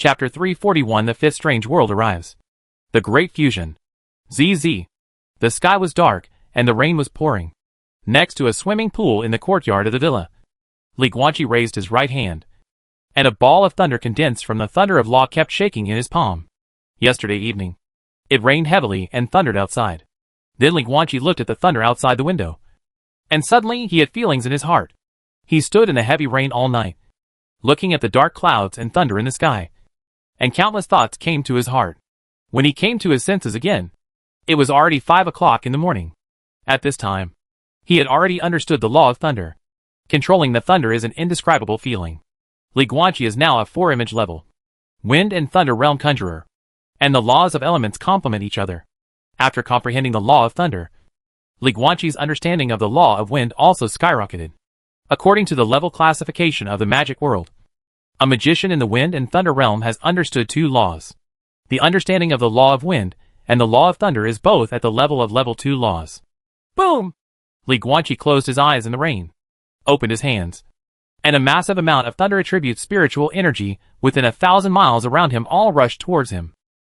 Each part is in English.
Chapter 341 The Fifth Strange World Arrives. The Great Fusion. ZZ. The sky was dark, and the rain was pouring. Next to a swimming pool in the courtyard of the villa, Li Guanqi raised his right hand, and a ball of thunder condensed from the thunder of law kept shaking in his palm. Yesterday evening, it rained heavily and thundered outside. Then Li Guanqi looked at the thunder outside the window, and suddenly he had feelings in his heart. He stood in the heavy rain all night, looking at the dark clouds and thunder in the sky, and countless thoughts came to his heart. When he came to his senses again, it was already 5 o'clock in the morning. At this time, he had already understood the law of thunder. Controlling the thunder is an indescribable feeling. Li Guanqi is now a 4-image level wind and thunder realm conjurer, and the laws of elements complement each other. After comprehending the law of thunder, Li Guanqi's understanding of the law of wind also skyrocketed. According to the level classification of the magic world, a magician in the wind and thunder realm has understood 2 laws. The understanding of the law of wind and the law of thunder is both at the level of level 2 laws. Boom! Li Guanqi closed his eyes in the rain, opened his hands, and a massive amount of thunder attributes spiritual energy within 1,000 miles around him all rushed towards him,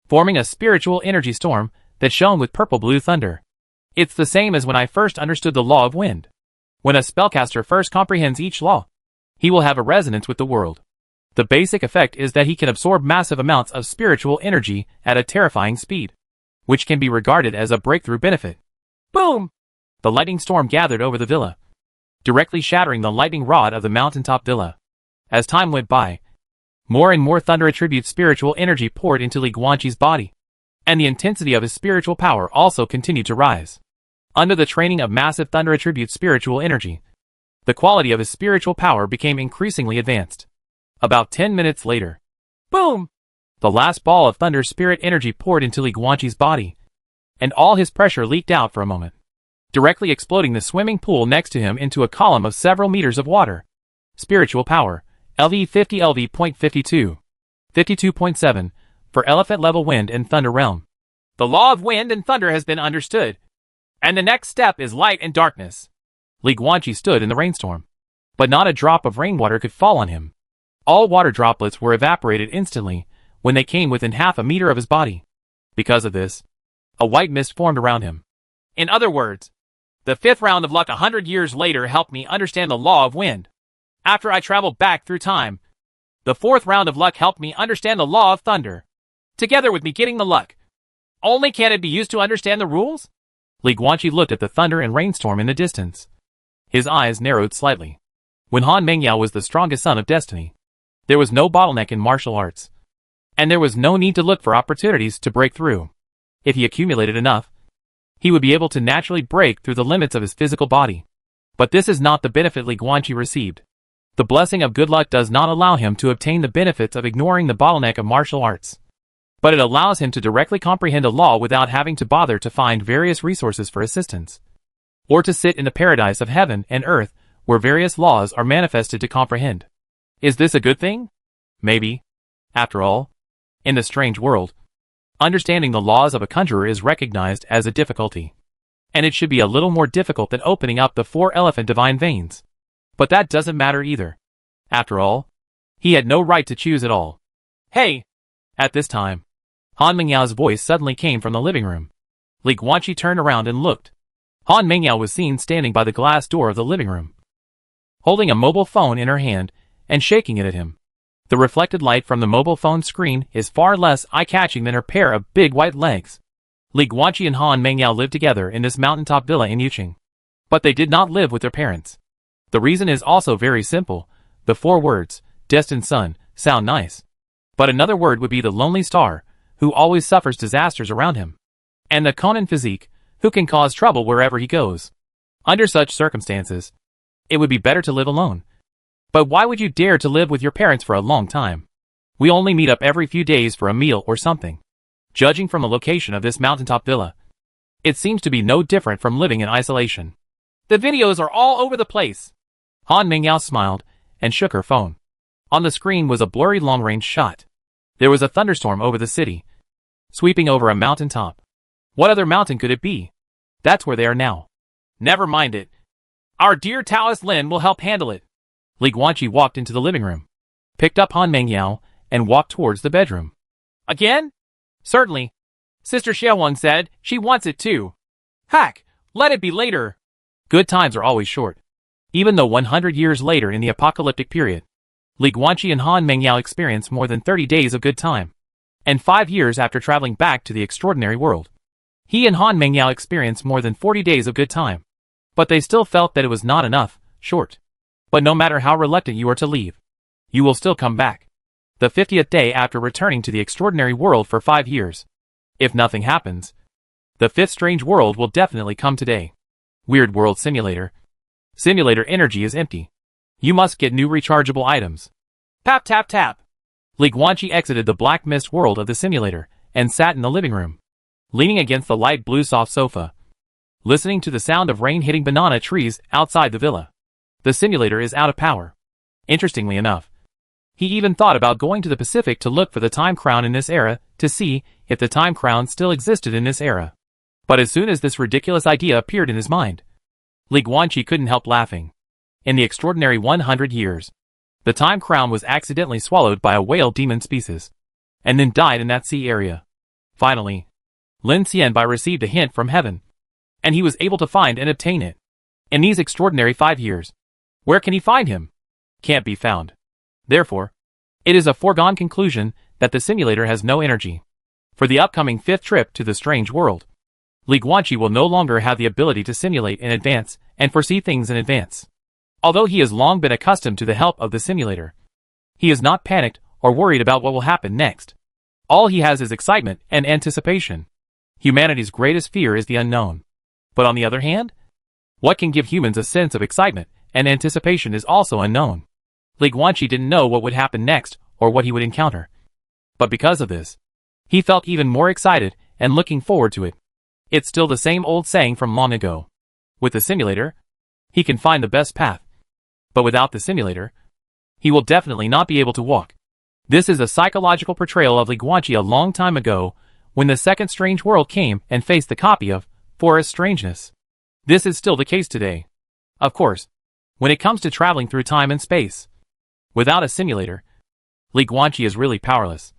forming a spiritual energy storm that shone with purple-blue thunder. It's the same as when I first understood the law of wind. When a spellcaster first comprehends each law, he will have a resonance with the world. The basic effect is that he can absorb massive amounts of spiritual energy at a terrifying speed, which can be regarded as a breakthrough benefit. Boom! The lightning storm gathered over the villa, directly shattering the lightning rod of the mountaintop villa. As time went by, more and more thunder attribute spiritual energy poured into Li Guanqi's body, and the intensity of his spiritual power also continued to rise. Under the training of massive thunder attribute spiritual energy, the quality of his spiritual power became increasingly advanced. About 10 minutes later, boom! The last ball of thunder spirit energy poured into Li Guanqi's body, and all his pressure leaked out for a moment, directly exploding the swimming pool next to him into a column of several meters of water. Spiritual power, LV50 LV.52. 52.7, for elephant level wind and thunder realm. The law of wind and thunder has been understood, and the next step is light and darkness. Li Guanqi stood in the rainstorm, but not a drop of rainwater could fall on him. All water droplets were evaporated instantly when they came within half a meter of his body. Because of this, a white mist formed around him. In other words, the 5th round of luck 100 years later helped me understand the law of wind. After I traveled back through time, the 4th round of luck helped me understand the law of thunder. Together with me getting the luck, only can it be used to understand the rules? Li Guanqi looked at the thunder and rainstorm in the distance. His eyes narrowed slightly. When Han Mengyao was the strongest son of destiny, there was no bottleneck in martial arts, and there was no need to look for opportunities to break through. If he accumulated enough, he would be able to naturally break through the limits of his physical body. But this is not the benefit Li Guanqi received. The blessing of good luck does not allow him to obtain the benefits of ignoring the bottleneck of martial arts, but it allows him to directly comprehend a law without having to bother to find various resources for assistance, or to sit in the paradise of heaven and earth where various laws are manifested to comprehend. Is this a good thing? Maybe. After all, in the strange world, understanding the laws of a conjurer is recognized as a difficulty, and it should be a little more difficult than opening up the 4 elephant divine veins. But that doesn't matter either. After all, he had no right to choose at all. Hey! At this time, Han Mengyao's voice suddenly came from the living room. Li Guanqi turned around and looked. Han Mengyao was seen standing by the glass door of the living room, holding a mobile phone in her hand and shaking it at him. The reflected light from the mobile phone screen is far less eye-catching than her pair of big white legs. Li Guanqi and Han Mengyao lived together in this mountaintop villa in Yuqing, but they did not live with their parents. The reason is also very simple. The 4 words, destined son, sound nice, but another word would be the lonely star, who always suffers disasters around him, and the Conan physique, who can cause trouble wherever he goes. Under such circumstances, it would be better to live alone. But why would you dare to live with your parents for a long time? We only meet up every few days for a meal or something. Judging from the location of this mountaintop villa, it seems to be no different from living in isolation. The videos are all over the place. Han Mengyao smiled and shook her phone. On the screen was a blurry long-range shot. There was a thunderstorm over the city, sweeping over a mountaintop. What other mountain could it be? That's where they are now. Never mind it. Our dear Taoist Lin will help handle it. Li Guanqi walked into the living room, picked up Han Mengyao, and walked towards the bedroom. Again? Certainly. Sister Xiaohuang said she wants it too. Hack, let it be later. Good times are always short. Even though 100 years later in the apocalyptic period, Li Guanqi and Han Mengyao experienced more than 30 days of good time. And 5 years after traveling back to the extraordinary world, he and Han Mengyao experienced more than 40 days of good time. But they still felt that it was not enough, short. But no matter how reluctant you are to leave, you will still come back. The 50th day after returning to the extraordinary world for 5 years. If nothing happens, the 5th strange world will definitely come today. Weird World Simulator. Simulator energy is empty. You must get new rechargeable items. Tap tap tap. Li Guanqi exited the black mist world of the simulator and sat in the living room, leaning against the light blue soft sofa, listening to the sound of rain hitting banana trees outside the villa. The simulator is out of power. Interestingly enough, he even thought about going to the Pacific to look for the time crown in this era to see if the time crown still existed in this era. But as soon as this ridiculous idea appeared in his mind, Li Guanqi couldn't help laughing. In the extraordinary 100 years, the time crown was accidentally swallowed by a whale demon species, and then died in that sea area. Finally, Lin Xianbai received a hint from heaven, and he was able to find and obtain it. In these extraordinary 5 years, where can he find him? Can't be found. Therefore, it is a foregone conclusion that the simulator has no energy. For the upcoming 5th trip to the strange world, Li Guanqi will no longer have the ability to simulate in advance and foresee things in advance. Although he has long been accustomed to the help of the simulator, he is not panicked or worried about what will happen next. All he has is excitement and anticipation. Humanity's greatest fear is the unknown. But on the other hand, what can give humans a sense of excitement and anticipation is also unknown. Li Guanqi didn't know what would happen next or what he would encounter. But because of this, he felt even more excited and looking forward to it. It's still the same old saying from long ago. With the simulator, he can find the best path. But without the simulator, he will definitely not be able to walk. This is a psychological portrayal of Li Guanqi a long time ago, when the 2nd strange world came and faced the copy of Forest Strangeness. This is still the case today. Of course, when it comes to traveling through time and space, without a simulator, Li Guanqi is really powerless.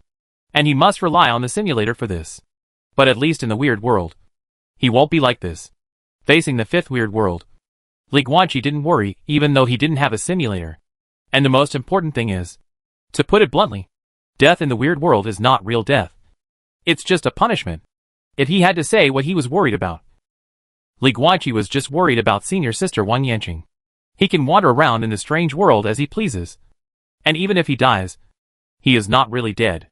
And he must rely on the simulator for this. But at least in the weird world, he won't be like this. Facing the 5th weird world, Li Guanqi didn't worry even though he didn't have a simulator. And the most important thing is, to put it bluntly, death in the weird world is not real death. It's just a punishment. If he had to say what he was worried about, Li Guanqi was just worried about senior sister Wang Yanqing. He can wander around in the strange world as he pleases. And even if he dies, he is not really dead.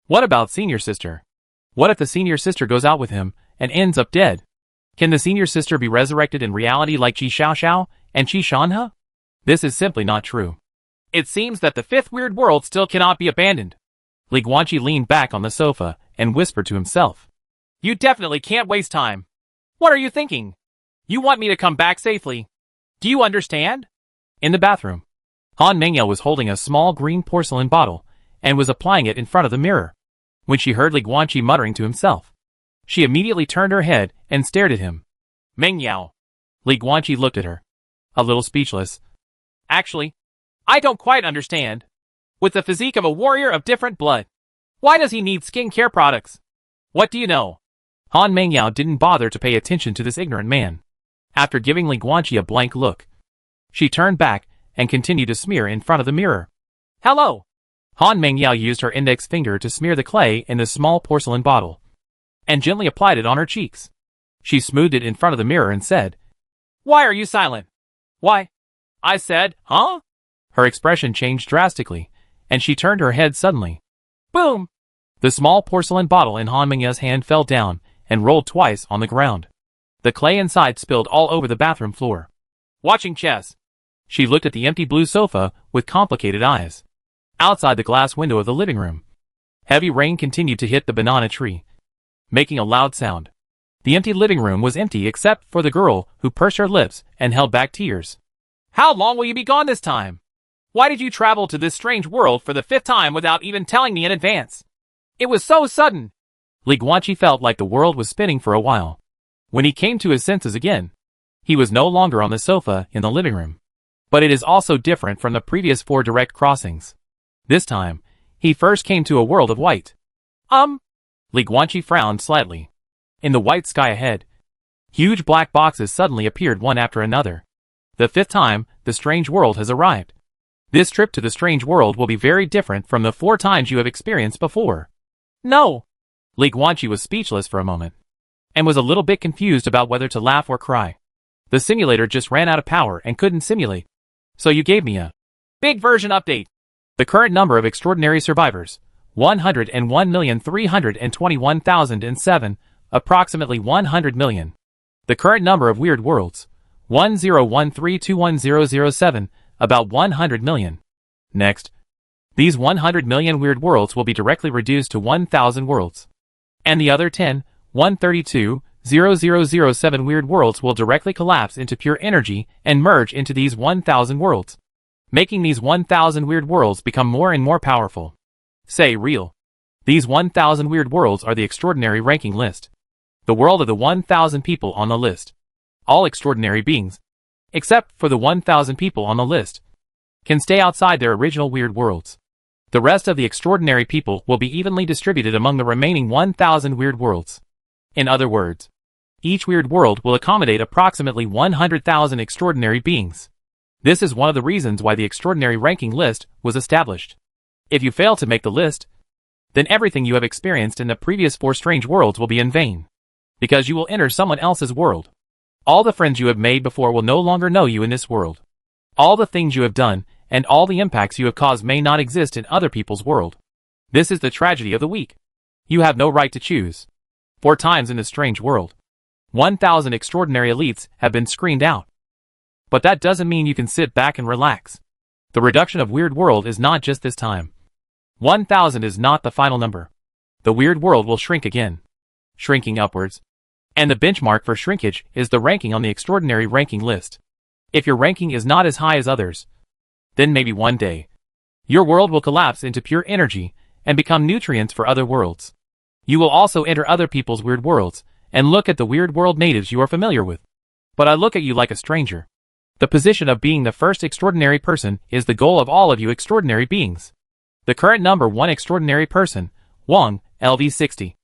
What about senior sister? What if the senior sister goes out with him and ends up dead? Can the senior sister be resurrected in reality like Qi Xiaoxiao and Qi Shanhe? This is simply not true. It seems that the 5th weird world still cannot be abandoned. Li Guanqi leaned back on the sofa and whispered to himself. You definitely can't waste time. What are you thinking? You want me to come back safely. Do you understand? In the bathroom, Han Mengyao was holding a small green porcelain bottle and was applying it in front of the mirror. When she heard Li Guanqi muttering to himself, she immediately turned her head and stared at him. Mengyao. Li Guanqi looked at her, a little speechless. Actually, I don't quite understand. With the physique of a warrior of different blood, why does he need skincare products? What do you know? Han Mengyao didn't bother to pay attention to this ignorant man. After giving Li Guanqi a blank look, she turned back and continued to smear in front of the mirror. Hello! Han Mengyao used her index finger to smear the clay in the small porcelain bottle, and gently applied it on her cheeks. She smoothed it in front of the mirror and said, Why are you silent? Why? I said, huh? Her expression changed drastically, and she turned her head suddenly. Boom! The small porcelain bottle in Han Mengyao's hand fell down and rolled twice on the ground. The clay inside spilled all over the bathroom floor. Watching chess. She looked at the empty blue sofa with complicated eyes. Outside the glass window of the living room, heavy rain continued to hit the banana tree, making a loud sound. The empty living room was empty except for the girl who pursed her lips and held back tears. How long will you be gone this time? Why did you travel to this strange world for the 5th time without even telling me in advance? It was so sudden. Li Guanqi felt like the world was spinning for a while. When he came to his senses again, he was no longer on the sofa in the living room. But it is also different from the previous 4 direct crossings. This time, He first came to a world of white. Li Guanqi frowned slightly. In the white sky ahead, huge black boxes suddenly appeared one after another. The 5th time, the strange world has arrived. This trip to the strange world will be very different from the 4 times you have experienced before. No! Li Guanqi was speechless for a moment, and was a little bit confused about whether to laugh or cry. The simulator just ran out of power and couldn't simulate. So you gave me a big version update. The current number of extraordinary survivors, 101,321,007, approximately 100 million. The current number of weird worlds, 101321007, about 100 million. Next, these 100 million weird worlds will be directly reduced to 1,000 worlds. And the other 10,132,0007 weird worlds will directly collapse into pure energy and merge into these 1,000 worlds, making these 1,000 weird worlds become more and more powerful. Say real. These 1,000 weird worlds are the extraordinary ranking list. The world of the 1,000 people on the list. All extraordinary beings, except for the 1,000 people on the list, can stay outside their original weird worlds. The rest of the extraordinary people will be evenly distributed among the remaining 1,000 weird worlds. In other words, each weird world will accommodate approximately 100,000 extraordinary beings. This is one of the reasons why the extraordinary ranking list was established. If you fail to make the list, then everything you have experienced in the previous 4 strange worlds will be in vain, because you will enter someone else's world. All the friends you have made before will no longer know you in this world. All the things you have done, and all the impacts you have caused may not exist in other people's world. This is the tragedy of the week. You have no right to choose. 4 times in this strange world, 1,000 extraordinary elites have been screened out. But that doesn't mean you can sit back and relax. The reduction of weird world is not just this time. 1,000 is not the final number. The weird world will shrink again, shrinking upwards. And the benchmark for shrinkage is the ranking on the extraordinary ranking list. If your ranking is not as high as others, then maybe one day, your world will collapse into pure energy and become nutrients for other worlds. You will also enter other people's weird worlds and look at the weird world natives you are familiar with. But I look at you like a stranger. The position of being the first extraordinary person is the goal of all of you extraordinary beings. The current number 1 extraordinary person, Wang, LV60.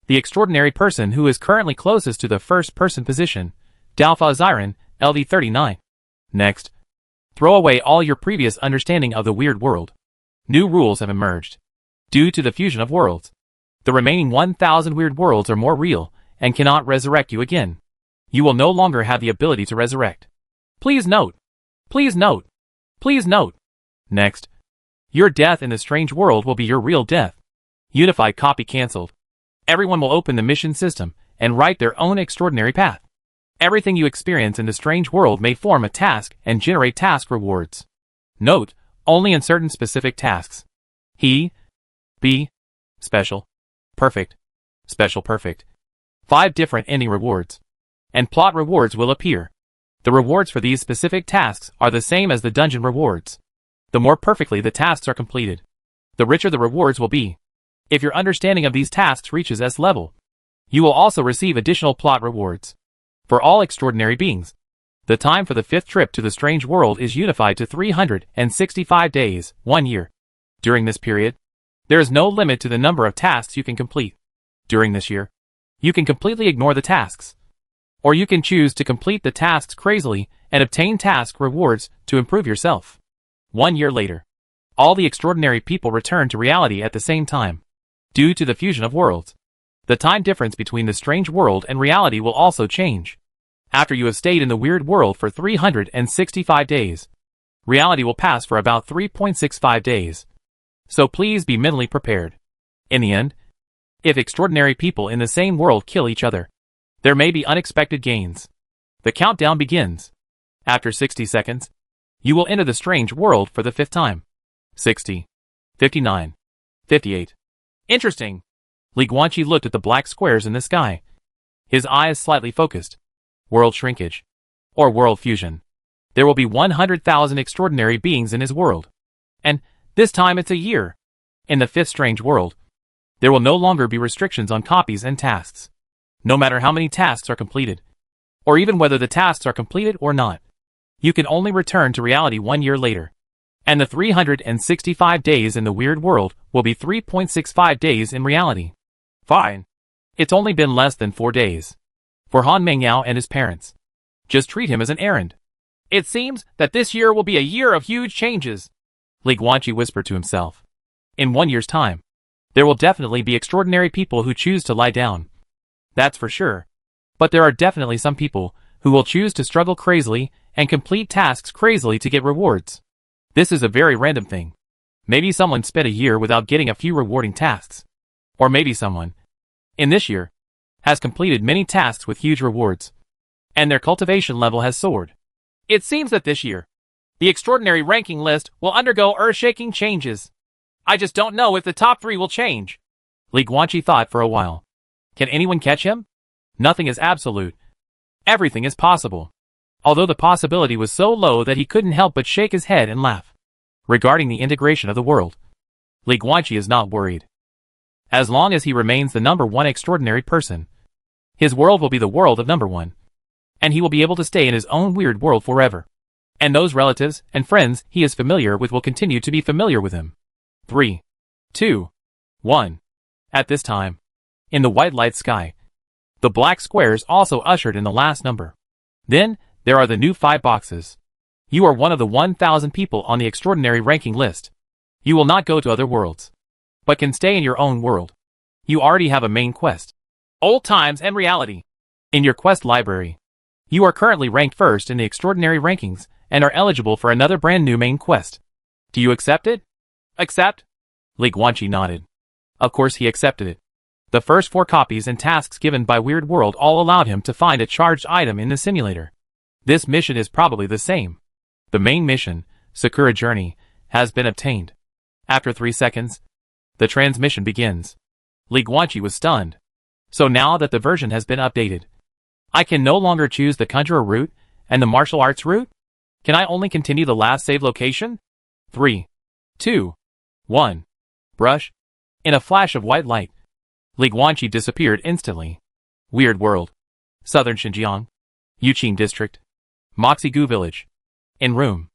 The extraordinary person who is currently closest to the first person position, Dalfa Xiran, LV39. Next, throw away all your previous understanding of the weird world. New rules have emerged. Due to the fusion of worlds, the remaining 1,000 weird worlds are more real and cannot resurrect you again. You will no longer have the ability to resurrect. Please note. Please note. Please note. Next, your death in the strange world will be your real death. Unified copy cancelled. Everyone will open the mission system and write their own extraordinary path. Everything you experience in the strange world may form a task and generate task rewards. Note, only in certain specific tasks. Be special, perfect, special perfect. 5 different ending rewards and plot rewards will appear. The rewards for these specific tasks are the same as the dungeon rewards. The more perfectly the tasks are completed, the richer the rewards will be. If your understanding of these tasks reaches S level, you will also receive additional plot rewards. For all extraordinary beings, the time for the 5th trip to the strange world is unified to 365 days, 1 year. During this period, there is no limit to the number of tasks you can complete. During this year, you can completely ignore the tasks, or you can choose to complete the tasks crazily and obtain task rewards to improve yourself. 1 year later, all the extraordinary people return to reality at the same time. Due to the fusion of worlds, the time difference between the strange world and reality will also change. After you have stayed in the weird world for 365 days, reality will pass for about 3.65 days. So please be mentally prepared. In the end, if extraordinary people in the same world kill each other, there may be unexpected gains. The countdown begins. After 60 seconds, you will enter the strange world for the 5th time. 60. 59. 58. Interesting. Li Guanqi looked at the black squares in the sky. His eyes slightly focused. World shrinkage. Or world fusion. There will be 100,000 extraordinary beings in his world. And, this time it's a year. In the 5th strange world, there will no longer be restrictions on copies and tasks. No matter how many tasks are completed, or even whether the tasks are completed or not, you can only return to reality 1 year later. And the 365 days in the weird world will be 3.65 days in reality. Fine. It's only been less than 4 days. For Han Mengyao and his parents. Just treat him as an errand. It seems that this year will be a year of huge changes, Li Guanqi whispered to himself. In 1 year's time, there will definitely be extraordinary people who choose to lie down. That's for sure. But there are definitely some people who will choose to struggle crazily and complete tasks crazily to get rewards. This is a very random thing. Maybe someone spent a year without getting a few rewarding tasks. Or maybe someone, in this year, has completed many tasks with huge rewards. And their cultivation level has soared. It seems that this year, the extraordinary ranking list will undergo earth-shaking changes. I just don't know if the top 3 will change. Li Guanqi thought for a while. Can anyone catch him? Nothing is absolute. Everything is possible. Although the possibility was so low that he couldn't help but shake his head and laugh. Regarding the integration of the world, Li Guanqi is not worried. As long as he remains the number 1 extraordinary person, his world will be the world of number 1. And he will be able to stay in his own weird world forever. And those relatives and friends he is familiar with will continue to be familiar with him. 3, 2, 1. At this time, in the white light sky, the black squares also ushered in the last number. Then, there are the new 5 boxes. You are one of the 1,000 people on the extraordinary ranking list. You will not go to other worlds, but can stay in your own world. You already have a main quest. Old times and reality. In your quest library, you are currently ranked first in the extraordinary rankings and are eligible for another brand new main quest. Do you accept it? Accept? Li Guanqi nodded. Of course he accepted it. The first 4 copies and tasks given by Weird World all allowed him to find a charged item in the simulator. This mission is probably the same. The main mission, Sakura Journey, has been obtained. After 3 seconds, the transmission begins. Li Guanqi was stunned. So now that the version has been updated, I can no longer choose the Conjurer route and the martial arts route? Can I only continue the last save location? 3, 2, 1. Brush. In a flash of white light, Li Guanqi disappeared instantly. Weird World. Southern Xinjiang. Yuqing District. Moxigu Village. In room.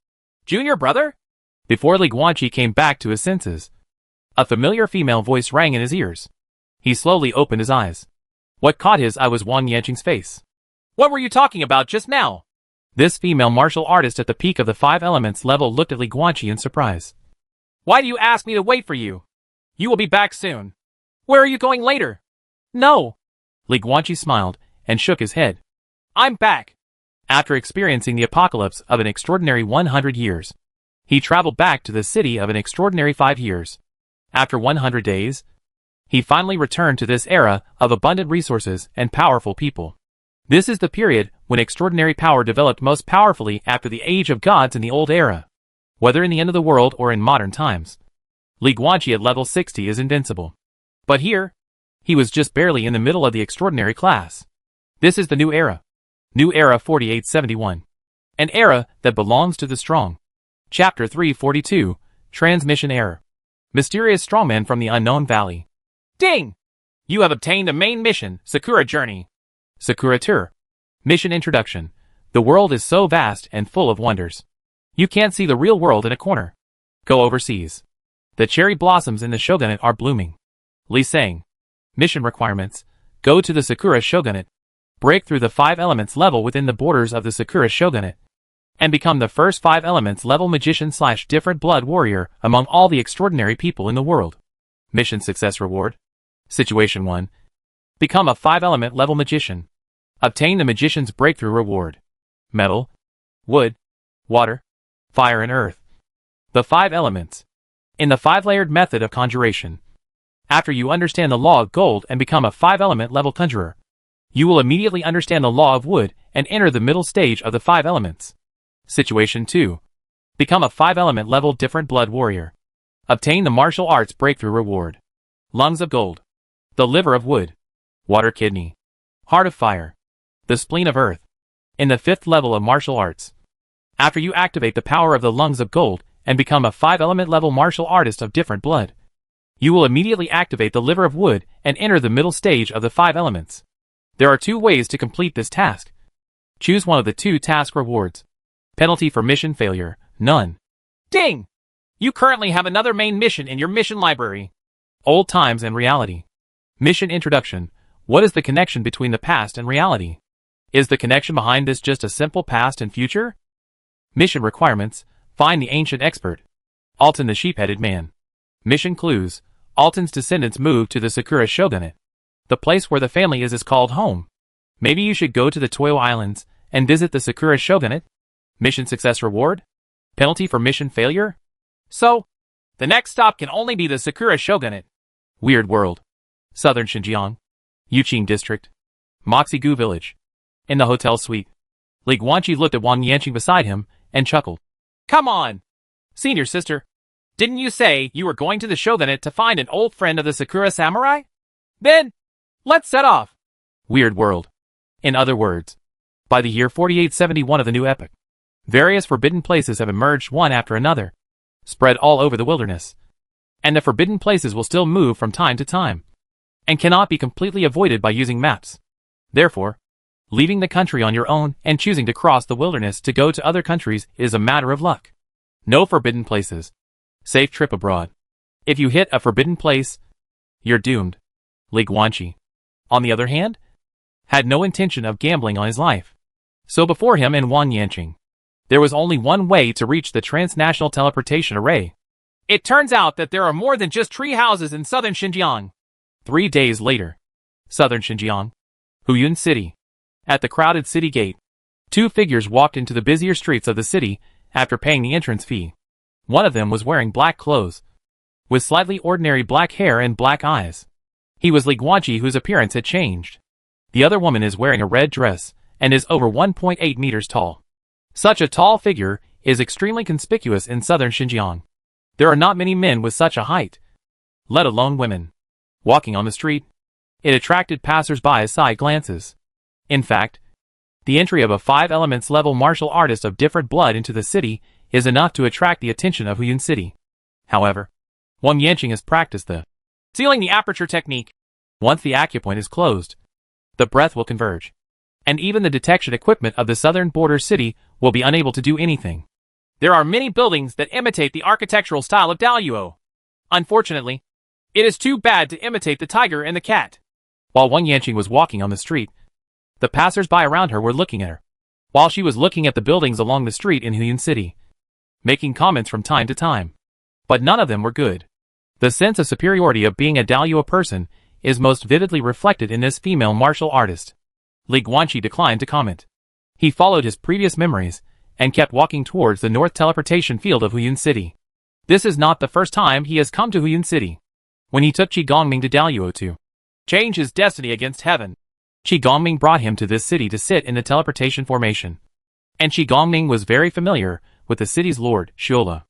Junior brother? Before Li Guanqi came back to his senses, a familiar female voice rang in his ears. He slowly opened his eyes. What caught his eye was Wang Yanqing's face. What were you talking about just now? This female martial artist at the peak of the 5 elements level looked at Li Guanqi in surprise. Why do you ask me to wait for you? You will be back soon. Where are you going later? No. Li Guanqi smiled and shook his head. I'm back. After experiencing the apocalypse of an extraordinary 100 years, he traveled back to the city of an extraordinary 5 years. After 100 days, he finally returned to this era of abundant resources and powerful people. This is the period when extraordinary power developed most powerfully after the age of gods in the old era. Whether in the end of the world or in modern times, Li Guanqi at level 60 is invincible. But here, he was just barely in the middle of the extraordinary class. This is the new era. New era 4871. An era that belongs to the strong. Chapter 342, Transmission Error. Mysterious strongman from the unknown valley. Ding! You have obtained a main mission, Sakura Journey. Sakura Tour. Mission Introduction. The world is so vast and full of wonders. You can't see the real world in a corner. Go overseas. The cherry blossoms in the shogunate are blooming. Li Sang. Mission requirements. Go to the Sakura Shogunate. Break through the 5 elements level within the borders of the Sakura Shogunate. And become the first 5 elements level magician/different blood warrior among all the extraordinary people in the world. Mission success reward. Situation 1. Become a 5 element level magician. Obtain the magician's breakthrough reward. Metal, wood, water, fire and earth. The 5 elements. In the 5-layered method of conjuration. After you understand the law of gold and become a 5 element level conjurer, you will immediately understand the law of wood and enter the middle stage of the 5 elements. Situation 2. Become a 5 element level different blood warrior. Obtain the martial arts breakthrough reward. Lungs of gold. The liver of wood. Water kidney. Heart of fire. The spleen of earth. In the 5th level of martial arts. After you activate the power of the lungs of gold and become a 5 element level martial artist of different blood, you will immediately activate the liver of wood and enter the middle stage of the 5 elements. There are 2 ways to complete this task. Choose one of the 2 task rewards. Penalty for mission failure, none. Ding! You currently have another main mission in your mission library. Old times and reality. Mission introduction. What is the connection between the past and reality? Is the connection behind this just a simple past and future? Mission requirements. Find the ancient expert. Alton the sheep-headed man. Mission clues. Alton's descendants moved to the Sakura shogunate. The place where the family is called home. Maybe you should go to the Toyo Islands and visit the Sakura shogunate. Mission success reward? Penalty for mission failure? So, the next stop can only be the Sakura shogunate. Weird world. Southern Xinjiang. Yuqing district. Moxie-gu village. In the hotel suite. Li Guanqi looked at Wang Yanqing beside him and chuckled. Come on! Senior sister, didn't you say you were going to the shogunate to find an old friend of the Sakura samurai? Then, let's set off. Weird world. In other words, by the year 4871 of the new epoch, various forbidden places have emerged one after another, spread all over the wilderness. And the forbidden places will still move from time to time, and cannot be completely avoided by using maps. Therefore, leaving the country on your own and choosing to cross the wilderness to go to other countries is a matter of luck. No forbidden places. Safe trip abroad. If you hit a forbidden place, you're doomed. Li Guanqi, on the other hand, had no intention of gambling on his life. So before him and Wang Yanqing, there was only one way to reach the transnational teleportation array. It turns out that there are more than just tree houses in southern Xinjiang. 3 days later, southern Xinjiang, Huyun City. At the crowded city gate, two figures walked into the busier streets of the city after paying the entrance fee. One of them was wearing black clothes, with slightly ordinary black hair and black eyes. He was Li Guanqi, whose appearance had changed. The other woman is wearing a red dress and is over 1.8 meters tall. Such a tall figure is extremely conspicuous in southern Xinjiang. There are not many men with such a height, let alone women. Walking on the street, it attracted passers-by's side glances. In fact, the entry of a 5 elements level martial artist of different blood into the city is enough to attract the attention of Huyun City. However, Wang Yanqing has practiced the sealing the aperture technique. Once the acupoint is closed, the breath will converge, and even the detection equipment of the southern border city will be unable to do anything. There are many buildings that imitate the architectural style of Daluo. Unfortunately, it is too bad to imitate the tiger and the cat. While Wang Yanqing was walking on the street, the passers-by around her were looking at her, while she was looking at the buildings along the street in Huyun City, making comments from time to time. But none of them were good. The sense of superiority of being a Daluo person is most vividly reflected in this female martial artist. Li Guanqi declined to comment. He followed his previous memories and kept walking towards the north teleportation field of Huyun City. This is not the first time he has come to Huyun City. When he took Qi Gongming to Daluo to change his destiny against heaven, Qi Gongming brought him to this city to sit in the teleportation formation. And Qi Gongming was very familiar with the city's lord, Shuola.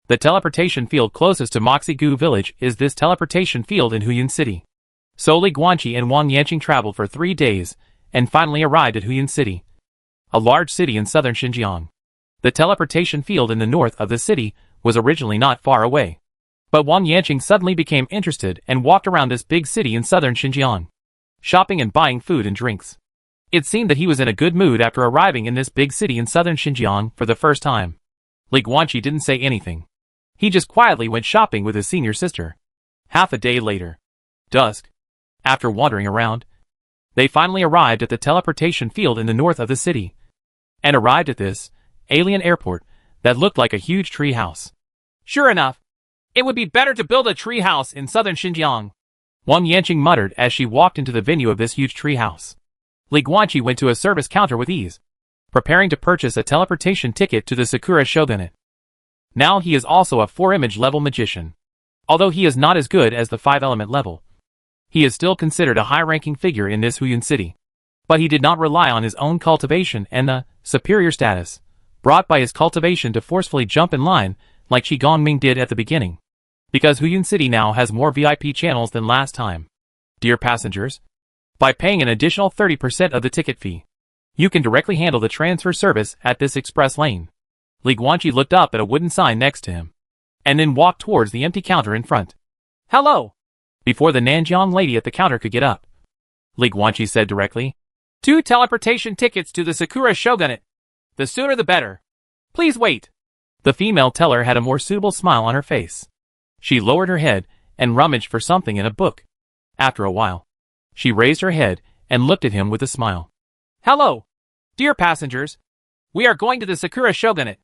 The teleportation field closest to Moxie-gu village is this teleportation field in Huyun City. So Li Guanqi and Wang Yanqing traveled for 3 days and finally arrived at Huyun City, a large city in southern Xinjiang. The teleportation field in the north of the city was originally not far away. But Wang Yanqing suddenly became interested and walked around this big city in southern Xinjiang, shopping and buying food and drinks. It seemed that he was in a good mood after arriving in this big city in southern Xinjiang for the first time. Li Guanqi didn't say anything. He just quietly went shopping with his senior sister. Half a day later, dusk, after wandering around, they finally arrived at the teleportation field in the north of the city, and arrived at this alien airport that looked like a huge tree house. Sure enough, it would be better to build a tree house in southern Xinjiang, Wang Yanqing muttered as she walked into the venue of this huge tree house. Li Guanqi went to a service counter with ease, preparing to purchase a teleportation ticket to the Sakura shogunate. Now he is also a 4-image level magician. Although he is not as good as the 5-element level, he is still considered a high-ranking figure in this Huyun city. But he did not rely on his own cultivation and the superior status brought by his cultivation to forcefully jump in line like Qi Gongming did at the beginning. Because Huyun City now has more VIP channels than last time. Dear passengers, by paying an additional 30% of the ticket fee, you can directly handle the transfer service at this express lane. Li Guanqi looked up at a wooden sign next to him, and then walked towards the empty counter in front. Hello! Before the Nanjiang lady at the counter could get up, Li Guanqi said directly, 2 teleportation tickets to the Sakura shogunate. The sooner the better. Please wait. The female teller had a more suitable smile on her face. She lowered her head and rummaged for something in a book. After a while, she raised her head and looked at him with a smile. "Hello, dear passengers. We are going to the Sakura Shogunate.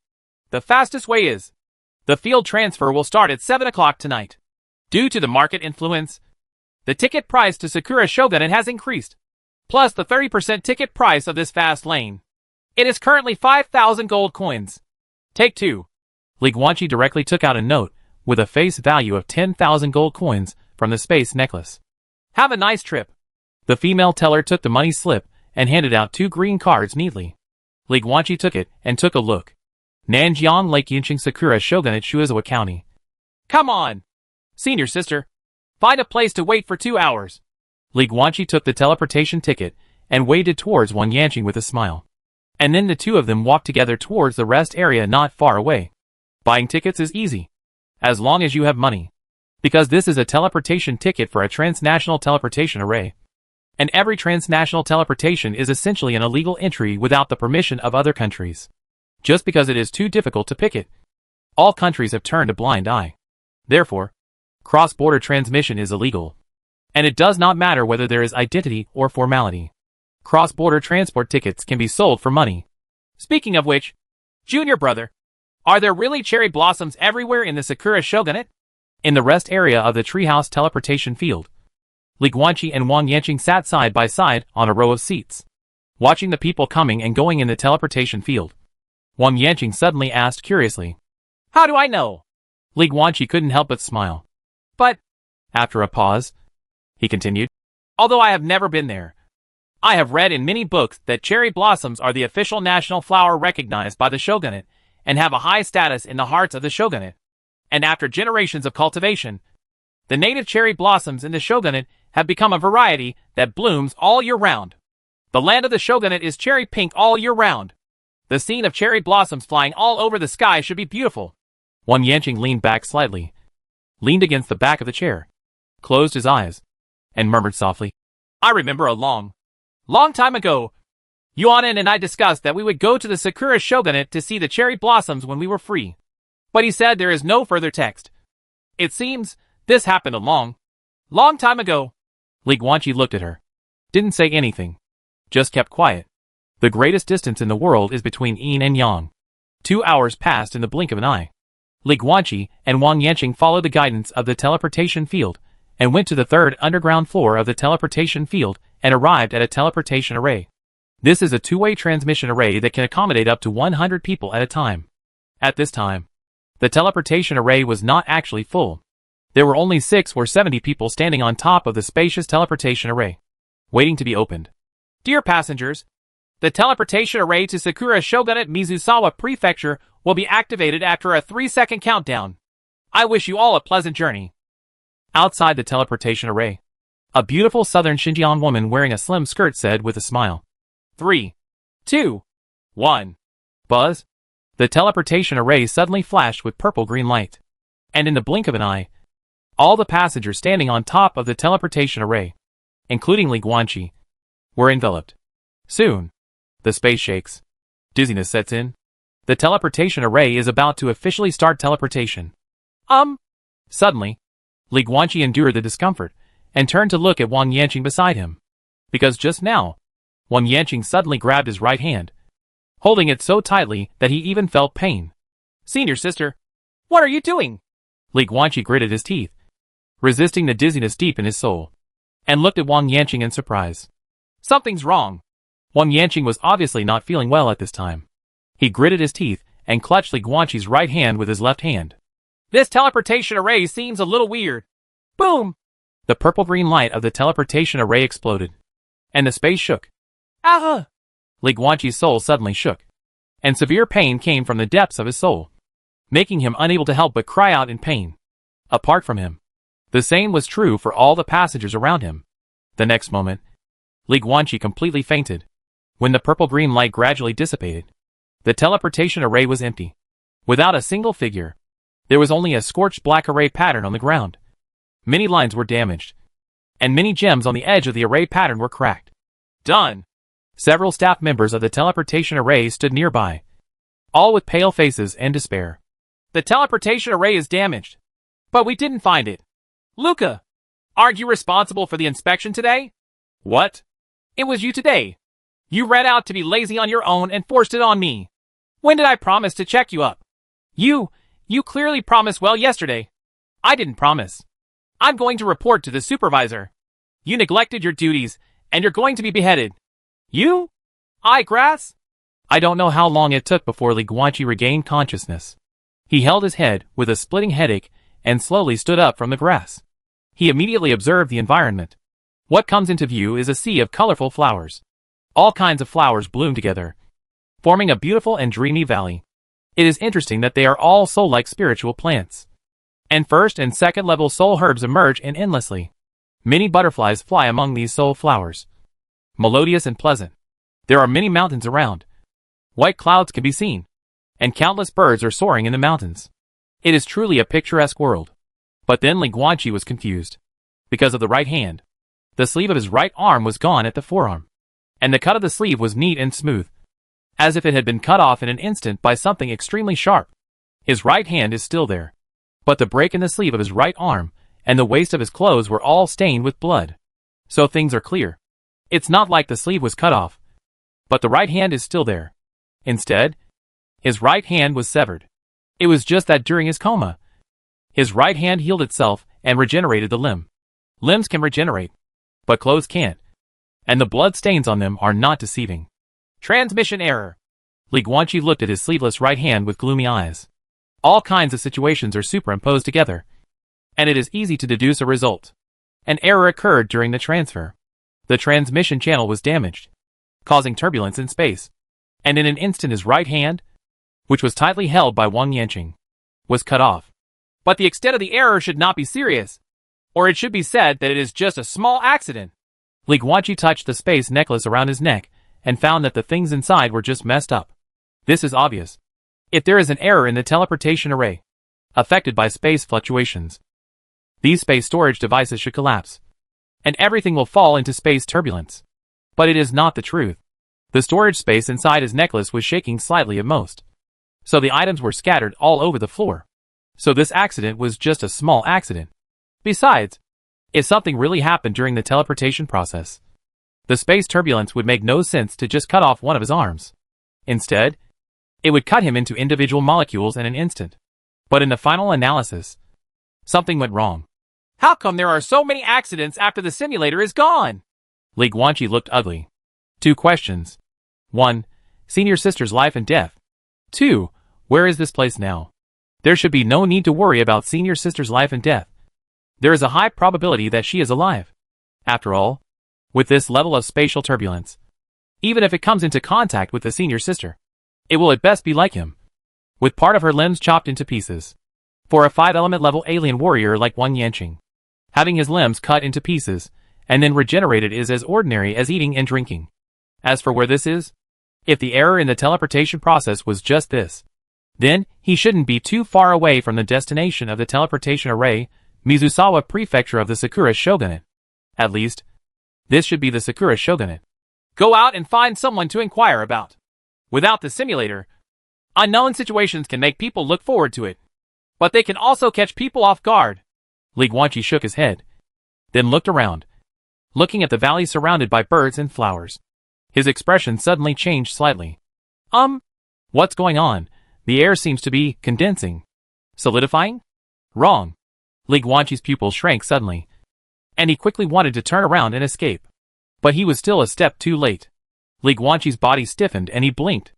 The fastest way is. The field transfer will start at 7 o'clock tonight. Due to the market influence, the ticket price to Sakura Shogunate has increased, plus the 30% ticket price of this fast lane. It is currently 5,000 gold coins. Take 2. Li Guanqi directly took out a note with a face value of 10,000 gold coins from the space necklace. "Have a nice trip." The female teller took the money slip and handed out 2 green cards neatly. Li Guanqi took it and took a look. Nanjiang Lake Yinqing Sakura Shogunate Shuizawa County. "Come on, senior sister. Find a place to wait for 2 hours." Li Guanqi took the teleportation ticket and waved towards Wang Yanqing with a smile. And then the two of them walked together towards the rest area not far away. Buying tickets is easy, as long as you have money. Because this is a teleportation ticket for a transnational teleportation array. And every transnational teleportation is essentially an illegal entry without the permission of other countries. Just because it is too difficult to pick it. All countries have turned a blind eye. Therefore, cross-border transmission is illegal. And it does not matter whether there is identity or formality. Cross-border transport tickets can be sold for money. Speaking of which, junior brother, are there really cherry blossoms everywhere in the Sakura Shogunate? In the rest area of the treehouse teleportation field, Li Guanqi and Wang Yanqing sat side by side on a row of seats, watching the people coming and going in the teleportation field. Wang Yanqing suddenly asked curiously, "How do I know?" Li Guanqi couldn't help but smile. "But," after a pause, he continued, "although I have never been there, I have read in many books that cherry blossoms are the official national flower recognized by the shogunate and have a high status in the hearts of the shogunate. And after generations of cultivation, the native cherry blossoms in the shogunate have become a variety that blooms all year round. The land of the shogunate is cherry pink all year round. The scene of cherry blossoms flying all over the sky should be beautiful." Wang Yanqing leaned back slightly, leaned against the back of the chair, closed his eyes, and murmured softly, "I remember a long time ago, Yuanan and I discussed that we would go to the Sakura Shogunate to see the cherry blossoms when we were free. But he said there is no further text. It seems this happened a long time ago." Li Guanqi looked at her, didn't say anything, just kept quiet. The greatest distance in the world is between yin and yang. 2 hours passed in the blink of an eye. Li Guanqi and Wang Yanqing followed the guidance of the teleportation field and went to the 3rd underground floor of the teleportation field and arrived at a teleportation array. This is a two-way transmission array that can accommodate up to 100 people at a time. At this time, the teleportation array was not actually full. There were only 6 or 70 people standing on top of the spacious teleportation array, waiting to be opened. "Dear passengers, the teleportation array to Sakura Shogunate Mizusawa Prefecture will be activated after a 3-second countdown. I wish you all a pleasant journey." Outside the teleportation array, a beautiful southern Xinjiang woman wearing a slim skirt said with a smile, 3, 2, 1. Buzz. The teleportation array suddenly flashed with purple-green light. And in the blink of an eye, all the passengers standing on top of the teleportation array, including Li Guanqi, were enveloped. Soon, the space shakes. Dizziness sets in. The teleportation array is about to officially start teleportation. Suddenly, Li Guanqi endured the discomfort and turned to look at Wang Yanqing beside him. Because just now, Wang Yanqing suddenly grabbed his right hand, holding it so tightly that he even felt pain. "Senior sister, what are you doing?" Li Guanqi gritted his teeth, resisting the dizziness deep in his soul, and looked at Wang Yanqing in surprise. "Something's wrong." Wang Yanqing was obviously not feeling well at this time. He gritted his teeth and clutched Li Guanqi's right hand with his left hand. "This teleportation array seems a little weird." Boom! The purple-green light of the teleportation array exploded, and the space shook. "Ah!" Li Guanqi's soul suddenly shook, and severe pain came from the depths of his soul, making him unable to help but cry out in pain. Apart from him, the same was true for all the passengers around him. The next moment, Li Guanqi completely fainted. When the purple-green light gradually dissipated, the teleportation array was empty. Without a single figure, there was only a scorched black array pattern on the ground. Many lines were damaged, and many gems on the edge of the array pattern were cracked. "Done!" Several staff members of the teleportation array stood nearby, all with pale faces and despair. The teleportation array is damaged. But we didn't find it. Luca, aren't you responsible for the inspection today? What? It was you today. You ran out to be lazy on your own and forced it on me. When did I promise to check you up? You clearly promised well yesterday. I didn't promise. I'm going to report to the supervisor. You neglected your duties, and you're going to be beheaded. You? Grass? I don't know how long it took before Li Guanqi regained consciousness. He held his head with a splitting headache and slowly stood up from the grass. He immediately observed the environment. What comes into view is a sea of colorful flowers. All kinds of flowers bloom together, forming a beautiful and dreamy valley. It is interesting that they are all soul-like spiritual plants. And first and second level soul herbs emerge in endlessly. Many butterflies fly among these soul flowers. Melodious and pleasant. There are many mountains around. White clouds can be seen. And countless birds are soaring in the mountains. It is truly a picturesque world. But then Li Guanqi was confused. Because of the right hand. The sleeve of his right arm was gone at the forearm. And the cut of the sleeve was neat and smooth. As if it had been cut off in an instant by something extremely sharp. His right hand is still there. But the break in the sleeve of his right arm and the waist of his clothes were all stained with blood. So things are clear. It's not like the sleeve was cut off. But the right hand is still there. Instead, his right hand was severed. It was just that during his coma, his right hand healed itself and regenerated the limb. Limbs can regenerate, but clothes can't. And the blood stains on them are not deceiving. Transmission error. Li Guanqi looked at his sleeveless right hand with gloomy eyes. All kinds of situations are superimposed together. And it is easy to deduce a result. An error occurred during the transfer. The transmission channel was damaged, causing turbulence in space. And in an instant his right hand, which was tightly held by Wang Yanqing, was cut off. But the extent of the error should not be serious. Or it should be said that it is just a small accident. Li Guanqi touched the space necklace around his neck and found that the things inside were just messed up. This is obvious. If there is an error in the teleportation array, affected by space fluctuations, these space storage devices should collapse, and everything will fall into space turbulence. But it is not the truth. The storage space inside his necklace was shaking slightly at most. So the items were scattered all over the floor. So this accident was just a small accident. Besides, if something really happened during the teleportation process, the space turbulence would make no sense to just cut off one of his arms. Instead, it would cut him into individual molecules in an instant. But in the final analysis, something went wrong. How come there are so many accidents after the simulator is gone? Li Guanqi looked ugly. 2 questions. 1. Senior sister's life and death. 2. Where is this place now? There should be no need to worry about senior sister's life and death. There is a high probability that she is alive. After all, with this level of spatial turbulence, even if it comes into contact with the senior sister, it will at best be like him, with part of her limbs chopped into pieces. For a 5-element level alien warrior like Wang Yanqing, having his limbs cut into pieces and then regenerated is as ordinary as eating and drinking. As for where this is, if the error in the teleportation process was just this, then he shouldn't be too far away from the destination of the teleportation array, Mizusawa Prefecture of the Sakura Shogunate. At least, this should be the Sakura Shogunate. Go out and find someone to inquire about. Without the simulator, unknown situations can make people look forward to it. But they can also catch people off guard. Li Guanqi shook his head, then looked around, looking at the valley surrounded by birds and flowers. His expression suddenly changed slightly. What's going on? The air seems to be condensing. Solidifying? Wrong. Li Guanqi's pupils shrank suddenly, and he quickly wanted to turn around and escape. But he was still a step too late. Li Guanqi's body stiffened and he blinked.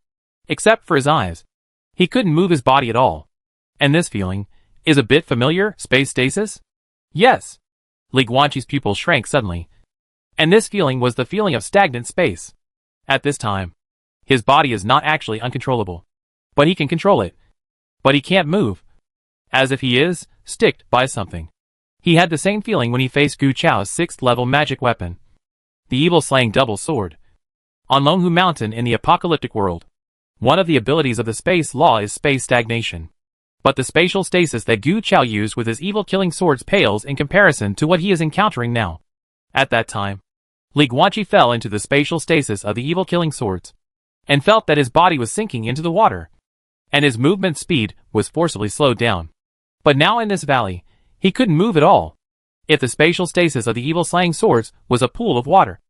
Except for his eyes, he couldn't move his body at all. And this feeling is a bit familiar, space stasis? Yes. Li Guanqi's pupils shrank suddenly. And this feeling was the feeling of stagnant space. At this time, his body is not actually uncontrollable. But he can control it. But he can't move. As if he is sticked by something. He had the same feeling when he faced Gu Chao's 6th level magic weapon, the evil-slaying double sword. On Longhu Mountain in the apocalyptic world, one of the abilities of the space law is space stagnation. But the spatial stasis that Gu Chao used with his evil-killing swords pales in comparison to what he is encountering now. At that time, Li Guanqi fell into the spatial stasis of the evil-killing swords, and felt that his body was sinking into the water. and his movement speed was forcibly slowed down. But now in this valley, he couldn't move at all. If the spatial stasis of the evil slaying swords was a pool of water,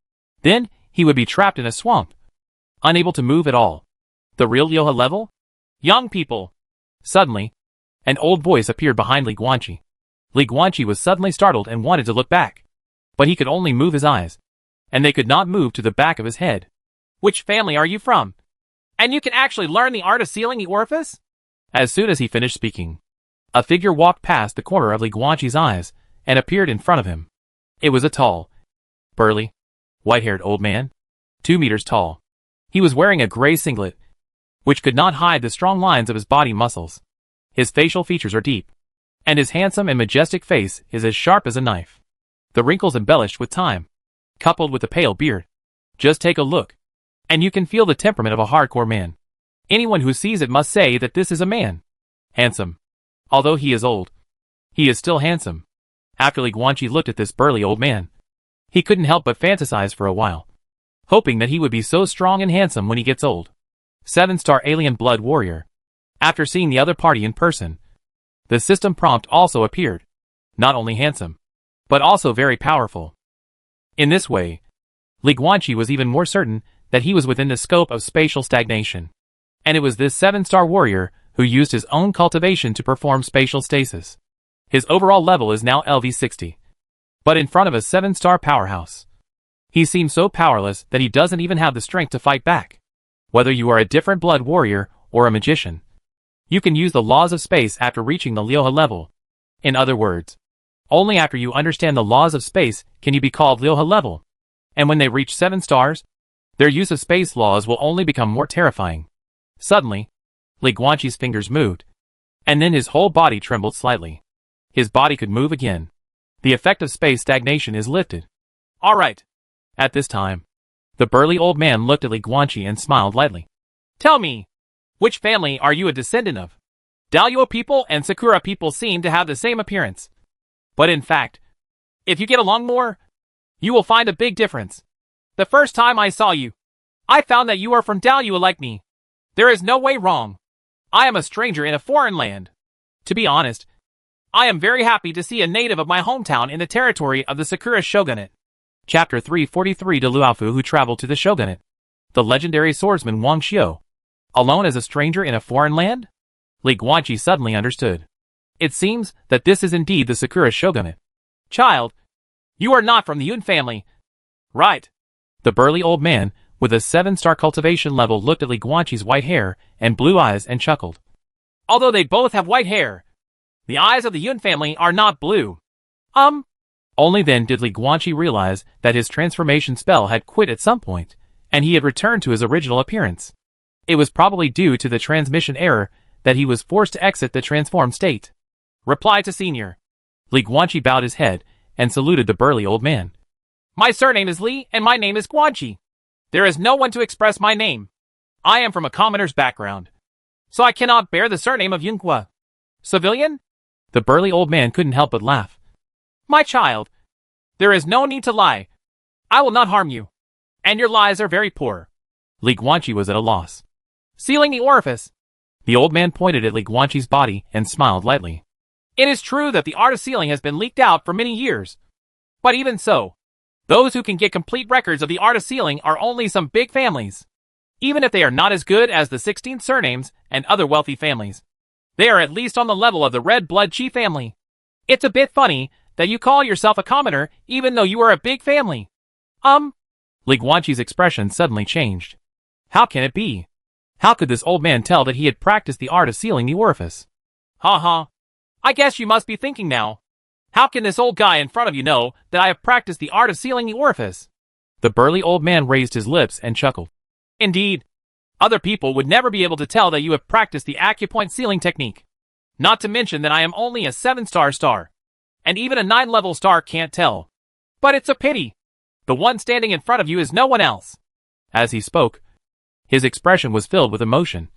then he would be trapped in a swamp, unable to move at all. The real Lyoha level? Young people! Suddenly, an old voice appeared behind Li Guanqi. Li Guanqi was suddenly startled and wanted to look back, but he could only move his eyes, and they could not move to the back of his head. Which family are you from? And you can actually learn the art of sealing the orifice? As soon as he finished speaking, a figure walked past the corner of Li Guanqi's eyes and appeared in front of him. It was a tall, burly, white-haired old man, 2 meters tall. He was wearing a gray singlet, which could not hide the strong lines of his body muscles. His facial features are deep, and his handsome and majestic face is as sharp as a knife. The wrinkles embellished with time, coupled with a pale beard. Just take a look, and you can feel the temperament of a hardcore man. Anyone who sees it must say that this is a man. Handsome. Although he is old, he is still handsome. After Li Guanqi looked at this burly old man, he couldn't help but fantasize for a while, hoping that he would be so strong and handsome when he gets old. 7-star alien blood warrior. After seeing the other party in person, the system prompt also appeared. Not only handsome, but also very powerful. In this way, Li Guanqi was even more certain that he was within the scope of spatial stagnation. And it was this 7-star warrior who used his own cultivation to perform spatial stasis. His overall level is now LV60. But in front of a 7-star powerhouse, he seems so powerless that he doesn't even have the strength to fight back. Whether you are a different blood warrior or a magician, you can use the laws of space after reaching the Lyoha level. In other words, only after you understand the laws of space can you be called Lyoha level. And when they reach 7 stars, their use of space laws will only become more terrifying. Suddenly, Li Guanqi's fingers moved, and then his whole body trembled slightly. His body could move again. The effect of space stagnation is lifted. Alright. At this time, the burly old man looked at Li Guanqi and smiled lightly. Tell me, which family are you a descendant of? Dalyo people and Sakura people seem to have the same appearance. But in fact, if you get along more, you will find a big difference. The first time I saw you, I found that you are from Dalyo like me. There is no way wrong. I am a stranger in a foreign land. To be honest, I am very happy to see a native of my hometown in the territory of the Sakura Shogunate. Chapter 343 to Luofu who traveled to the Shogunate. The legendary swordsman Wang Xiu. Alone as a stranger in a foreign land? Li Guanqi suddenly understood. It seems that this is indeed the Sakura Shogunate. Child, you are not from the Yun family. Right. The burly old man, with a 7-star cultivation level, looked at Li Guanqi's white hair and blue eyes and chuckled. Although they both have white hair, the eyes of the Yun family are not blue. Only then did Li Guanqi realize that his transformation spell had quit at some point, and he had returned to his original appearance. It was probably due to the transmission error that he was forced to exit the transformed state. Reply to senior. Li Guanqi bowed his head and saluted the burly old man. My surname is Li and my name is Guanqi. There is no one to express my name. I am from a commoner's background, so I cannot bear the surname of Yunhua. Civilian? The burly old man couldn't help but laugh. My child, there is no need to lie. I will not harm you. And your lies are very poor. Li Guanqi was at a loss. Sealing the orifice. The old man pointed at Li Guanqi's body and smiled lightly. It is true that the art of sealing has been leaked out for many years. But even so, those who can get complete records of the art of sealing are only some big families. Even if they are not as good as the 16 surnames and other wealthy families, they are at least on the level of the Red Blood Chi family. It's a bit funny that you call yourself a commoner even though you are a big family. Li Guanqi's expression suddenly changed. How can it be? How could this old man tell that he had practiced the art of sealing the orifice? I guess you must be thinking now. How can this old guy in front of you know that I have practiced the art of sealing the orifice? The burly old man raised his lips and chuckled. Indeed, other people would never be able to tell that you have practiced the acupoint sealing technique. Not to mention that I am only a 7-star star. And even a 9-level star can't tell. But it's a pity. The one standing in front of you is no one else. As he spoke, his expression was filled with emotion,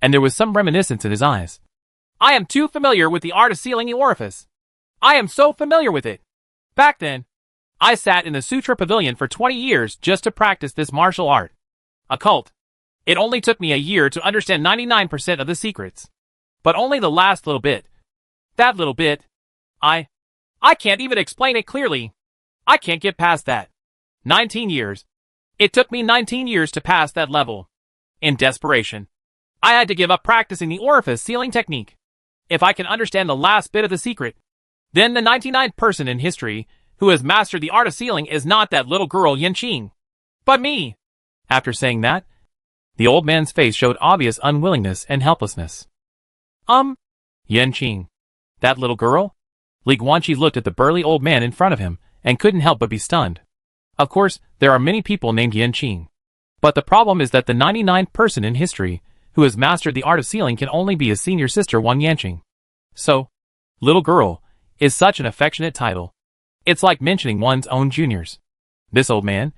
and there was some reminiscence in his eyes. I am too familiar with the art of sealing the orifice. I am so familiar with it. Back then, I sat in the Sutra Pavilion for 20 years just to practice this martial art. A cult. It only took me a year to understand 99% of the secrets. But only the last little bit. That little bit. I can't even explain it clearly. I can't get past that. 19 years. It took me 19 years to pass that level. In desperation, I had to give up practicing the orifice sealing technique. If I can understand the last bit of the secret, then the 99th person in history who has mastered the art of sealing is not that little girl Yanqing, but me. After saying that, the old man's face showed obvious unwillingness and helplessness. Yanqing. That little girl? Li Guanqi looked at the burly old man in front of him and couldn't help but be stunned. Of course, there are many people named Yanqing. But the problem is that the 99th person in history who has mastered the art of sealing can only be his senior sister Wang Yanqing. So, little girl is such an affectionate title. It's like mentioning one's own juniors. This old man,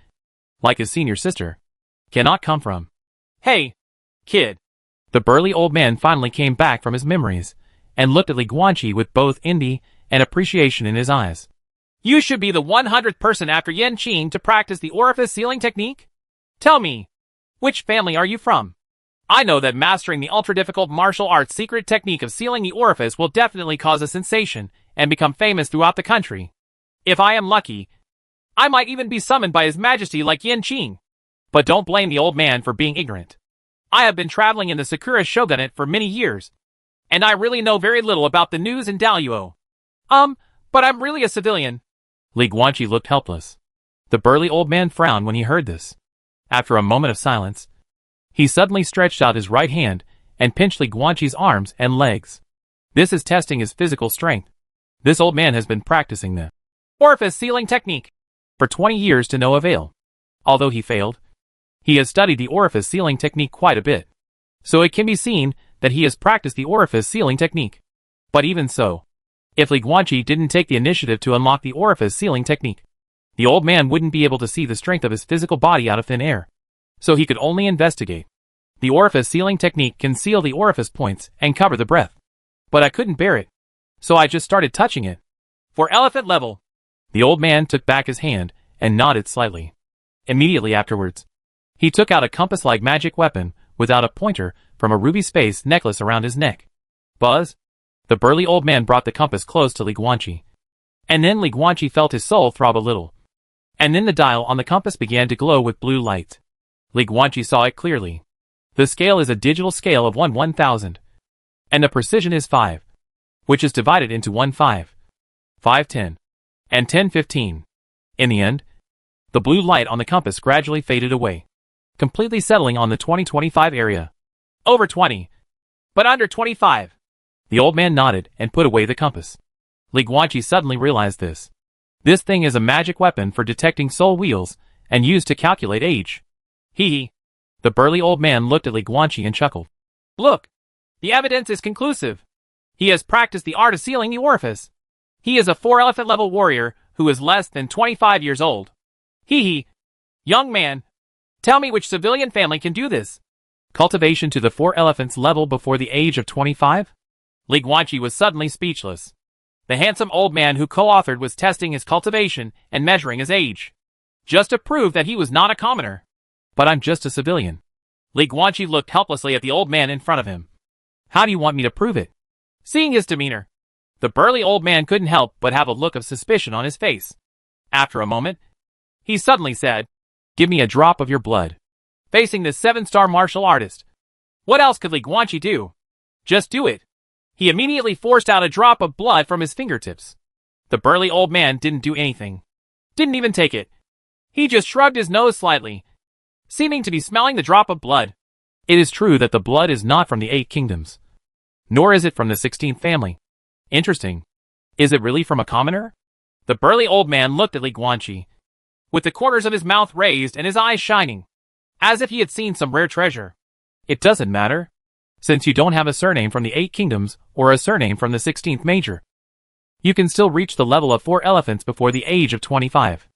like his senior sister, cannot come from. Hey, kid. The burly old man finally came back from his memories and looked at Li Guanqi with both envy and appreciation in his eyes. You should be the 100th person after Yanqing to practice the orifice sealing technique? Tell me, which family are you from? I know that mastering the ultra-difficult martial arts secret technique of sealing the orifice will definitely cause a sensation and become famous throughout the country. If I am lucky, I might even be summoned by His Majesty like Yanqing. But don't blame the old man for being ignorant. I have been traveling in the Sakura Shogunate for many years, and I really know very little about the news in Daluo. But I'm really a civilian. Li Guanqi looked helpless. The burly old man frowned when he heard this. After a moment of silence, he suddenly stretched out his right hand and pinched Li Guanqi's arms and legs. This is testing his physical strength. This old man has been practicing the orifice sealing technique for 20 years to no avail. Although he failed, he has studied the orifice sealing technique quite a bit. So it can be seen that he has practiced the orifice sealing technique. But even so, if Li Guanqi didn't take the initiative to unlock the orifice sealing technique, the old man wouldn't be able to see the strength of his physical body out of thin air. So he could only investigate. The orifice sealing technique can seal the orifice points and cover the breath. But I couldn't bear it. So I just started touching it. For elephant level. The old man took back his hand and nodded slightly. Immediately afterwards, he took out a compass-like magic weapon without a pointer from a ruby space necklace around his neck. Buzz! The burly old man brought the compass close to Li Guanqi. And then Li Guanqi felt his soul throb a little. And then the dial on the compass began to glow with blue light. Li Guanqi saw it clearly. The scale is a digital scale of 1/1000. And the precision is 5. Which is divided into 1/5, 5/10, and 10/15. In the end, the blue light on the compass gradually faded away, completely settling on the 2025 area. Over 20. But under 25. The old man nodded and put away the compass. Li Guanqi suddenly realized this. This thing is a magic weapon for detecting soul wheels and used to calculate age. Hee. The burly old man looked at Li Guanqi and chuckled. Look! The evidence is conclusive. He has practiced the art of sealing the orifice. He is a 4-elephant level warrior who is less than 25 years old. Hee. Young man, tell me which civilian family can do this. Cultivation to the 4 elephants level before the age of 25? Li Guanqi was suddenly speechless. The handsome old man who co-authored was testing his cultivation and measuring his age, just to prove that he was not a commoner. But I'm just a civilian. Li Guanqi looked helplessly at the old man in front of him. How do you want me to prove it? Seeing his demeanor, the burly old man couldn't help but have a look of suspicion on his face. After a moment, he suddenly said, Give me a drop of your blood. Facing this 7-star martial artist, what else could Li Guanqi do? Just do it. He immediately forced out a drop of blood from his fingertips. The burly old man didn't do anything. Didn't even take it. He just shrugged his nose slightly, seeming to be smelling the drop of blood. It is true that the blood is not from the 8 kingdoms. Nor is it from the 16th family. Interesting. Is it really from a commoner? The burly old man looked at Li Guanqi, with the corners of his mouth raised and his eyes shining, as if he had seen some rare treasure. It doesn't matter, since you don't have a surname from the 8 kingdoms or a surname from the 16th major. You can still reach the level of 4 elephants before the age of 25.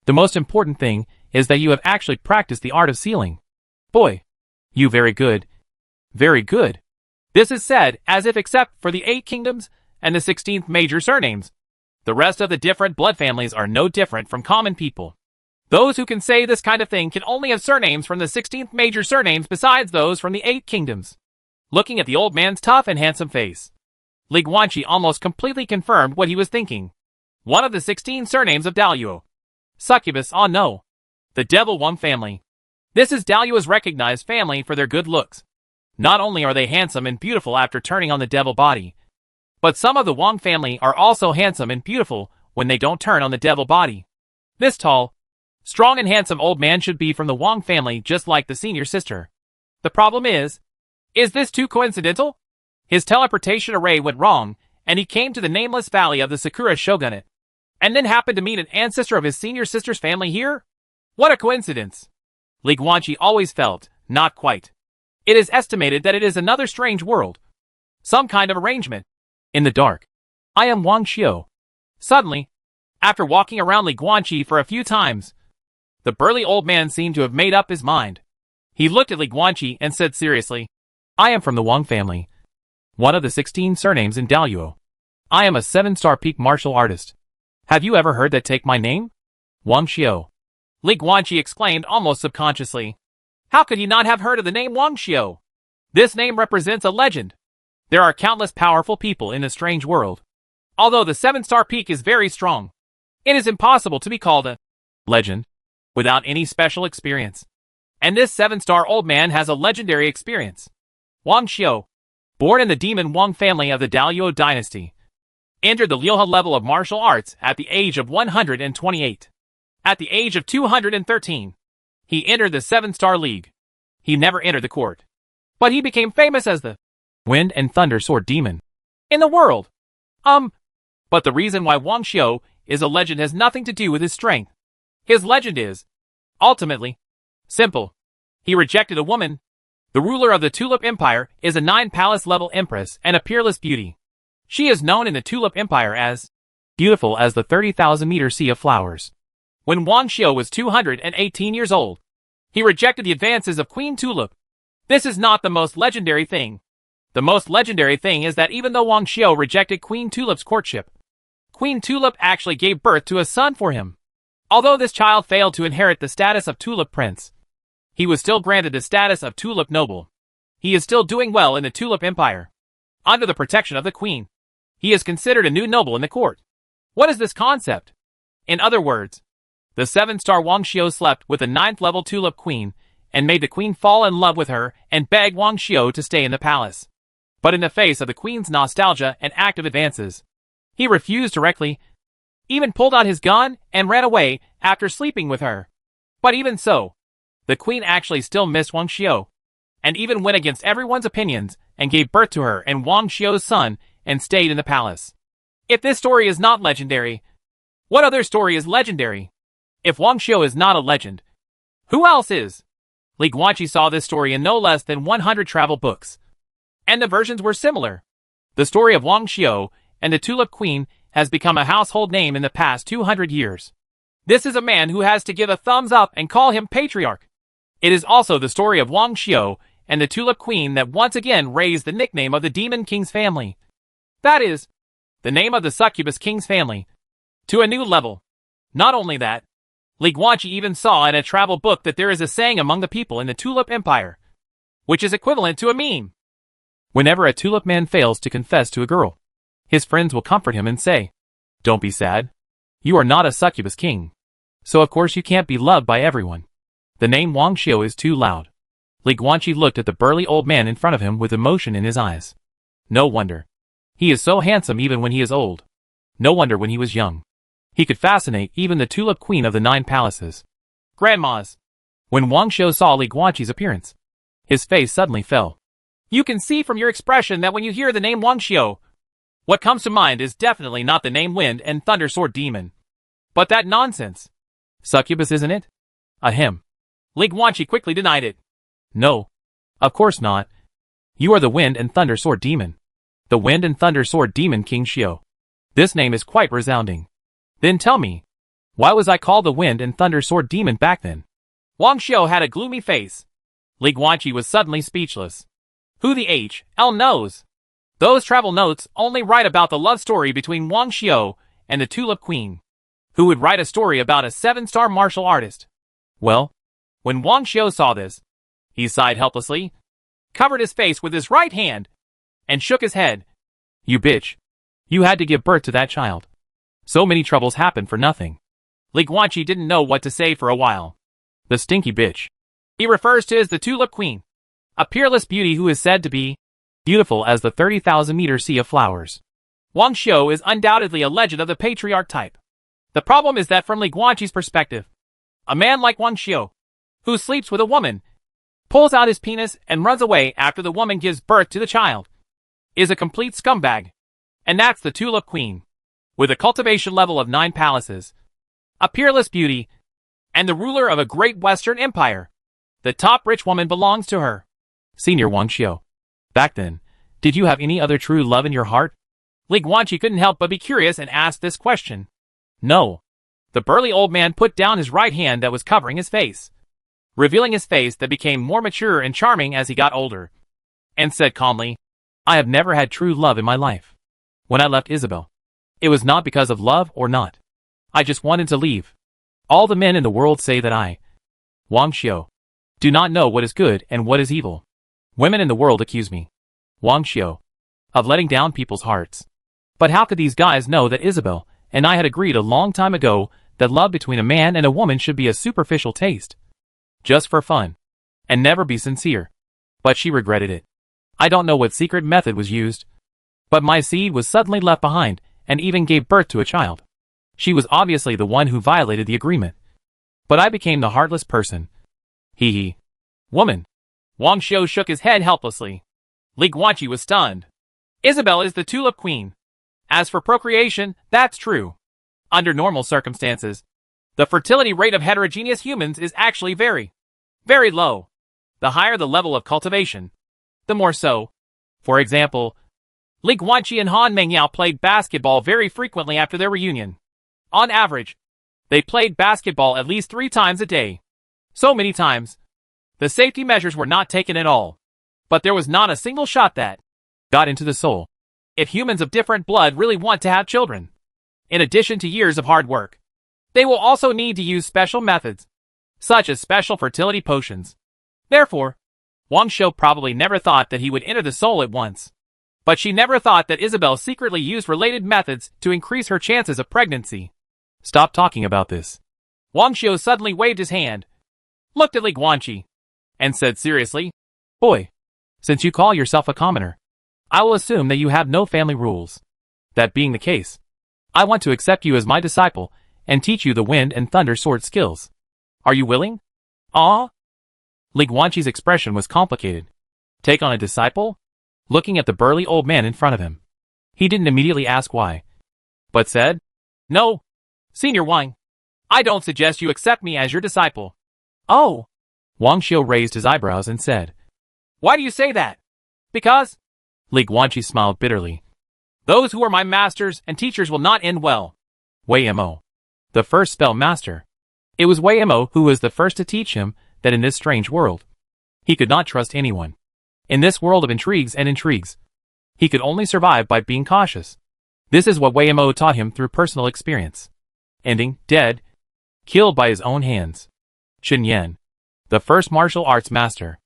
The most important thing is that you have actually practiced the art of sealing. Boy, you very good. Very good. This is said as if except for the 8 kingdoms and the 16th major surnames, the rest of the different blood families are no different from common people. Those who can say this kind of thing can only have surnames from the 16th major surnames besides those from the 8 kingdoms. Looking at the old man's tough and handsome face, Li Guanqi almost completely confirmed what he was thinking. One of the 16 surnames of Daluo. Succubus, oh no. The Devil Wang family. This is Daluo's recognized family for their good looks. Not only are they handsome and beautiful after turning on the devil body, but some of the Wang family are also handsome and beautiful when they don't turn on the devil body. This tall, strong and handsome old man should be from the Wang family just like the senior sister. The problem is this too coincidental? His teleportation array went wrong, and he came to the nameless valley of the Sakura Shogunate, and then happened to meet an ancestor of his senior sister's family here? What a coincidence! Li Guanqi always felt, not quite. It is estimated that it is another strange world. Some kind of arrangement. In the dark. I am Wang Xiu. Suddenly, after walking around Li Guanqi for a few times, the burly old man seemed to have made up his mind. He looked at Li Guanqi and said seriously, I am from the Wang family. One of the 16 surnames in Daluo. I am a 7-star peak martial artist. Have you ever heard that take my name? Wang Xiu. Li Guanqi exclaimed almost subconsciously. How could he not have heard of the name Wang Xiu? This name represents a legend. There are countless powerful people in a strange world. Although the 7-star peak is very strong, it is impossible to be called a legend without any special experience. And this 7-star old man has a legendary experience. Wang Xiu, born in the demon Wang family of the Daluo dynasty, entered the Liuhe level of martial arts at the age of 128. At the age of 213, he entered the 7-star league. He never entered the court, but he became famous as the Wind and Thunder Sword Demon in the world. But the reason why Wang Xiu is a legend has nothing to do with his strength. His legend is, ultimately, simple. He rejected a woman. The ruler of the Tulip Empire is a 9-palace level empress and a peerless beauty. She is known in the Tulip Empire as beautiful as the 30,000-meter sea of flowers. When Wang Xiu was 218 years old, he rejected the advances of Queen Tulip. This is not the most legendary thing. The most legendary thing is that even though Wang Xiu rejected Queen Tulip's courtship, Queen Tulip actually gave birth to a son for him. Although this child failed to inherit the status of Tulip Prince, he was still granted the status of Tulip Noble. He is still doing well in the Tulip Empire. Under the protection of the Queen, he is considered a new noble in the court. What is this concept? In other words, the 7-star Wang Xiu slept with the 9th level Tulip Queen and made the Queen fall in love with her and beg Wang Xiu to stay in the palace. But in the face of the Queen's nostalgia and active advances, he refused directly, even pulled out his gun and ran away after sleeping with her. But even so, the Queen actually still missed Wang Xiu, and even went against everyone's opinions and gave birth to her and Wang Xiu's son and stayed in the palace. If this story is not legendary, what other story is legendary? If Wang Xiu is not a legend, who else is? Li Guanqi saw this story in no less than 100 travel books, and the versions were similar. The story of Wang Xiu and the Tulip Queen has become a household name in the past 200 years. This is a man who has to give a thumbs up and call him patriarch. It is also the story of Wang Xiu and the Tulip Queen that once again raised the nickname of the Demon King's family. That is, the name of the Succubus King's family, to a new level. Not only that, Li Guanqi even saw in a travel book that there is a saying among the people in the Tulip Empire, which is equivalent to a meme. Whenever a Tulip man fails to confess to a girl, his friends will comfort him and say, "Don't be sad. You are not a Succubus King, so of course you can't be loved by everyone." The name Wang Xiu is too loud. Li Guanqi looked at the burly old man in front of him with emotion in his eyes. No wonder. He is so handsome even when he is old. No wonder when he was young he could fascinate even the Tulip Queen of the 9 palaces. Grandmas. When Wang Xiu saw Li Guanqi's appearance, his face suddenly fell. You can see from your expression that when you hear the name Wang Xiu, what comes to mind is definitely not the name Wind and Thunder Sword Demon. But that nonsense. Succubus, isn't it? Ahem. Li Guanqi quickly denied it. No. Of course not. You are the Wind and Thunder Sword Demon. The Wind and Thunder Sword Demon King Xiu. This name is quite resounding. Then tell me, why was I called the Wind and Thunder Sword Demon back then? Wang Xiu had a gloomy face. Li Guanqi was suddenly speechless. Who the hell knows? Those travel notes only write about the love story between Wang Xiu and the Tulip Queen. who would write a story about a 7-star martial artist. Well, when Wang Xiu saw this, he sighed helplessly, covered his face with his right hand, and shook his head. You bitch. You had to give birth to that child. So many troubles happened for nothing. Li Guanqi didn't know what to say for a while. The stinky bitch. He refers to as the Tulip Queen, a peerless beauty who is said to be beautiful as the 30,000-meter sea of flowers. Wang Xiu is undoubtedly a legend of the patriarch type. The problem is that from Li Guanqi's perspective, a man like Wang Xiu, who sleeps with a woman, pulls out his penis and runs away after the woman gives birth to the child, is a complete scumbag. And that's the Tulip Queen, with a cultivation level of 9 palaces, a peerless beauty, and the ruler of a great Western empire. The top rich woman belongs to her. Senior Wang Xiu. Back then, did you have any other true love in your heart? Li Guanqi couldn't help but be curious and asked this question. No. The burly old man put down his right hand that was covering his face, revealing his face that became more mature and charming as he got older, and said calmly, I have never had true love in my life. When I left Isabel, it was not because of love or not. I just wanted to leave. All the men in the world say that I, Wang Xiu, do not know what is good and what is evil. Women in the world accuse me, Wang Xiu, of letting down people's hearts. But how could these guys know that Isabel and I had agreed a long time ago that love between a man and a woman should be a superficial taste, just for fun, and never be sincere? But she regretted it. I don't know what secret method was used, but my seed was suddenly left behind and even gave birth to a child. She was obviously the one who violated the agreement. But I became the heartless person. Hee hee. Woman. Wang Xiu shook his head helplessly. Li Guanqi was stunned. Isabel is the Tulip Queen. As for procreation, that's true. Under normal circumstances, the fertility rate of heterogeneous humans is actually very, very low. The higher the level of cultivation, the more so. For example, Li Guanqi and Han Mengyao played basketball very frequently after their reunion. On average, they played basketball at least 3 times a day. So many times, the safety measures were not taken at all. But there was not a single shot that got into the soul. If humans of different blood really want to have children, in addition to years of hard work, they will also need to use special methods, such as special fertility potions. Therefore, Wang Xiu probably never thought that he would enter the soul at once. But she never thought that Isabel secretly used related methods to increase her chances of pregnancy. Stop talking about this. Wang Xiu suddenly waved his hand, looked at Li Guanqi, and said seriously, Boy, since you call yourself a commoner, I will assume that you have no family rules. That being the case, I want to accept you as my disciple and teach you the wind and thunder sword skills. Are you willing? Ah? Li Guanqi's expression was complicated. Take on a disciple? Looking at the burly old man in front of him, he didn't immediately ask why, but said, No, Senior Wang, I don't suggest you accept me as your disciple. Oh. Wang Xiu raised his eyebrows and said, Why do you say that? Because, Li Guanqi smiled bitterly, those who are my masters and teachers will not end well. Wei Mo, the first spell master. It was Wei Mo who was the first to teach him that in this strange world, he could not trust anyone. In this world of intrigues, he could only survive by being cautious. This is what Wei Mo taught him through personal experience. Ending, dead, killed by his own hands. Qin Yan, the first martial arts master.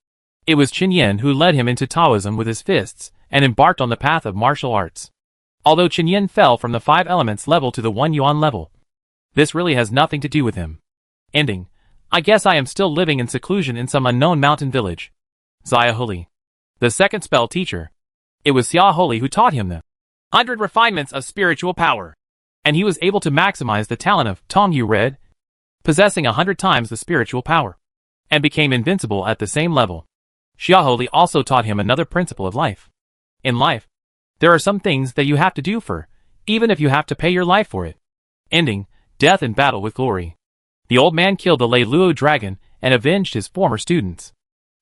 It was Qin Yan who led him into Taoism with his fists and embarked on the path of martial arts. Although Qin Yan fell from the 5 elements level to the 1 yuan level, this really has nothing to do with him. Ending, I guess I am still living in seclusion in some unknown mountain village. Xia Huli, the second spell teacher. It was Xia Huli who taught him the 100 refinements of spiritual power, and he was able to maximize the talent of Tong Yu Red, possessing 100 times the spiritual power, and became invincible at the same level. Xia Huli also taught him another principle of life. In life, there are some things that you have to do for, even if you have to pay your life for it. Ending, death in battle with glory. The old man killed the Lei Luo dragon and avenged his former students.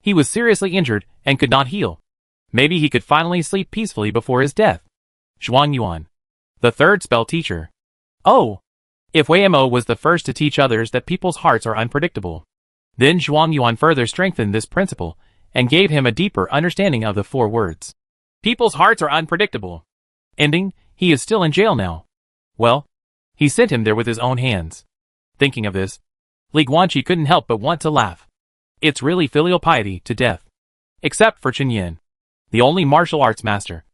He was seriously injured and could not heal. Maybe he could finally sleep peacefully before his death. Zhuang Yuan, the third spell teacher. Oh! If Wei Mo was the first to teach others that people's hearts are unpredictable, then Zhuang Yuan further strengthened this principle and gave him a deeper understanding of the 4 words. People's hearts are unpredictable. Ending, he is still in jail now. Well, He sent him there with his own hands. Thinking of this, Li Guanqi couldn't help but want to laugh. It's really filial piety to death. Except for Chen Yin, the only martial arts master.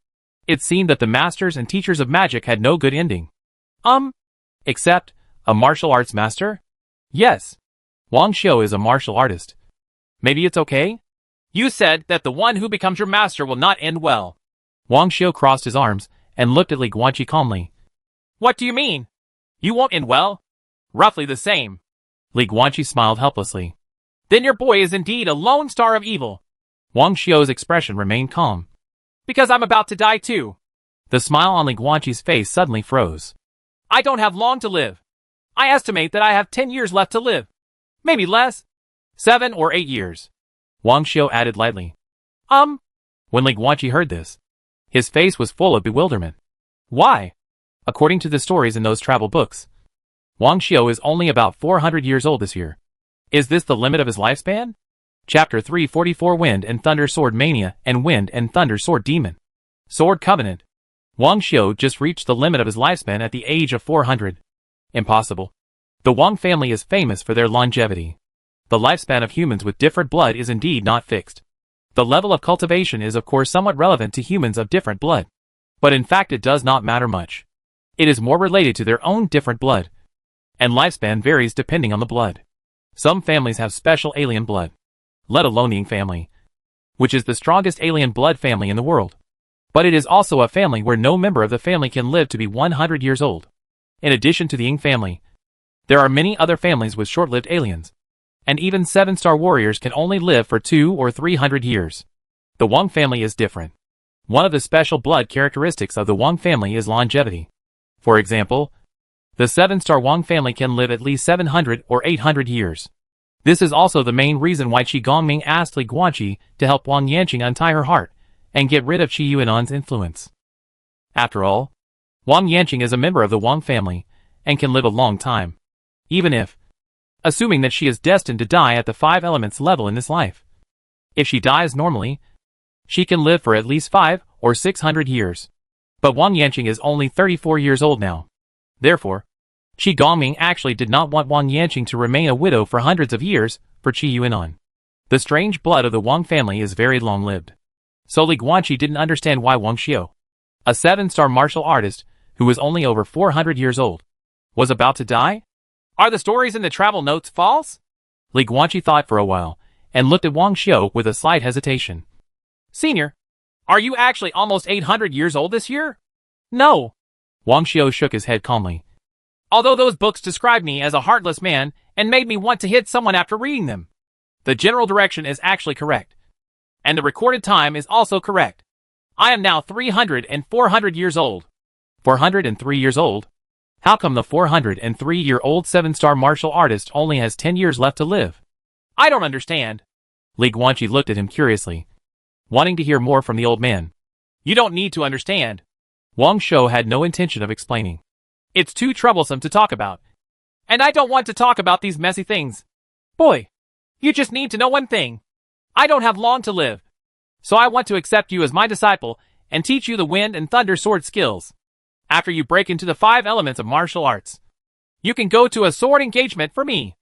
It seemed that the masters and teachers of magic had no good ending. Except a martial arts master? Yes. Wang Xiu is a martial artist. Maybe it's okay? You said that the one who becomes your master will not end well. Wang Xiu crossed his arms and looked at Li Guanqi calmly. What do you mean? You won't end well? Roughly the same. Li Guanqi smiled helplessly. Then your boy is indeed a lone star of evil. Wang Xiu's expression remained calm. Because I'm about to die too. The smile on Li Guanqi's face suddenly froze. I don't have long to live. I estimate that I have 10 years left to live. Maybe less. 7 or 8 years. Wang Xiu added lightly. When Li Guanqi heard this, his face was full of bewilderment. Why? According to the stories in those travel books, Wang Xiu is only about 400 years old this year. Is this the limit of his lifespan? Chapter 344 Wind and Thunder Sword Mania and Wind and Thunder Sword Demon. Sword Covenant. Wang Xiu just reached the limit of his lifespan at the age of 400. Impossible. The Wang family is famous for their longevity. The lifespan of humans with different blood is indeed not fixed. The level of cultivation is of course somewhat relevant to humans of different blood. But in fact it does not matter much. It is more related to their own different blood. And lifespan varies depending on the blood. Some families have special alien blood. Let alone the Ying family, which is the strongest alien blood family in the world. But it is also a family where no member of the family can live to be 100 years old. In addition to the Ying family, there are many other families with short-lived aliens. And even 7-star warriors can only live for 200 or 300 years. The Wang family is different. One of the special blood characteristics of the Wang family is longevity. For example, the 7-star Wang family can live at least 700 or 800 years. This is also the main reason why Qi Gongming asked Li Guanqi to help Wang Yanqing untie her heart and get rid of Qi Yuan'an's influence. After all, Wang Yanqing is a member of the Wang family and can live a long time, even if, assuming that she is destined to die at the 5 elements level in this life. If she dies normally, she can live for at least 500 or 600 years. But Wang Yanqing is only 34 years old now. Therefore, Qi Gongming actually did not want Wang Yanqing to remain a widow for hundreds of years for Qi Yuanan. The strange blood of the Wang family is very long-lived. So Li Guanqi didn't understand why Wang Xiu, a 7-star martial artist who was only over 400 years old, was about to die? Are the stories in the travel notes false? Li Guanqi thought for a while and looked at Wang Xiu with a slight hesitation. Senior, are you actually almost 800 years old this year? No. Wang Xiu shook his head calmly. Although those books described me as a heartless man and made me want to hit someone after reading them, the general direction is actually correct. And the recorded time is also correct. I am now 300 and 400 years old. 403 years old? How come the 403-year-old 7-star martial artist only has 10 years left to live? I don't understand. Li Guanqi looked at him curiously, wanting to hear more from the old man. You don't need to understand. Wang Xiu had no intention of explaining. It's too troublesome to talk about. And I don't want to talk about these messy things. Boy, you just need to know one thing. I don't have long to live. So I want to accept you as my disciple and teach you the wind and thunder sword skills. After you break into the 5 elements of martial arts, you can go to a sword engagement for me.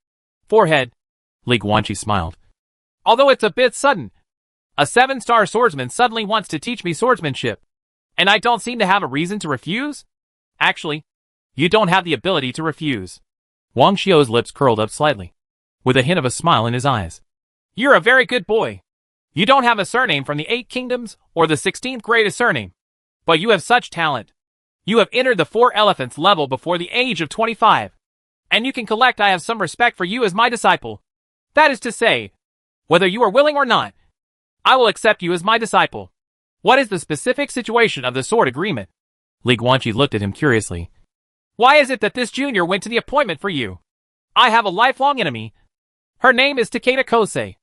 Forehead. Li Guanqi smiled. Although it's a bit sudden. A 7-star swordsman suddenly wants to teach me swordsmanship. And I don't seem to have a reason to refuse? Actually, you don't have the ability to refuse. Wang Xiu's lips curled up slightly, with a hint of a smile in his eyes. You're a very good boy. You don't have a surname from the 8 kingdoms or the 16th greatest surname. But you have such talent. You have entered the 4 elephants level before the age of 25. And you can collect. I have some respect for you as my disciple. That is to say, whether you are willing or not, I will accept you as my disciple. What is the specific situation of the sword agreement? Li Guanqi looked at him curiously. Why is it that this junior went to the appointment for you? I have a lifelong enemy. Her name is Takeda Kosei.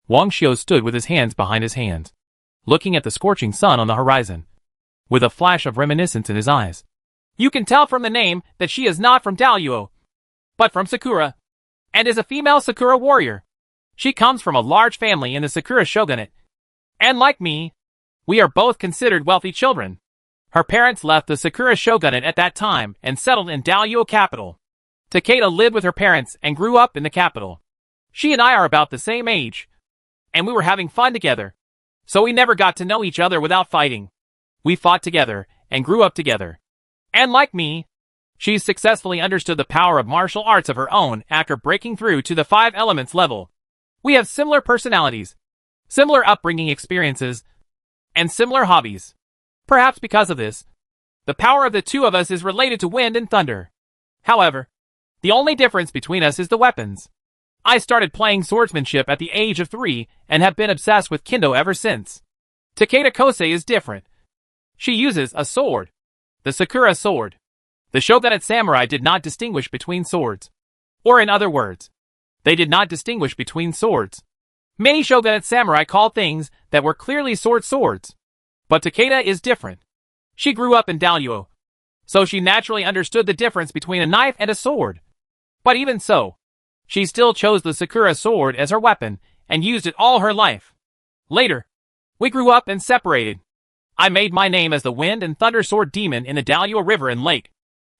Wang Xiu stood with his hands behind his hands, looking at the scorching sun on the horizon, with a flash of reminiscence in his eyes. You can tell from the name that she is not from Daluo, but from Sakura, and is a female Sakura warrior. She comes from a large family in the Sakura shogunate. And like me, we are both considered wealthy children. Her parents left the Sakura shogunate at that time and settled in Dalyuo capital. Takeda lived with her parents and grew up in the capital. She and I are about the same age, and we were having fun together. So we never got to know each other without fighting. We fought together and grew up together. And like me, she's successfully understood the power of martial arts of her own after breaking through to the 5 elements level. We have similar personalities, similar upbringing experiences, and similar hobbies. Perhaps because of this, the power of the two of us is related to wind and thunder. However, the only difference between us is the weapons. I started playing swordsmanship at the age of 3 and have been obsessed with kendo ever since. Takeda Kosei is different. She uses a sword, the Sakura sword. The shogunate samurai did not distinguish between swords. Or in other words, they did not distinguish between swords. Many shogunate samurai called things that were clearly swords. But Takeda is different. She grew up in Dalyuo, so she naturally understood the difference between a knife and a sword. But even so, she still chose the Sakura sword as her weapon and used it all her life. Later, we grew up and separated. I made my name as the Wind and Thunder Sword Demon in the Dalyuo River and Lake,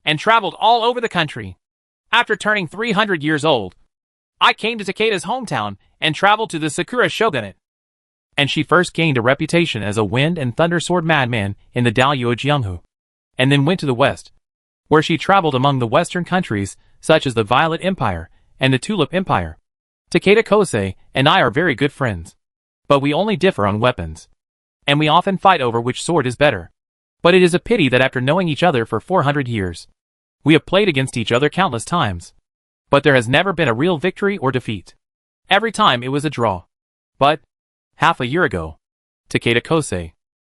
and traveled all over the country. After turning 300 years old, I came to Takeda's hometown and traveled to the Sakura shogunate. And she first gained a reputation as a Wind and Thunder Sword madman in the Dalyuo Jianghu, and then went to the west, where she traveled among the western countries such as the Violet Empire and the Tulip Empire. Takeda Kosei and I are very good friends, but we only differ on weapons, and we often fight over which sword is better. But it is a pity that after knowing each other for 400 years, we have played against each other countless times, but there has never been a real victory or defeat. Every time it was a draw. But, half a year ago, Takeda Kosei,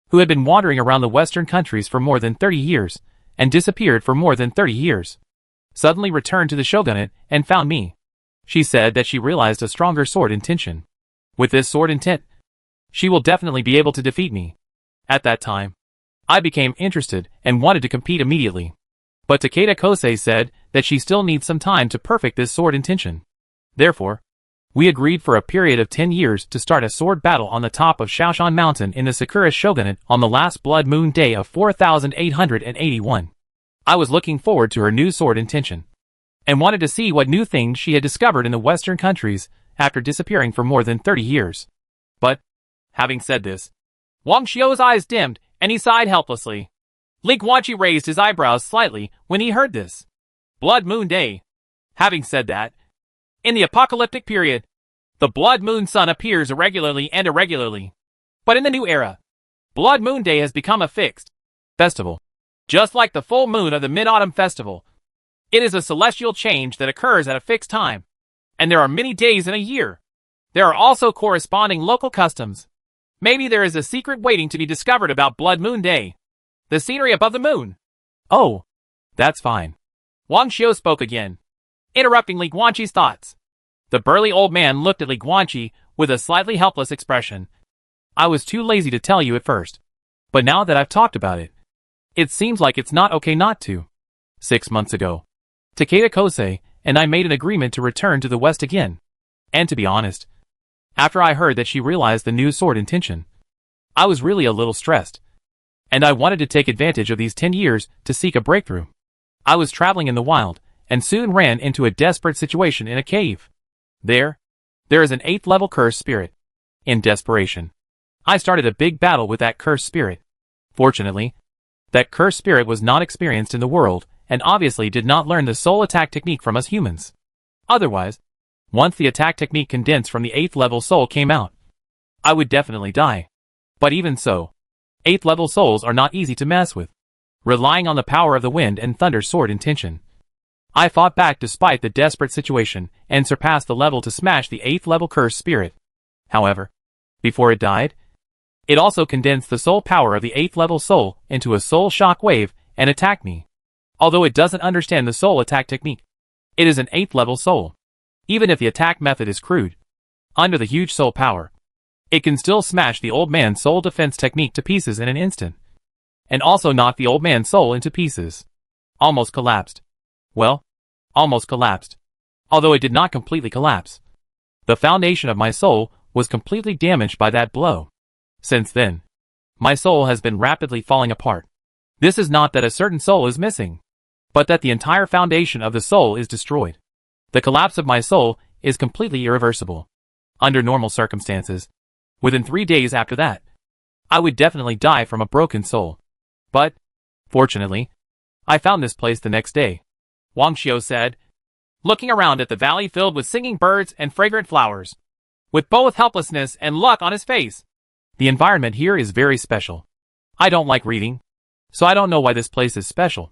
who had been wandering around the western countries for more than 30 years, and disappeared for more than 30 years, suddenly returned to the shogunate and found me. She said that she realized a stronger sword intention. With this sword intent, she will definitely be able to defeat me. At that time, I became interested and wanted to compete immediately. But Takeda Kosei said that she still needs some time to perfect this sword intention. Therefore, we agreed for a period of 10 years to start a sword battle on the top of Shaoshan Mountain in the Sakura Shogunate on the last blood moon day of 4881. I was looking forward to her new sword intention, and wanted to see what new things she had discovered in the western countries after disappearing for more than 30 years. But, having said this, Wang Xiu's eyes dimmed, and he sighed helplessly. Li Guanqi raised his eyebrows slightly when he heard this. Blood Moon Day. Having said that, in the apocalyptic period, the blood moon sun appears irregularly and irregularly. But in the new era, Blood Moon Day has become a fixed festival. Just like the full moon of the Mid-Autumn Festival. It is a celestial change that occurs at a fixed time, and there are many days in a year. There are also corresponding local customs. Maybe there is a secret waiting to be discovered about Blood Moon Day. The scenery above the moon. Oh, that's fine. Wang Xiu spoke again, interrupting Li Guanqi's thoughts. The burly old man looked at Li Guanqi with a slightly helpless expression. I was too lazy to tell you at first, but now that I've talked about it, it seems like it's not okay not to. 6 months ago, Takeda Kosei and I made an agreement to return to the west again. And to be honest, after I heard that she realized the new sword intention, I was really a little stressed. And I wanted to take advantage of these 10 years to seek a breakthrough. I was traveling in the wild, and soon ran into a desperate situation in a cave. There is an 8th level cursed spirit. In desperation, I started a big battle with that cursed spirit. Fortunately, that cursed spirit was not experienced in the world, and obviously did not learn the soul attack technique from us humans. Otherwise, once the attack technique condensed from the 8th level soul came out, I would definitely die. But even so, 8th level souls are not easy to mess with. Relying on the power of the wind and thunder sword intention, I fought back despite the desperate situation, and surpassed the level to smash the 8th level cursed spirit. However, before it died, it also condensed the soul power of the 8th level soul into a soul shock wave and attacked me. Although it doesn't understand the soul attack technique, it is an 8th level soul. Even if the attack method is crude, under the huge soul power, it can still smash the old man's soul defense technique to pieces in an instant. And also knock the old man's soul into pieces. Almost collapsed. Well, almost collapsed. Although it did not completely collapse. The foundation of my soul was completely damaged by that blow. Since then, my soul has been rapidly falling apart. This is not that a certain soul is missing, but that the entire foundation of the soul is destroyed. The collapse of my soul is completely irreversible. Under normal circumstances, within 3 days after that, I would definitely die from a broken soul. But, fortunately, I found this place the next day, Wang Xiu said, looking around at the valley filled with singing birds and fragrant flowers, with both helplessness and luck on his face. The environment here is very special. I don't like reading, so I don't know why this place is special.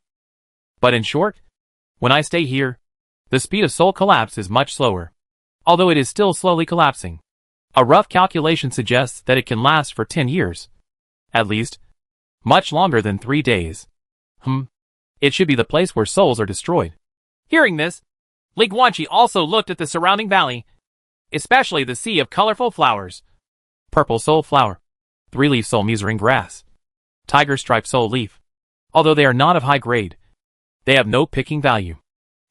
But in short, when I stay here, the speed of soul collapse is much slower, although it is still slowly collapsing. A rough calculation suggests that it can last for 10 years. At least, much longer than 3 days. It should be the place where souls are destroyed. Hearing this, Li Guanqi also looked at the surrounding valley, especially the sea of colorful flowers. Purple soul flower, 3-leaf soul measuring grass, tiger stripe soul leaf. Although they are not of high grade, they have no picking value.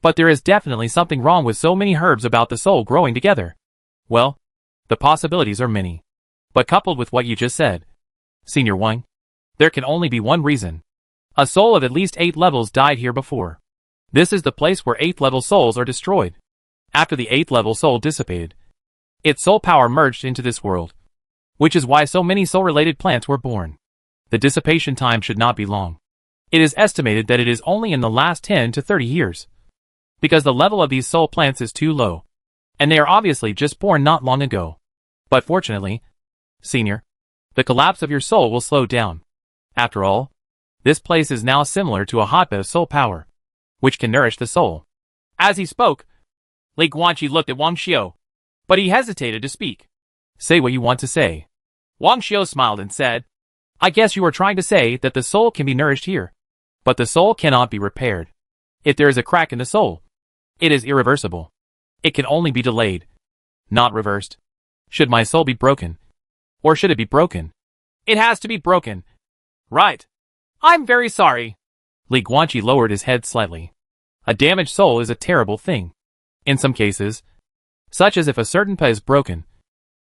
But there is definitely something wrong with so many herbs about the soul growing together. Well, the possibilities are many. But coupled with what you just said, Senior Wang, there can only be one reason. A soul of at least 8 levels died here before. This is the place where 8th level souls are destroyed. After the 8th level soul dissipated, its soul power merged into this world, which is why so many soul-related plants were born. The dissipation time should not be long. It is estimated that it is only in the last 10 to 30 years. Because the level of these soul plants is too low, and they are obviously just born not long ago. But fortunately, Senior, the collapse of your soul will slow down. After all, this place is now similar to a hotbed of soul power, which can nourish the soul. As he spoke, Li Guanqi looked at Wang Xiu, but he hesitated to speak. Say what you want to say. Wang Xiu smiled and said, I guess you are trying to say that the soul can be nourished here. But the soul cannot be repaired. If there is a crack in the soul, it is irreversible. It can only be delayed, not reversed. Should my soul be broken? Or should it be broken? It has to be broken. Right. I'm very sorry. Li Guanqi lowered his head slightly. A damaged soul is a terrible thing. In some cases, such as if a certain pa is broken,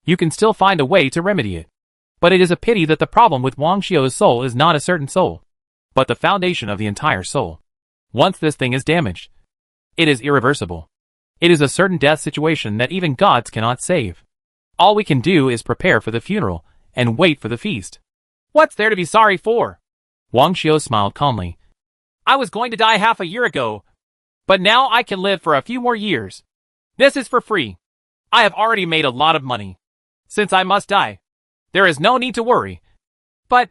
you can still find a way to remedy it. But it is a pity that the problem with Wang Xiu's soul is not a certain soul, but the foundation of the entire soul. Once this thing is damaged, it is irreversible. It is a certain death situation that even gods cannot save. All we can do is prepare for the funeral and wait for the feast. What's there to be sorry for? Wang Xiu smiled calmly. I was going to die half a year ago, but now I can live for a few more years. This is for free. I have already made a lot of money. Since I must die, there is no need to worry. But,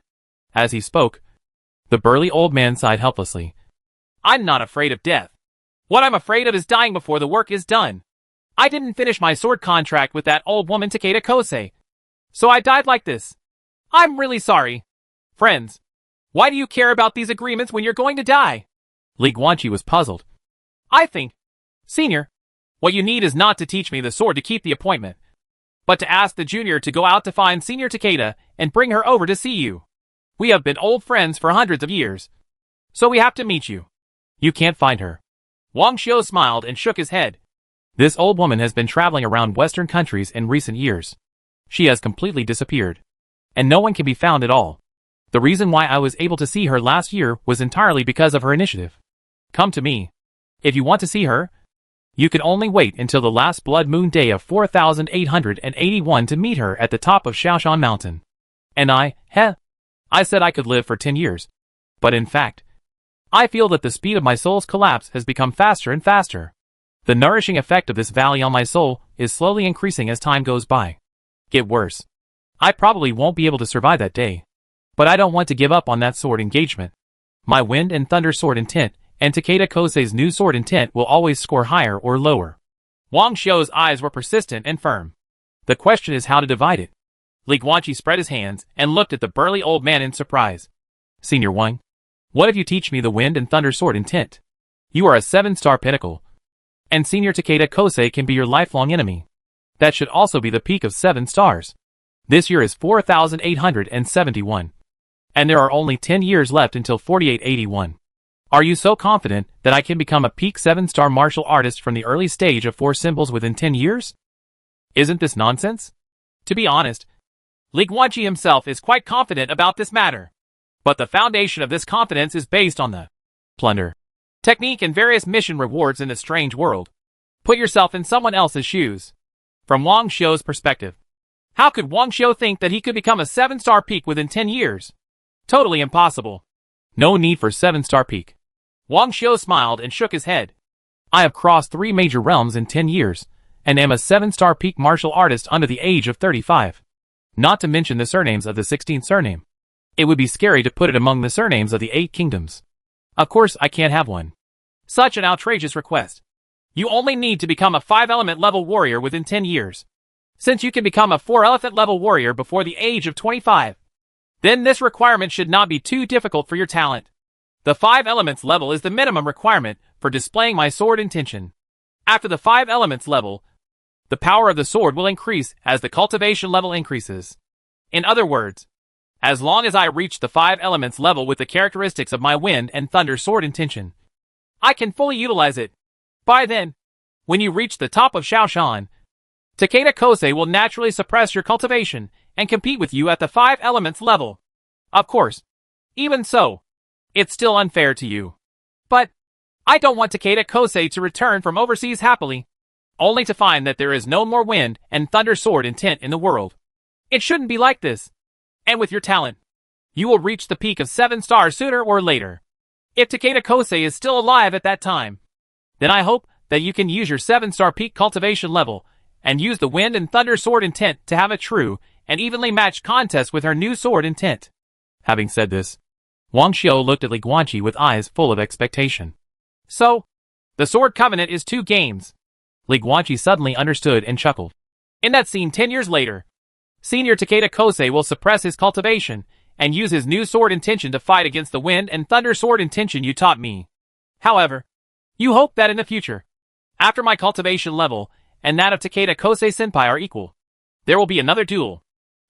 as he spoke, the burly old man sighed helplessly. I'm not afraid of death. What I'm afraid of is dying before the work is done. I didn't finish my sword contract with that old woman Takeda Kosei, so I died like this. I'm really sorry. Friends, why do you care about these agreements when you're going to die? Li Guanqi was puzzled. I think, Senior, what you need is not to teach me the sword to keep the appointment, but to ask the junior to go out to find Senior Takeda and bring her over to see you. We have been old friends for hundreds of years, so we have to meet you. You can't find her. Wang Xiu smiled and shook his head. This old woman has been traveling around Western countries in recent years. She has completely disappeared, and no one can be found at all. The reason why I was able to see her last year was entirely because of her initiative. Come to me. If you want to see her, you can only wait until the last blood moon day of 4881 to meet her at the top of Shaoshan Mountain. And I said I could live for 10 years. But in fact, I feel that the speed of my soul's collapse has become faster and faster. The nourishing effect of this valley on my soul is slowly increasing as time goes by. Get worse. I probably won't be able to survive that day. But I don't want to give up on that sword engagement. My wind and thunder sword intent and Takeda Kosei's new sword intent will always score higher or lower. Wang Xiu's eyes were persistent and firm. The question is how to divide it. Li Guanqi spread his hands and looked at the burly old man in surprise. Senior Wang, what if you teach me the wind and thunder sword intent? You are a 7-star pinnacle, and Senior Takeda Kosei can be your lifelong enemy. That should also be the peak of 7 stars. This year is 4871. And there are only 10 years left until 4881. Are you so confident that I can become a peak 7-star martial artist from the early stage of 4 symbols within 10 years? Isn't this nonsense? To be honest, Li Guanqi himself is quite confident about this matter. But the foundation of this confidence is based on the plunder, technique, and various mission rewards in the strange world. Put yourself in someone else's shoes. From Wang Xiu's perspective, how could Wang Xiu think that he could become a 7-star peak within 10 years? Totally impossible. No need for 7-star peak. Wang Xiu smiled and shook his head. I have crossed 3 major realms in 10 years, and am a 7-star peak martial artist under the age of 35. Not to mention the surnames of the 16th surname. It would be scary to put it among the surnames of the 8 kingdoms. Of course I can't have one. Such an outrageous request. You only need to become a 5-element level warrior within 10 years. Since you can become a 4-elephant level warrior before the age of 25, then this requirement should not be too difficult for your talent. The 5 elements level is the minimum requirement for displaying my sword intention. After the 5 elements level, the power of the sword will increase as the cultivation level increases. In other words, as long as I reach the 5 elements level with the characteristics of my wind and thunder sword intention, I can fully utilize it. By then, when you reach the top of Shaoshan, Takeda Kosei will naturally suppress your cultivation and compete with you at the 5 elements level. Of course, even so, it's still unfair to you. But I don't want Takeda Kosei to return from overseas happily, only to find that there is no more wind and thunder sword intent in the world. It shouldn't be like this. And with your talent, you will reach the peak of 7 stars sooner or later. If Takeda Kosei is still alive at that time, then I hope that you can use your 7-star peak cultivation level and use the wind and thunder sword intent to have a true and evenly matched contest with her new sword intent. Having said this, Wang Xiu looked at Li Guanqi with eyes full of expectation. So, the sword covenant is 2 games. Li Guanqi suddenly understood and chuckled. In that scene 10 years later, Senior Takeda Kosei will suppress his cultivation and use his new sword intention to fight against the wind and thunder sword intention you taught me. However, you hope that in the future, after my cultivation level and that of Takeda Kosei Senpai are equal, there will be another duel.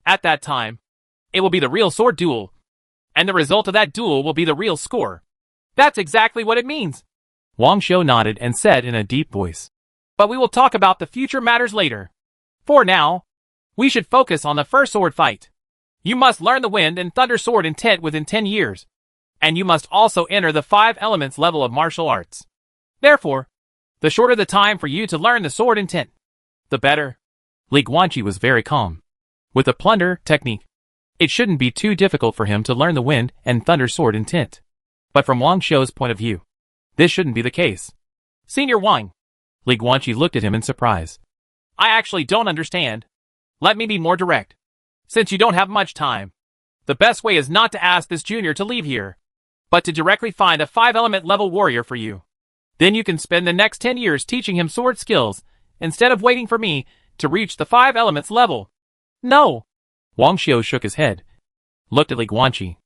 At that time, it will be the real sword duel, and the result of that duel will be the real score. That's exactly what it means. Wang Xiu nodded and said in a deep voice. But we will talk about the future matters later. For now, we should focus on the first sword fight. You must learn the wind and thunder sword intent within 10 years, and you must also enter the 5 elements level of martial arts. Therefore, the shorter the time for you to learn the sword intent, the better. Li Guanqi was very calm. With the plunder technique, it shouldn't be too difficult for him to learn the wind and thunder sword intent. But from Wang Xiu's point of view, this shouldn't be the case. Senior Wang. Li Guanqi looked at him in surprise. I actually don't understand. Let me be more direct. Since you don't have much time, the best way is not to ask this junior to leave here, but to directly find a 5-element level warrior for you. Then you can spend the next 10 years teaching him sword skills, instead of waiting for me to reach the 5 elements level. No. Wang Xiu shook his head, looked at Li Guanqi,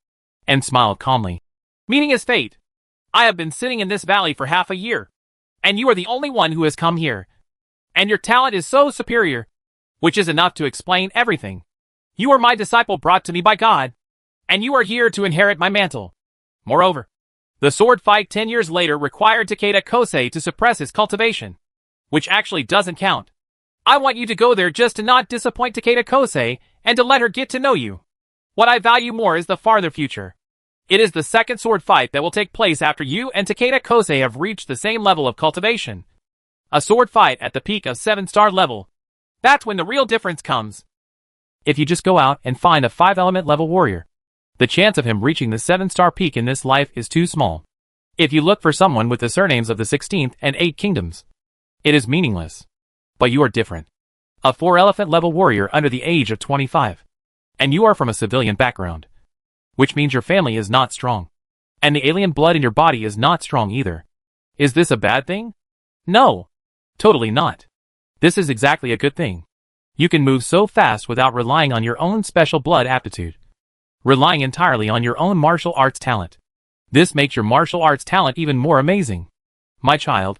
and smiled calmly. Meaning his fate. I have been sitting in this valley for half a year, and you are the only one who has come here. And your talent is so superior, which is enough to explain everything. You are my disciple brought to me by God, and you are here to inherit my mantle. Moreover, the sword fight 10 years later required Takeda Kosei to suppress his cultivation, which actually doesn't count. I want you to go there just to not disappoint Takeda Kosei and to let her get to know you. What I value more is the farther future. It is the second sword fight that will take place after you and Takeda Kosei have reached the same level of cultivation. A sword fight at the peak of 7-star level. That's when the real difference comes. If you just go out and find a 5-element level warrior, the chance of him reaching the 7-star peak in this life is too small. If you look for someone with the surnames of the 16th and 8 kingdoms, it is meaningless. But you are different. A 4-elephant level warrior under the age of 25. And you are from a civilian background. Which means your family is not strong. And the alien blood in your body is not strong either. Is this a bad thing? No. Totally not. This is exactly a good thing. You can move so fast without relying on your own special blood aptitude. Relying entirely on your own martial arts talent. This makes your martial arts talent even more amazing. My child,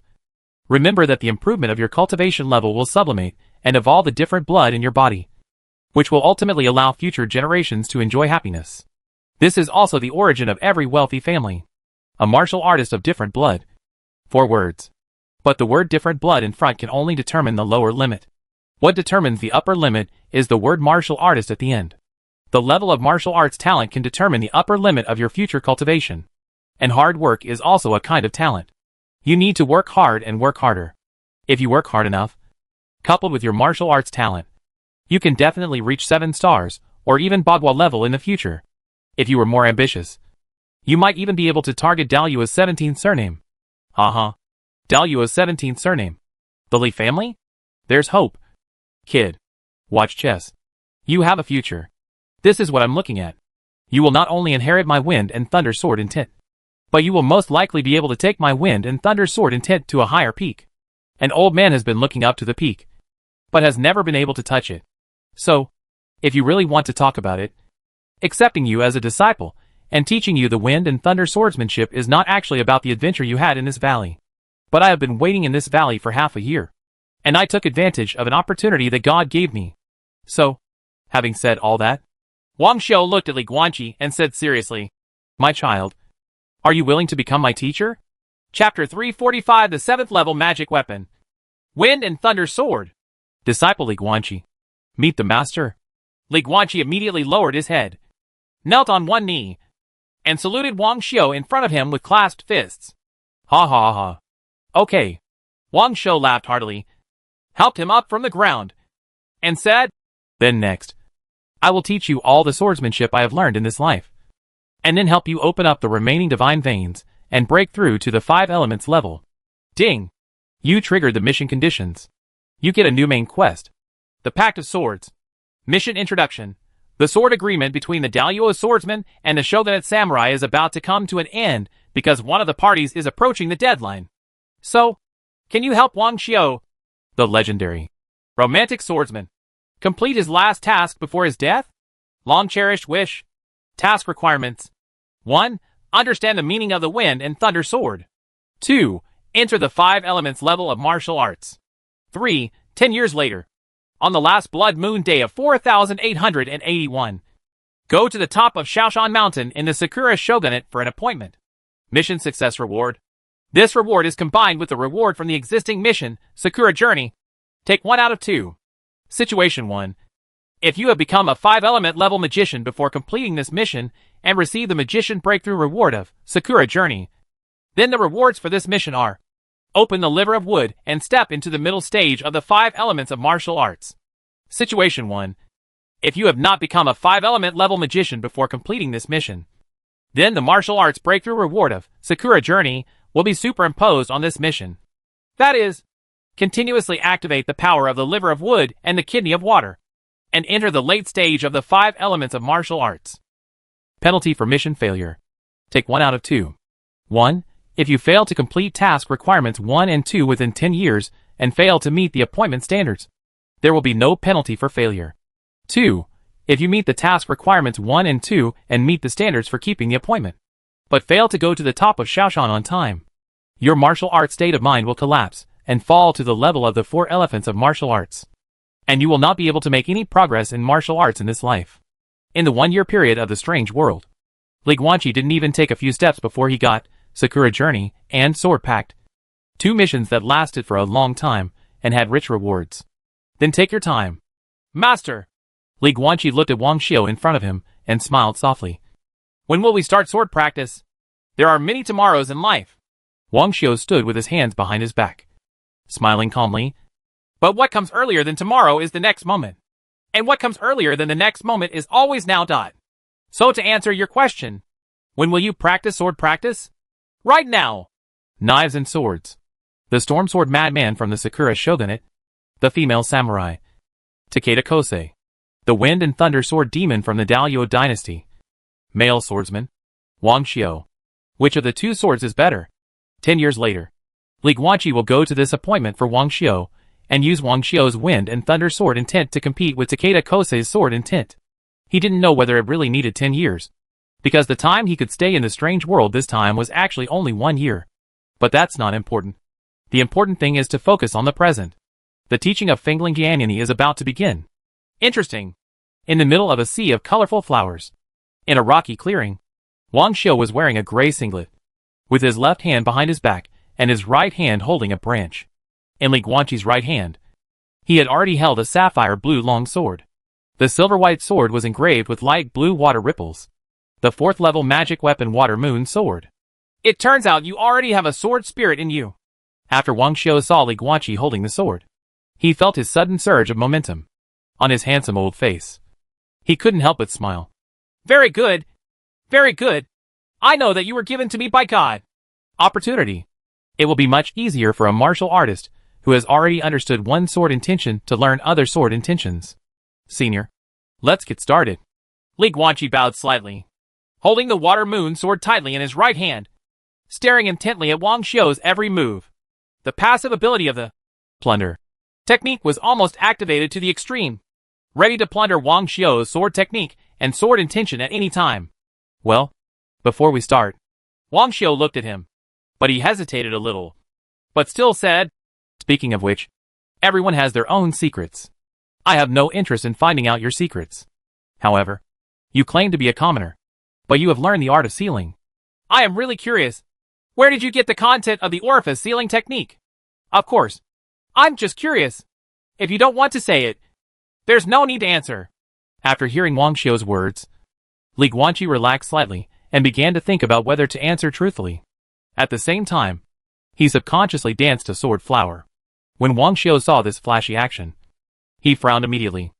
remember that the improvement of your cultivation level will sublimate and evolve the different blood in your body, which will ultimately allow future generations to enjoy happiness. This is also the origin of every wealthy family. A martial artist of different blood. 4 words. But the word different blood in front can only determine the lower limit. What determines the upper limit is the word martial artist at the end. The level of martial arts talent can determine the upper limit of your future cultivation. And hard work is also a kind of talent. You need to work hard and work harder. If you work hard enough, coupled with your martial arts talent, you can definitely reach 7 stars, or even Bagua level in the future. If you were more ambitious, you might even be able to target Dalua's 17th surname. Haha. Dalua's 17th surname. The Li family? There's hope. Kid. Watch chess. You have a future. This is what I'm looking at. You will not only inherit my Wind and Thunder Sword intent, but you will most likely be able to take my Wind and Thunder Sword intent to a higher peak. An old man has been looking up to the peak, but has never been able to touch it. So, if you really want to talk about it, accepting you as a disciple and teaching you the Wind and Thunder swordsmanship is not actually about the adventure you had in this valley. But I have been waiting in this valley for half a year, and I took advantage of an opportunity that God gave me. So, having said all that, Wang Xiu looked at Li Guanqi and said seriously, "My child, are you willing to become my teacher?" Chapter 345, the 7th level magic weapon. Wind and Thunder Sword. Disciple Li Guanqi. Meet the master. Li Guanqi immediately lowered his head, knelt on one knee, and saluted Wang Xiu in front of him with clasped fists. Ha ha ha. Okay. Wang Xiu laughed heartily, helped him up from the ground, and said, "Then next, I will teach you all the swordsmanship I have learned in this life, and then help you open up the remaining divine veins and break through to the 5 elements level." Ding! You triggered the mission conditions. You get a new main quest. The Pact of Swords. Mission Introduction. The sword agreement between the Dalua swordsman and the Shogunate samurai is about to come to an end because one of the parties is approaching the deadline. So, can you help Wang Xiu, the legendary romantic swordsman, complete his last task before his death? Long-cherished wish. Task requirements. 1. Understand the meaning of the Wind and Thunder Sword. 2. Enter the 5 elements level of martial arts. 3. 10 years later, on the last blood moon day of 4881, go to the top of Shaoshan Mountain in the Sakura Shogunate for an appointment. Mission success reward. This reward is combined with the reward from the existing mission, Sakura Journey. Take 1 out of 2. Situation 1. If you have become a 5-element level magician before completing this mission and receive the Magician Breakthrough reward of Sakura Journey, then the rewards for this mission are: open the Liver of Wood and step into the middle stage of the 5 elements of martial arts. Situation 1. If you have not become a 5-element level magician before completing this mission, then the martial arts breakthrough reward of Sakura Journey will be superimposed on this mission. That is, continuously activate the power of the Liver of Wood and the Kidney of Water, and enter the late stage of the 5 elements of martial arts. Penalty for mission failure. Take 1 out of 2. 1. If you fail to complete task requirements 1 and 2 within 10 years and fail to meet the appointment standards, there will be no penalty for failure. 2. If you meet the task requirements 1 and 2 and meet the standards for keeping the appointment, but fail to go to the top of Shaoshan on time, your martial arts state of mind will collapse and fall to the level of the 4 elephants of martial arts, and you will not be able to make any progress in martial arts in this life. In the 1-year period of the strange world, Li Guanqi didn't even take a few steps before he got Sakura Journey and Sword Pact, 2 missions that lasted for a long time and had rich rewards. Then take your time. Master! Li Guanqi looked at Wang Xiu in front of him and smiled softly. When will we start sword practice? There are many tomorrows in life. Wang Xiu stood with his hands behind his back, smiling calmly. But what comes earlier than tomorrow is the next moment. And what comes earlier than the next moment is always now. So to answer your question, when will you practice sword practice? Right now. Knives and swords. The storm sword madman from the Sakura Shogunate. The female samurai. Takeda Kosei. The wind and thunder sword demon from the Dalyo dynasty. Male swordsman. Wang Xiu. Which of the 2 swords is better? 10 years later, Li Guanqi will go to this appointment for Wang Xiu and use Wang Xiu's wind and thunder sword intent to compete with Takeda Kosei's sword intent. He didn't know whether it really needed 10 years, because the time he could stay in the strange world this time was actually only 1 year. But that's not important. The important thing is to focus on the present. The teaching of Fengling Jianyani is about to begin. Interesting. In the middle of a sea of colorful flowers, in a rocky clearing, Wang Xiu was wearing a gray singlet, with his left hand behind his back and his right hand holding a branch. In Li Guanqi's right hand, he had already held a sapphire blue long sword. The silver-white sword was engraved with light blue water ripples. The 4th level magic weapon Water Moon Sword. It turns out you already have a sword spirit in you. After Wang Xiu saw Li Guanqi holding the sword, he felt his sudden surge of momentum on his handsome old face. He couldn't help but smile. Very good. Very good. I know that you were given to me by God. Opportunity. It will be much easier for a martial artist who has already understood one sword intention to learn other sword intentions. Senior, let's get started. Li Guanqi bowed slightly, holding the Water Moon Sword tightly in his right hand, staring intently at Wang Xiu's every move. The passive ability of the plunder technique was almost activated to the extreme, ready to plunder Wang Xiu's sword technique and sword intention at any time. Well, before we start, Wang Xiu looked at him, but he hesitated a little, but still said, speaking of which, everyone has their own secrets. I have no interest in finding out your secrets. However, you claim to be a commoner, but you have learned the art of sealing. I am really curious. Where did you get the content of the orifice sealing technique? Of course. I'm just curious. If you don't want to say it, there's no need to answer. After hearing Wang Xiu's words, Li Guanqi relaxed slightly and began to think about whether to answer truthfully. At the same time, he subconsciously danced a sword flower. When Wang Xiu saw this flashy action, he frowned immediately.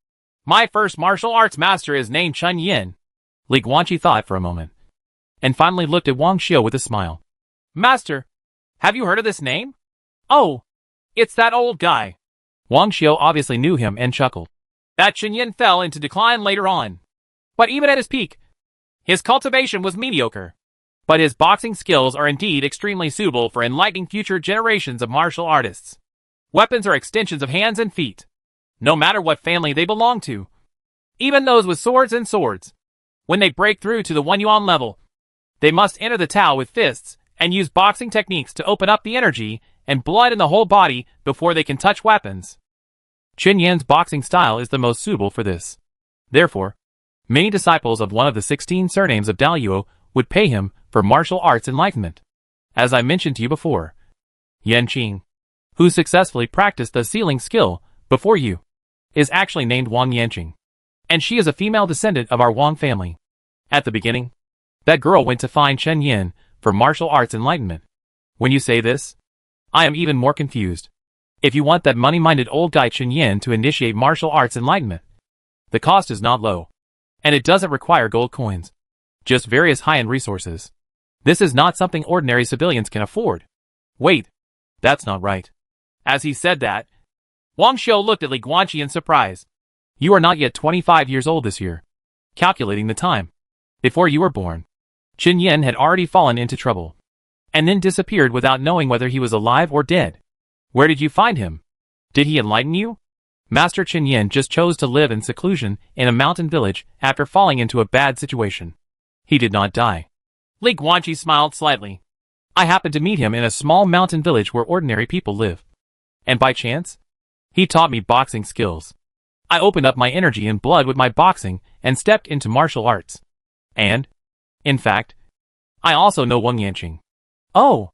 My first martial arts master is named Chen Yin. Li Guanqi thought for a moment, and finally looked at Wang Xiu with a smile. Master, have you heard of this name? Oh, it's that old guy. Wang Xiu obviously knew him and chuckled. That Chen Yin fell into decline later on. But even at his peak, his cultivation was mediocre. But his boxing skills are indeed extremely suitable for enlightening future generations of martial artists. Weapons are extensions of hands and feet, no matter what family they belong to. Even those with swords and swords. When they break through to the 1 yuan level, they must enter the Tao with fists and use boxing techniques to open up the energy and blood in the whole body before they can touch weapons. Chen Yin's boxing style is the most suitable for this. Therefore, many disciples of one of the 16 surnames of Daluo would pay him for martial arts enlightenment. As I mentioned to you before, Yan Qing, who successfully practiced the sealing skill before you, is actually named Wang Yanqing, and she is a female descendant of our Wang family. At the beginning, that girl went to find Chen Yin for martial arts enlightenment. When you say this, I am even more confused. If you want that money-minded old guy Chen Yin to initiate martial arts enlightenment, the cost is not low, and it doesn't require gold coins, just various high-end resources. This is not something ordinary civilians can afford. Wait, that's not right. As he said that, Wang Xiu looked at Li Guanqi in surprise. You are not yet 25 years old this year. Calculating the time, before you were born, Chen Yin had already fallen into trouble, and then disappeared without knowing whether he was alive or dead. Where did you find him? Did he enlighten you? Master Chen Yin just chose to live in seclusion in a mountain village after falling into a bad situation. He did not die. Li Guanqi smiled slightly. I happened to meet him in a small mountain village where ordinary people live. And by chance, he taught me boxing skills. I opened up my energy and blood with my boxing and stepped into martial arts. And, in fact, I also know Wang Yanqing. Oh!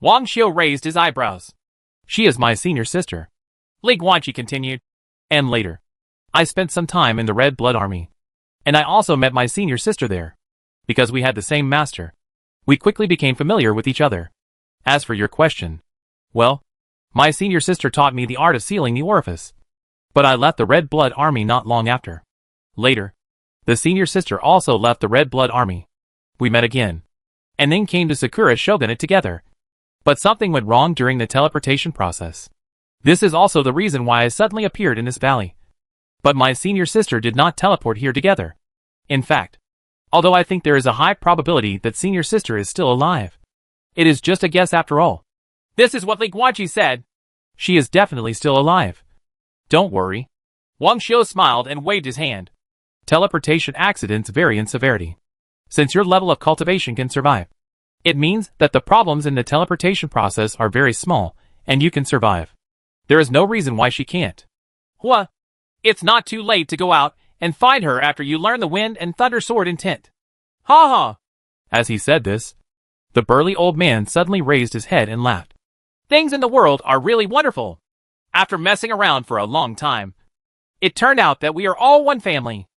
Wang Xiu raised his eyebrows. She is my senior sister. Li Guanqi continued. And later, I spent some time in the Red Blood Army. And I also met my senior sister there. Because we had the same master, we quickly became familiar with each other. As for your question, well, my senior sister taught me the art of sealing the orifice. But I left the Red Blood Army not long after. Later, the senior sister also left the Red Blood Army. We met again, and then came to Sakura Shogunate together. But something went wrong during the teleportation process. This is also the reason why I suddenly appeared in this valley. But my senior sister did not teleport here together. In fact, although I think there is a high probability that senior sister is still alive, it is just a guess after all. This is what Li Guanqi said. She is definitely still alive. Don't worry. Wang Xiu smiled and waved his hand. Teleportation accidents vary in severity. Since your level of cultivation can survive, it means that the problems in the teleportation process are very small, and you can survive. There is no reason why she can't. What? It's not too late to go out and find her after you learn the Wind and Thunder Sword intent. Ha ha! As he said this, the burly old man suddenly raised his head and laughed. Things in the world are really wonderful. After messing around for a long time, It turned out that we are all one family.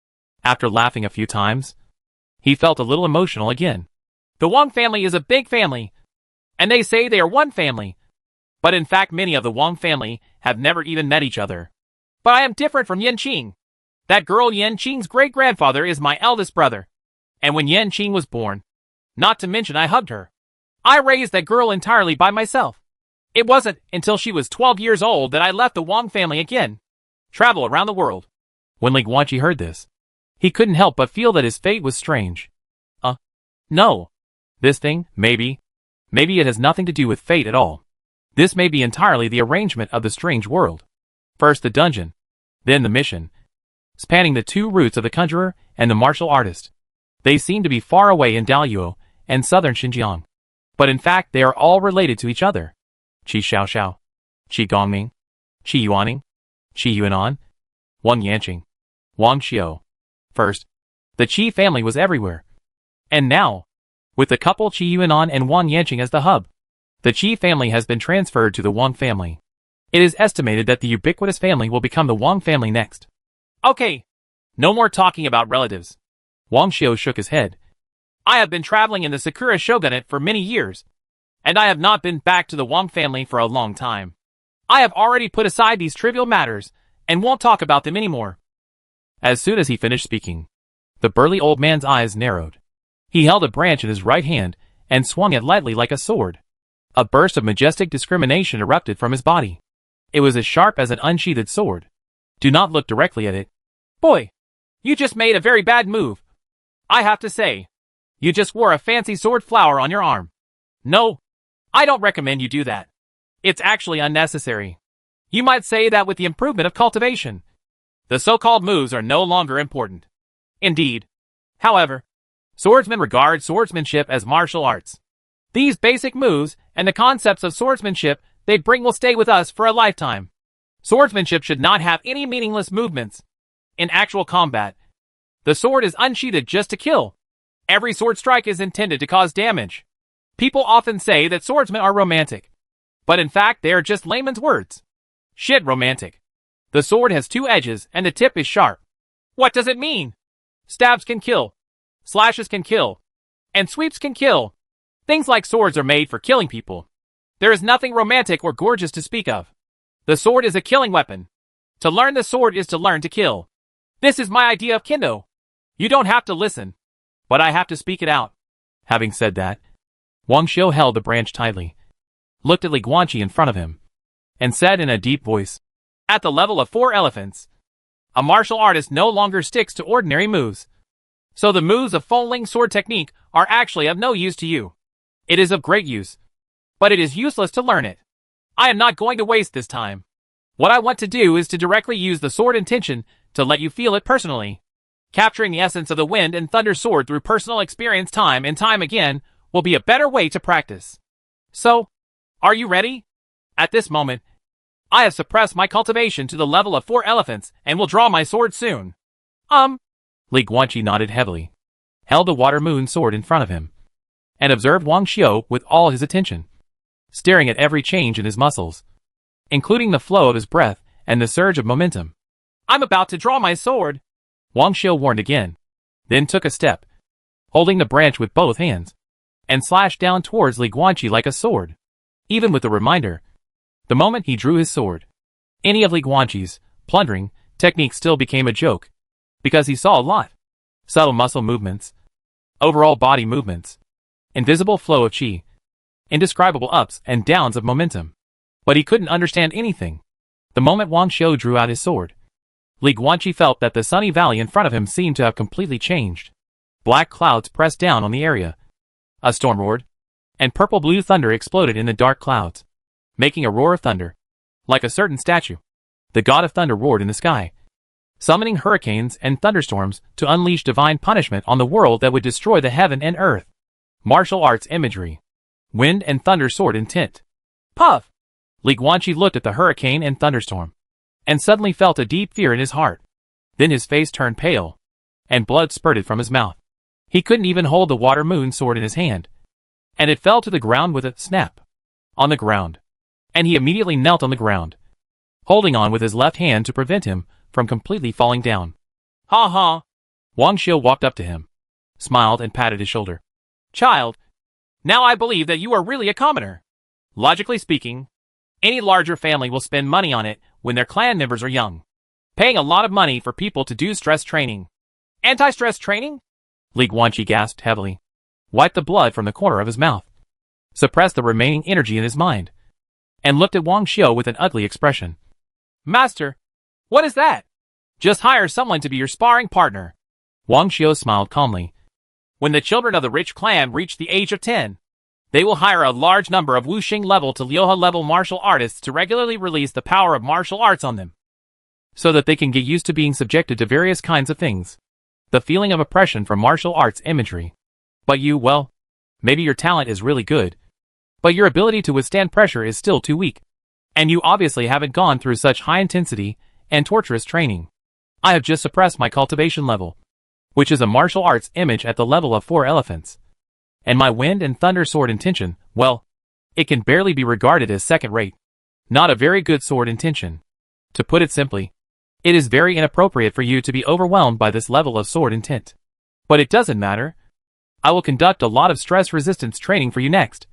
After laughing a few times, he felt a little emotional again. The Wang family is a big family, and they say they are one family. But in fact many of the Wang family have never even met each other. But I am different from Yanqing. That girl Yanqing's great-grandfather is my eldest brother. And when Yanqing was born, not to mention I hugged her. I raised that girl entirely by myself. It wasn't until she was 12 years old that I left the Wang family again. Travel around the world. When Li Guanqi heard this, he couldn't help but feel that his fate was strange. No. This thing, maybe it has nothing to do with fate at all. This may be entirely the arrangement of the strange world. First the dungeon, then the mission, spanning the two routes of the conjurer and the martial artist. They seem to be far away in Daoyuo and southern Xinjiang. But in fact they are all related to each other. Qi Xiaoxiao, Qi Gongming, Qi Yuaning, Qi Yuanan, Wang Yanqing, Wang Xiu. First, the Qi family was everywhere. And now, with the couple Qi Yuanan and Wang Yanqing as the hub, the Qi family has been transferred to the Wang family. It is estimated that the ubiquitous family will become the Wang family next. Okay, no more talking about relatives. Wang Xiu shook his head. I have been traveling in the Sakura shogunate for many years, and I have not been back to the Wang family for a long time. I have already put aside these trivial matters, and won't talk about them anymore. As soon as he finished speaking, the burly old man's eyes narrowed. He held a branch in his right hand, and swung it lightly like a sword. A burst of majestic discrimination erupted from his body. It was as sharp as an unsheathed sword. Do not look directly at it. Boy, you just made a very bad move. I have to say, you just wore a fancy sword flower on your arm. No, I don't recommend you do that. It's actually unnecessary. You might say that with the improvement of cultivation, the so-called moves are no longer important. Indeed. However, swordsmen regard swordsmanship as martial arts. These basic moves and the concepts of swordsmanship they bring will stay with us for a lifetime. Swordsmanship should not have any meaningless movements. In actual combat, the sword is unsheathed just to kill. Every sword strike is intended to cause damage. People often say that swordsmen are romantic, but in fact they are just layman's words. Shit, romantic. The sword has two edges and the tip is sharp. What does it mean? Stabs can kill, slashes can kill, and sweeps can kill. Things like swords are made for killing people. There is nothing romantic or gorgeous to speak of. The sword is a killing weapon. To learn the sword is to learn to kill. This is my idea of kendo. You don't have to listen, but I have to speak it out. Having said that, Wang Xiu held the branch tightly, looked at Li Guanqi in front of him, and said in a deep voice, at the level of 4 elephants, a martial artist no longer sticks to ordinary moves. So the moves of Fengling sword technique are actually of no use to you. It is of great use, but it is useless to learn it. I am not going to waste this time. What I want to do is to directly use the sword intention to let you feel it personally. Capturing the essence of the wind and thunder sword through personal experience time and time again will be a better way to practice. So, are you ready? At this moment, I have suppressed my cultivation to the level of 4 elephants and will draw my sword soon. Li Guanqi nodded heavily, held the water moon sword in front of him, and observed Wang Xiu with all his attention, staring at every change in his muscles, including the flow of his breath and the surge of momentum. I'm about to draw my sword, Wang Xiu warned again, then took a step, holding the branch with both hands, and slashed down towards Li Guanqi like a sword. Even with the reminder, the moment he drew his sword, any of Li Guanqi's plundering technique still became a joke, because he saw a lot. Subtle muscle movements, overall body movements, invisible flow of qi, indescribable ups and downs of momentum. But he couldn't understand anything. The moment Wang Xiu drew out his sword, Li Guanqi felt that the sunny valley in front of him seemed to have completely changed. Black clouds pressed down on the area. A storm roared, and purple-blue thunder exploded in the dark clouds, making a roar of thunder, like a certain statue. The god of thunder roared in the sky, summoning hurricanes and thunderstorms to unleash divine punishment on the world that would destroy the heaven and earth. Martial arts imagery. Wind and thunder sword intent. Puff! Li Guanqi looked at the hurricane and thunderstorm, and suddenly felt a deep fear in his heart. Then his face turned pale, and blood spurted from his mouth. He couldn't even hold the water moon sword in his hand, and it fell to the ground with a snap. On the ground. And he immediately knelt on the ground, holding on with his left hand to prevent him from completely falling down. Ha ha! Wang Xiu walked up to him, smiled and patted his shoulder. Child, now I believe that you are really a commoner. Logically speaking, any larger family will spend money on it when their clan members are young, paying a lot of money for people to do stress training. Anti-stress training? Li Guanqi gasped heavily, wiped the blood from the corner of his mouth, suppressed the remaining energy in his mind, and looked at Wang Xiu with an ugly expression. Master, what is that? Just hire someone to be your sparring partner. Wang Xiu smiled calmly. When the children of the rich clan reach the age of 10, they will hire a large number of Wuxing level to Liuhe level martial artists to regularly release the power of martial arts on them, so that they can get used to being subjected to various kinds of things. The feeling of oppression from martial arts imagery. But you, well, maybe your talent is really good, but your ability to withstand pressure is still too weak. And you obviously haven't gone through such high intensity and torturous training. I have just suppressed my cultivation level, which is a martial arts image at the level of 4 elephants. And my wind and thunder sword intention, well, it can barely be regarded as second-rate. Not a very good sword intention. To put it simply, it is very inappropriate for you to be overwhelmed by this level of sword intent. But it doesn't matter. I will conduct a lot of stress resistance training for you next.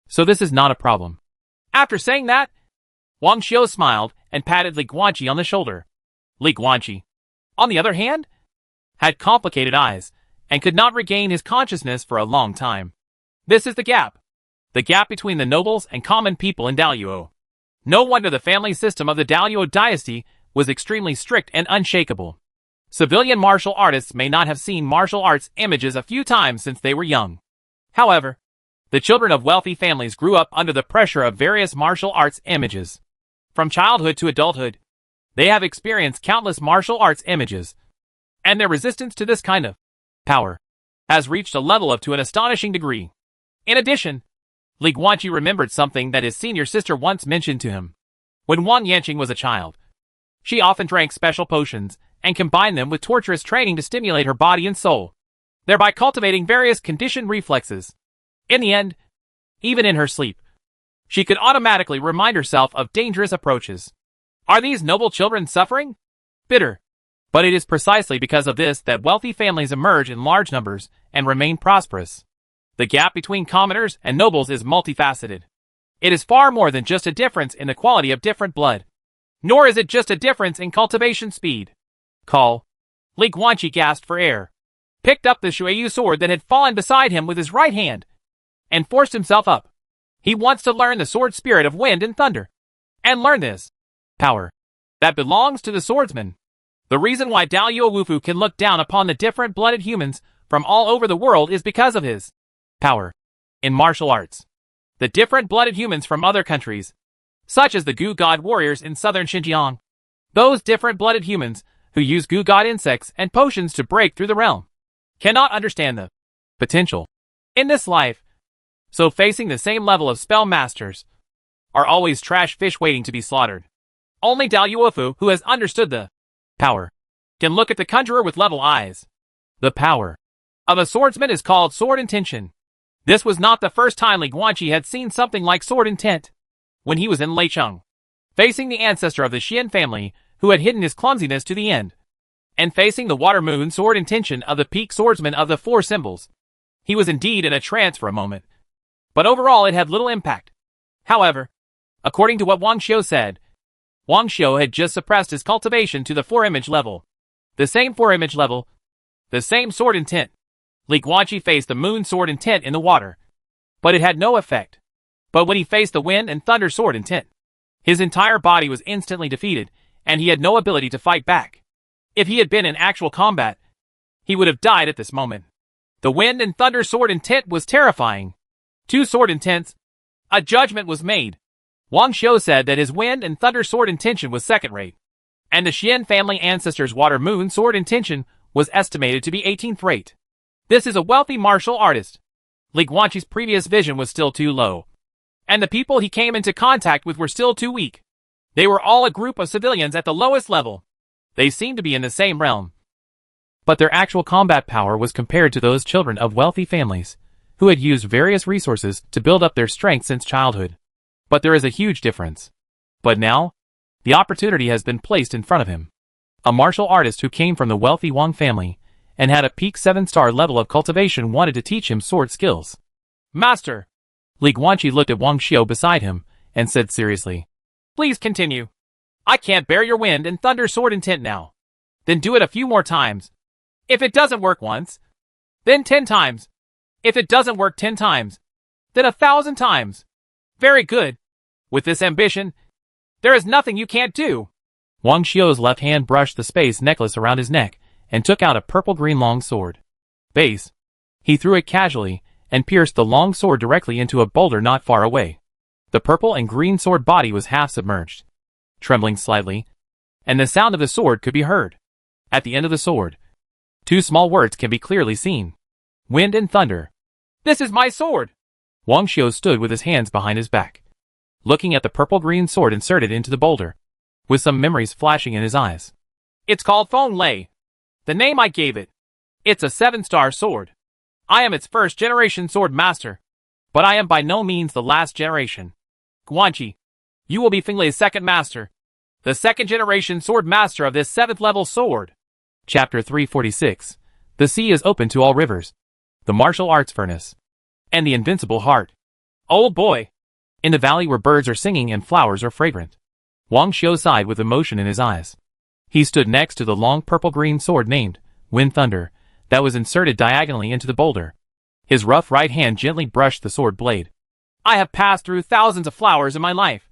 So this is not a problem. After saying that, Wang Xiu smiled and patted Li Guanqi on the shoulder. Li Guanqi, on the other hand, had complicated eyes and could not regain his consciousness for a long time. This is the gap. The gap between the nobles and common people in Daluo. No wonder the family system of the Daluo dynasty was extremely strict and unshakable. Civilian martial artists may not have seen martial arts images a few times since they were young. However, the children of wealthy families grew up under the pressure of various martial arts images. From childhood to adulthood, they have experienced countless martial arts images, and their resistance to this kind of power has reached a level to an astonishing degree. In addition, Li Guanqi remembered something that his senior sister once mentioned to him. When Wang Yanqing was a child, she often drank special potions and combined them with torturous training to stimulate her body and soul, thereby cultivating various conditioned reflexes. In the end, even in her sleep, she could automatically remind herself of dangerous approaches. Are these noble children suffering? Bitter. But it is precisely because of this that wealthy families emerge in large numbers and remain prosperous. The gap between commoners and nobles is multifaceted. It is far more than just a difference in the quality of different blood. Nor is it just a difference in cultivation speed. Call. Li Guanqi gasped for air, picked up the Shuiyu sword that had fallen beside him with his right hand, and forced himself up. He wants to learn the sword spirit of wind and thunder. And learn this power that belongs to the swordsman. The reason why Daluo Wufu can look down upon the different blooded humans from all over the world is because of his power in martial arts. The different blooded humans from other countries, such as the Goo God warriors in southern Xinjiang, those different blooded humans who use Goo God insects and potions to break through the realm, cannot understand the potential in this life. So facing the same level of spell masters are always trash fish waiting to be slaughtered. Only Daluo Wufu, who has understood the power, can look at the conjurer with level eyes. The power of a swordsman is called sword intention. This was not the first time Li Guanqi had seen something like sword intent. When he was in Leicheng, facing the ancestor of the Xian family who had hidden his clumsiness to the end, and facing the water moon sword intention of the peak swordsman of the 4 symbols, he was indeed in a trance for a moment. But overall it had little impact. However, according to what Wang Xiu said, Wang Xiu had just suppressed his cultivation to the 4-image level. The same 4-image level, the same sword intent. Li Guanqi faced the moon sword intent in the water, but it had no effect. But when he faced the wind and thunder sword intent, his entire body was instantly defeated, and he had no ability to fight back. If he had been in actual combat, he would have died at this moment. The wind and thunder sword intent was terrifying. 2 sword intents. A judgment was made. Wang Xiu said that his wind and thunder sword intention was second-rate, and the Xian family ancestor's water moon sword intention was estimated to be 18th-rate. This is a wealthy martial artist. Li Guanqi's previous vision was still too low, and the people he came into contact with were still too weak. They were all a group of civilians at the lowest level. They seemed to be in the same realm, but their actual combat power was compared to those children of wealthy families who had used various resources to build up their strength since childhood. But there is a huge difference. But now, the opportunity has been placed in front of him. A martial artist who came from the wealthy Wang family and had a peak 7-star level of cultivation wanted to teach him sword skills. Master! Li Guanqi looked at Wang Xiao beside him and said seriously, "Please continue. I can't bear your wind and thunder sword intent now. Then do it a few more times. If it doesn't work once, then 10 times. If it doesn't work 10 times, then 1,000 times. Very good. With this ambition, there is nothing you can't do." Wang Xiao's left hand brushed the space necklace around his neck and took out a purple-green long sword. Base. He threw it casually and pierced the long sword directly into a boulder not far away. The purple and green sword body was half submerged, trembling slightly, and the sound of the sword could be heard. At the end of the sword, 2 small words can be clearly seen. Wind and thunder. "This is my sword!" Wang Xiao stood with his hands behind his back, looking at the purple-green sword inserted into the boulder, with some memories flashing in his eyes. "It's called Feng Lei. The name I gave it. It's a 7-star sword. I am its first-generation sword master, but I am by no means the last generation. Guanqi, you will be Feng Lei's second master, the second-generation sword master of this 7th-level sword." Chapter 346. The sea is open to all rivers. The martial arts furnace. And the invincible heart. Old boy. In the valley where birds are singing and flowers are fragrant. Wang Xiao sighed with emotion in his eyes. He stood next to the long purple-green sword named Wind Thunder that was inserted diagonally into the boulder. His rough right hand gently brushed the sword blade. "I have passed through thousands of flowers in my life,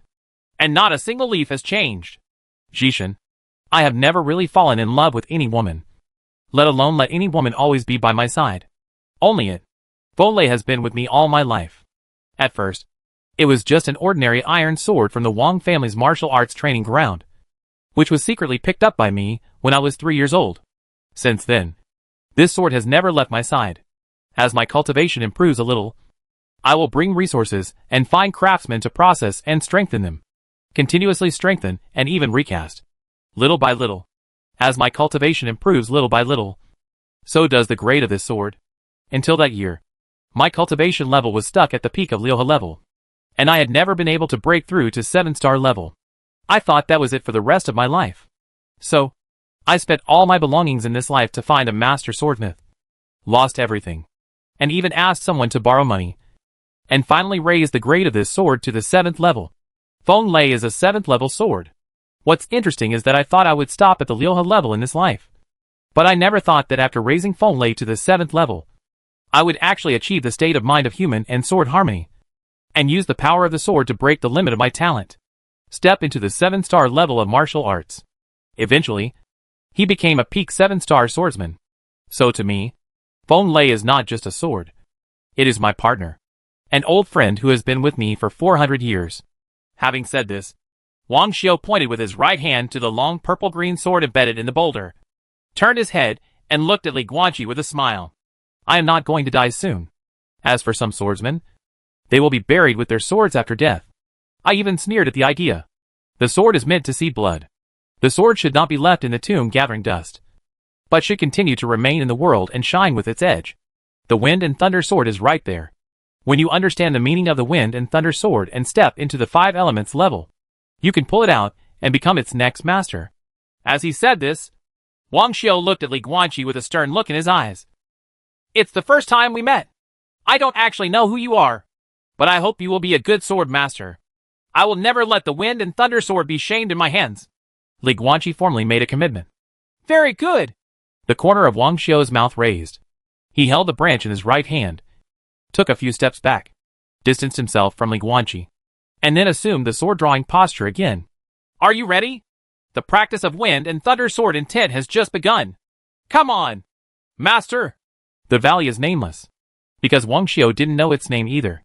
and not a single leaf has changed. Jishan, I have never really fallen in love with any woman, let alone let any woman always be by my side. Only it. Feng Lei has been with me all my life. At first, it was just an ordinary iron sword from the Wang family's martial arts training ground, which was secretly picked up by me when I was 3 years old. Since then, this sword has never left my side. As my cultivation improves a little, I will bring resources and find craftsmen to process and strengthen them, continuously strengthen and even recast. Little by little, as my cultivation improves little by little, so does the grade of this sword. Until that year, my cultivation level was stuck at the peak of Liuhe level, and I had never been able to break through to 7-star level. I thought that was it for the rest of my life. So, I spent all my belongings in this life to find a master swordsmith, lost everything, and even asked someone to borrow money, and finally raised the grade of this sword to the 7th level. Feng Lei is a 7th level sword. What's interesting is that I thought I would stop at the Liuhe level in this life, but I never thought that after raising Feng Lei to the 7th level, I would actually achieve the state of mind of human and sword harmony, and use the power of the sword to break the limit of my talent. Step into the 7-star level of martial arts. Eventually, he became a peak 7-star swordsman. So to me, Feng Lei is not just a sword. It is my partner, an old friend who has been with me for 400 years. Having said this, Wang Xiao pointed with his right hand to the long purple-green sword embedded in the boulder, turned his head, and looked at Li Guanqi with a smile. "I am not going to die soon. As for some swordsmen, they will be buried with their swords after death. I even sneered at the idea. The sword is meant to see blood. The sword should not be left in the tomb gathering dust, but should continue to remain in the world and shine with its edge. The wind and thunder sword is right there. When you understand the meaning of the wind and thunder sword and step into the 5 elements level, you can pull it out and become its next master." As he said this, Wang Xiao looked at Li Guanqi with a stern look in his eyes. "It's the first time we met. I don't actually know who you are, but I hope you will be a good sword master. I will never let the wind and thunder sword be shamed in my hands." Li Guanqi formally made a commitment. "Very good." The corner of Wang Xiao's mouth raised. He held the branch in his right hand, took a few steps back, distanced himself from Li Guanqi, and then assumed the sword-drawing posture again. "Are you ready? The practice of wind and thunder sword intent has just begun. Come on, master." The valley is nameless, because Wang Xiao didn't know its name either.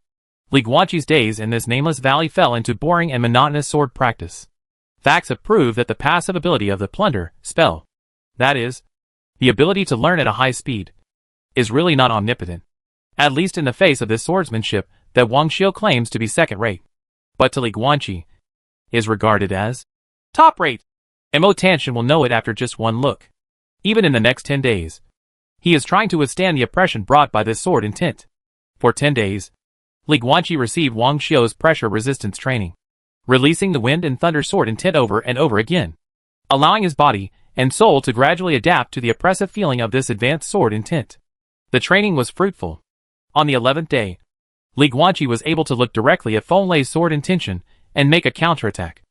Li Guanqi's days in this nameless valley fell into boring and monotonous sword practice. Facts have proved that the passive ability of the plunder spell, that is, the ability to learn at a high speed, is really not omnipotent, at least in the face of this swordsmanship that Wang Xiao claims to be second-rate, but to Li Guanqi is regarded as top-rate. And Mo Tanshan will know it after just one look. Even in the next 10 days, he is trying to withstand the oppression brought by this sword intent. For 10 days, Li Guanqi received Wang Xiao's pressure resistance training, releasing the wind and thunder sword intent over and over again, allowing his body and soul to gradually adapt to the oppressive feeling of this advanced sword intent. The training was fruitful. On the 11th day, Li Guanqi was able to look directly at Feng Lei's sword intention and make a counterattack.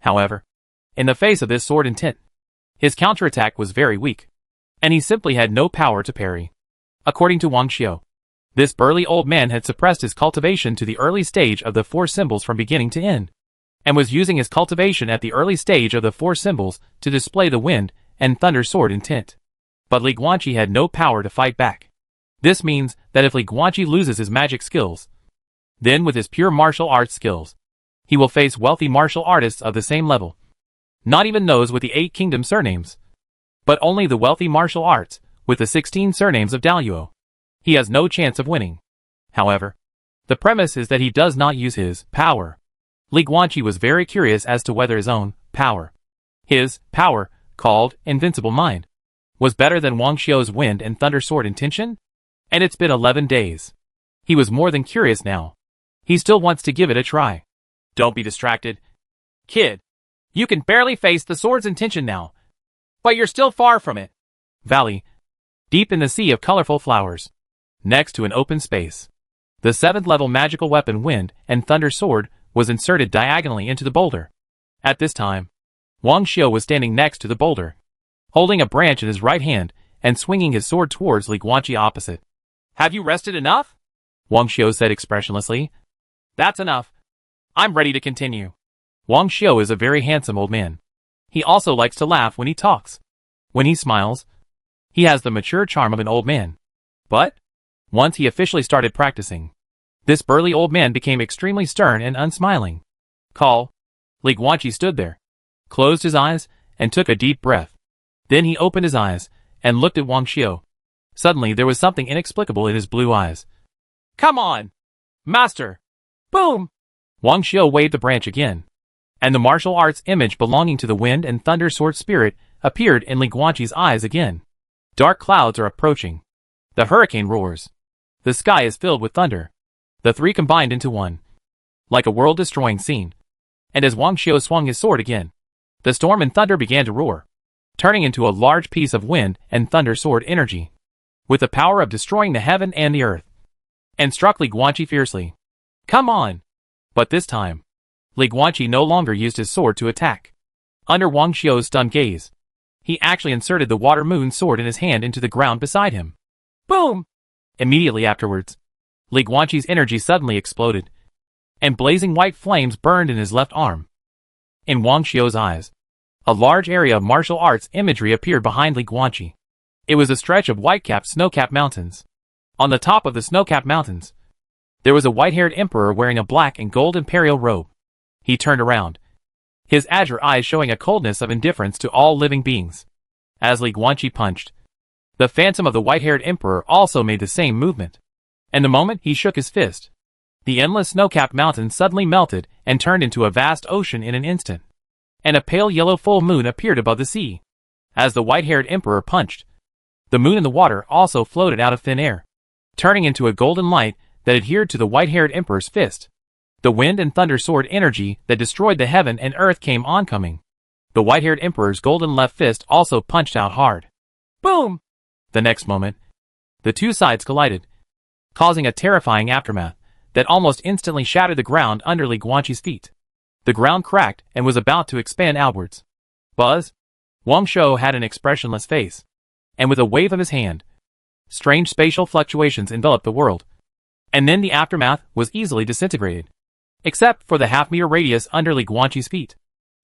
However, in the face of this sword intent, his counterattack was very weak, and he simply had no power to parry. According to Wang Xiu, this burly old man had suppressed his cultivation to the early stage of the four symbols from beginning to end, and was using his cultivation at the early stage of the four symbols to display the wind and thunder sword intent. But Li Guanqi had no power to fight back. This means that if Li Guanqi loses his magic skills, then with his pure martial arts skills, he will face wealthy martial artists of the same level. Not even those with the 8 kingdom surnames, but only the wealthy martial arts with the 16 surnames of Daluo. He has no chance of winning. However, the premise is that he does not use his power. Li Guanqi was very curious as to whether his own power, his power, called Invincible Mind, was better than Wang Xiu's wind and thunder sword intention? And it's been 11 days. He was more than curious now. He still wants to give it a try. Don't be distracted. Kid, you can barely face the sword's intention now. But you're still far from it. Valley, deep in the sea of colorful flowers, next to an open space, the 7th level magical weapon wind and thunder sword was inserted diagonally into the boulder. At this time, Wang Xiu was standing next to the boulder, holding a branch in his right hand and swinging his sword towards Li Guanqi opposite. Have you rested enough? Wang Xiu said expressionlessly. That's enough. I'm ready to continue. Wang Xiu is a very handsome old man. He also likes to laugh when he talks. When he smiles, he has the mature charm of an old man. But, once he officially started practicing, this burly old man became extremely stern and unsmiling. Call. Li Guanqi stood there, closed his eyes, and took a deep breath. Then he opened his eyes and looked at Wang Xiu. Suddenly there was something inexplicable in his blue eyes. Come on, master! Boom! Wang Xiu waved the branch again, and the martial arts image belonging to the wind and thunder sword spirit appeared in Li Guanqi's eyes again. Dark clouds are approaching. The hurricane roars. The sky is filled with thunder. The three combined into one, like a world-destroying scene. And as Wang Xiu swung his sword again, the storm and thunder began to roar, turning into a large piece of wind and thunder sword energy, with the power of destroying the heaven and the earth, and struck Li Guanqi fiercely. Come on! But this time, Li Guanqi no longer used his sword to attack. Under Wang Xiu's stunned gaze, he actually inserted the water moon sword in his hand into the ground beside him. Boom! Immediately afterwards, Li Guanqi's energy suddenly exploded, and blazing white flames burned in his left arm. In Wang Xiu's eyes, a large area of martial arts imagery appeared behind Li Guanqi. It was a stretch of white-capped snow-capped mountains. On the top of the snow-capped mountains, there was a white-haired emperor wearing a black and gold imperial robe. He turned around, his azure eyes showing a coldness of indifference to all living beings. As Li Guanqi punched, the phantom of the white-haired emperor also made the same movement. And the moment he shook his fist, the endless snow-capped mountains suddenly melted and turned into a vast ocean in an instant. And a pale yellow full moon appeared above the sea. As the white-haired emperor punched, the moon in the water also floated out of thin air, turning into a golden light that adhered to the white-haired emperor's fist. The wind and thunder sword energy that destroyed the heaven and earth came oncoming. The white-haired emperor's golden left fist also punched out hard. Boom! The next moment, the two sides collided, causing a terrifying aftermath that almost instantly shattered the ground under Li Guanqi's feet. The ground cracked and was about to expand outwards. Buzz! Wang Xiu had an expressionless face, and with a wave of his hand, strange spatial fluctuations enveloped the world. And then the aftermath was easily disintegrated, except for the half-meter radius under Li Guanqi's feet.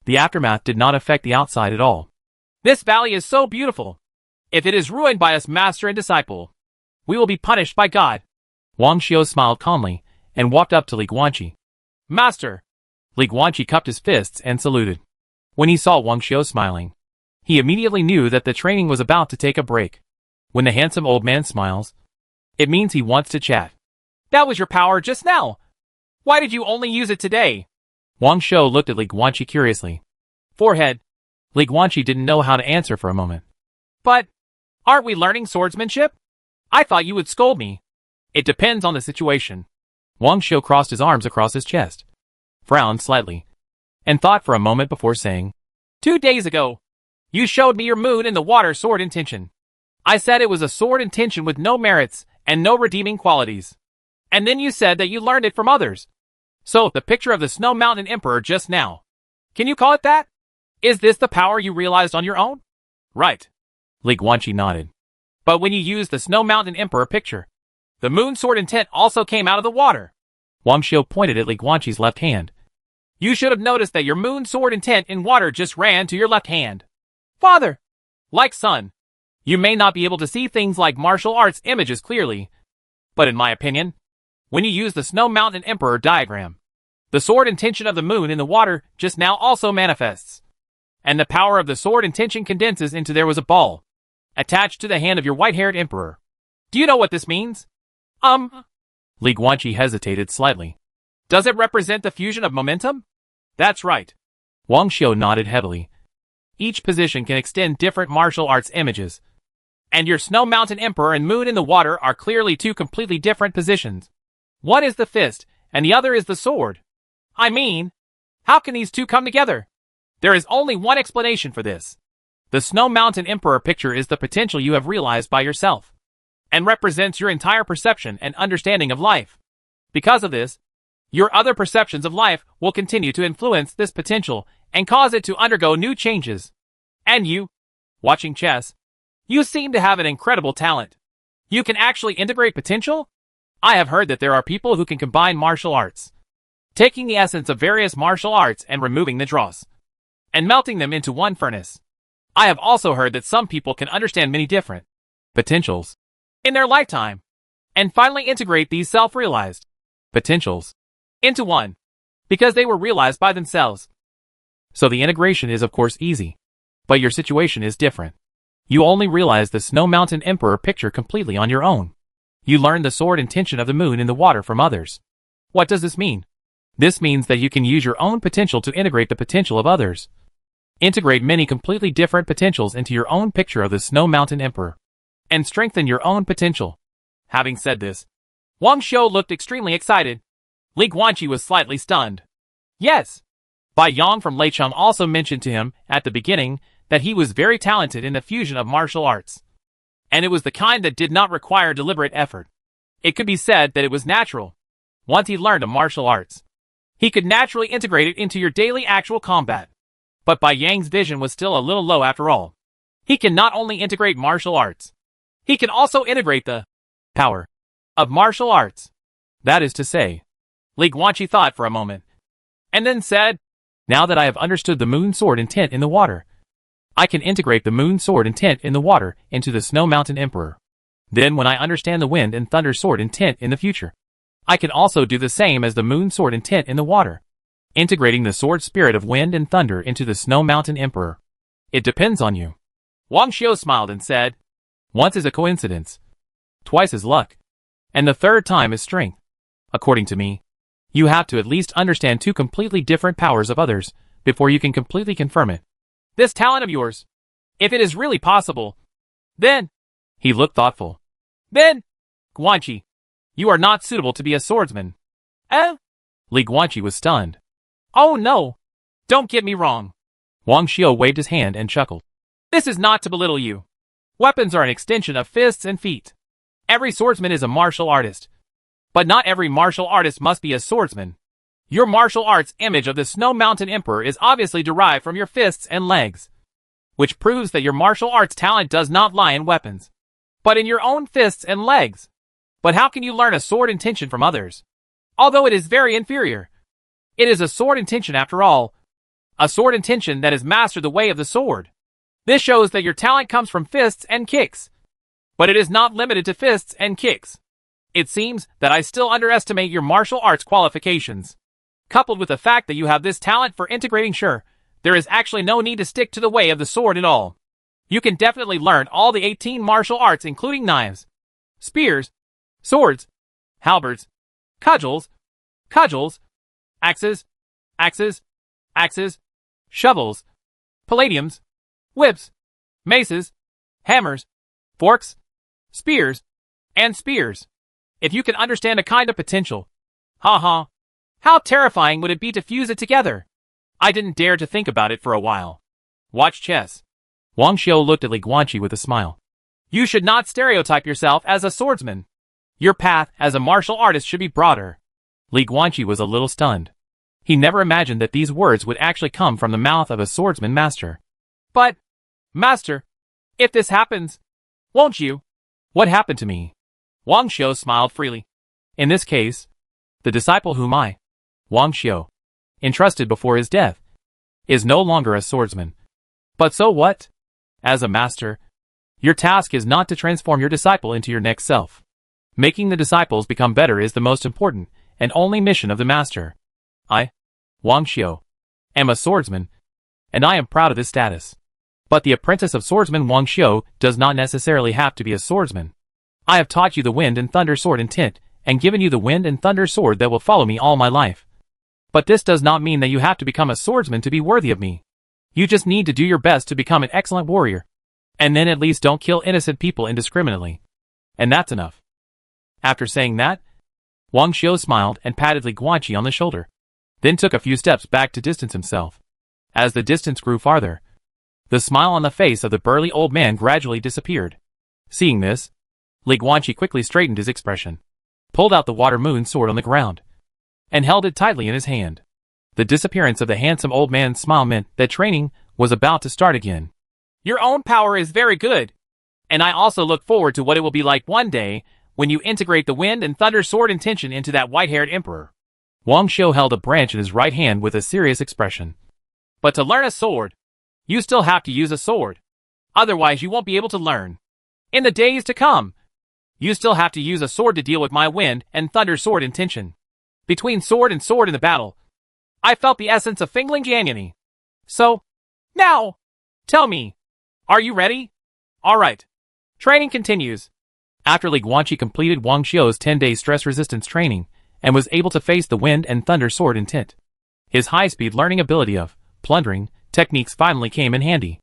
The aftermath did not affect the outside at all. This valley is so beautiful. If it is ruined by us master and disciple, we will be punished by God. Wang Xiu smiled calmly and walked up to Li Guanqi. Master! Li Guanqi cupped his fists and saluted. When he saw Wang Xiu smiling, he immediately knew that the training was about to take a break. When the handsome old man smiles, it means he wants to chat. That was your power just now. Why did you only use it today? Wang Xiu looked at Li Guanqi curiously. Forehead. Li Guanqi didn't know how to answer for a moment. But, aren't we learning swordsmanship? I thought you would scold me. It depends on the situation. Wang Xiu crossed his arms across his chest, frowned slightly, and thought for a moment before saying, 2 days ago, You showed me your moon in the water sword intention. I said it was a sword intention with no merits and no redeeming qualities. And then you said that you learned it from others. So, the picture of the Snow Mountain Emperor just now. Can you call it that? Is this the power you realized on your own? Right. Li Guanqi nodded. But when you used the Snow Mountain Emperor picture, the moon sword intent also came out of the water. Wang Xiu pointed at Li Guanqi's left hand. You should have noticed that your moon sword intent in water just ran to your left hand. Father! Like son, you may not be able to see things like martial arts images clearly, but in my opinion, when you use the Snow Mountain Emperor diagram, the sword intention of the moon in the water just now also manifests. And the power of the sword intention condenses into there was a ball, attached to the hand of your white-haired emperor. Do you know what this means? Li Guanqi hesitated slightly. Does it represent the fusion of momentum? That's right. Wang Xiu nodded heavily. Each position can extend different martial arts images. And your Snow Mountain Emperor and moon in the water are clearly two completely different positions. One is the fist, and the other is the sword. I mean, how can these two come together? There is only one explanation for this. The Snow Mountain Emperor picture is the potential you have realized by yourself, and represents your entire perception and understanding of life. Because of this, your other perceptions of life will continue to influence this potential and cause it to undergo new changes. And you, watching chess, you seem to have an incredible talent. You can actually integrate potential? I have heard that there are people who can combine martial arts, taking the essence of various martial arts and removing the dross, and melting them into one furnace. I have also heard that some people can understand many different potentials in their lifetime, and finally integrate these self-realized potentials into one, because they were realized by themselves. So the integration is of course easy, but your situation is different. You only realize the Snow Mountain Emperor picture completely on your own. You learned the sword intention of the moon in the water from others. What does this mean? This means that you can use your own potential to integrate the potential of others. Integrate many completely different potentials into your own picture of the Snow Mountain Emperor, and strengthen your own potential. Having said this, Wang Xiu looked extremely excited. Li Guanqi was slightly stunned. Yes. Bai Yang from Leicheng also mentioned to him at the beginning that he was very talented in the fusion of martial arts. And it was the kind that did not require deliberate effort. It could be said that it was natural. Once he learned of martial arts, he could naturally integrate it into your daily actual combat. But Bai Yang's vision was still a little low after all. He can not only integrate martial arts, he can also integrate the power of martial arts. That is to say, Li Guanqi thought for a moment, and then said, now that I have understood the moon sword intent in the water, I can integrate the moon sword intent in the water into the Snow Mountain Emperor. Then when I understand the wind and thunder sword intent in the future, I can also do the same as the moon sword intent in the water, integrating the sword spirit of wind and thunder into the Snow Mountain Emperor. It depends on you. Wang Xiu smiled and said, once is a coincidence, twice is luck, and the third time is strength. According to me, you have to at least understand two completely different powers of others before you can completely confirm it. This talent of yours, if it is really possible, then, he looked thoughtful, then, Guanqi, you are not suitable to be a swordsman. Eh? Li Guanqi was stunned. Oh no! Don't get me wrong. Wang Xiu waved his hand and chuckled. This is not to belittle you. Weapons are an extension of fists and feet. Every swordsman is a martial artist. But not every martial artist must be a swordsman. Your martial arts image of the Snow Mountain Emperor is obviously derived from your fists and legs, which proves that your martial arts talent does not lie in weapons, but in your own fists and legs. But how can you learn a sword intention from others? Although it is very inferior, it is a sword intention after all, a sword intention that has mastered the way of the sword. This shows that your talent comes from fists and kicks, but it is not limited to fists and kicks. It seems that I still underestimate your martial arts qualifications. Coupled with the fact that you have this talent for integrating, sure, there is actually no need to stick to the way of the sword at all. You can definitely learn all the 18 martial arts including knives, spears, swords, halberds, cudgels, axes, shovels, palladiums, whips, maces, hammers, forks, spears, and spears. If you can understand a kind of potential. Ha. How terrifying would it be to fuse it together? I didn't dare to think about it for a while. Watch chess. Wang Xiu looked at Li Guanqi with a smile. You should not stereotype yourself as a swordsman. Your path as a martial artist should be broader. Li Guanqi was a little stunned. He never imagined that these words would actually come from the mouth of a swordsman master. But, master, if this happens, won't you? What happened to me? Wang Xiu smiled freely. In this case, the disciple whom I, Wang Xiu, entrusted before his death, is no longer a swordsman. But so what? As a master, your task is not to transform your disciple into your next self. Making the disciples become better is the most important and only mission of the master. I, Wang Xiu, am a swordsman, and I am proud of this status. But the apprentice of swordsman Wang Xiu does not necessarily have to be a swordsman. I have taught you the wind and thunder sword intent, and given you the wind and thunder sword that will follow me all my life. But this does not mean that you have to become a swordsman to be worthy of me. You just need to do your best to become an excellent warrior. And then at least don't kill innocent people indiscriminately. And that's enough. After saying that, Wang Xiu smiled and patted Li Guanqi on the shoulder, then took a few steps back to distance himself. As the distance grew farther, the smile on the face of the burly old man gradually disappeared. Seeing this, Li Guanqi quickly straightened his expression, pulled out the water moon sword on the ground, and held it tightly in his hand. The disappearance of the handsome old man's smile meant that training was about to start again. Your own power is very good, and I also look forward to what it will be like one day when you integrate the wind and thunder sword intention into that white-haired emperor. Wang Xiu held a branch in his right hand with a serious expression. But to learn a sword, you still have to use a sword. Otherwise you won't be able to learn. In the days to come, you still have to use a sword to deal with my wind and thunder sword intention. Between sword and sword in the battle, I felt the essence of Fingling Jianyani. So, now, tell me, are you ready? Alright. Training continues. After Li Guanqi completed Wang Xiu's 10-day stress resistance training and was able to face the wind and thunder sword intent, his high-speed learning ability of plundering techniques finally came in handy.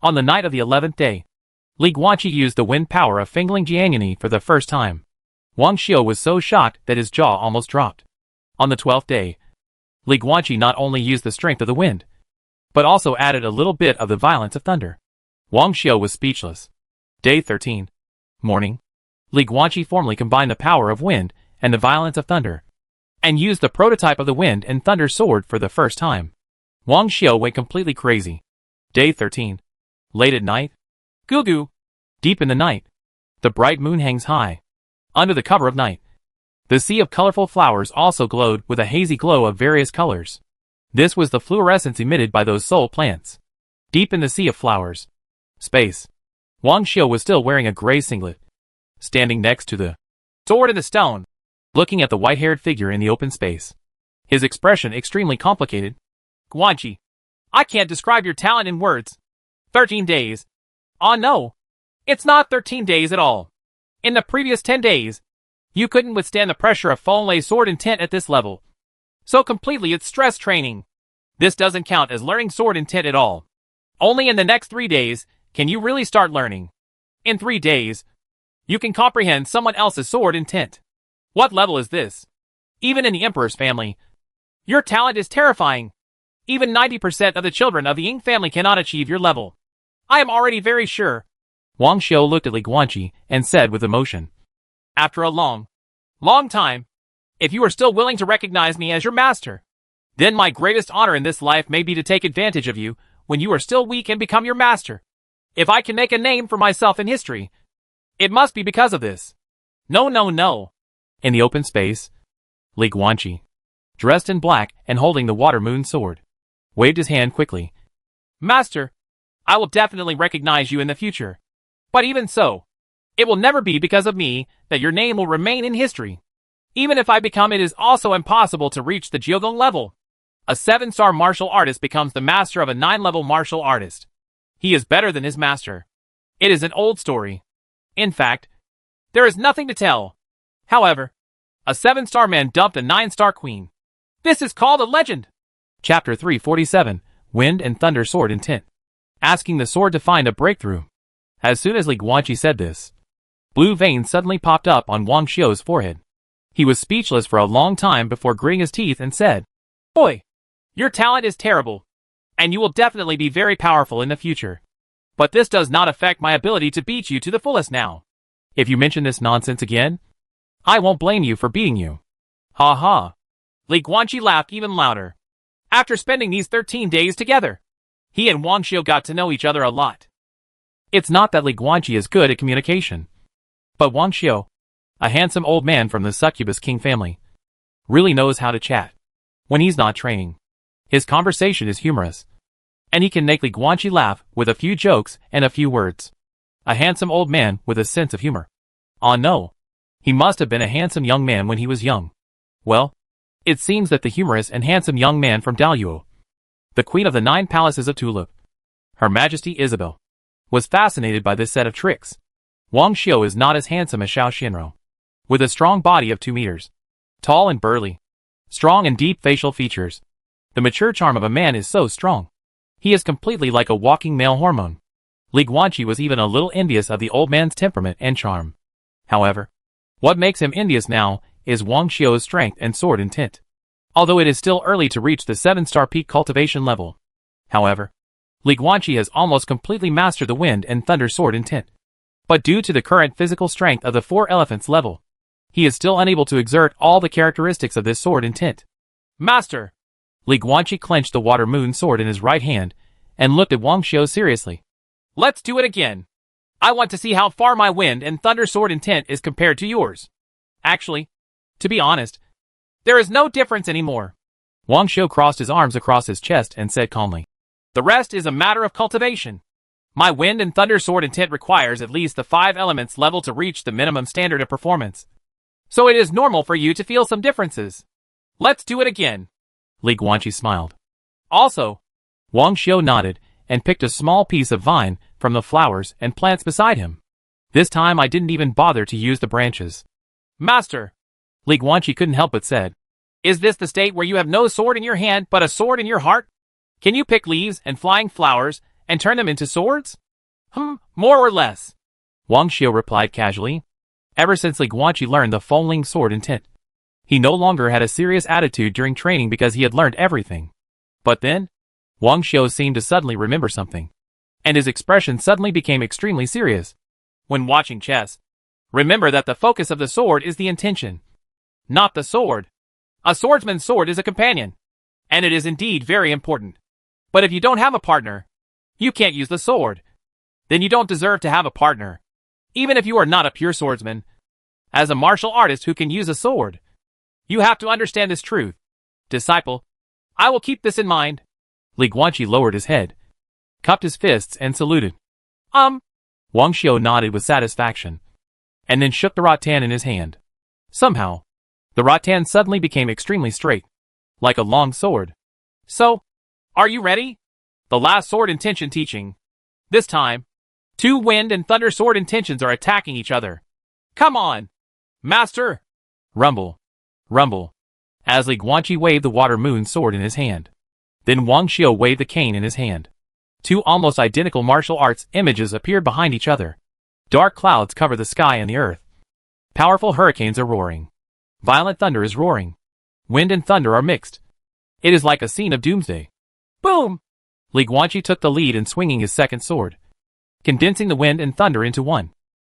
On the night of the 11th day, Li Guanqi used the wind power of Fingling Jianyani for the first time. Wang Xiu was so shocked that his jaw almost dropped. On the 12th day, Li Guanqi not only used the strength of the wind, but also added a little bit of the violence of thunder. Wang Xiu was speechless. Day 13. Morning. Li Guanqi formally combined the power of wind and the violence of thunder, and used the prototype of the wind and thunder sword for the first time. Wang Xiu went completely crazy. Day 13. Late at night. Gugu. Deep in the night. The bright moon hangs high. Under the cover of night, the sea of colorful flowers also glowed with a hazy glow of various colors. This was the fluorescence emitted by those soul plants. Deep in the sea of flowers. Space. Wang Xiu was still wearing a gray singlet, standing next to the sword in the stone, looking at the white-haired figure in the open space. His expression extremely complicated. Guanqi, I can't describe your talent in words. 13 days. Oh no. It's not 13 days at all. In the previous 10 days, you couldn't withstand the pressure of Feng sword intent at this level. So completely it's stress training. This doesn't count as learning sword intent at all. Only in the next 3 days can you really start learning. In 3 days, you can comprehend someone else's sword intent. What level is this? Even in the Emperor's family, your talent is terrifying. Even 90% of the children of the Ying family cannot achieve your level. I am already very sure. Wang Xiu looked at Li Guanqi and said with emotion, after a long time, if you are still willing to recognize me as your master, then my greatest honor in this life may be to take advantage of you when you are still weak and become your master. If I can make a name for myself in history, it must be because of this. No. In the open space, Li Guanqi, dressed in black and holding the water moon sword, waved his hand quickly. Master, I will definitely recognize you in the future. But even so, it will never be because of me that your name will remain in history. Even if I become, it is also impossible to reach the Jiogong level. A 7-star martial artist becomes the master of a 9-level martial artist. He is better than his master. It is an old story. In fact, there is nothing to tell. However, a 7-star man dumped a 9-star queen. This is called a legend. Chapter 347, Wind and Thunder Sword Intent. Asking the sword to find a breakthrough. As soon as Li Guanqi said this, blue veins suddenly popped up on Wang Xiu's forehead. He was speechless for a long time before gritting his teeth and said, Boy, your talent is terrible, and you will definitely be very powerful in the future. But this does not affect my ability to beat you to the fullest now. If you mention this nonsense again, I won't blame you for beating you. Ha ha. Li Guanqi laughed even louder. After spending these 13 days together, he and Wang Xiu got to know each other a lot. It's not that Li Guanqi is good at communication, but Wang Xiu, a handsome old man from the Succubus King family, really knows how to chat. When he's not training, his conversation is humorous, and he can make Li Guanqi laugh with a few jokes and a few words. A handsome old man with a sense of humor. Ah no, he must have been a handsome young man when he was young. Well, it seems that the humorous and handsome young man from Daluo, the queen of the 9 palaces of Tulip, Her Majesty Isabel, was fascinated by this set of tricks. Wang Xiu is not as handsome as Xiao Xinrou, with a strong body of 2 meters, tall and burly, strong and deep facial features. The mature charm of a man is so strong. He is completely like a walking male hormone. Li Guanqi was even a little envious of the old man's temperament and charm. However, what makes him envious now is Wang Xiu's strength and sword intent. Although it is still early to reach the 7-star peak cultivation level. However, Li Guanqi has almost completely mastered the wind and thunder sword intent. But due to the current physical strength of the 4 elephants level, he is still unable to exert all the characteristics of this sword intent. Master! Li Guanqi clenched the water moon sword in his right hand and looked at Wang Xiu seriously. Let's do it again. I want to see how far my wind and thunder sword intent is compared to yours. Actually, to be honest, there is no difference anymore. Wang Xiu crossed his arms across his chest and said calmly. The rest is a matter of cultivation. My wind and thunder sword intent requires at least the 5 elements level to reach the minimum standard of performance. So it is normal for you to feel some differences. Let's do it again. Li Guanqi smiled. Also, Wang Xiu nodded and picked a small piece of vine from the flowers and plants beside him. This time I didn't even bother to use the branches. Master! Li Guanqi couldn't help but said. Is this the state where you have no sword in your hand but a sword in your heart? Can you pick leaves and flying flowers and turn them into swords? More or less. Wang Xiu replied casually. Ever since Li Guanqi learned the Fengling sword intent, he no longer had a serious attitude during training because he had learned everything. But then, Wang Xiu seemed to suddenly remember something, and his expression suddenly became extremely serious. When watching chess, remember that the focus of the sword is the intention, not the sword. A swordsman's sword is a companion, and it is indeed very important. But if you don't have a partner, you can't use the sword. Then you don't deserve to have a partner, even if you are not a pure swordsman. As a martial artist who can use a sword, you have to understand this truth. Disciple, I will keep this in mind. Li Guanqi lowered his head, cupped his fists and saluted. Wang Xiu nodded with satisfaction, and then shook the rattan in his hand. Somehow, the rattan suddenly became extremely straight, like a long sword. So, are you ready? The last sword intention teaching. This time, 2 wind and thunder sword intentions are attacking each other. Come on! Master! Rumble. Rumble. As Li Guanqi waved the water moon sword in his hand. Then Wang Xiu waved the cane in his hand. 2 almost identical martial arts images appeared behind each other. Dark clouds cover the sky and the earth. Powerful hurricanes are roaring. Violent thunder is roaring. Wind and thunder are mixed. It is like a scene of doomsday. Boom! Li Guanqi took the lead in swinging his second sword, condensing the wind and thunder into one,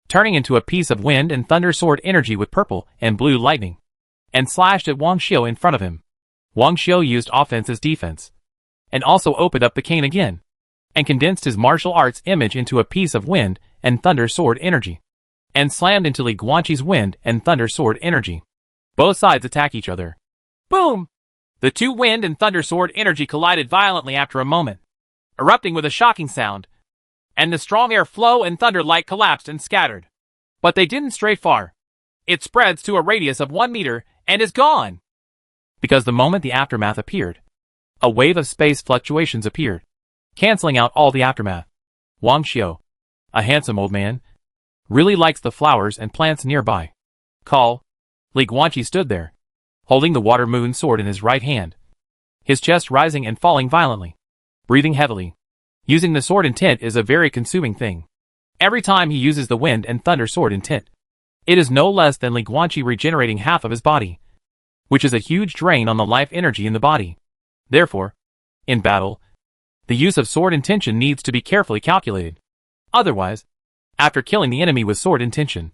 turning into a piece of wind and thunder sword energy with purple and blue lightning, and slashed at Wang Xiu in front of him. Wang Xiu used offense as defense, and also opened up the cane again, and condensed his martial arts image into a piece of wind and thunder sword energy, and slammed into Li Guanqi's wind and thunder sword energy. Both sides attack each other. Boom! The 2 wind and thunder sword energy collided violently after a moment, erupting with a shocking sound, and the strong air flow and thunder light collapsed and scattered. But they didn't stray far. It spreads to a radius of 1 meter and is gone. Because the moment the aftermath appeared, a wave of space fluctuations appeared, canceling out all the aftermath. Wang Xiu, a handsome old man, really likes the flowers and plants nearby. Call. Li Guanqi stood there, holding the water moon sword in his right hand, his chest rising and falling violently, breathing heavily. Using the sword intent is a very consuming thing. Every time he uses the wind and thunder sword intent, it is no less than Li Guanqi regenerating half of his body, which is a huge drain on the life energy in the body. Therefore, in battle, the use of sword intention needs to be carefully calculated. Otherwise, after killing the enemy with sword intention,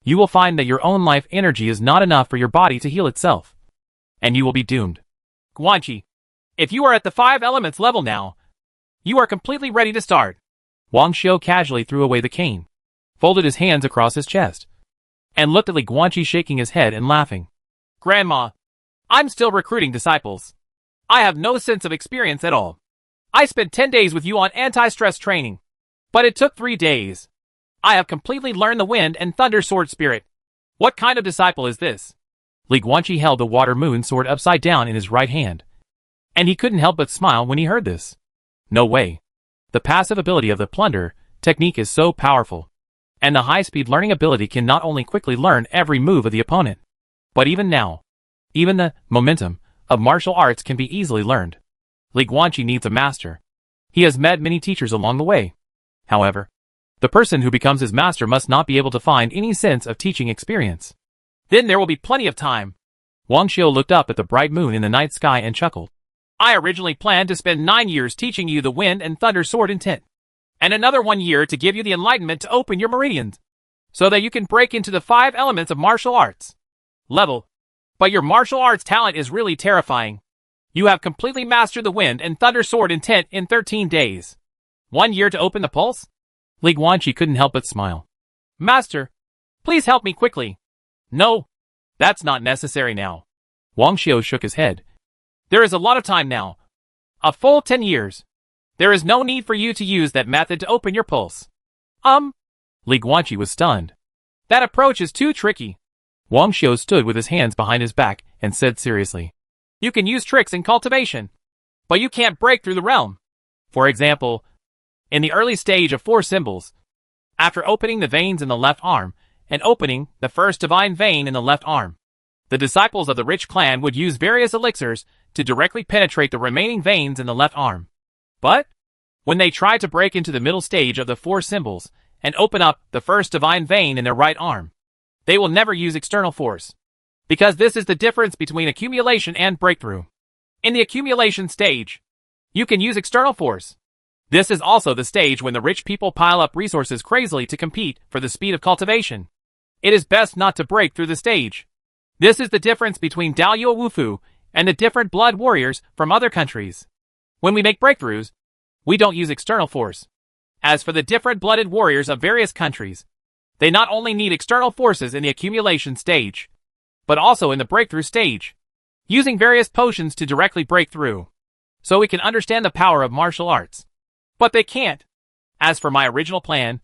you will find that your own life energy is not enough for your body to heal itself, and you will be doomed. Guanqi, if you are at the 5 elements level now, you are completely ready to start. Wang Xiu casually threw away the cane, folded his hands across his chest, and looked at Li Guanqi shaking his head and laughing. Grandma, I'm still recruiting disciples. I have no sense of experience at all. I spent 10 days with you on anti-stress training, but it took 3 days. I have completely learned the wind and thunder sword spirit. What kind of disciple is this? Li Guanqi held the water moon sword upside down in his right hand, and he couldn't help but smile when he heard this. No way. The passive ability of the plunder technique is so powerful, and the high-speed learning ability can not only quickly learn every move of the opponent, but even now, even the momentum of martial arts can be easily learned. Li Guanqi needs a master. He has met many teachers along the way. However, the person who becomes his master must not be able to find any sense of teaching experience. Then there will be plenty of time. Wang Xiu looked up at the bright moon in the night sky and chuckled. I originally planned to spend 9 years teaching you the wind and thunder sword intent, and another 1 year to give you the enlightenment to open your meridians, so that you can break into the 5 elements of martial arts level. But your martial arts talent is really terrifying. You have completely mastered the wind and thunder sword intent in 13 days. 1 year to open the pulse? Li Guanqi couldn't help but smile. Master, please help me quickly. No, that's not necessary now. Wang Xiu shook his head. There is a lot of time now. A full 10 years. There is no need for you to use that method to open your pulse. Li Guanqi was stunned. That approach is too tricky. Wang Xiu stood with his hands behind his back and said seriously. You can use tricks in cultivation, but you can't break through the realm. For example, in the early stage of 4 symbols, after opening the veins in the left arm and opening the first divine vein in the left arm, the disciples of the rich clan would use various elixirs to directly penetrate the remaining veins in the left arm. But when they tried to break into the middle stage of the 4 symbols and open up the first divine vein in their right arm, they will never use external force, because this is the difference between accumulation and breakthrough. In the accumulation stage, you can use external force. This is also the stage when the rich people pile up resources crazily to compete for the speed of cultivation. It is best not to break through the stage. This is the difference between Daoyuo Wufu and the different blood warriors from other countries. When we make breakthroughs, we don't use external force. As for the different blooded warriors of various countries, they not only need external forces in the accumulation stage, but also in the breakthrough stage, using various potions to directly break through, so we can understand the power of martial arts. But they can't. As for my original plan,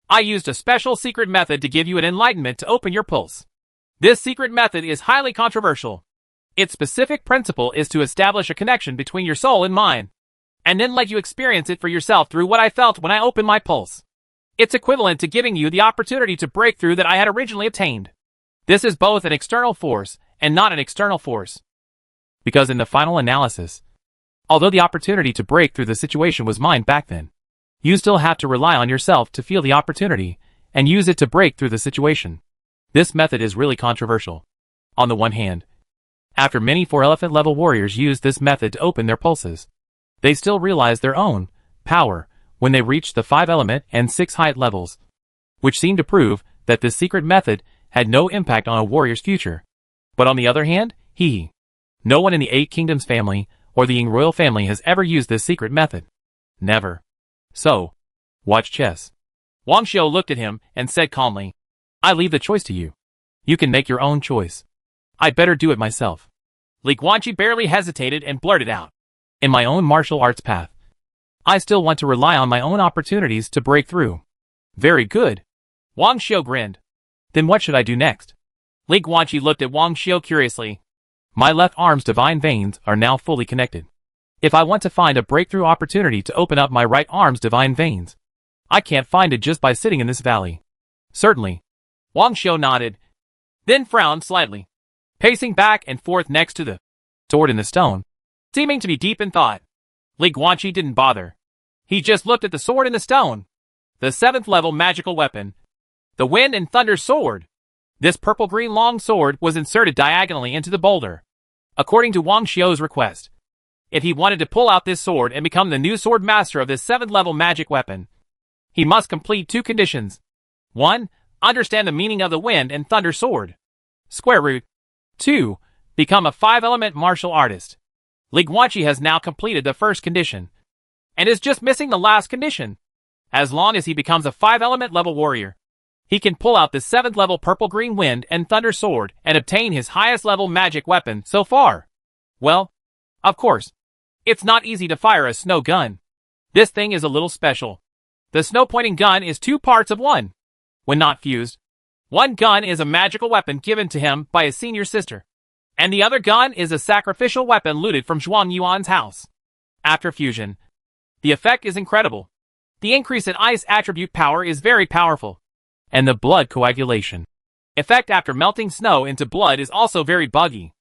I used a special secret method to give you an enlightenment to open your pulse. This secret method is highly controversial. Its specific principle is to establish a connection between your soul and mine, and then let you experience it for yourself through what I felt when I opened my pulse. It's equivalent to giving you the opportunity to break through that I had originally obtained. This is both an external force and not an external force. Because in the final analysis, although the opportunity to break through the situation was mine back then, you still have to rely on yourself to feel the opportunity and use it to break through the situation. This method is really controversial. On the one hand, after many 4-elephant level warriors used this method to open their pulses, they still realized their own power when they reached the 5-element and 6 height levels, which seemed to prove that this secret method had no impact on a warrior's future. But on the other hand, no one in the 8 Kingdoms family or the Ying royal family has ever used this secret method. Never. So, watch chess. Wang Xiu looked at him and said calmly, I leave the choice to you. You can make your own choice. I'd better do it myself. Li Guanqi barely hesitated and blurted out. In my own martial arts path, I still want to rely on my own opportunities to break through. Very good. Wang Xiu grinned. Then what should I do next? Li Guanqi looked at Wang Xiu curiously. My left arm's divine veins are now fully connected. If I want to find a breakthrough opportunity to open up my right arm's divine veins, I can't find it just by sitting in this valley. Certainly. Wang Xiu nodded, then frowned slightly, pacing back and forth next to the sword in the stone, seeming to be deep in thought. Li Guanqi didn't bother. He just looked at the sword in the stone. The 7th level magical weapon. The Wind and Thunder Sword. This purple-green long sword was inserted diagonally into the boulder, according to Wang Xiu's request. If he wanted to pull out this sword and become the new sword master of this 7th level magic weapon, He must complete 2 conditions. 1. Understand the meaning of the wind and thunder sword. Square root. 2. Become a 5-element martial artist. Li Guanqi has now completed the first condition, and is just missing the last condition. As long as he becomes a 5-element level warrior, he can pull out the 7th level purple-green wind and thunder sword and obtain his highest level magic weapon so far. Well, of course, it's not easy to fire a snow gun. This thing is a little special. The snow pointing gun is 2 parts of one. When not fused, one gun is a magical weapon given to him by his senior sister, and the other gun is a sacrificial weapon looted from Zhuang Yuan's house. After fusion, the effect is incredible. The increase in ice attribute power is very powerful, and the blood coagulation effect after melting snow into blood is also very buggy.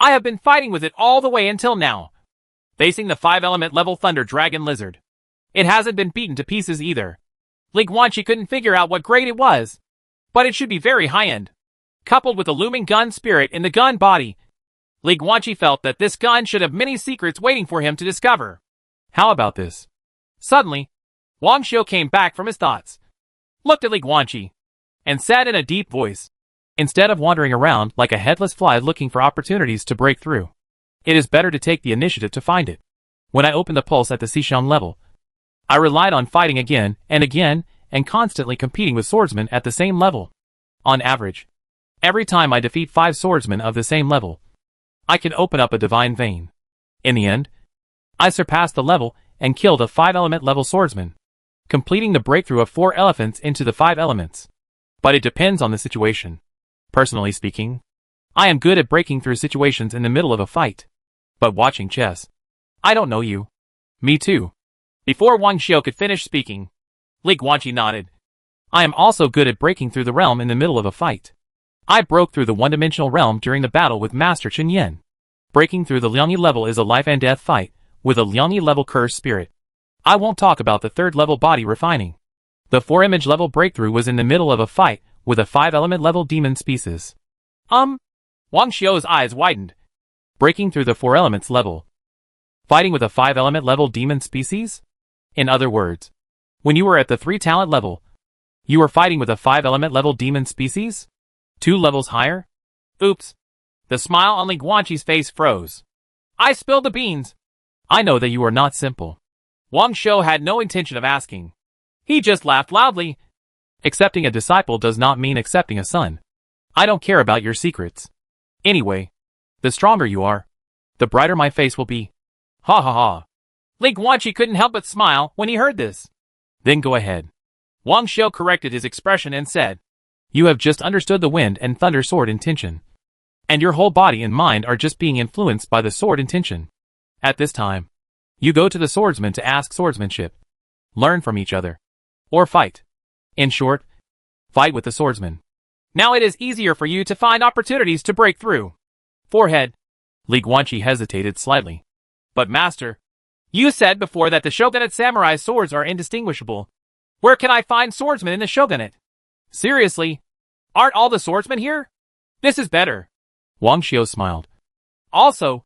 I have been fighting with it all the way until now, facing the 5-element level thunder dragon lizard. It hasn't been beaten to pieces either. Li Guanqi couldn't figure out what grade it was, but it should be very high-end. Coupled with the looming gun spirit in the gun body, Li Guanqi felt that this gun should have many secrets waiting for him to discover. How about this? Suddenly, Wang Xiu came back from his thoughts, looked at Li Guanqi, and said in a deep voice, "Instead of wandering around like a headless fly looking for opportunities to break through, it is better to take the initiative to find it. When I opened the pulse at the Xixiang level, I relied on fighting again and constantly competing with swordsmen at the same level. On average, every time I defeat 5 swordsmen of the same level, I can open up a divine vein. In the end, I surpassed the level and killed a 5-element level swordsman, completing the breakthrough of 4 elephants into the 5 elements. But it depends on the situation. Personally speaking, I am good at breaking through situations in the middle of a fight. But watching chess, I don't know you." "Me too." Before Wang Xiu could finish speaking, Li Guanqi nodded. "I am also good at breaking through the realm in the middle of a fight. I broke through the one-dimensional realm during the battle with Master Chen Yan. Breaking through the Liangyi level is a life and death fight with a Liangyi level cursed spirit. I won't talk about the 3rd level body refining. The 4-image level breakthrough was in the middle of a fight with a 5-element level demon species." Wang Xiu's eyes widened. Breaking through the 4 elements level. Fighting with a 5-element level demon species? In other words, when you were at the 3 talent level, you were fighting with a 5-element level demon species? 2 levels higher? Oops. The smile on Li Guanqi's face froze. "I spilled the beans." "I know that you are not simple." Wang Xiu had no intention of asking. He just laughed loudly. "Accepting a disciple does not mean accepting a son. I don't care about your secrets. Anyway, the stronger you are, the brighter my face will be." Ha ha ha. Li Guanqi couldn't help but smile when he heard this. "Then go ahead." Wang Xiu corrected his expression and said, "You have just understood the wind and thunder sword intention, and your whole body and mind are just being influenced by the sword intention. At this time, you go to the swordsman to ask swordsmanship, learn from each other, or fight. In short, fight with the swordsman. Now it is easier for you to find opportunities to break through." Forehead. Li Guanqi hesitated slightly. "But master, you said before that the shogunate samurai swords are indistinguishable. Where can I find swordsmen in the shogunate? Seriously, aren't all the swordsmen here? This is better." Wang Xiu smiled. "Also,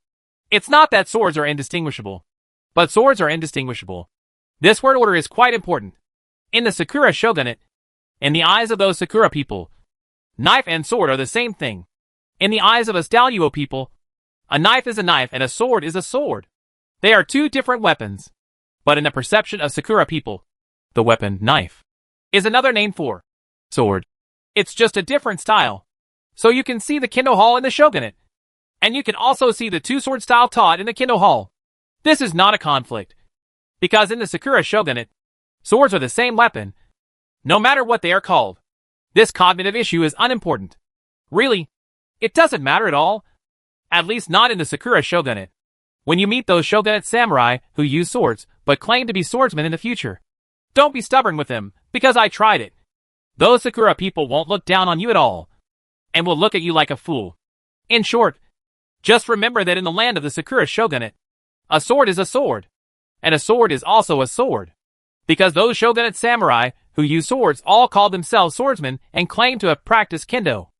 it's not that swords are indistinguishable, but swords are indistinguishable. This word order is quite important. In the Sakura shogunate, in the eyes of those Sakura people, knife and sword are the same thing. In the eyes of us Daluo people, a knife is a knife and a sword is a sword. They are 2 different weapons. But in the perception of Sakura people, the weapon, knife, is another name for sword. It's just a different style. So you can see the Kendo Hall in the shogunate, and you can also see the 2-sword style taught in the Kendo Hall. This is not a conflict, because in the Sakura shogunate, swords are the same weapon, no matter what they are called. This cognitive issue is unimportant. Really, it doesn't matter at all. At least not in the Sakura shogunate. When you meet those shogunate samurai who use swords but claim to be swordsmen in the future, don't be stubborn with them, because I tried it. Those Sakura people won't look down on you at all, and will look at you like a fool. In short, just remember that in the land of the Sakura shogunate, a sword is a sword, and a sword is also a sword. Because those shogunate samurai who use swords all call themselves swordsmen and claim to have practiced kendo.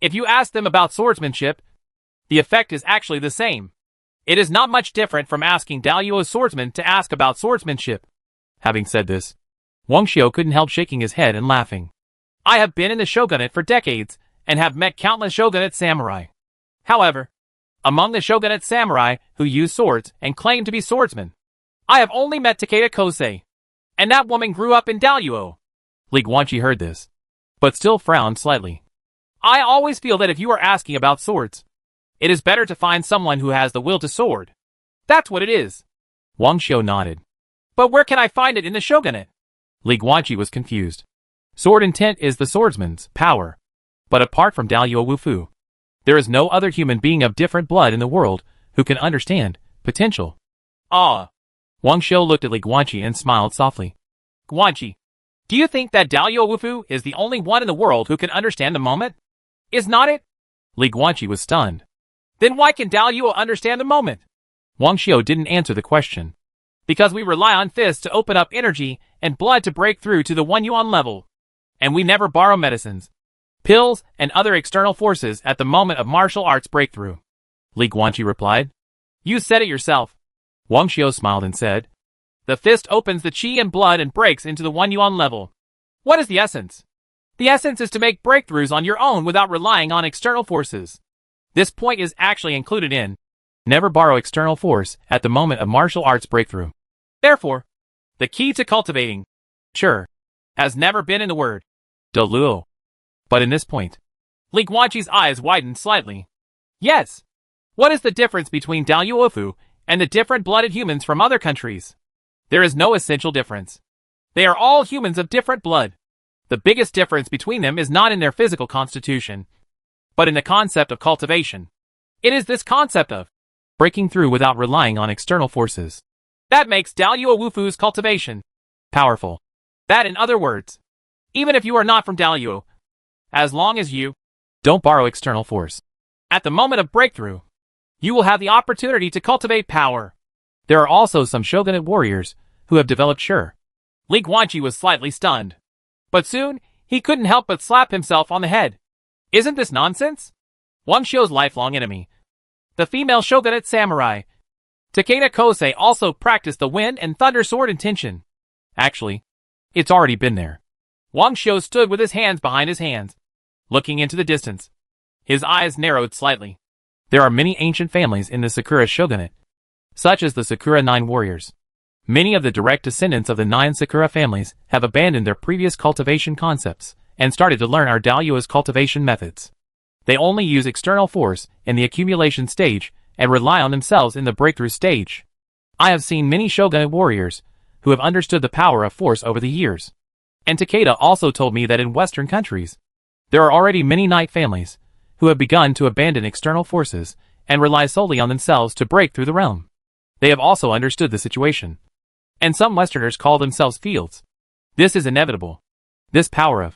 If you ask them about swordsmanship, the effect is actually the same. It is not much different from asking Daluo swordsmen to ask about swordsmanship." Having said this, Wang Xiu couldn't help shaking his head and laughing. I have been in the shogunate for decades, and have met countless shogunate samurai. However, among the shogunate samurai who use swords and claim to be swordsmen, I have only met Takeda Kosei, and that woman grew up in Daluo. Li Guanqi heard this, but still frowned slightly. I always feel that if you are asking about swords, it is better to find someone who has the will to sword. That's what it is. Wang Xiu nodded. But where can I find it in the shogunate? Li Guanqi was confused. Sword intent is the swordsman's power. But apart from Daluo Wufu, there is no other human being of different blood in the world who can understand potential. Ah. Wang Xiu looked at Li Guanqi and smiled softly. Guanqi, do you think that Daluo Wufu is the only one in the world who can understand the moment? Is not it? Li Guanqi was stunned. Then why can Daluo understand the moment? Wang Xiu didn't answer the question. Because we rely on fists to open up energy and blood to break through to the 1 yuan level. And we never borrow medicines, pills, and other external forces at the moment of martial arts breakthrough. Li Guanqi replied. You said it yourself. Wang Xiu smiled and said. The fist opens the qi and blood and breaks into the 1 yuan level. What is the essence? The essence is to make breakthroughs on your own without relying on external forces. This point is actually included in never borrow external force at the moment of martial arts breakthrough. Therefore, the key to cultivating sure has never been in the word Daluo. But in this point, Li Guanqi's eyes widened slightly. Yes. What is the difference between Daluo Wufu and the different blooded humans from other countries? There is no essential difference. They are all humans of different blood. The biggest difference between them is not in their physical constitution, but in the concept of cultivation. It is this concept of breaking through without relying on external forces that makes Daluo Wufu's cultivation powerful. That, in other words, even if you are not from Daluo, as long as you don't borrow external force, at the moment of breakthrough, you will have the opportunity to cultivate power. There are also some shogunate warriors who have developed sure. Li Guanqi was slightly stunned. But soon, he couldn't help but slap himself on the head. Isn't this nonsense? Wang Xiu's lifelong enemy, the female shogunate samurai, Takeda Kosei, also practiced the wind and thunder sword intention. Actually, it's already been there. Wang Xiu stood with his hands behind his hands, looking into the distance. His eyes narrowed slightly. There are many ancient families in the Sakura shogunate, such as the Sakura 9 warriors. Many of the direct descendants of the 9 Sakura families have abandoned their previous cultivation concepts and started to learn our Daluo's cultivation methods. They only use external force in the accumulation stage and rely on themselves in the breakthrough stage. I have seen many shogunate warriors who have understood the power of force over the years. And Takeda also told me that in Western countries, there are already many knight families who have begun to abandon external forces and rely solely on themselves to break through the realm. They have also understood the situation. And some Westerners call themselves fields. This is inevitable. This power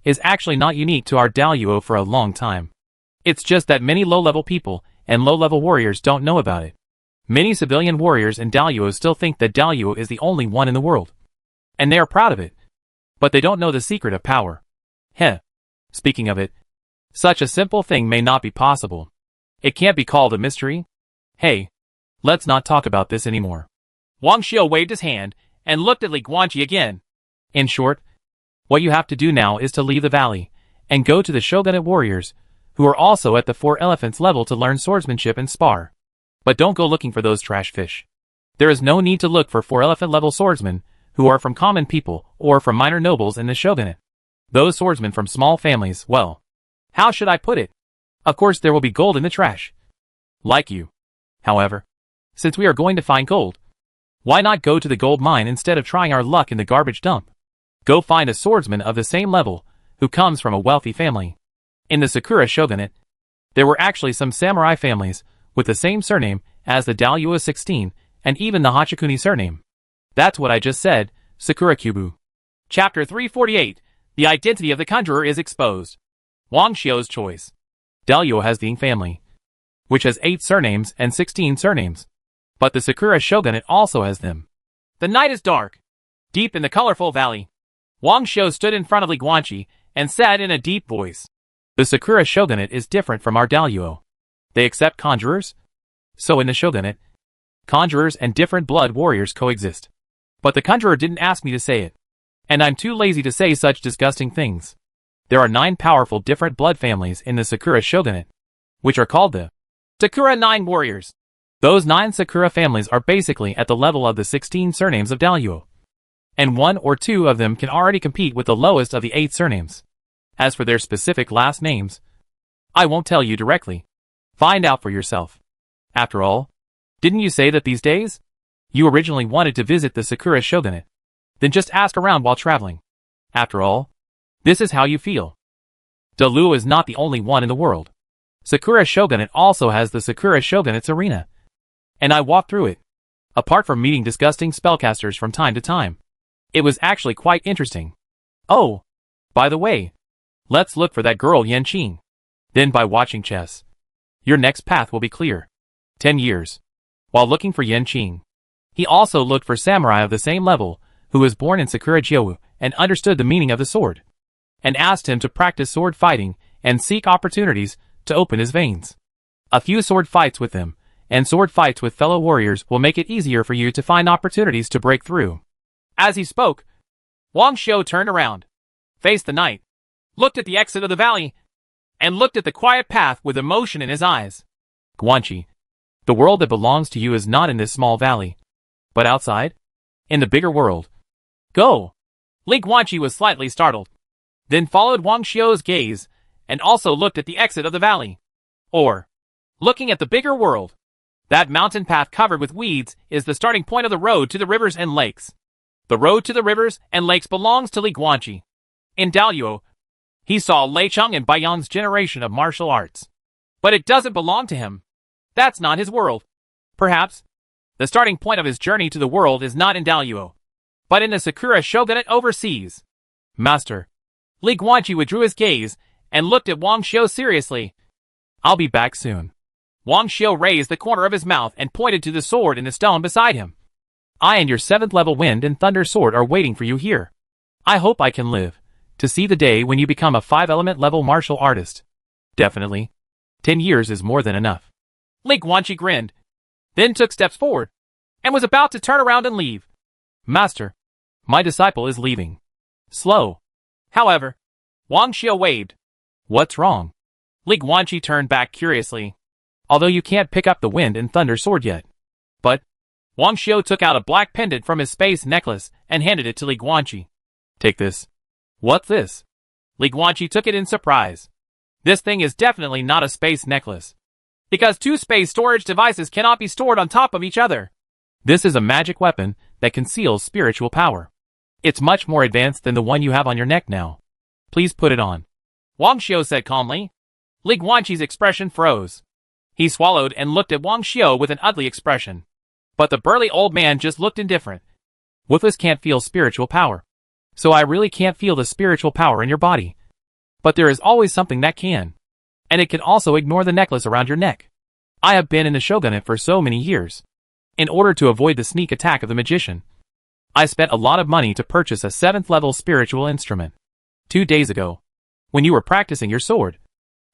is actually not unique to our Daluo for a long time. It's just that many low-level people and low-level warriors don't know about it. Many civilian warriors in Daluo still think that Daluo is the only one in the world. And they are proud of it. But they don't know the secret of power. Heh. Speaking of it, such a simple thing may not be possible. It can't be called a mystery. Hey, let's not talk about this anymore. Wang Xiu waved his hand and looked at Li Guanqi again. In short, what you have to do now is to leave the valley and go to the shogunate warriors, who are also at the 4 elephants level to learn swordsmanship and spar. But don't go looking for those trash fish. There is no need to look for 4 elephant level swordsmen who are from common people or from minor nobles in the shogunate. Those swordsmen from small families, well, how should I put it? Of course there will be gold in the trash. Like you. However, since we are going to find gold, why not go to the gold mine instead of trying our luck in the garbage dump? Go find a swordsman of the same level who comes from a wealthy family. In the Sakura shogunate, there were actually some samurai families with the same surname as the Daluo 16 and even the Hachikuni surname. That's what I just said, Sakura Kyubu. Chapter 348, The Identity of the Conjurer is Exposed. Wang Xiu's choice. Daluo has the Ing family, which has 8 surnames and 16 surnames. But the Sakura shogunate also has them. The night is dark. Deep in the colorful valley, Wang Xiu stood in front of Li Guanqi and said in a deep voice, the Sakura shogunate is different from our Daluo. They accept conjurers. So in the shogunate, conjurers and different blood warriors coexist. But the conjurer didn't ask me to say it. And I'm too lazy to say such disgusting things. There are 9 powerful different blood families in the Sakura shogunate, which are called the Sakura 9 warriors. Those 9 Sakura families are basically at the level of the 16 surnames of Dalyuo. And 1 or 2 of them can already compete with the lowest of the 8 surnames. As for their specific last names, I won't tell you directly. Find out for yourself. After all, didn't you say that these days? You originally wanted to visit the Sakura shogunate. Then just ask around while traveling. After all, this is how you feel. Dalyuo is not the only one in the world. Sakura shogunate also has the Sakura shogunate's arena. And I walked through it. Apart from meeting disgusting spellcasters from time to time, it was actually quite interesting. Oh, by the way, let's look for that girl Yanqing. Then by watching chess, your next path will be clear. 10 years. While looking for Yanqing, he also looked for samurai of the same level, who was born in Sakura Jyowu and understood the meaning of the sword, and asked him to practice sword fighting and seek opportunities to open his veins. A few sword fights with them, and sword fights with fellow warriors will make it easier for you to find opportunities to break through. As he spoke, Wang Xiu turned around, faced the knight, looked at the exit of the valley, and looked at the quiet path with emotion in his eyes. Guanqi, the world that belongs to you is not in this small valley, but outside, in the bigger world. Go! Li Guanqi was slightly startled, then followed Wang Xiu's gaze, and also looked at the exit of the valley. Or, looking at the bigger world. That mountain path covered with weeds is the starting point of the road to the rivers and lakes. The road to the rivers and lakes belongs to Li Guanqi. In Dalyuo, he saw Lei Cheng and Baiyan's generation of martial arts. But it doesn't belong to him. That's not his world. Perhaps, the starting point of his journey to the world is not in Dalyuo, but in the Sakura shogunate overseas. Master. Li Guanqi withdrew his gaze and looked at Wang Xiu seriously. I'll be back soon. Wang Xiu raised the corner of his mouth and pointed to the sword in the stone beside him. I and your 7th level Wind and Thunder sword are waiting for you here. I hope I can live to see the day when you become a 5-element level martial artist. Definitely. 10 years is more than enough. Li Guanqi grinned, then took steps forward, and was about to turn around and leave. Master, my disciple is leaving. Slow. However, Wang Xiu waved. What's wrong? Li Guanqi turned back curiously. Although you can't pick up the Wind and Thunder sword yet. But, Wang Xiu took out a black pendant from his space necklace and handed it to Li Guanqi. Take this. What's this? Li Guanqi took it in surprise. This thing is definitely not a space necklace. Because 2 space storage devices cannot be stored on top of each other. This is a magic weapon that conceals spiritual power. It's much more advanced than the one you have on your neck now. Please put it on. Wang Xiu said calmly. Li Guanqi's expression froze. He swallowed and looked at Wang Xiu with an ugly expression. But the burly old man just looked indifferent. Woofus can't feel spiritual power. So I really can't feel the spiritual power in your body. But there is always something that can. And it can also ignore the necklace around your neck. I have been in the shogunate for so many years. In order to avoid the sneak attack of the magician, I spent a lot of money to purchase a 7th level spiritual instrument. 2 days ago, when you were practicing your sword,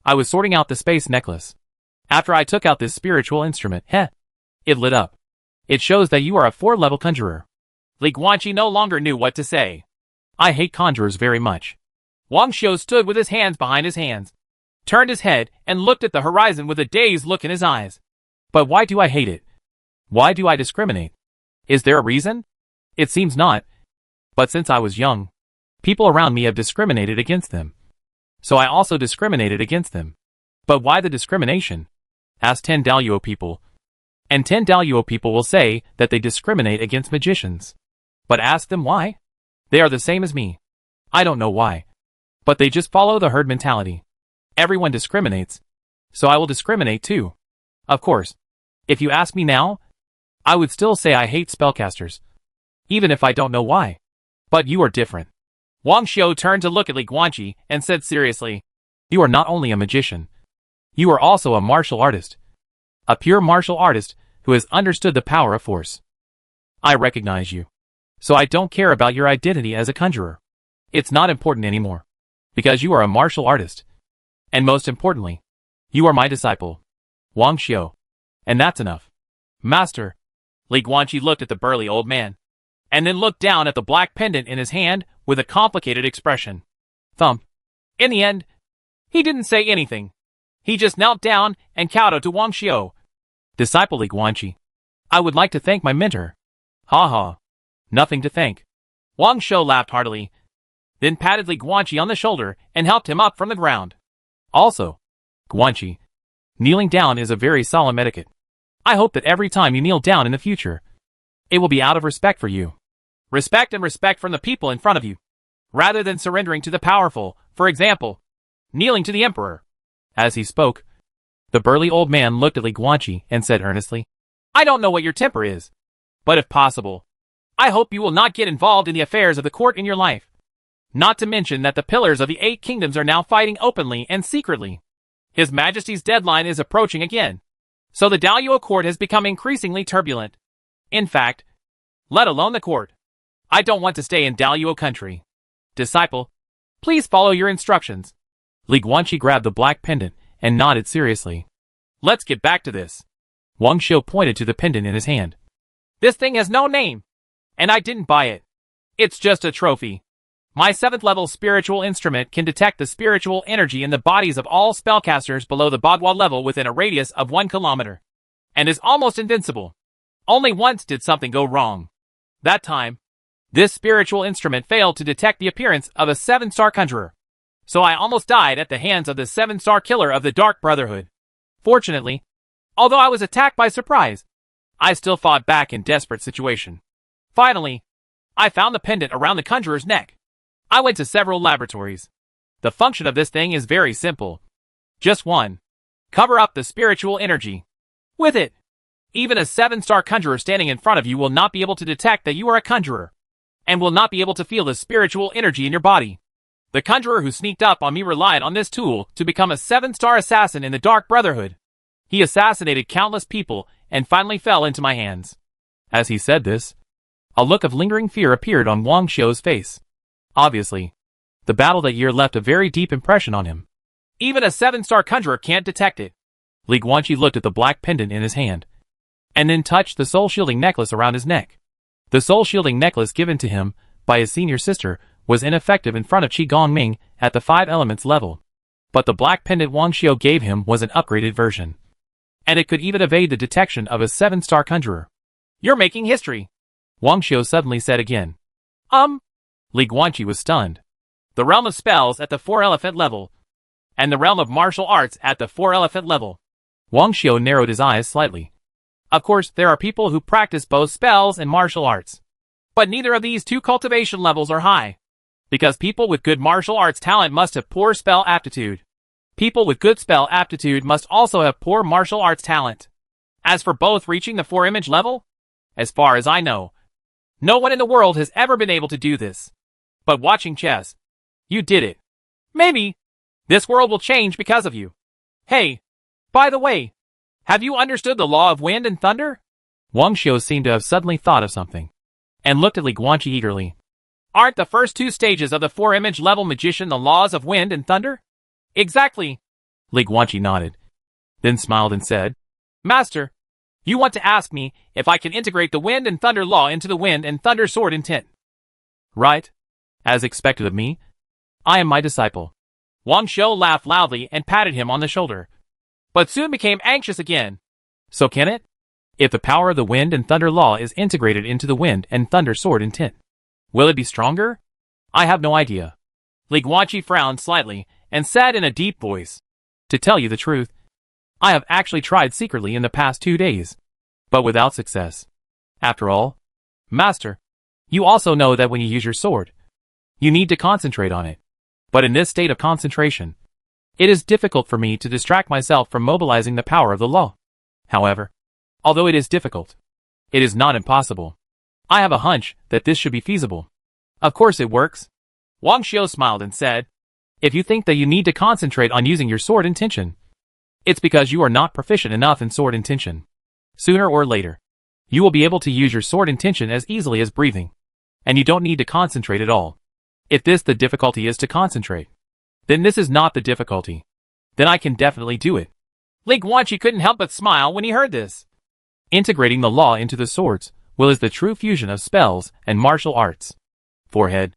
I was sorting out the space necklace. After I took out this spiritual instrument, it lit up. It shows that you are a 4-level conjurer. Li Guanqi no longer knew what to say. I hate conjurers very much. Wang Xiu stood with his hands behind his hands, turned his head and looked at the horizon with a dazed look in his eyes. But why do I hate it? Why do I discriminate? Is there a reason? It seems not. But since I was young, people around me have discriminated against them. So I also discriminated against them. But why the discrimination? Ask 10 Dalyuo people. And 10 Dalyuo people will say that they discriminate against magicians. But ask them why? They are the same as me. I don't know why. But they just follow the herd mentality. Everyone discriminates. So I will discriminate too. Of course. If you ask me now, I would still say I hate spellcasters. Even if I don't know why. But you are different. Wang Xiu turned to look at Li Guanqi and said seriously, you are not only a magician. You are also a martial artist. A pure martial artist who has understood the power of force. I recognize you. So I don't care about your identity as a conjurer. It's not important anymore. Because you are a martial artist. And most importantly, you are my disciple, Wang Xiu. And that's enough. Master. Li Guanqi looked at the burly old man. and then looked down at the black pendant in his hand with a complicated expression. Thump. In the end, he didn't say anything. He just knelt down and kowtowed to Wang Xiu. Disciple Li Guanqi. I would like to thank my mentor. Ha ha. Nothing to thank. Wang Xiu laughed heartily, then patted Li Guanqi on the shoulder and helped him up from the ground. Also, Guanqi, kneeling down is a very solemn etiquette. I hope that every time you kneel down in the future, it will be out of respect for you. Respect and respect from the people in front of you, rather than surrendering to the powerful, for example, kneeling to the emperor. As he spoke, the burly old man looked at Li Guanqi and said earnestly, I don't know what your temper is, but if possible, I hope you will not get involved in the affairs of the court in your life. Not to mention that the pillars of the 8 kingdoms are now fighting openly and secretly. His Majesty's deadline is approaching again, so the Daluo court has become increasingly turbulent. In fact, let alone the court, I don't want to stay in Daluo country. Disciple, please follow your instructions. Li Guanqi grabbed the black pendant and nodded seriously. Let's get back to this. Wang Xiu pointed to the pendant in his hand. This thing has no name, and I didn't buy it. It's just a trophy. My 7th level spiritual instrument can detect the spiritual energy in the bodies of all spellcasters below the Bagua level within a radius of 1 kilometer, and is almost invincible. Only once did something go wrong. That time, this spiritual instrument failed to detect the appearance of a 7-star conjurer, so I almost died at the hands of the 7-star killer of the Dark Brotherhood. Fortunately, although I was attacked by surprise, I still fought back in desperate situation. Finally, I found the pendant around the conjurer's neck. I went to several laboratories. The function of this thing is very simple. Just one. Cover up the spiritual energy. With it, even a 7-star conjurer standing in front of you will not be able to detect that you are a conjurer, and will not be able to feel the spiritual energy in your body. The conjurer who sneaked up on me relied on this tool to become a 7-star assassin in the Dark Brotherhood. He assassinated countless people and finally fell into my hands. As he said this, a look of lingering fear appeared on Wang Xiu's face. Obviously, the battle that year left a very deep impression on him. Even a 7-star conjurer can't detect it. Li Guanqi looked at the black pendant in his hand, and then touched the soul-shielding necklace around his neck. The soul-shielding necklace given to him by his senior sister was ineffective in front of Qi Gongming at the 5 elements level, but the black pendant Wang Xiu gave him was an upgraded version, and it could even evade the detection of a 7-star conjurer. You're making history, Wang Xiu suddenly said again. Li Guanqi was stunned. The realm of spells at the 4-elephant level, and the realm of martial arts at the 4-elephant level. Wang Xiu narrowed his eyes slightly. Of course, there are people who practice both spells and martial arts, but neither of these 2 cultivation levels are high, because people with good martial arts talent must have poor spell aptitude. People with good spell aptitude must also have poor martial arts talent. As for both reaching the 4-image level, as far as I know, no one in the world has ever been able to do this. But watching chess, you did it. Maybe this world will change because of you. Hey, by the way, have you understood the law of wind and thunder? Wang Xiu seemed to have suddenly thought of something, and looked at Li Guanqi eagerly. Aren't the first 2 stages of the 4-image level magician the laws of wind and thunder? Exactly. Li Guanqi nodded, then smiled and said, Master, you want to ask me if I can integrate the wind and thunder law into the wind and thunder sword intent. Right. As expected of me, I am my disciple. Wang Xiu laughed loudly and patted him on the shoulder, but soon became anxious again. So can it? If the power of the wind and thunder law is integrated into the wind and thunder sword intent, will it be stronger? I have no idea. Li Guanqi frowned slightly and said in a deep voice, To tell you the truth, I have actually tried secretly in the past 2 days, but without success. After all, Master, you also know that when you use your sword, you need to concentrate on it. But in this state of concentration, it is difficult for me to distract myself from mobilizing the power of the law. However, although it is difficult, it is not impossible. I have a hunch that this should be feasible. Of course it works. Wang Xiu smiled and said, If you think that you need to concentrate on using your sword intention, it's because you are not proficient enough in sword intention. Sooner or later, you will be able to use your sword intention as easily as breathing, and you don't need to concentrate at all. If the difficulty is to concentrate, then this is not the difficulty. Then I can definitely do it. Li Guanqi couldn't help but smile when he heard this. Integrating the law into the swords will is the true fusion of spells and martial arts. Forehead.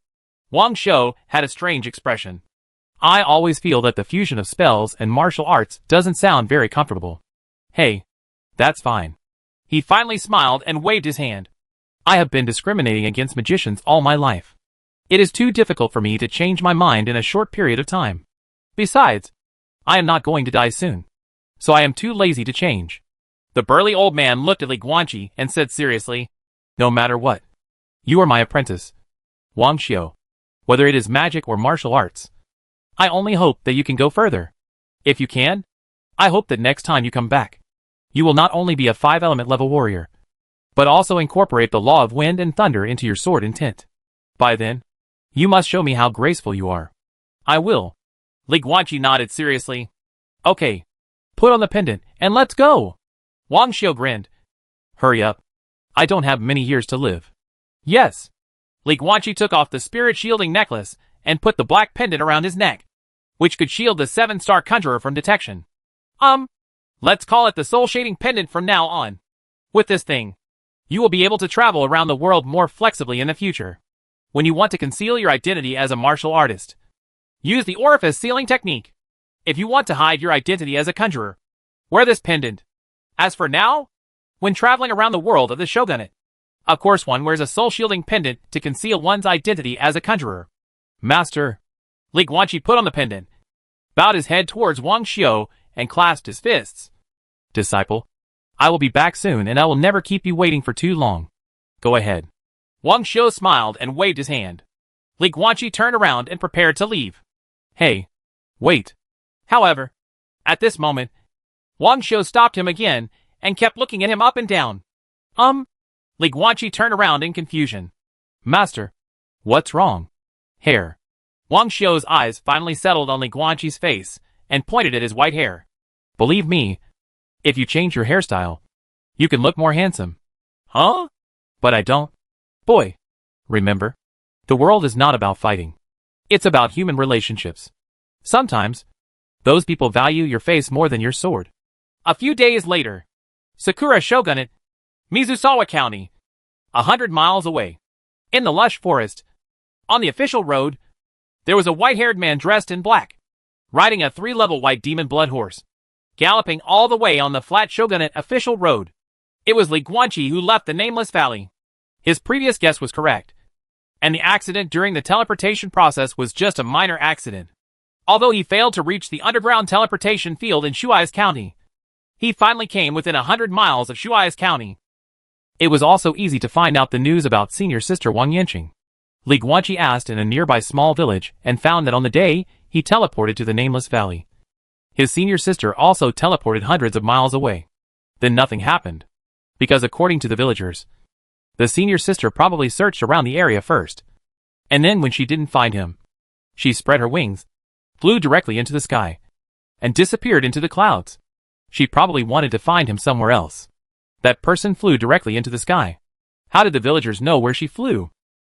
Wang Xiu had a strange expression. I always feel that the fusion of spells and martial arts doesn't sound very comfortable. Hey, that's fine. He finally smiled and waved his hand. I have been discriminating against magicians all my life. It is too difficult for me to change my mind in a short period of time. Besides, I am not going to die soon, so I am too lazy to change. The burly old man looked at Li Guanqi and said seriously, no matter what, you are my apprentice, Wang Xiu. Whether it is magic or martial arts, I only hope that you can go further. If you can, I hope that next time you come back, you will not only be a 5-element level warrior, but also incorporate the law of wind and thunder into your sword intent. By then, you must show me how graceful you are. I will. Li Guanqi nodded seriously. Okay, put on the pendant and let's go. Wang Xiu grinned. Hurry up. I don't have many years to live. Yes. Li Guanqi took off the spirit shielding necklace and put the black pendant around his neck, which could shield the 7-star conjurer from detection. Let's call it the soul shading pendant from now on. With this thing, you will be able to travel around the world more flexibly in the future. When you want to conceal your identity as a martial artist, use the orifice sealing technique. If you want to hide your identity as a conjurer, wear this pendant. As for now, when traveling around the world of the shogunate, of course one wears a soul-shielding pendant to conceal one's identity as a conjurer. Master. Li Guanqi put on the pendant, bowed his head towards Wang Xiu, and clasped his fists. Disciple, I will be back soon and I will never keep you waiting for too long. Go ahead. Wang Xiu smiled and waved his hand. Li Guanqi turned around and prepared to leave. Hey, wait. However, at this moment, Wang Xiu stopped him again and kept looking at him up and down. Li Guanqi turned around in confusion. Master, what's wrong? Hair. Wang Xiu's eyes finally settled on Li Guanqi's face and pointed at his white hair. Believe me, if you change your hairstyle, you can look more handsome. Huh? But I don't. Boy, remember, the world is not about fighting. It's about human relationships. Sometimes, those people value your face more than your sword. A few days later, Sakura Shogunate, Mizusawa County, 100 miles away. In the lush forest, on the official road, there was a white-haired man dressed in black, riding a 3-level white demon blood horse, galloping all the way on the flat Shogunate official road. It was Li Guanqi who left the Nameless Valley. His previous guess was correct, and the accident during the teleportation process was just a minor accident. Although he failed to reach the underground teleportation field in Shuai's County, he finally came within 100 miles of Shuai's County. It was also easy to find out the news about senior sister Wang Yanqing. Li Guanqi asked in a nearby small village and found that on the day he teleported to the Nameless Valley, his senior sister also teleported hundreds of miles away. Then nothing happened, because according to the villagers, the senior sister probably searched around the area first, and then when she didn't find him, she spread her wings, flew directly into the sky, and disappeared into the clouds. She probably wanted to find him somewhere else. That person flew directly into the sky. How did the villagers know where she flew?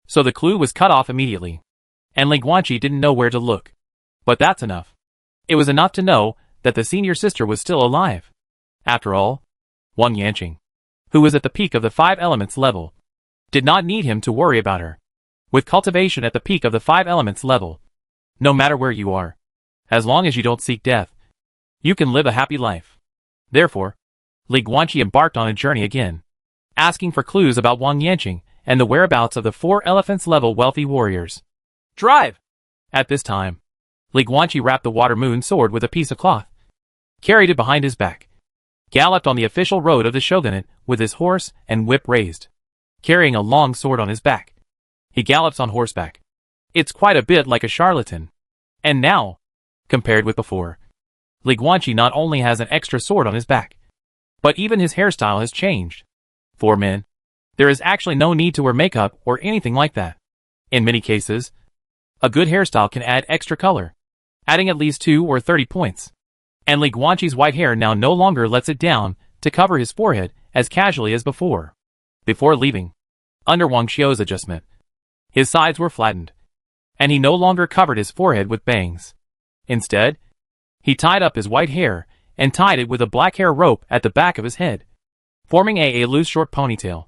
So the clue was cut off immediately, and Li Guanqi didn't know where to look. But that's enough. It was enough to know that the senior sister was still alive. After all, Wang Yanqing, who was at the peak of the 5 elements level, did not need him to worry about her. With cultivation at the peak of the 5 elements level, no matter where you are, as long as you don't seek death, you can live a happy life. Therefore, Li Guanqi embarked on a journey again, asking for clues about Wang Yanqing and the whereabouts of the 4 elephants level wealthy warriors. Drive! At this time, Li Guanqi wrapped the water moon sword with a piece of cloth, carried it behind his back, galloped on the official road of the shogunate with his horse and whip raised, carrying a long sword on his back. He gallops on horseback. It's quite a bit like a charlatan. And now, compared with before, Li Guanqi not only has an extra sword on his back, but even his hairstyle has changed. For men, there is actually no need to wear makeup or anything like that. In many cases, a good hairstyle can add extra color, adding at least 2 or 30 points. And Li Guanqi's white hair now no longer lets it down to cover his forehead as casually as before. Before leaving, under Wang Xiu's adjustment, his sides were flattened, and he no longer covered his forehead with bangs. Instead, he tied up his white hair and tied it with a black hair rope at the back of his head, forming a loose short ponytail.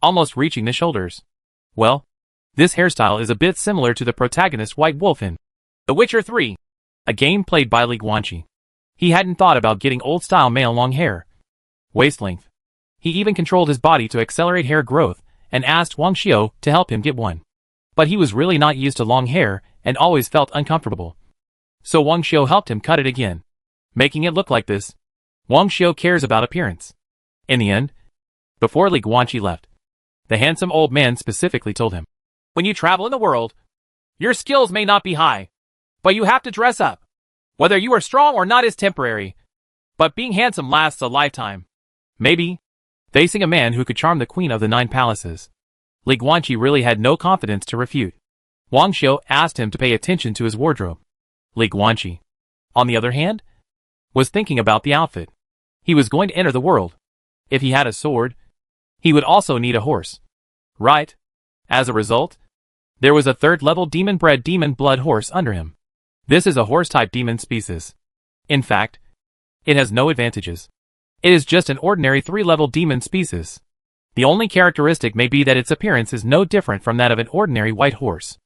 almost reaching the shoulders. Well, this hairstyle is a bit similar to the protagonist White Wolf in The Witcher 3, a game played by Li Guanqi. He hadn't thought about getting old-style male long hair. Waist length. He even controlled his body to accelerate hair growth and asked Wang Xiu to help him get one. But he was really not used to long hair and always felt uncomfortable. So Wang Xiu helped him cut it again, making it look like this. Wang Xiu cares about appearance. In the end, before Li Guanqi left, the handsome old man specifically told him, "When you travel in the world, your skills may not be high, but you have to dress up. Whether you are strong or not is temporary, but being handsome lasts a lifetime." Maybe, facing a man who could charm the queen of the 9 palaces, Li Guanqi really had no confidence to refute. Wang Xiu asked him to pay attention to his wardrobe. Li Guanqi, on the other hand, was thinking about the outfit. He was going to enter the world. If he had a sword, he would also need a horse. Right? As a result, there was a 3rd-level demon-bred demon blood horse under him. This is a horse-type demon species. In fact, it has no advantages. It is just an ordinary 3-level demon species. The only characteristic may be that its appearance is no different from that of an ordinary white horse.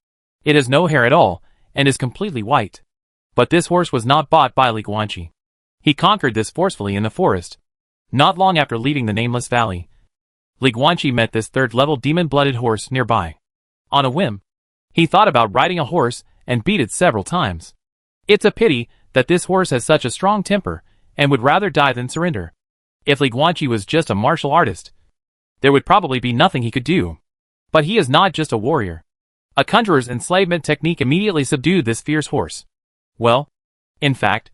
It has no hair at all, and is completely white. But this horse was not bought by Li Guanqi. He conquered this forcefully in the forest. Not long after leaving the Nameless Valley, Li Guanqi met this 3rd-level demon-blooded horse nearby. On a whim, he thought about riding a horse and beat it several times. It's a pity that this horse has such a strong temper and would rather die than surrender. If Li Guanqi was just a martial artist, there would probably be nothing he could do. But he is not just a warrior. A conjurer's enslavement technique immediately subdued this fierce horse. Well, in fact,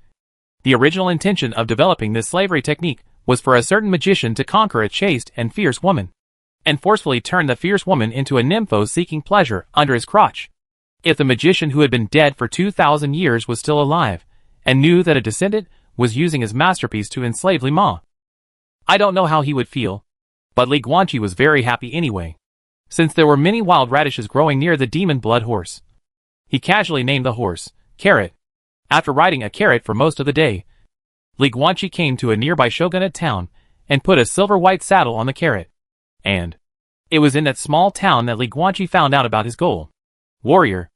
the original intention of developing this slavery technique was for a certain magician to conquer a chaste and fierce woman, and forcefully turn the fierce woman into a nympho seeking pleasure under his crotch. If the magician who had been dead for 2,000 years was still alive, and knew that a descendant was using his masterpiece to enslave Li Ma, I don't know how he would feel, but Li Guanqi was very happy anyway, since there were many wild radishes growing near the demon blood horse. He casually named the horse Carrot. After riding a carrot for most of the day, Li Guanqi came to a nearby shogunate town and put a silver-white saddle on the carrot. And it was in that small town that Li Guanqi found out about his goal. Warrior.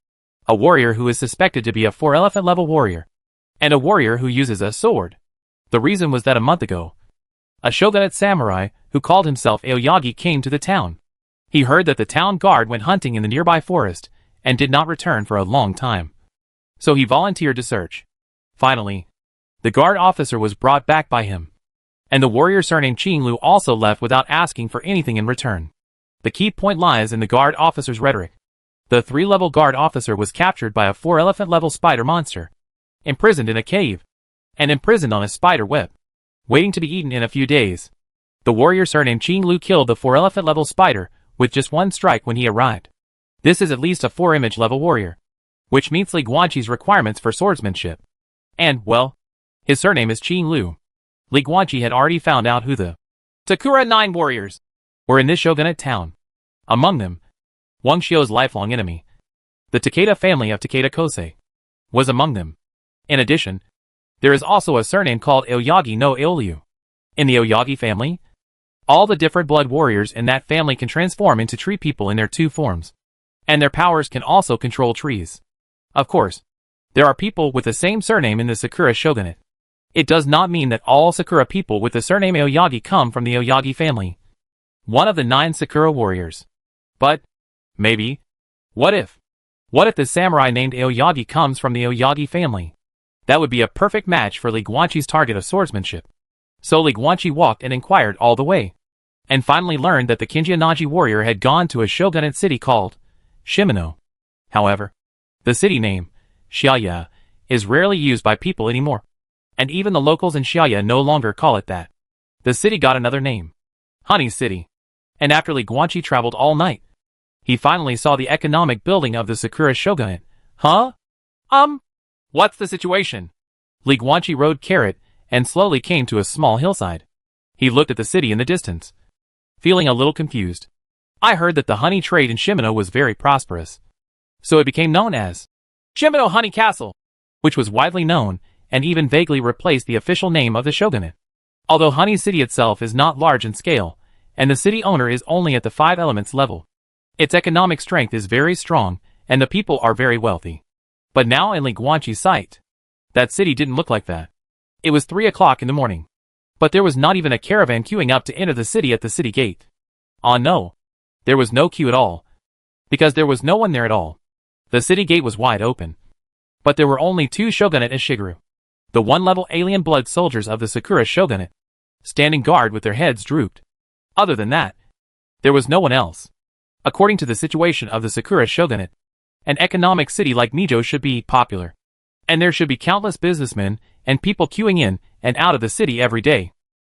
A warrior who is suspected to be a 4-elephant level warrior. And a warrior who uses a sword. The reason was that a month ago, a shogunate samurai who called himself Aoyagi came to the town. He heard that the town guard went hunting in the nearby forest and did not return for a long time. So he volunteered to search. Finally, the guard officer was brought back by him. And the warrior surnamed Qing Lu also left without asking for anything in return. The key point lies in the guard officer's rhetoric. The 3-level guard officer was captured by a 4-elephant level spider monster, imprisoned in a cave, and imprisoned on a spider web, waiting to be eaten in a few days. The warrior surnamed Qing Lu killed the 4-elephant level spider with just one strike when he arrived. This is at least a 4-image level warrior, which meets Li Guanqi's requirements for swordsmanship. And, well, his surname is Qing Lu. Li Guanqi had already found out who the Takura 9 warriors were in this shogunate town. Among them, Wang Xiu's lifelong enemy, the Takeda family of Takeda Kosei, was among them. In addition, there is also a surname called Aoyagi no Aoryu. In the Aoyagi family, all the different blood warriors in that family can transform into tree people in their 2 forms, and their powers can also control trees. Of course, there are people with the same surname in the Sakura shogunate. It does not mean that all Sakura people with the surname Aoyagi come from the Aoyagi family, one of the 9 Sakura warriors. But, maybe, what if the samurai named Aoyagi comes from the Aoyagi family? That would be a perfect match for Li Guanqi's target of swordsmanship. So Li Guanqi walked and inquired all the way, and finally learned that the Kinjianaji warrior had gone to a shogunate city called Shimano. However, the city name, Xiaya, is rarely used by people anymore, and even the locals in Xiaya no longer call it that. The city got another name, Honey City, and after Li Guanqi traveled all night, he finally saw the economic building of the Sakura shogunate. Huh? What's the situation? Li Guanqi rode Carrot and slowly came to a small hillside. He looked at the city in the distance, feeling a little confused. I heard that the honey trade in Shimano was very prosperous, so it became known as Shimano Honey Castle, which was widely known and even vaguely replaced the official name of the shogunate. Although Honey City itself is not large in scale, and the city owner is only at the 5 elements level. Its economic strength is very strong, and the people are very wealthy. But now in Li Guanqi's sight, that city didn't look like that. It was 3 o'clock in the morning. But there was not even a caravan queuing up to enter the city at the city gate. Ah no. There was no queue at all. Because there was no one there at all. The city gate was wide open. But there were only 2 shogunate as Shigeru. The 1-level alien blood soldiers of the Sakura shogunate, standing guard with their heads drooped. Other than that, there was no one else. According to the situation of the Sakura shogunate, an economic city like Mijo should be popular. And there should be countless businessmen and people queuing in and out of the city every day.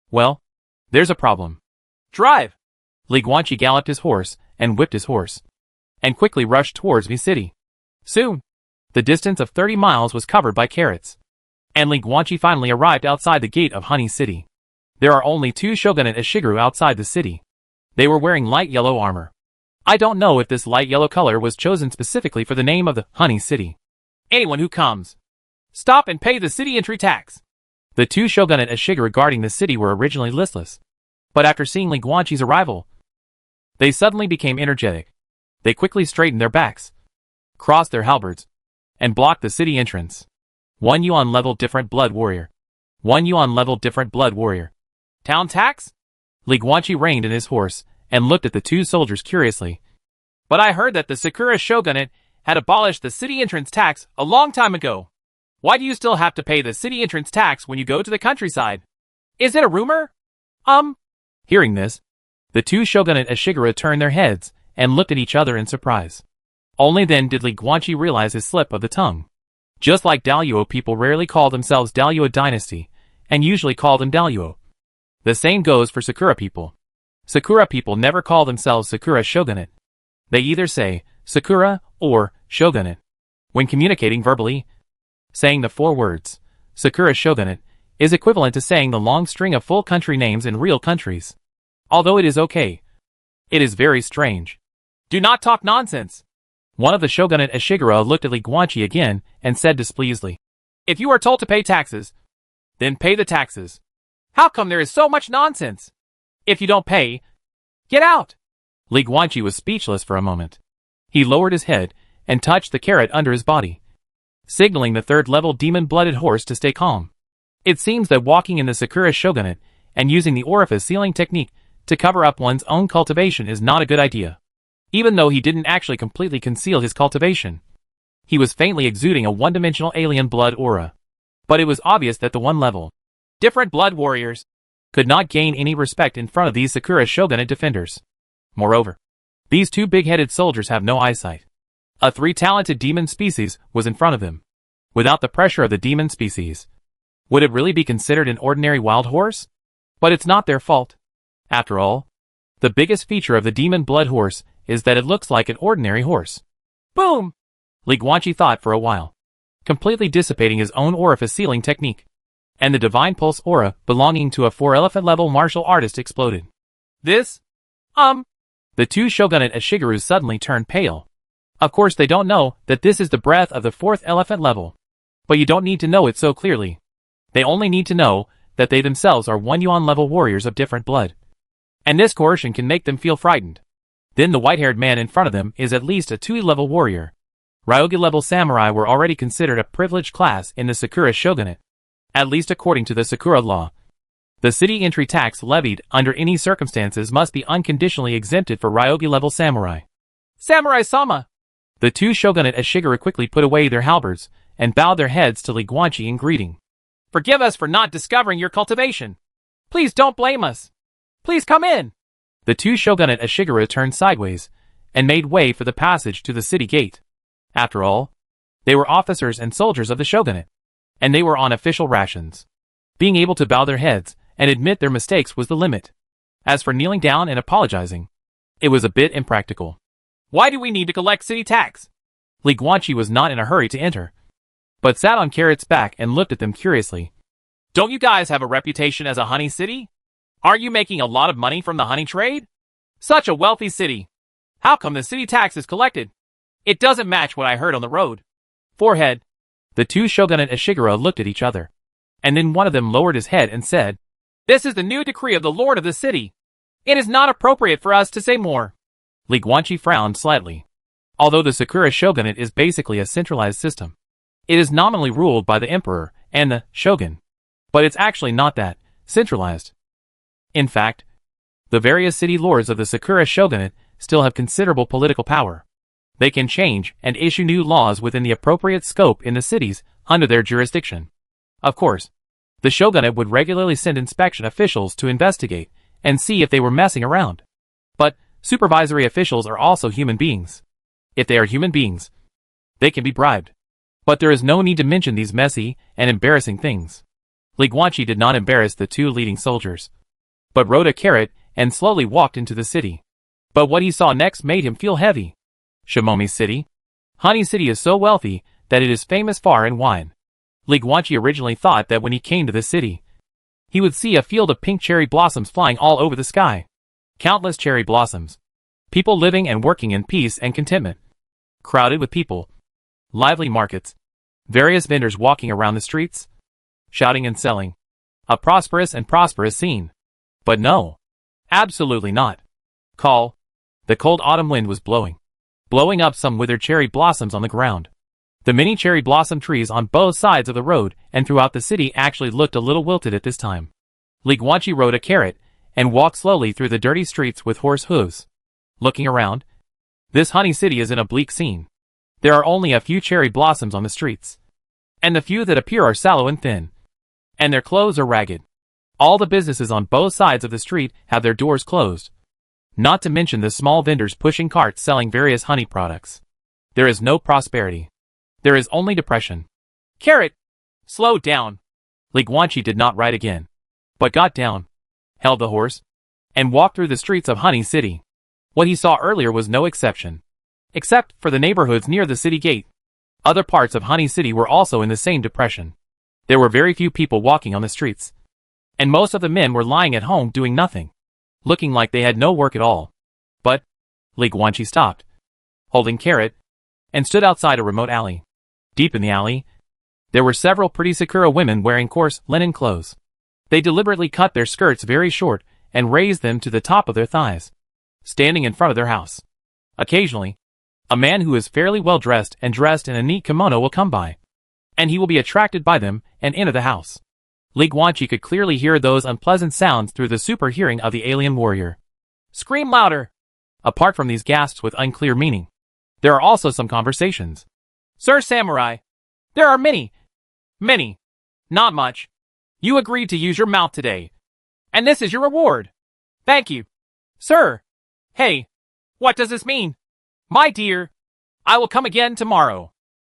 Well, there's a problem. Drive! Li Guanqi galloped his horse and whipped his horse, and quickly rushed towards the city. Soon, the distance of 30 miles was covered by carrots, and Li Guanqi finally arrived outside the gate of Honey City. There are only 2 shogunate as Shigeru outside the city. They were wearing light yellow armor. I don't know if this light yellow color was chosen specifically for the name of the Honey City. Anyone who comes, stop and pay the city entry tax. The 2 shogunate as Shigeru guarding the city were originally listless. But after seeing Li Guanqi's arrival, they suddenly became energetic. They quickly straightened their backs, crossed their halberds, and blocked the city entrance. 1 yuan level different blood warrior. 1 yuan level different blood warrior. Town tax? Li Guanqi reined in his horse and looked at the 2 soldiers curiously. But I heard that the Sakura shogunate had abolished the city entrance tax a long time ago. Why do you still have to pay the city entrance tax when you go to the countryside? Is it a rumor? Hearing this, the 2 shogunate as Shigeru turned their heads and looked at each other in surprise. Only then did Li Guanqi realize his slip of the tongue. Just like Daluo people rarely call themselves Daluo dynasty, and usually call them Daluo. The same goes for Sakura people. Sakura people never call themselves Sakura shogunate. They either say Sakura or shogunate. When communicating verbally, saying the 4 words, Sakura shogunate, is equivalent to saying the long string of full country names in real countries. Although it is okay, it is very strange. Do not talk nonsense. One of the shogunate as Shigeru looked at Li Guanqi again and said displeasedly, if you are told to pay taxes, then pay the taxes. How come there is so much nonsense? If you don't pay, get out. Li Guanqi was speechless for a moment. He lowered his head and touched the carrot under his body, signaling the 3rd-level demon-blooded horse to stay calm. It seems that walking in the Sakura shogunate and using the orifice sealing technique to cover up one's own cultivation is not a good idea. Even though he didn't actually completely conceal his cultivation, he was faintly exuding a one-dimensional alien blood aura. But it was obvious that the 1-level different blood warriors could not gain any respect in front of these Sakura shogunate defenders. Moreover, these 2 big-headed soldiers have no eyesight. A 3-talented demon species was in front of them. Without the pressure of the demon species, would it really be considered an ordinary wild horse? But it's not their fault. After all, the biggest feature of the demon blood horse is that it looks like an ordinary horse. Boom! Li Guanqi thought for a while, completely dissipating his own orifice sealing technique. And the divine pulse aura belonging to a 4-elephant level martial artist exploded. This? The 2 shogunate as Shigeru suddenly turned pale. Of course they don't know that this is the breath of the 4th elephant level. But you don't need to know it so clearly. They only need to know that they themselves are 1 yuan level warriors of different blood. And this coercion can make them feel frightened. Then the white-haired man in front of them is at least a 2-level warrior. Ryogi level samurai were already considered a privileged class in the Sakura shogunate, at least according to the Sakura law. The city entry tax levied under any circumstances must be unconditionally exempted for Ryogi level samurai. Samurai-sama! The 2 shogunate as Shigeru quickly put away their halberds and bowed their heads to Li Guanqi in greeting. Forgive us for not discovering your cultivation. Please don't blame us. Please come in. The 2 shogunate as Shigeru turned sideways and made way for the passage to the city gate. After all, they were officers and soldiers of the shogunate, and they were on official rations. Being able to bow their heads and admit their mistakes was the limit. As for kneeling down and apologizing, it was a bit impractical. Why do we need to collect city tax? Li Guanqi was not in a hurry to enter, but sat on Carrot's back and looked at them curiously. Don't you guys have a reputation as a honey city? Aren't you making a lot of money from the honey trade? Such a wealthy city. How come the city tax is collected? It doesn't match what I heard on the road. Forehead. The 2 shogunate as Shigeru looked at each other, and then one of them lowered his head and said, This is the new decree of the lord of the city. It is not appropriate for us to say more. Li Guanqi frowned slightly. Although the Sakura shogunate is basically a centralized system, it is nominally ruled by the emperor and the shogun. But it's actually not that centralized. In fact, the various city lords of the Sakura shogunate still have considerable political power. They can change and issue new laws within the appropriate scope in the cities under their jurisdiction. Of course, the shogunate would regularly send inspection officials to investigate and see if they were messing around. But supervisory officials are also human beings. If they are human beings, they can be bribed. But there is no need to mention these messy and embarrassing things. Li Guanqi did not embarrass the two leading soldiers, but rode a carrot and slowly walked into the city. But what he saw next made him feel heavy. Shimomi City? Honey City is so wealthy that it is famous far and wide. Li Guanqi originally thought that when he came to the city, he would see a field of pink cherry blossoms flying all over the sky. Countless cherry blossoms. People living and working in peace and contentment. Crowded with people. Lively markets. Various vendors walking around the streets, shouting and selling. A prosperous scene. But no. Absolutely not. The cold autumn wind was blowing up some withered cherry blossoms on the ground. The many cherry blossom trees on both sides of the road and throughout the city actually looked a little wilted at this time. Li Guanqi rode a carrot and walked slowly through the dirty streets with horse hooves. Looking around, this honey city is in a bleak scene. There are only a few cherry blossoms on the streets, and the few that appear are sallow and thin, and their clothes are ragged. All the businesses on both sides of the street have their doors closed, not to mention the small vendors pushing carts selling various honey products. There is no prosperity. There is only depression. Carrot! Slow down! Li Guanqi did not ride again, but got down, held the horse, and walked through the streets of Honey City. What he saw earlier was no exception. Except for the neighborhoods near the city gate. Other parts of Honey City were also in the same depression. There were very few people walking on the streets, and most of the men were lying at home doing nothing, looking like they had no work at all. But Li Guanqi stopped, holding carrot, and stood outside a remote alley. Deep in the alley, there were several pretty Sakura women wearing coarse linen clothes. They deliberately cut their skirts very short and raised them to the top of their thighs, standing in front of their house. Occasionally, a man who is fairly well dressed and dressed in a neat kimono will come by, and he will be attracted by them and enter the house. Li Guanqi could clearly hear those unpleasant sounds through the super hearing of the alien warrior. Scream louder! Apart from these gasps with unclear meaning, there are also some conversations. Sir Samurai, there are many. Not much. You agreed to use your mouth today, and this is your reward. Thank you. Sir. Hey, what does this mean? My dear, I will come again tomorrow.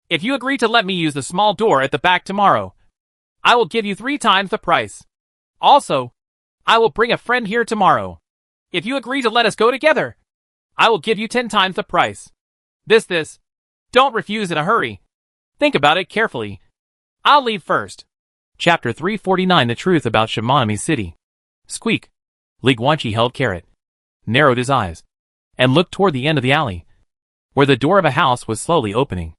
If you agree to let me use the small door at the back tomorrow, I will give you 3 times the price. Also, I will bring a friend here tomorrow. If you agree to let us go together, I will give you 10 times the price. This. Don't refuse in a hurry. Think about it carefully. I'll leave first. Chapter 349 The Truth About Shimomi City. Squeak. Li Guanqi held carrot, narrowed his eyes, and looked toward the end of the alley, where the door of a house was slowly opening.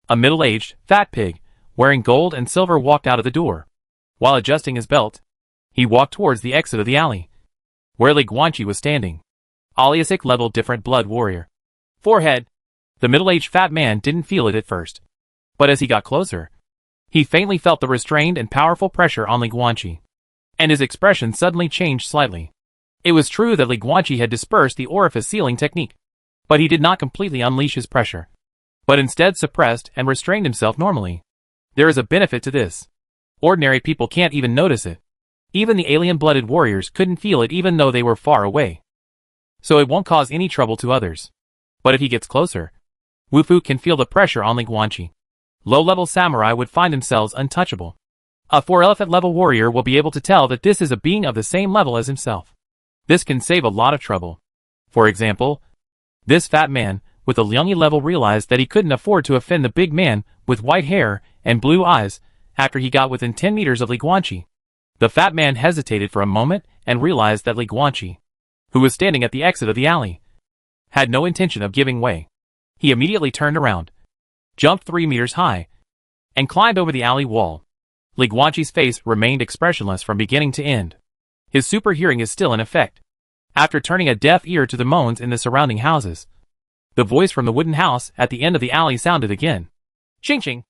A middle-aged, fat pig, wearing gold and silver walked out of the door. While adjusting his belt, he walked towards the exit of the alley, where Li Guanqi was standing. Aliasic level different blood warrior. Forehead. The middle-aged fat man didn't feel it at first, but as he got closer, he faintly felt the restrained and powerful pressure on Li Guanqi, and his expression suddenly changed slightly. It was true that Li Guanqi had dispersed the orifice sealing technique, but he did not completely unleash his pressure, but instead suppressed and restrained himself normally. There is a benefit to this. Ordinary people can't even notice it. Even the alien-blooded warriors couldn't feel it even though they were far away. So it won't cause any trouble to others. But if he gets closer, Wufu can feel the pressure on Li Guanqi. Low-level samurai would find themselves untouchable. A 4-elephant-level warrior will be able to tell that this is a being of the same level as himself. This can save a lot of trouble. For example, this fat man with the Liangyi level realized that he couldn't afford to offend the big man with white hair and blue eyes after he got within 10 meters of Li Guanqi. The fat man hesitated for a moment and realized that Li Guanqi, who was standing at the exit of the alley, had no intention of giving way. He immediately turned around, jumped 3 meters high, and climbed over the alley wall. Li Guanqi's face remained expressionless from beginning to end. His super hearing is still in effect. After turning a deaf ear to the moans in the surrounding houses, the voice from the wooden house at the end of the alley sounded again. Ching Ching,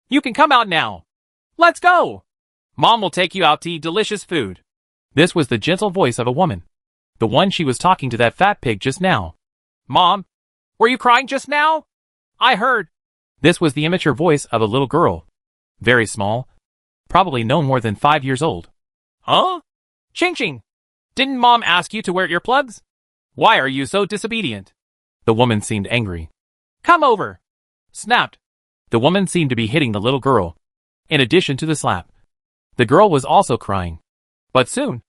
you can come out now. Let's go. Mom will take you out to eat delicious food. This was the gentle voice of a woman, the one she was talking to that fat pig just now. Mom, were you crying just now? I heard. This was the immature voice of a little girl. Very small, probably no more than 5 years old. Huh? Ching Ching, didn't Mom ask you to wear earplugs? Why are you so disobedient? The woman seemed angry. Come over. Snapped. The woman seemed to be hitting the little girl. In addition to the slap, the girl was also crying. But soon,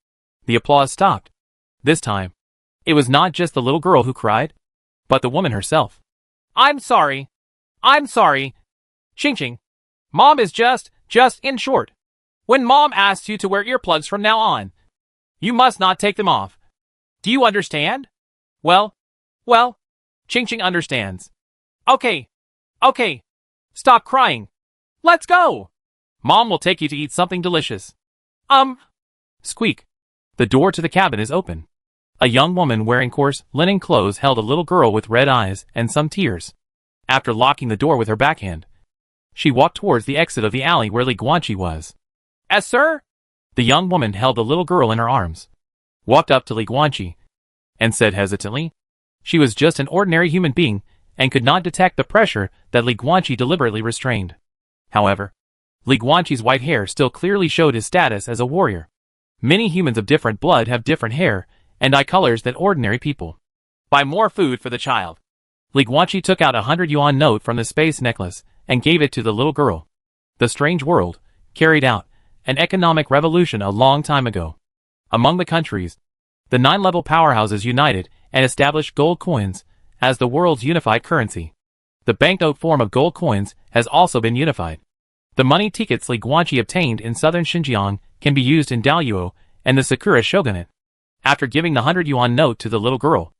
the applause stopped. This time, it was not just the little girl who cried, but the woman herself. I'm sorry. I'm sorry. Ching Ching, Mom is just in short. When Mom asks you to wear earplugs from now on, you must not take them off. Do you understand? Well, Ching Ching understands. Okay. Stop crying. Let's go. Mom will take you to eat something delicious. Squeak. The door to the cabin is open. A young woman wearing coarse linen clothes held a little girl with red eyes and some tears. After locking the door with her backhand, she walked towards the exit of the alley where Li Guanqi was. As sir? The young woman held the little girl in her arms, walked up to Li Guanqi, and said hesitantly. She was just an ordinary human being and could not detect the pressure that Li Guanqi deliberately restrained. However, Li Guanqi's white hair still clearly showed his status as a warrior. Many humans of different blood have different hair and eye colors than ordinary people. Buy more food for the child. Li Guanqi took out a 100 yuan note from the space necklace and gave it to the little girl. The strange world carried out an economic revolution a long time ago. Among the countries, the 9-level powerhouses united and established gold coins as the world's unified currency. The banknote form of gold coins has also been unified. The money tickets Li Guanqi obtained in southern Xinjiang can be used in Daluo and the Sakura shogunate. After giving the 100 yuan note to the little girl,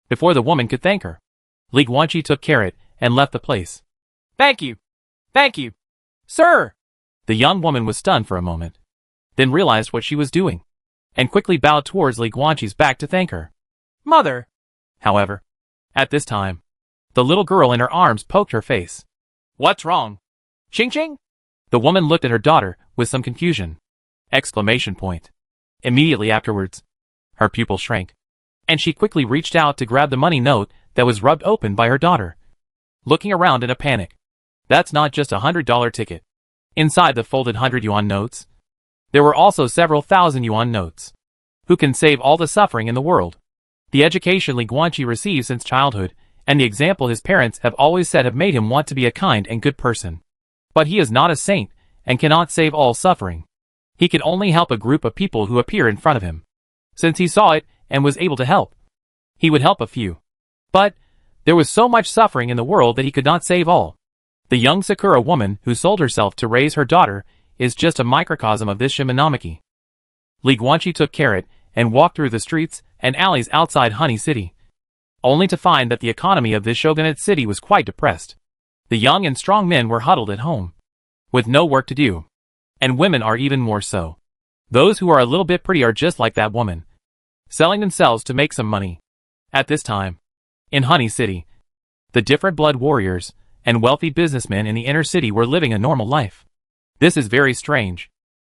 before the woman could thank her, Li Guanqi took carrot and left the place. Thank you, sir. The young woman was stunned for a moment, then realized what she was doing, and quickly bowed towards Li Guanqi's back to thank her. Mother. However, at this time, the little girl in her arms poked her face. What's wrong? Ching Ching? The woman looked at her daughter with some confusion. Exclamation point. Immediately afterwards, her pupil shrank, and she quickly reached out to grab the money note that was rubbed open by her daughter. Looking around in a panic. That's not just a $100 ticket. Inside the folded 100 yuan notes, there were also several 1,000 yuan notes. Who can save all the suffering in the world? The education Li Guanqi received since childhood, and the example his parents have always set have made him want to be a kind and good person. But he is not a saint, and cannot save all suffering. He can only help a group of people who appear in front of him. Since he saw it, and was able to help, he would help a few. But, there was so much suffering in the world that he could not save all. The young Sakura woman who sold herself to raise her daughter is just a microcosm of this Shimonamiki. Li Guanqi took carrot and walked through the streets and alleys outside Honey City, only to find that the economy of this shogunate city was quite depressed. The young and strong men were huddled at home, with no work to do, and women are even more so. Those who are a little bit pretty are just like that woman, selling themselves to make some money. At this time, in Honey City, the different blood warriors and wealthy businessmen in the inner city were living a normal life. This is very strange.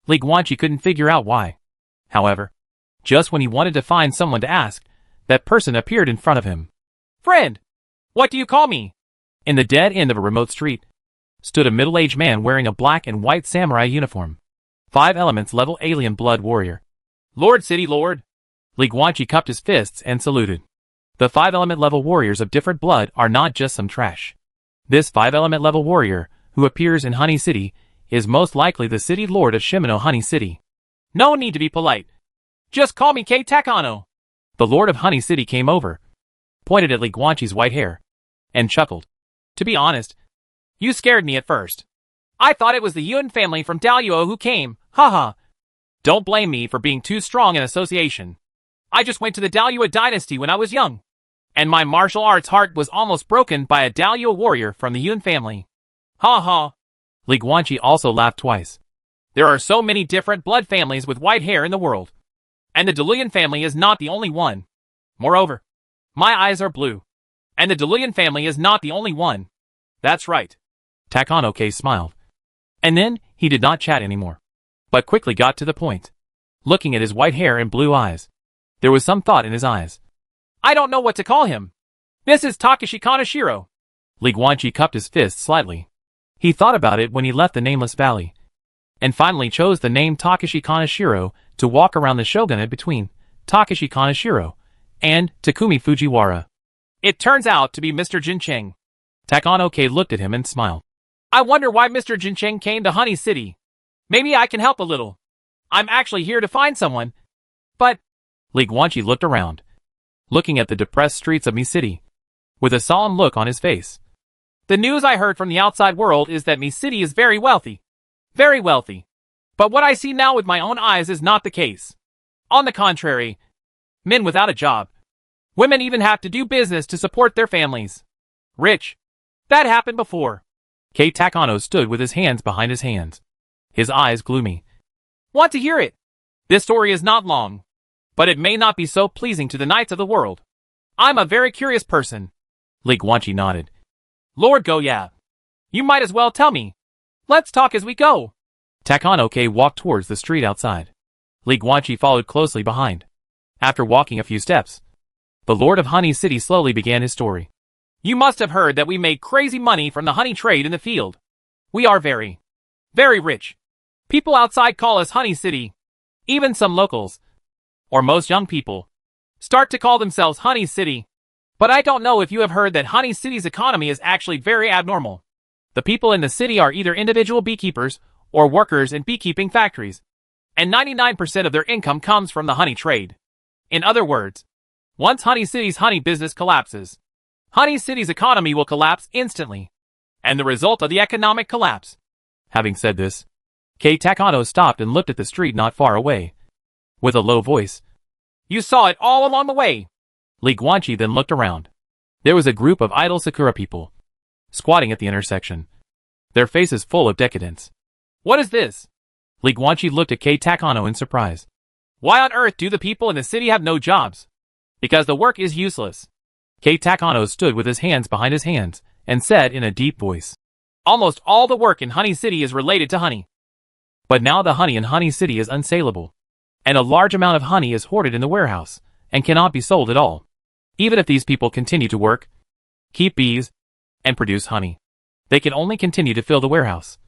Li Guanqi couldn't figure out why. However, just when he wanted to find someone to ask, that person appeared in front of him. Friend! What do you call me? In the dead end of a remote street, stood a middle-aged man wearing a black and white samurai uniform. 5 elements level alien blood warrior. Lord City Lord! Li Guanqi cupped his fists and saluted. The 5-element level warriors of different blood are not just some trash. This 5-element level warrior, who appears in Honey City, is most likely the city lord of Shimano Honey City. No need to be polite. Just call me Kei Takano. The lord of Honey City came over, pointed at Li Guanqi's white hair, and chuckled. To be honest, you scared me at first. I thought it was the Yuan family from Daluo who came, haha. Don't blame me for being too strong in association. I just went to the Daluo dynasty when I was young, and my martial arts heart was almost broken by a Daluo warrior from the Yuan family. Ha ha. Li Guanqi also laughed twice. There are so many different blood families with white hair in the world, and the Daluyan family is not the only one. Moreover, my eyes are blue. And the Delulian family is not the only one. That's right. Takanoke smiled. And then, he did not chat anymore, but quickly got to the point. Looking at his white hair and blue eyes, there was some thought in his eyes. I don't know what to call him. This is Takeshi Kaneshiro. Li Guanqi cupped his fist slightly. He thought about it when he left the Nameless Valley, and finally chose the name Takeshi Kaneshiro to walk around the shogunate between Takeshi Kaneshiro and Takumi Fujiwara. It turns out to be Mr. Jincheng. Takanoke looked at him and smiled. I wonder why Mr. Jincheng came to Honey City. Maybe I can help a little. I'm actually here to find someone. But... Li Guanqi looked around, looking at the depressed streets of Mi City, with a solemn look on his face. The news I heard from the outside world is that Mi City is very wealthy. Very wealthy. But what I see now with my own eyes is not the case. On the contrary, men without a job. Women even have to do business to support their families. Rich. That happened before. Kei Takano stood with his hands behind his hands, his eyes gloomy. Want to hear it? This story is not long, but it may not be so pleasing to the knights of the world. I'm a very curious person. Li Guanqi nodded. Lord Goyab, you might as well tell me. Let's talk as we go. Takanoke walked towards the street outside. Li Guanqi followed closely behind. After walking a few steps, the Lord of Honey City slowly began his story. You must have heard that we made crazy money from the honey trade in the field. We are very, very rich. People outside call us Honey City. Even some locals, or most young people, start to call themselves Honey City. But I don't know if you have heard that Honey City's economy is actually very abnormal. The people in the city are either individual beekeepers or workers in beekeeping factories, and 99% of their income comes from the honey trade. In other words, once Honey City's honey business collapses, Honey City's economy will collapse instantly, and the result of the economic collapse. Having said this, Kei Takano stopped and looked at the street not far away. With a low voice, You saw it all along the way. Li Guanqi then looked around. There was a group of idle Sakura people, squatting at the intersection, their faces full of decadence. What is this? Li Guanqi looked at Kei Takano in surprise. Why on earth do the people in the city have no jobs? Because the work is useless. Kei Takano stood with his hands behind his hands, and said in a deep voice. Almost all the work in Honey City is related to honey. But now the honey in Honey City is unsaleable, and a large amount of honey is hoarded in the warehouse, and cannot be sold at all. Even if these people continue to work, keep bees, and produce honey, they can only continue to fill the warehouse.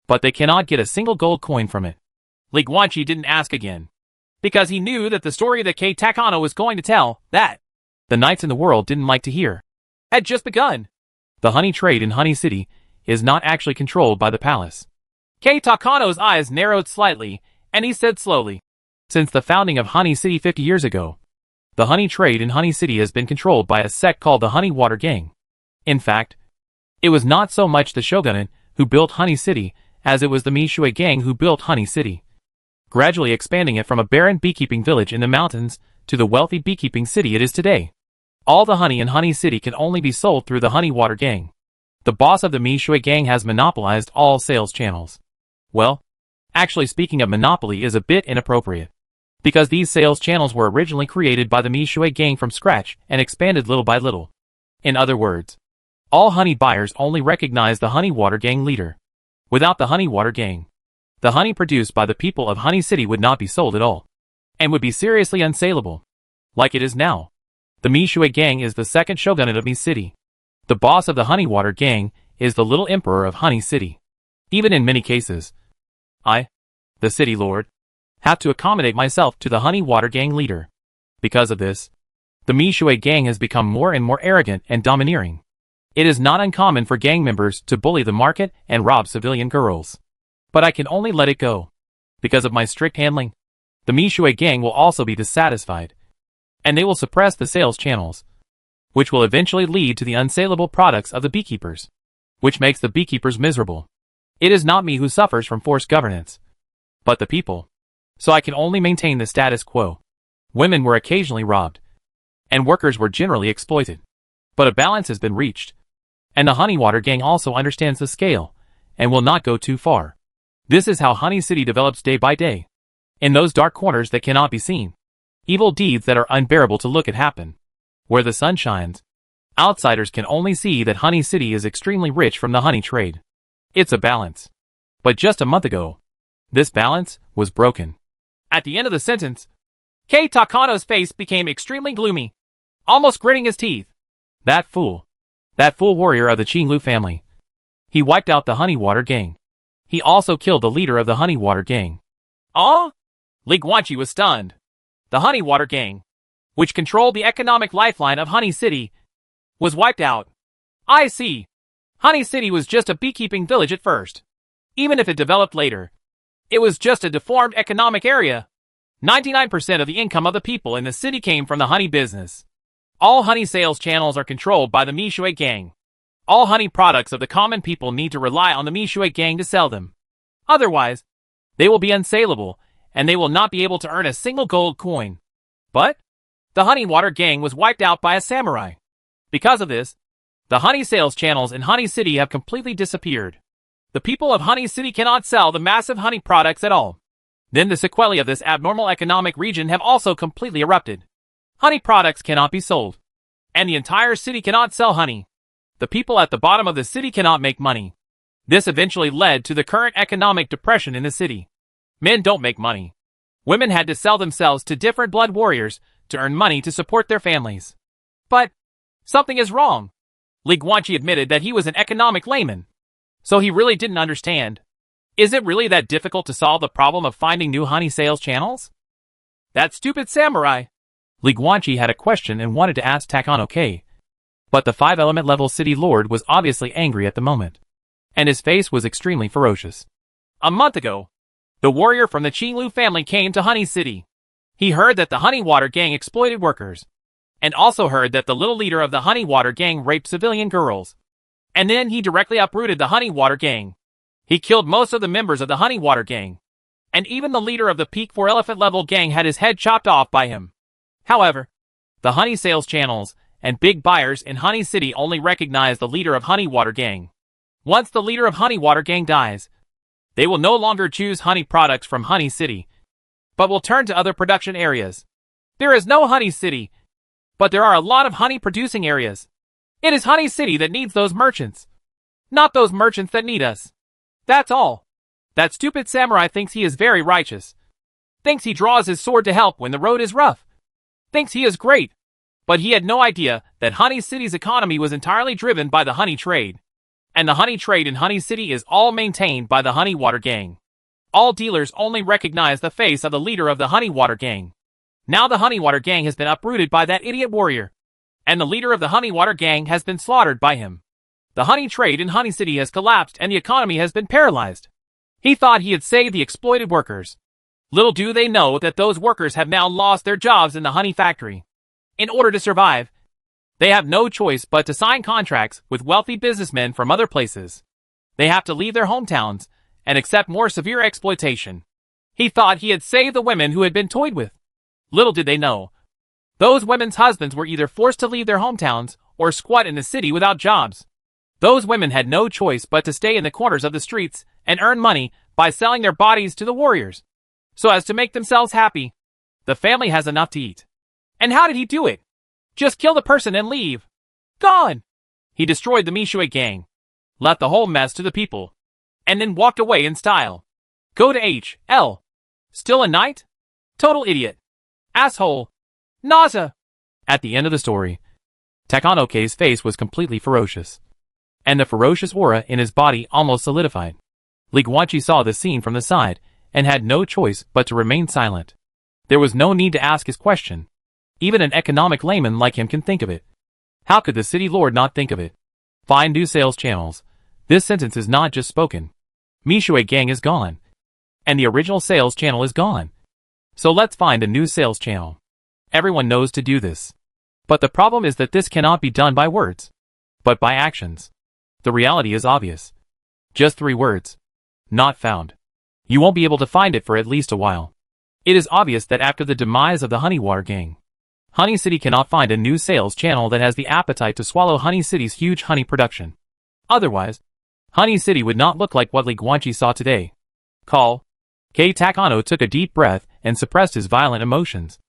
But they cannot get a single gold coin from it. Li Guanqi didn't ask again, because he knew that the story that Kei Takano was going to tell, that the knights in the world didn't like to hear, had just begun. The honey trade in Honey City is not actually controlled by the palace. Kei Takano's eyes narrowed slightly, and he said slowly, Since the founding of Honey City 50 years ago, the honey trade in Honey City has been controlled by a sect called the Honey Water Gang. In fact, it was not so much the shogunate who built Honey City as it was the Mishui gang who built Honey City, gradually expanding it from a barren beekeeping village in the mountains to the wealthy beekeeping city it is today. All the honey in Honey City can only be sold through the Honey Water Gang. The boss of the Mishui gang has monopolized all sales channels. Well, actually speaking of monopoly is a bit inappropriate, because these sales channels were originally created by the Mishui gang from scratch and expanded little by little. In other words, all honey buyers only recognize the Honey Water Gang leader. Without the Honey Water Gang, the honey produced by the people of Honey City would not be sold at all, and would be seriously unsaleable, like it is now. The Mishui gang is the second shogunate of Mi City. The boss of the Honey Water Gang is the little emperor of Honey City. Even in many cases, I, the city lord, have to accommodate myself to the Honey Water Gang leader. Because of this, the Mishui gang has become more and more arrogant and domineering. It is not uncommon for gang members to bully the market and rob civilian girls. But I can only let it go. Because of my strict handling, the Mishui gang will also be dissatisfied, and they will suppress the sales channels, which will eventually lead to the unsaleable products of the beekeepers, which makes the beekeepers miserable. It is not me who suffers from forced governance, but the people. So I can only maintain the status quo. Women were occasionally robbed, and workers were generally exploited. But a balance has been reached, and the Honey Water Gang also understands the scale, and will not go too far. This is how Honey City develops day by day, in those dark corners that cannot be seen. Evil deeds that are unbearable to look at happen. Where the sun shines, outsiders can only see that Honey City is extremely rich from the honey trade. It's a balance. But just a month ago, this balance was broken. At the end of the sentence, Kei Takano's face became extremely gloomy, almost gritting his teeth. That fool warrior of the Qinglu family. He wiped out the Honey Water Gang. He also killed the leader of the Honey Water Gang. Ah? Li Guanqi was stunned. The Honey Water Gang, which controlled the economic lifeline of Honey City, was wiped out. I see. Honey City was just a beekeeping village at first. Even if it developed later, it was just a deformed economic area. 99% of the income of the people in the city came from the honey business. All honey sales channels are controlled by the Mishui Gang. All honey products of the common people need to rely on the Mishui Gang to sell them. Otherwise, they will be unsaleable, and they will not be able to earn a single gold coin. But the Honey Water Gang was wiped out by a samurai. Because of this, the honey sales channels in Honey City have completely disappeared. The people of Honey City cannot sell the massive honey products at all. Then the sequelae of this abnormal economic region have also completely erupted. Honey products cannot be sold, and the entire city cannot sell honey. The people at the bottom of the city cannot make money. This eventually led to the current economic depression in the city. Men don't make money. Women had to sell themselves to different blood warriors to earn money to support their families. But something is wrong. Li Guanqi admitted that he was an economic layman. So he really didn't understand. Is it really that difficult to solve the problem of finding new honey sales channels? That stupid samurai. Li Guanqi had a question and wanted to ask Takano Kei. But the 5-element level city lord was obviously angry at the moment. And his face was extremely ferocious. A month ago, the warrior from the Qinglu family came to Honey City. He heard that the Honey Water Gang exploited workers, and also heard that the little leader of the Honey Water Gang raped civilian girls. And then he directly uprooted the Honey Water Gang. He killed most of the members of the Honey Water Gang. And even the leader of the Peak 4 Elephant level gang had his head chopped off by him. However, the honey sales channels and big buyers in Honey City only recognize the leader of Honey Water Gang. Once the leader of Honey Water Gang dies, they will no longer choose honey products from Honey City, but will turn to other production areas. There is no Honey City, but there are a lot of honey producing areas. It is Honey City that needs those merchants, not those merchants that need us. That's all. That stupid samurai thinks he is very righteous. Thinks he draws his sword to help when the road is rough. Thinks he is great. But he had no idea that Honey City's economy was entirely driven by the honey trade. And the honey trade in Honey City is all maintained by the Honey Water Gang. All dealers only recognize the face of the leader of the Honey Water Gang. Now the Honey Water Gang has been uprooted by that idiot warrior. And the leader of the Honey Water Gang has been slaughtered by him. The honey trade in Honey City has collapsed and the economy has been paralyzed. He thought he had saved the exploited workers. Little do they know that those workers have now lost their jobs in the honey factory. In order to survive, they have no choice but to sign contracts with wealthy businessmen from other places. They have to leave their hometowns and accept more severe exploitation. He thought he had saved the women who had been toyed with. Little did they know, those women's husbands were either forced to leave their hometowns or squat in the city without jobs. Those women had no choice but to stay in the corners of the streets and earn money by selling their bodies to the warriors, so as to make themselves happy. The family has enough to eat. And how did he do it? Just kill the person and leave. Gone! He destroyed the Mishui Gang, left the whole mess to the people, and then walked away in style. Go to H.L. Still a knight? Total idiot. Asshole. Nausea. At the end of the story, Takano Kei's face was completely ferocious, and the ferocious aura in his body almost solidified. Li Guanqi saw the scene from the side and had no choice but to remain silent. There was no need to ask his question. Even an economic layman like him can think of it. How could the city lord not think of it? Find new sales channels. This sentence is not just spoken. Mishui Gang is gone, and the original sales channel is gone. So let's find a new sales channel. Everyone knows to do this. But the problem is that this cannot be done by words, but by actions. The reality is obvious. Just 3 words. Not found. You won't be able to find it for at least a while. It is obvious that after the demise of the Honey Water Gang, Honey City cannot find a new sales channel that has the appetite to swallow Honey City's huge honey production. Otherwise, Honey City would not look like what Li Guanqi saw today. Kei Takano took a deep breath and suppressed his violent emotions.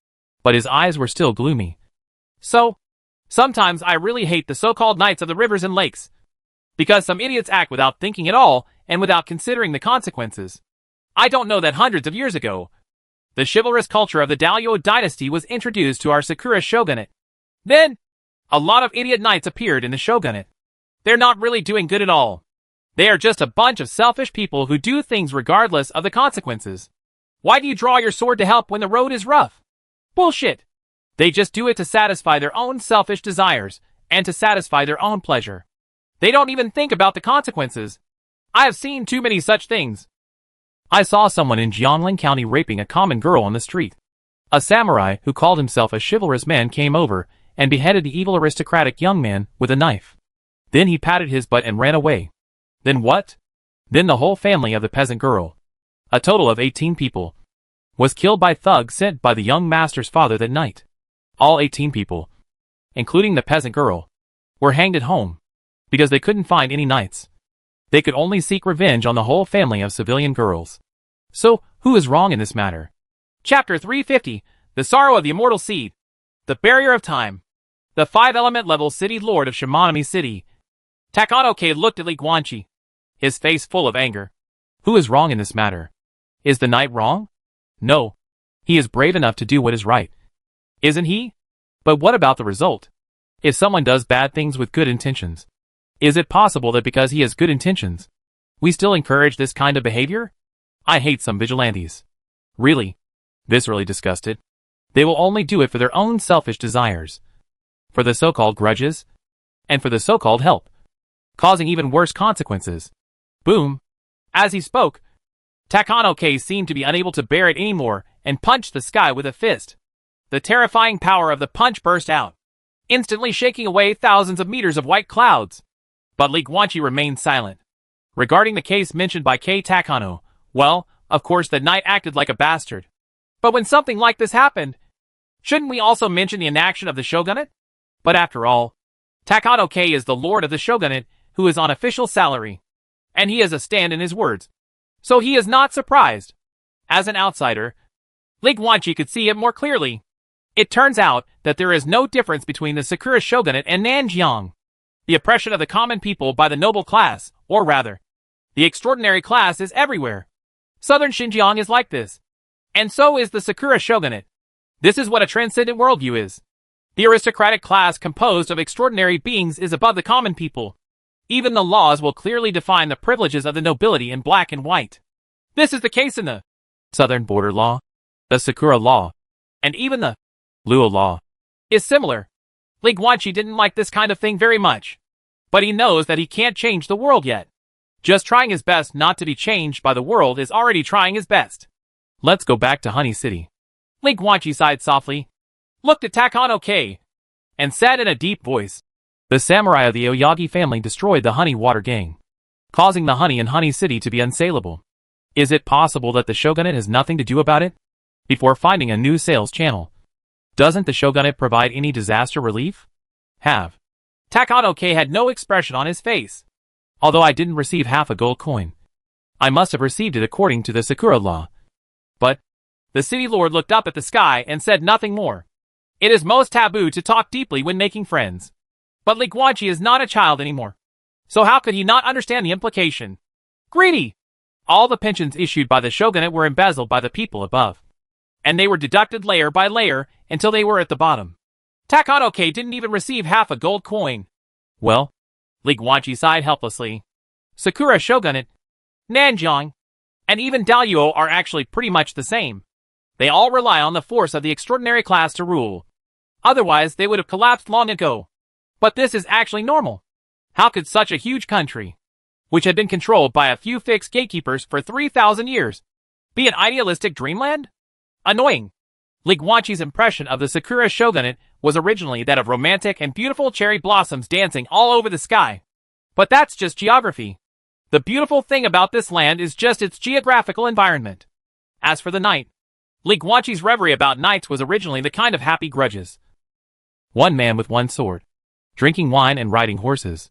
but his eyes were still gloomy. So, sometimes I really hate the so-called knights of the rivers and lakes, because some idiots act without thinking at all and without considering the consequences. I don't know that hundreds of years ago, the chivalrous culture of the Daimyo dynasty was introduced to our Sakura shogunate. Then, a lot of idiot knights appeared in the shogunate. They're not really doing good at all. They are just a bunch of selfish people who do things regardless of the consequences. Why do you draw your sword to help when the road is rough? Bullshit. They just do it to satisfy their own selfish desires and to satisfy their own pleasure. They don't even think about the consequences. I have seen too many such things. I saw someone in Jiangling County raping a common girl on the street. A samurai who called himself a chivalrous man came over and beheaded the evil aristocratic young man with a knife. Then he patted his butt and ran away. Then what? Then the whole family of the peasant girl, a total of 18 people, was killed by thugs sent by the young master's father that night. All 18 people, including the peasant girl, were hanged at home because they couldn't find any knights. They could only seek revenge on the whole family of civilian girls. So, who is wrong in this matter? Chapter 350, The Sorrow of the Immortal Seed. The Barrier of Time. The 5-element level city lord of Shimanami City. Takano-ke looked at Li Guanqi, his face full of anger. Who is wrong in this matter? Is the knight wrong? No. He is brave enough to do what is right. Isn't he? But what about the result? If someone does bad things with good intentions, is it possible that because he has good intentions, we still encourage this kind of behavior? I hate some vigilantes. Really? Viscerally disgusted. They will only do it for their own selfish desires, for the so-called grudges, and for the so-called help, causing even worse consequences. Boom. As he spoke, Takano-ke seemed to be unable to bear it anymore and punched the sky with a fist. The terrifying power of the punch burst out, instantly shaking away thousands of meters of white clouds. But Li Guanqi remained silent. Regarding the case mentioned by Kei Takano, well, of course the knight acted like a bastard. But when something like this happened, shouldn't we also mention the inaction of the shogunate? But after all, Takano-ke is the lord of the shogunate who is on official salary, and he has a stand in his words. So he is not surprised. As an outsider, Li Guanqi could see it more clearly. It turns out that there is no difference between the Sakura shogunate and Nanjiang. The oppression of the common people by the noble class, or rather, the extraordinary class, is everywhere. Southern Xinjiang is like this. And so is the Sakura shogunate. This is what a transcendent worldview is. The aristocratic class composed of extraordinary beings is above the common people. Even the laws will clearly define the privileges of the nobility in black and white. This is the case in the Southern Border Law, the Sakura Law, and even the Luo Law is similar. Li Guanqi didn't like this kind of thing very much, but he knows that he can't change the world yet. Just trying his best not to be changed by the world is already trying his best. Let's go back to Honey City. Li Guanqi sighed softly, looked at Takano-ke, and said in a deep voice, the samurai of the Oyagi family destroyed the honey water gang, causing the honey in Honey City to be unsaleable. Is it possible that the shogunate has nothing to do about it? Before finding a new sales channel, doesn't the shogunate provide any disaster relief? Have. Takano-ke had no expression on his face. Although I didn't receive half a gold coin, I must have received it according to the Sakura law. But the city lord looked up at the sky and said nothing more. It is most taboo to talk deeply when making friends. But Li Guanqi is not a child anymore. So how could he not understand the implication? Greedy! All the pensions issued by the shogunate were embezzled by the people above, and they were deducted layer by layer until they were at the bottom. Takano-ke didn't even receive half a gold coin. Well, Li Guanqi sighed helplessly. Sakura shogunate, Nanjiang, and even Daimyo are actually pretty much the same. They all rely on the force of the extraordinary class to rule. Otherwise, they would have collapsed long ago. But this is actually normal. How could such a huge country, which had been controlled by a few fixed gatekeepers for 3,000 years, be an idealistic dreamland? Annoying. Li Guanqi's impression of the Sakura shogunate was originally that of romantic and beautiful cherry blossoms dancing all over the sky. But that's just geography. The beautiful thing about this land is just its geographical environment. As for the knight, Li Guanqi's reverie about knights was originally the kind of happy grudges. One man with one sword, drinking wine and riding horses,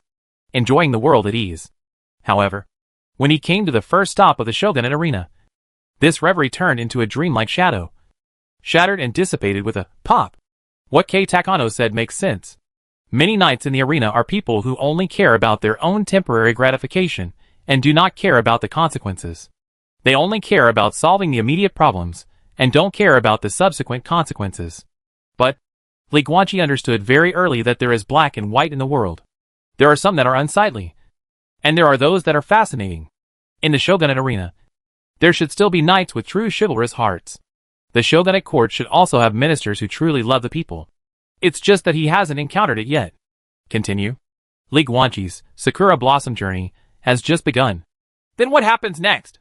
enjoying the world at ease. However, when he came to the first stop of the shogunate arena, this reverie turned into a dreamlike shadow. shattered and dissipated with a pop. What Kei Takano said makes sense. Many knights in the arena are people who only care about their own temporary gratification and do not care about the consequences. They only care about solving the immediate problems and don't care about the subsequent consequences. But Li Guanqi understood very early that there is black and white in the world. There are some that are unsightly, and there are those that are fascinating. In the shogunate arena, there should still be knights with true chivalrous hearts. The shogunate court should also have ministers who truly love the people. It's just that he hasn't encountered it yet. Continue. Li Guanqi's Sakura Blossom journey has just begun. Then what happens next?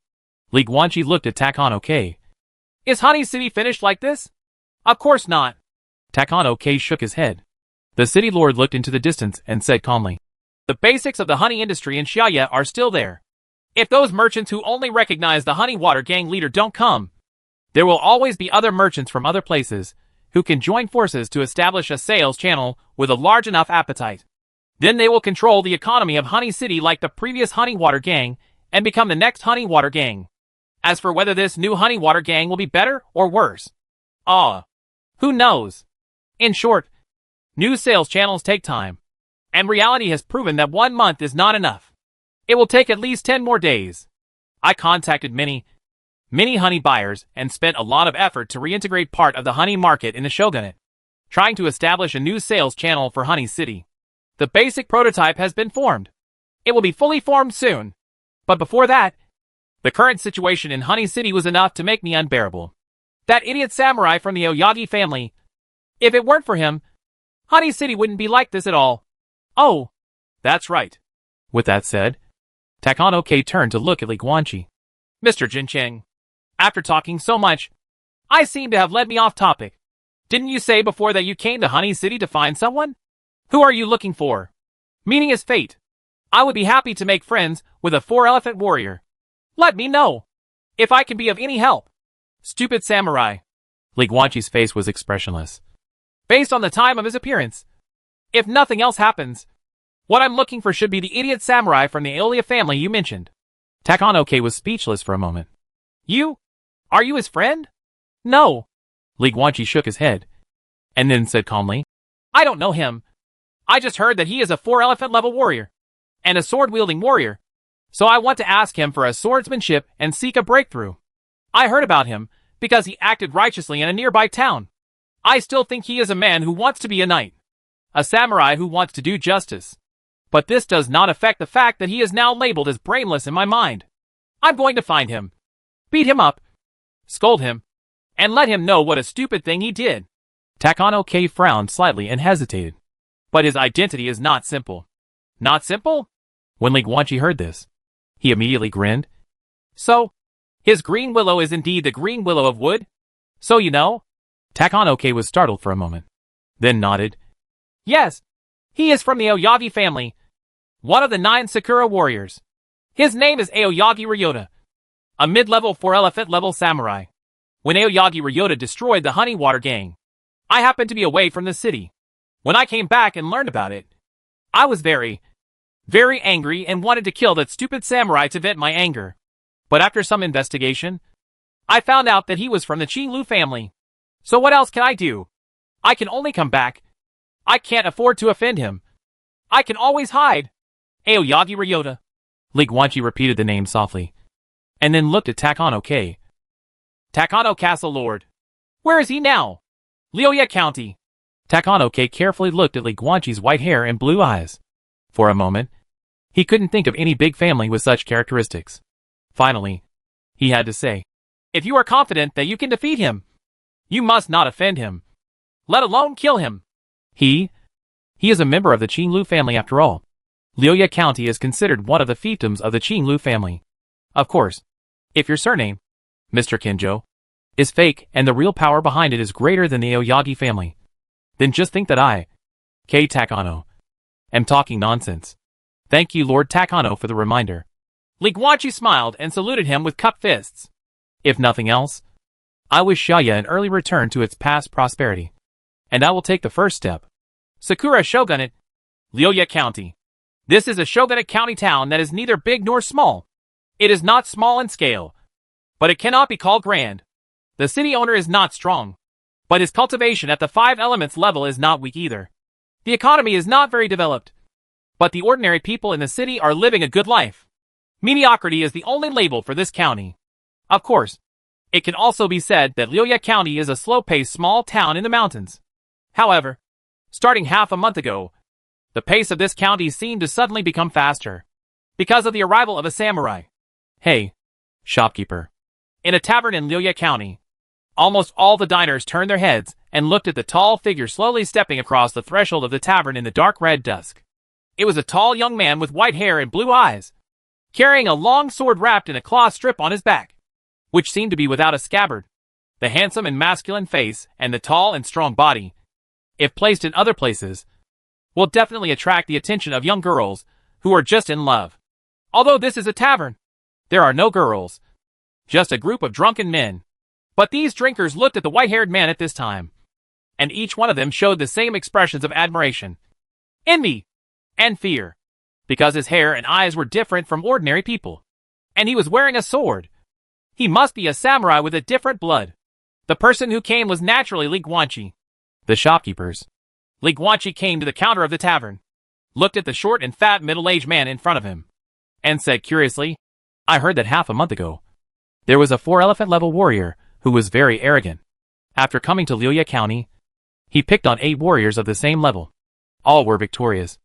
Li Guanqi looked at Takano Kei. Is Honey City finished like this? Of course not. Takano Kei shook his head. The city lord looked into the distance and said calmly, the basics of the honey industry in Xiaoye are still there. If those merchants who only recognize the honey water gang leader don't come, there will always be other merchants from other places who can join forces to establish a sales channel with a large enough appetite. Then they will control the economy of Honey City like the previous honey water gang and become the next honey water gang. As for whether this new honey water gang will be better or worse, who knows? In short, new sales channels take time, and reality has proven that 1 month is not enough. It will take at least 10 more days. I contacted many honey buyers and spent a lot of effort to reintegrate part of the honey market in the shogunate, trying to establish a new sales channel for Honey City. The basic prototype has been formed. It will be fully formed soon. But before that, the current situation in Honey City was enough to make me unbearable. That idiot samurai from the Oyagi family. If it weren't for him, Honey City wouldn't be like this at all. Oh, that's right. With that said, Takano Kei turned to look at Li Guanqi. Mr. Jincheng, after talking so much, I seem to have led me off topic. Didn't you say before that you came to Honey City to find someone? Who are you looking for? Meaning is fate. I would be happy to make friends with a 4-elephant warrior. Let me know if I can be of any help. Stupid samurai. Li Guanqi's face was expressionless. Based on the time of his appearance, if nothing else happens, what I'm looking for should be the idiot samurai from the Aeolia family you mentioned. Takano Kei was speechless for a moment. You? Are you his friend? No. Li Guanqi shook his head, and then said calmly, I don't know him. I just heard that he is a 4-elephant level warrior, and a sword-wielding warrior, so I want to ask him for a swordsmanship and seek a breakthrough. I heard about him because he acted righteously in a nearby town. I still think he is a man who wants to be a knight, a samurai who wants to do justice. But this does not affect the fact that he is now labeled as brainless in my mind. I'm going to find him, beat him up, scold him, and let him know what a stupid thing he did. Takano Kei frowned slightly and hesitated. But his identity is not simple. Not simple? When Li Guanqi heard this, he immediately grinned. So, his green willow is indeed the green willow of wood? So you know? Takano Kei was startled for a moment, then nodded. Yes, he is from the Aoyagi family, one of the 9 Sakura warriors. His name is Aoyagi Ryota, a mid-level 4-elephant level samurai. When Aoyagi Ryota destroyed the Honey Water Gang, I happened to be away from the city. When I came back and learned about it, I was very angry and wanted to kill that stupid samurai to vent my anger. But after some investigation, I found out that he was from the Qinglu family. So what else can I do? I can only come back. I can't afford to offend him. I can always hide. Aoyagi Ryota. Li Guanqi repeated the name softly, and then looked at Takano Kei. Takano Castle Lord. Where is he now? Lyoya County. Takano Kei carefully looked at Li Guanqi's white hair and blue eyes. For a moment, he couldn't think of any big family with such characteristics. Finally, he had to say, if you are confident that you can defeat him, you must not offend him, let alone kill him. He is a member of the Qinglu family after all. Lyoya County is considered one of the fiefdoms of the Qinglu family. Of course, if your surname, Mr. Kinjo, is fake and the real power behind it is greater than the Aoyagi family, then just think that I, Kei Takano, am talking nonsense. Thank you, Lord Takano, for the reminder. Li Guanqi smiled and saluted him with cupped fists. If nothing else, I wish Xiaoye an early return to its past prosperity, and I will take the first step. Sakura Shogunate, Lyoya County. This is a shogunate county town that is neither big nor small. It is not small in scale, but it cannot be called grand. The city owner is not strong. But his cultivation at the 5 elements level is not weak either. The economy is not very developed. But the ordinary people in the city are living a good life. Mediocrity is the only label for this county. Of course, it can also be said that Liuya County is a slow-paced small town in the mountains. However, starting half a month ago, the pace of this county seemed to suddenly become faster. Because of the arrival of a samurai. Hey, shopkeeper. In a tavern in Liuya County, almost all the diners turned their heads and looked at the tall figure slowly stepping across the threshold of the tavern in the dark red dusk. It was a tall young man with white hair and blue eyes, carrying a long sword wrapped in a cloth strip on his back, which seemed to be without a scabbard. The handsome and masculine face and the tall and strong body, if placed in other places, will definitely attract the attention of young girls who are just in love. Although this is a tavern, there are no girls, just a group of drunken men. But these drinkers looked at the white-haired man at this time, and each one of them showed the same expressions of admiration, envy, and fear, because his hair and eyes were different from ordinary people. And he was wearing a sword. He must be a samurai with a different blood. The person who came was naturally Li Guanqi. The shopkeepers. Li Guanqi came to the counter of the tavern, looked at the short and fat middle-aged man in front of him, and said curiously, I heard that half a month ago, there was a 4-elephant level warrior who was very arrogant. After coming to Liuya County, he picked on 8 warriors of the same level. All were victorious.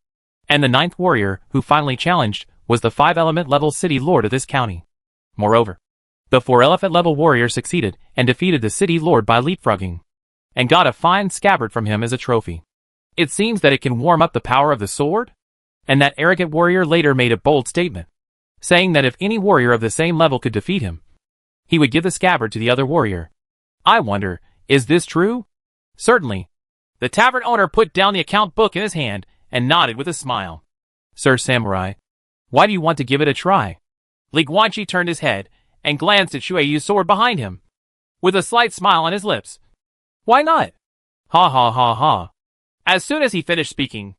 And the 9th warrior who finally challenged was the 5-element level city lord of this county. Moreover, the 4-elephant level warrior succeeded and defeated the city lord by leapfrogging, and got a fine scabbard from him as a trophy. It seems that it can warm up the power of the sword? And that arrogant warrior later made a bold statement, saying that if any warrior of the same level could defeat him, he would give the scabbard to the other warrior. I wonder, is this true? Certainly. The tavern owner put down the account book in his hand and nodded with a smile. Sir Samurai, why do you want to give it a try? Li Guanqi turned his head and glanced at Shueyu's sword behind him, with a slight smile on his lips. Why not? Ha ha ha ha. As soon as he finished speaking,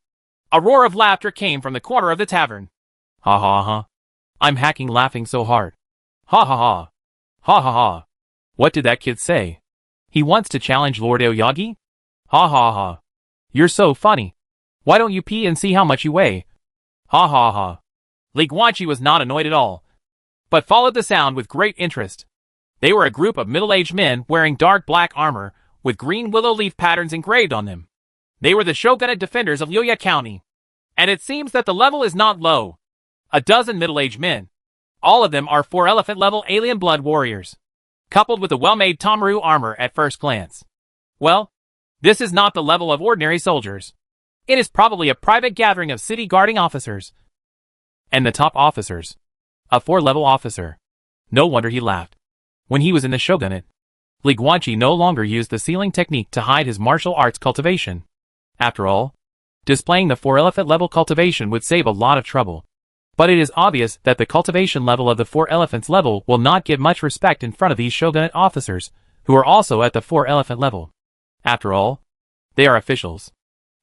a roar of laughter came from the corner of the tavern. Ha ha ha. I'm hacking laughing so hard. Ha ha ha. Ha ha ha. What did that kid say? He wants to challenge Lord Aoyagi? Ha ha ha. You're so funny. Why don't you pee and see how much you weigh? Ha ha ha. Li Guanqi was not annoyed at all, but followed the sound with great interest. They were a group of middle-aged men wearing dark black armor with green willow leaf patterns engraved on them. They were the shogunate defenders of Liuya County, and it seems that the level is not low. A dozen middle-aged men. All of them are 4-elephant level alien blood warriors, coupled with a well-made Tomaru armor at first glance. Well, this is not the level of ordinary soldiers. It is probably a private gathering of city guarding officers. And the top officers, a 4-level officer. No wonder he laughed. When he was in the shogunate, Li Guanqi no longer used the sealing technique to hide his martial arts cultivation. After all, displaying the 4-elephant level cultivation would save a lot of trouble. But it is obvious that the cultivation level of the 4-elephants level will not get much respect in front of these shogunate officers, who are also at the 4-elephant level. After all, they are officials.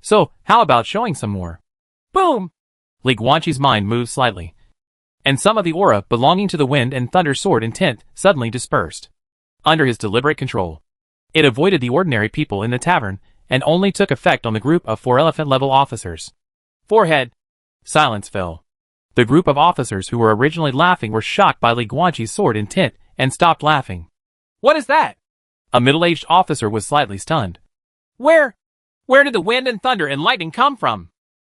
So, how about showing some more? Boom! Li Guanqi's mind moved slightly, and some of the aura belonging to the wind and thunder sword intent suddenly dispersed. Under his deliberate control, it avoided the ordinary people in the tavern and only took effect on the group of 4-elephant level officers. Forehead. Silence fell. The group of officers who were originally laughing were shocked by Li Guanqi's sword intent and stopped laughing. What is that? A middle-aged officer was slightly stunned. Where did the wind and thunder and lightning come from?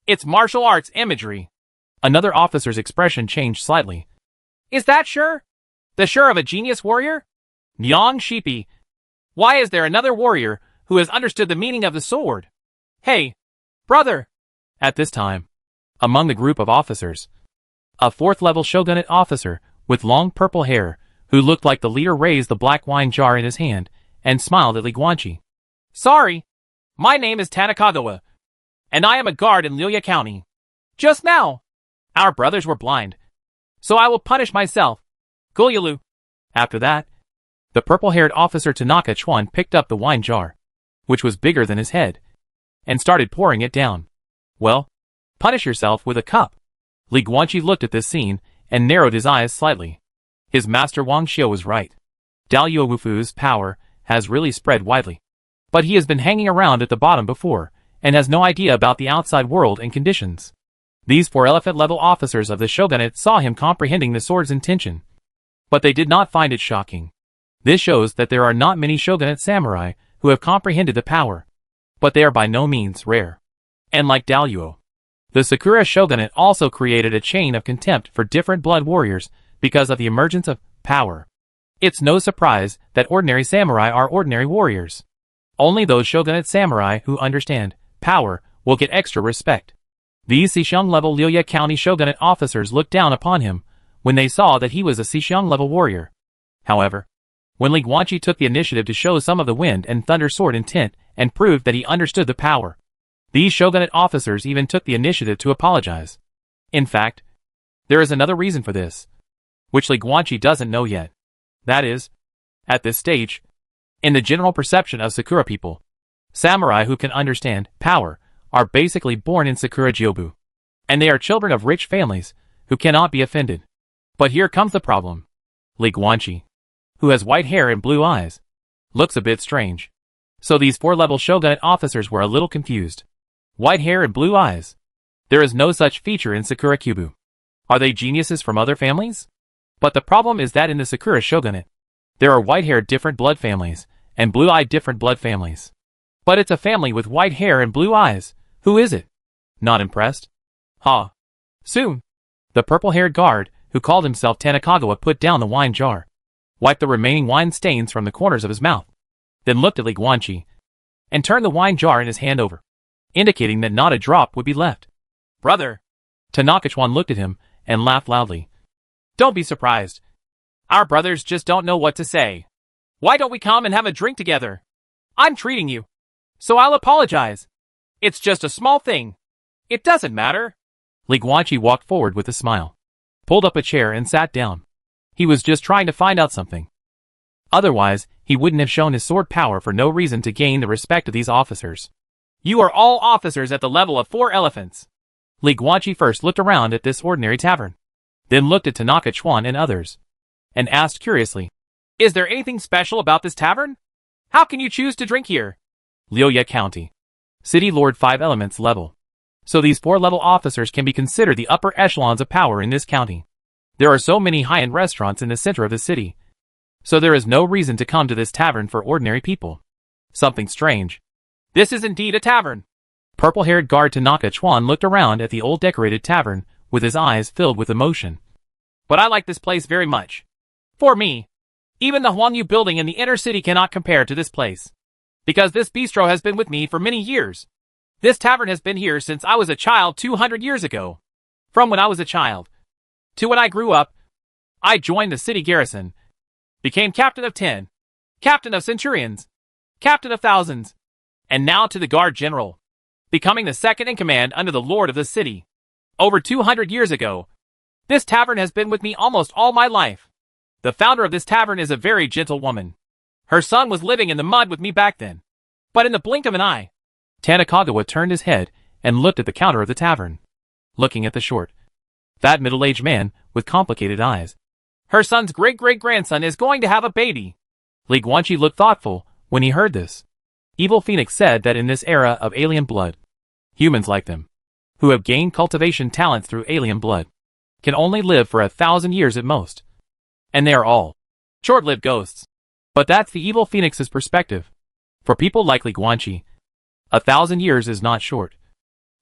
It's martial arts imagery. Another officer's expression changed slightly. Is that sure? The sure of a genius warrior? Nyang Shipi. Why is there another warrior who has understood the meaning of the sword? Hey, brother! At this time, among the group of officers, a 4th-level shogunate officer with long purple hair, who looked like the leader, raised the black wine jar in his hand and smiled at Li Guanqi. Sorry, my name is Tanakagawa, and I am a guard in Liuya County. Just now, our brothers were blind, so I will punish myself. Gulyalu. After that, the purple-haired officer Tanaka Chuan picked up the wine jar, which was bigger than his head, and started pouring it down. Well, punish yourself with a cup. Li Guanqi looked at this scene and narrowed his eyes slightly. His master Wang Xiu was right. Daliu Wufu's power has really spread widely. But he has been hanging around at the bottom before, and has no idea about the outside world and conditions. These 4 elephant-level officers of the shogunate saw him comprehending the sword's intention. But they did not find it shocking. This shows that there are not many shogunate samurai who have comprehended the power. But they are by no means rare. And like Daluo, the Sakura shogunate also created a chain of contempt for different blood warriors because of the emergence of power. It's no surprise that ordinary samurai are ordinary warriors. Only those shogunate samurai who understand power will get extra respect. These Sishiong-level Liuya County shogunate officers looked down upon him when they saw that he was a Sishiong-level warrior. However, when Li Guanqi took the initiative to show some of the wind and thunder sword intent and proved that he understood the power, these shogunate officers even took the initiative to apologize. In fact, there is another reason for this, which Li Guanqi doesn't know yet. That is, at this stage, in the general perception of Sakura people, samurai who can understand power are basically born in Sakura Jyobu, and they are children of rich families who cannot be offended. But here comes the problem. Li Guanqi, who has white hair and blue eyes, looks a bit strange. So these 4-level shogunate officers were a little confused. White hair and blue eyes. There is no such feature in Sakura Kyubu. Are they geniuses from other families? But the problem is that in the Sakura shogunate, there are white-haired different blood families, and blue-eyed different blood families. But it's a family with white hair and blue eyes. Who is it? Not impressed? Ha. Soon. The purple-haired guard, who called himself Tanakagawa, put down the wine jar, wiped the remaining wine stains from the corners of his mouth, then looked at Li Guanqi, and turned the wine jar in his hand over, indicating that not a drop would be left. Brother! Tanaka-chuan looked at him and laughed loudly. Don't be surprised. Our brothers just don't know what to say. Why don't we come and have a drink together? I'm treating you, so I'll apologize. It's just a small thing. It doesn't matter. Li Guanqi walked forward with a smile, pulled up a chair and sat down. He was just trying to find out something. Otherwise, he wouldn't have shown his sword power for no reason to gain the respect of these officers. You are all officers at the level of 4 elephants. Li Guanqi first looked around at this ordinary tavern, then looked at Tanaka-chuan and others, and asked curiously, Is there anything special about this tavern? How can you choose to drink here? Liuya County. City Lord 5 elements level. So these 4-level officers can be considered the upper echelons of power in this county. There are so many high-end restaurants in the center of the city, so there is no reason to come to this tavern for ordinary people. Something strange. This is indeed a tavern. Purple-haired guard Tanaka-chuan looked around at the old decorated tavern with his eyes filled with emotion. But I like this place very much. For me, even the Huangyu building in the inner city cannot compare to this place, because this bistro has been with me for many years. This tavern has been here since I was a child 200 years ago. From when I was a child to when I grew up, I joined the city garrison, became captain of 10, captain of centurions, captain of thousands, and now to the guard general, becoming the second in command under the lord of the city. Over 200 years ago, this tavern has been with me almost all my life. The founder of this tavern is a very gentle woman. Her son was living in the mud with me back then. But in the blink of an eye, Tanakagawa turned his head and looked at the counter of the tavern, looking at the short, fat middle-aged man with complicated eyes. Her son's great-great-grandson is going to have a baby. Li Guanqi looked thoughtful when he heard this. Evil Phoenix said that in this era of alien blood, humans like them, who have gained cultivation talents through alien blood, can only live for 1,000 years at most. And they are all short-lived ghosts. But that's the Evil Phoenix's perspective. For people like Li Guanqi, 1,000 years is not short.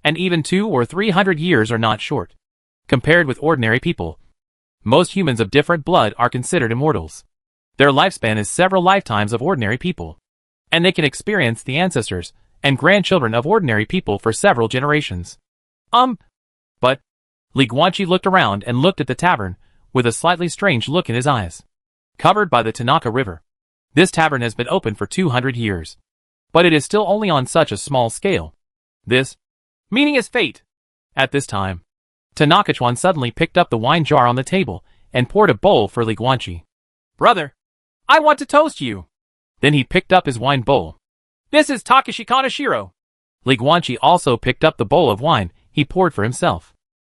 And even 200 or 300 years are not short. Compared with ordinary people, most humans of different blood are considered immortals. Their lifespan is several lifetimes of ordinary people, and they can experience the ancestors and grandchildren of ordinary people for several generations. But Li Guanqi looked around and looked at the tavern with a slightly strange look in his eyes. Covered by the Tanaka River, this tavern has been open for 200 years. But it is still only on such a small scale. This meaning is fate. At this time, Tanaka-chuan suddenly picked up the wine jar on the table and poured a bowl for Li Guanqi. Brother, I want to toast you. Then he picked up his wine bowl. This is Takeshi Kaneshiro. Li Guanqi also picked up the bowl of wine he poured for himself.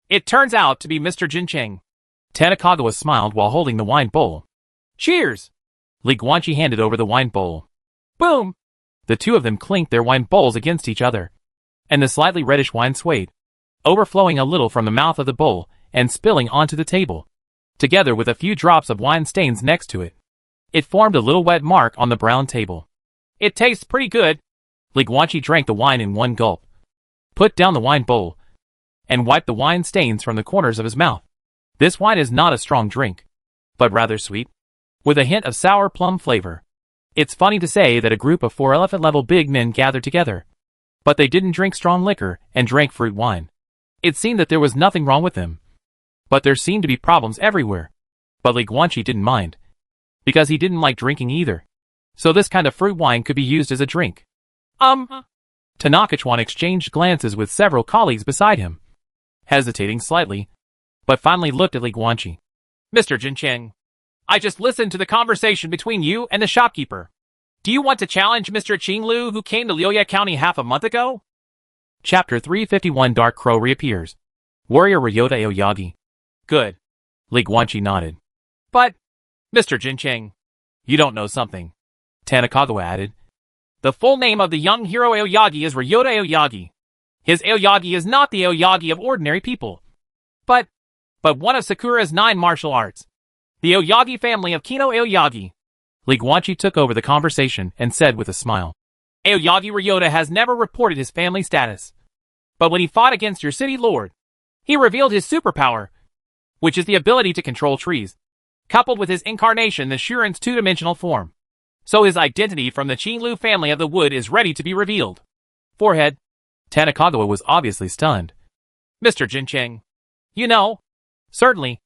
It turns out to be Mr. Jincheng. Tanakagawa smiled while holding the wine bowl. Cheers! Li Guanqi handed over the wine bowl. Boom! The two of them clinked their wine bowls against each other, and the slightly reddish wine swayed, overflowing a little from the mouth of the bowl and spilling onto the table, together with a few drops of wine stains next to it. It formed a little wet mark on the brown table. "It tastes pretty good." Li Guanqi drank the wine in one gulp, put down the wine bowl, and wiped the wine stains from the corners of his mouth. This wine is not a strong drink, but rather sweet, with a hint of sour plum flavor. It's funny to say that a group of 4 elephant-level big men gathered together, but they didn't drink strong liquor and drank fruit wine. It seemed that there was nothing wrong with them, but there seemed to be problems everywhere. But Li Guanqi didn't mind, because he didn't like drinking either. So this kind of fruit wine could be used as a drink. Tanaka Chuan exchanged glances with several colleagues beside him, hesitating slightly, but finally looked at Li Guanqi. "Mr. Jincheng, I just listened to the conversation between you and the shopkeeper. Do you want to challenge Mr. Qinglu who came to Liuya County half a month ago?" Chapter 351 Dark Crow reappears. Warrior Ryota Aoyagi. "Good." Li Guanqi nodded. "But, Mr. Jincheng, you don't know something," Tanakagawa added. "The full name of the young hero Aoyagi is Ryota Aoyagi. His Aoyagi is not the Aoyagi of ordinary people, but one of Sakura's 9 martial arts. The Aoyagi family of Kino Aoyagi." Li Guanqi took over the conversation and said with a smile, "Aoyagi Ryota has never reported his family status. But when he fought against your city lord, he revealed his superpower, which is the ability to control trees, coupled with his incarnation, the Shuren's 2-dimensional form. So his identity from the Qinglu family of the wood is ready to be revealed." Forehead. Tanakagawa was obviously stunned. "Mr. Jincheng, you know." "Certainly."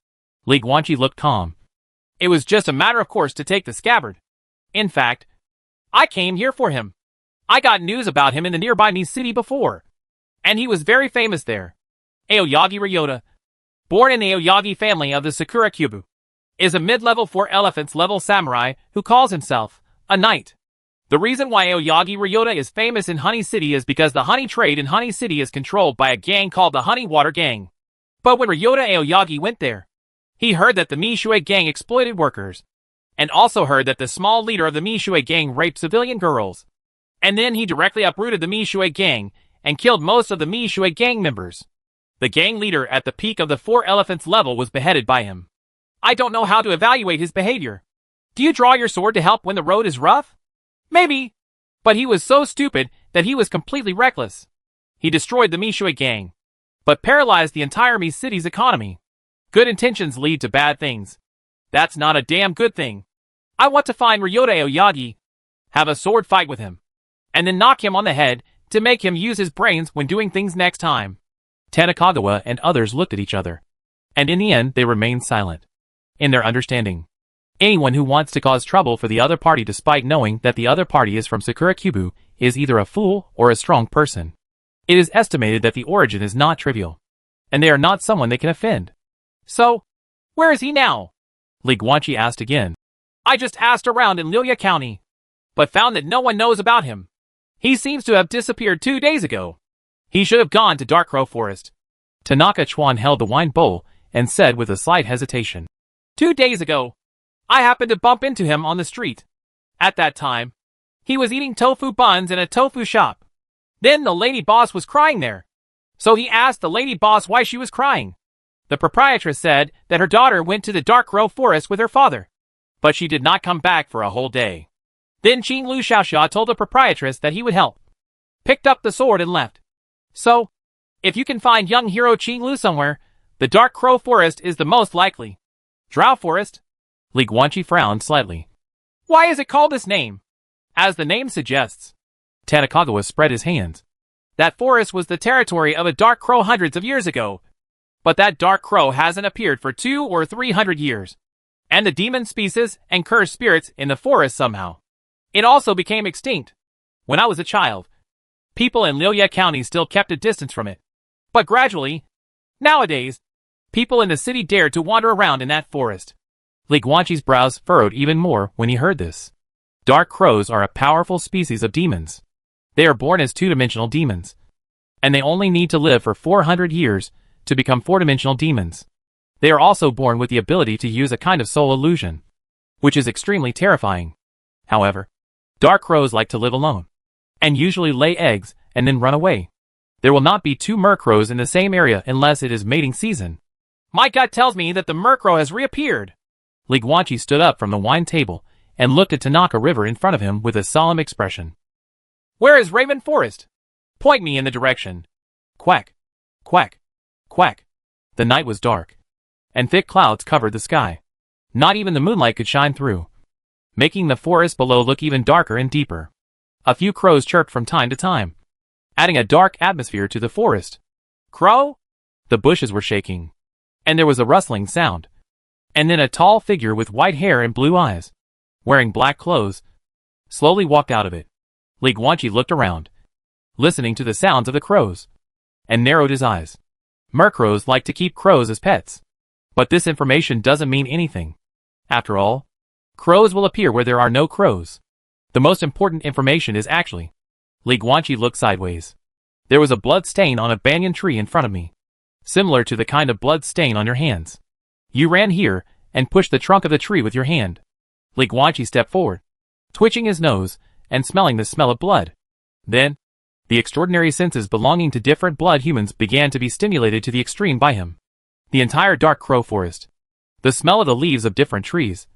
Li Guanqi looked calm. "It was just a matter of course to take the scabbard. In fact, I came here for him. I got news about him in the nearby Mii city before, and he was very famous there. Aoyagi Ryota, born in the Aoyagi family of the Sakura Kyubu, is a mid-level 4 elephants level samurai who calls himself a knight. The reason why Aoyagi Ryota is famous in Honey City is because the honey trade in Honey City is controlled by a gang called the Honey Water Gang. But when Ryota Aoyagi went there, he heard that the Mishui gang exploited workers, and also heard that the small leader of the Mishui gang raped civilian girls. And then he directly uprooted the Mishui gang and killed most of the Mishui gang members. The gang leader at the peak of the 4 elephants level was beheaded by him. I don't know how to evaluate his behavior. Do you draw your sword to help when the road is rough? Maybe. But he was so stupid that he was completely reckless. He destroyed the Mishui gang, but paralyzed the entire Mii city's economy. Good intentions lead to bad things. That's not a damn good thing. I want to find Ryota Aoyagi, have a sword fight with him, and then knock him on the head to make him use his brains when doing things next time." Tanakagawa and others looked at each other, and in the end they remained silent. In their understanding, anyone who wants to cause trouble for the other party despite knowing that the other party is from Sakura Kyubu is either a fool or a strong person. It is estimated that the origin is not trivial, and they are not someone they can offend. "So, where is he now?" Li Guanqi asked again. "I just asked around in Liuya County, but found that no one knows about him. He seems to have disappeared 2 days ago. He should have gone to Dark Crow Forest." Tanaka Chuan held the wine bowl and said with a slight hesitation, 2 days ago, I happened to bump into him on the street. At that time, he was eating tofu buns in a tofu shop. Then the lady boss was crying there. So he asked the lady boss why she was crying. The proprietress said that her daughter went to the Dark Crow Forest with her father, but she did not come back for a whole day. Then Qinglu Xiaoxia told the proprietress that he would help, picked up the sword and left. So, if you can find young hero Qinglu somewhere, the Dark Crow Forest is the most likely. Drow Forest? Li Guanqi frowned slightly. Why is it called this name? As the name suggests. Tanakagawa spread his hands. That forest was the territory of a dark crow hundreds of years ago. But that dark crow hasn't appeared for 200 or 300 years. And the demon species and cursed spirits in the forest somehow. It also became extinct. When I was a child, people in Liuya County still kept a distance from it. But gradually, nowadays, people in the city dared to wander around in that forest. Li Guanqi's brows furrowed even more when he heard this. Dark crows are a powerful species of demons. They are born as two-dimensional demons, and they only need to live for 400 years to become four-dimensional demons. They are also born with the ability to use a kind of soul illusion, which is extremely terrifying. However, dark crows like to live alone. and usually lay eggs and then run away. There will not be two mercrows in the same area unless it is mating season. My gut tells me that the mercrow has reappeared. Li Guanqi stood up from the wine table and looked at Tanaka River in front of him with a solemn expression. Where is Raven Forest? Point me in the direction. Quack, quack, quack. The night was dark, and thick clouds covered the sky. Not even the moonlight could shine through, making the forest below look even darker and deeper. A few crows chirped from time to time, adding a dark atmosphere to the forest. Crow? The bushes were shaking, and there was a rustling sound. And then a tall figure with white hair and blue eyes, wearing black clothes, slowly walked out of it. Li Guanqi looked around, listening to the sounds of the crows, and narrowed his eyes. Mercrows like to keep crows as pets. But this information doesn't mean anything. After all, crows will appear where there are no crows. The most important information is actually... Li Guanqi looked sideways. There was a blood stain on a banyan tree in front of me, similar to the kind of blood stain on your hands. You ran here and pushed the trunk of the tree with your hand. Li Guanqi stepped forward, twitching his nose and smelling the smell of blood. Then, the extraordinary senses belonging to different blood humans began to be stimulated to the extreme by him. The entire dark crow forest, the smell of the leaves of different trees,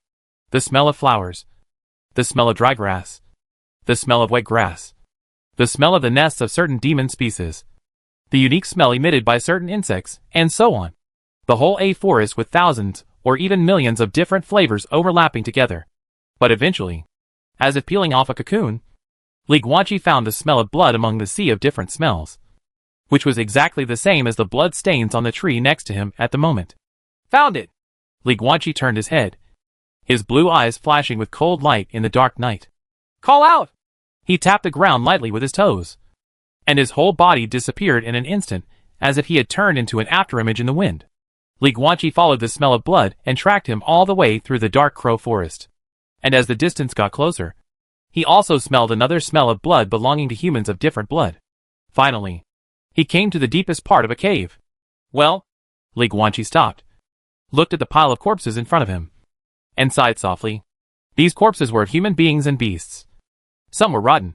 the smell of flowers, the smell of dry grass, the smell of wet grass, the smell of the nests of certain demon species, the unique smell emitted by certain insects, and so on. The whole A forest with thousands or even millions of different flavors overlapping together. But eventually, as if peeling off a cocoon, Li Guanqi found the smell of blood among the sea of different smells, which was exactly the same as the blood stains on the tree next to him at the moment. Found it! Li Guanqi turned his head, his blue eyes flashing with cold light in the dark night. Call out! He tapped the ground lightly with his toes, and his whole body disappeared in an instant, as if he had turned into an afterimage in the wind. Li Guanqi followed the smell of blood and tracked him all the way through the dark crow forest. And as the distance got closer, he also smelled another smell of blood belonging to humans of different blood. Finally, he came to the deepest part of a cave. Well, Li Guanqi stopped, looked at the pile of corpses in front of him, and sighed softly. These corpses were of human beings and beasts. Some were rotten,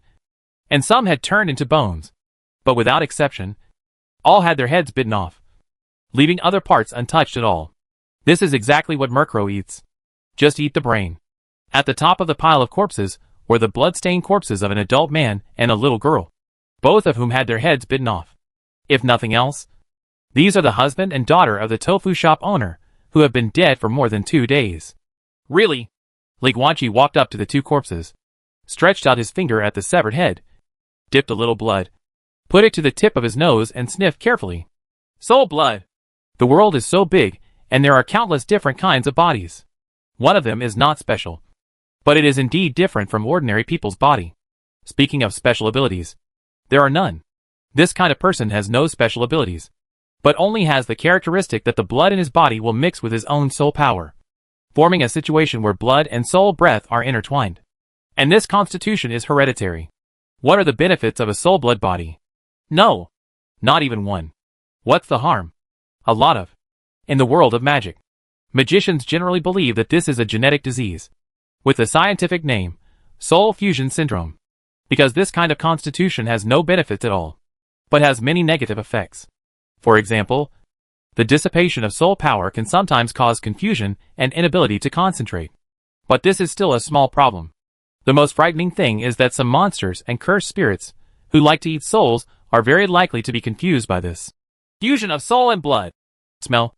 and some had turned into bones. But without exception, all had their heads bitten off, leaving other parts untouched at all. This is exactly what mercrow eats. Just eat the brain. At the top of the pile of corpses were the blood-stained corpses of an adult man and a little girl, both of whom had their heads bitten off. If nothing else, these are the husband and daughter of the tofu shop owner, who have been dead for more than 2 days. Really? Li Guanqi walked up to the two corpses, stretched out his finger at the severed head, dipped a little blood, put it to the tip of his nose and sniffed carefully. Soul blood! The world is so big, and there are countless different kinds of bodies. One of them is not special, but it is indeed different from ordinary people's body. Speaking of special abilities, there are none. This kind of person has no special abilities, but only has the characteristic that the blood in his body will mix with his own soul power, forming a situation where blood and soul breath are intertwined. And this constitution is hereditary. What are the benefits of a soul blood body? No, not even one. What's the harm? A lot of. In the world of magic, magicians generally believe that this is a genetic disease, with the scientific name, soul fusion syndrome, because this kind of constitution has no benefits at all, but has many negative effects. For example, the dissipation of soul power can sometimes cause confusion and inability to concentrate. But this is still a small problem. The most frightening thing is that some monsters and cursed spirits, who like to eat souls, are very likely to be confused by this fusion of soul and blood smell,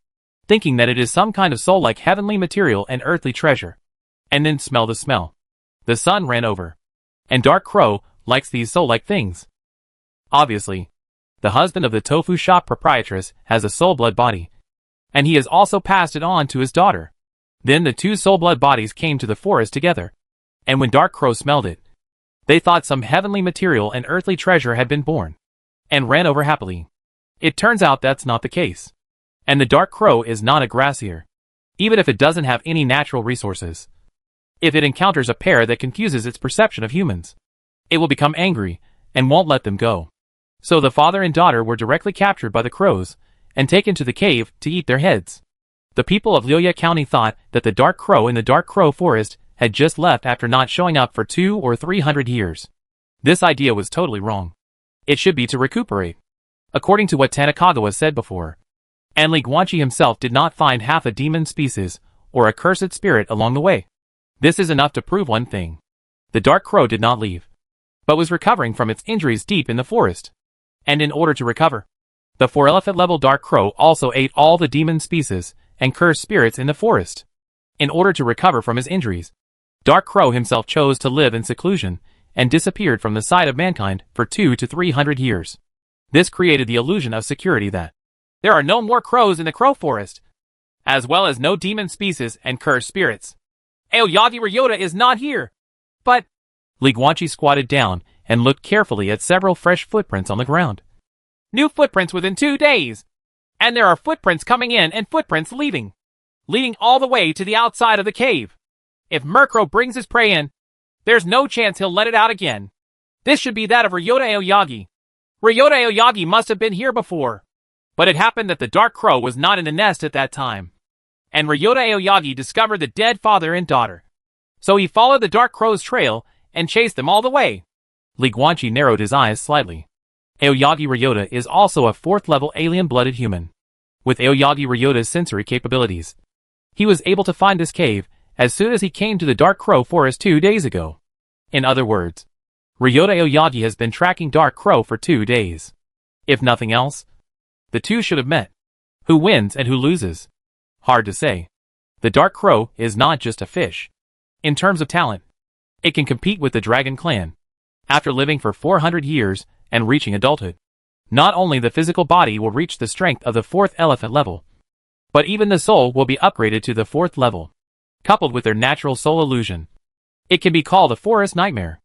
thinking that it is some kind of soul-like heavenly material and earthly treasure. And then smell the smell. The sun ran over, and Dark Crow likes these soul-like things. Obviously, the husband of the tofu shop proprietress has a soul blood body, and he has also passed it on to his daughter. Then the two soul blood bodies came to the forest together, and when Dark Crow smelled it, they thought some heavenly material and earthly treasure had been born, and ran over happily. It turns out that's not the case. And the Dark Crow is not a gracier, even if it doesn't have any natural resources. If it encounters a pair that confuses its perception of humans, it will become angry and won't let them go. So the father and daughter were directly captured by the crows and taken to the cave to eat their heads. The people of Liuya County thought that the Dark Crow in the Dark Crow forest had just left after not showing up for 200 or 300 years. This idea was totally wrong. It should be to recuperate, according to what Tanakagawa said before. And Li Guanqi himself did not find half a demon species or a cursed spirit along the way. This is enough to prove one thing. The Dark Crow did not leave, but was recovering from its injuries deep in the forest. And in order to recover, the 4-elephant level Dark Crow also ate all the demon species and cursed spirits in the forest. In order to recover from his injuries, Dark Crow himself chose to live in seclusion and disappeared from the sight of mankind for 200 to 300 years. This created the illusion of security that there are no more crows in the crow forest, as well as no demon species and cursed spirits. Aoyagi Ryota is not here. But Li Guanqi squatted down and looked carefully at several fresh footprints on the ground. New footprints within 2 days. And there are footprints coming in and footprints leaving, leading all the way to the outside of the cave. If Murkrow brings his prey in, there's no chance he'll let it out again. This should be that of Ryota Aoyagi. Ryota Aoyagi must have been here before. But it happened that the Dark Crow was not in the nest at that time. And Ryota Aoyagi discovered the dead father and daughter. So he followed the Dark Crow's trail and chased them all the way. Li Guanqi narrowed his eyes slightly. Aoyagi Ryota is also a 4th level alien-blooded human. With Aoyagi Ryota's sensory capabilities, he was able to find this cave as soon as he came to the Dark Crow forest 2 days ago. In other words, Ryota Aoyagi has been tracking Dark Crow for 2 days. If nothing else, the two should have met. Who wins and who loses? Hard to say. The Dark Crow is not just a fish. In terms of talent, it can compete with the Dragon Clan. After living for 400 years and reaching adulthood, not only the physical body will reach the strength of the 4th elephant level, but even the soul will be upgraded to the 4th level. Coupled with their natural soul illusion, it can be called a forest nightmare.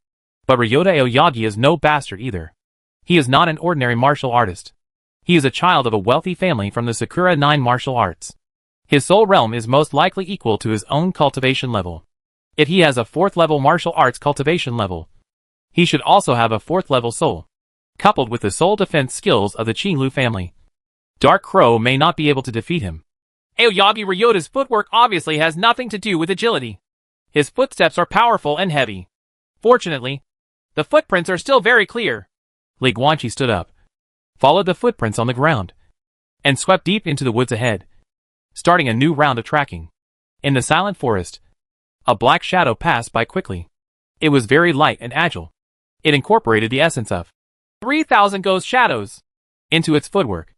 But Ryota Aoyagi is no bastard either. He is not an ordinary martial artist. He is a child of a wealthy family from the Sakura 9 martial arts. His soul realm is most likely equal to his own cultivation level. If he has a 4th level martial arts cultivation level, he should also have a 4th level soul, coupled with the soul defense skills of the Qinglu family. Dark Crow may not be able to defeat him. Aoyagi Ryota's footwork obviously has nothing to do with agility. His footsteps are powerful and heavy. Fortunately, the footprints are still very clear. Li Guanqi stood up, followed the footprints on the ground, and swept deep into the woods ahead, starting a new round of tracking. In the silent forest, a black shadow passed by quickly. It was very light and agile. It incorporated the essence of 3,000 ghost shadows into its footwork.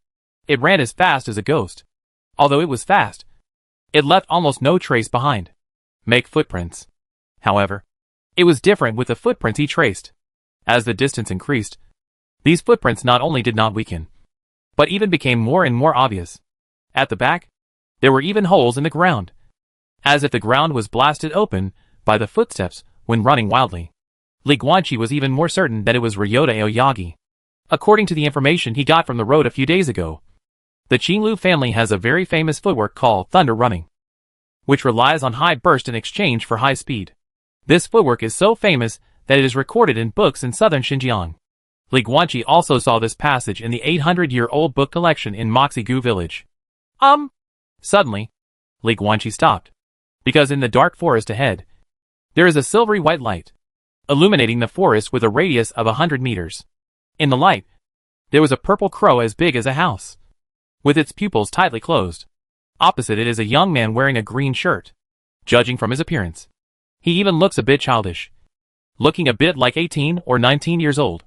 It ran as fast as a ghost. Although it was fast, it left almost no trace behind. Make footprints. However, it was different with the footprints he traced. As the distance increased, these footprints not only did not weaken, but even became more and more obvious. At the back, there were even holes in the ground, as if the ground was blasted open by the footsteps when running wildly. Li Guanqi was even more certain that it was Ryota Aoyagi. According to the information he got from the road a few days ago, the Qinglu family has a very famous footwork called thunder running, which relies on high burst in exchange for high speed. This footwork is so famous that it is recorded in books in southern Xinjiang. Li Guanqi also saw this passage in the 800-year-old book collection in Moxigu village. Suddenly, Li Guanqi stopped, because in the dark forest ahead, there is a silvery white light, illuminating the forest with a radius of 100 meters. In the light, there was a purple crow as big as a house, with its pupils tightly closed. Opposite it is a young man wearing a green shirt. Judging from his appearance, he even looks a bit childish, looking a bit like 18 or 19 years old.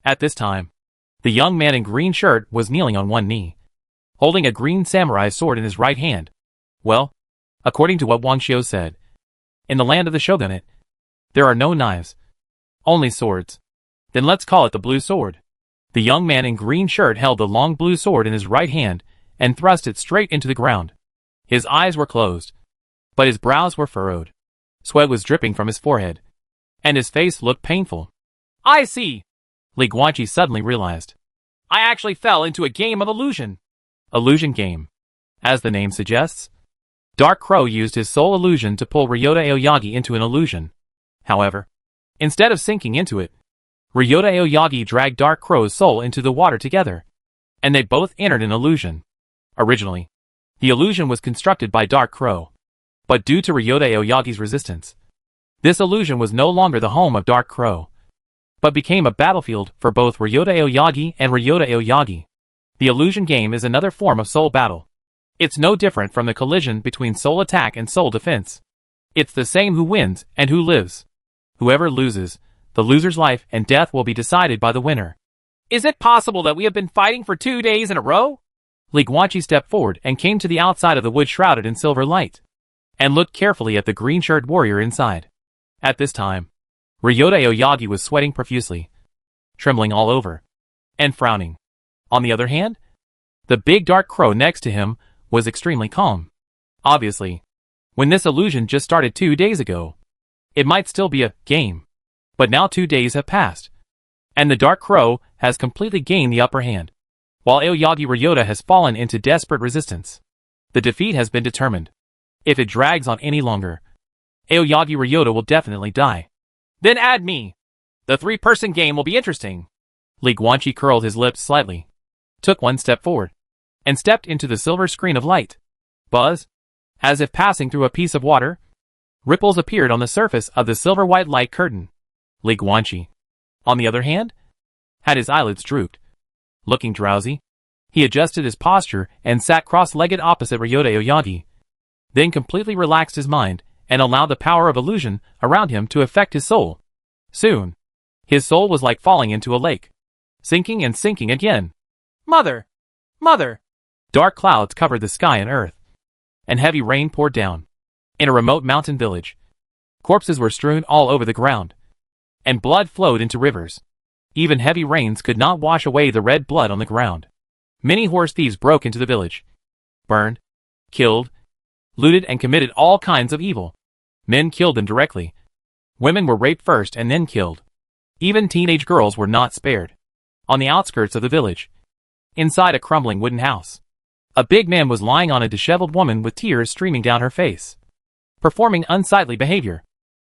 At this time, the young man in green shirt was kneeling on one knee, holding a green samurai sword in his right hand. Well, according to what Wang Xiu said, in the land of the shogunate, there are no knives, only swords. Then let's call it the blue sword. The young man in green shirt held the long blue sword in his right hand and thrust it straight into the ground. His eyes were closed, but his brows were furrowed. Sweat was dripping from his forehead, and his face looked painful. I see, Li Guanqi suddenly realized. I actually fell into a game of illusion. Illusion game. As the name suggests, Dark Crow used his soul illusion to pull Ryota Aoyagi into an illusion. However, instead of sinking into it, Ryota Aoyagi dragged Dark Crow's soul into the water together, and they both entered an illusion. Originally, the illusion was constructed by Dark Crow, but due to Ryota Aoyagi's resistance, this illusion was no longer the home of Dark Crow. but became a battlefield for both Ryota Aoyagi and Ryota Aoyagi. The illusion game is another form of soul battle. It's no different from the collision between soul attack and soul defense. It's the same who wins and who lives. Whoever loses, the loser's life and death will be decided by the winner. Is it possible that we have been fighting for 2 days in a row? Li Guanqi stepped forward and came to the outside of the wood shrouded in silver light, and looked carefully at the green-shirt warrior inside. At this time, Ryota Aoyagi was sweating profusely, trembling all over, and frowning. On the other hand, the big dark crow next to him was extremely calm. Obviously, when this illusion just started 2 days ago, it might still be a game. But now 2 days have passed, and the dark crow has completely gained the upper hand, while Aoyagi Ryota has fallen into desperate resistance. The defeat has been determined. If it drags on any longer, Aoyagi Ryota will definitely die. Then add me. The 3-person game will be interesting. Li Guanqi curled his lips slightly, took one step forward, and stepped into the silver screen of light. Buzz, as if passing through a piece of water, ripples appeared on the surface of the silver-white light curtain. Li Guanqi, on the other hand, had his eyelids drooped. Looking drowsy, he adjusted his posture and sat cross-legged opposite Ryota Aoyagi, then completely relaxed his mind and allowed the power of illusion around him to affect his soul. Soon, his soul was like falling into a lake, sinking and sinking again. Mother! Mother! Dark clouds covered the sky and earth, and heavy rain poured down. In a remote mountain village, corpses were strewn all over the ground, and blood flowed into rivers. Even heavy rains could not wash away the red blood on the ground. Many horse thieves broke into the village, burned, killed, looted and committed all kinds of evil. Men killed them directly. Women were raped first and then killed. Even teenage girls were not spared. On the outskirts of the village, inside a crumbling wooden house, a big man was lying on a disheveled woman with tears streaming down her face, performing unsightly behavior.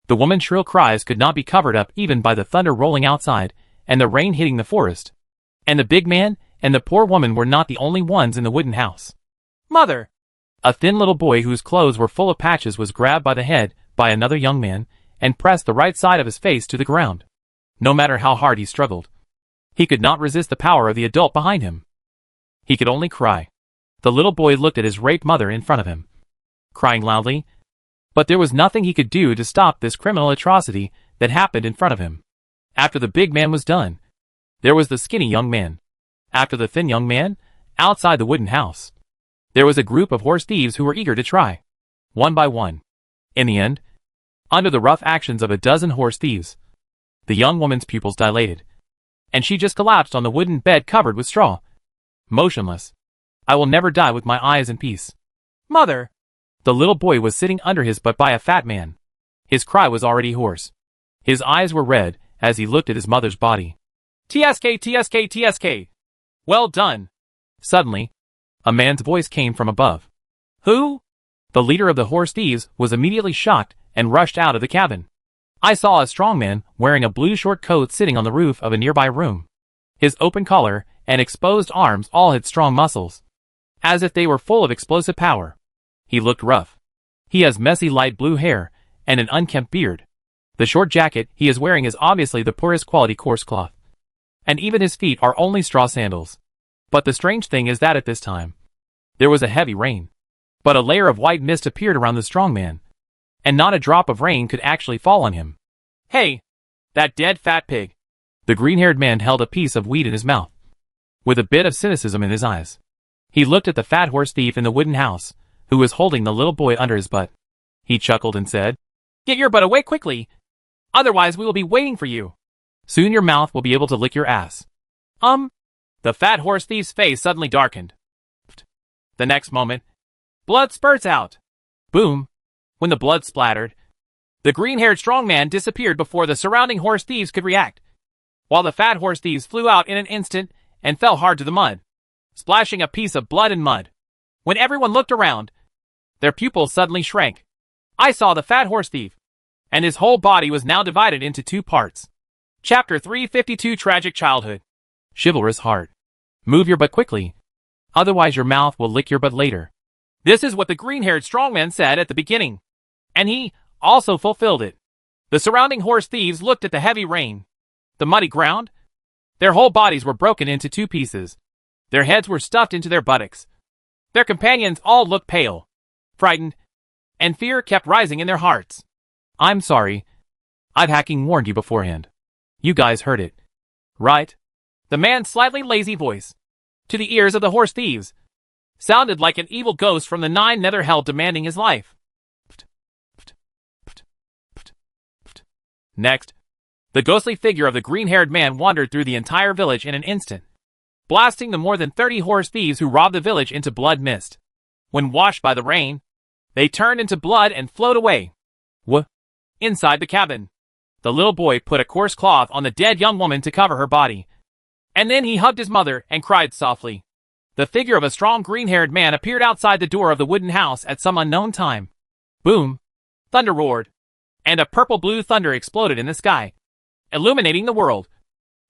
The woman's shrill cries could not be covered up even by the thunder rolling outside and the rain hitting the forest. And the big man and the poor woman were not the only ones in the wooden house. Mother! A thin little boy whose clothes were full of patches was grabbed by the head by another young man and pressed the right side of his face to the ground. No matter how hard he struggled, he could not resist the power of the adult behind him. He could only cry. The little boy looked at his raped mother in front of him, crying loudly, but there was nothing he could do to stop this criminal atrocity that happened in front of him. After the big man was done, there was the skinny young man. After the thin young man, outside the wooden house, there was a group of horse thieves who were eager to try, one by one. In the end, under the rough actions of a dozen horse thieves, the young woman's pupils dilated, and she just collapsed on the wooden bed covered with straw, motionless. I will never die with my eyes in peace. Mother! The little boy was sitting under his butt by a fat man. His cry was already hoarse. His eyes were red as he looked at his mother's body. TSK, TSK, TSK. Well done. Suddenly, a man's voice came from above. Who? The leader of the horse thieves was immediately shocked and rushed out of the cabin. I saw a strong man wearing a blue short coat sitting on the roof of a nearby room. His open collar and exposed arms all had strong muscles, as if they were full of explosive power. He looked rough. He has messy light blue hair and an unkempt beard. The short jacket he is wearing is obviously the poorest quality coarse cloth, and even his feet are only straw sandals. But the strange thing is that at this time, there was a heavy rain, but a layer of white mist appeared around the strong man, and not a drop of rain could actually fall on him. Hey, that dead fat pig. The green-haired man held a piece of weed in his mouth, with a bit of cynicism in his eyes. He looked at the fat horse thief in the wooden house, who was holding the little boy under his butt. He chuckled and said, "Get your butt away quickly, otherwise we will be waiting for you. Soon your mouth will be able to lick your ass." The fat horse thief's face suddenly darkened. The next moment, blood spurts out. Boom! When the blood splattered, the green-haired strong man disappeared before the surrounding horse thieves could react, while the fat horse thieves flew out in an instant and fell hard to the mud, splashing a piece of blood and mud. When everyone looked around, their pupils suddenly shrank. I saw the fat horse thief, and his whole body was now divided into 2 parts. Chapter 352 Tragic Childhood. Chivalrous heart. Move your butt quickly, otherwise your mouth will lick your butt later. This is what the green-haired strongman said at the beginning, and he also fulfilled it. The surrounding horse thieves looked at the heavy rain, the muddy ground. Their whole bodies were broken into two pieces. Their heads were stuffed into their buttocks. Their companions all looked pale, frightened, and fear kept rising in their hearts. I'm sorry. I've hacking warned you beforehand. You guys heard it, right? The man's slightly lazy voice, to the ears of the horse thieves, sounded like an evil ghost from the nine nether hell demanding his life. Next, the ghostly figure of the green-haired man wandered through the entire village in an instant, blasting the more than 30 horse thieves who robbed the village into blood mist. When washed by the rain, they turned into blood and flowed away. Inside the cabin, the little boy put a coarse cloth on the dead young woman to cover her body, and then he hugged his mother and cried softly. The figure of a strong green-haired man appeared outside the door of the wooden house at some unknown time. Boom! Thunder roared, and a purple-blue thunder exploded in the sky, illuminating the world,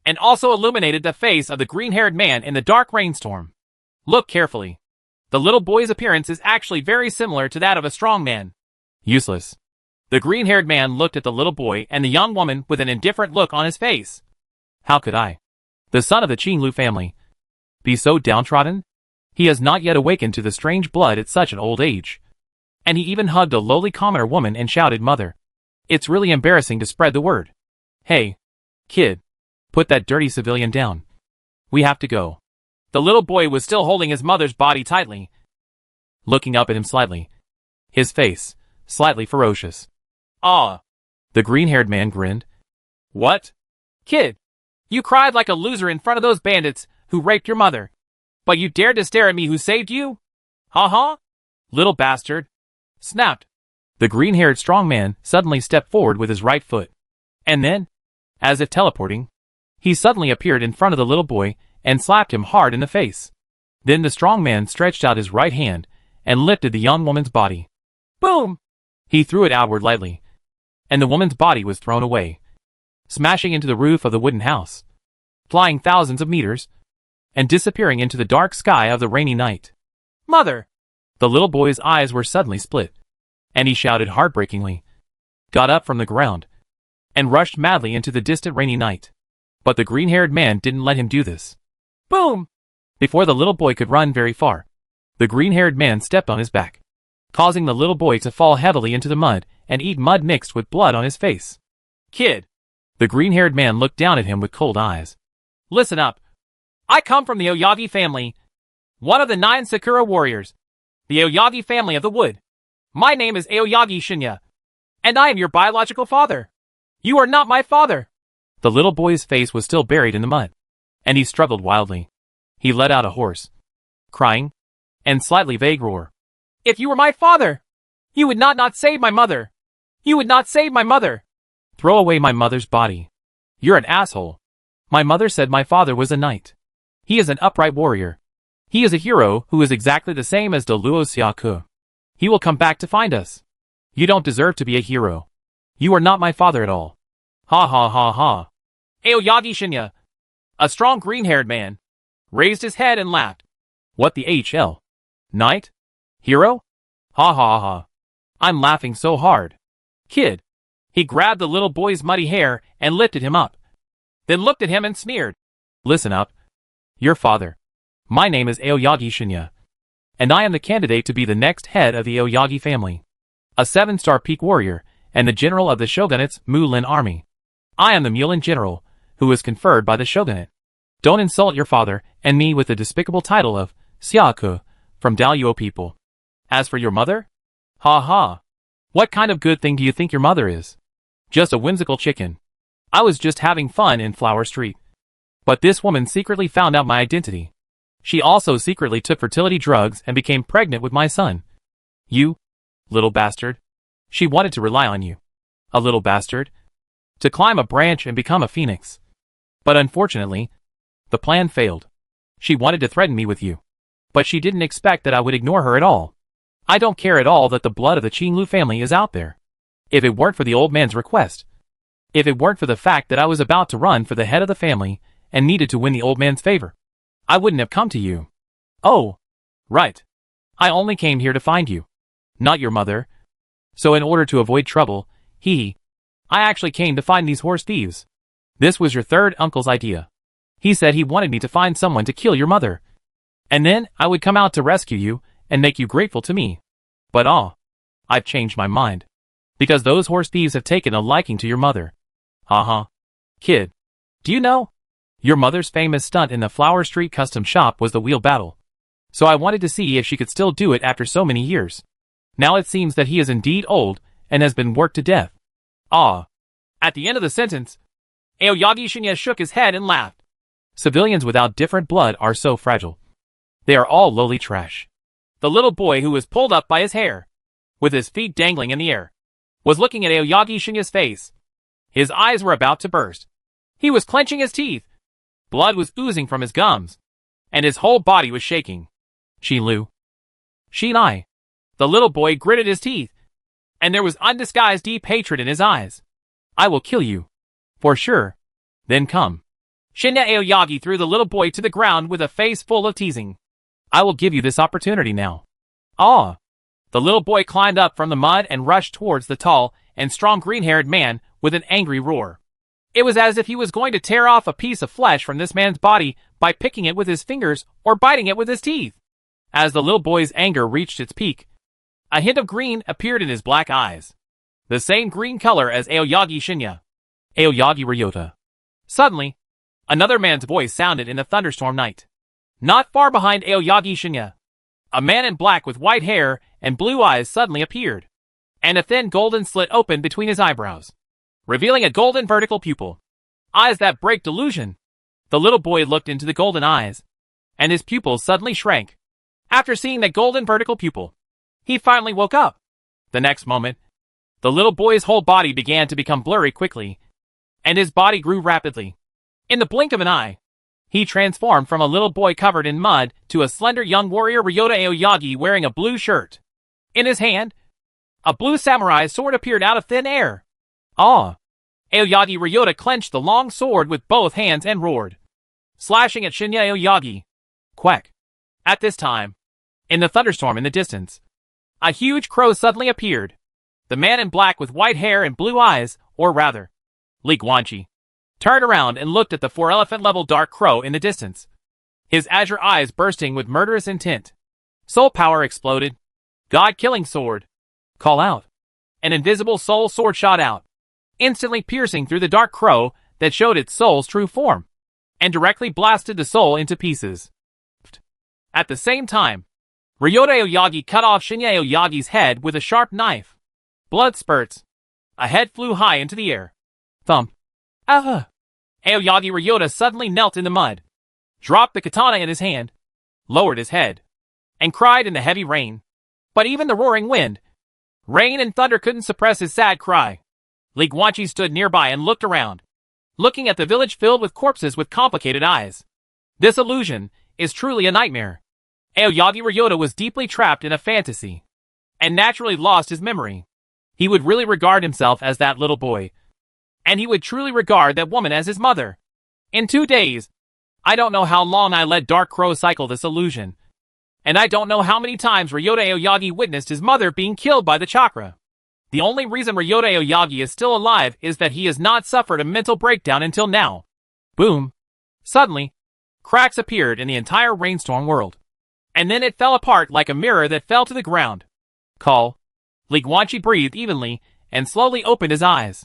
and also illuminated the face of the green-haired man in the dark rainstorm. Look carefully. The little boy's appearance is actually very similar to that of a strong man. Useless. The green-haired man looked at the little boy and the young woman with an indifferent look on his face. How could I, the son of the Qinglu family, be so downtrodden? He has not yet awakened to the strange blood at such an old age. And he even hugged a lowly commoner woman and shouted, "Mother." It's really embarrassing to spread the word. Hey, kid, put that dirty civilian down. We have to go. The little boy was still holding his mother's body tightly, looking up at him slightly, his face slightly ferocious. Ah! The green-haired man grinned. What? Kid, you cried like a loser in front of those bandits who raped your mother. But you dared to stare at me who saved you? Ha-ha? Little bastard. Snapped. The green-haired strong man suddenly stepped forward with his right foot. And then, as if teleporting, he suddenly appeared in front of the little boy and slapped him hard in the face. Then the strong man stretched out his right hand and lifted the young woman's body. Boom! He threw it outward lightly, and the woman's body was thrown away, smashing into the roof of the wooden house, flying thousands of meters, and disappearing into the dark sky of the rainy night. Mother! The little boy's eyes were suddenly split, and he shouted heartbreakingly, got up from the ground, and rushed madly into the distant rainy night. But the green-haired man didn't let him do this. Boom! Before the little boy could run very far, the green-haired man stepped on his back, causing the little boy to fall heavily into the mud and eat mud mixed with blood on his face. Kid! The green-haired man looked down at him with cold eyes. Listen up. I come from the Oyagi family, one of the 9 Sakura warriors, the Oyagi family of the wood. My name is Aoyagi Shinya, and I am your biological father. You are not my father. The little boy's face was still buried in the mud, and he struggled wildly. He let out a hoarse, crying, and slightly vague roar. If you were my father, you would not save my mother. You would not save my mother. Throw away my mother's body. You're an asshole. My mother said my father was a knight. He is an upright warrior. He is a hero who is exactly the same as the Luo Xiaoke. He will come back to find us. You don't deserve to be a hero. You are not my father at all. Ha ha ha ha. Aoyagi Shinya, a strong green-haired man, raised his head and laughed. What the HL? Knight? Hero? Ha ha ha. I'm laughing so hard. Kid. He grabbed the little boy's muddy hair and lifted him up, then looked at him and sneered. Listen up. Your father. My name is Aoyagi Shinya, and I am the candidate to be the next head of the Aoyagi family, a 7-star peak warrior, and the general of the shogunate's Mulan army. I am the Mulan general, who was conferred by the shogunate. Don't insult your father and me with the despicable title of Xiaoke from Daluo people. As for your mother? Ha ha. What kind of good thing do you think your mother is? Just a whimsical chicken. I was just having fun in Flower Street. But this woman secretly found out my identity. She also secretly took fertility drugs and became pregnant with my son. You, little bastard. She wanted to rely on you, a little bastard, to climb a branch and become a phoenix. But unfortunately, the plan failed. She wanted to threaten me with you, but she didn't expect that I would ignore her at all. I don't care at all that the blood of the Qinglu family is out there. If it weren't for the old man's request, if it weren't for the fact that I was about to run for the head of the family and needed to win the old man's favor, I wouldn't have come to you. Oh, right. I only came here to find you, not your mother. So in order to avoid trouble, I actually came to find these horse thieves. This was your third uncle's idea. He said he wanted me to find someone to kill your mother. And then I would come out to rescue you and make you grateful to me. But I've changed my mind. Because those horse thieves have taken a liking to your mother. Kid, do you know? Your mother's famous stunt in the Flower Street custom shop was the wheel battle. So I wanted to see if she could still do it after so many years. Now it seems that he is indeed old and has been worked to death. At the end of the sentence, Aoyagi Shinya shook his head and laughed. Civilians without different blood are so fragile. They are all lowly trash. The little boy who was pulled up by his hair, with his feet dangling in the air, was looking at Aoyagi Shinya's face. His eyes were about to burst. He was clenching his teeth. Blood was oozing from his gums, and his whole body was shaking. Lu. Shinai. The little boy gritted his teeth, and there was undisguised deep hatred in his eyes. I will kill you. For sure. Then come. Shinya Aoyagi threw the little boy to the ground with a face full of teasing. I will give you this opportunity now. The little boy climbed up from the mud and rushed towards the tall and strong green-haired man with an angry roar. It was as if he was going to tear off a piece of flesh from this man's body by picking it with his fingers or biting it with his teeth. As the little boy's anger reached its peak, a hint of green appeared in his black eyes. The same green color as Aoyagi Shinya. Aoyagi Ryota. Suddenly, another man's voice sounded in the thunderstorm night. Not far behind Aoyagi Shinya, a man in black with white hair and blue eyes suddenly appeared, and a thin golden slit opened between his eyebrows, revealing a golden vertical pupil. Eyes that break delusion. The little boy looked into the golden eyes, and his pupils suddenly shrank. After seeing that golden vertical pupil, he finally woke up. The next moment, the little boy's whole body began to become blurry quickly, and his body grew rapidly. In the blink of an eye, he transformed from a little boy covered in mud to a slender young warrior Ryota Aoyagi wearing a blue shirt. In his hand, a blue samurai sword appeared out of thin air. Aoyagi Ryota clenched the long sword with both hands and roared, slashing at Shinya Aoyagi. Quack. At this time, in the thunderstorm in the distance, a huge crow suddenly appeared. The man in black with white hair and blue eyes, or rather, Li Guanqi, turned around and looked at the 4-elephant-level dark crow in the distance, his azure eyes bursting with murderous intent. Soul power exploded. God-killing sword. Call out. An invisible soul sword shot out, instantly piercing through the dark crow that showed its soul's true form, and directly blasted the soul into pieces. At the same time, Ryota Aoyagi cut off Shinya Aoyagi's head with a sharp knife. Blood spurts. A head flew high into the air. Thump. Aoyagi Ryota suddenly knelt in the mud, dropped the katana in his hand, lowered his head, and cried in the heavy rain. But even the roaring wind, rain and thunder couldn't suppress his sad cry. Li Guanqi stood nearby and looked around, looking at the village filled with corpses with complicated eyes. This illusion is truly a nightmare. Aoyagi Ryota was deeply trapped in a fantasy, and naturally lost his memory. He would really regard himself as that little boy, and he would truly regard that woman as his mother. In 2 days, I don't know how long I let Dark Crow cycle this illusion, and I don't know how many times Ryota Aoyagi witnessed his mother being killed by the chakra. The only reason Ryota Aoyagi is still alive is that he has not suffered a mental breakdown until now. Boom. Suddenly, cracks appeared in the entire rainstorm world, and then it fell apart like a mirror that fell to the ground. Call. Li Guanqi breathed evenly and slowly opened his eyes.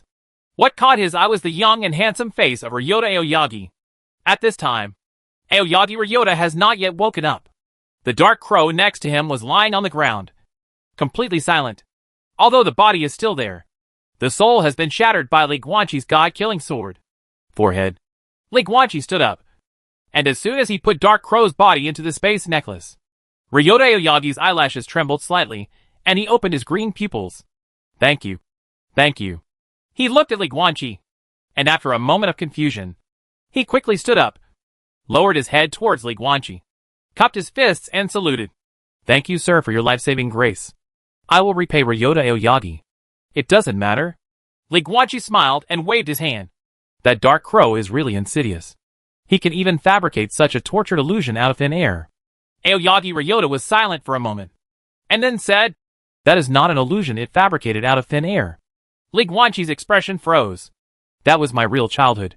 What caught his eye was the young and handsome face of Ryota Aoyagi. At this time, Aoyagi Ryota has not yet woken up. The dark crow next to him was lying on the ground, completely silent. Although the body is still there, the soul has been shattered by Li Guanqi's god-killing sword. Forehead. Li Guanqi stood up, and as soon as he put Dark Crow's body into the space necklace, Ryota Aoyagi's eyelashes trembled slightly, and he opened his green pupils. Thank you. Thank you. He looked at Li Guanqi, and after a moment of confusion, he quickly stood up, lowered his head towards Li Guanqi, cupped his fists and saluted. Thank you, sir, for your life-saving grace. I will repay Ryota Aoyagi. It doesn't matter. Li Guanqi smiled and waved his hand. That dark crow is really insidious. He can even fabricate such a tortured illusion out of thin air. Aoyagi Ryota was silent for a moment, and then said, That is not an illusion it fabricated out of thin air. Li Guanqi's expression froze. That was my real childhood.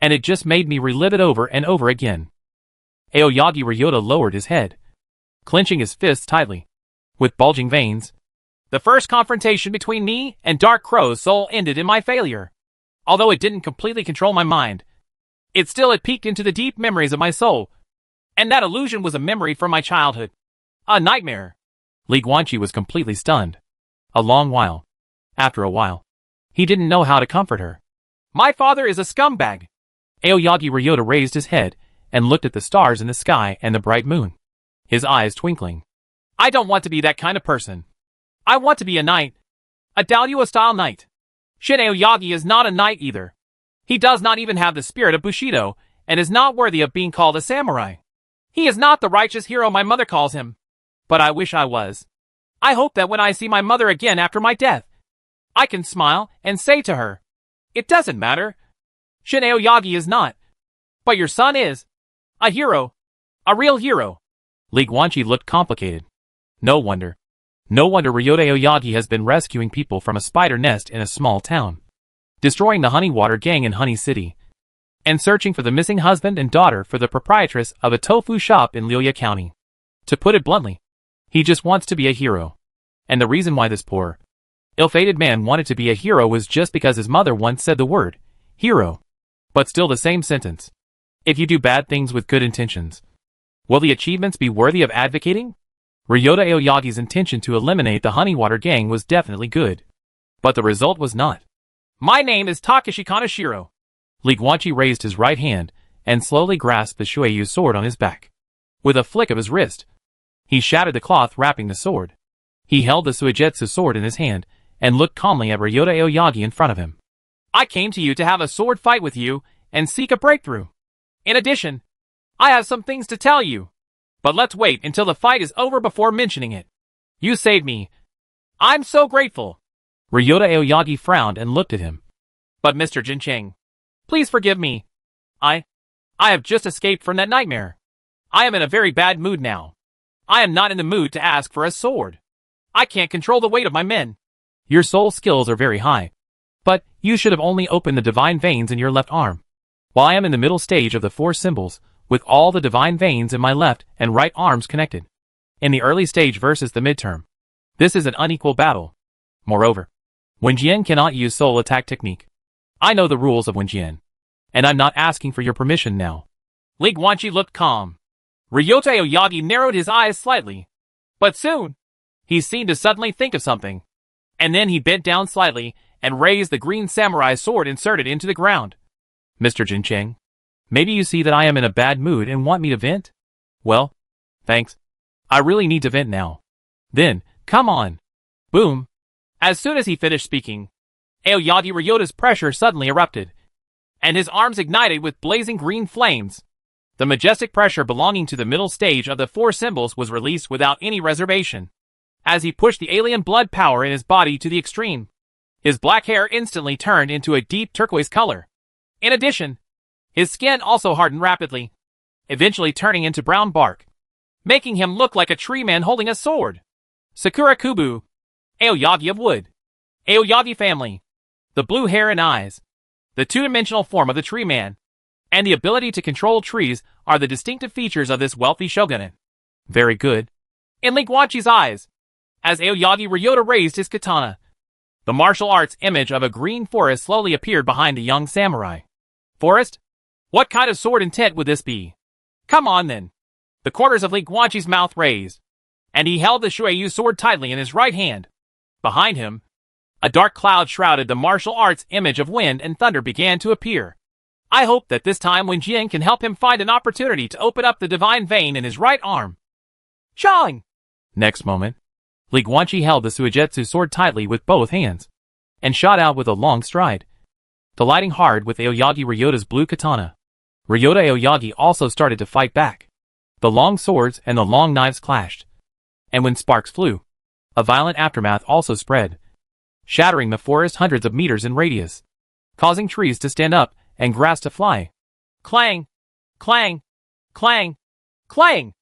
and it just made me relive it over and over again. Aoyagi Ryota lowered his head, clenching his fists tightly, with bulging veins. The first confrontation between me and Dark Crow's soul ended in my failure. Although it didn't completely control my mind, it peeked into the deep memories of my soul. And that illusion was a memory from my childhood. A nightmare. Li Guanqi was completely stunned. A long while. After a while, he didn't know how to comfort her. My father is a scumbag. Aoyagi Ryota raised his head and looked at the stars in the sky and the bright moon, his eyes twinkling. I don't want to be that kind of person. I want to be a knight. A Daryuo-style knight. Shin Aoyagi is not a knight either. He does not even have the spirit of Bushido, and is not worthy of being called a samurai. He is not the righteous hero my mother calls him. But I wish I was. I hope that when I see my mother again after my death, I can smile and say to her, it doesn't matter. Shin Aoyagi is not. But your son is. A hero. A real hero. Li Guanqi looked complicated. No wonder. No wonder Ryota Aoyagi has been rescuing people from a spider nest in a small town, destroying the Honey Water Gang in Honey City, and searching for the missing husband and daughter for the proprietress of a tofu shop in Liuya County. To put it bluntly, he just wants to be a hero. And the reason why this poor, ill-fated man wanted to be a hero was just because his mother once said the word, hero. But still the same sentence. If you do bad things with good intentions, will the achievements be worthy of advocating? Ryota Aoyagi's intention to eliminate the Honey Water Gang was definitely good. But the result was not. My name is Takeshi Kaneshiro. Li Guanqi raised his right hand and slowly grasped the Shueiyu sword on his back. With a flick of his wrist, he shattered the cloth wrapping the sword. He held the Suigetsu sword in his hand and looked calmly at Ryota Aoyagi in front of him. I came to you to have a sword fight with you and seek a breakthrough. In addition, I have some things to tell you. But let's wait until the fight is over before mentioning it. You saved me. I'm so grateful. Ryota Aoyagi frowned and looked at him. But Mr. Jincheng, please forgive me. I have just escaped from that nightmare. I am in a very bad mood now. I am not in the mood to ask for a sword. I can't control the weight of my men. Your soul skills are very high. But you should have only opened the divine veins in your left arm. While I am in the middle stage of the four symbols, with all the divine veins in my left and right arms connected. In the early stage versus the midterm, this is an unequal battle. Moreover, Wenjian cannot use soul attack technique. I know the rules of Wenjian, and I'm not asking for your permission now. Li Guanqi looked calm. Ryota Aoyagi narrowed his eyes slightly. But soon, he seemed to suddenly think of something. And then he bent down slightly and raised the green samurai sword inserted into the ground. Mr. Jincheng, maybe you see that I am in a bad mood and want me to vent? Well, thanks. I really need to vent now. Then, come on. Boom. As soon as he finished speaking, Aoyagi Ryota's pressure suddenly erupted, and his arms ignited with blazing green flames. The majestic pressure belonging to the middle stage of the four symbols was released without any reservation, as he pushed the alien blood power in his body to the extreme. His black hair instantly turned into a deep turquoise color. In addition, his skin also hardened rapidly, eventually turning into brown bark, making him look like a tree man holding a sword. Sakura Kubu, Aoyagi of Wood, Aoyagi family, the blue hair and eyes, the two-dimensional form of the tree man, and the ability to control trees are the distinctive features of this wealthy shogunate. Very good. In Li Guanqi's eyes, as Aoyagi Ryota raised his katana, the martial arts image of a green forest slowly appeared behind the young samurai. Forest? What kind of sword intent would this be? Come on then. The corners of Li Guanqi's mouth raised, and he held the Shueiyu sword tightly in his right hand. Behind him, a dark cloud shrouded the martial arts image of wind and thunder began to appear. I hope that this time Wenjian can help him find an opportunity to open up the divine vein in his right arm. Chang! Next moment, Li Guanqi held the Suigetsu sword tightly with both hands, and shot out with a long stride, colliding hard with Aoyagi Ryota's blue katana. Ryota Aoyagi also started to fight back. The long swords and the long knives clashed, and when sparks flew, a violent aftermath also spread, shattering the forest hundreds of meters in radius, causing trees to stand up and grass to fly. Clang! Clang! Clang! Clang!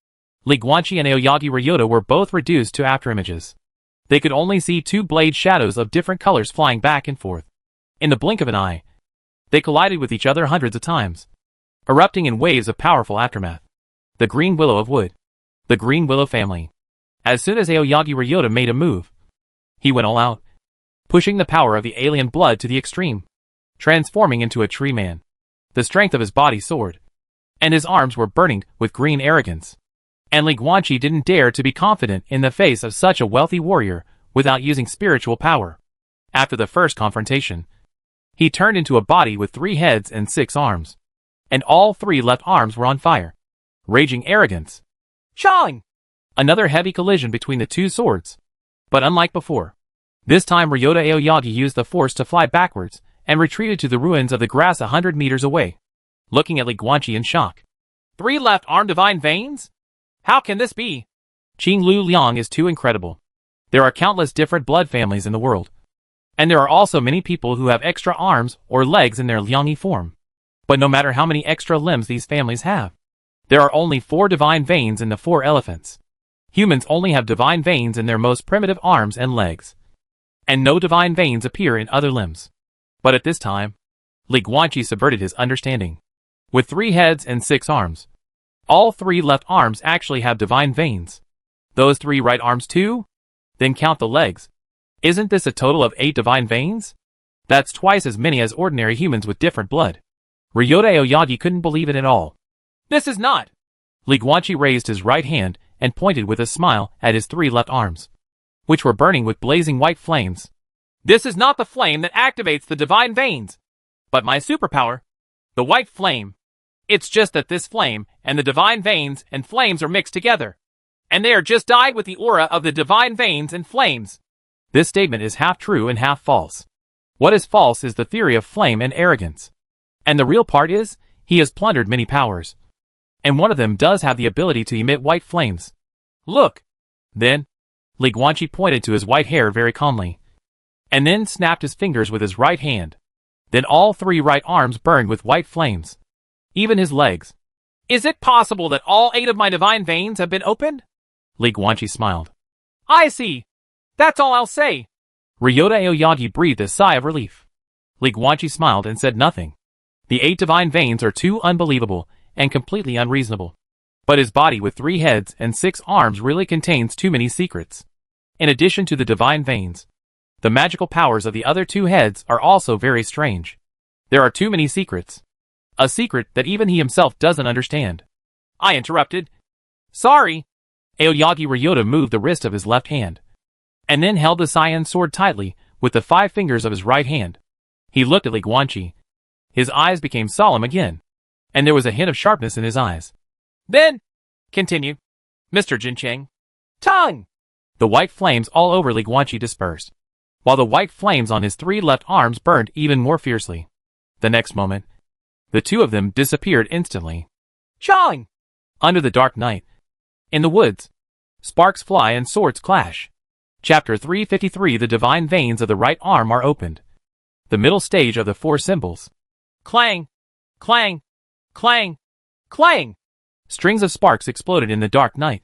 Li Guanqi and Aoyagi Ryota were both reduced to afterimages. They could only see two blade shadows of different colors flying back and forth. In the blink of an eye, They collided with each other hundreds of times, erupting in waves of powerful aftermath. The Green Willow of Wood. The Green Willow family. As soon as Aoyagi Ryota made a move, he went all out, pushing the power of the alien blood to the extreme, transforming into a tree man. The strength of his body soared, and his arms were burning with green arrogance. And Li Guanqi didn't dare to be confident in the face of such a wealthy warrior without using spiritual power. After the first confrontation, he turned into a body with 3 heads and 6 arms, and all 3 left arms were on fire. Raging arrogance. Chang! Another heavy collision between the 2 swords. But unlike before, this time Ryota Aoyagi used the force to fly backwards and retreated to the ruins of the grass 100 meters away, looking at Li Guanqi in shock. 3 left arm divine veins? How can this be? Qing Lu Liang is too incredible. There are countless different blood families in the world, and there are also many people who have extra arms or legs in their Liangyi form. But no matter how many extra limbs these families have, there are only 4 divine veins in the 4 elephants. Humans only have divine veins in their most primitive arms and legs, and no divine veins appear in other limbs. But at this time, Li Guanqi subverted his understanding. With 3 heads and 6 arms, all 3 left arms actually have divine veins. Those 3 right arms too? Then count the legs. Isn't this a total of 8 divine veins? That's twice as many as ordinary humans with different blood. Ryota Aoyagi couldn't believe it at all. This is not. Li Guanqi raised his right hand and pointed with a smile at his 3 left arms, which were burning with blazing white flames. This is not the flame that activates the divine veins, but my superpower, the white flame. It's just that this flame and the divine veins and flames are mixed together, and they are just dyed with the aura of the divine veins and flames. This statement is half true and half false. What is false is the theory of flame and arrogance. And the real part is, he has plundered many powers, and one of them does have the ability to emit white flames. Look! Then, Li Guanqi pointed to his white hair very calmly, and then snapped his fingers with his right hand. Then all 3 right arms burned with white flames. Even his legs. Is it possible that all 8 of my divine veins have been opened? Li Guanqi smiled. I see. That's all I'll say. Ryota Aoyagi breathed a sigh of relief. Li Guanqi smiled and said nothing. The 8 divine veins are too unbelievable and completely unreasonable. But his body with 3 heads and 6 arms really contains too many secrets. In addition to the divine veins, the magical powers of the other 2 heads are also very strange. There are too many secrets. A secret that even he himself doesn't understand. I interrupted. Sorry. Aoyagi Ryota moved the wrist of his left hand, and then held the cyan sword tightly with the 5 fingers of his right hand. He looked at Li Guanqi. His eyes became solemn again, and there was a hint of sharpness in his eyes. Then, continued Mr. Jincheng, tongue! The white flames all over Li Guanqi dispersed, while the white flames on his 3 left arms burned even more fiercely. The next moment, the 2 of them disappeared instantly. Chang! Under the dark night, in the woods, sparks fly and swords clash. Chapter 353. The divine veins of the right arm are opened. The middle stage of the 4 symbols. Clang! Clang! Clang! Clang! Strings of sparks exploded in the dark night,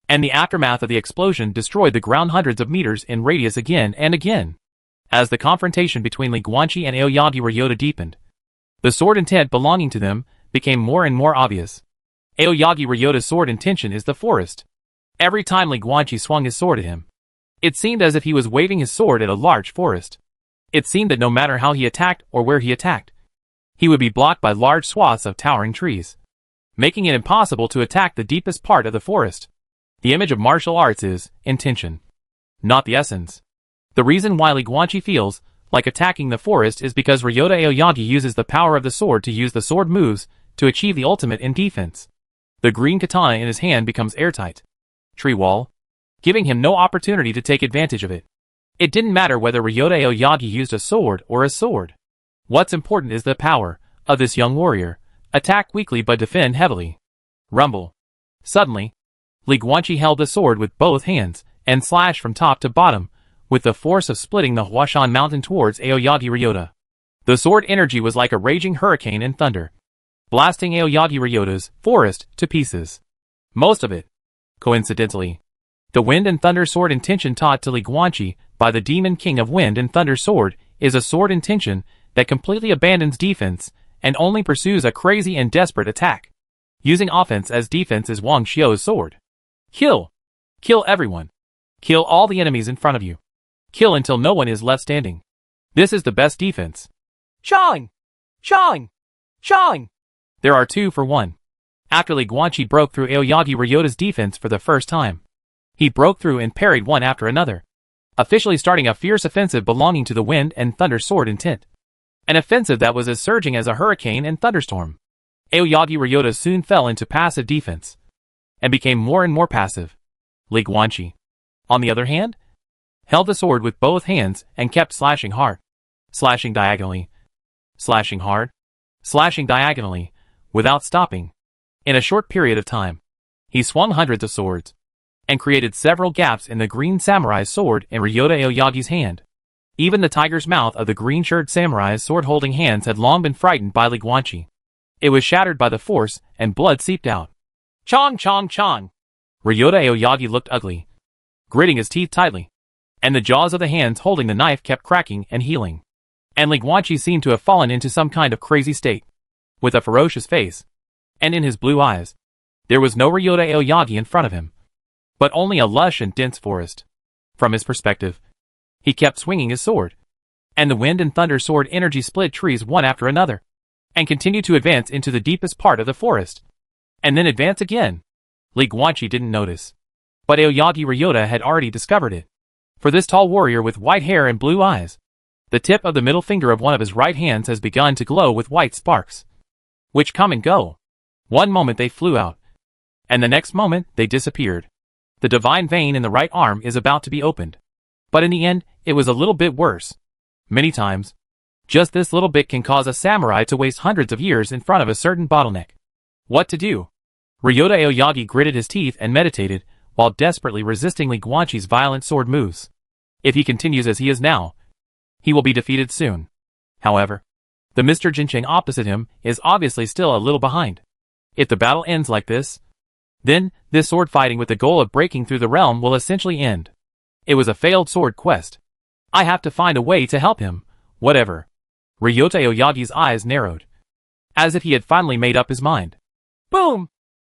and the aftermath of the explosion destroyed the ground hundreds of meters in radius again and again. As the confrontation between Li Guanqi and Aoyagi Ryota deepened, the sword intent belonging to them became more and more obvious. Aoyagi Ryota's sword intention is the forest. Every time Li Guanqi swung his sword at him, it seemed as if he was waving his sword at a large forest. It seemed that no matter how he attacked or where he attacked, he would be blocked by large swaths of towering trees, making it impossible to attack the deepest part of the forest. The image of martial arts is intention, not the essence. The reason why Li Guanqi feels like attacking the forest is because Ryota Aoyagi uses the power of the sword to use the sword moves to achieve the ultimate in defense. The green katana in his hand becomes airtight. Tree wall, giving him no opportunity to take advantage of it. It didn't matter whether Ryota Aoyagi used a sword or a sword. What's important is the power of this young warrior. Attack weakly but defend heavily. Rumble. Suddenly, Li Guanqi held the sword with both hands and slashed from top to bottom with the force of splitting the Huashan mountain towards Aoyagi Ryota. The sword energy was like a raging hurricane in thunder, blasting Aoyagi Ryota's forest to pieces. Most of it, coincidentally, the Wind and Thunder sword intention taught to Li Guanqi by the Demon King of Wind and Thunder sword is a sword intention that completely abandons defense and only pursues a crazy and desperate attack. Using offense as defense is Wang Xiu's sword. Kill. Kill everyone. Kill all the enemies in front of you. Kill until no one is left standing. This is the best defense. Shawing! Shawing! Shawing! There are 2 for 1. After Li Guanqi broke through Aoyagi Ryota's defense for the first time, he broke through and parried one after another, officially starting a fierce offensive belonging to the Wind and Thunder Sword intent. An offensive that was as surging as a hurricane and thunderstorm. Aoyagi Ryota soon fell into passive defense, and became more and more passive. Li Guanqi, on the other hand, held the sword with both hands and kept slashing hard, slashing diagonally, slashing hard, slashing diagonally, without stopping. In a short period of time, he swung hundreds of swords, and created several gaps in the green samurai's sword in Ryota Aoyagi's hand. Even the tiger's mouth of the green-shirted samurai's sword-holding hands had long been frightened by Li Guanqi. It was shattered by the force, and blood seeped out. Chong chong chong! Ryota Aoyagi looked ugly, gritting his teeth tightly, and the jaws of the hands holding the knife kept cracking and healing. And Li Guanqi seemed to have fallen into some kind of crazy state. With a ferocious face, and in his blue eyes, there was no Ryota Aoyagi in front of him, but only a lush and dense forest. From his perspective, he kept swinging his sword, and the Wind and Thunder Sword energy split trees one after another, and continued to advance into the deepest part of the forest, and then advance again. Li Guanqi didn't notice, but Aoyagi Ryota had already discovered it. For this tall warrior with white hair and blue eyes, the tip of the middle finger of one of his right hands has begun to glow with white sparks, which come and go. One moment they flew out, and the next moment they disappeared. The divine vein in the right arm is about to be opened. But in the end, it was a little bit worse. Many times, just this little bit can cause a samurai to waste hundreds of years in front of a certain bottleneck. What to do? Ryota Aoyagi gritted his teeth and meditated, while desperately resisting Li Guanqi's violent sword moves. If he continues as he is now, he will be defeated soon. However, the Mr. Jincheng opposite him is obviously still a little behind. If the battle ends like this, then this sword fighting with the goal of breaking through the realm will essentially end. It was a failed sword quest. I have to find a way to help him, whatever. Ryota Aoyagi's eyes narrowed, as if he had finally made up his mind. Boom!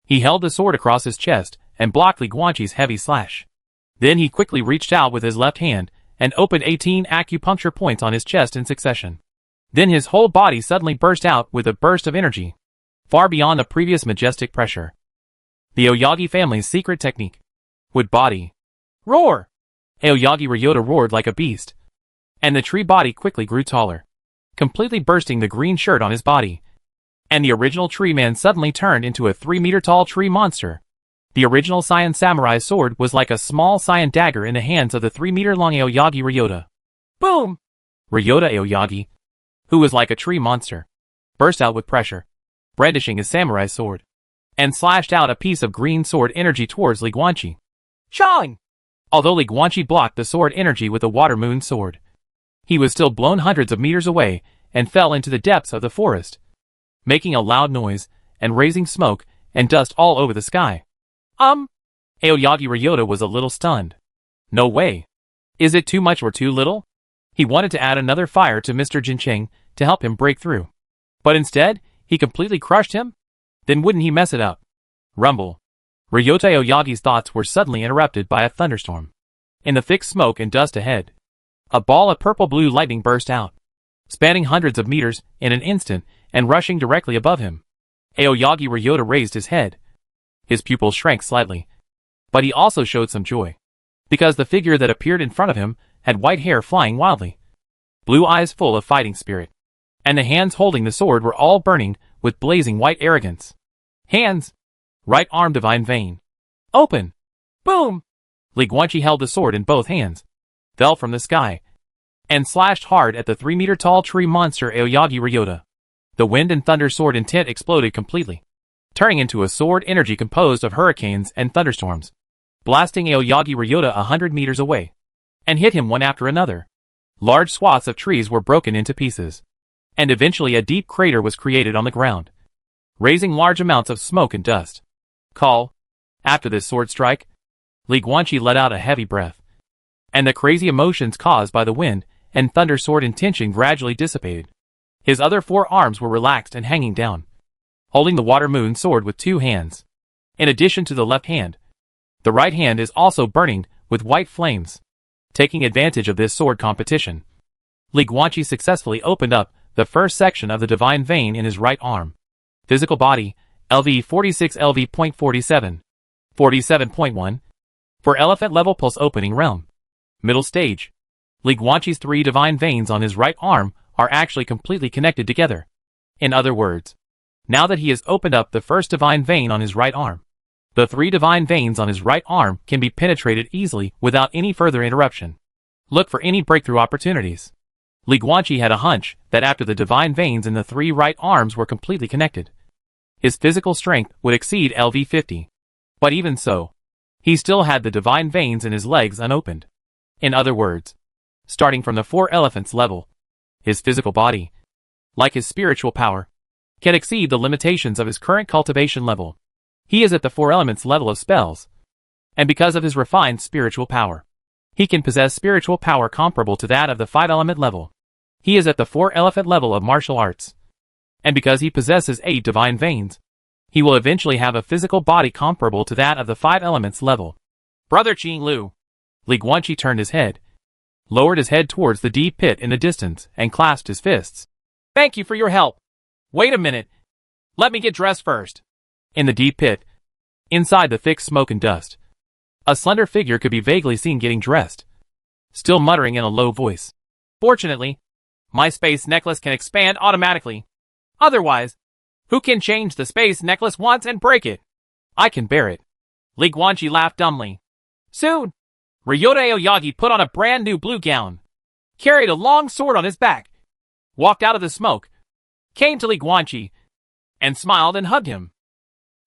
He held the sword across his chest and blocked Li Guanqi's heavy slash. Then he quickly reached out with his left hand and opened 18 acupuncture points on his chest in succession. Then his whole body suddenly burst out with a burst of energy, far beyond the previous majestic pressure. The Aoyagi family's secret technique. Wood body. Roar! Aoyagi Ryota roared like a beast, and the tree body quickly grew taller, completely bursting the green shirt on his body. And the original tree man suddenly turned into a 3-meter-tall tree monster. The original Saiyan samurai's sword was like a small Saiyan dagger in the hands of the 3-meter-long Aoyagi Ryota. Boom! Ryota Aoyagi, who was like a tree monster, burst out with pressure, brandishing his samurai sword, and slashed out a piece of green sword energy towards Li Guanqi. Shawing! Although Li Guanqi blocked the sword energy with a water moon sword, he was still blown hundreds of meters away and fell into the depths of the forest, making a loud noise and raising smoke and dust all over the sky. Aoyagi Ryota was a little stunned. No way. Is it too much or too little? He wanted to add another fire to Mr. Jincheng to help him break through. But instead, he completely crushed him? Then wouldn't he mess it up? Rumble. Ryota Aoyagi's thoughts were suddenly interrupted by a thunderstorm. In the thick smoke and dust ahead, a ball of purple-blue lightning burst out, spanning hundreds of meters in an instant and rushing directly above him. Aoyagi Ryota raised his head. His pupils shrank slightly, but he also showed some joy, because the figure that appeared in front of him had white hair flying wildly, blue eyes full of fighting spirit, and the hands holding the sword were all burning with blazing white arrogance. Hands! Right arm divine vein. Open! Boom! Li Guanqi held the sword in both hands, fell from the sky, and slashed hard at the 3-meter-tall tree monster Aoyagi Ryota. The Wind and Thunder Sword intent exploded completely, turning into a sword energy composed of hurricanes and thunderstorms, blasting Aoyagi Ryota 100 meters away, and hit him one after another. Large swaths of trees were broken into pieces, and eventually a deep crater was created on the ground, raising large amounts of smoke and dust. Call. After this sword strike, Li Guanqi let out a heavy breath, and the crazy emotions caused by the Wind and Thunder Sword intention gradually dissipated. His other 4 arms were relaxed and hanging down, holding the water moon sword with 2 hands. In addition to the left hand, the right hand is also burning with white flames. Taking advantage of this sword competition, Li Guanqi successfully opened up the first section of the divine vein in his right arm. Physical body, LV 46 LV.47. 47.1. For elephant level pulse opening realm. Middle stage. Li Guanqi's 3 divine veins on his right arm are actually completely connected together. In other words, now that he has opened up the first divine vein on his right arm, the 3 divine veins on his right arm can be penetrated easily without any further interruption. Look for any breakthrough opportunities. Li Guanqi had a hunch that after the divine veins in the 3 right arms were completely connected, his physical strength would exceed LV 50. But even so, he still had the divine veins in his legs unopened. In other words, starting from the 4 elephants level, his physical body, like his spiritual power, can exceed the limitations of his current cultivation level. He is at the 4 elements level of spells, and because of his refined spiritual power, he can possess spiritual power comparable to that of the 5 element level. He is at the 4 elephant level of martial arts, and because he possesses 8 divine veins, he will eventually have a physical body comparable to that of the 5 elements level. Brother Qing Lu. Li Guanqi turned his head, lowered his head towards the deep pit in the distance, and clasped his fists. Thank you for your help. Wait a minute. Let me get dressed first. In the deep pit, inside the thick smoke and dust, a slender figure could be vaguely seen getting dressed, still muttering in a low voice. Fortunately, my space necklace can expand automatically. Otherwise, who can change the space necklace once and break it? I can bear it. Li Guanqi laughed dumbly. Soon, Ryota Aoyagi put on a brand new blue gown, carried a long sword on his back, walked out of the smoke, came to Li Guanqi, and smiled and hugged him.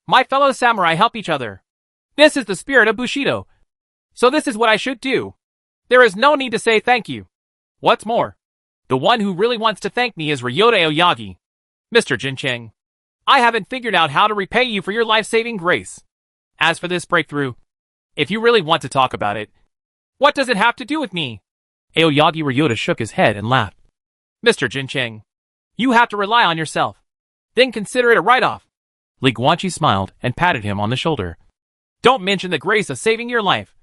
My fellow samurai help each other. This is the spirit of Bushido. So this is what I should do. There is no need to say thank you. What's more, the one who really wants to thank me is Ryota Aoyagi. Mr. Jincheng, I haven't figured out how to repay you for your life-saving grace. As for this breakthrough, if you really want to talk about it, what does it have to do with me? Aoyagi Ryota shook his head and laughed. Mr. Jincheng, you have to rely on yourself. Then consider it a write-off. Li Guanqi smiled and patted him on the shoulder. Don't mention the grace of saving your life.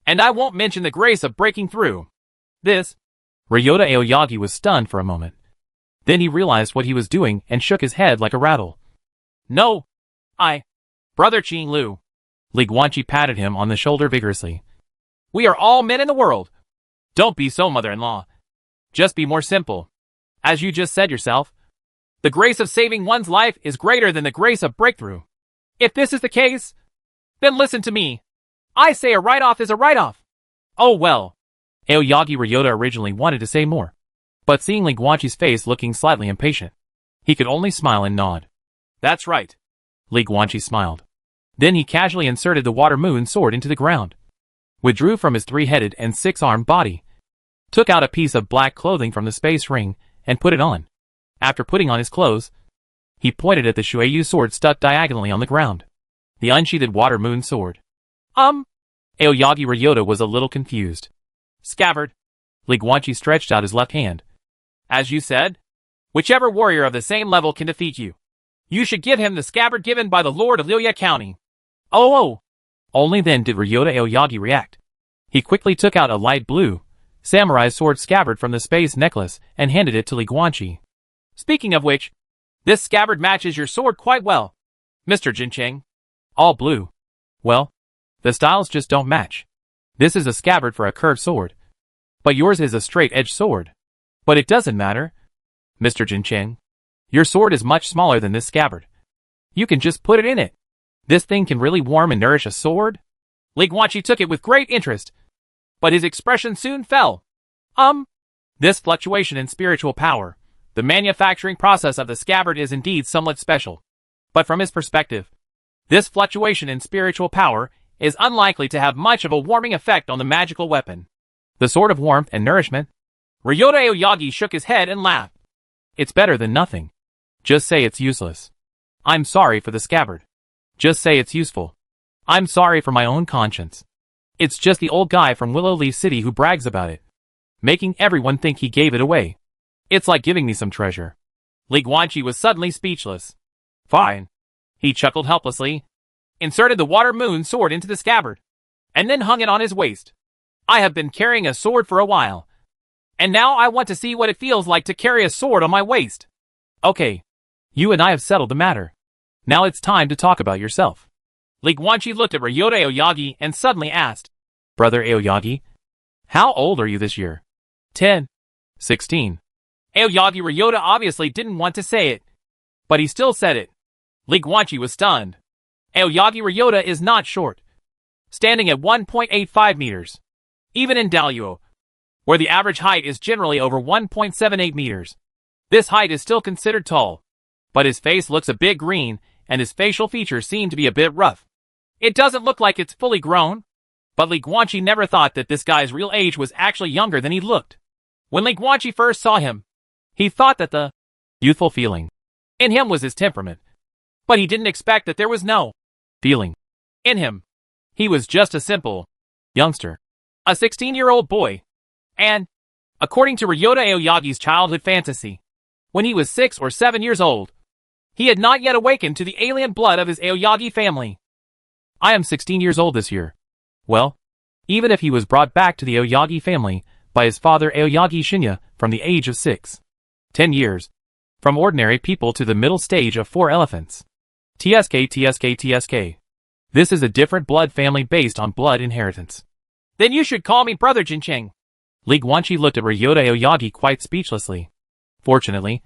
And I won't mention the grace of breaking through. This. Ryota Aoyagi was stunned for a moment. Then he realized what he was doing and shook his head like a rattle. No. Brother Qing Lu. Li Guanqi patted him on the shoulder vigorously. We are all men in the world. Don't be so mother-in-law. Just be more simple. As you just said yourself, the grace of saving one's life is greater than the grace of breakthrough. If this is the case, then listen to me. I say a write-off is a write-off. Oh well. Aoyagi Ryota originally wanted to say more, but seeing Li Guanqi's face looking slightly impatient, he could only smile and nod. That's right. Li Guanqi smiled. Then he casually inserted the water moon sword into the ground, withdrew from his 3-headed and 6-armed body, took out a piece of black clothing from the space ring, and put it on. After putting on his clothes, he pointed at the Shueyu sword stuck diagonally on the ground. The unsheathed water moon sword. Aoyagi Ryota was a little confused. Scabbard. Li Guanqi stretched out his left hand. As you said, whichever warrior of the same level can defeat you, you should give him the scabbard given by the Lord of Liuya County. Oh! Only then did Ryota Aoyagi react. He quickly took out a light blue samurai sword scabbard from the space necklace and handed it to Li Guanqi. Speaking of which, this scabbard matches your sword quite well, Mr. Jincheng. All blue. Well, the styles just don't match. This is a scabbard for a curved sword, but yours is a straight-edged sword. But it doesn't matter, Mr. Jincheng. Your sword is much smaller than this scabbard. You can just put it in it. This thing can really warm and nourish a sword? Li Guanqi took it with great interest, but his expression soon fell. This fluctuation in spiritual power, the manufacturing process of the scabbard is indeed somewhat special. But from his perspective, this fluctuation in spiritual power is unlikely to have much of a warming effect on the magical weapon. The sword of warmth and nourishment? Ryota Aoyagi shook his head and laughed. It's better than nothing. Just say it's useless. I'm sorry for the scabbard. Just say it's useful. I'm sorry for my own conscience. It's just the old guy from Willow Leaf City who brags about it, making everyone think he gave it away. It's like giving me some treasure. Li Guanqi was suddenly speechless. Fine. He chuckled helplessly, inserted the water moon sword into the scabbard, and then hung it on his waist. I have been carrying a sword for a while, and now I want to see what it feels like to carry a sword on my waist. Okay. You and I have settled the matter. Now it's time to talk about yourself. Li Guanqi looked at Ryota Aoyagi and suddenly asked, Brother Aoyagi, how old are you this year? 10. 16. Aoyagi Ryota obviously didn't want to say it, but he still said it. Li Guanqi was stunned. Aoyagi Ryota is not short, standing at 1.85 meters. Even in Daluo, where the average height is generally over 1.78 meters, this height is still considered tall. But his face looks a bit green, and his facial features seem to be a bit rough. It doesn't look like it's fully grown, but Li Guanqi never thought that this guy's real age was actually younger than he looked. When Li Guanqi first saw him, he thought that the youthful feeling in him was his temperament, but he didn't expect that there was no feeling in him. He was just a simple youngster, a 16-year-old boy, and, according to Ryota Aoyagi's childhood fantasy, when he was 6 or 7 years old, he had not yet awakened to the alien blood of his Aoyagi family. I am 16 years old this year. Well, even if he was brought back to the Aoyagi family by his father Aoyagi Shinya from the age of 6. 10 years. From ordinary people to the middle stage of 4 elephants. TSK. This is a different blood family based on blood inheritance. Then you should call me Brother Jincheng. Li Guanqi looked at Ryota Aoyagi quite speechlessly. Fortunately,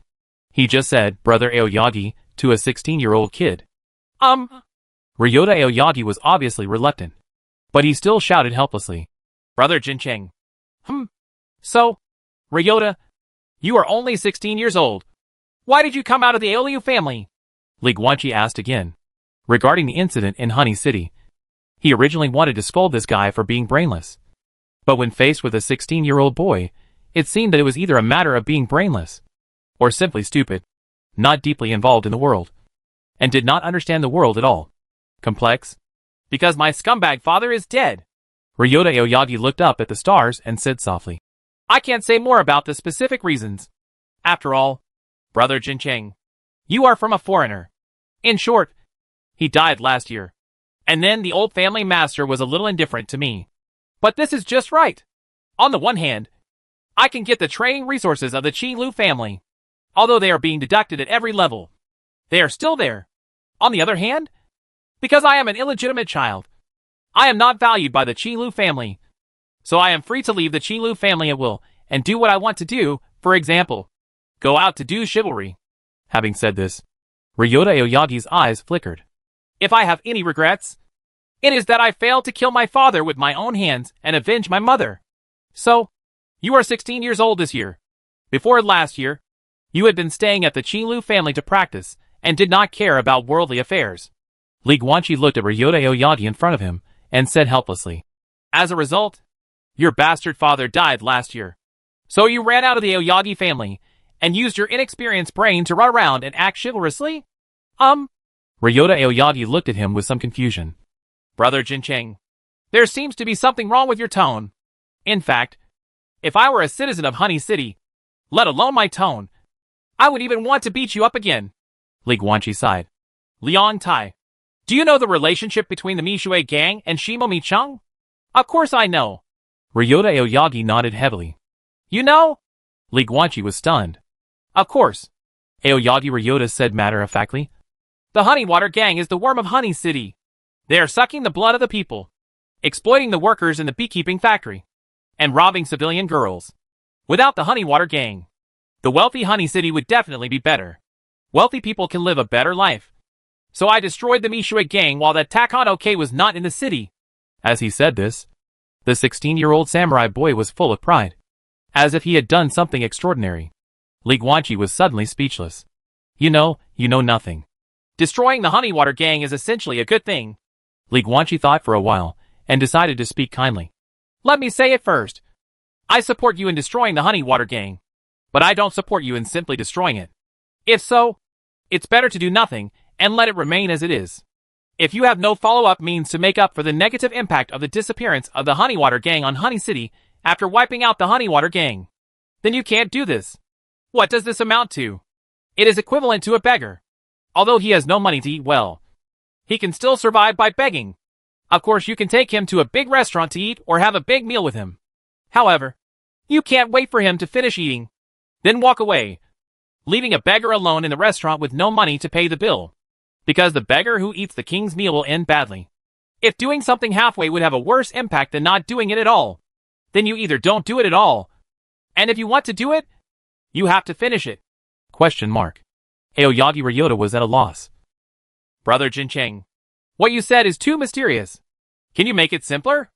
he just said Brother Aoyagi to a 16-year-old kid. Ryota Aoyagi was obviously reluctant, but he still shouted helplessly. Brother Jincheng. So, Ryota, you are only 16 years old. Why did you come out of the Aoliu family? Li Guanqi asked again. Regarding the incident in Honey City, he originally wanted to scold this guy for being brainless. But when faced with a 16-year-old boy, it seemed that it was either a matter of being brainless, or simply stupid, not deeply involved in the world, and did not understand the world at all. Complex? Because my scumbag father is dead. Ryota Aoyagi looked up at the stars and said softly. I can't say more about the specific reasons. After all, Brother Jincheng, you are from a foreigner. In short, he died last year. And then the old family master was a little indifferent to me. But this is just right. On the one hand, I can get the training resources of the Qinglu family. Although they are being deducted at every level, they are still there. On the other hand, because I am an illegitimate child, I am not valued by the Qinglu family. So I am free to leave the Qinglu family at will and do what I want to do, for example, go out to do chivalry. Having said this, Ryota Aoyagi's eyes flickered. If I have any regrets, it is that I failed to kill my father with my own hands and avenge my mother. So, you are 16 years old this year. Before last year, you had been staying at the Qinglu family to practice and did not care about worldly affairs. Li Guanqi looked at Ryota Aoyagi in front of him and said helplessly. As a result, your bastard father died last year. So you ran out of the Aoyagi family and used your inexperienced brain to run around and act chivalrously? Ryota Aoyagi looked at him with some confusion. Brother Jincheng, there seems to be something wrong with your tone. In fact, if I were a citizen of Honey City, let alone my tone, I would even want to beat you up again. Li Guanqi sighed. Liang Tai, do you know the relationship between the Mishui gang and Shimo Micheng? Of course I know. Ryota Aoyagi nodded heavily. You know? Li Guanqi was stunned. Of course. Aoyagi Ryota said matter-of-factly. The Honey Water Gang is the worm of Honey City. They are sucking the blood of the people, exploiting the workers in the beekeeping factory, and robbing civilian girls. Without the Honey Water Gang, the wealthy Honey City would definitely be better. Wealthy people can live a better life. So I destroyed the Mishui gang while that Takano-ke was not in the city. As he said this, the 16-year-old samurai boy was full of pride, as if he had done something extraordinary. Li Guanqi was suddenly speechless. You know nothing. Destroying the Honey Water Gang is essentially a good thing. Li Guanqi thought for a while, and decided to speak kindly. Let me say it first. I support you in destroying the Honey Water Gang, but I don't support you in simply destroying it. If so, it's better to do nothing, and let it remain as it is. If you have no follow-up means to make up for the negative impact of the disappearance of the Honey Water Gang on Honey City after wiping out the Honey Water Gang, then you can't do this. What does this amount to? It is equivalent to a beggar. Although he has no money to eat well, he can still survive by begging. Of course, you can take him to a big restaurant to eat or have a big meal with him. However, you can't wait for him to finish eating, then walk away, leaving a beggar alone in the restaurant with no money to pay the bill. Because the beggar who eats the king's meal will end badly. If doing something halfway would have a worse impact than not doing it at all, then you either don't do it at all, and if you want to do it, you have to finish it. Question mark. Aoyagi Ryota was at a loss. Brother Jincheng, what you said is too mysterious. Can you make it simpler?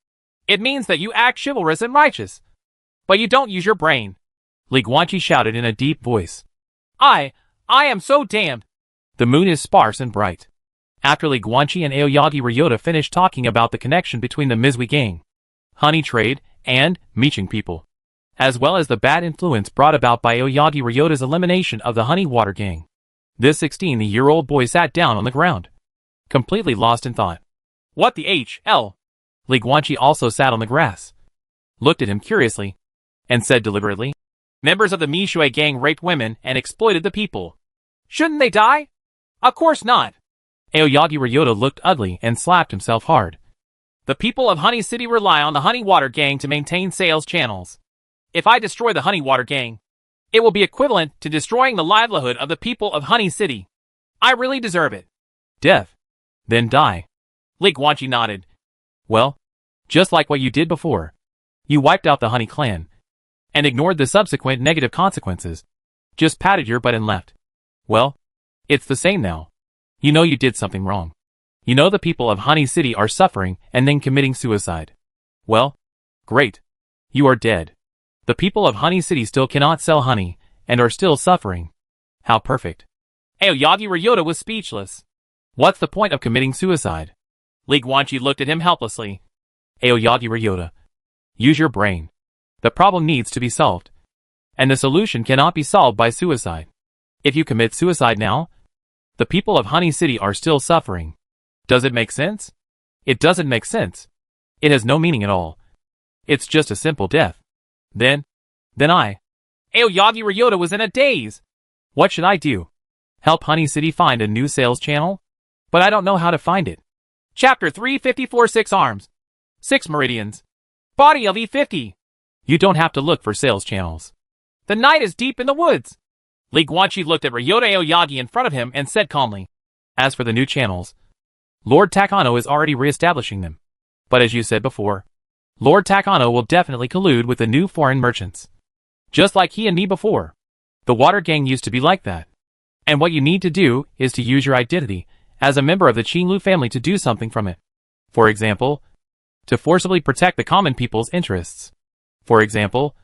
It means that you act chivalrous and righteous, but you don't use your brain. Li Guanqi shouted in a deep voice. I am so damned. The moon is sparse and bright. After Li Guanqi and Aoyagi Ryota finished talking about the connection between the Mizui gang, honey trade, and Miching people, as well as the bad influence brought about by Aoyagi Ryota's elimination of the honey water gang, this 16-year-old boy sat down on the ground, completely lost in thought. What the hell? Li Guanqi also sat on the grass, looked at him curiously, and said deliberately, Members of the Mishui gang raped women and exploited the people. Shouldn't they die? Of course not. Aoyagi Ryota looked ugly and slapped himself hard. The people of Honey City rely on the Honey Water Gang to maintain sales channels. If I destroy the Honey Water Gang, it will be equivalent to destroying the livelihood of the people of Honey City. I really deserve it. Death. Then die. Li Guanqi nodded. Well, just like what you did before. You wiped out the Honey Clan, and ignored the subsequent negative consequences. Just patted your butt and left. Well, it's the same now. You know you did something wrong. You know the people of Honey City are suffering and then committing suicide. Well, great. You are dead. The people of Honey City still cannot sell honey, and are still suffering. How perfect. Aoyagi Ryota was speechless. What's the point of committing suicide? Li Guanqi looked at him helplessly. Aoyagi Ryota, use your brain. The problem needs to be solved. And the solution cannot be solved by suicide. If you commit suicide now, the people of Honey City are still suffering. Does it make sense? It doesn't make sense. It has no meaning at all. It's just a simple death. Then I... Aoyagi Ryota was in a daze. What should I do? Help Honey City find a new sales channel? But I don't know how to find it. Chapter 354 6 Arms. 6 Meridians. Body of E50. You don't have to look for sales channels. The night is deep in the woods. Li Guanqi looked at Ryota Aoyagi in front of him and said calmly. As for the new channels, Lord Takano is already re-establishing them. But as you said before, Lord Takano will definitely collude with the new foreign merchants. Just like he and me before. The Water Gang used to be like that. And what you need to do is to use your identity as a member of the Qinglu family to do something from it. For example, to forcibly protect the common people's interests. For example,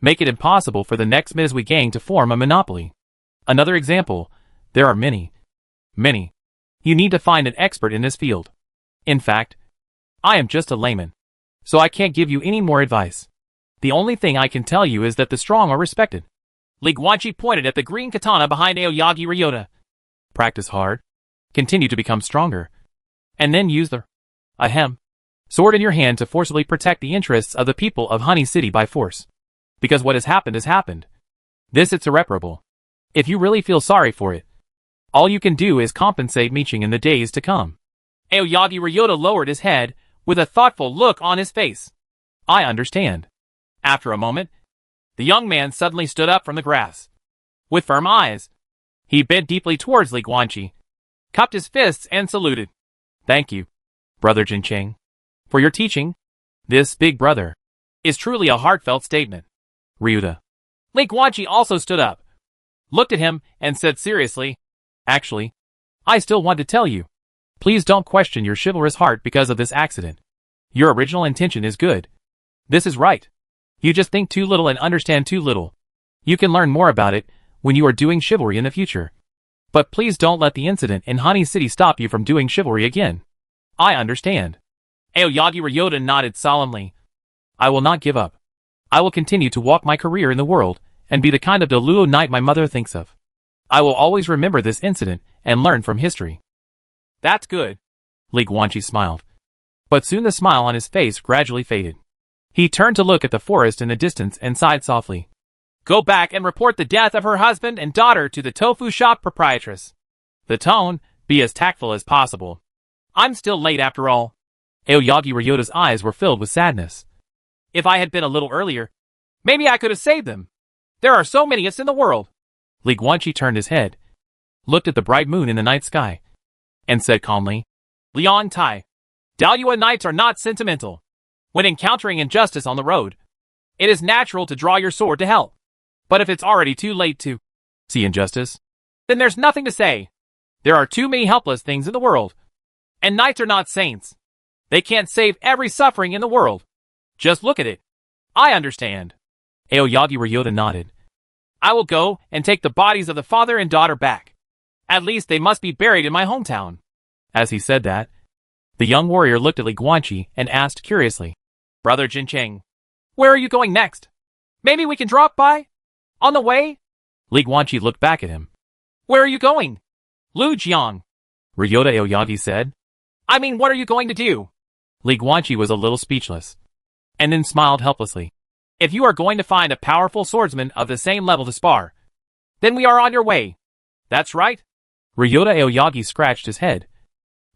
make it impossible for the next Mizui gang to form a monopoly. Another example, there are many. You need to find an expert in this field. In fact, I am just a layman, so I can't give you any more advice. The only thing I can tell you is that the strong are respected. Li Guanqi pointed at the green katana behind Aoyagi Ryota. Practice hard. Continue to become stronger. And then use the sword in your hand to forcibly protect the interests of the people of Honey City by force. Because what has happened. This it's irreparable. If you really feel sorry for it, all you can do is compensate Miching in the days to come. Aoyagi Ryota lowered his head, with a thoughtful look on his face. I understand. After a moment, the young man suddenly stood up from the grass. With firm eyes, he bent deeply towards Li Guanqi, cupped his fists and saluted. Thank you, Brother Jincheng, for your teaching. This big brother is truly a heartfelt statement. Ryota. Li Guanqi also stood up, looked at him, and said seriously, Actually, I still want to tell you. Please don't question your chivalrous heart because of this accident. Your original intention is good. This is right. You just think too little and understand too little. You can learn more about it when you are doing chivalry in the future. But please don't let the incident in Honey City stop you from doing chivalry again. I understand. Aoyagi Ryota nodded solemnly. I will not give up. I will continue to walk my career in the world and be the kind of Deluo knight my mother thinks of. I will always remember this incident and learn from history. That's good. Li Guanqi smiled. But soon the smile on his face gradually faded. He turned to look at the forest in the distance and sighed softly. Go back and report the death of her husband and daughter to the tofu shop proprietress. The tone, be as tactful as possible. I'm still late after all. Aoyagi Ryota's eyes were filled with sadness. If I had been a little earlier, maybe I could have saved them. There are so many us in the world. Li Guanqi turned his head, looked at the bright moon in the night sky, and said calmly, Liang Tai, Dalian knights are not sentimental. When encountering injustice on the road, it is natural to draw your sword to help. But if it's already too late to see injustice, then there's nothing to say. There are too many helpless things in the world. And knights are not saints. They can't save every suffering in the world. Just look at it. I understand. Aoyagi Ryota nodded. I will go and take the bodies of the father and daughter back. At least they must be buried in my hometown. As he said that, the young warrior looked at Li Guanqi and asked curiously, Brother Jincheng, where are you going next? Maybe we can drop by? On the way? Li Guanqi looked back at him. Where are you going? Lu Jiang, Ryota Aoyagi said. I mean, what are you going to do? Li Guanqi was a little speechless, and then smiled helplessly. If you are going to find a powerful swordsman of the same level to spar, then we are on your way. That's right. Ryota Aoyagi scratched his head.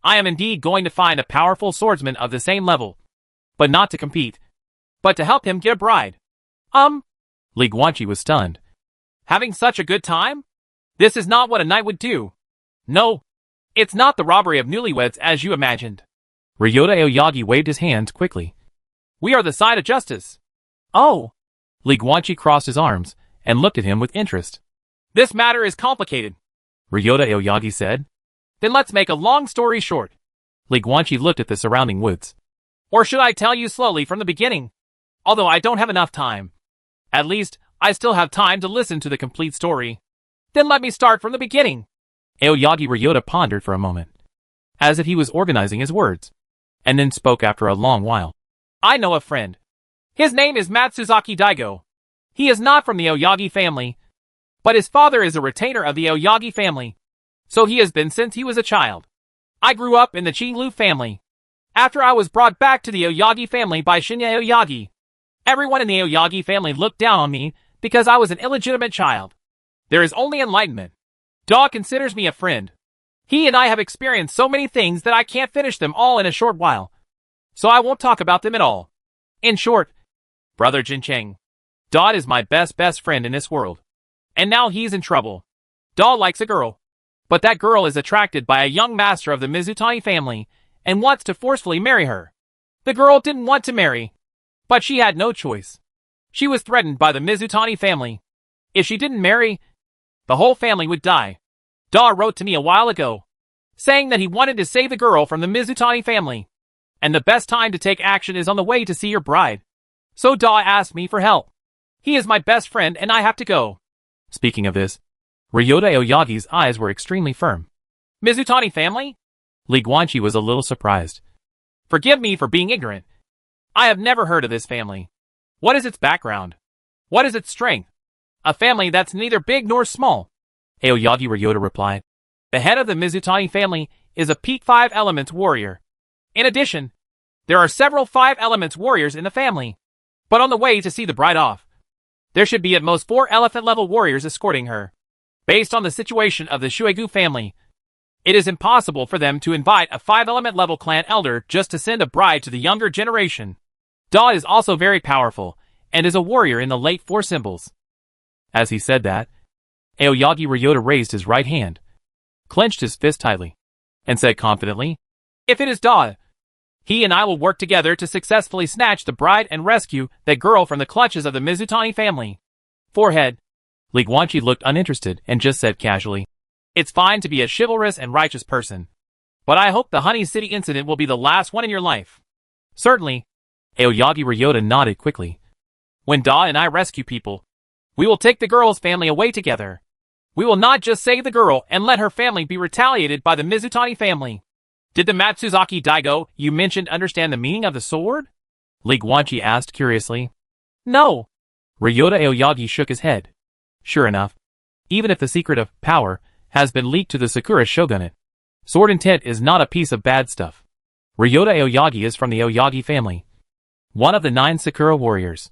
I am indeed going to find a powerful swordsman of the same level, but not to compete, but to help him get a bride. Li Guanqi was stunned. Having such a good time? This is not what a knight would do. No, it's not the robbery of newlyweds as you imagined. Ryota Aoyagi waved his hands quickly. We are the side of justice. Oh! Li Guanqi crossed his arms and looked at him with interest. This matter is complicated, Ryota Aoyagi said. Then let's make a long story short. Li Guanqi looked at the surrounding woods. Or should I tell you slowly from the beginning? Although I don't have enough time. At least, I still have time to listen to the complete story. Then let me start from the beginning. Aoyagi Ryota pondered for a moment, as if he was organizing his words, and then spoke after a long while. I know a friend. His name is Matsuzaki Daigo. He is not from the Aoyagi family, but his father is a retainer of the Aoyagi family. So he has been since he was a child. I grew up in the Qinglu family. After I was brought back to the Aoyagi family by Shinya Aoyagi, everyone in the Aoyagi family looked down on me because I was an illegitimate child. There is only enlightenment. Da considers me a friend. He and I have experienced so many things that I can't finish them all in a short while. So I won't talk about them at all. In short, Brother Jincheng, Da is my best friend in this world. And now he's in trouble. Da likes a girl. But that girl is attracted by a young master of the Mizutani family and wants to forcefully marry her. The girl didn't want to marry, but she had no choice. She was threatened by the Mizutani family. If she didn't marry, the whole family would die. Da wrote to me a while ago, saying that he wanted to save the girl from the Mizutani family, and the best time to take action is on the way to see your bride. So Da asked me for help. He is my best friend and I have to go. Speaking of this, Ryota Aoyagi's eyes were extremely firm. Mizutani family? Li Guanqi was a little surprised. Forgive me for being ignorant. I have never heard of this family. What is its background? What is its strength? A family that's neither big nor small. Aoyagi Ryota replied. The head of the Mizutani family is a peak 5 elements warrior. In addition, there are several 5 elements warriors in the family. But on the way to see the bride off, there should be at most 4 elephant level warriors escorting her. Based on the situation of the Shuegu family, it is impossible for them to invite a 5-element level clan elder just to send a bride to the younger generation. Da is also very powerful, and is a warrior in the late 4 symbols. As he said that, Aoyagi Ryota raised his right hand, clenched his fist tightly, and said confidently, If it is Da, he and I will work together to successfully snatch the bride and rescue that girl from the clutches of the Mizutani family. Forehead. Li Guanqi looked uninterested and just said casually, It's fine to be a chivalrous and righteous person. But I hope the Honey City incident will be the last one in your life. Certainly. Aoyagi Ryota nodded quickly. When Da and I rescue people, we will take the girl's family away together. We will not just save the girl and let her family be retaliated by the Mizutani family. Did the Matsuzaki Daigo you mentioned understand the meaning of the sword? Li Guanqi asked curiously. No. Ryota Aoyagi shook his head. Sure enough, even if the secret of power has been leaked to the Sakura shogunate, sword intent is not a piece of bad stuff. Ryota Aoyagi is from the Aoyagi family, one of the 9 Sakura warriors,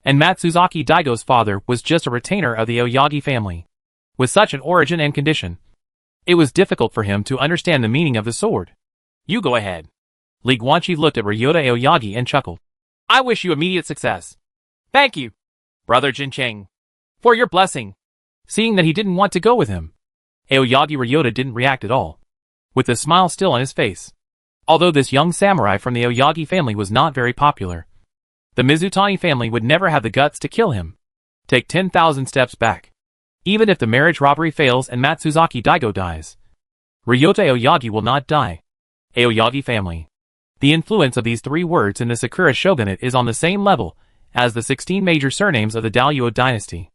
And Matsuzaki Daigo's father was just a retainer of the Aoyagi family. With such an origin and condition, it was difficult for him to understand the meaning of the sword. You go ahead. Li Guanqi looked at Ryota Aoyagi and chuckled. I wish you immediate success. Thank you, Brother Jincheng, for your blessing. Seeing that he didn't want to go with him, Aoyagi Ryota didn't react at all, with a smile still on his face. Although this young samurai from the Aoyagi family was not very popular, the Mizutani family would never have the guts to kill him. Take 10,000 steps back. Even if the marriage robbery fails and Matsuzaki Daigo dies, Ryota Aoyagi will not die. Aoyagi family. The influence of these three words in the Sakura shogunate is on the same level as the 16 major surnames of the Daiyuo dynasty.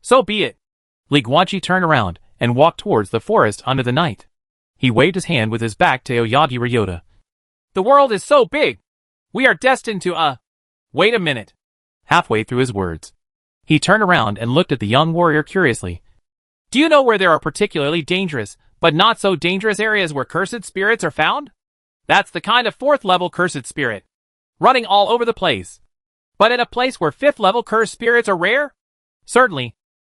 So be it. Li Guanqi turned around and walked towards the forest under the night. He waved his hand with his back to Aoyagi Ryota. The world is so big. We are destined to Wait a minute. Halfway through his words, he turned around and looked at the young warrior curiously. Do you know where there are particularly dangerous, but not so dangerous areas where cursed spirits are found? That's the kind of 4th level cursed spirit, running all over the place. But in a place where 5th level cursed spirits are rare? Certainly.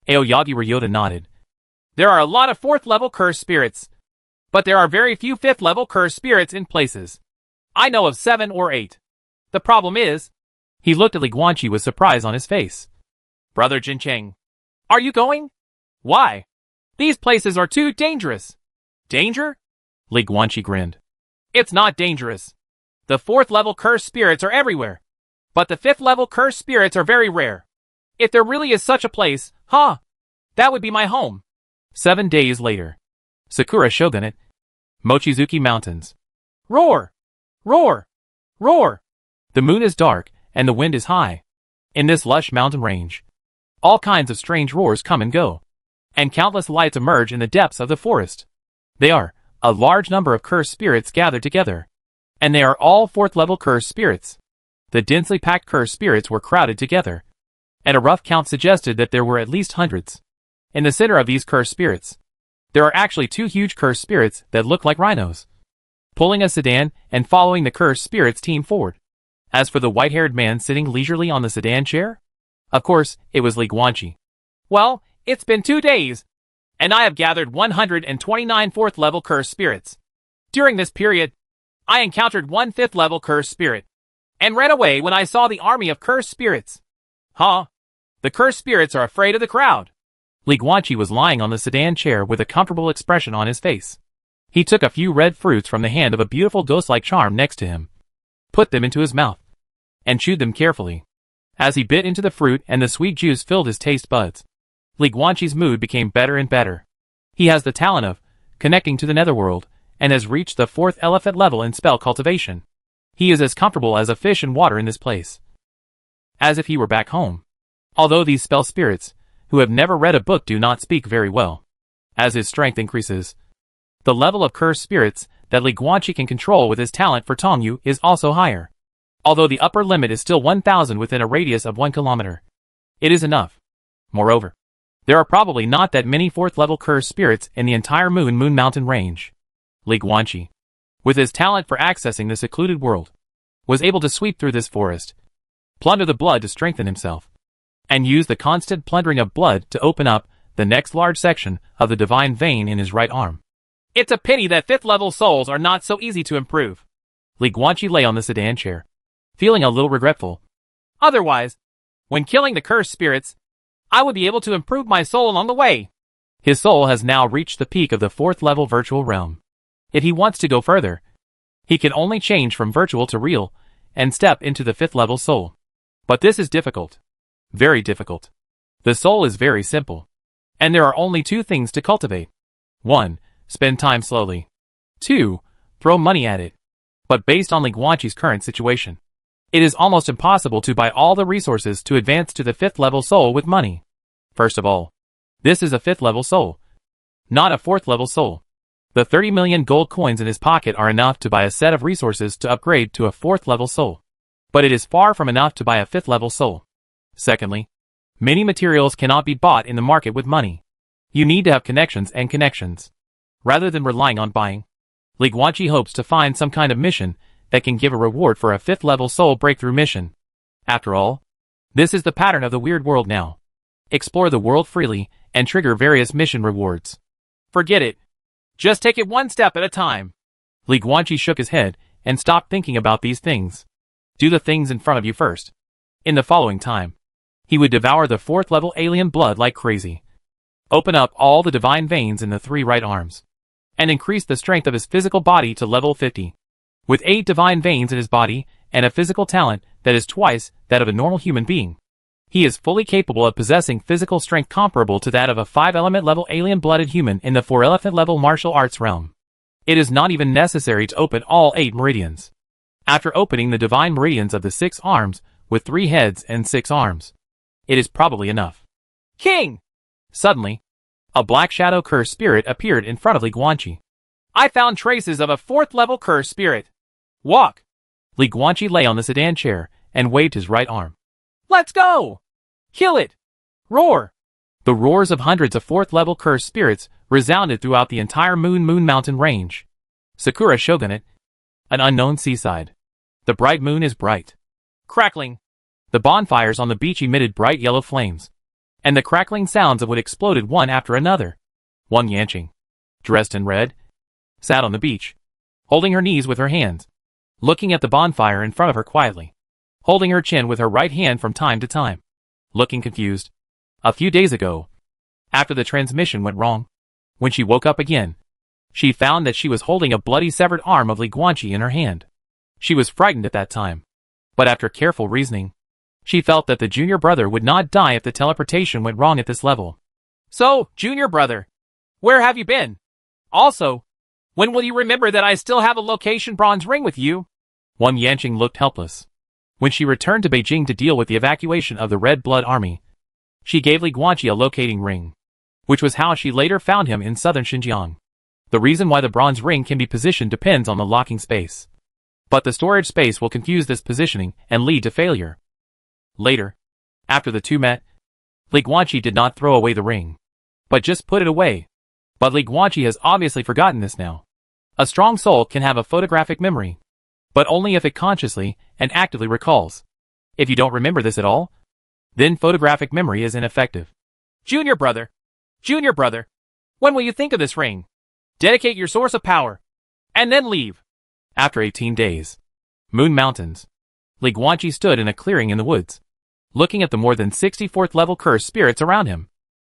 Aoyagi Ryota nodded. There are a lot of 4th level cursed spirits, but there are very few 5th level cursed spirits in places. I know of 7 or 8. The problem is, he looked at Li Guanqi with surprise on his face. Brother Jincheng, are you going? Why? These places are too dangerous. Danger? Li Guanqi grinned. It's not dangerous. The 4th level cursed spirits are everywhere, but the 5th level cursed spirits are very rare. If there really is such a place, that would be my home. 7 days later. Sakura Shogunate. Mochizuki Mountains. Roar! Roar! Roar! The moon is dark, and the wind is high. In this lush mountain range, all kinds of strange roars come and go, and countless lights emerge in the depths of the forest. They are a large number of cursed spirits gathered together, and they are all 4th level cursed spirits. The densely packed cursed spirits were crowded together, and a rough count suggested that there were at least hundreds. In the center of these cursed spirits, there are actually 2 huge cursed spirits that look like rhinos, pulling a sedan and following the cursed spirits team forward. As for the white-haired man sitting leisurely on the sedan chair, of course, it was Li Guanqi. Well, it's been 2 days, and I have gathered 129 4th level cursed spirits. During this period, I encountered 1 5th level cursed spirit, and ran away when I saw the army of cursed spirits. The cursed spirits are afraid of the crowd. Li Guanqi was lying on the sedan chair with a comfortable expression on his face. He took a few red fruits from the hand of a beautiful ghost-like charm next to him, put them into his mouth, and chewed them carefully. As he bit into the fruit and the sweet juice filled his taste buds, Li Guanqi's mood became better and better. He has the talent of connecting to the netherworld, and has reached the 4th elephant level in spell cultivation. He is as comfortable as a fish in water in this place, as if he were back home. Although these spell spirits, who have never read a book, do not speak very well. As his strength increases, the level of cursed spirits that Li Guanqi can control with his talent for Tongyu is also higher. Although the upper limit is still 1,000 within a radius of 1 kilometer. It is enough. Moreover, there are probably not that many 4th level cursed spirits in the entire Moon Mountain range. Li Guanqi, with his talent for accessing the secluded world, was able to sweep through this forest, plunder the blood to strengthen himself, and use the constant plundering of blood to open up the next large section of the divine vein in his right arm. It's a pity that 5th level souls are not so easy to improve. Li Guanqi lay on the sedan chair, feeling a little regretful. Otherwise, when killing the cursed spirits, I would be able to improve my soul along the way. His soul has now reached the peak of the 4th level virtual realm. If he wants to go further, he can only change from virtual to real, and step into the 5th level soul. But this is difficult. Very difficult. The soul is very simple, and there are only 2 things to cultivate. 1. Spend time slowly. 2. Throw money at it. But based on Li Guanqi's current situation, it is almost impossible to buy all the resources to advance to the 5th level soul with money. First of all, this is a 5th level soul, not a 4th level soul. The 30 million gold coins in his pocket are enough to buy a set of resources to upgrade to a 4th level soul, but it is far from enough to buy a 5th level soul. Secondly, many materials cannot be bought in the market with money. You need to have connections and connections. Rather than relying on buying, Li Guanqi hopes to find some kind of mission that can give a reward for a 5th level soul breakthrough mission. After all, This is the pattern of the weird world now. Explore the world freely and trigger various mission rewards. Forget it. Just take it one step at a time. Li Guanqi shook his head and stopped thinking about these things. Do the things in front of you first. In the following time, he would devour the 4th level alien blood like crazy. Open up all the divine veins in the 3 right arms. And increase the strength of his physical body to level 50. With 8 divine veins in his body and a physical talent that is twice that of a normal human being, he is fully capable of possessing physical strength comparable to that of a 5-element level alien-blooded human in the 4-elephant level martial arts realm. It is not even necessary to open all 8 meridians. After opening the divine meridians of the 6 arms, with 3 heads and 6 arms, it is probably enough. King! Suddenly, a black shadow cursed spirit appeared in front of Li Guanqi. I found traces of a 4th level cursed spirit. Walk! Li Guanqi lay on the sedan chair and waved his right arm. Let's go! Kill it! Roar! The roars of hundreds of 4th level cursed spirits resounded throughout the entire Moon Mountain range. Sakura Shogunate, an unknown seaside. The bright moon is bright. Crackling. The bonfires on the beach emitted bright yellow flames, and the crackling sounds of wood exploded one after another. Wang Yanqing, dressed in red, sat on the beach, holding her knees with her hands, looking at the bonfire in front of her quietly, holding her chin with her right hand from time to time, looking confused. A few days ago, after the transmission went wrong, when she woke up again, she found that she was holding a bloody severed arm of Li Guanqi in her hand. She was frightened at that time, but after careful reasoning, she felt that the junior brother would not die if the teleportation went wrong at this level. So, junior brother, where have you been? Also, when will you remember that I still have a location bronze ring with you? Wang Yanqing looked helpless. When she returned to Beijing to deal with the evacuation of the Red Blood Army, she gave Li Guanqi a locating ring, which was how she later found him in southern Xinjiang. The reason why the bronze ring can be positioned depends on the locking space, but the storage space will confuse this positioning and lead to failure. Later, after the two met, Li Guanqi did not throw away the ring, but just put it away. But Li Guanqi has obviously forgotten this now. A strong soul can have a photographic memory, but only if it consciously and actively recalls. If you don't remember this at all, then photographic memory is ineffective. Junior brother, when will you think of this ring? Dedicate your source of power, and then leave. After 18 days, Moon Mountains, Li Guanqi stood in a clearing in the woods, looking at the more than 64th level cursed spirits around him.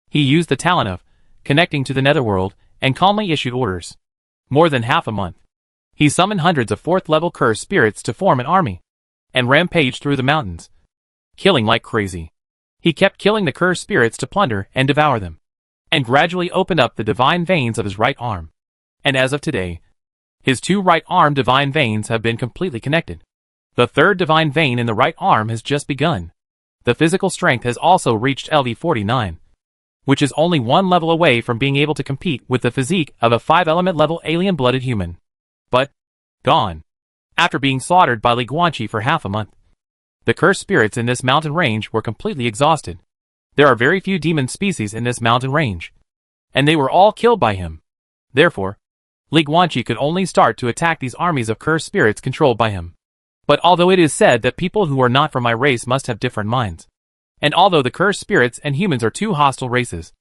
He used the talent of connecting to the netherworld and calmly issued orders. More than half a month, he summoned hundreds of 4th level cursed spirits to form an army and rampaged through the mountains, killing like crazy. He kept killing the cursed spirits to plunder and devour them, and gradually opened up the divine veins of his right arm. And as of today, his 2 right arm divine veins have been completely connected. The 3rd divine vein in the right arm has just begun. The physical strength has also reached LV49, which is only 1 level away from being able to compete with the physique of a 5-element level alien-blooded human. But, gone. After being slaughtered by Li Guanqi for half a month, the cursed spirits in this mountain range were completely exhausted. There are very few demon species in this mountain range, and they were all killed by him. Therefore, Li Guanqi could only start to attack these armies of cursed spirits controlled by him. But although it is said that people who are not from my race must have different minds, and although the cursed spirits and humans are 2 hostile races,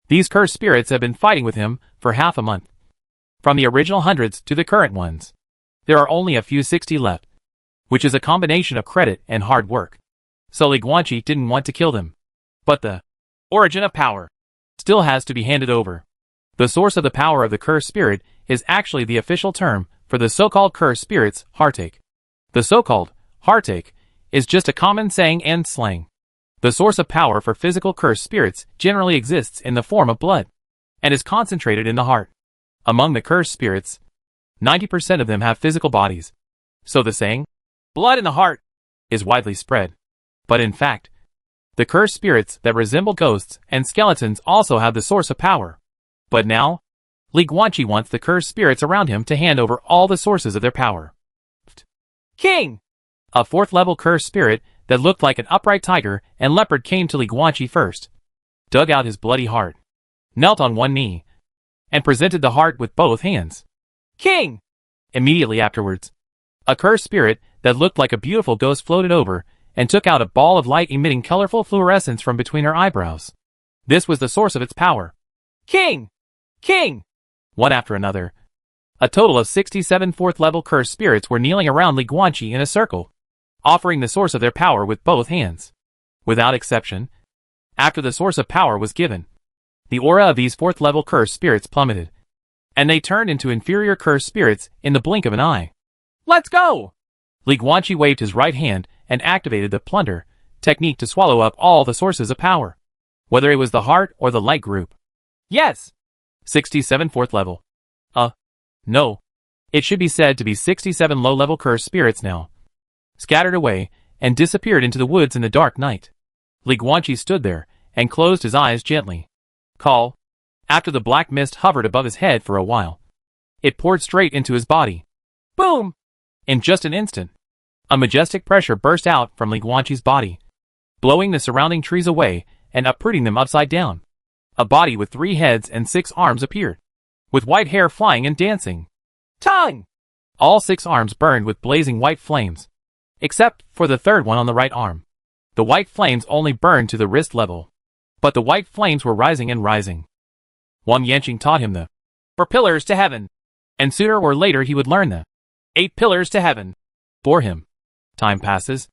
these cursed spirits have been fighting with him for half a month. From the original hundreds to the current ones, there are only a few 60 left, which is a combination of credit and hard work. So Li Guanqi didn't want to kill them. But the origin of power still has to be handed over. The source of the power of the cursed spirit is actually the official term for the so-called cursed spirit's heartache. The so-called heartache is just a common saying and slang. The source of power for physical cursed spirits generally exists in the form of blood, and is concentrated in the heart. Among the cursed spirits, 90% of them have physical bodies. So the saying, blood in the heart, is widely spread. But in fact, the cursed spirits that resemble ghosts and skeletons also have the source of power. But now, Li Guanqi wants the cursed spirits around him to hand over all the sources of their power. King! A 4th level cursed spirit that looked like an upright tiger and leopard came to Li Guanqi first, dug out his bloody heart, knelt on one knee, and presented the heart with both hands. King! Immediately afterwards, a cursed spirit that looked like a beautiful ghost floated over and took out a ball of light emitting colorful fluorescence from between her eyebrows. This was the source of its power. King! King! One after another, a total of 67 fourth-level cursed spirits were kneeling around Li Guanqi in a circle, offering the source of their power with both hands. Without exception, after the source of power was given, the aura of these fourth-level cursed spirits plummeted, and they turned into inferior cursed spirits in the blink of an eye. Let's go! Li Guanqi waved his right hand and activated the plunder technique to swallow up all the sources of power, whether it was the heart or the light group. Yes! 67 fourth level. No. It should be said to be 67 low-level cursed spirits now. Scattered away and disappeared into the woods in the dark night. Li Guanqi stood there and closed his eyes gently. Call. After the black mist hovered above his head for a while, it poured straight into his body. Boom! In just an instant, a majestic pressure burst out from Li Guanqi's body, blowing the surrounding trees away and uprooting them upside down. A body with 3 heads and 6 arms appeared, with white hair flying and dancing. Tongue! All 6 arms burned with blazing white flames, except for the third one on the right arm. The white flames only burned to the wrist level, but the white flames were rising and rising. Wang Yanqing taught him the 4 pillars to heaven, and sooner or later he would learn the 8 pillars to heaven. For him. Time passes.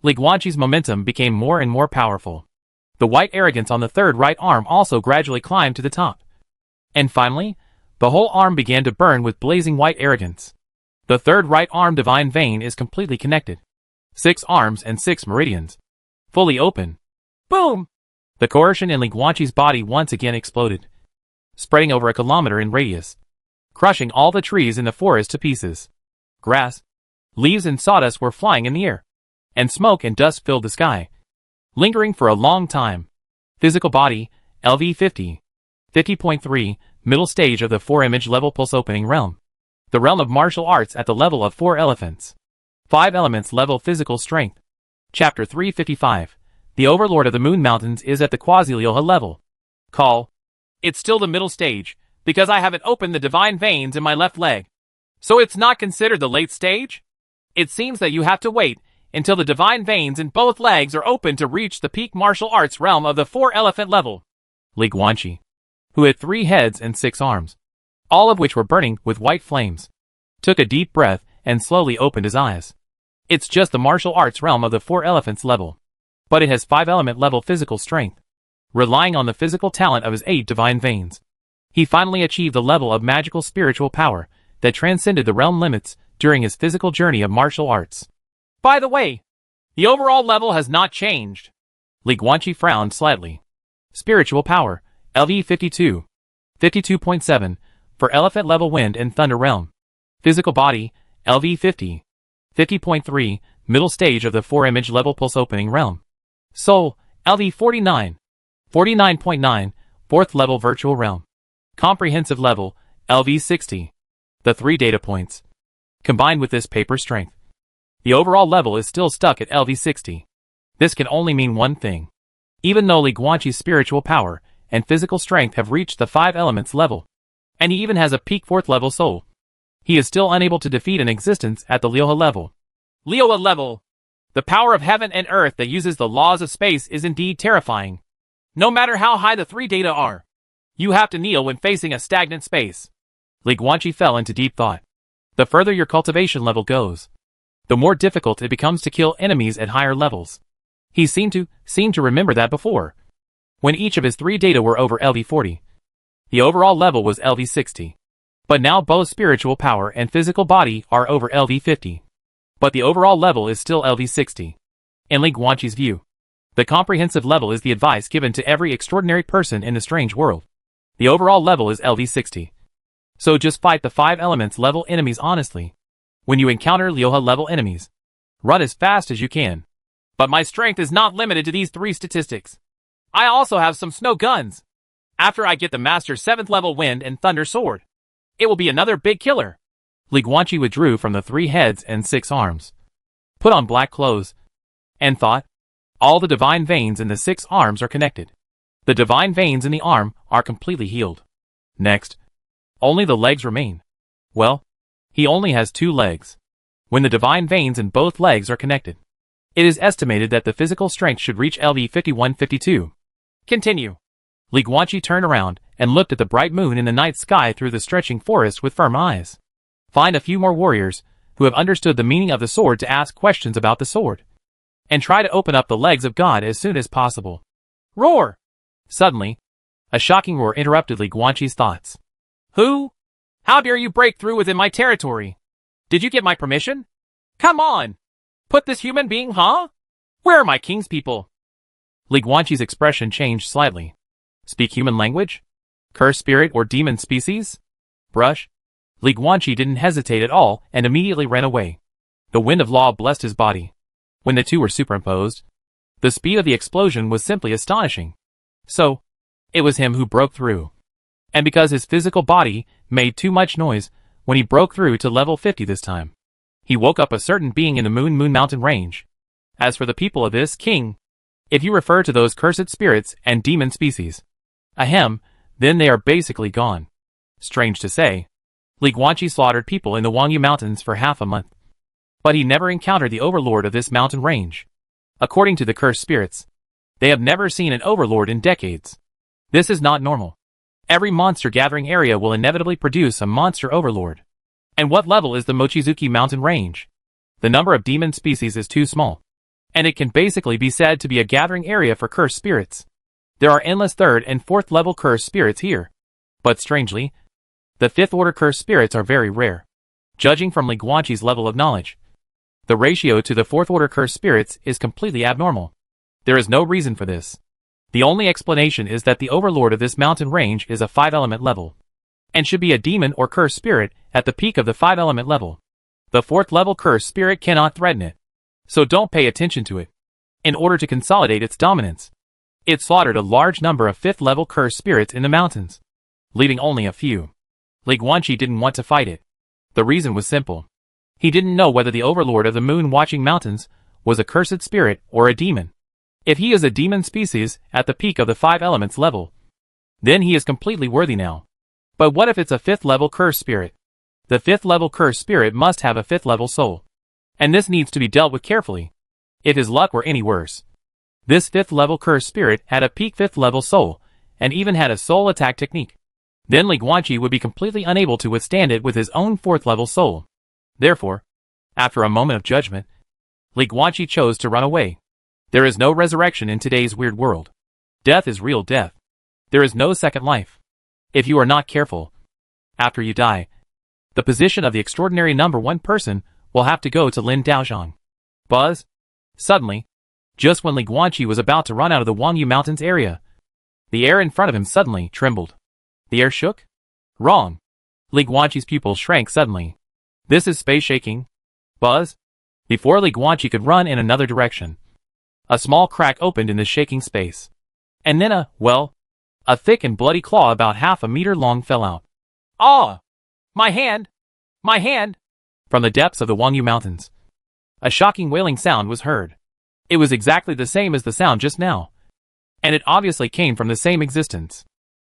Li Guanqi's momentum became more and more powerful. The white arrogance on the third right arm also gradually climbed to the top. And finally, the whole arm began to burn with blazing white arrogance. The third right arm divine vein is completely connected. 6 arms and 6 meridians. Fully open. Boom! The coercion in Li Guanqi's body once again exploded, spreading over a kilometer in radius, crushing all the trees in the forest to pieces. Grass, leaves and sawdust were flying in the air, and smoke and dust filled the sky, lingering for a long time. Physical body, LV50. 50.3, middle stage of the 4-image level pulse opening realm. The realm of martial arts at the level of 4 elephants. 5 elements level physical strength. Chapter 355. The Overlord of the Moon Mountains is at the Quasi-Lyoha level. Call. It's still the middle stage, because I haven't opened the divine veins in my left leg. So it's not considered the late stage? It seems that you have to wait until the divine veins in both legs are open to reach the peak martial arts realm of the 4-elephant level. Li Guanqi, who had 3 heads and 6 arms, all of which were burning with white flames, took a deep breath and slowly opened his eyes. It's just the martial arts realm of the 4 elephants level, but it has 5-element level physical strength. Relying on the physical talent of his 8 divine veins, he finally achieved the level of magical spiritual power that transcended the realm limits during his physical journey of martial arts. By the way, the overall level has not changed. Li Guanqi frowned slightly. Spiritual power, LV52. 52.7, for elephant level wind and thunder realm. Physical body, LV50. 50.3, middle stage of the 4-image level pulse opening realm. Soul, LV49. 49.9, 4th level virtual realm. Comprehensive level, LV60. The 3 data points, combined with this paper strength, the overall level is still stuck at LV60. This can only mean one thing. Even though Li Guanqi's spiritual power and physical strength have reached the 5 elements level, and he even has a peak 4th level soul, he is still unable to defeat an existence at the Lyoha level. Lyoha level. The power of heaven and earth that uses the laws of space is indeed terrifying. No matter how high the 3 data are, you have to kneel when facing a stagnant space. Li Guanqi fell into deep thought. The further your cultivation level goes, the more difficult it becomes to kill enemies at higher levels. He seemed to remember that before, when each of his 3 data were over LV40. The overall level was LV60. But now both spiritual power and physical body are over LV50. But the overall level is still LV60. In Li Guanqi's view, the comprehensive level is the advice given to every extraordinary person in the strange world. The overall level is LV60. So just fight the 5 elements level enemies honestly. When you encounter Lyoha level enemies, run as fast as you can. But my strength is not limited to these 3 statistics. I also have some snow guns. After I get the Master 7th level wind and thunder sword, it will be another big killer. Li Guanqi withdrew from the 3 heads and 6 arms, put on black clothes, and thought, all the divine veins in the 6 arms are connected. The divine veins in the arm are completely healed. Next, only the legs remain. Well, he only has 2 legs. When the divine veins in both legs are connected, It is estimated that the physical strength should reach LV 5152. Continue. Li Guanqi turned around and looked at the bright moon in the night sky through the stretching forest with firm eyes. Find a few more warriors who have understood the meaning of the sword to ask questions about the sword. And try to open up the legs of God as soon as possible. Roar! Suddenly, a shocking roar interrupted Li Guanqi's thoughts. Who? How dare you break through within my territory? Did you get my permission? Come on! Put this human being, huh? Where are my king's people? Li Guanqi's expression changed slightly. Speak human language? Curse spirit or demon species? Brush? Li Guanqi didn't hesitate at all and immediately ran away. The wind of law blessed his body. When the two were superimposed, the speed of the explosion was simply astonishing. So, it was him who broke through. And because his physical body made too much noise when he broke through to level 50 this time, he woke up a certain being in the Moon Mountain range. As for the people of this king, if you refer to those cursed spirits and demon species, ahem, then they are basically gone. Strange to say, Li Guanqi slaughtered people in the Wangyu Mountains for half a month. But he never encountered the overlord of this mountain range. According to the cursed spirits, they have never seen an overlord in decades. This is not normal. Every monster gathering area will inevitably produce a monster overlord. And what level is the Mochizuki mountain range? The number of demon species is too small. And it can basically be said to be a gathering area for cursed spirits. There are endless 3rd and 4th level cursed spirits here. But strangely, the 5th order cursed spirits are very rare. Judging from Li Guanqi's level of knowledge, the ratio to the 4th order cursed spirits is completely abnormal. There is no reason for this. The only explanation is that the overlord of this mountain range is a 5-element level, and should be a demon or cursed spirit at the peak of the 5-element level. The 4th level cursed spirit cannot threaten it, so don't pay attention to it. In order to consolidate its dominance, it slaughtered a large number of 5th level cursed spirits in the mountains, leaving only a few. Li Guanqi didn't want to fight it. The reason was simple. He didn't know whether the overlord of the moon-watching mountains was a cursed spirit or a demon. If he is a demon species at the peak of the 5 elements level, then he is completely worthy now. But what if it's a 5th level cursed spirit? The 5th level cursed spirit must have a 5th level soul. And this needs to be dealt with carefully. If his luck were any worse, this 5th level cursed spirit had a peak 5th level soul, and even had a soul attack technique. Then Li Guanqi would be completely unable to withstand it with his own 4th level soul. Therefore, after a moment of judgment, Li Guanqi chose to run away. There is no resurrection in today's weird world. Death is real death. There is no second life. If you are not careful, after you die, the position of the extraordinary number 1 person will have to go to Lin Daozhang. Buzz? Suddenly, just when Li Guanqi was about to run out of the Wangyu Mountains area, the air in front of him suddenly trembled. The air shook? Wrong. Li Guanqi's pupils shrank suddenly. This is space shaking. Buzz? Before Li Guanqi could run in another direction, a small crack opened in the shaking space. And then a thick and bloody claw about half a meter long fell out. Ah! My hand! My hand! From the depths of the Wangyu Mountains, a shocking wailing sound was heard. It was exactly the same as the sound just now, and it obviously came from the same existence.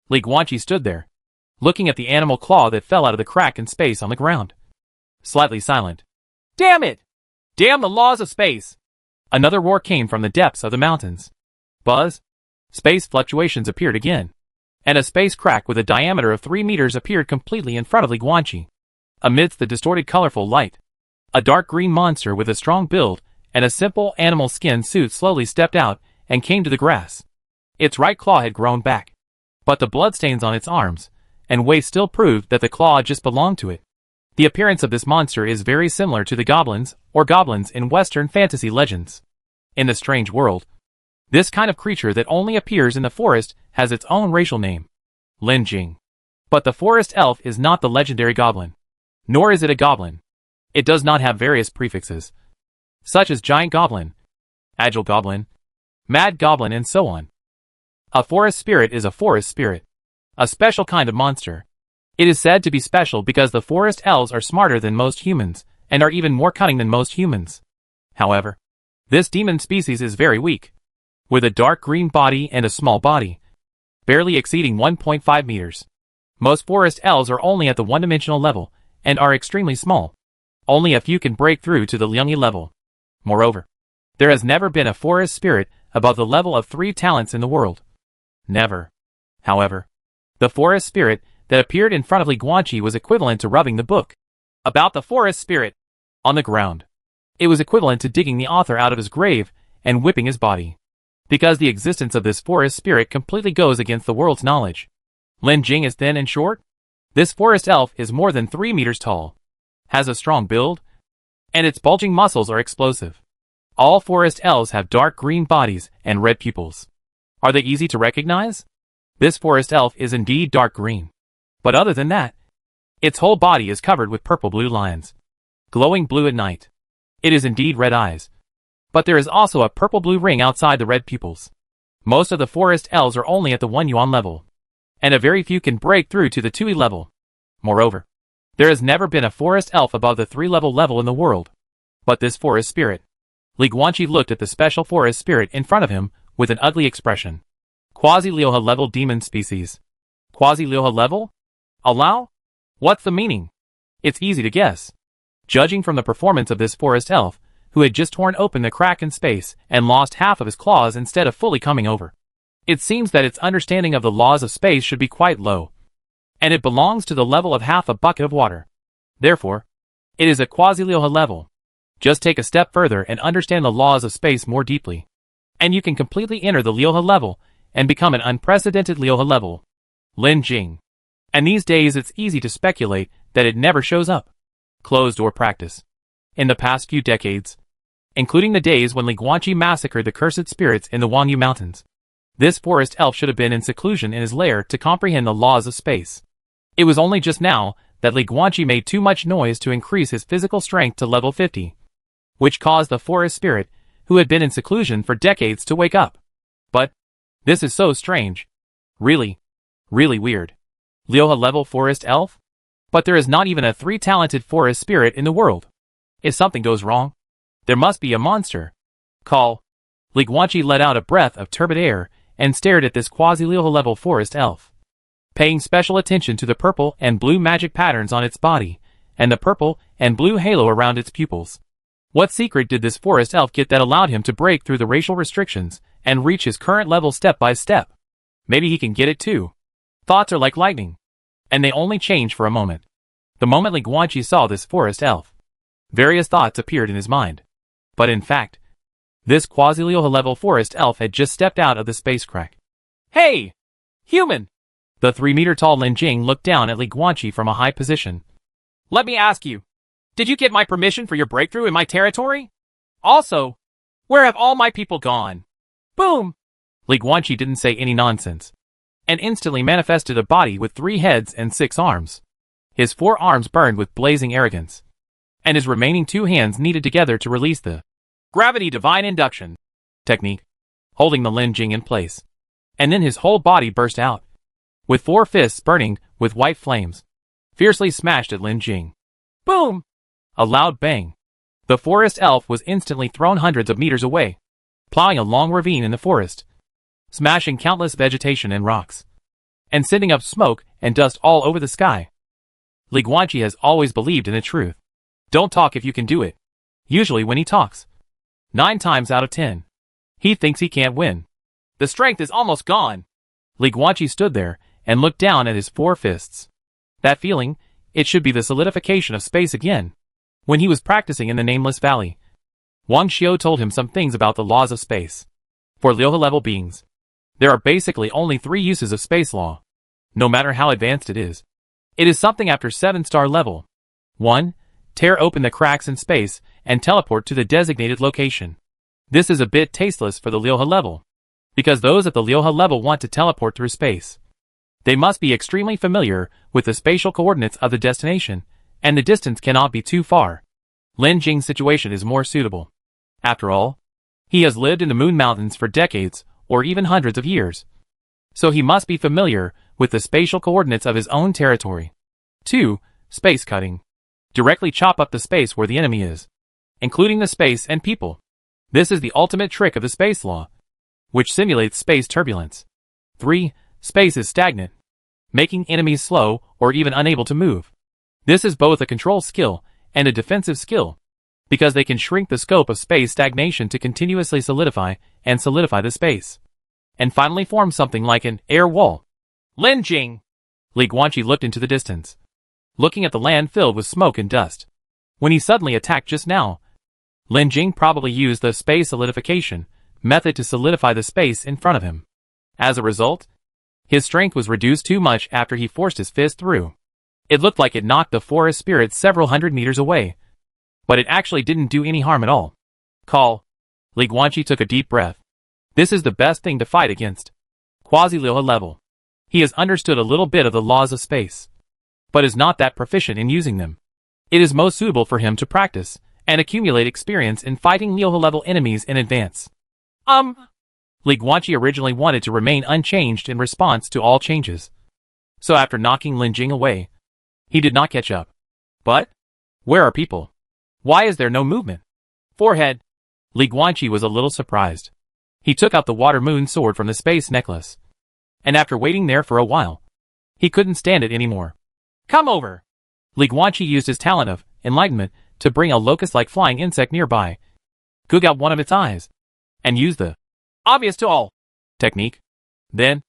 Li Guanqi stood there, looking at the animal claw that fell out of the crack in space on the ground, slightly silent. Damn it! Damn the laws of space! Another roar came from the depths of the mountains. Buzz? Space fluctuations appeared again, and a space crack with a diameter of 3 meters appeared completely in front of Li Guanqi. Amidst the distorted colorful light, a dark green monster with a strong build and a simple animal skin suit slowly stepped out and came to the grass. Its right claw had grown back, but the bloodstains on its arms and waist still proved that the claw just belonged to it. The appearance of this monster is very similar to the goblins in Western fantasy legends. In the strange world, this kind of creature that only appears in the forest has its own racial name, Lin Jing. But the forest elf is not the legendary goblin, nor is it a goblin. It does not have various prefixes, such as giant goblin, agile goblin, mad goblin, and so on. A forest spirit is a forest spirit, a special kind of monster. It is said to be special because the forest elves are smarter than most humans, and are even more cunning than most humans. However, this demon species is very weak, with a dark green body and a small body, barely exceeding 1.5 meters. Most forest elves are only at the one-dimensional level, and are extremely small. Only a few can break through to the Liangyi level. Moreover, There has never been a forest spirit above the level of 3 talents in the world. Never. However, the forest spirit that appeared in front of Li Guanqi was equivalent to rubbing the book about the forest spirit on the ground. It was equivalent to digging the author out of his grave and whipping his body. Because the existence of this forest spirit completely goes against the world's knowledge. Lin Jing is thin and short. This forest elf is more than 3 meters tall, has a strong build, and its bulging muscles are explosive. All forest elves have dark green bodies and red pupils. Are they easy to recognize? This forest elf is indeed dark green. But other than that, its whole body is covered with purple-blue lines, glowing blue at night. It is indeed red eyes. But there is also a purple-blue ring outside the red pupils. Most of the forest elves are only at the 1 yuan level, and a very few can break through to the 2 level. Moreover, there has never been a forest elf above the 3-level level in the world. But this forest spirit. Li Guanqi looked at the special forest spirit in front of him with an ugly expression. Quasi-Liuha level demon species. Quasi-Liuha level? Allow? What's the meaning? It's easy to guess. Judging from the performance of this forest elf, who had just torn open the crack in space and lost half of his claws instead of fully coming over. It seems that its understanding of the laws of space should be quite low. And it belongs to the level of half a bucket of water. Therefore, it is a quasi-Liuha level. Just take a step further and understand the laws of space more deeply. And you can completely enter the Liuha level and become an unprecedented Liuha level. Lin Jing. And these days it's easy to speculate that it never shows up. Closed-door practice. In the past few decades, including the days when Li Guanqi massacred the cursed spirits in the Wangyu Mountains, this forest elf should have been in seclusion in his lair to comprehend the laws of space. It was only just now that Li Guanqi made too much noise to increase his physical strength to level 50, which caused the forest spirit, who had been in seclusion for decades, to wake up. But this is so strange. Really weird. Liuha level forest elf? But there is not even a 3-talented forest spirit in the world. If something goes wrong, there must be a monster. Call. Li Guanqi let out a breath of turbid air and stared at this quasi-Liuha level forest elf, paying special attention to the purple and blue magic patterns on its body, and the purple and blue halo around its pupils. What secret did this forest elf get that allowed him to break through the racial restrictions and reach his current level step by step? Maybe he can get it too. Thoughts are like lightning, and they only change for a moment. The moment Li Guanqi saw this forest elf, various thoughts appeared in his mind. But in fact, this quasi-Liuha level forest elf had just stepped out of the space crack. Hey! Human! The 3-meter-tall Lin Jing looked down at Li Guanqi from a high position. Let me ask you, did you get my permission for your breakthrough in my territory? Also, where have all my people gone? Boom! Li Guanqi didn't say any nonsense, and instantly manifested a body with 3 heads and 6 arms. His 4 arms burned with blazing arrogance, and his remaining 2 hands kneaded together to release the gravity divine induction technique, holding the Lin Jing in place. And then his whole body burst out, with 4 fists burning with white flames, fiercely smashed at Lin Jing. Boom! A loud bang. The forest elf was instantly thrown hundreds of meters away, plowing a long ravine in the forest, smashing countless vegetation and rocks, and sending up smoke and dust all over the sky. Li Guanqi has always believed in the truth. Don't talk if you can do it. Usually when he talks, 9 times out of 10, he thinks he can't win. The strength is almost gone. Li Guanqi stood there and looked down at his 4 fists. That feeling, it should be the solidification of space again. When he was practicing in the Nameless Valley, Wang Xiu told him some things about the laws of space. For Liuha level beings, there are basically only 3 uses of space law, no matter how advanced it is. It is something after 7-star level. 1. Tear open the cracks in space and teleport to the designated location. This is a bit tasteless for the Liuha level, because those at the Liuha level want to teleport through space. They must be extremely familiar with the spatial coordinates of the destination, and the distance cannot be too far. Lin Jing's situation is more suitable. After all, he has lived in the Moon Mountains for decades, or even hundreds of years. So he must be familiar with the spatial coordinates of his own territory. 2. Space cutting. Directly chop up the space where the enemy is, including the space and people. This is the ultimate trick of the space law, which simulates space turbulence. 3. Space is stagnant, making enemies slow or even unable to move. This is both a control skill and a defensive skill. because they can shrink the scope of space stagnation to continuously solidify and solidify the space, and finally form something like an air wall. Lin Jing! Li Guanqi looked into the distance, looking at the land filled with smoke and dust. When he suddenly attacked just now, Lin Jing probably used the space solidification method to solidify the space in front of him. As a result, his strength was reduced too much after he forced his fist through. It looked like it knocked the forest spirit several hundred meters away, but it actually didn't do any harm at all. Call. Li Guanqi took a deep breath. This is the best thing to fight against. Quasi-Liuha level. He has understood a little bit of the laws of space, but is not that proficient in using them. It is most suitable for him to practice and accumulate experience in fighting Liuha level enemies in advance. Li Guanqi originally wanted to remain unchanged in response to all changes. So after knocking Lin Jing away, he did not catch up. But where are people? Why is there no movement? Forehead. Li Guanqi was a little surprised. He took out the water moon sword from the space necklace, and after waiting there for a while, he couldn't stand it anymore. Come over. Li Guanqi used his talent of enlightenment to bring a locust-like flying insect nearby, goog out one of its eyes, and use the obvious to all technique. Then,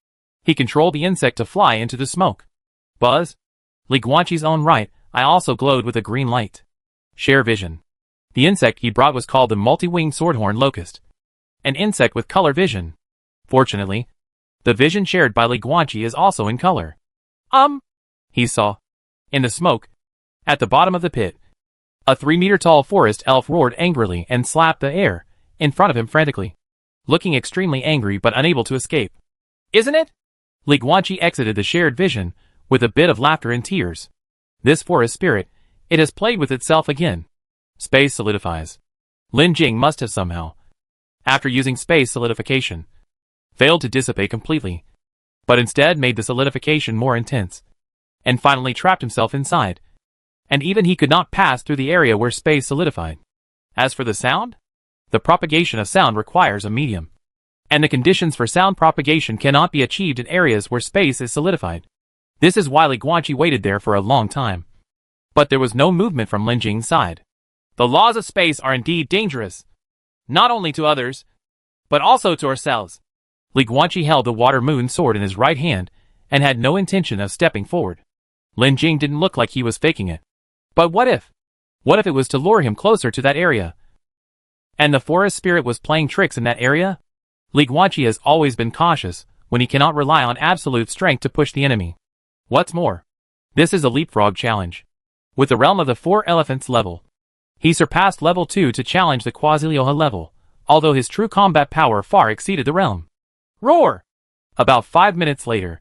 he controlled the insect to fly into the smoke. Buzz. Li Guanqi's own right eye also glowed with a green light. Share vision. The insect he brought was called the multi-winged swordhorn locust, an insect with color vision. Fortunately, the vision shared by Li Guanqi is also in color. He saw, in the smoke, at the bottom of the pit, a 3-meter-tall forest elf roared angrily and slapped the air in front of him frantically, looking extremely angry but unable to escape. Isn't it? Li Guanqi exited the shared vision with a bit of laughter and tears. This forest spirit, it has played with itself again. Space solidifies. Lin Jing must have somehow, after using space solidification, failed to dissipate completely, but instead made the solidification more intense, and finally trapped himself inside, and even he could not pass through the area where space solidified. As for the sound, the propagation of sound requires a medium, and the conditions for sound propagation cannot be achieved in areas where space is solidified. This is why Li Guanqi waited there for a long time. But there was no movement from Lin Jing's side. The laws of space are indeed dangerous, not only to others, but also to ourselves. Li Guanqi held the water moon sword in his right hand and had no intention of stepping forward. Lin Jing didn't look like he was faking it. But what if? What if it was to lure him closer to that area? And the forest spirit was playing tricks in that area? Li Guanqi has always been cautious when he cannot rely on absolute strength to push the enemy. What's more, this is a leapfrog challenge. With the realm of the 4 elephants level, he surpassed level 2 to challenge the Quasi-Liuha level, although his true combat power far exceeded the realm. Roar! About 5 minutes later,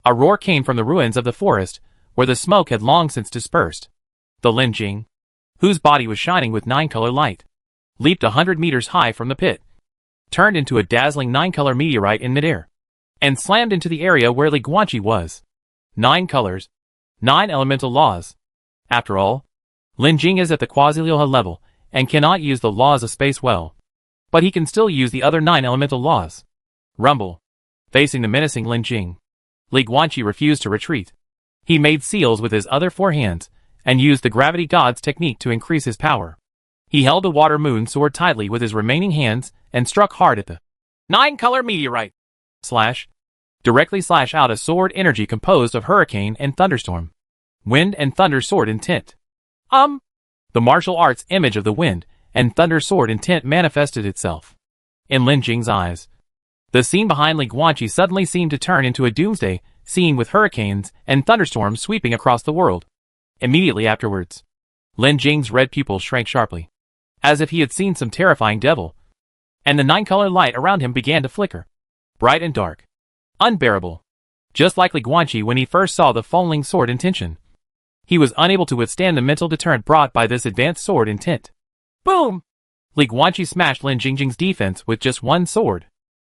a roar came from the ruins of the forest, where the smoke had long since dispersed. The Lin Jing, whose body was shining with 9-color light, leaped 100 meters high from the pit, turned into a dazzling 9-color meteorite in midair, and slammed into the area where Li Guanqi was. 9 colors, 9 elemental laws. After all, Lin Jing is at the Quasi-Liuha level and cannot use the laws of space well, but he can still use the other 9 elemental laws. Rumble. Facing the menacing Lin Jing, Li Guanqi refused to retreat. He made seals with his other 4 hands and used the gravity god's technique to increase his power. He held the water moon sword tightly with his remaining hands and struck hard at the 9-color meteorite. Directly slash out a sword energy composed of hurricane and thunderstorm. Wind and thunder sword intent. The martial arts image of the wind and thunder sword intent manifested itself in Lin Jing's eyes. The scene behind Li Guanqi suddenly seemed to turn into a doomsday scene with hurricanes and thunderstorms sweeping across the world. Immediately afterwards, Lin Jing's red pupils shrank sharply, as if he had seen some terrifying devil, and the 9-color light around him began to flicker, bright and dark, unbearable. Just like Li Guanqi when he first saw the Fengling sword intention, he was unable to withstand the mental deterrent brought by this advanced sword intent. Boom! Li Guanqi smashed Lin Jing's defense with just one sword.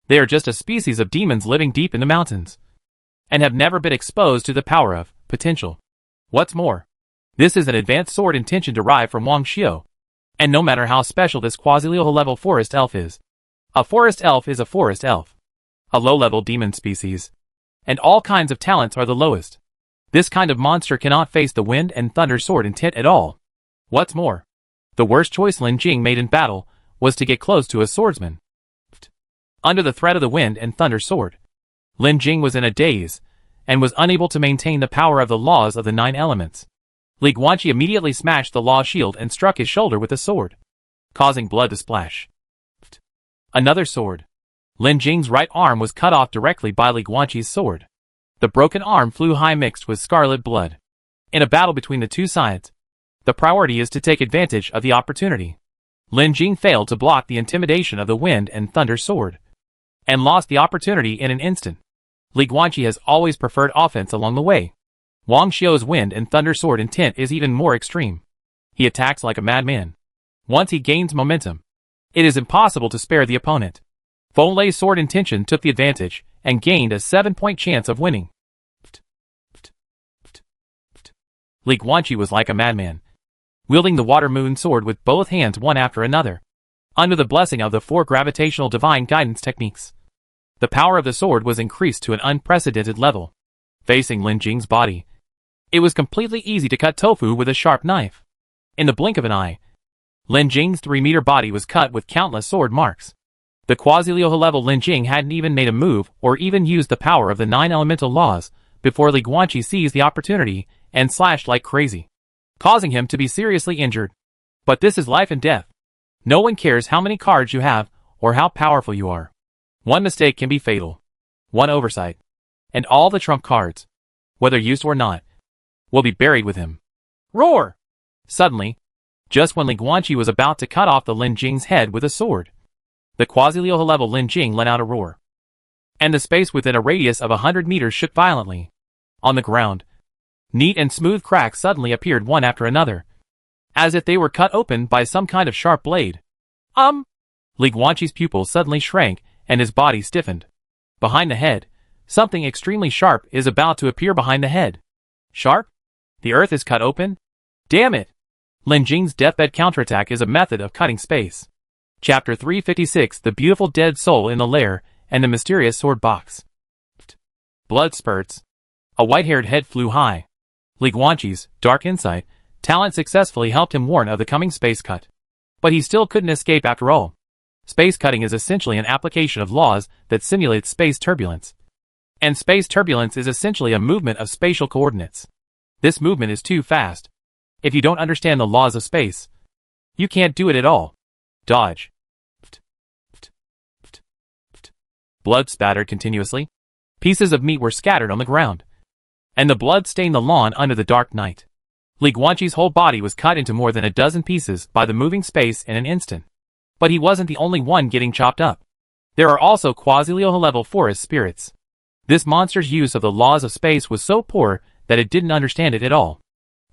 They are just a species of demons living deep in the mountains, and have never been exposed to the power of potential. What's more, this is an advanced sword intention derived from Wang Xiu, and no matter how special this Quasi-Liuha level forest elf is, a forest elf is a forest elf, a low-level demon species, and all kinds of talents are the lowest. This kind of monster cannot face the wind and thunder sword intent at all. What's more, The worst choice Lin Jing made in battle was to get close to a swordsman. Under the threat of the wind and thunder sword, Lin Jing was in a daze, and was unable to maintain the power of the laws of the 9 elements. Li Guanqi immediately smashed the law shield and struck his shoulder with the sword, causing blood to splash. Another sword. Lin Jing's right arm was cut off directly by Li Guanqi's sword. The broken arm flew high mixed with scarlet blood. In a battle between the two sides, the priority is to take advantage of the opportunity. Lin Jing failed to block the intimidation of the wind and thunder sword, and lost the opportunity in an instant. Li Guanqi has always preferred offense along the way. Wang Xiu's wind and thunder sword intent is even more extreme. He attacks like a madman. Once he gains momentum, it is impossible to spare the opponent. Feng Lei's sword intention took the advantage, and gained a 7-point chance of winning. Li Guanqi was like a madman, wielding the water moon sword with both hands one after another, under the blessing of the 4 gravitational divine guidance techniques. The power of the sword was increased to an unprecedented level. Facing Lin Jing's body, it was completely easy to cut tofu with a sharp knife. In the blink of an eye, Lin Jing's 3-meter body was cut with countless sword marks. The quasi-Lioha level Lin Jing hadn't even made a move or even used the power of the 9 elemental laws before Li Guanqi seized the opportunity and slashed like crazy, causing him to be seriously injured. But this is life and death. No one cares how many cards you have or how powerful you are. One mistake can be fatal. One oversight, and all the trump cards, whether used or not, will be buried with him. Roar! Suddenly, just when Li Guanqi was about to cut off the Lin Jing's head with a sword, the quasi-Lioha level Lin Jing let out a roar, and the space within a radius of 100 meters shook violently. On the ground, neat and smooth cracks suddenly appeared one after another, as if they were cut open by some kind of sharp blade. Li Guanqi's pupils suddenly shrank and his body stiffened. Behind the head, something extremely sharp is about to appear behind the head. Sharp? The earth is cut open? Damn it! Lin Jing's deathbed counterattack is a method of cutting space. Chapter 356: The Beautiful Dead Soul in the Lair and the Mysterious Sword Box. Blood spurts. A white-haired head flew high. Li Guanqi's dark insight talent successfully helped him warn of the coming space cut. But he still couldn't escape after all. Space cutting is essentially an application of laws that simulates space turbulence. And space turbulence is essentially a movement of spatial coordinates. This movement is too fast. If you don't understand the laws of space, you can't do it at all. Dodge. Blood spattered continuously. Pieces of meat were scattered on the ground, and the blood stained the lawn under the dark night. Li Guanqi's whole body was cut into more than a dozen pieces by the moving space in an instant. But he wasn't the only one getting chopped up. There are also quasi-Lioha level forest spirits. This monster's use of the laws of space was so poor that it didn't understand it at all.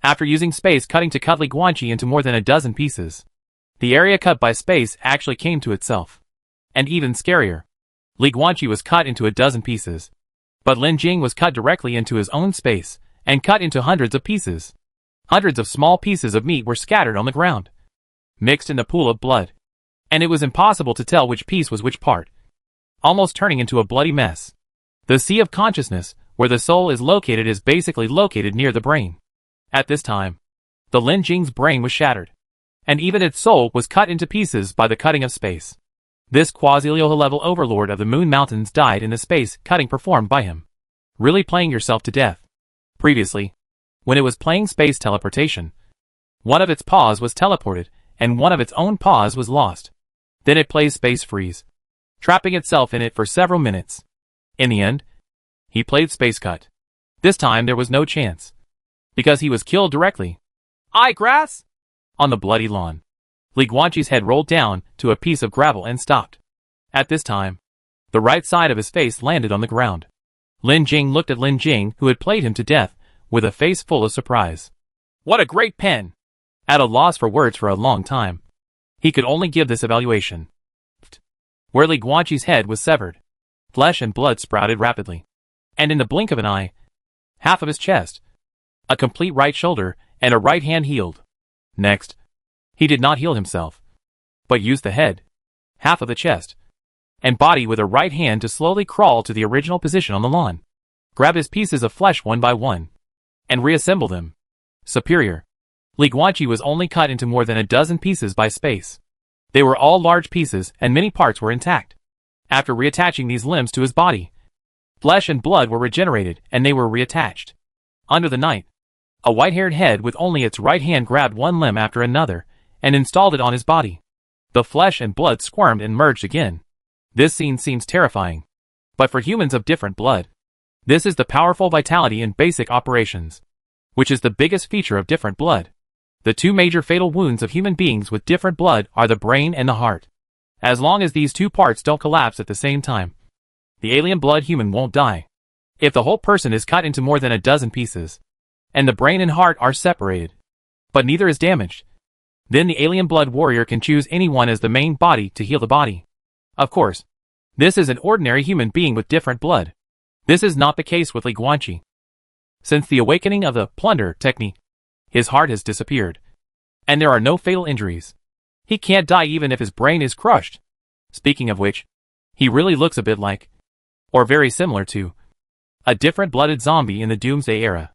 After using space cutting to cut Li Guanqi into more than a dozen pieces, the area cut by space actually came to itself. And even scarier, Li Guanqi was cut into a dozen pieces. But Lin Jing was cut directly into his own space, and cut into hundreds of pieces. Hundreds of small pieces of meat were scattered on the ground, mixed in the pool of blood. And it was impossible to tell which piece was which part, almost turning into a bloody mess. The sea of consciousness, where the soul is located, is basically located near the brain. At this time, the Lin Jing's brain was shattered, and even its soul was cut into pieces by the cutting of space. This quasi-Lioha level overlord of the Moon Mountains died in the space cutting performed by him. Really playing yourself to death. Previously, when it was playing space teleportation, one of its paws was teleported, and one of its own paws was lost. Then it plays space freeze, trapping itself in it for several minutes. In the end, he played space cut. This time there was no chance, because he was killed directly. Grass! On the bloody lawn, Li Guanqi's head rolled down to a piece of gravel and stopped. At this time, the right side of his face landed on the ground. Lin Jing looked at Lin Jing, who had played him to death, with a face full of surprise. What a great pen! At a loss for words for a long time, he could only give this evaluation. Where Li Guanqi's head was severed, flesh and blood sprouted rapidly. And in the blink of an eye, half of his chest, a complete right shoulder, and a right hand healed. Next, he did not heal himself, but used the head, half of the chest, and body with a right hand to slowly crawl to the original position on the lawn, grab his pieces of flesh one by one, and reassemble them. Superior. Li Guanqi was only cut into more than a dozen pieces by space. They were all large pieces, and many parts were intact. After reattaching these limbs to his body, flesh and blood were regenerated, and they were reattached. Under the night, a white-haired head with only its right hand grabbed one limb after another, and installed it on his body. The flesh and blood squirmed and merged again. This scene seems terrifying. But for humans of different blood, this is the powerful vitality in basic operations, which is the biggest feature of different blood. The two major fatal wounds of human beings with different blood are the brain and the heart. As long as these two parts don't collapse at the same time, the alien blood human won't die. If the whole person is cut into more than a dozen pieces, and the brain and heart are separated, but neither is damaged, then the alien blood warrior can choose anyone as the main body to heal the body. Of course, this is an ordinary human being with different blood. This is not the case with Li Guanqi. Since the awakening of the plunder technique, his heart has disappeared, and there are no fatal injuries. He can't die even if his brain is crushed. Speaking of which, he really looks a bit like, or very similar to, a different blooded zombie in the Doomsday era.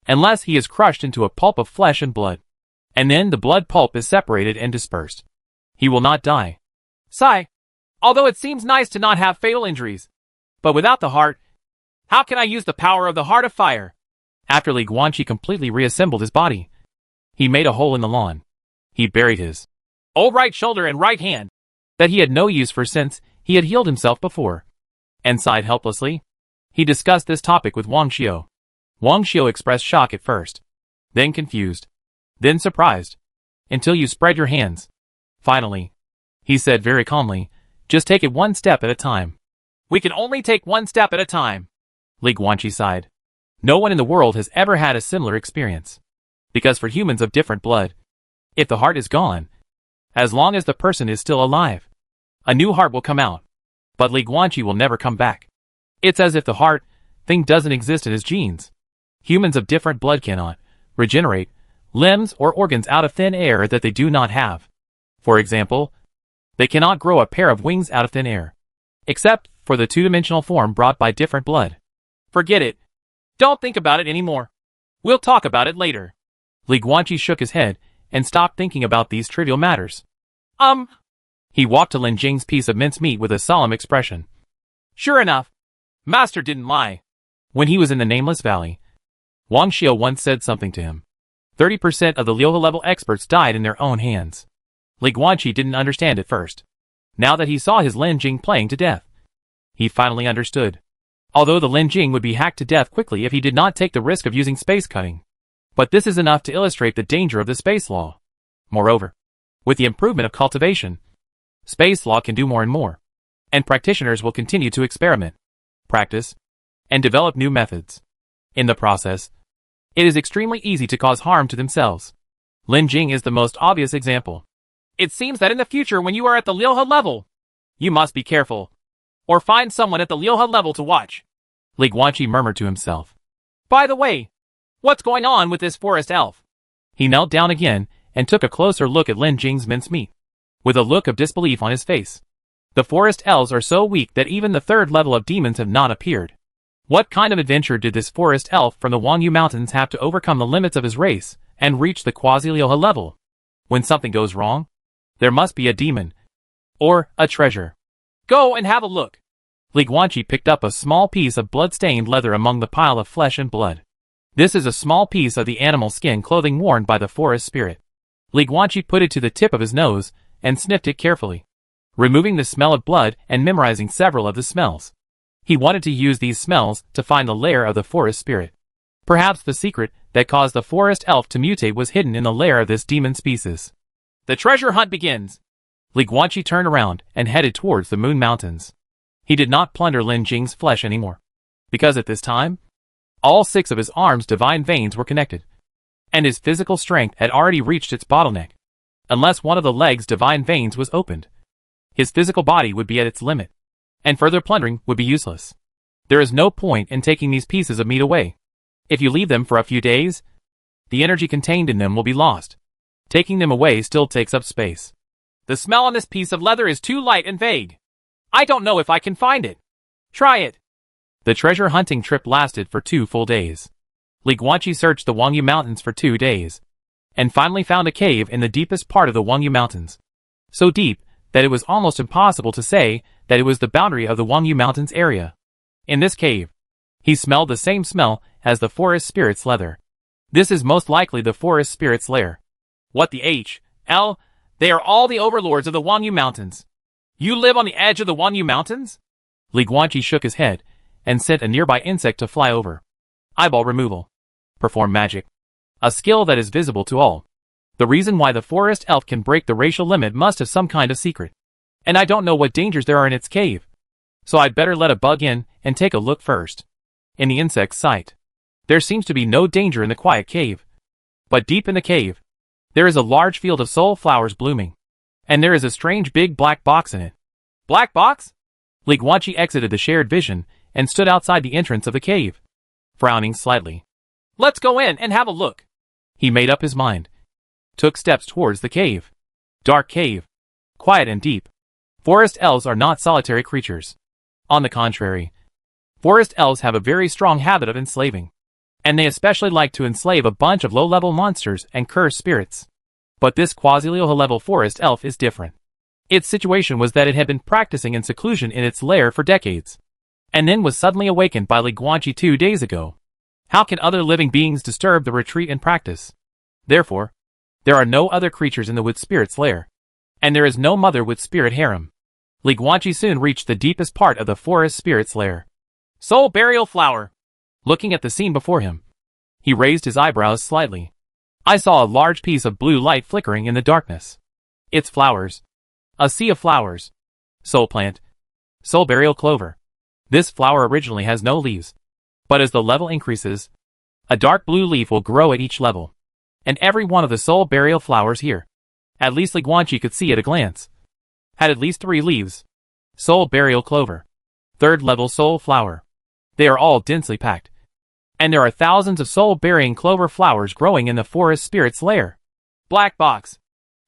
Unless he is crushed into a pulp of flesh and blood, and then the blood pulp is separated and dispersed, he will not die. Sigh. Although it seems nice to not have fatal injuries, but without the heart, how can I use the power of the heart of fire? After Li Guanqi completely reassembled his body, he made a hole in the lawn. He buried his old right shoulder and right hand that he had no use for since he had healed himself before, and sighed helplessly. He discussed this topic with Wang Xiu. Wang Xiu expressed shock at first, then confused, then surprised, until you spread your hands. Finally, he said very calmly, just take it one step at a time. We can only take one step at a time. Li Guanqi sighed. No one in the world has ever had a similar experience. Because for humans of different blood, if the heart is gone, as long as the person is still alive, a new heart will come out. But Li Guanqi will never come back. It's as if the heart thing doesn't exist in his genes. Humans of different blood cannot regenerate limbs or organs out of thin air that they do not have. For example, they cannot grow a pair of wings out of thin air, except for the two-dimensional form brought by different blood. Forget it. Don't think about it anymore. We'll talk about it later. Li Guanqi shook his head and stopped thinking about these trivial matters. He walked to Lin Jing's piece of mincemeat with a solemn expression. Sure enough, Master didn't lie. When he was in the Nameless Valley, Wang Xiu once said something to him. 30% of the Liuhe level experts died in their own hands. Li Guanqi didn't understand at first. Now that he saw his Lin Jing playing to death, he finally understood. Although the Lin Jing would be hacked to death quickly if he did not take the risk of using space cutting. But this is enough to illustrate the danger of the space law. Moreover, with the improvement of cultivation, space law can do more and more, and practitioners will continue to experiment, practice, and develop new methods. In the process, it is extremely easy to cause harm to themselves. Lin Jing is the most obvious example. It seems that in the future when you are at the Liuhe level, you must be careful, or find someone at the Liuhe level to watch. Li Guanqi murmured to himself. By the way, what's going on with this forest elf? He knelt down again and took a closer look at Lin Jing's mincemeat, with a look of disbelief on his face. The forest elves are so weak that even the third level of demons have not appeared. What kind of adventure did this forest elf from the Wangyu Mountains have to overcome the limits of his race and reach the quasi-Liuhe level? When something goes wrong, there must be a demon, or a treasure. Go and have a look. Li Guanqi picked up a small piece of blood-stained leather among the pile of flesh and blood. This is a small piece of the animal skin clothing worn by the forest spirit. Li Guanqi put it to the tip of his nose and sniffed it carefully, removing the smell of blood and memorizing several of the smells. He wanted to use these smells to find the lair of the forest spirit. Perhaps the secret that caused the forest elf to mutate was hidden in the lair of this demon species. The treasure hunt begins. Li Guanqi turned around and headed towards the Moon Mountains. He did not plunder Lin Jing's flesh anymore, because at this time, all 6 of his arms' divine veins were connected, and his physical strength had already reached its bottleneck. Unless one of the legs' divine veins was opened, his physical body would be at its limit, and further plundering would be useless. There is no point in taking these pieces of meat away. If you leave them for a few days, the energy contained in them will be lost. Taking them away still takes up space. The smell on this piece of leather is too light and vague. I don't know if I can find it. Try it. The treasure hunting trip lasted for 2 full days. Li Guanqi searched the Wangyu Mountains for 2 days, and finally found a cave in the deepest part of the Wangyu Mountains. So deep that it was almost impossible to say that it was the boundary of the Wangyu Mountains area. In this cave, he smelled the same smell as the forest spirit's leather. This is most likely the forest spirit's lair. What the H.L.? They are all the overlords of the Wangyu Mountains. You live on the edge of the Wangyu Mountains? Li Guanqi shook his head and sent a nearby insect to fly over. Eyeball removal. Perform magic. A skill that is visible to all. The reason why the forest elf can break the racial limit must have some kind of secret. And I don't know what dangers there are in its cave. So I'd better let a bug in and take a look first. In the insect's sight, there seems to be no danger in the quiet cave. But deep in the cave, there is a large field of soul flowers blooming. And there is a strange big black box in it. Black box? Li Guanqi exited the shared vision and stood outside the entrance of the cave, frowning slightly. Let's go in and have a look. He made up his mind. Took steps towards the cave. Dark cave. Quiet and deep. Forest elves are not solitary creatures. On the contrary, forest elves have a very strong habit of enslaving. And they especially like to enslave a bunch of low-level monsters and cursed spirits. But this quasi-low-level forest elf is different. Its situation was that it had been practicing in seclusion in its lair for decades, and then was suddenly awakened by Li Guanqi 2 days ago. How can other living beings disturb the retreat and practice? Therefore, there are no other creatures in the wood spirit's lair, and there is no mother wood spirit harem. Li Guanqi soon reached the deepest part of the forest spirit's lair. Soul burial flower. Looking at the scene before him, he raised his eyebrows slightly. I saw a large piece of blue light flickering in the darkness. Its flowers. A sea of flowers. Soul plant. Soul burial clover. This flower originally has no leaves. But as the level increases, a dark blue leaf will grow at each level. And every one of the soul burial flowers here, at least Li Guanqi could see at a glance, had at least 3 leaves. Soul burial clover. 3rd level soul flower. They are all densely packed. And there are thousands of soul-bearing clover flowers growing in the forest spirit's lair. Black box.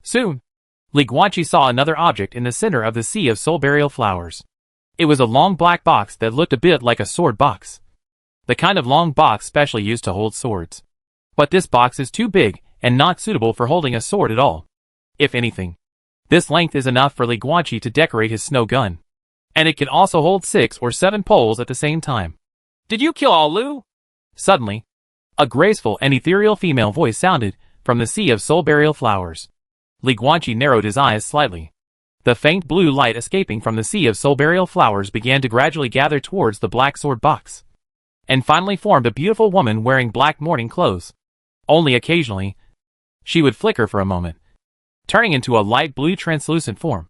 Soon, Li Guanqi saw another object in the center of the sea of soul burial flowers. It was a long black box that looked a bit like a sword box. The kind of long box specially used to hold swords. But this box is too big and not suitable for holding a sword at all. If anything, this length is enough for Li Guanqi to decorate his snow gun. And it can also hold 6 or 7 poles at the same time. Did you kill Alu? Suddenly, a graceful and ethereal female voice sounded from the sea of soul burial flowers. Li Guanqi narrowed his eyes slightly. The faint blue light escaping from the sea of soul burial flowers began to gradually gather towards the black sword box, and finally formed a beautiful woman wearing black mourning clothes. Only occasionally, she would flicker for a moment, turning into a light blue translucent form,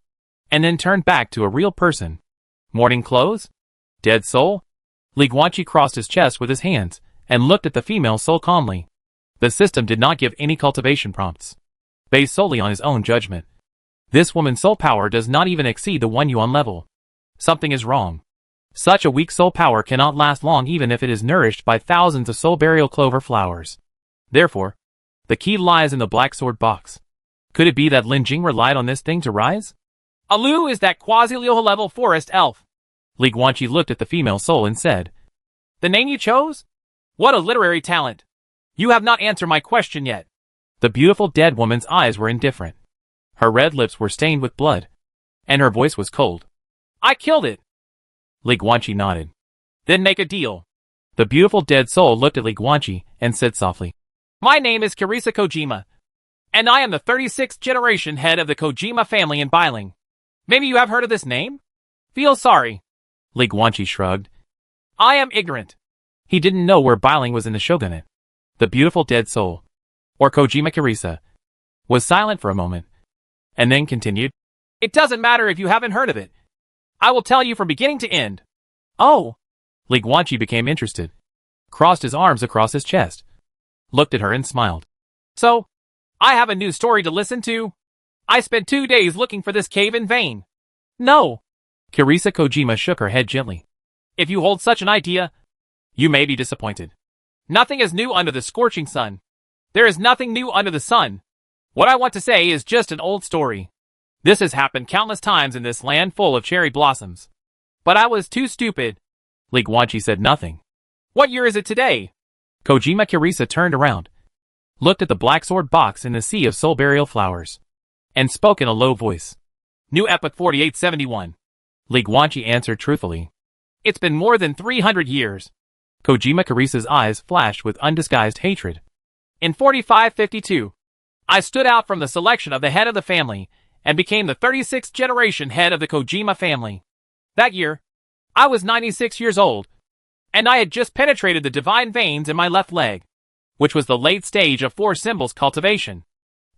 and then turn back to a real person. Mourning clothes? Dead soul? Li Guanqi crossed his chest with his hands and looked at the female soul calmly. The system did not give any cultivation prompts, based solely on his own judgment. This woman's soul power does not even exceed the 1 yuan level. Something is wrong. Such a weak soul power cannot last long even if it is nourished by thousands of soul burial clover flowers. Therefore, the key lies in the black sword box. Could it be that Lin Jing relied on this thing to rise? Alu is that quasi-low-level forest elf. Li Guanqi looked at the female soul and said, The name you chose? What a literary talent. You have not answered my question yet. The beautiful dead woman's eyes were indifferent. Her red lips were stained with blood, and her voice was cold. I killed it. Li Guanqi nodded. Then make a deal. The beautiful dead soul looked at Li Guanqi and said softly, My name is Kirisa Kojima, and I am the 36th generation head of the Kojima family in Bailing. Maybe you have heard of this name? Feel sorry. Li Guanqi shrugged. I am ignorant. He didn't know where Bailing was in the shogunate. The beautiful dead soul, or Kojima Kirisa, was silent for a moment, and then continued, It doesn't matter if you haven't heard of it. I will tell you from beginning to end. Oh! Li Guanqi became interested, crossed his arms across his chest, looked at her and smiled. So, I have a new story to listen to. I spent 2 days looking for this cave in vain. No! Kirisa Kojima shook her head gently. If you hold such an idea, you may be disappointed. Nothing is new under the scorching sun. There is nothing new under the sun. What I want to say is just an old story. This has happened countless times in this land full of cherry blossoms. But I was too stupid. Li Guanqi said nothing. What year is it today? Kojima Kirisa turned around. looked at the black sword box in the sea of soul burial flowers, and spoke in a low voice. New Epoch 4871. Li Guanqi answered truthfully. It's been more than 300 years. Kojima Karisa's eyes flashed with undisguised hatred. In 4552, I stood out from the selection of the head of the family and became the 36th generation head of the Kojima family. That year, I was 96 years old, and I had just penetrated the divine veins in my left leg, which was the late stage of 4 symbols cultivation.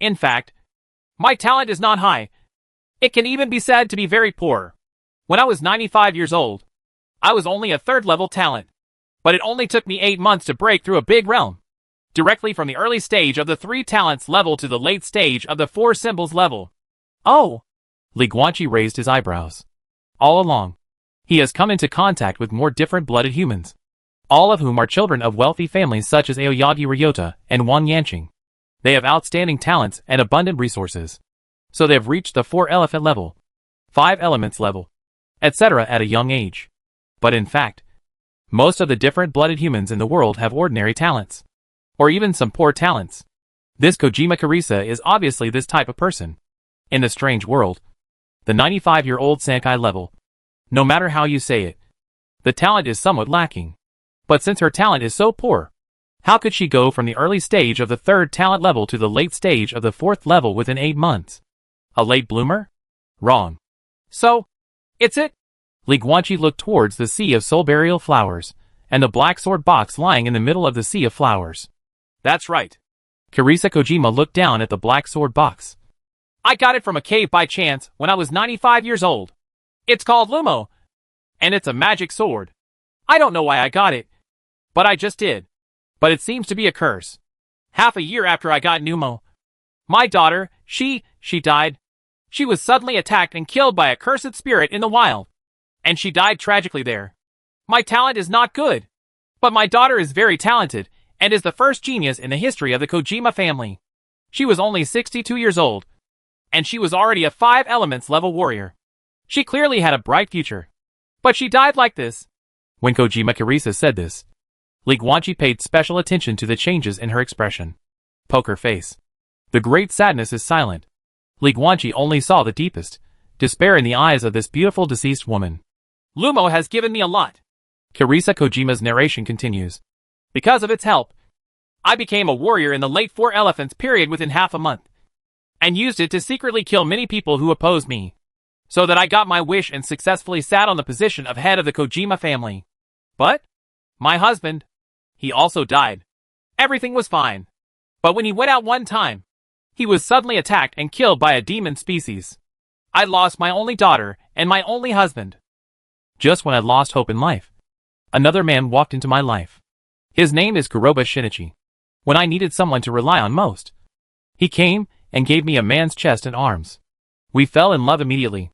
In fact, my talent is not high. It can even be said to be very poor. When I was 95 years old, I was only a 3rd level talent, but it only took me 8 months to break through a big realm, directly from the early stage of the 3 talents level to the late stage of the 4 symbols level. Oh! Li Guanqi raised his eyebrows. All along, he has come into contact with more different-blooded humans, all of whom are children of wealthy families such as Aoyagi Ryota and Wang Yanqing. They have outstanding talents and abundant resources, so they have reached the 4 elephant level, 5 elements level, etc. at a young age. But in fact, most of the different-blooded humans in the world have ordinary talents, or even some poor talents. This Kojima Karisa is obviously this type of person. In the strange world, the 95-year-old Sankai level, no matter how you say it, the talent is somewhat lacking. But since her talent is so poor, how could she go from the early stage of the 3rd talent level to the late stage of the 4th level within 8 months? A late bloomer? Wrong. So, it's it? Li Guanqi looked towards the sea of soul burial flowers, and the black sword box lying in the middle of the sea of flowers. That's right. Karisa Kojima looked down at the black sword box. I got it from a cave by chance when I was 95 years old. It's called Lumo, and it's a magic sword. I don't know why I got it, but I just did. But it seems to be a curse. Half a year after I got Numo, my daughter, she died. She was suddenly attacked and killed by a cursed spirit in the wild, and she died tragically there. My talent is not good, but my daughter is very talented and is the first genius in the history of the Kojima family. She was only 62 years old, and she was already a 5 elements level warrior. She clearly had a bright future, but she died like this. When Kojima Karisa said this, Li Guanqi paid special attention to the changes in her expression. Poker face. The great sadness is silent. Li Guanqi only saw the deepest despair in the eyes of this beautiful deceased woman. Lumo has given me a lot. Karisa Kojima's narration continues. Because of its help, I became a warrior in the late 4 elephants period within half a month, and used it to secretly kill many people who opposed me, so that I got my wish and successfully sat on the position of head of the Kojima family. But my husband, he also died. Everything was fine. But when he went out one time, he was suddenly attacked and killed by a demon species. I lost my only daughter and my only husband. Just when I lost hope in life, another man walked into my life. His name is Kuroba Shinichi. When I needed someone to rely on most, he came and gave me a man's chest and arms. We fell in love immediately.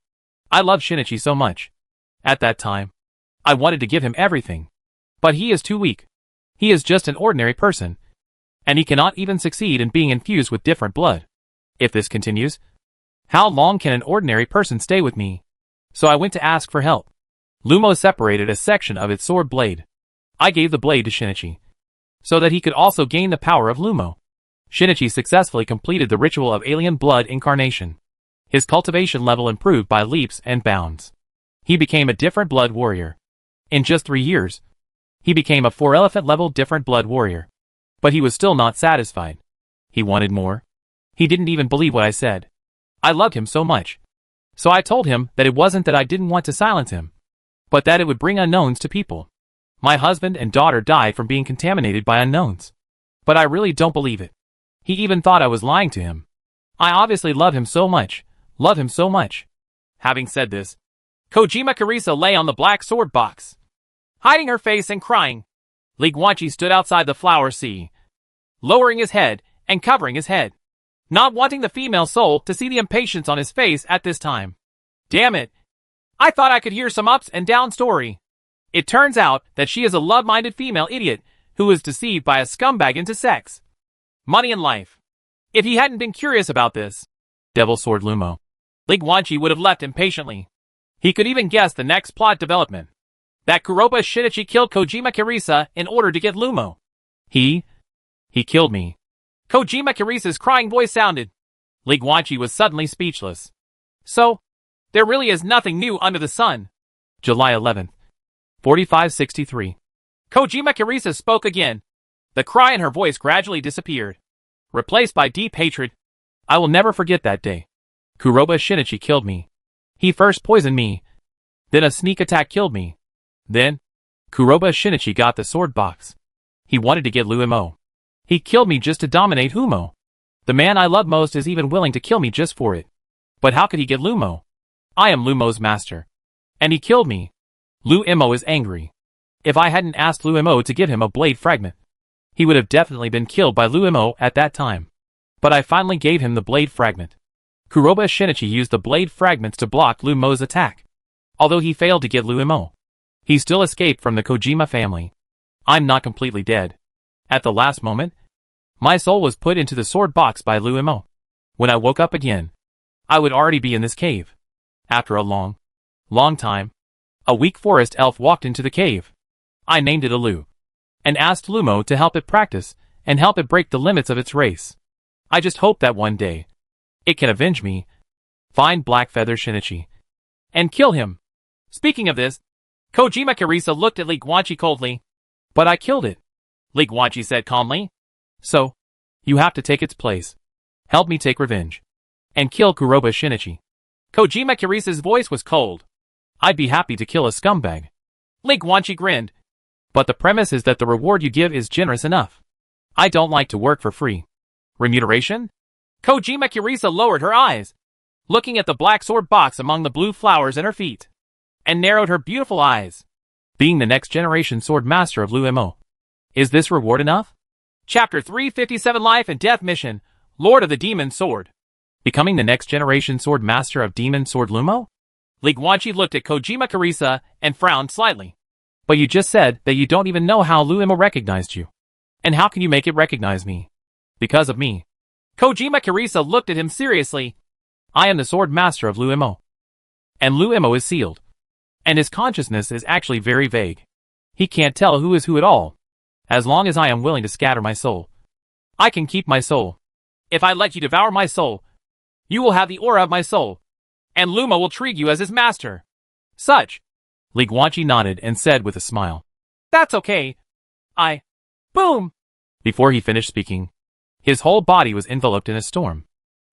I loved Shinichi so much. At that time, I wanted to give him everything. But he is too weak. He is just an ordinary person, and he cannot even succeed in being infused with different blood. If this continues, how long can an ordinary person stay with me? So I went to ask for help. Lumo separated a section of its sword blade. I gave the blade to Shinichi, so that he could also gain the power of Lumo. Shinichi successfully completed the ritual of alien blood incarnation. His cultivation level improved by leaps and bounds. He became a different blood warrior. In just 3 years, he became a 4 elephant level different blood warrior. But he was still not satisfied. He wanted more. He didn't even believe what I said. I loved him so much. So I told him that it wasn't that I didn't want to silence him, but that it would bring unknowns to people. My husband and daughter died from being contaminated by unknowns. But I really don't believe it. He even thought I was lying to him. I obviously love him so much. Love him so much. Having said this, Kojima Karisa lay on the black sword box, hiding her face and crying. Li Guanqi stood outside the flower sea, lowering his head and covering his head, not wanting the female soul to see the impatience on his face at this time. Damn it. I thought I could hear some ups and down story. It turns out that she is a love-minded female idiot who was deceived by a scumbag into sex, money and life. If he hadn't been curious about this, Devil Sword Lumo, Li Guanqi would have left impatiently. He could even guess the next plot development. That Kuroba Shinichi killed Kojima Karisa in order to get Lumo. He killed me. Kojima Kirisa's crying voice sounded. Lee Guanqi was suddenly speechless. So, there really is nothing new under the sun. July 11th. 4563. Kojima Kirisa spoke again. The cry in her voice gradually disappeared, replaced by deep hatred. I will never forget that day. Kuroba Shinichi killed me. He first poisoned me. Then a sneak attack killed me. Then, Kuroba Shinichi got the sword box. He wanted to get Lumo. He killed me just to dominate Humo. The man I love most is even willing to kill me just for it. But how could he get Lumo? I am Lumo's master. And he killed me. Lumo is angry. If I hadn't asked Lumo to give him a blade fragment, he would have definitely been killed by Lumo at that time. But I finally gave him the blade fragment. Kuroba Shinichi used the blade fragments to block Lumo's attack. Although he failed to get Lumo, he still escaped from the Kojima family. I'm not completely dead. At the last moment, my soul was put into the sword box by Lumo. When I woke up again, I would already be in this cave. After a long time, a weak forest elf walked into the cave. I named it Alu, and asked Lumo to help it practice and help it break the limits of its race. I just hope that one day, it can avenge me, find Blackfeather Shinichi, and kill him. Speaking of this, Kojima Kirisa looked at Lee Guanqi coldly. But I killed it, Lee Guanqi said calmly. So, you have to take its place. Help me take revenge. And kill Kuroba Shinichi. Kojima Kirisa's voice was cold. I'd be happy to kill a scumbag. Lee Guanqi grinned. But the premise is that the reward you give is generous enough. I don't like to work for free. Remuneration? Kojima Kirisa lowered her eyes, looking at the black sword box among the blue flowers at her feet, and narrowed her beautiful eyes. Being the next generation sword master of Lumo. Is this reward enough? Chapter 357 Life and Death Mission, Lord of the Demon Sword. Becoming the next generation sword master of Demon Sword Lumo? Lee Guanqi looked at Kojima Kirisa and frowned slightly. But you just said that you don't even know how Lumo recognized you. And how can you make it recognize me? Because of me. Kojima Kirisa looked at him seriously. I am the sword master of Lumo. And Lumo is sealed. And his consciousness is actually very vague. He can't tell who is who at all. As long as I am willing to scatter my soul, I can keep my soul. If I let you devour my soul, you will have the aura of my soul, and Lumo will treat you as his master. Such. Lee Guanqi nodded and said with a smile. That's okay. Boom! Before he finished speaking, his whole body was enveloped in a storm.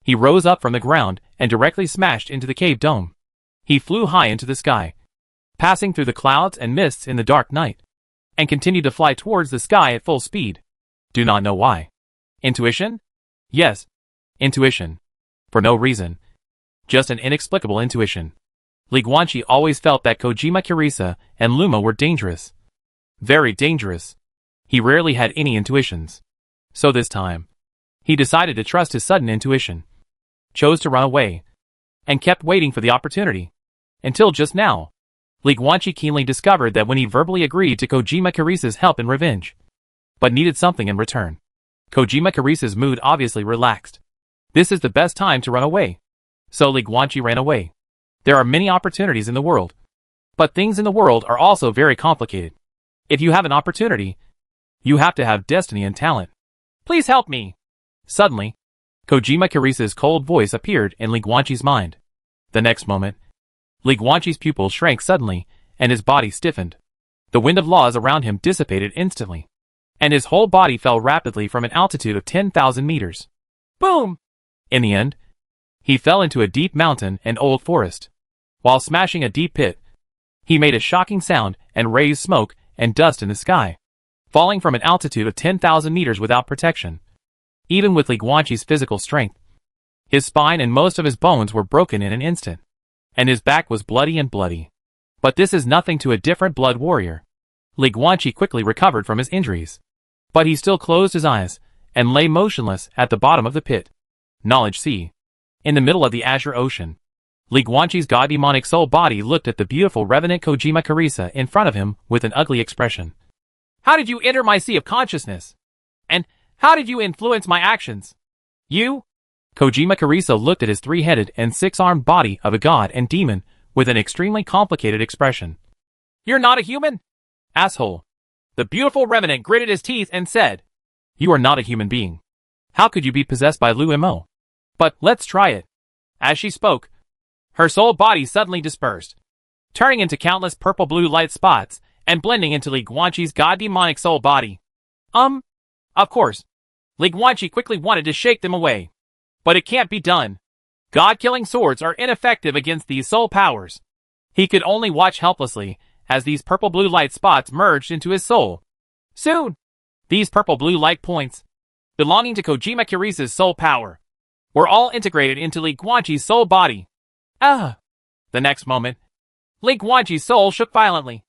He rose up from the ground and directly smashed into the cave dome. He flew high into the sky, passing through the clouds and mists in the dark night, and continued to fly towards the sky at full speed. Do not know why. Intuition? Yes, intuition. For no reason. Just an inexplicable intuition. Lee Guanqi always felt that Kojima Kirisa and Lumo were dangerous. Very dangerous. He rarely had any intuitions. So this time, he decided to trust his sudden intuition. Chose to run away. And kept waiting for the opportunity. Until just now. Lee Guanqi keenly discovered that when he verbally agreed to Kojima Kirisa's help and revenge, but needed something in return, Kojima Kirisa's mood obviously relaxed. This is the best time to run away. So Lee Guanqi ran away. There are many opportunities in the world. But things in the world are also very complicated. If you have an opportunity, you have to have destiny and talent. Please help me. Suddenly, Kojima Kirisa's cold voice appeared in Lee Guanqi's mind. The next moment, Lee Guanqi's pupils shrank suddenly, and his body stiffened. The wind of laws around him dissipated instantly, and his whole body fell rapidly from an altitude of 10,000 meters. Boom! In the end, he fell into a deep mountain and old forest. While smashing a deep pit, he made a shocking sound and raised smoke and dust in the sky, falling from an altitude of 10,000 meters without protection. Even with Lee Guanqi's physical strength, his spine and most of his bones were broken in an instant, and his back was bloody. But this is nothing to a different blood warrior. Lee Guanqi quickly recovered from his injuries, but he still closed his eyes and lay motionless at the bottom of the pit. Knowledge Sea. In the middle of the Azure Ocean, Lee Guanqi's god demonic soul body looked at the beautiful revenant Kojima Kirisa in front of him with an ugly expression. How did you enter my sea of consciousness? And how did you influence my actions? You? Kojima Kirisa looked at his three-headed and six-armed body of a god and demon with an extremely complicated expression. You're not a human? Asshole. The beautiful revenant gritted his teeth and said, You are not a human being. How could you be possessed by Lu Mo? But let's try it. As she spoke, her soul body suddenly dispersed, turning into countless purple-blue light spots and blending into Li Guanqi's god-demonic soul body. Of course, Li Guanqi quickly wanted to shake them away. But it can't be done. God-killing swords are ineffective against these soul powers. He could only watch helplessly as these purple-blue light spots merged into his soul. Soon, these purple-blue light points, belonging to Kojima Kurisa's soul power, were all integrated into Li Guanqi's soul body. The next moment, Li Guanqi's soul shook violently,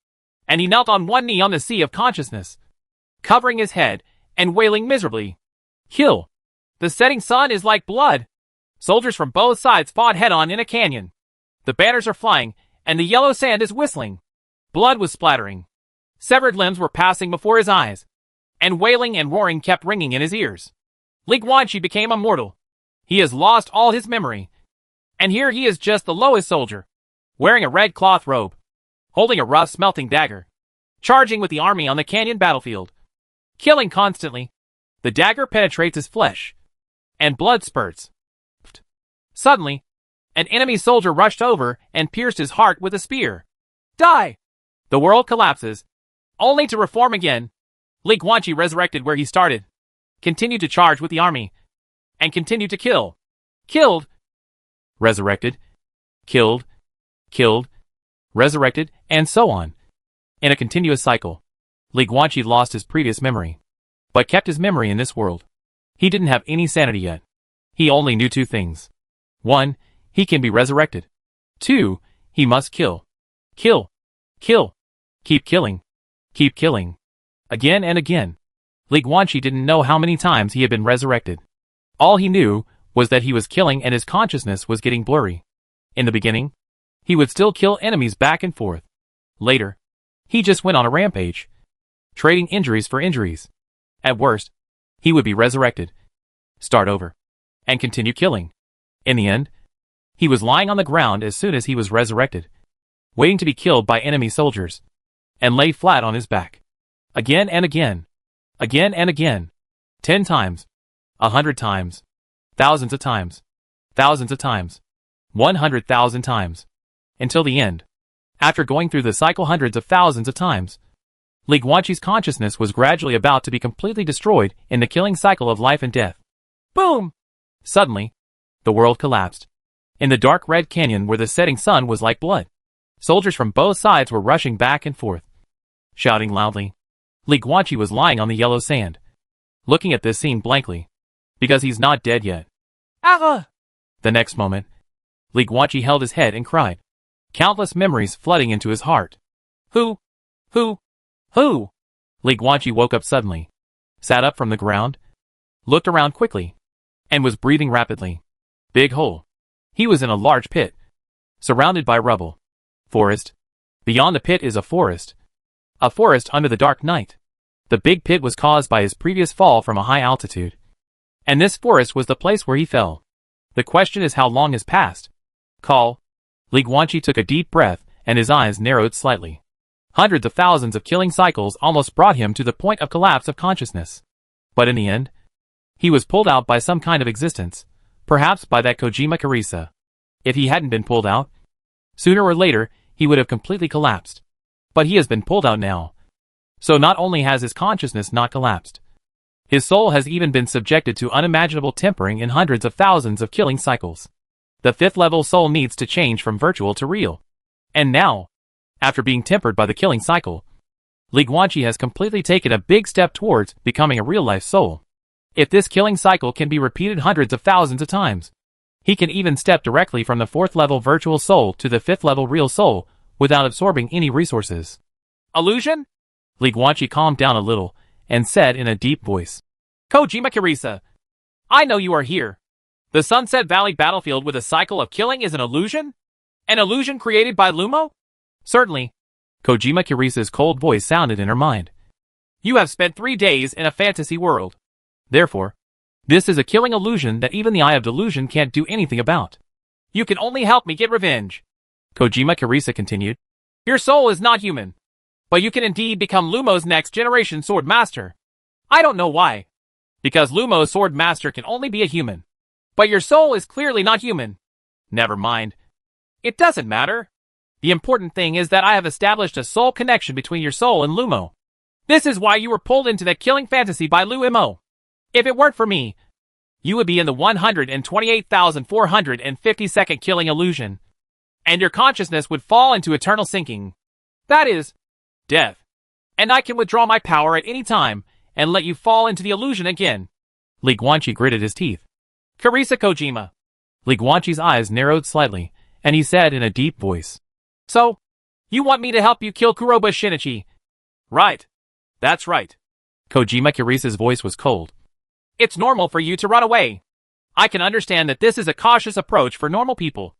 and he knelt on one knee on the sea of consciousness, covering his head and wailing miserably. Kill! The setting sun is like blood. Soldiers from both sides fought head-on in a canyon. The banners are flying, and the yellow sand is whistling. Blood was splattering. Severed limbs were passing before his eyes, and wailing and roaring kept ringing in his ears. Li Guanqi became immortal. He has lost all his memory. And here he is just the lowest soldier, wearing a red cloth robe, holding a rough smelting dagger, charging with the army on the canyon battlefield. Killing constantly, the dagger penetrates his flesh, and blood spurts. Suddenly, an enemy soldier rushed over and pierced his heart with a spear. Die! The world collapses, only to reform again. Li Guanqi resurrected where he started, continued to charge with the army, and continued to kill. Killed, resurrected, killed, resurrected, and so on. In a continuous cycle, Li Guanqi lost his previous memory, but kept his memory in this world. He didn't have any sanity yet. He only knew two things. 1. He can be resurrected. 2. He must kill. Kill. Kill. Keep killing. Keep killing. Again and again. Li Guanqi didn't know how many times he had been resurrected. All he knew was that he was killing and his consciousness was getting blurry. In the beginning, he would still kill enemies back and forth. Later, he just went on a rampage, trading injuries for injuries. At worst, he would be resurrected, start over, and continue killing. In the end, he was lying on the ground as soon as he was resurrected, waiting to be killed by enemy soldiers, and lay flat on his back. Again and again. Again and again. 10 times. 100 times. Thousands of times. Thousands of times. 100,000 times. Until the end. After going through the cycle hundreds of thousands of times, Li Guanqi's consciousness was gradually about to be completely destroyed in the killing cycle of life and death. Boom! Suddenly, the world collapsed. In the dark red canyon where the setting sun was like blood, soldiers from both sides were rushing back and forth, shouting loudly. Li Guanqi was lying on the yellow sand, looking at this scene blankly, because he's not dead yet. Ah! The next moment, Li Guanqi held his head and cried, countless memories flooding into his heart. Who? Li Guanqi woke up suddenly, sat up from the ground, looked around quickly, and was breathing rapidly. Big hole. He was in a large pit, surrounded by rubble. Forest. Beyond the pit is a forest. A forest under the dark night. The big pit was caused by his previous fall from a high altitude. And this forest was the place where he fell. The question is how long has passed. Call. Li Guanqi took a deep breath and his eyes narrowed slightly. Hundreds of thousands of killing cycles almost brought him to the point of collapse of consciousness. But in the end, he was pulled out by some kind of existence, perhaps by that Kojima Kurisa. If he hadn't been pulled out, sooner or later he would have completely collapsed. But he has been pulled out now. So not only has his consciousness not collapsed, his soul has even been subjected to unimaginable tempering in hundreds of thousands of killing cycles. The 5th level soul needs to change from virtual to real. And now, after being tempered by the killing cycle, Li Guanqi has completely taken a big step towards becoming a real-life soul. If this killing cycle can be repeated hundreds of thousands of times, he can even step directly from the 4th level virtual soul to the 5th level real soul without absorbing any resources. Illusion? Li Guanqi calmed down a little and said in a deep voice. Kojima Kurisa, I know you are here. The Sunset Valley battlefield with a cycle of killing is an illusion? An illusion created by Lumo? Certainly. Kojima Kurisa's cold voice sounded in her mind. You have spent 3 days in a fantasy world. Therefore, this is a killing illusion that even the Eye of Delusion can't do anything about. You can only help me get revenge. Kojima Kurisa continued. Your soul is not human, but you can indeed become Lumo's next generation sword master. I don't know why, Because Lumo's sword master can only be a human. But your soul is clearly not human. Never mind. It doesn't matter. The important thing is that I have established a soul connection between your soul and Lumo. This is why you were pulled into that killing fantasy by Lumo. If it weren't for me, you would be in the 128,452nd killing illusion, and your consciousness would fall into eternal sinking. That is, death. And I can withdraw my power at any time and let you fall into the illusion again. Li Guanqi gritted his teeth. Carissa Kojima. Li Guanqi's eyes narrowed slightly, and he said in a deep voice. So, you want me to help you kill Kuroba Shinichi? Right. That's right. Kojima Kirissa's voice was cold. It's normal for you to run away. I can understand that this is a cautious approach for normal people.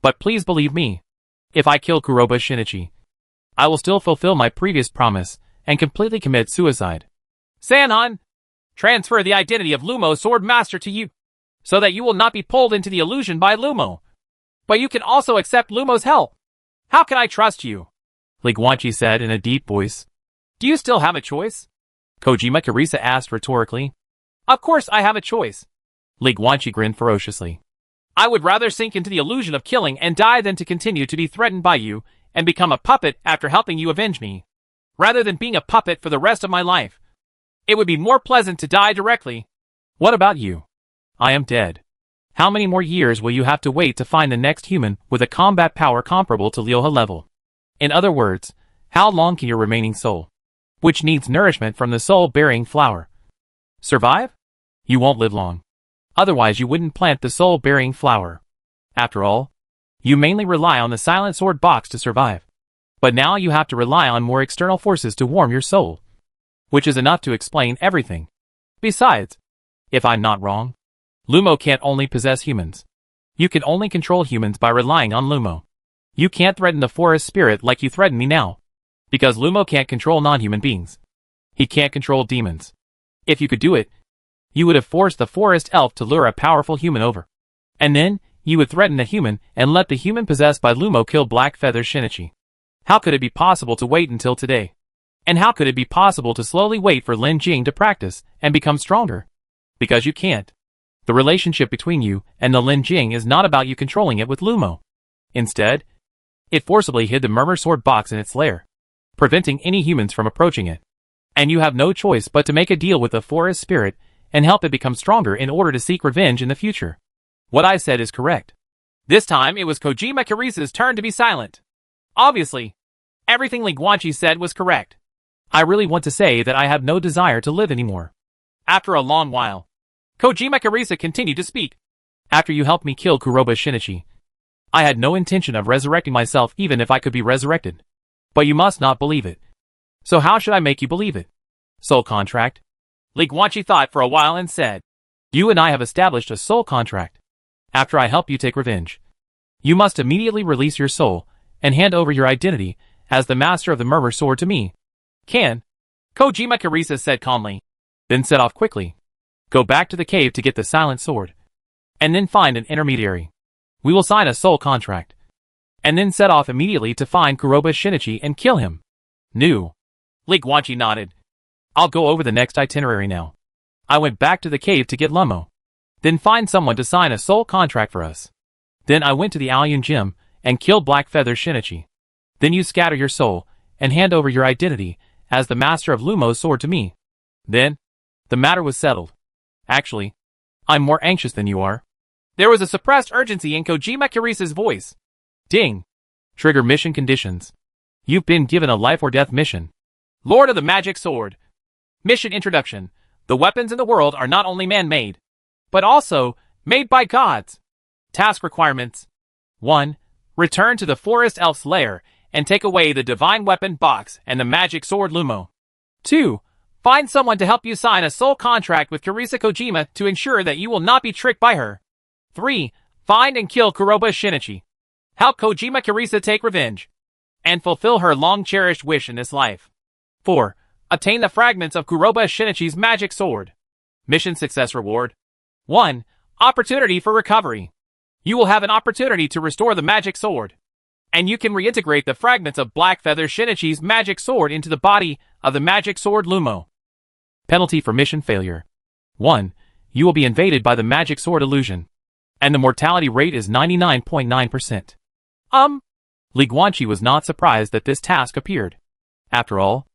But please believe me. If I kill Kuroba Shinichi, I will still fulfill my previous promise and completely commit suicide. Sanon, transfer the identity of Lumo's sword master to you, so that you will not be pulled into the illusion by Lumo. But you can also accept Lumo's help. How can I trust you? Li Guanqi said in a deep voice. Do you still have a choice? Kojima Kirissa asked rhetorically. Of course I have a choice. Li Guanqi grinned ferociously. I would rather sink into the illusion of killing and die than to continue to be threatened by you and become a puppet after helping you avenge me, rather than being a puppet for the rest of my life. It would be more pleasant to die directly. What about you? I am dead. How many more years will you have to wait to find the next human with a combat power comparable to Lyoha level? In other words, how long can your remaining soul, which needs nourishment from the soul-bearing flower, survive? You won't live long. Otherwise you wouldn't plant the soul-bearing flower. After all, you mainly rely on the silent sword box to survive. But now you have to rely on more external forces to warm your soul, which is enough to explain everything. Besides, if I'm not wrong, Lumo can't only possess humans. You can only control humans by relying on Lumo. You can't threaten the forest spirit like you threaten me now, because Lumo can't control non-human beings. He can't control demons. If you could do it, you would have forced the forest elf to lure a powerful human over. And then, you would threaten the human and let the human possessed by Lumo kill Black Feather Shinichi. How could it be possible to wait until today? And how could it be possible to slowly wait for Lin Jing to practice and become stronger? Because you can't. The relationship between you and the Lin Jing is not about you controlling it with Lumo. Instead, it forcibly hid the Murmur Sword box in its lair, preventing any humans from approaching it. And you have no choice but to make a deal with the forest spirit and help it become stronger in order to seek revenge in the future. What I said is correct. This time it was Kojima Kirissa's turn to be silent. Obviously, everything Li Guanqi said was correct. I really want to say that I have no desire to live anymore. After a long while, Kojima Kirissa continued to speak. After you helped me kill Kuroba Shinichi, I had no intention of resurrecting myself even if I could be resurrected. But you must not believe it. So how should I make you believe it? Soul contract? Li Guanqi thought for a while and said, You and I have established a soul contract. After I help you take revenge, you must immediately release your soul and hand over your identity as the master of the Murmur Sword to me. Can? Kojima Kirissa said calmly. Then set off quickly. Go back to the cave to get the silent sword. And then find an intermediary. We will sign a soul contract. And then set off immediately to find Kuroba Shinichi and kill him. New. Li Guanqi nodded. I'll go over the next itinerary now. I went back to the cave to get Lumo. Then find someone to sign a soul contract for us. Then I went to the Aoyun Gym and killed Black Feather Shinichi. Then you scatter your soul and hand over your identity as the master of Lumo's sword to me. Then, the matter was settled. Actually, I'm more anxious than you are. There was a suppressed urgency in Kojima Kirissa's voice. Ding. Trigger mission conditions. You've been given a life or death mission. Lord of the Magic Sword. Mission introduction. The weapons in the world are not only man-made, but also made by gods. Task requirements. 1. Return to the forest elf's lair and take away the divine weapon box and the magic sword Lumo. 2. Find someone to help you sign a soul contract with Kirissa Kojima to ensure that you will not be tricked by her. 3. Find and kill Kuroba Shinichi. Help Kojima Kirissa take revenge and fulfill her long-cherished wish in this life. 4. Obtain the fragments of Kuroba Shinichi's magic sword. Mission success reward. 1. Opportunity for recovery. You will have an opportunity to restore the magic sword, and you can reintegrate the fragments of Black Feather Shinichi's magic sword into the body of the magic sword Lumo. Penalty for mission failure. 1. You will be invaded by the magic sword illusion. And the mortality rate is 99.9%. Li Guanqi was not surprised that this task appeared. After all,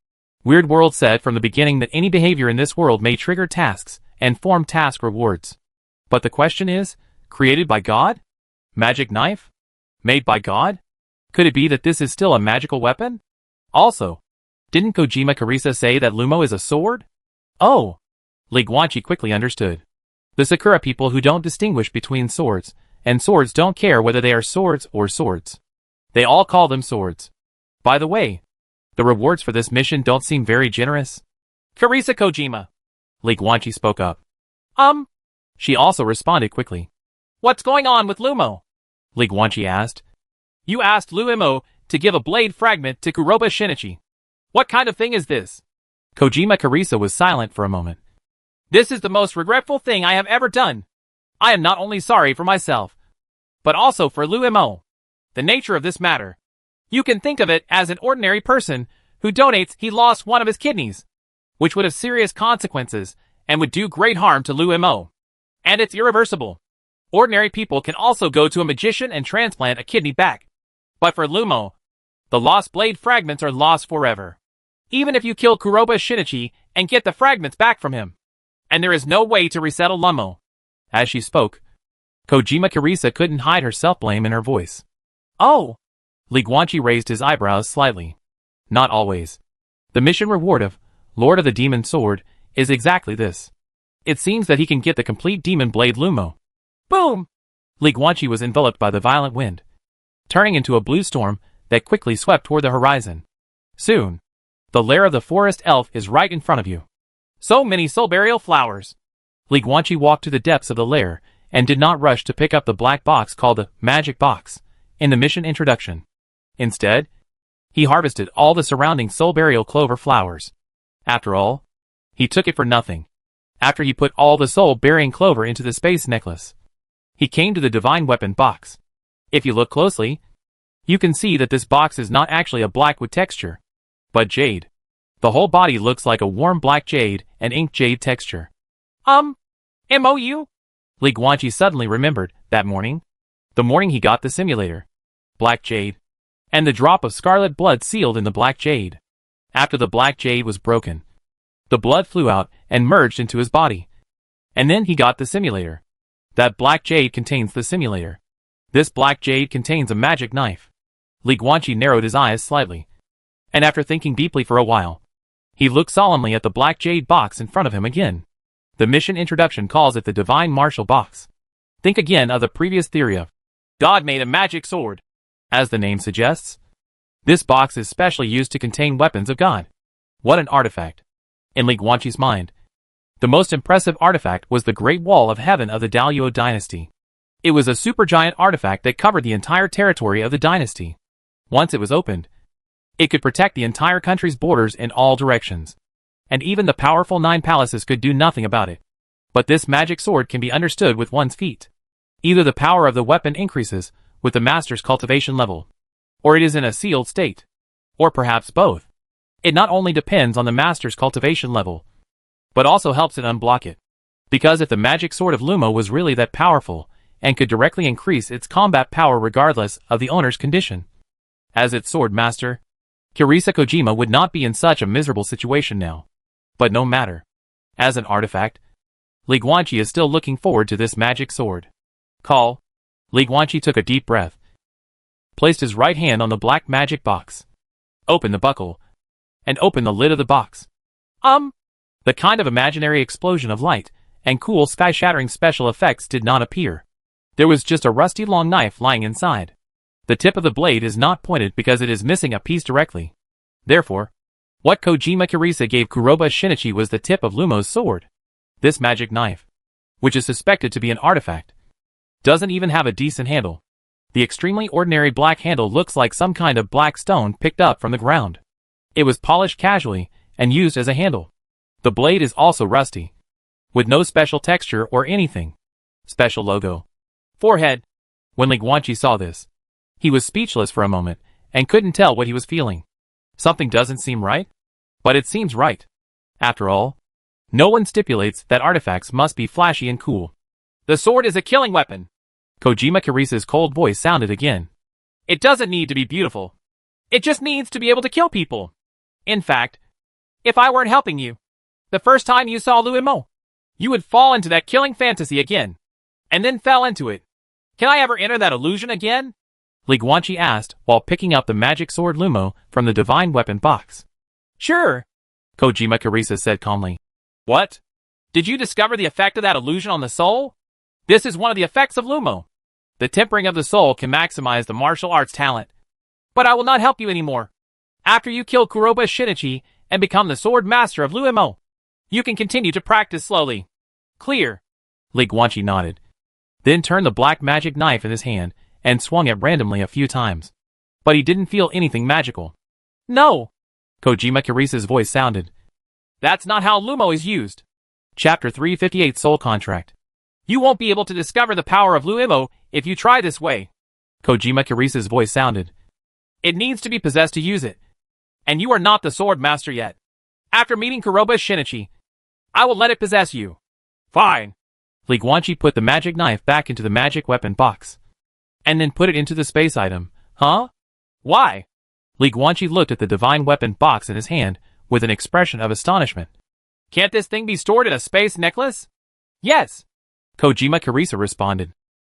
Weird World said from the beginning that any behavior in this world may trigger tasks and form task rewards. But the question is, created by God? Magic knife? Made by God? Could it be that this is still a magical weapon? Also, didn't Kojima Karisa say that Lumo is a sword? Oh! Li Guanqi quickly understood. The Sakura people who don't distinguish between swords, and swords don't care whether they are swords or swords. They all call them swords. By the way, the rewards for this mission don't seem very generous. Karisa Kojima. Li Guanqi spoke up. She also responded quickly. What's going on with Lumo? Li Guanqi asked. You asked Lumo to give a blade fragment to Kuroba Shinichi. What kind of thing is this? Kojima Karisa was silent for a moment. This is the most regretful thing I have ever done. I am not only sorry for myself, but also for Lumo. The nature of this matter. You can think of it as an ordinary person who donates he lost one of his kidneys, which would have serious consequences and would do great harm to Lumo. And it's irreversible. Ordinary people can also go to a magician and transplant a kidney back. But for Lumo, the lost blade fragments are lost forever. Even if you kill Kuroba Shinichi and get the fragments back from him. And there is no way to resettle Lumo. As she spoke, Kojima Karisa couldn't hide her self-blame in her voice. Oh! Li Guanqi raised his eyebrows slightly. Not always. The mission reward of Lord of the Demon Sword is exactly this. It seems that he can get the complete demon blade Lumo. Boom! Li Guanqi was enveloped by the violent wind, turning into a blue storm that quickly swept toward the horizon. Soon, the lair of the forest elf is right in front of you. So many soul burial flowers. Li Guanqi walked to the depths of the lair and did not rush to pick up the black box called the magic box in the mission introduction. Instead, he harvested all the surrounding soul burial clover flowers. After all, he took it for nothing. After he put all the soul burying clover into the space necklace, he came to the divine weapon box. If you look closely, you can see that this box is not actually a black wood texture, but jade. The whole body looks like a warm black jade and ink jade texture. MOU? Li Guanqi suddenly remembered that morning. The morning he got the simulator. Black jade. And the drop of scarlet blood sealed in the black jade. After the black jade was broken, the blood flew out and merged into his body. And then he got the simulator. That black jade contains the simulator. This black jade contains a magic knife. Li Guanqi narrowed his eyes slightly. And after thinking deeply for a while, he looked solemnly at the black jade box in front of him again. The mission introduction calls it the Divine Martial Box. Think again of the previous theory of God made a magic sword. As the name suggests, this box is specially used to contain weapons of God. What an artifact. In Li Guanqi's mind, the most impressive artifact was the Great Wall of Heaven of the Daluo dynasty. It was a supergiant artifact that covered the entire territory of the dynasty. Once it was opened, it could protect the entire country's borders in all directions. And even the powerful 9 palaces could do nothing about it. But this magic sword can be understood with one's feet. Either the power of the weapon increases with the master's cultivation level, or it is in a sealed state, or perhaps both. It not only depends on the master's cultivation level, but also helps it unblock it. Because if the magic sword of Lumo was really that powerful, and could directly increase its combat power regardless of the owner's condition, as its sword master, Karisa Kojima would not be in such a miserable situation now. But no matter. As an artifact, Li Guanqi is still looking forward to this magic sword. Call. Li Guanqi took a deep breath, placed his right hand on the black magic box, opened the buckle, and opened the lid of the box. The kind of imaginary explosion of light and cool sky-shattering special effects did not appear. There was just a rusty long knife lying inside. The tip of the blade is not pointed because it is missing a piece directly. Therefore, what Kojima Karisa gave Kuroba Shinichi was the tip of Lumo's sword. This magic knife, which is suspected to be an artifact, doesn't even have a decent handle. The extremely ordinary black handle looks like some kind of black stone picked up from the ground. It was polished casually and used as a handle. The blade is also rusty, with no special texture or anything. Special logo. Forehead. When Li Guanqi saw this, he was speechless for a moment and couldn't tell what he was feeling. Something doesn't seem right? But it seems right. After all, No one stipulates that artifacts must be flashy and cool. The sword is a killing weapon. Kojima Karisa's cold voice sounded again. It doesn't need to be beautiful. It just needs to be able to kill people. In fact, if I weren't helping you, the first time you saw Luimo, you would fall into that killing fantasy again, and then fell into it. Can I ever enter that illusion again? Li Guanqi asked while picking up the magic sword Lumo from the divine weapon box. Sure, Kojima Karisa said calmly. What? Did you discover the effect of that illusion on the soul? This is one of the effects of Lumo. The tempering of the soul can maximize the martial arts talent. But I will not help you anymore. After you kill Kuroba Shinichi and become the sword master of Luimo, you can continue to practice slowly. Clear. Li Guanqi nodded. Then turned the black magic knife in his hand and swung it randomly a few times. But he didn't feel anything magical. No, Kojima Karisa's voice sounded. That's not how Lumo is used. Chapter 358 Soul Contract. You won't be able to discover the power of Luimo if you try this way. Kojima Karisa's voice sounded. It needs to be possessed to use it. And you are not the sword master yet. After meeting Kuroba Shinichi, I will let it possess you. Fine. Li Guanqi put the magic knife back into the magic weapon box. And then put it into the space item. Huh? Why? Li Guanqi looked at the divine weapon box in his hand with an expression of astonishment. Can't this thing be stored in a space necklace? Yes. Kojima Karisa responded.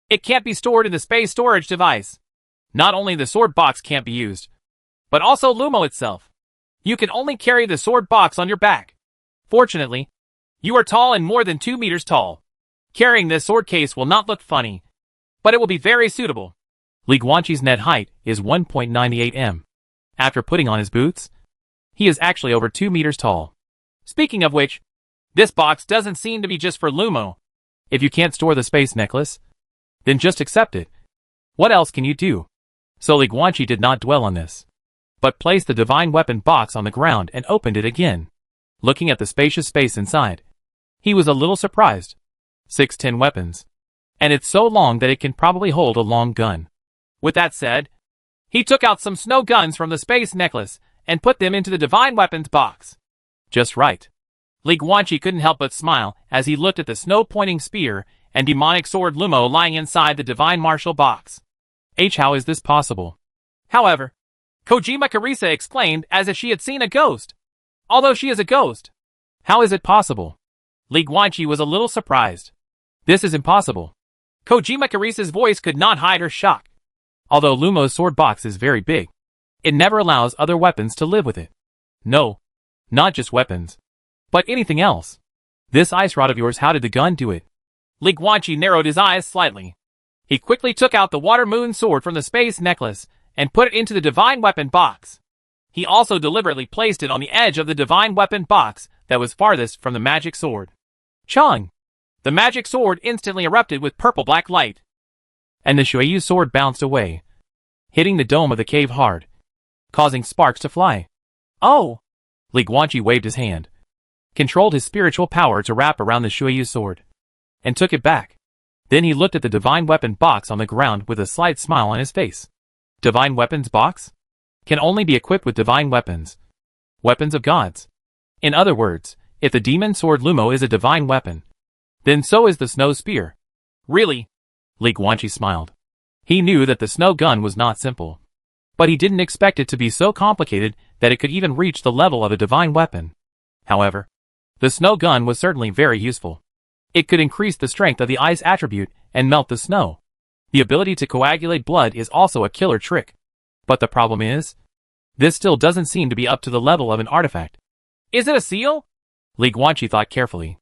It can't be stored in the space storage device. Not only the sword box can't be used, but also Lumo itself. You can only carry the sword box on your back. Fortunately, you are tall and more than 2 meters tall. Carrying this sword case will not look funny, but it will be very suitable. Li Guanqi's net height is 1.98 m. After putting on his boots, he is actually over 2 meters tall. Speaking of which, this box doesn't seem to be just for Lumo. If you can't store the space necklace, then just accept it. What else can you do? So Li Guanqi did not dwell on this, but placed the divine weapon box on the ground and opened it again. Looking at the spacious space inside, he was a little surprised. 610 weapons. And it's so long that it can probably hold a long gun. With that said, he took out some snow guns from the space necklace and put them into the divine weapons box. Just right. Li Guanqi couldn't help but smile as he looked at the snow-pointing spear and demonic sword Lumo lying inside the divine martial box. How is this possible? However, Kojima Karisa exclaimed as if she had seen a ghost. Although she is a ghost, how is it possible? Li Guanqi was a little surprised. This is impossible. Kojima Karisa's voice could not hide her shock. Although Lumo's sword box is very big, it never allows other weapons to live with it. No, not just weapons, but anything else. This ice rod of yours, how did the gun do it? Li Guanqi narrowed his eyes slightly. He quickly took out the water moon sword from the space necklace and put it into the divine weapon box. He also deliberately placed it on the edge of the divine weapon box that was farthest from the magic sword. Chung! The magic sword instantly erupted with purple-black light. And the Shueiyu sword bounced away, hitting the dome of the cave hard, causing sparks to fly. Oh! Li Guanqi waved his hand, controlled his spiritual power to wrap around the Shueiyu sword, and took it back. Then he looked at the divine weapon box on the ground with a slight smile on his face. Divine weapons box? Can only be equipped with divine weapons. Weapons of gods. In other words, if the demon sword Lumo is a divine weapon, then so is the snow spear. Really? Li Guanqi smiled. He knew that the snow gun was not simple, but he didn't expect it to be so complicated that it could even reach the level of a divine weapon. However, the snow gun was certainly very useful. It could increase the strength of the ice attribute and melt the snow. The ability to coagulate blood is also a killer trick. But the problem is, this still doesn't seem to be up to the level of an artifact. Is it a seal? Li Guanqi thought carefully.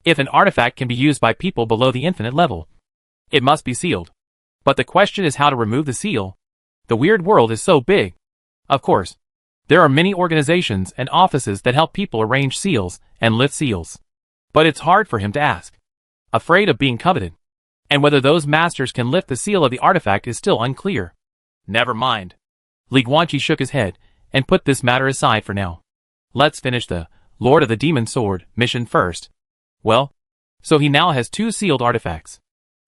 If an artifact can be used by people below the infinite level, it must be sealed. But the question is how to remove the seal. The weird world is so big. Of course, there are many organizations and offices that help people arrange seals and lift seals. But it's hard for him to ask. Afraid of being coveted. And whether those masters can lift the seal of the artifact is still unclear. Never mind. Li Guanqi shook his head and put this matter aside for now. Let's finish the Lord of the Demon Sword mission first. Well, so he now has 2 sealed artifacts.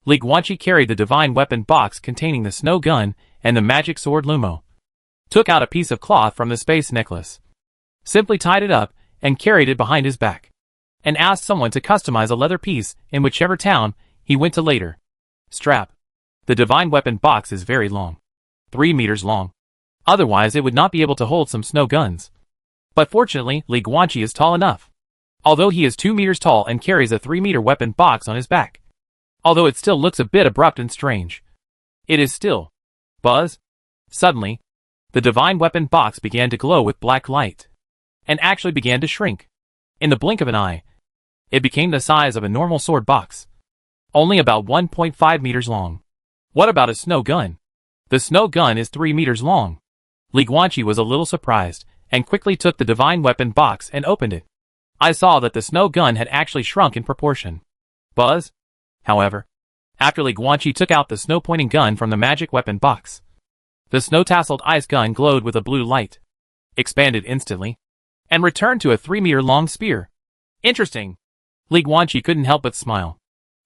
Li Guanqi carried the divine weapon box containing the snow gun and the magic sword Lumo. Took out a piece of cloth from the space necklace. Simply tied it up and carried it behind his back. and asked someone to customize a leather piece in whichever town he went to later. Strap. The divine weapon box is very long. 3 meters long. Otherwise it would not be able to hold some snow guns. But fortunately, Li Guanqi is tall enough. Although he is 2 meters tall and carries a 3-meter weapon box on his back. Although it still looks a bit abrupt and strange. It is still. Buzz. Suddenly, the divine weapon box began to glow with black light. And actually began to shrink. In the blink of an eye, it became the size of a normal sword box. Only about 1.5 meters long. What about a snow gun? The snow gun is 3 meters long. Li Guanqi was a little surprised, and quickly took the divine weapon box and opened it. I saw that the snow gun had actually shrunk in proportion. Buzz. However, after Li Guanqi took out the snow-pointing gun from the magic weapon box, the snow-tasseled ice gun glowed with a blue light, expanded instantly, and returned to a 3-meter-long spear. Interesting. Li Guanqi couldn't help but smile.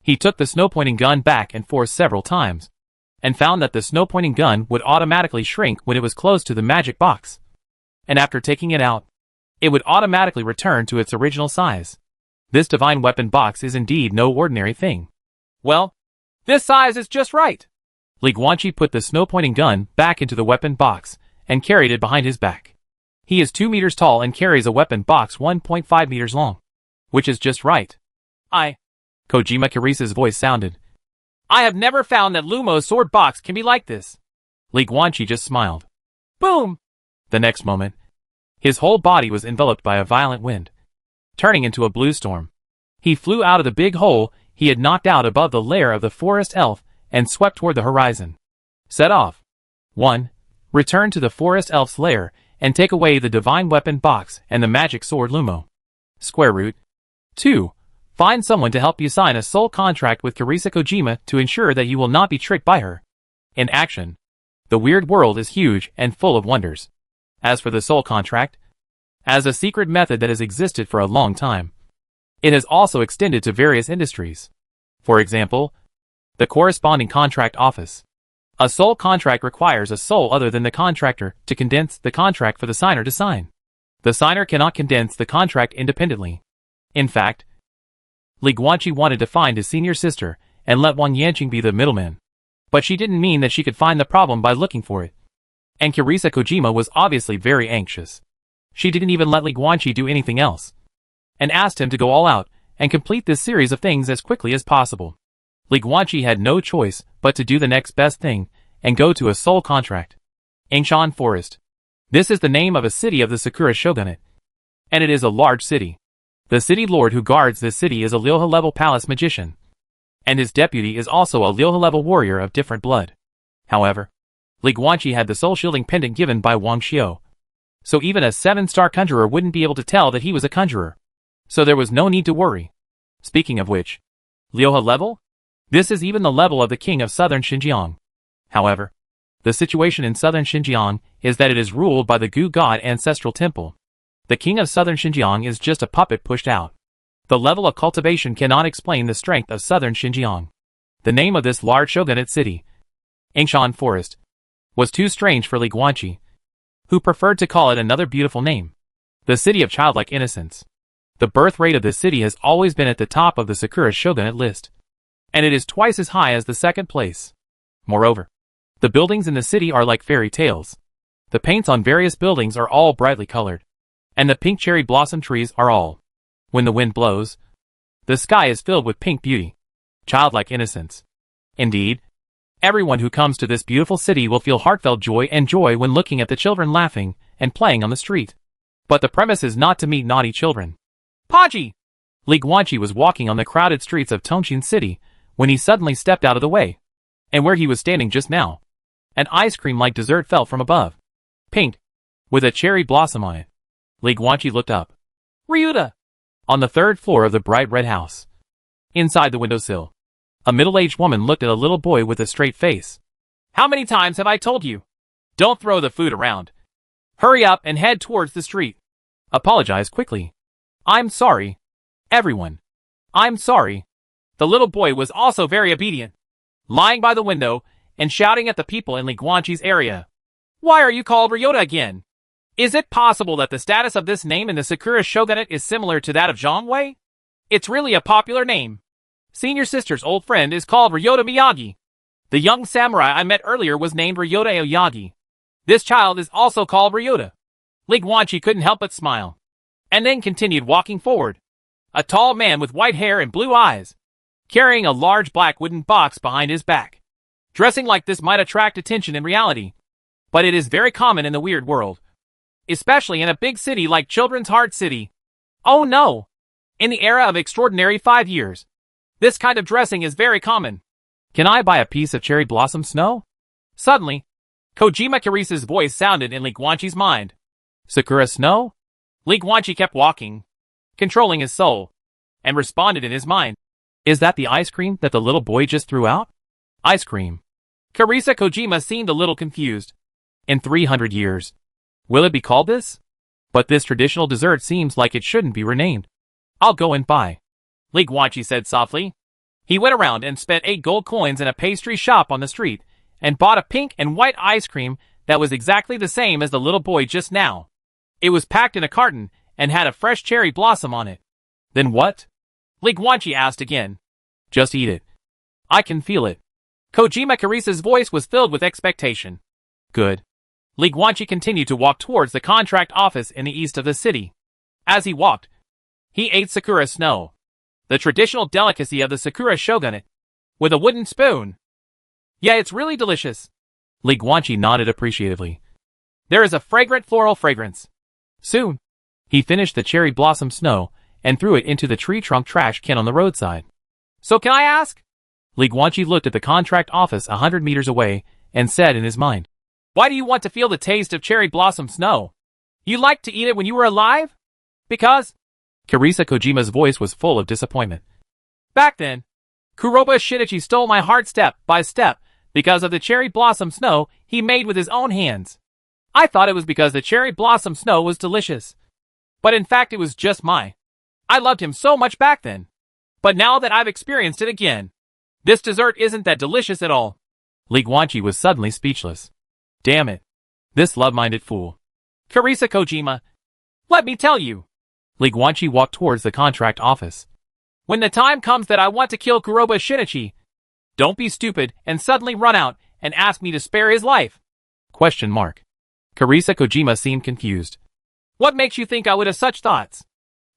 He took the snow-pointing gun back and forth several times, and found that the snow-pointing gun would automatically shrink when it was close to the magic box. And after taking it out, it would automatically return to its original size. This divine weapon box is indeed no ordinary thing. Well, this size is just right. Li Guanqi put the snow-pointing gun back into the weapon box and carried it behind his back. He is 2 meters tall and carries a weapon box 1.5 meters long, which is just right. Kojima Kirisa's voice sounded. I have never found that Lumo's sword box can be like this. Li Guanqi just smiled. Boom! The next moment, his whole body was enveloped by a violent wind, turning into a blue storm. He flew out of the big hole he had knocked out above the lair of the forest elf and swept toward the horizon. Set off. 1. Return to the forest elf's lair and take away the divine weapon box and the magic sword Lumo. Square root. 2. Find someone to help you sign a soul contract with Kirisa Kojima to ensure that you will not be tricked by her. In action. The weird world is huge and full of wonders. As for the soul contract, as a secret method that has existed for a long time, it has also extended to various industries. For example, the corresponding contract office. A soul contract requires a soul other than the contractor to condense the contract for the signer to sign. The signer cannot condense the contract independently. In fact, Li Guanqi wanted to find his senior sister and let Wang Yanqing be the middleman. But she didn't mean that she could find the problem by looking for it. And Kirisa Kojima was obviously very anxious. She didn't even let Li Guanqi do anything else, and asked him to go all out and complete this series of things as quickly as possible. Li Guanqi had no choice but to do the next best thing and go to a soul contract. Angshan Forest. This is the name of a city of the Sakura Shogunate, and it is a large city. The city lord who guards this city is a Lyoha-level palace magician, and his deputy is also a Lyoha-level warrior of different blood. However, Li Guanqi had the soul-shielding pendant given by Wang Xiu, so even a 7-star conjurer wouldn't be able to tell that he was a conjurer. So there was no need to worry. Speaking of which, Lyoha level? This is even the level of the king of southern Xinjiang. However, the situation in southern Xinjiang is that it is ruled by the Gu God ancestral temple. The king of southern Xinjiang is just a puppet pushed out. The level of cultivation cannot explain the strength of southern Xinjiang. The name of this large shogunate city, Angshan Forest, was too strange for Li Guanqi, who preferred to call it another beautiful name, the city of childlike innocence. The birth rate of this city has always been at the top of the Sakura Shogunate list, and it is twice as high as the second place. Moreover, the buildings in the city are like fairy tales. The paints on various buildings are all brightly colored, and the pink cherry blossom trees are all. When the wind blows, the sky is filled with pink beauty, childlike innocence. Indeed, everyone who comes to this beautiful city will feel heartfelt joy when looking at the children laughing and playing on the street. But the premise is not to meet naughty children. Paji! Li Guanqi was walking on the crowded streets of Tongqin City when he suddenly stepped out of the way. And where he was standing just now, an ice cream-like dessert fell from above. Pink, with a cherry blossom on it. Li Guanqi looked up. Ryuta! On the 3rd floor of the bright red house. Inside the windowsill, a middle-aged woman looked at a little boy with a straight face. How many times have I told you? Don't throw the food around. Hurry up and head towards the street. Apologize quickly. I'm sorry. Everyone. I'm sorry. The little boy was also very obedient, lying by the window and shouting at the people in Li Guanqi's area. Why are you called Ryota again? Is it possible that the status of this name in the Sakura Shogunate is similar to that of Zhongwei? It's really a popular name. Senior sister's old friend is called Ryota Miyagi. The young samurai I met earlier was named Ryota Aoyagi. This child is also called Ryota. Li Guanqi couldn't help but smile. And then continued walking forward. A tall man with white hair and blue eyes, carrying a large black wooden box behind his back. Dressing like this might attract attention in reality, but it is very common in the weird world. Especially in a big city like Children's Heart City. Oh no! In the era of extraordinary 5 years, this kind of dressing is very common. Can I buy a piece of cherry blossom snow? Suddenly, Kojima Karisa's voice sounded in Li Guanqi's mind. Sakura snow? Li Guanqi kept walking, controlling his soul, and responded in his mind. Is that the ice cream that the little boy just threw out? Ice cream. Karisa Kojima seemed a little confused. In 300 years, will it be called this? But this traditional dessert seems like it shouldn't be renamed. I'll go and buy. Li Guanqi said softly. He went around and spent 8 gold coins in a pastry shop on the street, and bought a pink and white ice cream that was exactly the same as the little boy just now. It was packed in a carton, and had a fresh cherry blossom on it. Then what? Li Guanqi asked again. Just eat it. I can feel it. Kojima Karisa's voice was filled with expectation. Good. Li Guanqi continued to walk towards the contract office in the east of the city. As he walked, he ate Sakura snow, the traditional delicacy of the Sakura shogunate, with a wooden spoon. Yeah, it's really delicious. Li Guanqi nodded appreciatively. There is a fragrant floral fragrance. Soon, he finished the cherry blossom snow and threw it into the tree trunk trash can on the roadside. So can I ask? Li Guanqi looked at the contract office 100 meters away and said in his mind, Why do you want to feel the taste of cherry blossom snow? You liked to eat it when you were alive? Because? Karisa Kojima's voice was full of disappointment. Back then, Kuroba Shinichi stole my heart step by step because of the cherry blossom snow he made with his own hands. I thought it was because the cherry blossom snow was delicious. But in fact it was just I loved him so much back then. But now that I've experienced it again, this dessert isn't that delicious at all. Li Guanqi was suddenly speechless. Damn it. This love-minded fool. Karisa Kojima, let me tell you. Li Guanqi walked towards the contract office. When the time comes that I want to kill Kuroba Shinichi, don't be stupid and suddenly run out and ask me to spare his life. Question mark. Karisa Kojima seemed confused. What makes you think I would have such thoughts?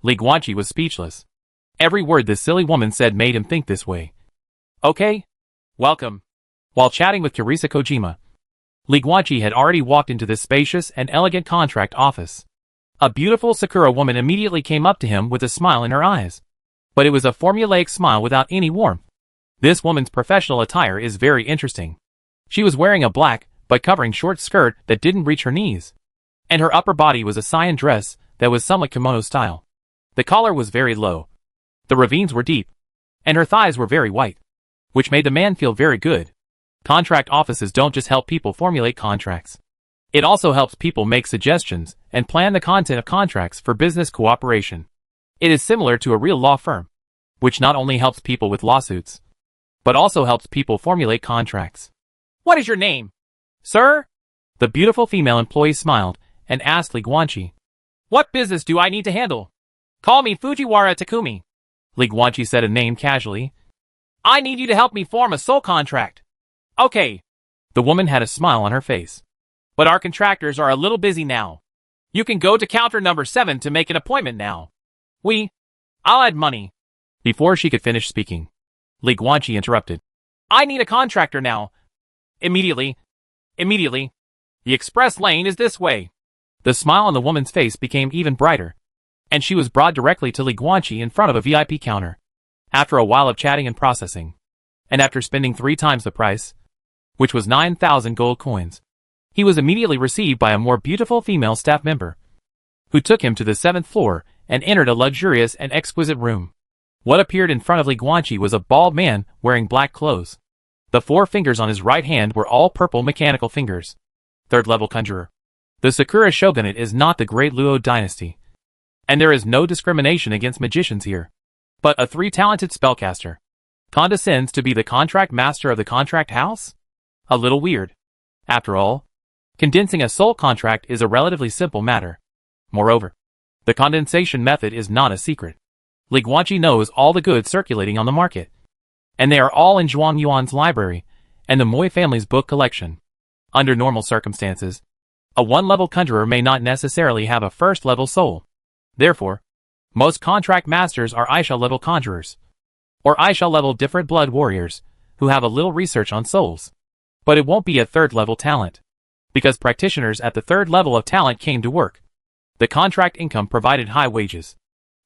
Li Guanqi was speechless. Every word this silly woman said made him think this way. Okay. Welcome. While chatting with Karisa Kojima, Li Guanqi had already walked into this spacious and elegant contract office. A beautiful Sakura woman immediately came up to him with a smile in her eyes. But it was a formulaic smile without any warmth. This woman's professional attire is very interesting. She was wearing a black, but covering short skirt that didn't reach her knees. And her upper body was a cyan dress that was somewhat kimono style. The collar was very low. The ravines were deep. And her thighs were very white, which made the man feel very good. Contract offices don't just help people formulate contracts. It also helps people make suggestions and plan the content of contracts for business cooperation. It is similar to a real law firm, which not only helps people with lawsuits, but also helps people formulate contracts. What is your name, sir? The beautiful female employee smiled and asked Li Guanqi. What business do I need to handle? Call me Fujiwara Takumi. Li Guanqi said a name casually. I need you to help me form a soul contract. Okay. The woman had a smile on her face. But our contractors are a little busy now. You can go to counter number 7 to make an appointment now. I'll add money. Before she could finish speaking, Li Guanqi interrupted. I need a contractor now. Immediately. The express lane is this way. The smile on the woman's face became even brighter, and she was brought directly to Li Guanqi in front of a VIP counter. After a while of chatting and processing, and after spending 3 times the price, which was 9,000 gold coins, he was immediately received by a more beautiful female staff member, who took him to the 7th floor and entered a luxurious and exquisite room. What appeared in front of Li Guanqi was a bald man wearing black clothes. The 4 fingers on his right hand were all purple mechanical fingers. 3rd level conjurer. The Sakura shogunate is not the great Luo dynasty, and there is no discrimination against magicians here. But a 3-talented spellcaster condescends to be the contract master of the contract house? A little weird. After all, condensing a soul contract is a relatively simple matter. Moreover, the condensation method is not a secret. Li Guanqi knows all the goods circulating on the market. And they are all in Zhuang Yuan's library and the Mui family's book collection. Under normal circumstances, a one-level conjurer may not necessarily have a first-level soul. Therefore, most contract masters are Aisha-level conjurers, or Aisha-level different blood warriors, who have a little research on souls. But it won't be a third-level talent, because practitioners at the third level of talent came to work. The contract income provided high wages,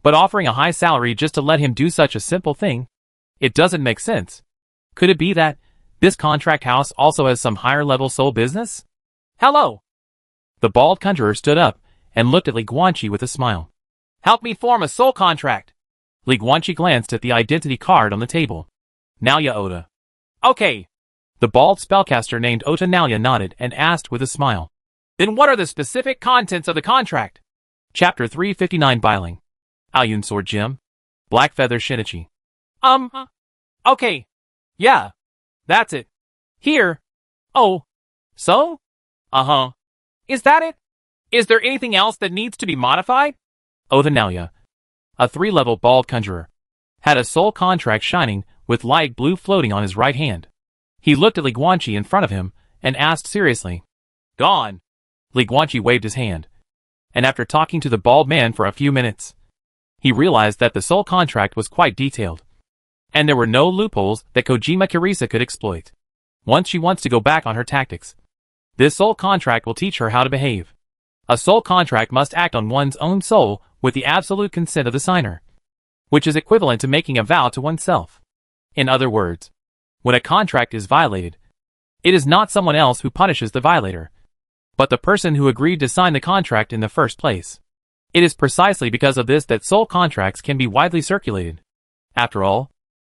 but offering a high salary just to let him do such a simple thing? It doesn't make sense. Could it be that this contract house also has some higher-level soul business? Hello! The bald conjurer stood up and looked at Li Guanqi with a smile. Help me form a soul contract. Li Guanqi glanced at the identity card on the table. Nalya Oda. Okay. The bald spellcaster named Ota Nalya nodded and asked with a smile. Then what are the specific contents of the contract? Chapter 359 Biling. Aoyun Sword Gem. Black Feather Shinichi. Okay. Yeah. That's it. Here. Oh. So? Uh-huh. Is that it? Is there anything else that needs to be modified? Ota Nalya, a 3-level bald conjurer, had a soul contract shining with light blue floating on his right hand. He looked at Li Guanqi in front of him and asked seriously. Gone. Li Guanqi waved his hand. And after talking to the bald man for a few minutes, he realized that the soul contract was quite detailed. And there were no loopholes that Kojima Kirisa could exploit. Once she wants to go back on her tactics, this soul contract will teach her how to behave. A soul contract must act on one's own soul with the absolute consent of the signer, which is equivalent to making a vow to oneself. In other words, when a contract is violated, it is not someone else who punishes the violator, but the person who agreed to sign the contract in the first place. It is precisely because of this that soul contracts can be widely circulated. After all,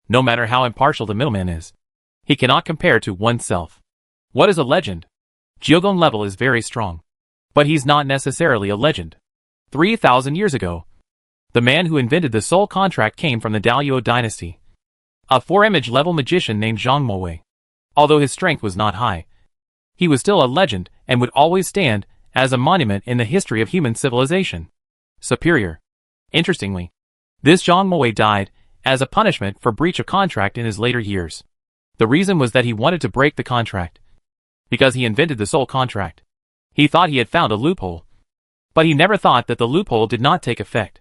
no matter how impartial the middleman is, he cannot compare to oneself. What is a legend? Jyogon level is very strong, but he's not necessarily a legend. 3,000 years ago, the man who invented the soul contract came from the Daoyuo dynasty. A 4-image level magician named Zhang Mowei. Although his strength was not high, he was still a legend and would always stand as a monument in the history of human civilization. Superior. Interestingly, this Zhang Mowei died as a punishment for breach of contract in his later years. The reason was that he wanted to break the contract, because he invented the soul contract. He thought he had found a loophole, but he never thought that the loophole did not take effect.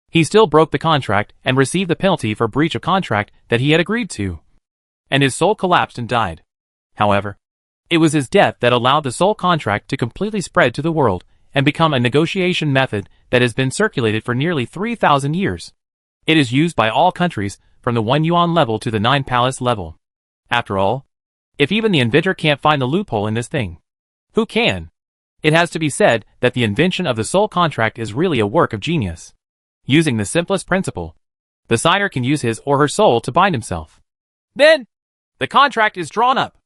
He still broke the contract and received the penalty for breach of contract that he had agreed to. And his soul collapsed and died. However, it was his death that allowed the soul contract to completely spread to the world and become a negotiation method that has been circulated for nearly 3,000 years. It is used by all countries from the 1 yuan level to the 9 palace level. After all, if even the inventor can't find the loophole in this thing, who can? It has to be said that the invention of the soul contract is really a work of genius. Using the simplest principle, the signer can use his or her soul to bind himself. Then, the contract is drawn up.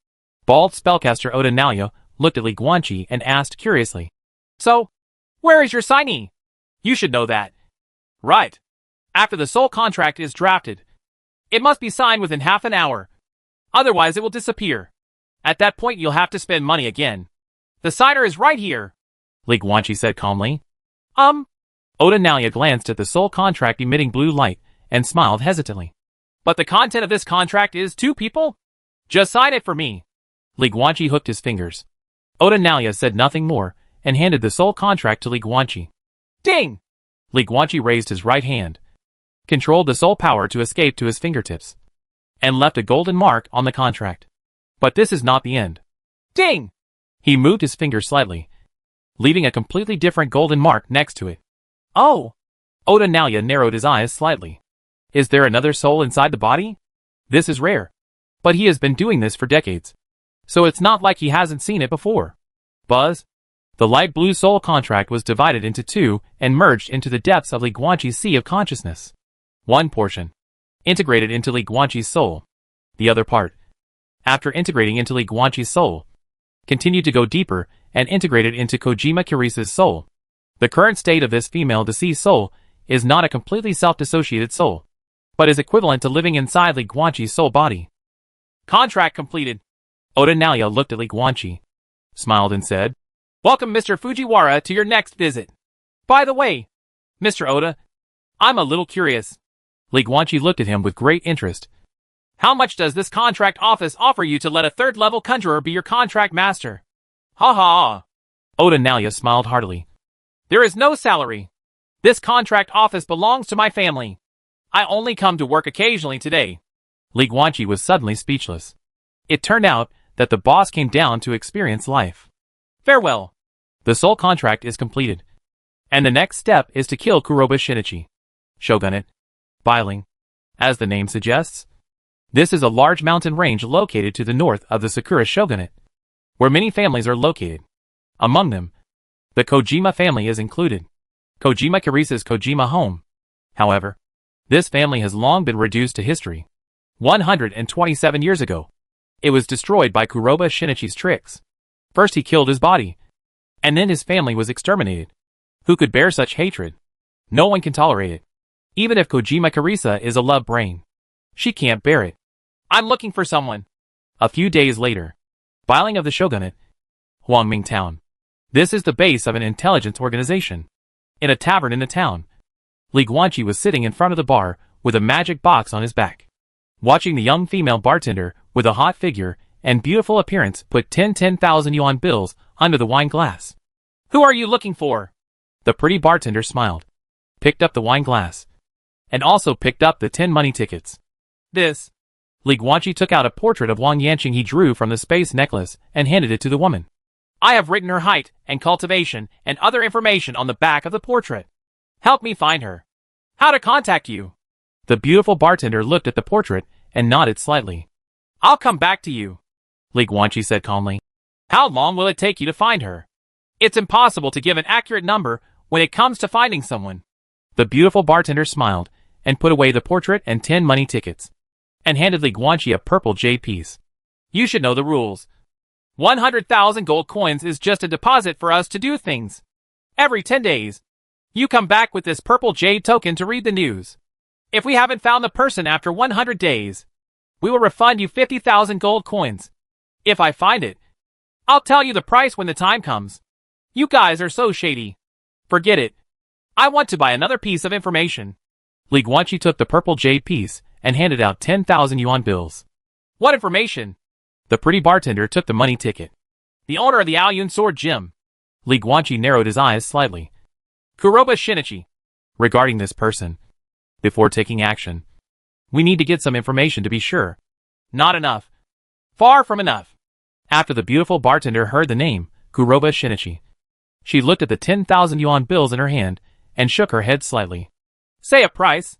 Bald spellcaster Ota Nalya looked at Li Guanqi and asked curiously. So, where is your signee? You should know that. Right. After the soul contract is drafted, it must be signed within half an hour. Otherwise it will disappear. At that point you'll have to spend money again. The signer is right here, Li Guanqi said calmly. Ota Nalya glanced at the soul contract emitting blue light and smiled hesitantly. But the content of this contract is 2 people? Just sign it for me. Li Guanqi hooked his fingers. Ota Nalya said nothing more and handed the soul contract to Li Guanqi. Ding! Li Guanqi raised his right hand, controlled the soul power to escape to his fingertips, and left a golden mark on the contract. But this is not the end. Ding! He moved his finger slightly, leaving a completely different golden mark next to it. Oh! Ota Nalya narrowed his eyes slightly. Is there another soul inside the body? This is rare. But he has been doing this for decades, so it's not like he hasn't seen it before. Buzz? The light blue soul contract was divided into 2 and merged into the depths of Li Guanqi's sea of consciousness. One portion integrated into Li Guanqi's soul. The other part, after integrating into Li Guanqi's soul, continued to go deeper and integrated into Kojima Kirisa's soul. The current state of this female deceased soul is not a completely self-dissociated soul, but is equivalent to living inside Li Guanqi's soul body. Contract completed. Ota Nalya looked at Li Guanqi, smiled and said, Welcome Mr. Fujiwara to your next visit. By the way, Mr. Oda, I'm a little curious. Li Guanqi looked at him with great interest. How much does this contract office offer you to let a third-level conjurer be your contract master? Ha ha! Oda Nalia smiled heartily. There is no salary. This contract office belongs to my family. I only come to work occasionally today. Li Guanqi was suddenly speechless. It turned out that the boss came down to experience life. Farewell. The soul contract is completed. And the next step is to kill Kuroba Shinichi. Shogunate. Bailing. As the name suggests, this is a large mountain range located to the north of the Sakura Shogunate, where many families are located. Among them, the Kojima family is included. Kojima Kirisa's Kojima home. However, this family has long been reduced to history. 127 years ago, it was destroyed by Kuroba Shinichi's tricks. First he killed his body, and then his family was exterminated. Who could bear such hatred? No one can tolerate it. Even if Kojima Kirisa is a love brain, she can't bear it. I'm looking for someone. A few days later, Bailing of the Shogunate, Huangming Town. This is the base of an intelligence organization. In a tavern in the town, Li Guanqi was sitting in front of the bar with a magic box on his back, watching the young female bartender with a hot figure and beautiful appearance put 10,000 yuan bills under the wine glass. Who are you looking for? The pretty bartender smiled, picked up the wine glass, and also picked up the 10 money tickets. This. Li Guanqi took out a portrait of Wang Yanqing he drew from the space necklace and handed it to the woman. I have written her height and cultivation and other information on the back of the portrait. Help me find her. How to contact you? The beautiful bartender looked at the portrait and nodded slightly. I'll come back to you, Li Guanqi said calmly. How long will it take you to find her? It's impossible to give an accurate number when it comes to finding someone. The beautiful bartender smiled and put away the portrait and 10 money tickets, and handed Li Guanqi a purple jade piece. You should know the rules. 100,000 gold coins is just a deposit for us to do things. Every 10 days, you come back with this purple jade token to read the news. If we haven't found the person after 100 days, we will refund you 50,000 gold coins. If I find it, I'll tell you the price when the time comes. You guys are so shady. Forget it. I want to buy another piece of information. Li Guanqi took the purple jade piece and handed out 10,000 yuan bills. What information? The pretty bartender took the money ticket. The owner of the Aoyun Sword Gym. Li Guanqi narrowed his eyes slightly. Kuroba Shinichi. Regarding this person, before taking action, we need to get some information to be sure. Not enough. Far from enough. After the beautiful bartender heard the name, Kuroba Shinichi, she looked at the 10,000 yuan bills in her hand and shook her head slightly. Say a price.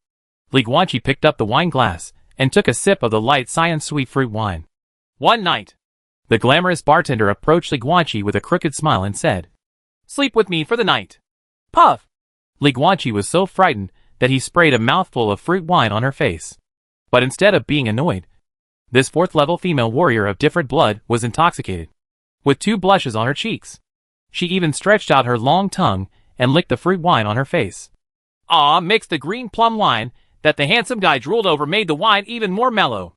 Li Guanqi picked up the wine glass and took a sip of the light cyan sweet fruit wine. One night. The glamorous bartender approached Li Guanqi with a crooked smile and said, Sleep with me for the night. Puff! Li Guanqi was so frightened that he sprayed a mouthful of fruit wine on her face. But instead of being annoyed, this fourth-level female warrior of different blood was intoxicated, with 2 blushes on her cheeks. She even stretched out her long tongue and licked the fruit wine on her face. Mixed the green plum wine that the handsome guy drooled over made the wine even more mellow.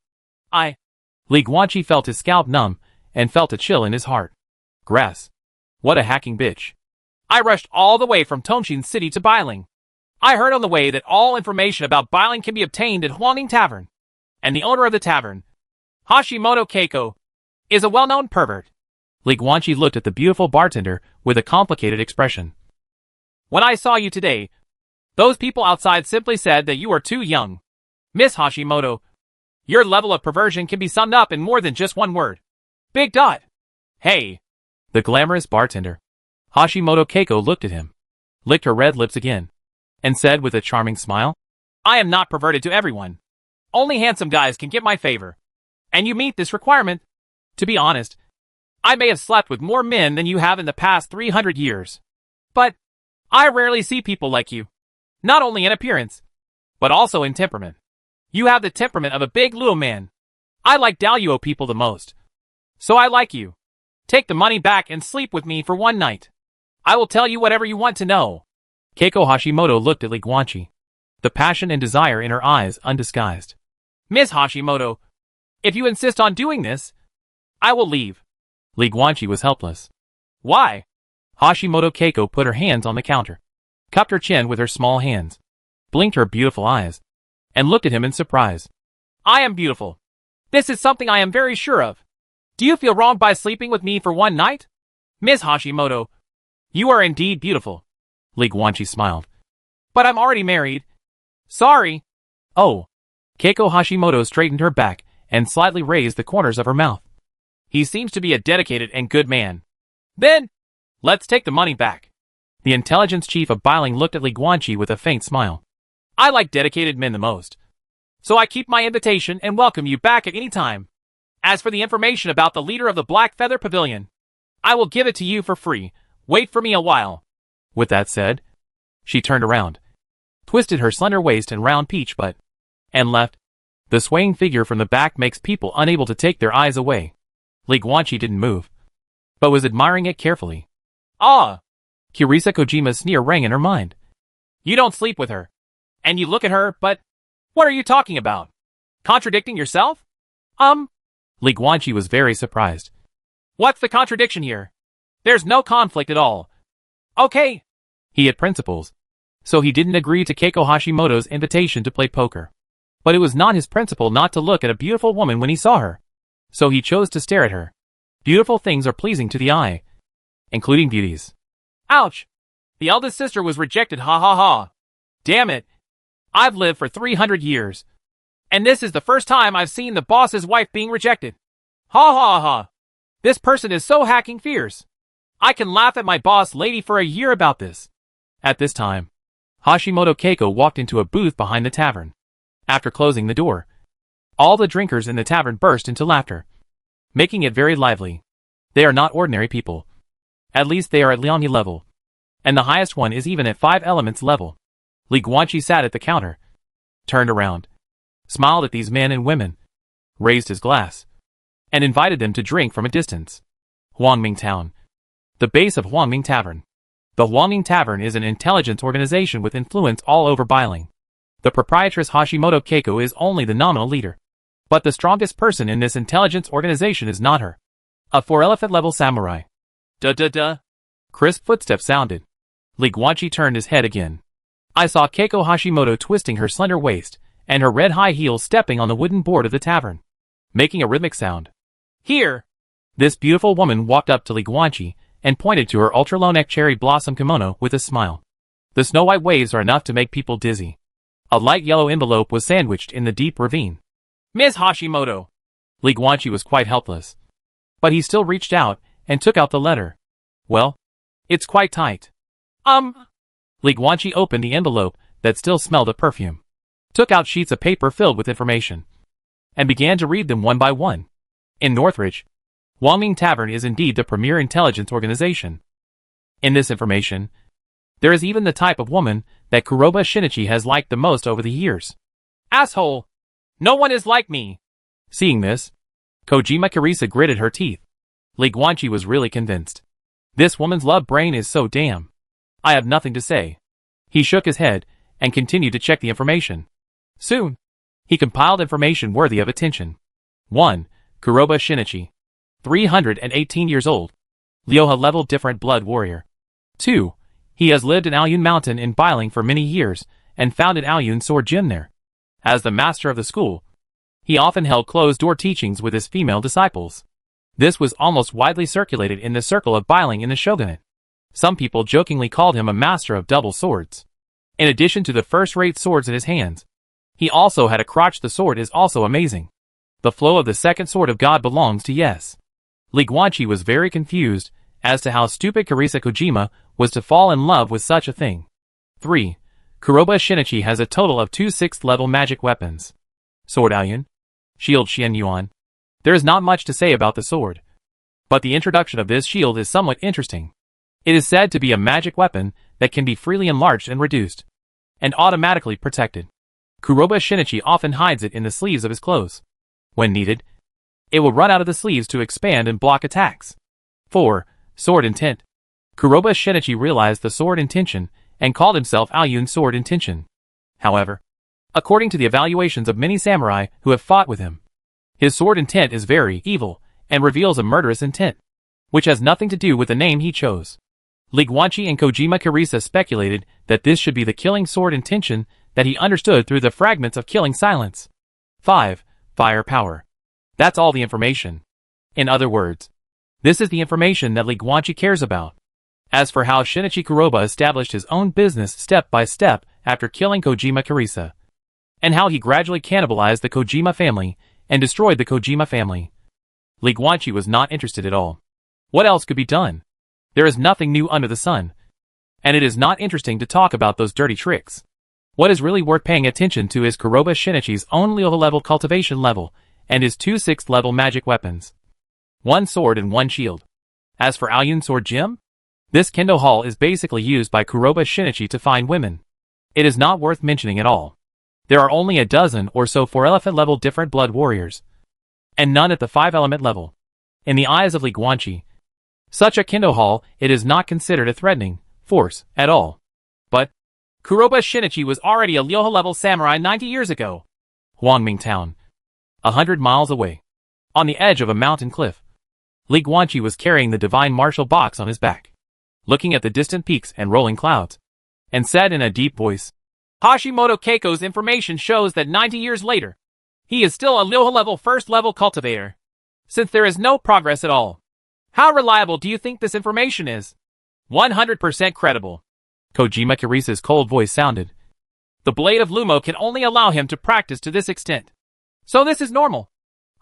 Li Guanqi felt his scalp numb and felt a chill in his heart. Grass. What a hacking bitch. I rushed all the way from Tongqing City to Bailing. I heard on the way that all information about Bailing can be obtained at Huangning Tavern. And the owner of the tavern, Hashimoto Keiko, is a well-known pervert. Li Guanqi looked at the beautiful bartender with a complicated expression. When I saw you today, those people outside simply said that you are too young. Miss Hashimoto, your level of perversion can be summed up in more than just one word. Big dot. Hey. The glamorous bartender, Hashimoto Keiko, looked at him, licked her red lips again, and said with a charming smile, I am not perverted to everyone. Only handsome guys can get my favor. And you meet this requirement. To be honest, I may have slept with more men than you have in the past 300 years. But I rarely see people like you. Not only in appearance, but also in temperament. You have the temperament of a big Luo man. I like Daluo people the most. So I like you. Take the money back and sleep with me for one night. I will tell you whatever you want to know. Keiko Hashimoto looked at Li Guanqi, the passion and desire in her eyes undisguised. Miss Hashimoto, if you insist on doing this, I will leave. Li Guanqi was helpless. Why? Hashimoto Keiko put her hands on the counter, cupped her chin with her small hands, blinked her beautiful eyes, and looked at him in surprise. I am beautiful. This is something I am very sure of. Do you feel wronged by sleeping with me for one night? Ms. Hashimoto, you are indeed beautiful. Li Guanqi smiled. But I'm already married. Sorry. Oh. Keiko Hashimoto straightened her back and slightly raised the corners of her mouth. He seems to be a dedicated and good man. Then, let's take the money back. The intelligence chief of Biling looked at Li Guanqi with a faint smile. I like dedicated men the most. So I keep my invitation and welcome you back at any time. As for the information about the leader of the Black Feather Pavilion, I will give it to you for free. Wait for me a while. With that said, she turned around, twisted her slender waist and round peach butt, and left. The swaying figure from the back makes people unable to take their eyes away. Li Guanqi didn't move, but was admiring it carefully. Ah! Kirisa Kojima's sneer rang in her mind. You don't sleep with her. And you look at her, but what are you talking about? Contradicting yourself? Li Guanqi was very surprised. What's the contradiction here? There's no conflict at all. Okay. He had principles, so he didn't agree to Keiko Hashimoto's invitation to play poker. But it was not his principle not to look at a beautiful woman when he saw her. So he chose to stare at her. Beautiful things are pleasing to the eye, including beauties. Ouch! The eldest sister was rejected, ha ha ha. Damn it. I've lived for 300 years. And this is the first time I've seen the boss's wife being rejected. Ha ha ha. This person is so hacking fierce. I can laugh at my boss lady for a year about this. At this time, Hashimoto Keiko walked into a booth behind the tavern. After closing the door, all the drinkers in the tavern burst into laughter, making it very lively. They are not ordinary people. At least they are at Liangyi level. And the highest one is even at 5 elements level. Li Guanqi sat at the counter, turned around, smiled at these men and women, raised his glass, and invited them to drink from a distance. Huangming Town. The base of Huangming Tavern. The Huangming Tavern is an intelligence organization with influence all over Biling. The proprietress Hashimoto Keiko is only the nominal leader. But the strongest person in this intelligence organization is not her. A 4-elephant level samurai. Duh. Crisp footsteps sounded. Li Guanqi turned his head again. I saw Keiko Hashimoto twisting her slender waist, and her red high heels stepping on the wooden board of the tavern, making a rhythmic sound. Here! This beautiful woman walked up to Li Guanqi, and pointed to her ultra-low-neck cherry blossom kimono with a smile. The snow-white waves are enough to make people dizzy. A light yellow envelope was sandwiched in the deep ravine. Ms. Hashimoto! Li Guanqi was quite helpless. But he still reached out, and took out the letter. Well, it's quite tight. Li Guanqi opened the envelope that still smelled of perfume, took out sheets of paper filled with information, and began to read them one by one. In Northridge, Huangming Tavern is indeed the premier intelligence organization. In this information, there is even the type of woman that Kuroba Shinichi has liked the most over the years. Asshole! No one is like me! Seeing this, Kojima Kirisa gritted her teeth. Li Guanqi was really convinced. This woman's love brain is so damn. I have nothing to say. He shook his head, and continued to check the information. Soon, he compiled information worthy of attention. 1. Kuroba Shinichi. 318 years old. Lyoha level different blood warrior. 2. He has lived in Aoyun Mountain in Biling for many years, and founded Aoyun Sword Gym there. As the master of the school, he often held closed-door teachings with his female disciples. This was almost widely circulated in the circle of Biling in the shogunate. Some people jokingly called him a master of double swords. In addition to the first-rate swords in his hands, he also had a crotch. The sword is also amazing. The flow of the second sword of God belongs to Yes. Li Guanqi was very confused as to how stupid Kirisa Kojima was to fall in love with such a thing. 3. Kuroba Shinichi has a total of 2 6th level magic weapons. Sword Aoyun. Shield Xian Yuan. There is not much to say about the sword, but the introduction of this shield is somewhat interesting. It is said to be a magic weapon that can be freely enlarged and reduced, and automatically protected. Kuroba Shinichi often hides it in the sleeves of his clothes. When needed, it will run out of the sleeves to expand and block attacks. 4. Sword Intent. Kuroba Shinichi realized the sword intention and called himself Aoyun Sword Intention. However, according to the evaluations of many samurai who have fought with him, his sword intent is very evil and reveals a murderous intent, which has nothing to do with the name he chose. Li Guanqi and Kojima Kirisa speculated that this should be the killing sword intention that he understood through the fragments of killing silence. 5. Fire power. That's all the information. In other words, this is the information that Li Guanqi cares about. As for how Shinichi Kuroba established his own business step by step after killing Kojima Kirisa, and how he gradually cannibalized the Kojima family and destroyed the Kojima family, Li Guanqi was not interested at all. What else could be done? There is nothing new under the sun. And it is not interesting to talk about those dirty tricks. What is really worth paying attention to is Kuroba Shinichi's own Lyoha level cultivation level and his 2 6th level magic weapons. 1 sword and 1 shield. As for Aoyun Sword Gym, this Kendo Hall is basically used by Kuroba Shinichi to find women. It is not worth mentioning at all. There are only a dozen or so 4-elephant level different blood warriors, and none at the 5-element level. In the eyes of Li Guanqi, such a Kendo Hall, it is not considered a threatening force at all. But Kuroba Shinichi was already a Lyoha level samurai 90 years ago. Huangming Town, 100 miles away, on the edge of a mountain cliff, Li Guanqi was carrying the divine martial box on his back, looking at the distant peaks and rolling clouds, and said in a deep voice, Hashimoto Keiko's information shows that 90 years later, he is still a Lyoha level 1st level cultivator. Since there is no progress at all, how reliable do you think this information is? 100% credible. Kojima Kirisa's cold voice sounded. The Blade of Lumo can only allow him to practice to this extent. So this is normal.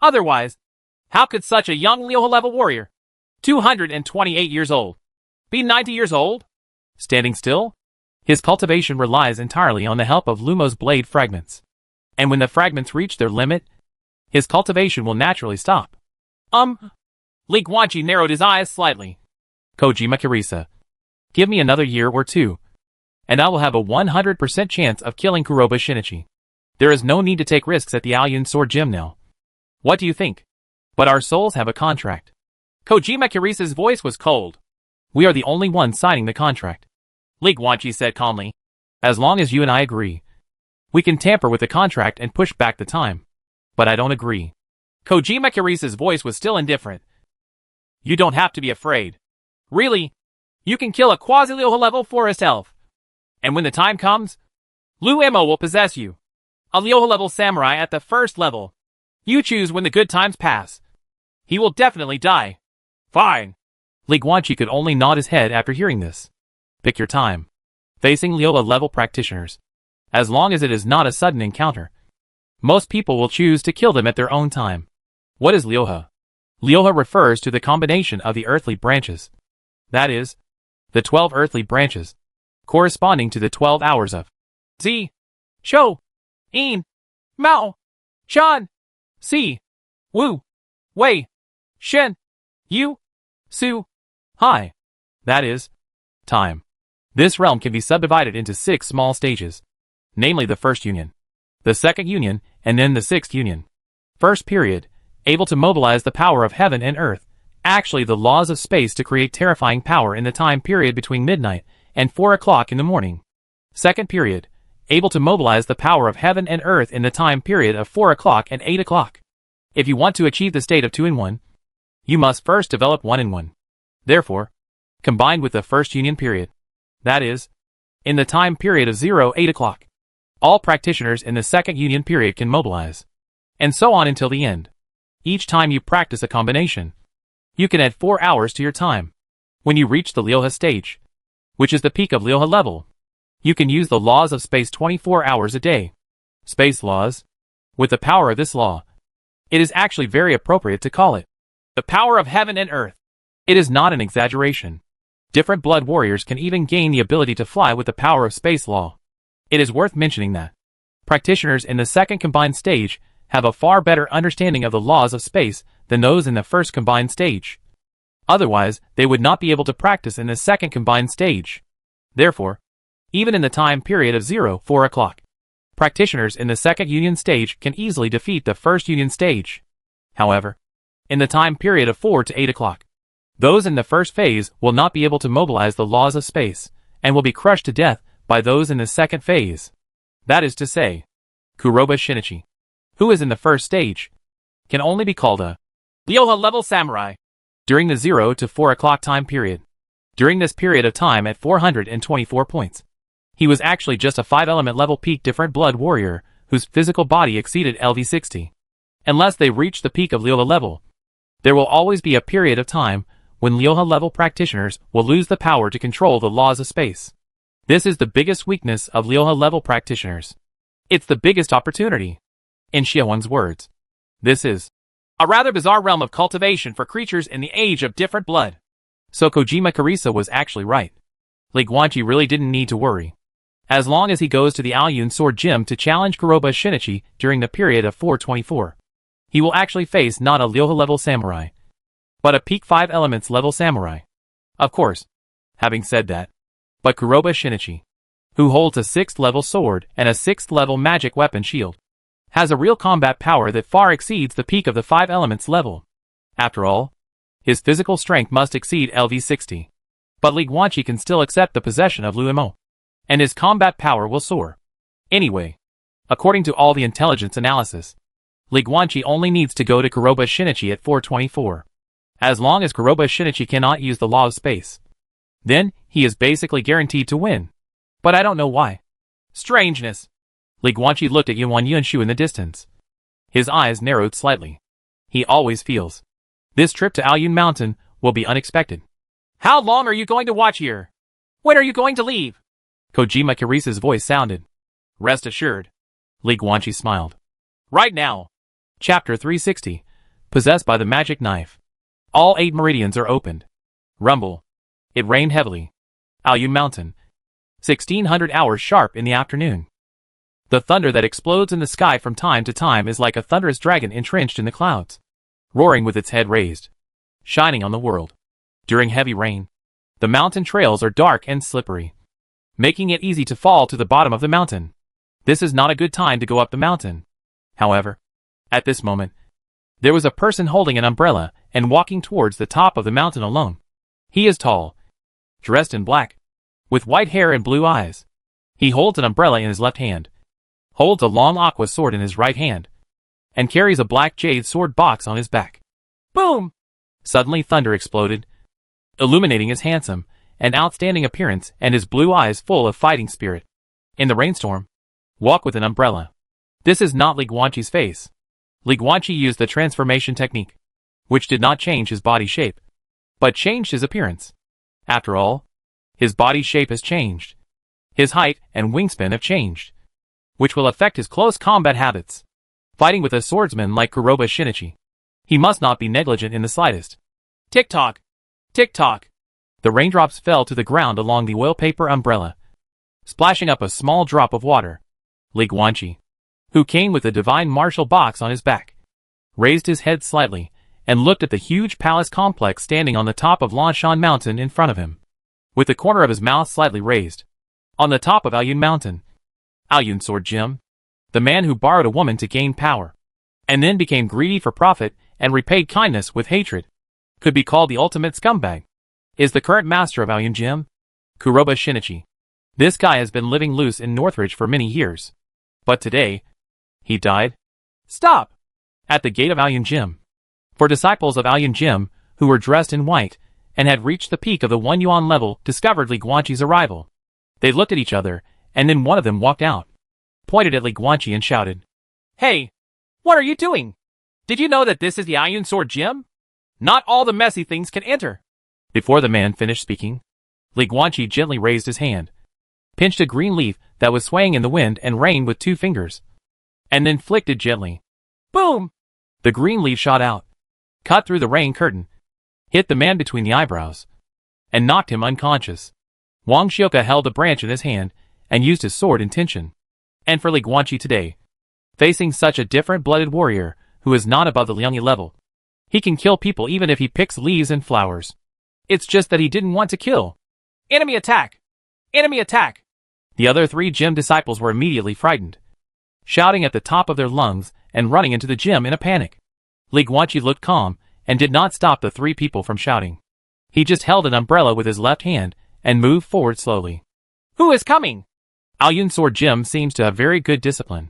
Otherwise, how could such a young Lyoha level warrior, 228 years old, be 90 years old? Standing still? His cultivation relies entirely on the help of Lumo's blade fragments. And when the fragments reach their limit, his cultivation will naturally stop. Li Guanqi narrowed his eyes slightly. Kojima Kirisa, give me another year or two, and I will have a 100% chance of killing Kuroba Shinichi. There is no need to take risks at the Aoyun Sword Gym now. What do you think? But our souls have a contract. Kojima Kirisa's voice was cold. We are the only ones signing the contract. Li Guanqi said calmly. As long as you and I agree, we can tamper with the contract and push back the time. But I don't agree. Kojima Kirisa's voice was still indifferent. You don't have to be afraid. Really? You can kill a quasi-Lyoha level forest elf. And when the time comes, Lu Emo will possess you. A Lyoha level samurai at the 1st level. You choose when the good times pass. He will definitely die. Fine. Li Guanqi could only nod his head after hearing this. Pick your time. Facing Lyoha level practitioners. As long as it is not a sudden encounter. Most people will choose to kill them at their own time. What is Lyoha? Lyoha refers to the combination of the earthly branches. That is, the 12 earthly branches, corresponding to the 12 hours of Zi, Shou, In, Mao, Shan, Si, Wu, Wei, Shen, Yu, Su, Hai. That is, time. This realm can be subdivided into 6 small stages, namely the 1st union, the 2nd union, and then the 6th union. 1st period, able to mobilize the power of heaven and earth, actually the laws of space to create terrifying power in the time period between midnight and 4 o'clock in the morning. 2nd period, able to mobilize the power of heaven and earth in the time period of 4 o'clock and 8 o'clock. If you want to achieve the state of 2-in-1, you must first develop 1-in-1. Therefore, combined with the 1st union period, that is, in the time period of 0-8 o'clock, all practitioners in the 2nd union period can mobilize. And so on until the end. Each time you practice a combination, you can add 4 hours to your time. When you reach the Lyoha stage, which is the peak of Lyoha level, you can use the laws of space 24 hours a day. Space laws. With the power of this law, it is actually very appropriate to call it the power of heaven and earth. It is not an exaggeration. Different blood warriors can even gain the ability to fly with the power of space law. It is worth mentioning that practitioners in the 2nd combined stage have a far better understanding of the laws of space than those in the 1st combined stage. Otherwise, they would not be able to practice in the 2nd combined stage. Therefore, even in the time period of 0-4 o'clock, practitioners in the 2nd union stage can easily defeat the 1st union stage. However, in the time period of 4 to 8 o'clock, those in the 1st phase will not be able to mobilize the laws of space, and will be crushed to death by those in the 2nd phase. That is to say, Kuroba Shinichi, who is in the 1st stage, can only be called a Lyoha level samurai during the 0 to 4 o'clock time period. During this period of time at 424 points, He was actually just a 5-element level peak different blood warrior, whose physical body exceeded LV60. Unless they reach the peak of Leoha level, there will always be a period of time when Leoha level practitioners will lose the power to control the laws of space. This is the biggest weakness of Leoha level practitioners. It's the biggest opportunity. In Xiaowen's words, this is a rather bizarre realm of cultivation for creatures in the age of different blood. So Kojima Karisa was actually right. Li Guanqi really didn't need to worry. As long as he goes to the Aoyun Sword Gym to challenge Kuroba Shinichi during the period of 424, he will actually face not a Leoha level samurai, but a peak 5 elements level samurai. Of course, having said that, but Kuroba Shinichi, who holds a 6th level sword and a 6th level magic weapon shield, has a real combat power that far exceeds the peak of the 5 elements level. After all, his physical strength must exceed LV60. But Li Guanqi can still accept the possession of Luimo, and his combat power will soar. Anyway, according to all the intelligence analysis, Li Guanqi only needs to go to Kuroba Shinichi at 424. As long as Kuroba Shinichi cannot use the law of space, then he is basically guaranteed to win. But I don't know why. Strangeness. Li Guanqi looked at Yuan Yunshu in the distance. His eyes narrowed slightly. He always feels this trip to Aoyun Mountain will be unexpected. How long are you going to watch here? When are you going to leave? Kojima Karisa's voice sounded. Rest assured. Li Guanqi smiled. Right now. Chapter 360. Possessed by the magic knife. All 8 meridians are opened. Rumble. It rained heavily. Aoyun Mountain. 1600 hours sharp in the afternoon. The thunder that explodes in the sky from time to time is like a thunderous dragon entrenched in the clouds, roaring with its head raised, shining on the world. During heavy rain, the mountain trails are dark and slippery, making it easy to fall to the bottom of the mountain. This is not a good time to go up the mountain. However, at this moment, there was a person holding an umbrella and walking towards the top of the mountain alone. He is tall, dressed in black, with white hair and blue eyes. He holds an umbrella in his left hand, holds a long aqua sword in his right hand, and carries a black jade sword box on his back. Boom! Suddenly thunder exploded, illuminating his handsome and outstanding appearance and his blue eyes full of fighting spirit. In the rainstorm, walk with an umbrella. This is not Li Guanqi's face. Li Guanqi used the transformation technique, which did not change his body shape, but changed his appearance. After all, his body shape has changed. His height and wingspan have changed, which will affect his close combat habits. Fighting with a swordsman like Kuroba Shinichi, he must not be negligent in the slightest. Tick-tock! Tick-tock! The raindrops fell to the ground along the oil paper umbrella, splashing up a small drop of water. Li Guanqi, who came with a divine martial box on his back, raised his head slightly and looked at the huge palace complex standing on the top of Lanshan Mountain in front of him, with the corner of his mouth slightly raised. On the top of Aoyun Mountain, Aoyun Sword Gym, the man who borrowed a woman to gain power, and then became greedy for profit and repaid kindness with hatred, could be called the ultimate scumbag, is the current master of Aoyun Gym, Kuroba Shinichi. This guy has been living loose in Northridge for many years, but today, he died. Stop! At the gate of Aoyun Gym. For disciples of Aoyun Gym, who were dressed in white, and had reached the peak of the 1 yuan level, discovered Li Guanqi's arrival. They looked at each other, and then one of them walked out, pointed at Li Guanqi and shouted, Hey! What are you doing? Did you know that this is the Aoyun Sword Gym? Not all the messy things can enter. Before the man finished speaking, Li Guanqi gently raised his hand, pinched a green leaf that was swaying in the wind and rain with 2 fingers, and then flicked it gently. Boom! The green leaf shot out, cut through the rain curtain, hit the man between the eyebrows, and knocked him unconscious. Wang Xiuka held a branch in his hand and used his sword in tension. And for Li Guanqi today, facing such a different blooded warrior who is not above the Liangyi level, he can kill people even if he picks leaves and flowers. It's just that he didn't want to kill. Enemy attack! Enemy attack! The other 3 gym disciples were immediately frightened, shouting at the top of their lungs and running into the gym in a panic. Li Guanqi looked calm and did not stop the 3 people from shouting. He just held an umbrella with his left hand and moved forward slowly. Who is coming? Aoyun Sword Gym seems to have very good discipline.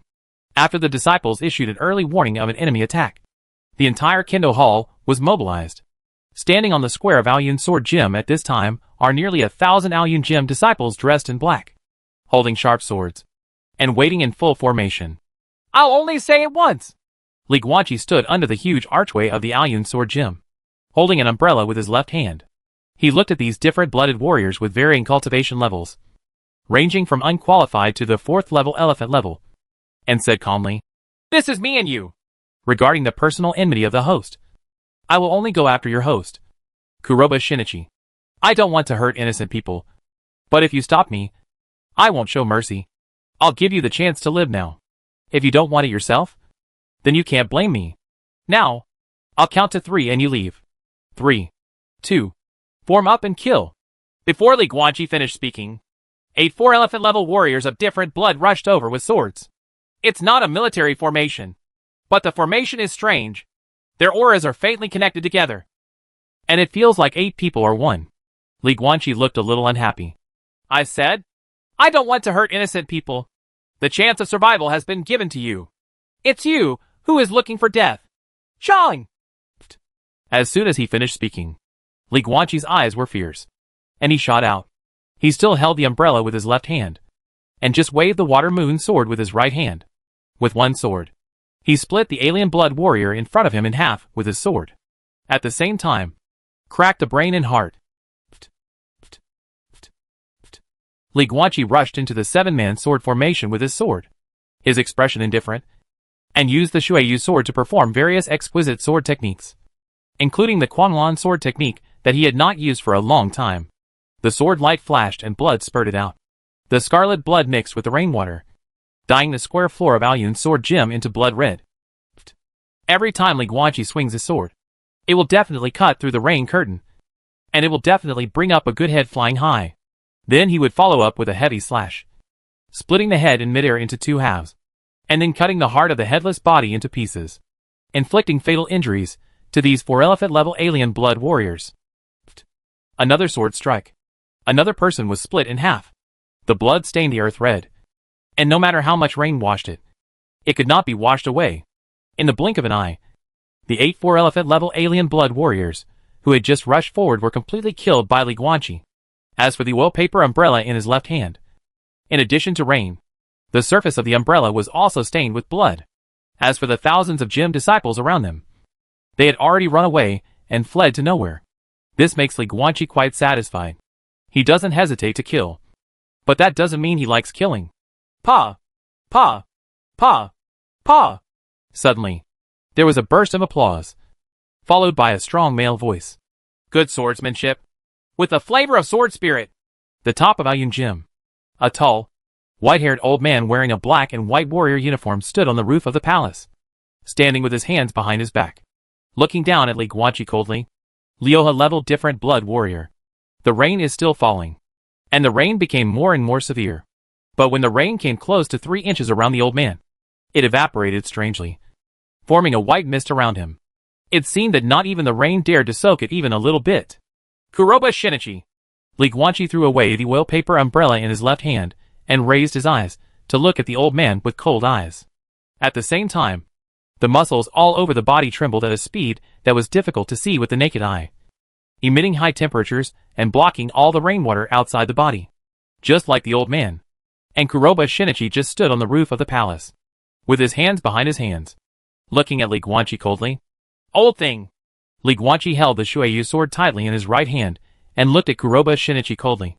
After the disciples issued an early warning of an enemy attack, the entire Kendo Hall was mobilized. Standing on the square of Aoyun Sword Gym at this time are nearly 1,000 Aoyun Gym disciples dressed in black. holding sharp swords, and waiting in full formation. I'll only say it once. Li Guanqi stood under the huge archway of the Aoyun sword gym, holding an umbrella with his left hand. He looked at these different blooded warriors with varying cultivation levels, ranging from unqualified to the 4th level elephant level, and said calmly, "This is me and you." regarding the personal enmity of the host. "I will only go after your host, Kuroba Shinichi. I don't want to hurt innocent people, but if you stop me, I won't show mercy. I'll give you the chance to live now. If you don't want it yourself, then you can't blame me. Now, I'll count to 3 and you leave. 3, 2, form up and kill." Before Li Guanqi finished speaking, 4 elephant-level warriors of different blood rushed over with swords. It's not a military formation, but the formation is strange. Their auras are faintly connected together, and it feels like 8 people are one. Li Guanqi looked a little unhappy. "I said, I don't want to hurt innocent people. The chance of survival has been given to you. It's you who is looking for death. Shang!" As soon as he finished speaking, Li Guanqi's eyes were fierce, and he shot out. He still held the umbrella with his left hand, and just waved the water moon sword with his right hand. With one sword, he split the alien blood warrior in front of him in half with his sword. At the same time, cracked the brain and heart. Li Guanqi rushed into the 7-man sword formation with his sword, his expression indifferent, and used the Shuiyu sword to perform various exquisite sword techniques, including the Quanlan sword technique that he had not used for a long time. The sword light flashed and blood spurted out. The scarlet blood mixed with the rainwater, dyeing the square floor of Aoyun's sword gym into blood red. Every time Li Guanqi swings his sword, it will definitely cut through the rain curtain, and it will definitely bring up a good head flying high. Then he would follow up with a heavy slash, splitting the head in midair into 2 halves, and then cutting the heart of the headless body into pieces, inflicting fatal injuries to these 4 elephant-level alien blood warriors. Another sword strike. Another person was split in half. The blood stained the earth red, and no matter how much rain washed it, it could not be washed away. In the blink of an eye, the 8 4 elephant-level alien blood warriors who had just rushed forward were completely killed by Li Guanqi. As for the wallpaper umbrella in his left hand, in addition to rain, the surface of the umbrella was also stained with blood. As for the thousands of gym disciples around them, they had already run away and fled to nowhere. This makes Li Guanqi quite satisfied. He doesn't hesitate to kill, but that doesn't mean he likes killing. Pa! Pa! Pa! Pa! Suddenly, there was a burst of applause, followed by a strong male voice. "Good swordsmanship, with a flavor of sword spirit." The top of Aoyun Gym, a tall, white-haired old man wearing a black and white warrior uniform stood on the roof of the palace, standing with his hands behind his back, looking down at Li Guanqi coldly. "Lioha level different blood warrior. The rain is still falling." And the rain became more and more severe. But when the rain came close to 3 inches around the old man, it evaporated strangely, forming a white mist around him. It seemed that not even the rain dared to soak it even a little bit. "Kuroba Shinichi." Li Guanqi threw away the wallpaper umbrella in his left hand and raised his eyes to look at the old man with cold eyes. At the same time, the muscles all over the body trembled at a speed that was difficult to see with the naked eye, emitting high temperatures and blocking all the rainwater outside the body. Just like the old man. And Kuroba Shinichi just stood on the roof of the palace, with his hands behind his hands, looking at Li Guanqi coldly. "Old thing." Li Guanqi held the Shuiyu sword tightly in his right hand and looked at Kuroba Shinichi coldly.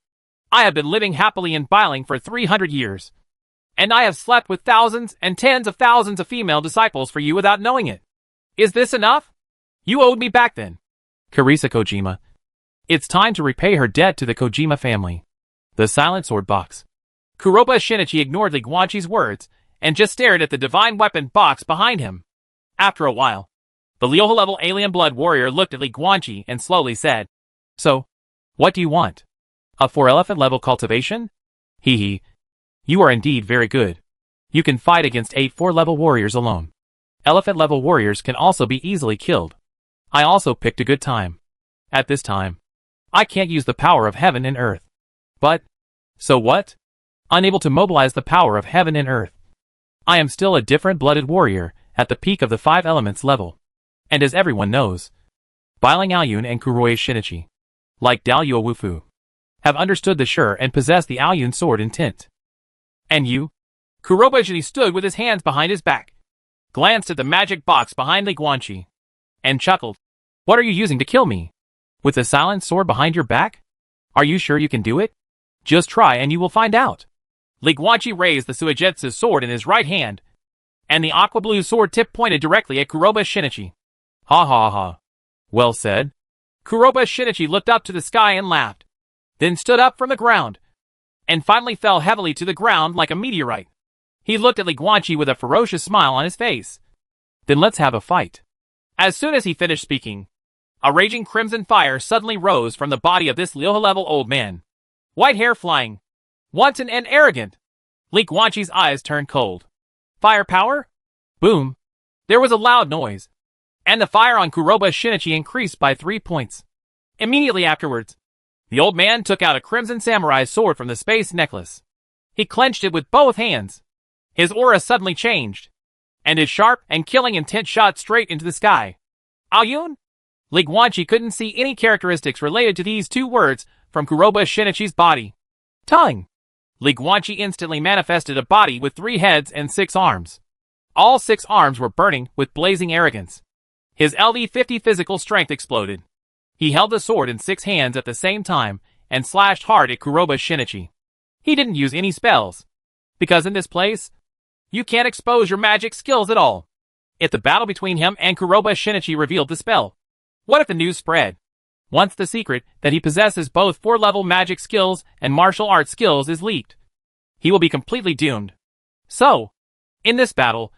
"I have been living happily in Biling for 300 years, and I have slept with thousands and tens of thousands of female disciples for you without knowing it. Is this enough? You owed me back then." Karisa Kojima. It's time to repay her debt to the Kojima family. The silent sword box. Kuroba Shinichi ignored Li Guanqi's words and just stared at the divine weapon box behind him. After a while, the Lioha-level alien blood warrior looked at Li Guanqi and slowly said, "So, what do you want? A 4 elephant level cultivation? Hee hee. You are indeed very good. You can fight against 8 4 level warriors alone. Elephant level warriors can also be easily killed. I also picked a good time. At this time, I can't use the power of heaven and earth. But, so what? Unable to mobilize the power of heaven and earth. I am still a different blooded warrior at the peak of the 5 elements level. And as everyone knows, Biling Aoyun and Kuroba Shinichi, like Dalyuo Wufu, have understood the Sure and possess the Aoyun sword intent. And you? Kuroba Shinichi stood with his hands behind his back, glanced at the magic box behind Li Guanqi, and chuckled. What are you using to kill me? With the silent sword behind your back? Are you sure you can do it? Just try and you will find out. Li Guanqi raised the Suigetsu sword in his right hand, and the aqua blue sword tip pointed directly at Kuroba Shinichi. Ha ha ha. Well said. Kuroba Shinichi looked up to the sky and laughed, then stood up from the ground, and finally fell heavily to the ground like a meteorite. He looked at Li Guanqi with a ferocious smile on his face. Then let's have a fight. As soon as he finished speaking, a raging crimson fire suddenly rose from the body of this low-level old man. White hair flying. Wanton and arrogant. Li Guanqi's eyes turned cold. Fire power? Boom. There was a loud noise, and the fire on Kuroba Shinichi increased by 3 points. Immediately afterwards, the old man took out a crimson samurai sword from the space necklace. He clenched it with both hands. His aura suddenly changed, and his sharp and killing intent shot straight into the sky. Aoyun? Li Guanqi couldn't see any characteristics related to these two words from Kuroba Shinichi's body. Tongue. Li Guanqi instantly manifested a body with 3 heads and 6 arms. All 6 arms were burning with blazing arrogance. His LV50 physical strength exploded. He held the sword in 6 hands at the same time and slashed hard at Kuroba Shinichi. He didn't use any spells, because in this place, you can't expose your magic skills at all. If the battle between him and Kuroba Shinichi revealed the spell, what if the news spread? Once the secret that he possesses both 4-level magic skills and martial arts skills is leaked, he will be completely doomed. So, in this battle,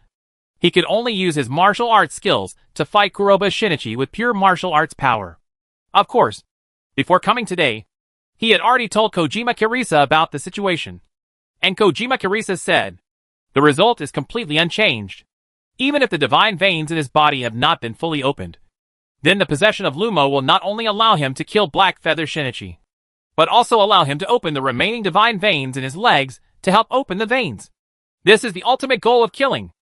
he could only use his martial arts skills to fight Kuroba Shinichi with pure martial arts power. Of course, before coming today, he had already told Kojima Kirisa about the situation. And Kojima Kirisa said, the result is completely unchanged. Even if the divine veins in his body have not been fully opened, then the possession of Lumo will not only allow him to kill Black Feather Shinichi, but also allow him to open the remaining divine veins in his legs to help open the veins. This is the ultimate goal of killing.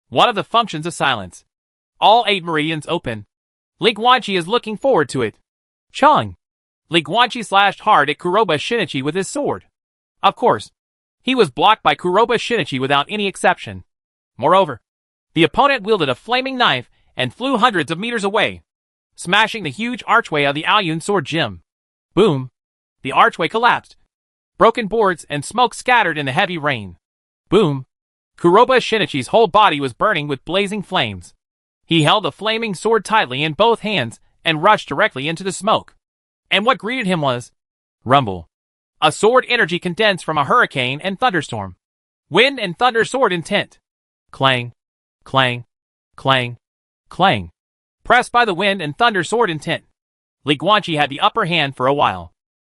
One of the functions of silence. All 8 meridians open. Li Guanqi is looking forward to it. Chung. Li Guanqi slashed hard at Kuroba Shinichi with his sword. Of course, he was blocked by Kuroba Shinichi without any exception. Moreover, the opponent wielded a flaming knife and flew hundreds of meters away, smashing the huge archway of the Aoyun sword gym. Boom. The archway collapsed. Broken boards and smoke scattered in the heavy rain. Boom. Kuroba Shinichi's whole body was burning with blazing flames. He held the flaming sword tightly in both hands and rushed directly into the smoke. And what greeted him was rumble. A sword energy condensed from a hurricane and thunderstorm. Wind and thunder sword intent. Clang. Clang. Clang. Clang. Pressed by the wind and thunder sword intent, Li Guanqi had the upper hand for a while.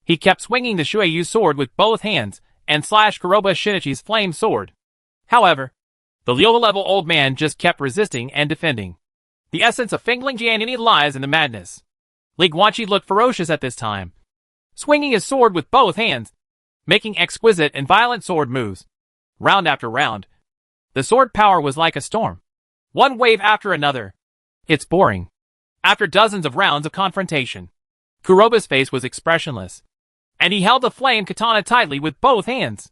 He kept swinging the Shueiyu sword with both hands and slashed Kuroba Shinichi's flame sword. However, the low-level old man just kept resisting and defending. The essence of Fengling Jianini lies in the madness. Li Guanqi looked ferocious at this time, swinging his sword with both hands, making exquisite and violent sword moves. Round after round, the sword power was like a storm. One wave after another. It's boring. After dozens of rounds of confrontation, Kuroba's face was expressionless, and he held the flame katana tightly with both hands.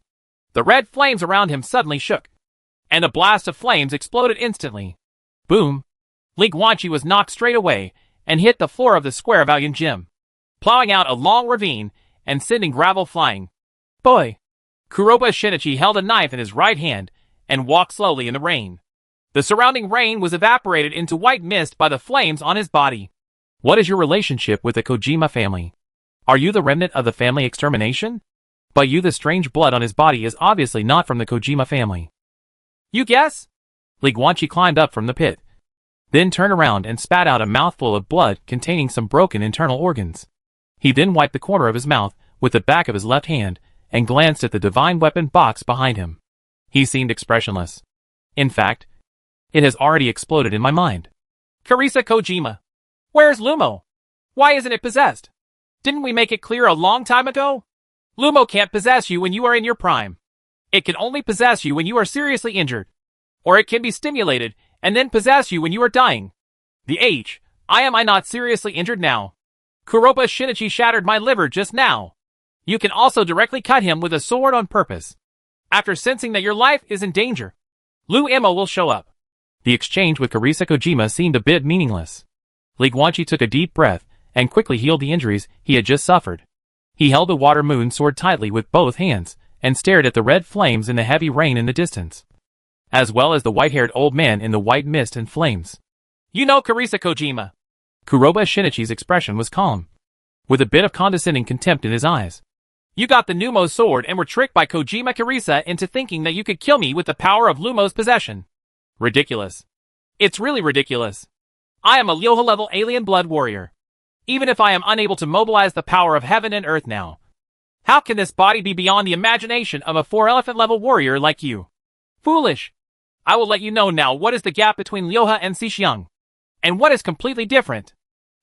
The red flames around him suddenly shook, and a blast of flames exploded instantly. Boom! Li Guanqi was knocked straight away and hit the floor of the square of Aoyun Gym, plowing out a long ravine and sending gravel flying. Boy! Kuroba Shinichi held a knife in his right hand and walked slowly in the rain. The surrounding rain was evaporated into white mist by the flames on his body. What is your relationship with the Kojima family? Are you the remnant of the family extermination? But the strange blood on his body is obviously not from the Kojima family. You guess? Li Guanqi climbed up from the pit, then turned around and spat out a mouthful of blood containing some broken internal organs. He then wiped the corner of his mouth with the back of his left hand and glanced at the divine weapon box behind him. He seemed expressionless. In fact, it has already exploded in my mind. Kirisa Kojima. Where's Lumo? Why isn't it possessed? Didn't we make it clear a long time ago? Lumo can't possess you when you are in your prime. It can only possess you when you are seriously injured. Or it can be stimulated and then possess you when you are dying. I not seriously injured now. Kuroba Shinichi shattered my liver just now. You can also directly cut him with a sword on purpose. After sensing that your life is in danger, Lu Imo will show up. The exchange with Karisa Kojima seemed a bit meaningless. Li Guanqi took a deep breath and quickly healed the injuries he had just suffered. He held the water moon sword tightly with both hands and stared at the red flames in the heavy rain in the distance, as well as the white-haired old man in the white mist and flames. You know Karisa Kojima. Kuroba Shinichi's expression was calm, with a bit of condescending contempt in his eyes. You got the Numo sword and were tricked by Kojima Karisa into thinking that you could kill me with the power of Lumo's possession. Ridiculous. It's really ridiculous. I am a Lyoha-level alien blood warrior. Even if I am unable to mobilize the power of heaven and earth now, how can this body be beyond the imagination of a 4-elephant-level warrior like you? Foolish. I will let you know now what is the gap between Lyoha and Xixiang, and what is completely different.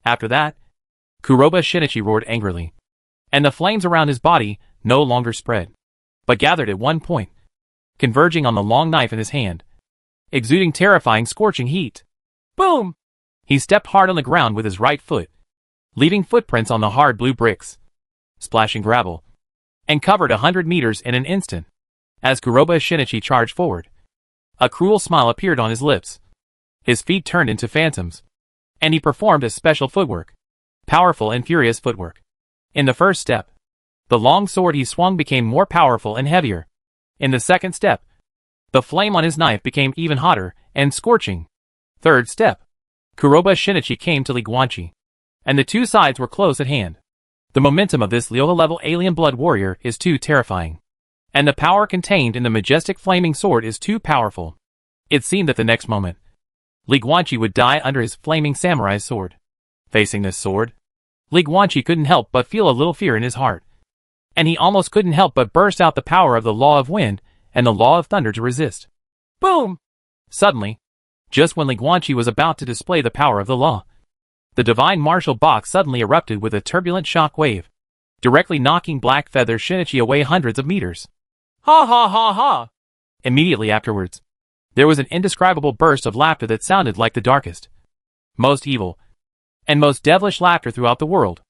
After that, Kuroba Shinichi roared angrily, and the flames around his body no longer spread, but gathered at one point, converging on the long knife in his hand, exuding terrifying scorching heat. Boom! He stepped hard on the ground with his right foot, leaving footprints on the hard blue bricks, splashing gravel, and covered 100 meters in an instant. As Kuroba Shinichi charged forward, a cruel smile appeared on his lips. His feet turned into phantoms, and he performed a special footwork, powerful and furious footwork. In the first step, the long sword he swung became more powerful and heavier. In the second step, the flame on his knife became even hotter and scorching. Third step, Kuroba Shinichi came to Li Guanqi, and the two sides were close at hand. The momentum of this Lyoha-level alien blood warrior is too terrifying, and the power contained in the majestic flaming sword is too powerful. It seemed that the next moment, Li Guanqi would die under his flaming samurai sword. Facing this sword, Li Guanqi couldn't help but feel a little fear in his heart, and he almost couldn't help but burst out the power of the law of wind and the law of thunder to resist. Boom! Suddenly, just when Li Guanqi was about to display the power of the law, the divine martial box suddenly erupted with a turbulent shock wave, directly knocking Black Feather Shinichi away hundreds of meters. Ha ha ha ha! Immediately afterwards, there was an indescribable burst of laughter that sounded like the darkest, most evil, and most devilish laughter throughout the world.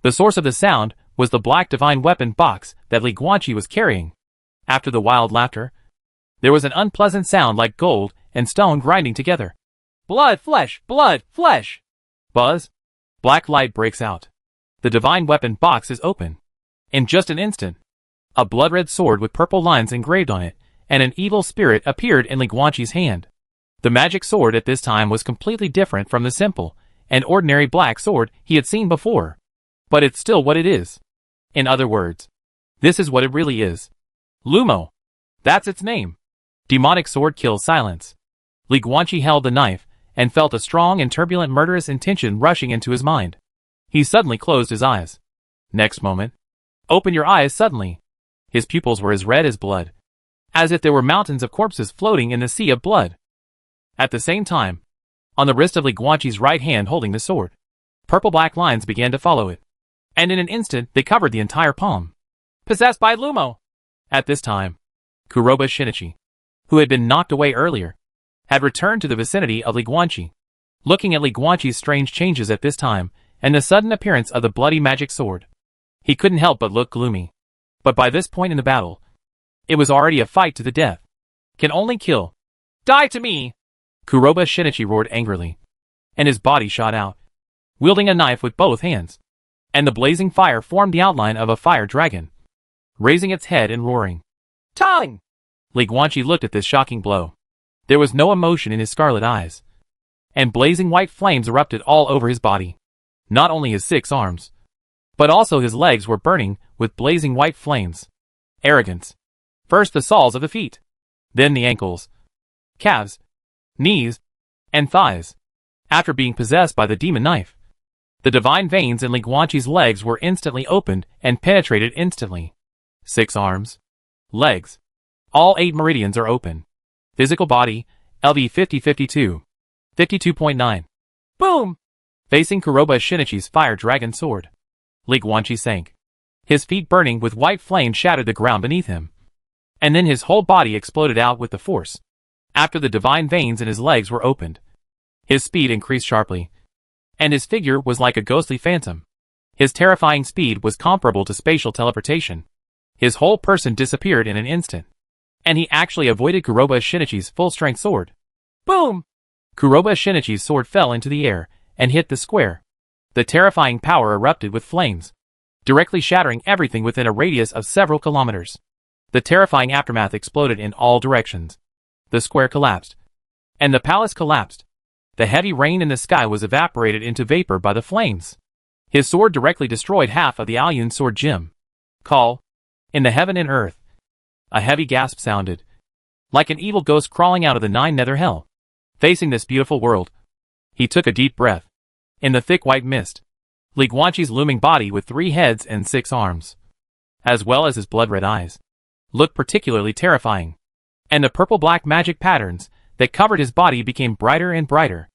The source of the sound was the black divine weapon box that Li Guanqi was carrying. After the wild laughter, there was an unpleasant sound like gold and stone grinding together. Blood, flesh, blood, flesh! Buzz! Black light breaks out. The divine weapon box is open. In just an instant, a blood-red sword with purple lines engraved on it and an evil spirit appeared in Li Guanqi's hand. The magic sword at this time was completely different from the simple and ordinary black sword he had seen before. But it's still what it is. In other words, this is what it really is. Lumo. That's its name. Demonic sword kills silence. Li Guanqi held the knife and felt a strong and turbulent murderous intention rushing into his mind. He suddenly closed his eyes. Next moment, open your eyes suddenly. His pupils were as red as blood, as if there were mountains of corpses floating in the sea of blood. At the same time, on the wrist of Li Guanqi's right hand holding the sword, purple-black lines began to follow it, and in an instant they covered the entire palm. Possessed by Lumo! At this time, Kuroba Shinichi, who had been knocked away earlier, had returned to the vicinity of Li Guanqi. Looking at Li Guanqi's strange changes at this time, and the sudden appearance of the bloody magic sword, he couldn't help but look gloomy. But by this point in the battle, it was already a fight to the death. Can only kill. Die to me! Kuroba Shinichi roared angrily, and his body shot out, wielding a knife with both hands, and the blazing fire formed the outline of a fire dragon, raising its head and roaring. Tang! Li Guanqi looked at this shocking blow. There was no emotion in his scarlet eyes, and blazing white flames erupted all over his body. Not only his 6 arms, but also his legs were burning with blazing white flames. Arrogance. First the soles of the feet, then the ankles, calves, knees, and thighs. After being possessed by the demon knife, the divine veins in Li Guanqi's legs were instantly opened and penetrated instantly. 6 arms, legs, all 8 meridians are open. Physical body, LV 5052, 52.9. Boom! Facing Kuroba Shinichi's fire dragon sword, Li Guanqi sank. His feet burning with white flame shattered the ground beneath him, and then his whole body exploded out with the force. After the divine veins in his legs were opened, his speed increased sharply, and his figure was like a ghostly phantom. His terrifying speed was comparable to spatial teleportation. His whole person disappeared in an instant. and he actually avoided Kuroba Shinichi's full-strength sword. Boom! Kuroba Shinichi's sword fell into the air and hit the square. The terrifying power erupted with flames, directly shattering everything within a radius of several kilometers. The terrifying aftermath exploded in all directions. The square collapsed, and the palace collapsed. The heavy rain in the sky was evaporated into vapor by the flames. His sword directly destroyed half of the Alyun sword gem. Call. In the heaven and earth. A heavy gasp sounded, like an evil ghost crawling out of the nine nether hell. Facing this beautiful world, he took a deep breath. In the thick white mist, Li Guanqi's looming body with 3 heads and 6 arms, as well as his blood-red eyes, looked particularly terrifying. And the purple-black magic patterns that covered his body became brighter and brighter.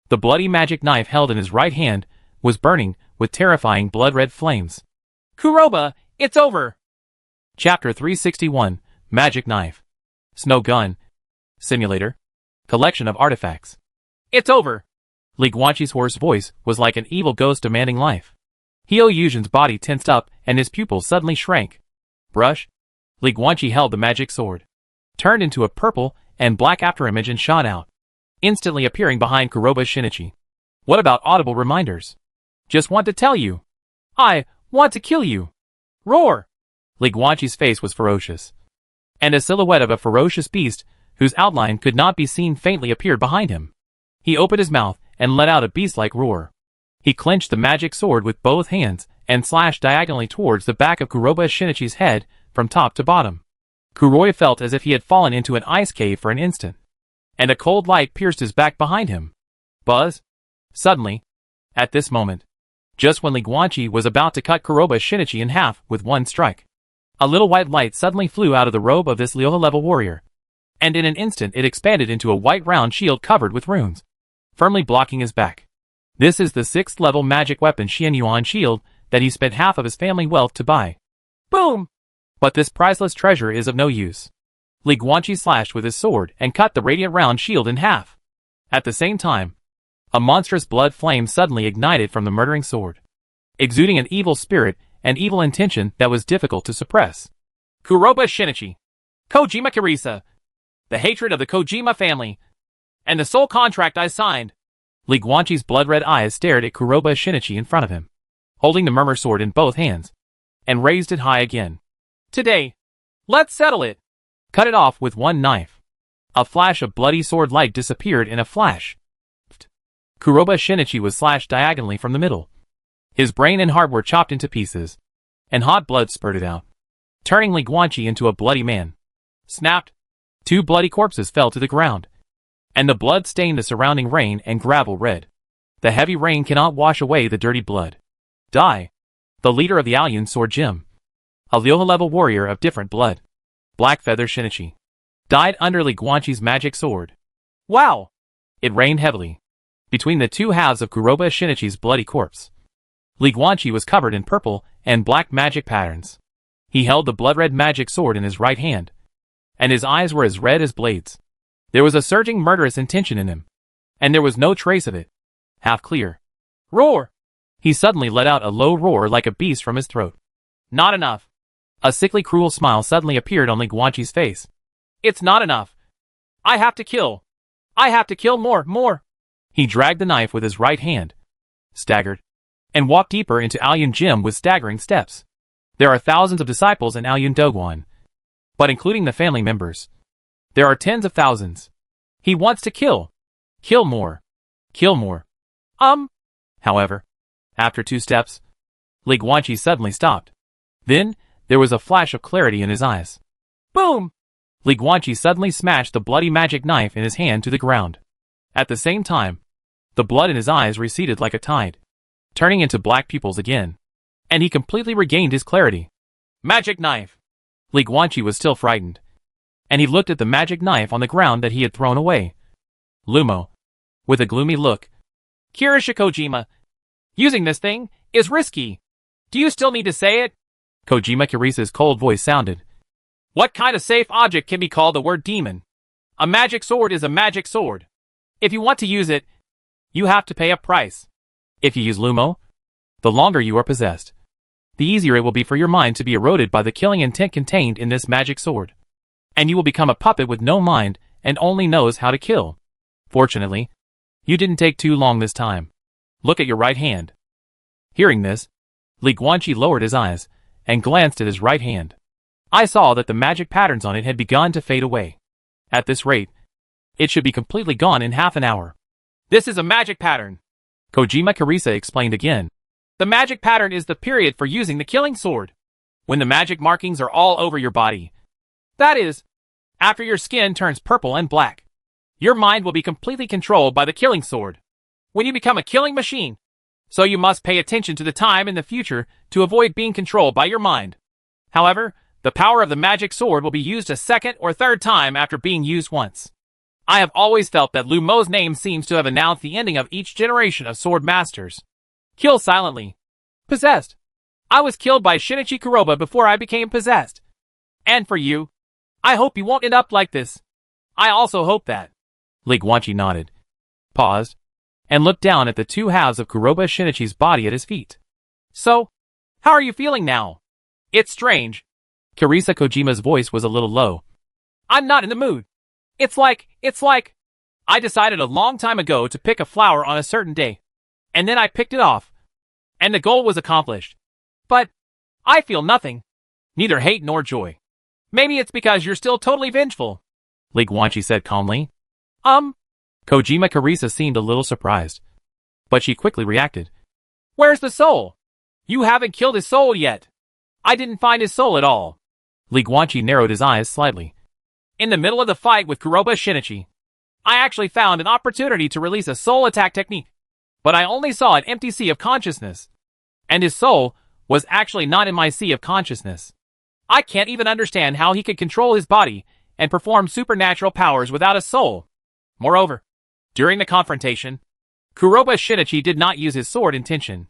The bloody magic knife held in his right hand was burning with terrifying blood-red flames. Kuroba, it's over! Chapter 361, Magic Knife. Snow Gun. Simulator. Collection of artifacts. It's over! Li Guanqi's hoarse voice was like an evil ghost demanding life. Hyo Yujin's body tensed up and his pupils suddenly shrank. Brush. Li Guanqi held the magic sword, turned into a purple and black afterimage and shot out, instantly appearing behind Kuroba Shinichi. What about audible reminders? Just want to tell you. I want to kill you. Roar! Li Guanqi's face was ferocious, and a silhouette of a ferocious beast whose outline could not be seen faintly appeared behind him. He opened his mouth and let out a beast-like roar. He clenched the magic sword with both hands and slashed diagonally towards the back of Kuroba Shinichi's head from top to bottom. Kuroya felt as if he had fallen into an ice cave for an instant, and a cold light pierced his back behind him. Buzz! Suddenly, at this moment, just when Li Guanqi was about to cut Kuroba Shinichi in half with one strike, a little white light suddenly flew out of the robe of this Lyoha-level warrior, and in an instant it expanded into a white round shield covered with runes, firmly blocking his back. This is the 6th level magic weapon Xianyuan shield that he spent half of his family wealth to buy. Boom! But this priceless treasure is of no use. Li Guanqi slashed with his sword and cut the radiant round shield in half. At the same time, a monstrous blood flame suddenly ignited from the murdering sword, exuding an evil spirit and evil intention that was difficult to suppress. Kuroba Shinichi. Kojima Kirisa. The hatred of the Kojima family. And the soul contract I signed. Li Guanqi's blood-red eyes stared at Kuroba Shinichi in front of him, holding the murmur sword in both hands, and raised it high again. Today, let's settle it. Cut it off with one knife. A flash of bloody sword light disappeared in a flash. Kuroba Shinichi was slashed diagonally from the middle. His brain and heart were chopped into pieces, and hot blood spurted out, turning Li Guanqi into a bloody man. Snapped. 2 bloody corpses fell to the ground, and the blood stained the surrounding rain and gravel red. The heavy rain cannot wash away the dirty blood. Die. The leader of the Alyun sword gem, a Lyoha-level warrior of different blood, Blackfeather Shinichi, died under Li Guanqi's magic sword. Wow! It rained heavily between the 2 halves of Kuroba Shinichi's bloody corpse. Li Guanqi was covered in purple and black magic patterns. He held the blood-red magic sword in his right hand, and his eyes were as red as blades. There was a surging murderous intention in him, and there was no trace of it. Half clear. Roar! He suddenly let out a low roar like a beast from his throat. Not enough. A sickly cruel smile suddenly appeared on Li Guanqi's face. It's not enough. I have to kill. I have to kill more. He dragged the knife with his right hand, staggered, and walked deeper into Alyun Gym with staggering steps. There are thousands of disciples in Alyun Dogwon, but including the family members, there are tens of thousands. He wants to kill. Kill more. Kill more. However, after 2 steps, Li Guanqi suddenly stopped. Then, there was a flash of clarity in his eyes. Boom! Li Guanqi suddenly smashed the bloody magic knife in his hand to the ground. At the same time, the blood in his eyes receded like a tide, turning into black pupils again, and he completely regained his clarity. Magic knife! Li Guanqi was still frightened, and he looked at the magic knife on the ground that he had thrown away. Lumo, with a gloomy look. Kirishima Kojima, using this thing is risky. Do you still need to say it? Kojima Kirisa's cold voice sounded. What kind of safe object can be called the word demon? A magic sword is a magic sword. If you want to use it, you have to pay a price. If you use Lumo, the longer you are possessed, the easier it will be for your mind to be eroded by the killing intent contained in this magic sword. and you will become a puppet with no mind and only knows how to kill. Fortunately, you didn't take too long this time. Look at your right hand. Hearing this, Li Guanqi lowered his eyes and glanced at his right hand. I saw that the magic patterns on it had begun to fade away. At this rate, it should be completely gone in half an hour. This is a magic pattern, Kojima Karisa explained again. The magic pattern is the period for using the killing sword. When the magic markings are all over your body. That is, after your skin turns purple and black. Your mind will be completely controlled by the killing sword. When you become a killing machine. So you must pay attention to the time in the future to avoid being controlled by your mind. However, the power of the magic sword will be used a second or third time after being used once. I have always felt that Lu Mo's name seems to have announced the ending of each generation of sword masters. Kill silently. Possessed. I was killed by Shinichi Kuroba before I became possessed. And for you, I hope you won't end up like this. I also hope that. Li Guanqi nodded, paused, and looked down at the two halves of Kuroba Shinichi's body at his feet. So, how are you feeling now? It's strange. Karisa Kojima's voice was a little low. I'm not in the mood. It's like, I decided a long time ago to pick a flower on a certain day. And then I picked it off. And the goal was accomplished. But, I feel nothing. Neither hate nor joy. Maybe it's because you're still totally vengeful. Li Guanqi said calmly. Kojima Karisa seemed a little surprised. But she quickly reacted. Where's the soul? You haven't killed his soul yet. I didn't find his soul at all. Li Guanqi narrowed his eyes slightly. In the middle of the fight with Kuroba Shinichi, I actually found an opportunity to release a soul attack technique. But I only saw an empty sea of consciousness. And his soul was actually not in my sea of consciousness. I can't even understand how he could control his body and perform supernatural powers without a soul. Moreover, during the confrontation, Kuroba Shinichi did not use his sword intention.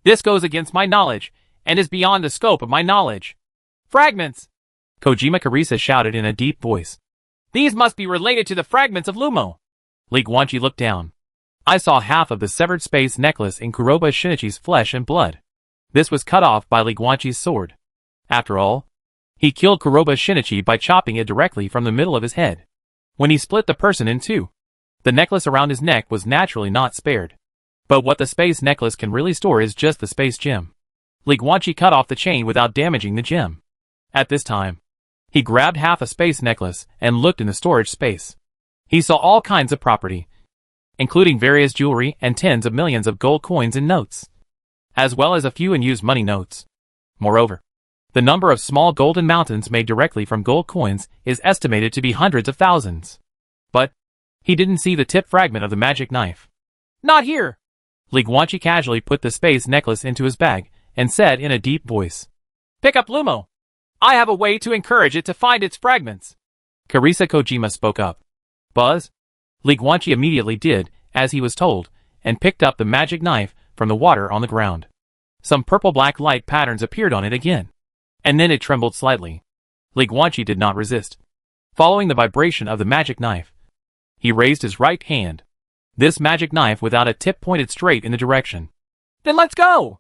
This goes against my knowledge and is beyond the scope of my knowledge. Fragments! Kojima Karisa shouted in a deep voice. These must be related to the fragments of Lumo. Li Guanqi looked down. I saw half of the severed space necklace in Kuroba Shinichi's flesh and blood. This was cut off by Li Guanqi's sword. After all, he killed Kuroba Shinichi by chopping it directly from the middle of his head. When he split the person in two, the necklace around his neck was naturally not spared. But what the space necklace can really store is just the space gem. Li Guanqi cut off the chain without damaging the gem. At this time, he grabbed half a space necklace and looked in the storage space. He saw all kinds of property, including various jewelry and tens of millions of gold coins and notes, as well as a few unused money notes. Moreover, the number of small golden mountains made directly from gold coins is estimated to be hundreds of thousands. But he didn't see the tip fragment of the magic knife. Not here! Li Guanqi casually put the space necklace into his bag and said in a deep voice. Pick up Lumo. I have a way to encourage it to find its fragments. Karisa Kojima spoke up. Buzz? Li Guanqi immediately did as he was told and picked up the magic knife from the water on the ground. Some purple-black light patterns appeared on it again. And then it trembled slightly. Li Guanqi did not resist. Following the vibration of the magic knife, he raised his right hand. This magic knife without a tip pointed straight in the direction. Then let's go!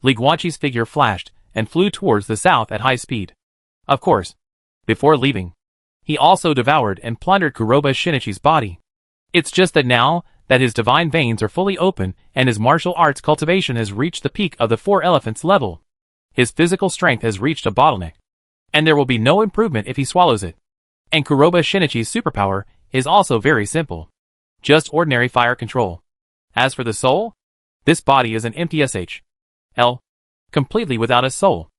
Li Guanqi's figure flashed and flew towards the south at high speed. Of course, before leaving, he also devoured and plundered Kuroba Shinichi's body. It's just that now that his divine veins are fully open and his martial arts cultivation has reached the peak of the four elephants level, his physical strength has reached a bottleneck, and there will be no improvement if he swallows it. And Kuroba Shinichi's superpower is also very simple. Just ordinary fire control. As for the soul, this body is an empty SHL, completely without a soul.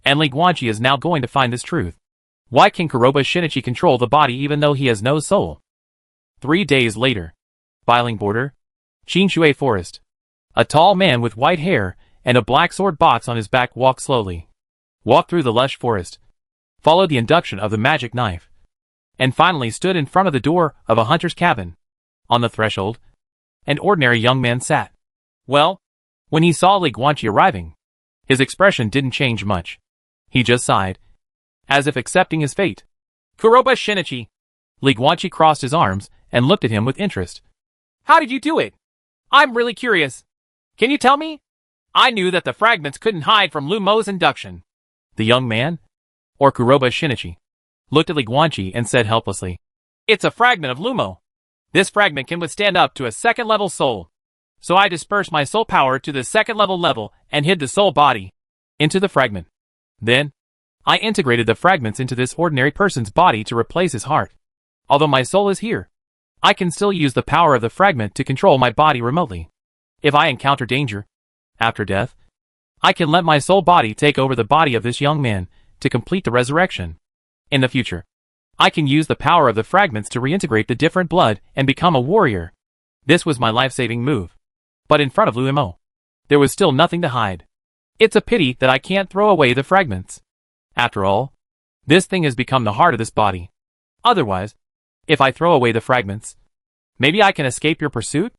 And Li Guanqi is now going to find this truth. Why can Kuroba Shinichi control the body even though he has no soul? 3 days later. Biling Border. Qinshui Forest. A tall man with white hair and a black sword box on his back walked slowly. Walked through the lush forest. Followed the induction of the magic knife. And finally stood in front of the door of a hunter's cabin. On the threshold, an ordinary young man sat. Well, when he saw Li Guanqi arriving, his expression didn't change much. He just sighed, as if accepting his fate. Kuroba Shinichi. Li Guanqi crossed his arms and looked at him with interest. How did you do it? I'm really curious. Can you tell me? I knew that the fragments couldn't hide from Lu Mo's induction. The young man? Or Kuroba Shinichi? looked at Li Guanqi and said helplessly, "It's a fragment of Lumo. This fragment can withstand up to a second-level soul. So I dispersed my soul power to the second-level level and hid the soul body into the fragment. Then, I integrated the fragments into this ordinary person's body to replace his heart. Although my soul is here, I can still use the power of the fragment to control my body remotely. If I encounter danger, after death, I can let my soul body take over the body of this young man to complete the resurrection. In the future, I can use the power of the fragments to reintegrate the different blood and become a warrior. This was my life-saving move. But in front of Lumo, there was still nothing to hide. It's a pity that I can't throw away the fragments. After all, this thing has become the heart of this body. Otherwise, if I throw away the fragments, maybe I can escape your pursuit?"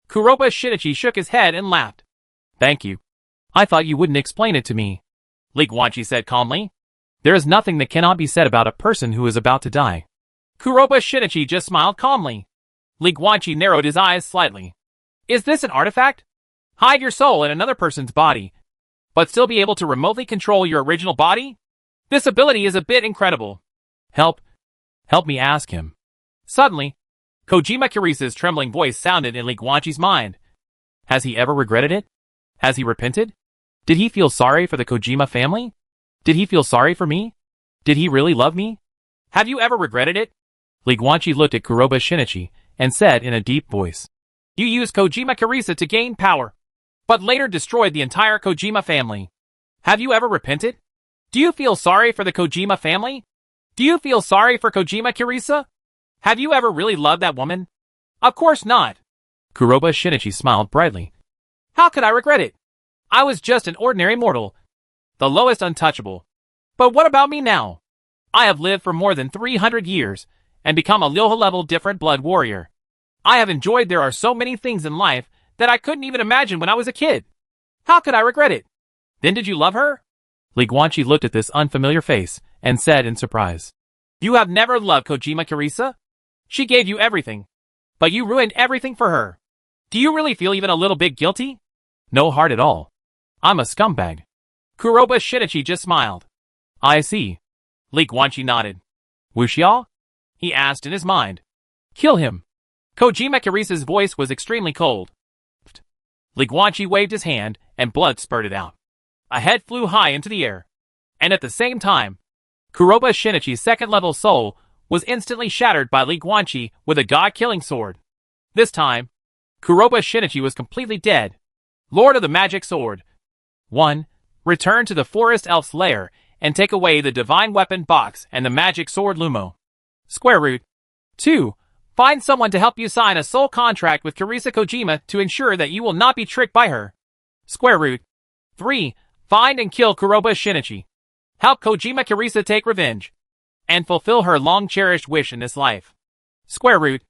Kuroba Shinichi shook his head and laughed. "Thank you. I thought you wouldn't explain it to me," Li Guanqi said calmly. "There is nothing that cannot be said about a person who is about to die." Kuroba Shinichi just smiled calmly. Li Guanqi narrowed his eyes slightly. "Is this an artifact? Hide your soul in another person's body, but still be able to remotely control your original body? This ability is a bit incredible. Help me ask him." Suddenly, Kojima Kirisa's trembling voice sounded in Li Guanqi's mind. Has he ever regretted it? Has he repented? Did he feel sorry for the Kojima family? Did he feel sorry for me? Did he really love me? Have you ever regretted it? Li Guanqi looked at Kuroba Shinichi and said in a deep voice, "You used Kojima Kirisa to gain power, but later destroyed the entire Kojima family. Have you ever repented? Do you feel sorry for the Kojima family? Do you feel sorry for Kojima Kirisa? Have you ever really loved that woman? Of course not." Kuroba Shinichi smiled brightly. "How could I regret it? I was just an ordinary mortal, the lowest untouchable. But what about me now? I have lived for more than 300 years and become a Lyoha-level different blood warrior. I have enjoyed there are so many things in life that I couldn't even imagine when I was a kid. How could I regret it? Then did you love her?" Li Guanqi looked at this unfamiliar face and said in surprise, "You have never loved Kojima Kirisa? She gave you everything, but you ruined everything for her. Do you really feel even a little bit guilty?" "No heart at all. I'm a scumbag." Kuroba Shinichi just smiled. "I see." Li Guanqi nodded. "Wuxiao?" he asked in his mind. "Kill him." Kojima Kirisa's voice was extremely cold. Li Guanqi waved his hand and blood spurted out. A head flew high into the air. And at the same time, Kuroba Shinichi's second-level soul was instantly shattered by Li Guanqi with a god-killing sword. This time, Kuroba Shinichi was completely dead. Lord of the Magic Sword. 1. Return to the Forest Elf's lair and take away the Divine Weapon Box and the Magic Sword Lumo. Square root. 2. Find someone to help you sign a soul contract with Kirisa Kojima to ensure that you will not be tricked by her. Square root. 3. Find and kill Kuroba Shinichi. Help Kojima Kirisa take revenge and fulfill her long-cherished wish in this life. Square root.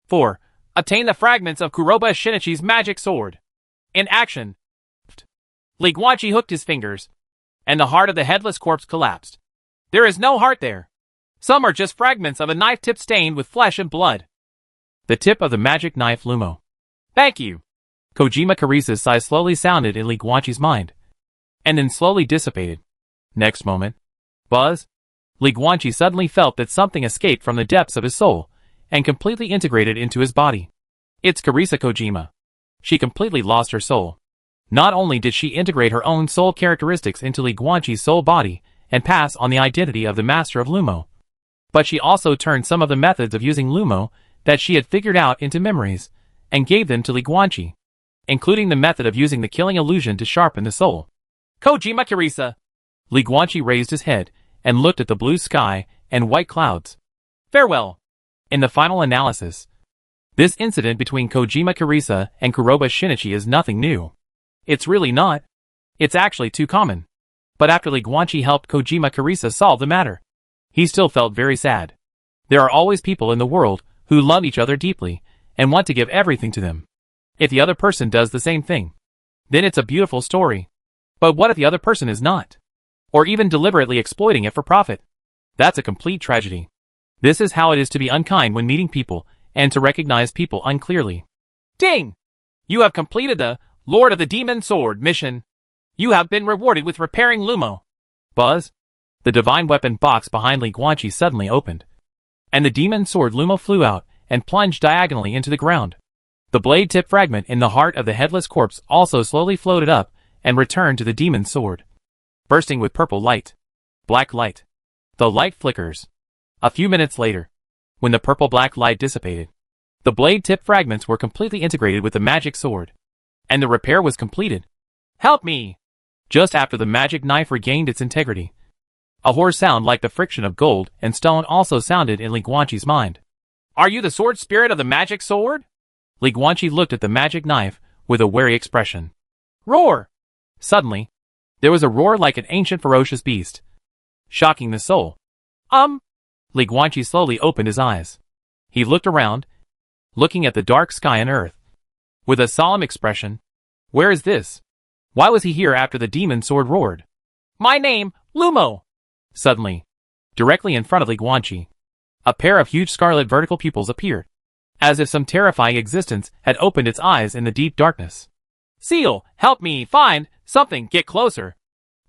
4. Obtain the fragments of Kuroba Shinichi's magic sword. In action. Li Guanqi hooked his fingers, and the heart of the headless corpse collapsed. There is no heart there. Some are just fragments of a knife tip stained with flesh and blood. The tip of the magic knife Lumo. Thank you. Kojima Kirisa's sigh slowly sounded in Li Guanqi's mind, and then slowly dissipated. Next moment, Buzz, Li Guanqi suddenly felt that something escaped from the depths of his soul and completely integrated into his body. It's Kirisa Kojima. She completely lost her soul. Not only did she integrate her own soul characteristics into Li Guanqi's soul body and pass on the identity of the master of Lumo, but she also turned some of the methods of using Lumo that she had figured out into memories and gave them to Li Guanqi, including the method of using the killing illusion to sharpen the soul. Kojima Kirisa. Li Guanqi raised his head and looked at the blue sky and white clouds. Farewell. In the final analysis, this incident between Kojima Kirisa and Kuroba Shinichi is nothing new. It's really not. It's actually too common. But after Li Guanqi helped Kojima Kirisa solve the matter, he still felt very sad. There are always people in the world who love each other deeply and want to give everything to them. If the other person does the same thing, then it's a beautiful story. But what if the other person is not? Or even deliberately exploiting it for profit? That's a complete tragedy. This is how it is to be unkind when meeting people and to recognize people unclearly. Ding! You have completed the Lord of the Demon Sword mission. You have been rewarded with repairing Lumo. Buzz, The divine weapon box behind Li Guanqi suddenly opened, and the demon sword Lumo flew out and plunged diagonally into the ground. The blade-tip fragment in the heart of the headless corpse also slowly floated up and returned to the demon's sword, bursting with purple light. Black light. The light flickers. A few minutes later, when the purple-black light dissipated, the blade-tip fragments were completely integrated with the magic sword, and the repair was completed. Help me! Just after the magic knife regained its integrity, a hoarse sound like the friction of gold and stone also sounded in Li Guanqi's mind. Are you the sword spirit of the magic sword? Li Guanqi looked at the magic knife with a wary expression. Roar! Suddenly, there was a roar like an ancient ferocious beast, shocking the soul. Li Guanqi slowly opened his eyes. He looked around, looking at the dark sky and earth, with a solemn expression. Where is this? Why was he here after the demon sword roared? My name, Lumo! Suddenly, directly in front of Li Guanqi, a pair of huge scarlet vertical pupils appeared, as if some terrifying existence had opened its eyes in the deep darkness. Seal, help me find something, get closer.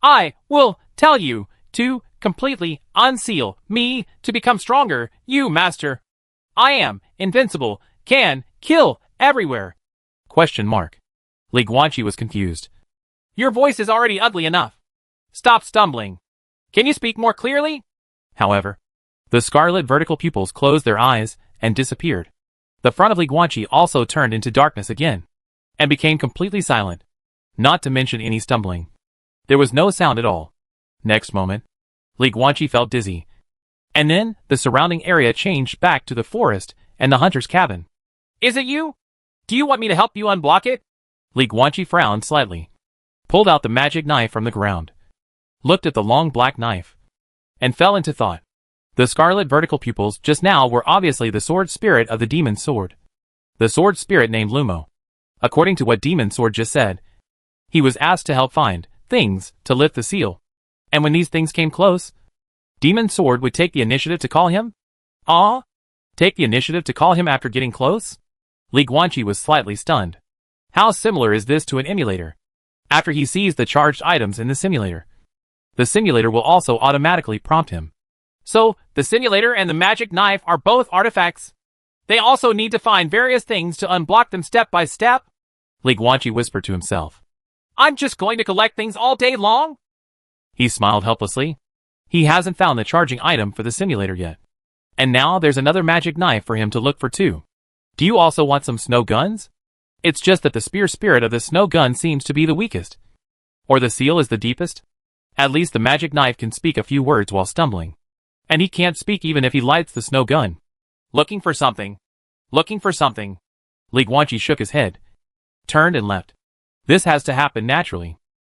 I will tell you to completely unseal me to become stronger, you master. I am invincible, can kill everywhere. Question mark. Li Guanqi was confused. Your voice is already ugly enough. Stop stumbling. Can you speak more clearly? However, the scarlet vertical pupils closed their eyes and disappeared. The front of Li Guanqi also turned into darkness again, and became completely silent, not to mention any stumbling. There was no sound at all. Next moment, Li Guanqi felt dizzy, and then the surrounding area changed back to the forest and the hunter's cabin. Is it you? Do you want me to help you unblock it? Li Guanqi frowned slightly, pulled out the magic knife from the ground, looked at the long black knife, and fell into thought. The scarlet vertical pupils just now were obviously the sword spirit of the demon sword. The sword spirit named Lumo. According to what demon sword just said, he was asked to help find things to lift the seal. And when these things came close, demon sword would take the initiative to call him? Take the initiative to call him after getting close? Li Guanqi was slightly stunned. How similar is this to an emulator? After he sees the charged items in the simulator, the simulator will also automatically prompt him. So, the simulator and the magic knife are both artifacts. They also need to find various things to unblock them step by step? Li Guanqi whispered to himself. I'm just going to collect things all day long? He smiled helplessly. He hasn't found the charging item for the simulator yet. And now there's another magic knife for him to look for too. Do you also want some snow guns? It's just that the spear spirit of the snow gun seems to be the weakest. Or the seal is the deepest? At least the magic knife can speak a few words while stumbling. And he can't speak even if he lights the snow gun. Looking for something. Looking for something. Li Guanqi shook his head, turned and left. This has to happen naturally.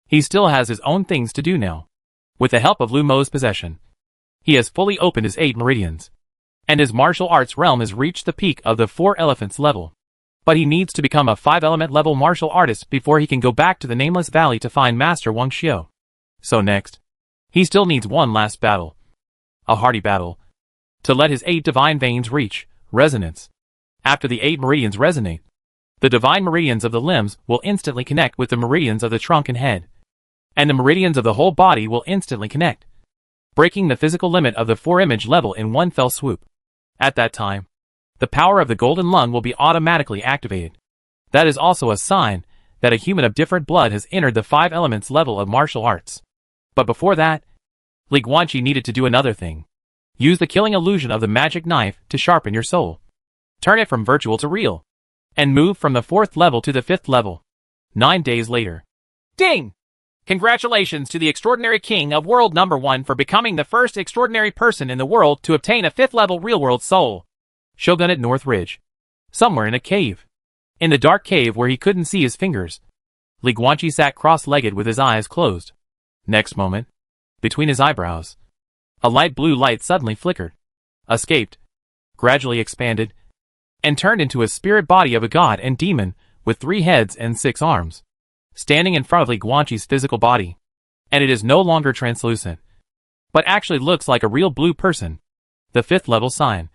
He still has his own things to do now. With the help of Lumo's possession, he has fully opened his 8 meridians, and his martial arts realm has reached the peak of the 4 elephants level. But he needs to become a 5-element level martial artist before he can go back to the Nameless Valley to find Master Wang Xiu. So next, he still needs one last battle. A hardy battle, to let his 8 divine veins reach resonance. After the 8 meridians resonate, the divine meridians of the limbs will instantly connect with the meridians of the trunk and head, and the meridians of the whole body will instantly connect, breaking the physical limit of the 4-image level in one fell swoop. At that time, the power of the golden lung will be automatically activated. That is also a sign that a human of different blood has entered the 5 elements level of martial arts. But before that, Li Guanqi needed to do another thing. Use the killing illusion of the magic knife to sharpen your soul. Turn it from virtual to real, and move from the 4th level to the 5th level. 9 days later. Ding! Congratulations to the extraordinary king of world number 1 for becoming the first extraordinary person in the world to obtain a 5th level real-world soul. Shogunate North Ridge. Somewhere in a cave. In the dark cave where he couldn't see his fingers, Li Guanqi sat cross-legged with his eyes closed. Next moment, between his eyebrows, a light blue light suddenly flickered, escaped, gradually expanded, and turned into a spirit body of a god and demon with 3 heads and 6 arms, standing in front of Li Guanqi's physical body. And it is no longer translucent, but actually looks like a real blue person. The 5th level sign.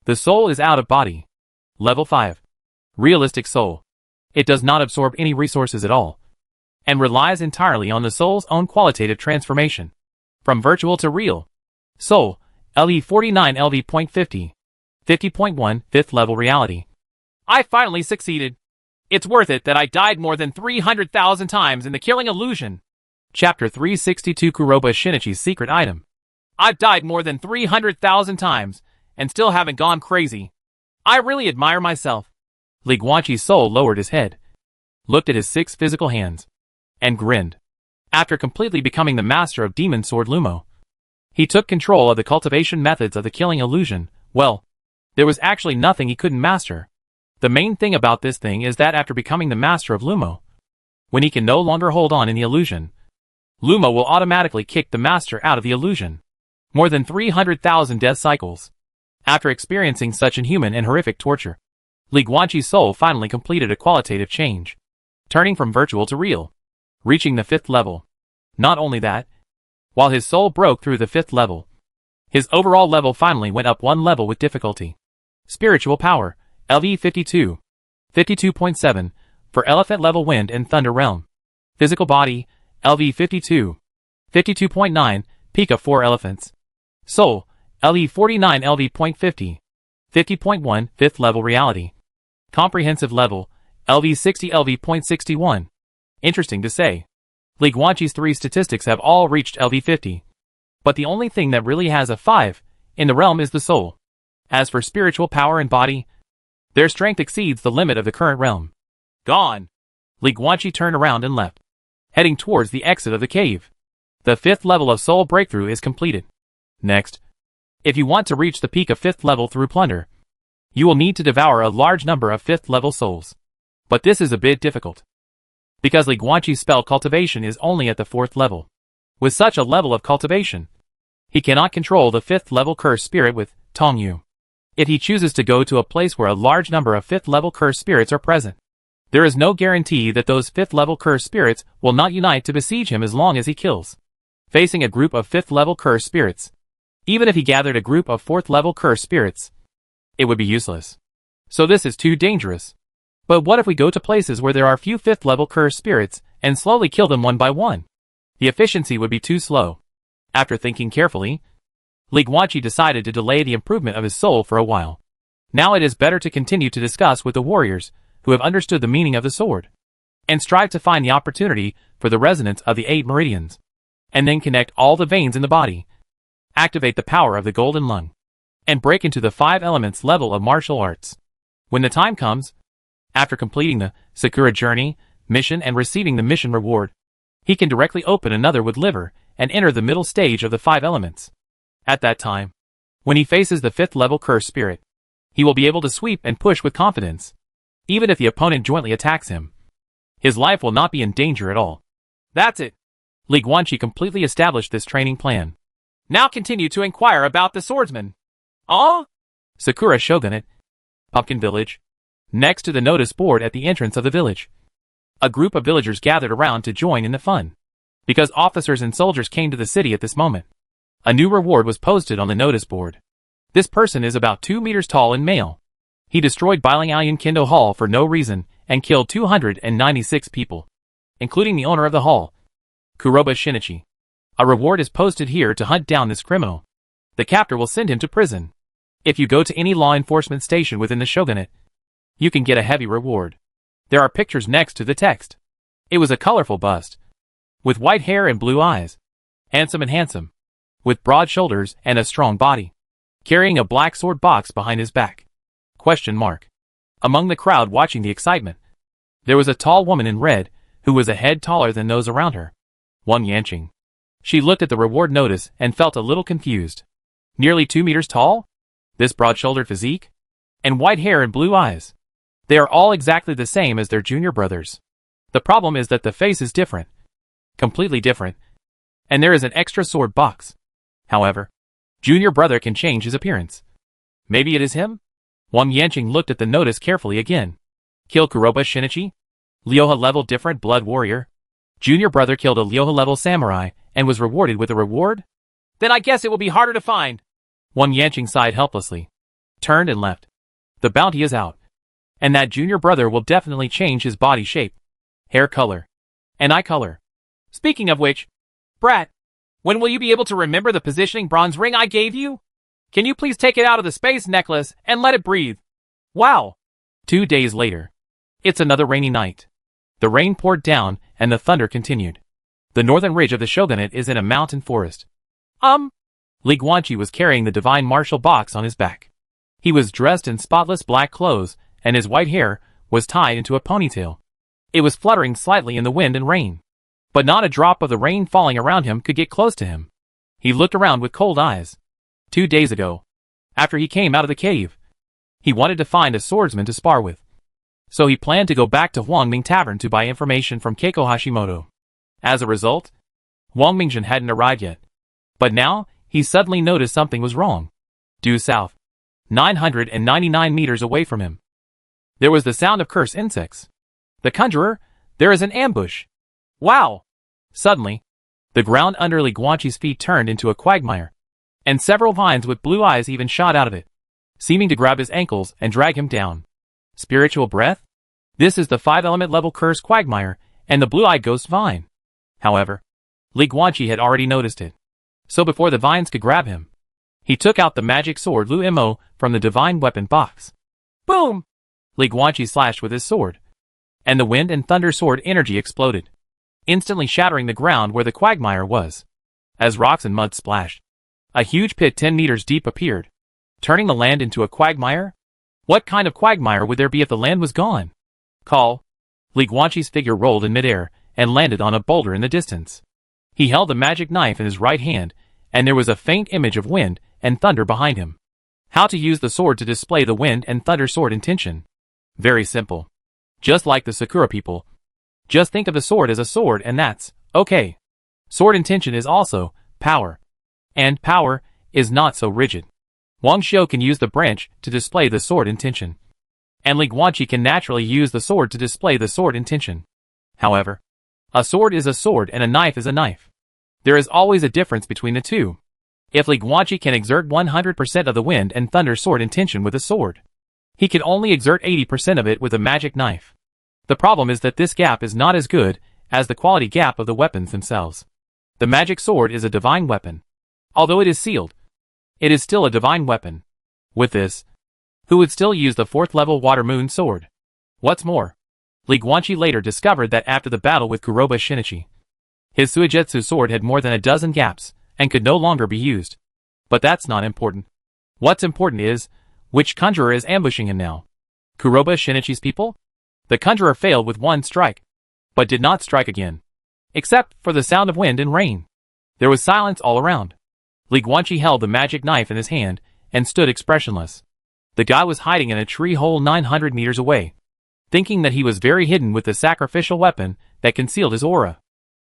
The soul is out of body. Level 5. Realistic soul. It does not absorb any resources at all, and relies entirely on the soul's own qualitative transformation. From virtual to real. Soul, LV49 LV.50. 50.1 5th level reality. I finally succeeded. It's worth it that I died more than 300,000 times in the killing illusion. Chapter 362 Kuroba Shinichi's secret item. I've died more than 300,000 times, and still haven't gone crazy. I really admire myself. Li Guanqi's soul lowered his head, looked at his 6 physical hands, and grinned. After completely becoming the master of Demon Sword Lumo, he took control of the cultivation methods of the killing illusion. Well, there was actually nothing he couldn't master. The main thing about this thing is that after becoming the master of Lumo, when he can no longer hold on in the illusion, Lumo will automatically kick the master out of the illusion. More than 300,000 death cycles. After experiencing such inhuman and horrific torture, Li Guanqi's soul finally completed a qualitative change, turning from virtual to real, reaching the 5th level. Not only that, while his soul broke through the 5th level, his overall level finally went up 1 level with difficulty. Spiritual power, LV52. 52.7, for elephant level wind and thunder realm. Physical body, LV52. 52.9, peak of 4 elephants. Soul, LV49 LV.50. 50.1, 5th level reality. Comprehensive level, LV60 LV.61. Interesting to say, Li Guanqi's 3 statistics have all reached LV50. But the only thing that really has a 5 in the realm is the soul. As for spiritual power and body, their strength exceeds the limit of the current realm. Gone. Li Guanqi turned around and left, heading towards the exit of the cave. The 5th level of soul breakthrough is completed. Next, if you want to reach the peak of 5th level through plunder, you will need to devour a large number of 5th level souls. But this is a bit difficult, because Li Guanqi's spell cultivation is only at the 4th level. With such a level of cultivation, he cannot control the 5th level cursed spirit with Tongyu. If he chooses to go to a place where a large number of 5th level cursed spirits are present, there is no guarantee that those 5th level cursed spirits will not unite to besiege him as long as he kills. Facing a group of 5th level cursed spirits, even if he gathered a group of 4th level cursed spirits, it would be useless. So this is too dangerous. But what if we go to places where there are few 5th level cursed spirits and slowly kill them one by one? The efficiency would be too slow. After thinking carefully, Li Guanqi decided to delay the improvement of his soul for a while. Now it is better to continue to discuss with the warriors who have understood the meaning of the sword, and strive to find the opportunity for the resonance of the 8 meridians, and then connect all the veins in the body, activate the power of the golden lung, and break into the 5 elements level of martial arts. When the time comes, after completing the Sakura journey, mission and receiving the mission reward, he can directly open another with liver and enter the middle stage of the 5 elements. At that time, when he faces the 5th level cursed spirit, he will be able to sweep and push with confidence. Even if the opponent jointly attacks him, his life will not be in danger at all. That's it. Li Guanqi completely established this training plan. Now continue to inquire about the swordsman. Oh? Sakura Shogunate, Pumpkin Village. Next to the notice board at the entrance of the village, a group of villagers gathered around to join in the fun. Because officers and soldiers came to the city at this moment, a new reward was posted on the notice board. This person is about 2 meters tall and male. He destroyed Bilingaoyan Kendo Hall for no reason and killed 296 people, including the owner of the hall, Kuroba Shinichi. A reward is posted here to hunt down this criminal. The captor will send him to prison. If you go to any law enforcement station within the shogunate, you can get a heavy reward. There are pictures next to the text. It was a colorful bust, with white hair and blue eyes, handsome, with broad shoulders and a strong body, carrying a black sword box behind his back. ? Among the crowd watching the excitement, there was a tall woman in red, who was a head taller than those around her. Wang Yanqing. She looked at the reward notice and felt a little confused. Nearly 2 meters tall? This broad-shouldered physique? And white hair and blue eyes. They are all exactly the same as their junior brothers. The problem is that the face is different. Completely different. And there is an extra sword box. However, junior brother can change his appearance. Maybe it is him? Wang Yanqing looked at the notice carefully again. Kill Kuroba Shinichi? Ryoha level different blood warrior? Junior brother killed a Ryoha level samurai and was rewarded with a reward? Then I guess it will be harder to find. Wang Yanqing sighed helplessly, turned and left. The bounty is out. And that junior brother will definitely change his body shape, hair color, and eye color. Speaking of which, brat, When will you be able to remember the positioning bronze ring I gave you? Can you please take it out of the space necklace and let it breathe? Wow. 2 days later. It's another rainy night. The rain poured down and the thunder continued. The northern ridge of the shogunate is in a mountain forest. Li Guanqi was carrying the divine martial box on his back. He was dressed in spotless black clothes, and his white hair was tied into a ponytail. It was fluttering slightly in the wind and rain. But not a drop of the rain falling around him could get close to him. He looked around with cold eyes. 2 days ago, after he came out of the cave, he wanted to find a swordsman to spar with. So he planned to go back to Huangming Tavern to buy information from Keiko Hashimoto. As a result, Wang Mingjun hadn't arrived yet. But now, he suddenly noticed something was wrong. Due south, 999 meters away from him, there was the sound of cursed insects. The conjurer, there is an ambush. Wow! Suddenly, the ground under Li Guanqi's feet turned into a quagmire, and several vines with blue eyes even shot out of it, seeming to grab his ankles and drag him down. Spiritual breath? This is the 5-element level cursed quagmire, and the blue-eyed ghost vine. However, Li Guanqi had already noticed it. So before the vines could grab him, he took out the magic sword Lu Mo from the divine weapon box. Boom! Li Guanqi slashed with his sword, and the wind and thunder sword energy exploded, instantly shattering the ground where the quagmire was. As rocks and mud splashed, a huge pit 10 meters deep appeared, turning the land into a quagmire. What kind of quagmire would there be if the land was gone? Call. Li Guanqi's figure rolled in midair and landed on a boulder in the distance. He held a magic knife in his right hand, and there was a faint image of wind and thunder behind him. How to use the sword to display the wind and thunder sword intention? Very simple. Just like the Sakura people. Just think of the sword as a sword and that's okay. Sword intention is also power. And power is not so rigid. Wang Xiu can use the branch to display the sword intention. And Li Guanqi can naturally use the sword to display the sword intention. However, a sword is a sword and a knife is a knife. There is always a difference between the two. If Li Guanqi can exert 100% of the wind and thunder sword intention with a sword, he can only exert 80% of it with a magic knife. The problem is that this gap is not as good as the quality gap of the weapons themselves. The magic sword is a divine weapon. Although it is sealed, it is still a divine weapon. With this, who would still use the 4th level water moon sword? What's more, Li Guanqi later discovered that after the battle with Kuroba Shinichi, his Suigetsu sword had more than a dozen gaps and could no longer be used. But that's not important. What's important is, which conjurer is ambushing him now? Kuroba Shinichi's people? The conjurer failed with one strike, but did not strike again. Except for the sound of wind and rain. There was silence all around. Li Guanqi held the magic knife in his hand and stood expressionless. The guy was hiding in a tree hole 900 meters away, thinking that he was very hidden with the sacrificial weapon that concealed his aura.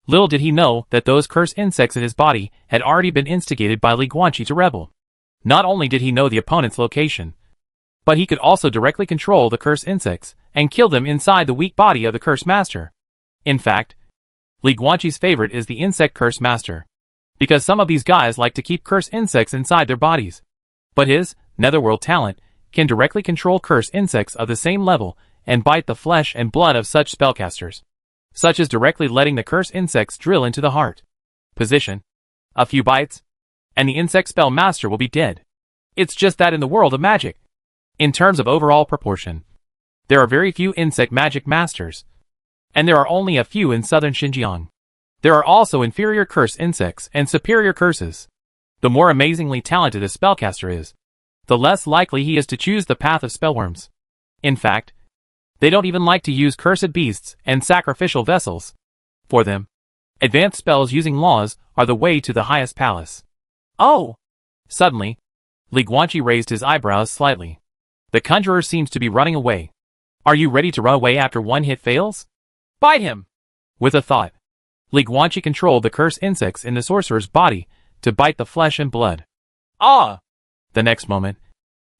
Little did he know that those cursed insects in his body had already been instigated by Li Guanqi to rebel. Not only did he know the opponent's location, but he could also directly control the cursed insects and kill them inside the weak body of the cursed master. In fact, Li Guanqi's favorite is the insect cursed master, because some of these guys like to keep cursed insects inside their bodies. But his netherworld talent can directly control cursed insects of the same level and bite the flesh and blood of such spellcasters, such as directly letting the cursed insects drill into the heart. Position. A few bites, and the insect spell master will be dead. It's just that in the world of magic, in terms of overall proportion, there are very few insect magic masters, and there are only a few in southern Xinjiang. There are also inferior cursed insects and superior curses. The more amazingly talented a spellcaster is, the less likely he is to choose the path of spellworms. In fact, they don't even like to use cursed beasts and sacrificial vessels. For them, advanced spells using laws are the way to the highest palace. Oh! Suddenly, Li Guanqi raised his eyebrows slightly. The conjurer seems to be running away. Are you ready to run away after one hit fails? Bite him! With a thought, Li Guanqi controlled the cursed insects in the sorcerer's body to bite the flesh and blood. Ah! The next moment,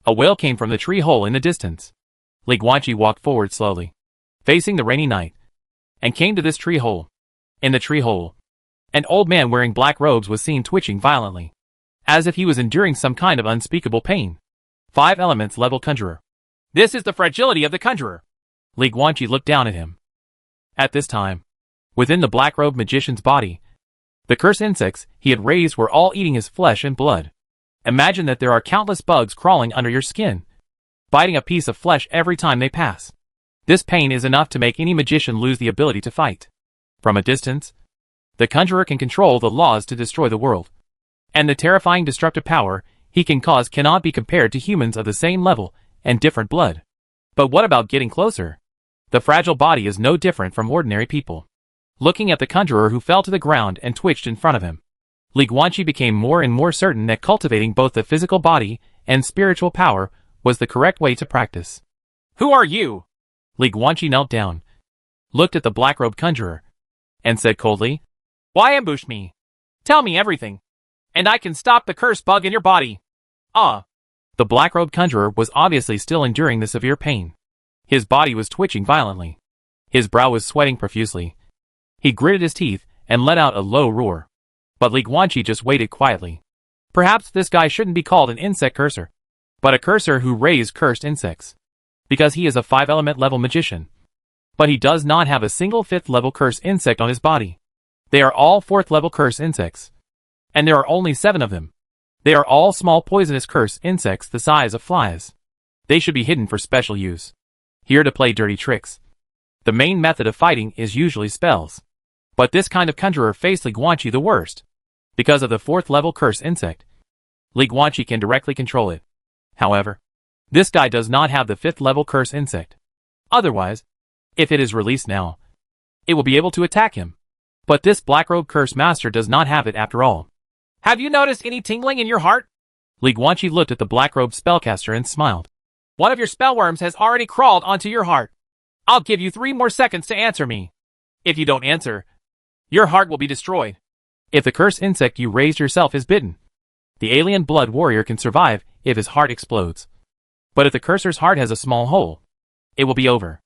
a wail came from the tree hole in the distance. Li Guanqi walked forward slowly, facing the rainy night, and came to this tree hole. In the tree hole, an old man wearing black robes was seen twitching violently, as if he was enduring some kind of unspeakable pain. 5 elements level conjurer. This is the fragility of the conjurer. Li Guanqi looked down at him. At this time, within the black-robed magician's body, The cursed insects he had raised were all eating his flesh and blood. Imagine that there are countless bugs crawling under your skin, biting a piece of flesh every time they pass. This pain is enough to make any magician lose the ability to fight. From a distance, the conjurer can control the laws to destroy the world. And the terrifying destructive power he can cause cannot be compared to humans of the same level and different blood. But what about getting closer? The fragile body is no different from ordinary people. Looking at the conjurer who fell to the ground and twitched in front of him, Li Guanqi became more and more certain that cultivating both the physical body and spiritual power was the correct way to practice. Who are you? Li Guanqi knelt down, looked at the black-robed conjurer, and said coldly, Why ambush me? Tell me everything, and I can stop the cursed bug in your body. The black-robed conjurer was obviously still enduring the severe pain. His body was twitching violently. His brow was sweating profusely. He gritted his teeth and let out a low roar. But Li Guanqi just waited quietly. Perhaps this guy shouldn't be called an insect curser, but a curser who raised cursed insects, because he is a 5-element level magician. But he does not have a single 5th level cursed insect on his body. They are all 4th level cursed insects. And there are only 7 of them. They are all small poisonous cursed insects the size of flies. They should be hidden for special use. Here to play dirty tricks. The main method of fighting is usually spells. But this kind of conjurer faced Li Guanqi the worst. Because of the 4th level cursed insect, Li Guanqi can directly control it. However, this guy does not have the 5th level cursed insect. Otherwise, if it is released now, it will be able to attack him. But this black-robed cursed master does not have it after all. Have you noticed any tingling in your heart? Li Guanqi looked at the black-robed spellcaster and smiled. One of your spellworms has already crawled onto your heart. I'll give you 3 more seconds to answer me. If you don't answer, your heart will be destroyed. If the cursed insect you raised yourself is bitten, the alien blood warrior can survive if his heart explodes. But if the cursor's heart has a small hole, it will be over.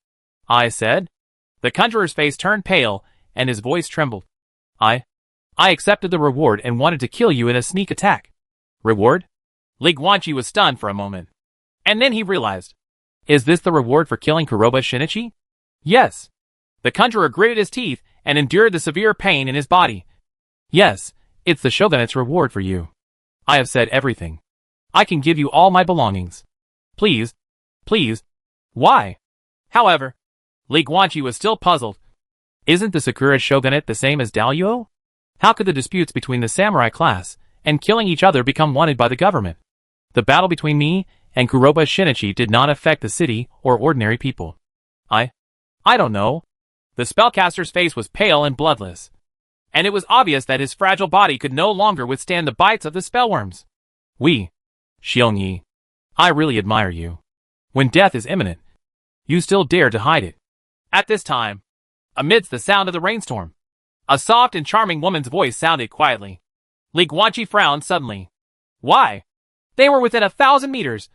I said. The conjurer's face turned pale, and his voice trembled. I accepted the reward and wanted to kill you in a sneak attack. Reward? Li Guanqi was stunned for a moment. And then he realized. Is this the reward for killing Kuroba Shinichi? Yes. The conjurer gritted his teeth and endured the severe pain in his body. Yes, it's the shogunate's reward for you. I have said everything. I can give you all my belongings. Please, please. Why? However, Li Guanqi was still puzzled. Isn't the Sakura shogunate the same as Dalyuo? How could the disputes between the samurai class and killing each other become wanted by the government? The battle between me and Kuroba Shinichi did not affect the city or ordinary people. I don't know. The spellcaster's face was pale and bloodless, and it was obvious that his fragile body could no longer withstand the bites of the spellworms. Xiongyi, I really admire you. When death is imminent, you still dare to hide it. At this time, amidst the sound of the rainstorm, a soft and charming woman's voice sounded quietly. Li Guanqi frowned suddenly. Why? They were within 1,000 meters.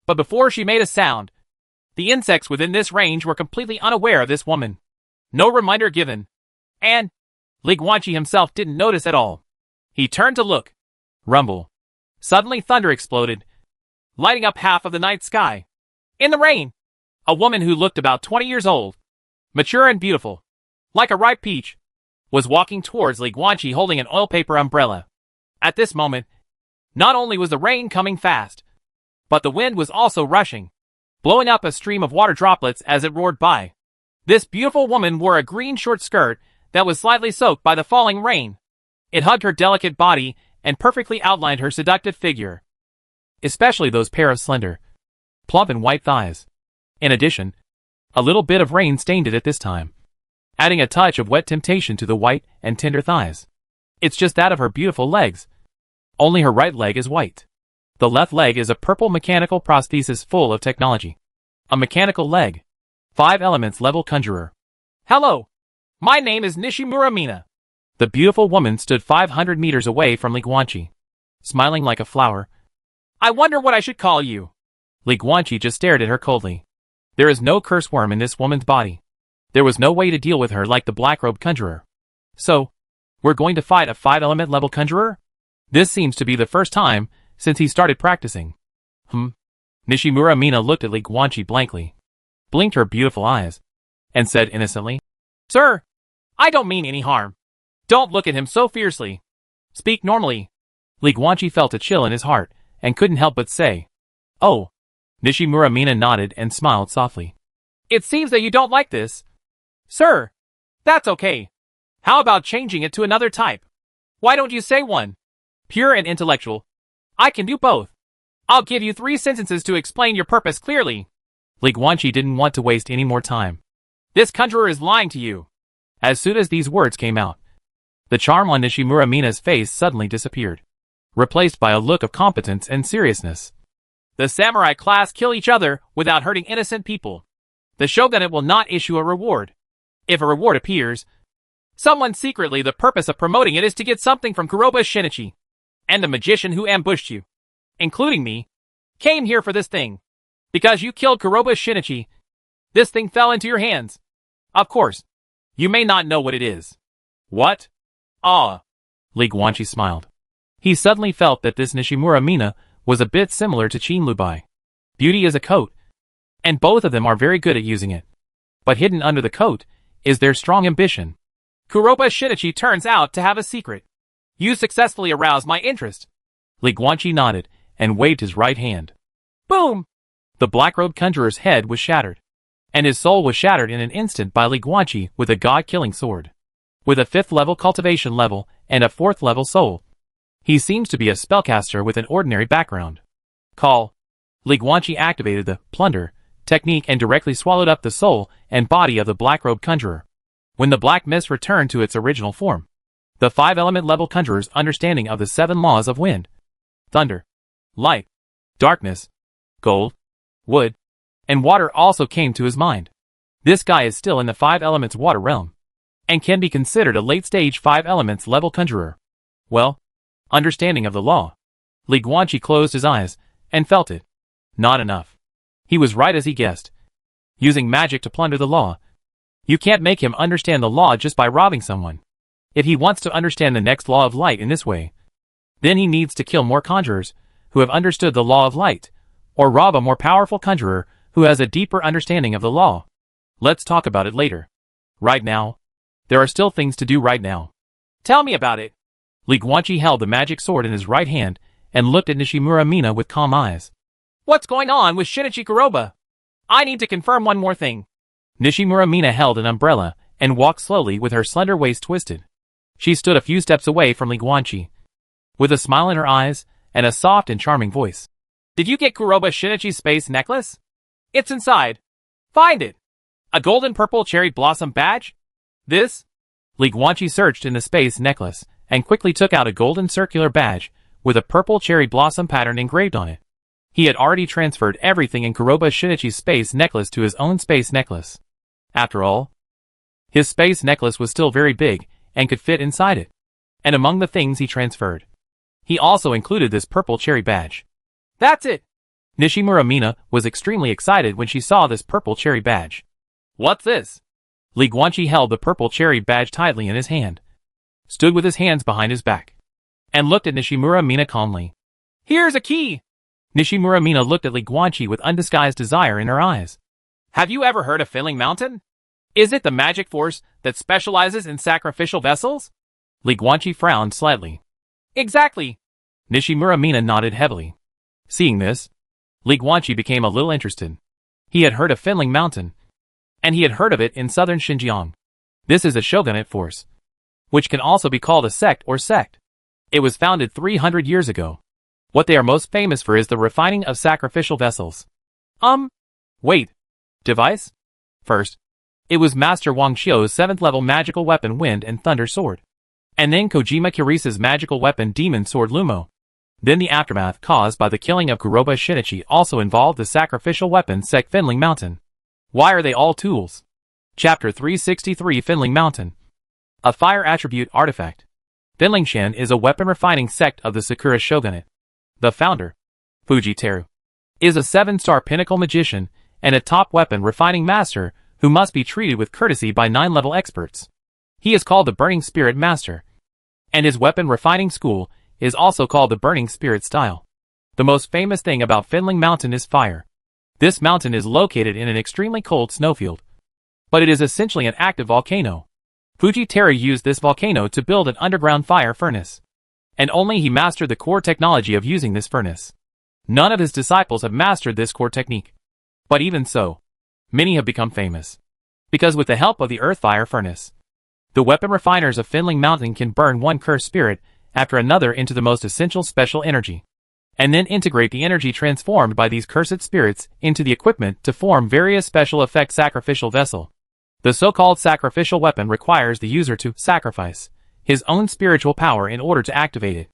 But before she made a sound, the insects within this range were completely unaware of this woman. No reminder given. And Li Guanqi himself didn't notice at all. He turned to look. Rumble. Suddenly thunder exploded, lighting up half of the night sky. In the rain, a woman who looked about 20 years old, mature and beautiful, like a ripe peach, was walking towards Li Guanqi holding an oil paper umbrella. At this moment, not only was the rain coming fast, but the wind was also rushing, blowing up a stream of water droplets as it roared by. This beautiful woman wore a green short skirt that was slightly soaked by the falling rain. It hugged her delicate body and perfectly outlined her seductive figure, especially those pair of slender, plump and white thighs. In addition, a little bit of rain stained it at this time, adding a touch of wet temptation to the white and tender thighs. It's just that of her beautiful legs. Only her right leg is white. The left leg is a purple mechanical prosthesis full of technology. A mechanical leg. 5 elements level conjurer. Hello. My name is Nishimura Mina. The beautiful woman stood 500 meters away from Li Guanqi, smiling like a flower. I wonder what I should call you. Li Guanqi just stared at her coldly. There is no curse worm in this woman's body. There was no way to deal with her like the black-robed conjurer. So, we're going to fight a 5-element level conjurer? This seems to be the first time since he started practicing. Nishimura Mina looked at Li Guanqi blankly, blinked her beautiful eyes, and said innocently, Sir, I don't mean any harm. Don't look at him so fiercely. Speak normally. Li Guanqi felt a chill in his heart, and couldn't help but say, "Oh." Nishimura Mina nodded and smiled softly. It seems that you don't like this. Sir, that's okay. How about changing it to another type? Why don't you say one? Pure and intellectual. I can do both. I'll give you 3 sentences to explain your purpose clearly. Li Guanqi didn't want to waste any more time. This conjurer is lying to you. As soon as these words came out, the charm on Nishimura Mina's face suddenly disappeared, replaced by a look of competence and seriousness. The samurai class kill each other without hurting innocent people. The shogunate will not issue a reward. If a reward appears, someone secretly the purpose of promoting it is to get something from Kuroba Shinichi. And the magician who ambushed you, including me, came here for this thing. Because you killed Kuroba Shinichi, this thing fell into your hands. Of course, you may not know what it is. What? Ah. Li Guanqi smiled. He suddenly felt that this Nishimura Mina was a bit similar to Qin Lubai. Beauty is a coat, and both of them are very good at using it. But hidden under the coat is their strong ambition. Kuroba Shinichi turns out to have a secret. You successfully aroused my interest. Li Guanqi nodded and waved his right hand. Boom! The black-robed conjurer's head was shattered, and his soul was shattered in an instant by Li Guanqi with a god-killing sword. With a 5th-level cultivation level and a 4th-level soul, he seems to be a spellcaster with an ordinary background. Call. Li Guanqi activated the plunder technique and directly swallowed up the soul and body of the black-robed conjurer. When the black mist returned to its original form, the 5-element level conjurer's understanding of the 7 laws of wind, thunder, light, darkness, gold, wood, and water also came to his mind. This guy is still in the 5 elements water realm, and can be considered a late-stage 5 elements level conjurer. Well, understanding of the law. Li Guanqi closed his eyes and felt it. Not enough. He was right as he guessed. Using magic to plunder the law. You can't make him understand the law just by robbing someone. If he wants to understand the next law of light in this way, then he needs to kill more conjurers who have understood the law of light, or rob a more powerful conjurer who has a deeper understanding of the law. Let's talk about it later. Right now, there are still things to do right now. Tell me about it. Li Guanqi held the magic sword in his right hand and looked at Nishimura Mina with calm eyes. What's going on with Shinichi Kuroba? I need to confirm one more thing. Nishimura Mina held an umbrella and walked slowly with her slender waist twisted. She stood a few steps away from Li Guanqi, with a smile in her eyes and a soft and charming voice. Did you get Kuroba Shinichi's space necklace? It's inside. Find it. A golden purple cherry blossom badge? This? Li Guanqi searched in the space necklace and quickly took out a golden circular badge with a purple cherry blossom pattern engraved on it. He had already transferred everything in Kuroba Shinichi's space necklace to his own space necklace. After all, his space necklace was still very big and could fit inside it. And among the things he transferred, he also included this purple cherry badge. That's it! Nishimura Mina was extremely excited when she saw this purple cherry badge. What's this? Li Guanqi held the purple cherry badge tightly in his hand, stood with his hands behind his back, and looked at Nishimura Mina calmly. Here's a key! Nishimura Mina looked at Li Guanqi with undisguised desire in her eyes. Have you ever heard of Filling Mountain? Is it the magic force that specializes in sacrificial vessels? Li Guanqi frowned slightly. Exactly. Nishimura Mina nodded heavily. Seeing this, Li Guanqi became a little interested. He had heard of Finling Mountain, and he had heard of it in southern Xinjiang. This is a shogunate force, which can also be called a sect or sect. It was founded 300 years ago. What they are most famous for is the refining of sacrificial vessels. Wait. Device? First, it was Master Wang Xiu's 7th level magical weapon Wind and Thunder Sword. And then Kojima Kurisa's magical weapon Demon Sword Lumo. Then the aftermath caused by the killing of Kuroba Shinichi also involved the sacrificial weapon sect Finling Mountain. Why are they all tools? Chapter 363 Finling Mountain. A fire attribute artifact. Finlingshan is a weapon refining sect of the Sakura Shogunate. The founder, Fujiteru, is a 7-star pinnacle magician and a top weapon refining master who must be treated with courtesy by 9-level experts. He is called the Burning Spirit Master, and his weapon refining school is also called the Burning Spirit Style. The most famous thing about Finling Mountain is fire. This mountain is located in an extremely cold snowfield, but it is essentially an active volcano. Fujiteru used this volcano to build an underground fire furnace. And only he mastered the core technology of using this furnace. None of his disciples have mastered this core technique. But even so, many have become famous. Because with the help of the earth fire furnace, the weapon refiners of Finling Mountain can burn one cursed spirit after another into the most essential special energy, and then integrate the energy transformed by these cursed spirits into the equipment to form various special effect sacrificial vessel. The so-called sacrificial weapon requires the user to sacrifice his own spiritual power in order to activate it.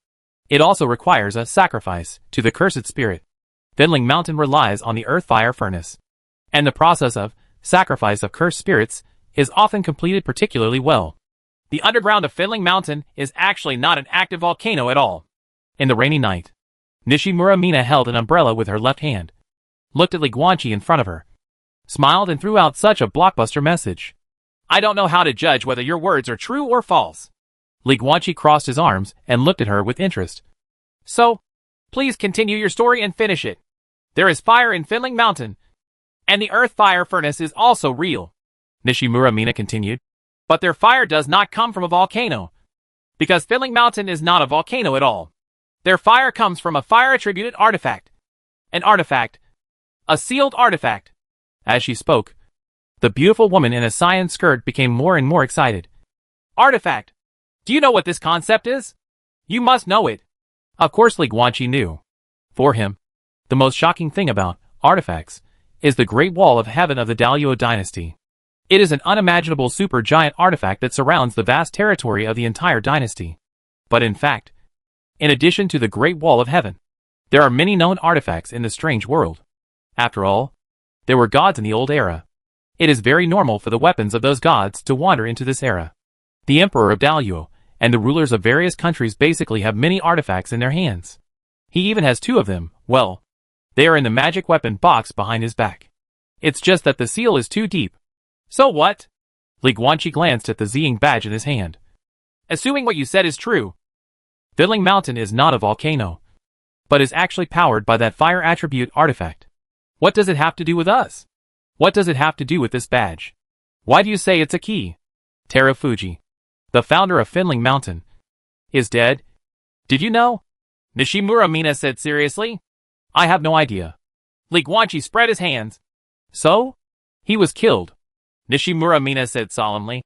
It also requires a sacrifice to the cursed spirit. Finling Mountain relies on the earth fire furnace, and the process of sacrifice of cursed spirits is often completed particularly well. The underground of Finling Mountain is actually not an active volcano at all. In the rainy night, Nishimura Mina held an umbrella with her left hand, looked at Li Guanqi in front of her, smiled and threw out such a blockbuster message. I don't know how to judge whether your words are true or false. Li Guanqi crossed his arms and looked at her with interest. So, please continue your story and finish it. There is fire in Finling Mountain, and the earth fire furnace is also real, Nishimura Mina continued. But their fire does not come from a volcano, because Finling Mountain is not a volcano at all. Their fire comes from a fire-attributed artifact. An artifact. A sealed artifact. As she spoke, the beautiful woman in a cyan skirt became more and more excited. Artifact. Do you know what this concept is? You must know it. Of course Li Guanqi knew. For him, the most shocking thing about artifacts is the Great Wall of Heaven of the Daluo dynasty. It is an unimaginable supergiant artifact that surrounds the vast territory of the entire dynasty. But in fact, in addition to the Great Wall of Heaven, there are many known artifacts in the strange world. After all, there were gods in the old era. It is very normal for the weapons of those gods to wander into this era. The Emperor of Daluo and the rulers of various countries basically have many artifacts in their hands. He even has 2 of them. Well, they are in the magic weapon box behind his back. It's just that the seal is too deep. So what? Li Guanqi glanced at the Ziying badge in his hand. Assuming what you said is true, Finling Mountain is not a volcano, but is actually powered by that fire attribute artifact. What does it have to do with us? What does it have to do with this badge? Why do you say it's a key? Terufuji, the founder of Finling Mountain, is dead. Did you know? Nishimura Mina said seriously. I have no idea. Li Guanqi spread his hands. So? He was killed, Nishimura Mina said solemnly.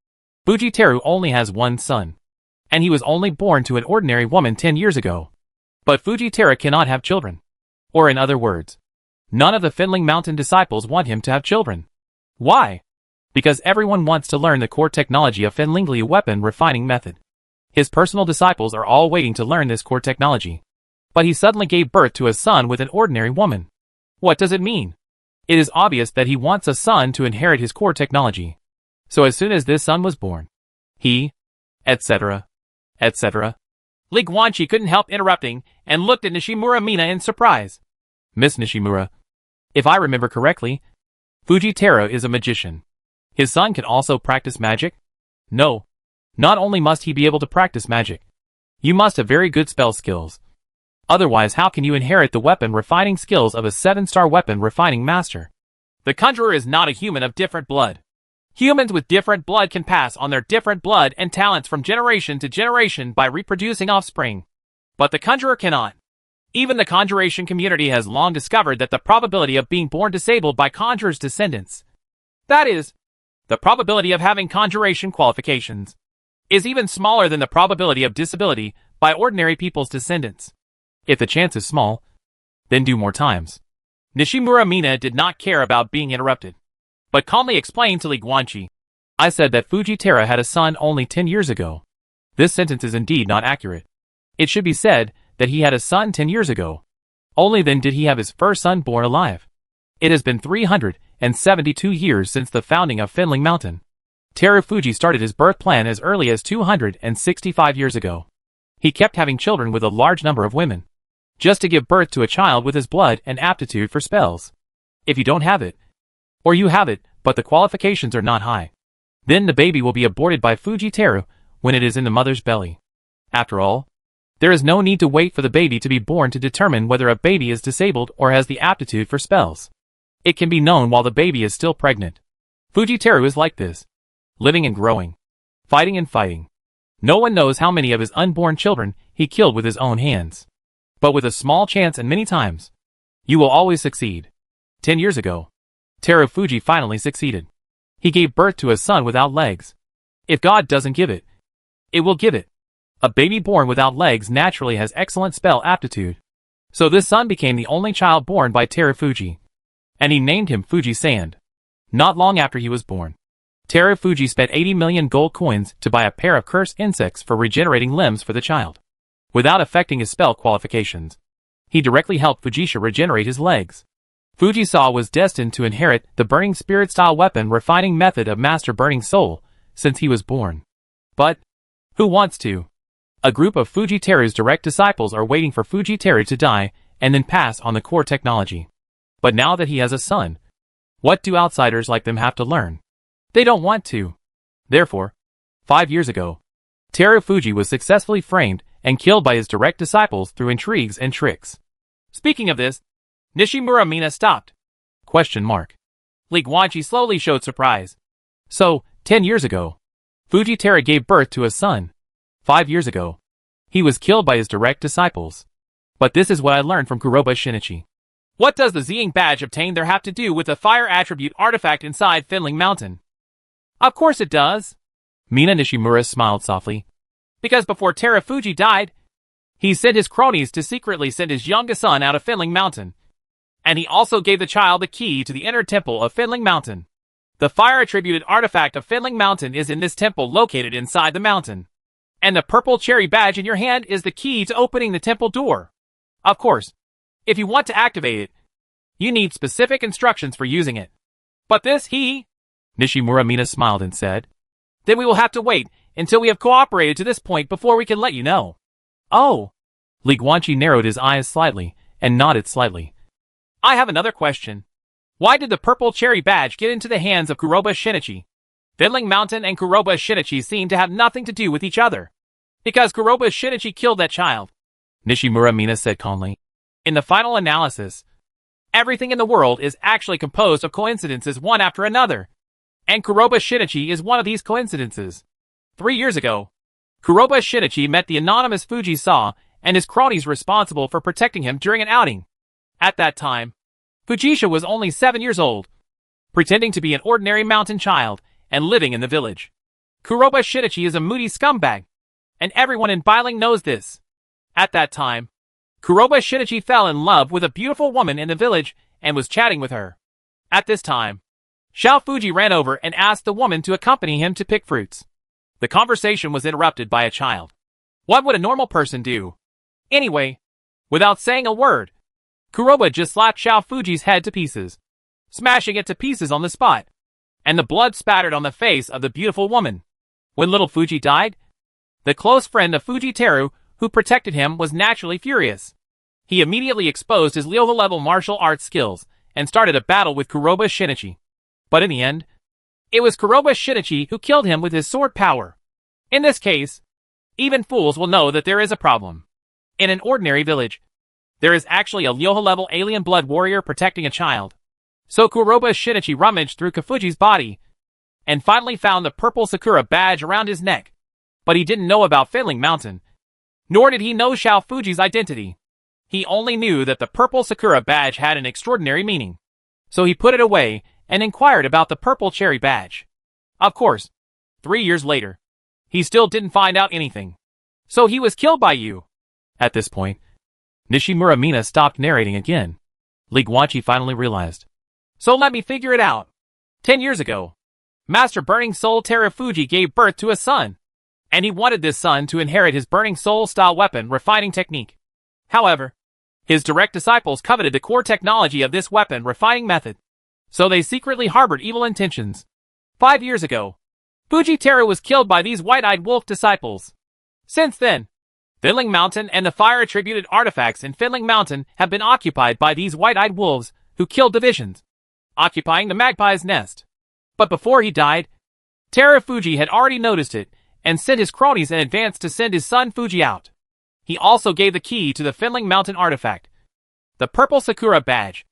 Fujiteru only has one son, and he was only born to an ordinary woman 10 years ago. But Fujiteru cannot have children. Or in other words, none of the Finling Mountain disciples want him to have children. Why? Because everyone wants to learn the core technology of Finlingli weapon refining method. His personal disciples are all waiting to learn this core technology. But he suddenly gave birth to a son with an ordinary woman. What does it mean? It is obvious that he wants a son to inherit his core technology. So as soon as this son was born, he, etc., etc. Li Guanqi couldn't help interrupting and looked at Nishimura Mina in surprise. Miss Nishimura, if I remember correctly, Fujiteru is a magician. His son can also practice magic? No. Not only must he be able to practice magic, you must have very good spell skills. Otherwise, how can you inherit the weapon refining skills of a 7-star weapon refining master? The conjurer is not a human of different blood. Humans with different blood can pass on their different blood and talents from generation to generation by reproducing offspring. But the conjurer cannot. Even the conjuration community has long discovered that the probability of being born disabled by conjurer's descendants, that is, the probability of having conjuration qualifications, is even smaller than the probability of disability by ordinary people's descendants. If the chance is small, then do more times. Nishimura Mina did not care about being interrupted, but calmly explained to Li Guanqi. I said that Fujiteru had a son only 10 years ago. This sentence is indeed not accurate. It should be said that he had a son 10 years ago. Only then did he have his first son born alive. It has been 372 years since the founding of Finling Mountain. Terufuji started his birth plan as early as 265 years ago. He kept having children with a large number of women, just to give birth to a child with his blood and aptitude for spells. If you don't have it, or you have it, but the qualifications are not high, then the baby will be aborted by Fujiteru when it is in the mother's belly. After all, there is no need to wait for the baby to be born to determine whether a baby is disabled or has the aptitude for spells. It can be known while the baby is still pregnant. Fujiteru is like this, living and growing. fighting and fighting. No one knows how many of his unborn children he killed with his own hands. But with a small chance and many times, you will always succeed. 10 years ago, Terufuji finally succeeded. He gave birth to a son without legs. If God doesn't give it, it will give it. A baby born without legs naturally has excellent spell aptitude. So this son became the only child born by Terufuji. And he named him Fuji Sand. Not long after he was born, Terufuji spent 80 million gold coins to buy a pair of cursed insects for regenerating limbs for the child. Without affecting his spell qualifications, he directly helped Fujisha regenerate his legs. Fujisawa was destined to inherit the burning spirit-style weapon refining method of Master Burning Soul since he was born. But who wants to? A group of Fujiteru's direct disciples are waiting for Fujiteru to die and then pass on the core technology. But now that he has a son, what do outsiders like them have to learn? They don't want to. Therefore, 5 years ago, Terufuji was successfully framed and killed by his direct disciples through intrigues and tricks. Speaking of this, Nishimura Mina stopped. Lee Guanqi slowly showed surprise. So, 10 years ago, Fujiteru gave birth to a son. 5 years ago, he was killed by his direct disciples. But this is what I learned from Kuroba Shinichi. What does the Zing badge obtained there have to do with the fire attribute artifact inside Finling Mountain? Of course it does. Mina Nishimura smiled softly. Because before Terufuji died, he sent his cronies to secretly send his youngest son out of Finling Mountain. And he also gave the child the key to the inner temple of Finling Mountain. The fire-attributed artifact of Finling Mountain is in this temple located inside the mountain. And the purple cherry badge in your hand is the key to opening the temple door. Of course, if you want to activate it, you need specific instructions for using it. But this Nishimura Mina smiled and said, then we will have to wait until we have cooperated to this point before we can let you know. Oh! Lee Guanqi narrowed his eyes slightly and nodded slightly. I have another question. Why did the purple cherry badge get into the hands of Kuroba Shinichi? Finling Mountain and Kuroba Shinichi seem to have nothing to do with each other. Because Kuroba Shinichi killed that child, Nishimura Mina said calmly. In the final analysis, everything in the world is actually composed of coincidences one after another. And Kuroba Shinichi is one of these coincidences. 3 years ago, Kuroba Shinichi met the anonymous Fujisawa and his cronies responsible for protecting him during an outing. At that time, Fujisha was only 7 years old, pretending to be an ordinary mountain child and living in the village. Kuroba Shinichi is a moody scumbag, and everyone in Bailing knows this. At that time, Kuroba Shinichi fell in love with a beautiful woman in the village and was chatting with her. At this time, Xiao Fuji ran over and asked the woman to accompany him to pick fruits. The conversation was interrupted by a child. What would a normal person do? Anyway, without saying a word, Kuroba just slapped Xiao Fuji's head to pieces, smashing it to pieces on the spot, and the blood spattered on the face of the beautiful woman. When little Fuji died, the close friend of Fujiteru, who protected him, was naturally furious. He immediately exposed his Lyoha-level martial arts skills and started a battle with Kuroba Shinichi. But in the end, it was Kuroba Shinichi who killed him with his sword power. In this case, even fools will know that there is a problem. In an ordinary village, there is actually a Lyoha-level alien blood warrior protecting a child. So Kuroba Shinichi rummaged through Kafuji's body and finally found the purple Sakura badge around his neck. But he didn't know about Finling Mountain, nor did he know Xiao Fuji's identity. He only knew that the purple Sakura badge had an extraordinary meaning. So he put it away and inquired about the purple cherry badge. Of course, 3 years later, he still didn't find out anything. So he was killed by you. At this point, Nishimura Mina stopped narrating again. Lee Guanqi finally realized. So let me figure it out. 10 years ago, Master Burning Soul Terufuji gave birth to a son, and he wanted this son to inherit his Burning Soul-style weapon refining technique. However, his direct disciples coveted the core technology of this weapon refining method, so they secretly harbored evil intentions. 5 years ago, Fujiteru was killed by these white-eyed wolf disciples. Since then, Finling Mountain and the fire-attributed artifacts in Finling Mountain have been occupied by these white-eyed wolves who killed divisions, occupying the magpie's nest. But before he died, Terufuji had already noticed it and sent his cronies in advance to send his son Fuji out. He also gave the key to the Finling Mountain artifact, the purple Sakura badge,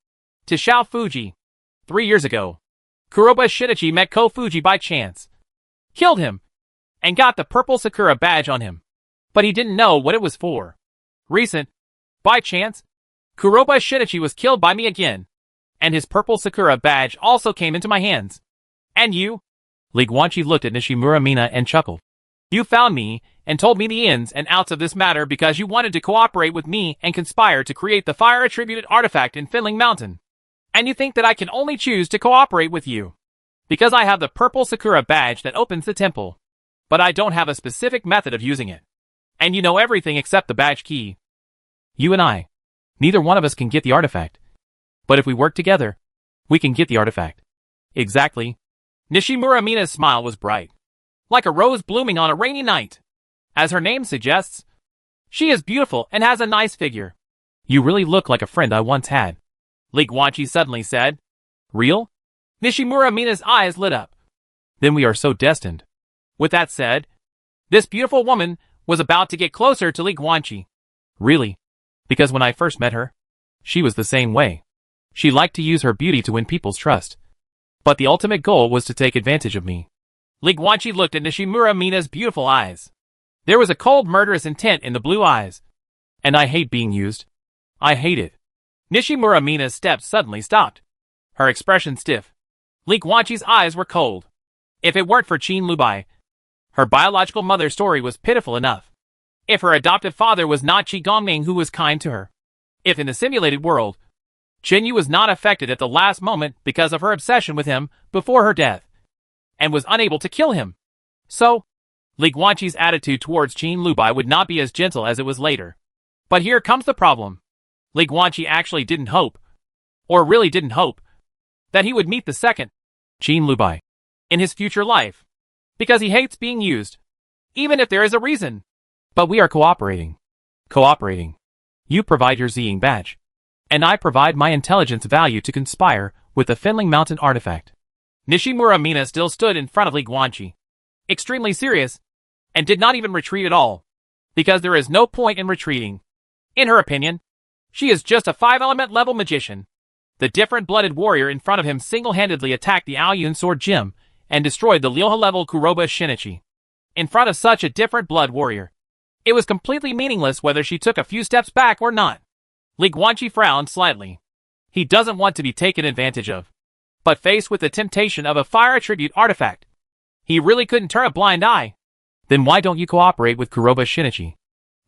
to Xiao Fuji. 3 years ago, Kuroba Shinichi met Ko Fuji by chance, killed him, and got the purple Sakura badge on him. But he didn't know what it was for. Recent, by chance, Kuroba Shinichi was killed by me again, and his purple Sakura badge also came into my hands. And you? Li Guanqi looked at Nishimura Mina and chuckled. You found me and told me the ins and outs of this matter because you wanted to cooperate with me and conspire to create the fire-attributed artifact in Finling Mountain. And you think that I can only choose to cooperate with you because I have the purple Sakura badge that opens the temple, but I don't have a specific method of using it. And you know everything except the badge key. You and I, neither one of us can get the artifact. But if we work together, we can get the artifact. Exactly. Nishimura Mina's smile was bright, like a rose blooming on a rainy night. As her name suggests, she is beautiful and has a nice figure. You really look like a friend I once had, Li Guanqi suddenly said. Real? Nishimura Mina's eyes lit up. Then we are so destined. With that said, this beautiful woman was about to get closer to Li Guanqi. Really? Because when I first met her, she was the same way. She liked to use her beauty to win people's trust. But the ultimate goal was to take advantage of me. Li Guanqi looked at Nishimura Mina's beautiful eyes. There was a cold, murderous intent in the blue eyes. And I hate being used. I hate it. Nishimura Mina's steps suddenly stopped, her expression stiff. Li Guanqi's eyes were cold. If it weren't for Qin Lubai, her biological mother's story was pitiful enough. If her adoptive father was not Qi Gongming who was kind to her. If in the simulated world, Qin Yu was not affected at the last moment because of her obsession with him before her death, and was unable to kill him. So, Li Guanqi's attitude towards Qin Lubai would not be as gentle as it was later. But here comes the problem. Li Guanqi actually didn't hope, or really didn't hope, that he would meet the second Qin Lubai in his future life, because he hates being used, even if there is a reason. But we are cooperating. Cooperating. You provide your Ziying badge, and I provide my intelligence value to conspire with the Finling Mountain artifact. Nishimura Mina still stood in front of Li Guanqi, extremely serious, and did not even retreat at all, because there is no point in retreating. In her opinion, she is just a 5-element level magician. The different-blooded warrior in front of him single-handedly attacked the Aoyun Sword Gym and destroyed the Lyoha-level Kuroba Shinichi. In front of such a different blood warrior, it was completely meaningless whether she took a few steps back or not. Li Guanqi frowned slightly. He doesn't want to be taken advantage of. But faced with the temptation of a fire attribute artifact, he really couldn't turn a blind eye. Then why don't you cooperate with Kuroba Shinichi?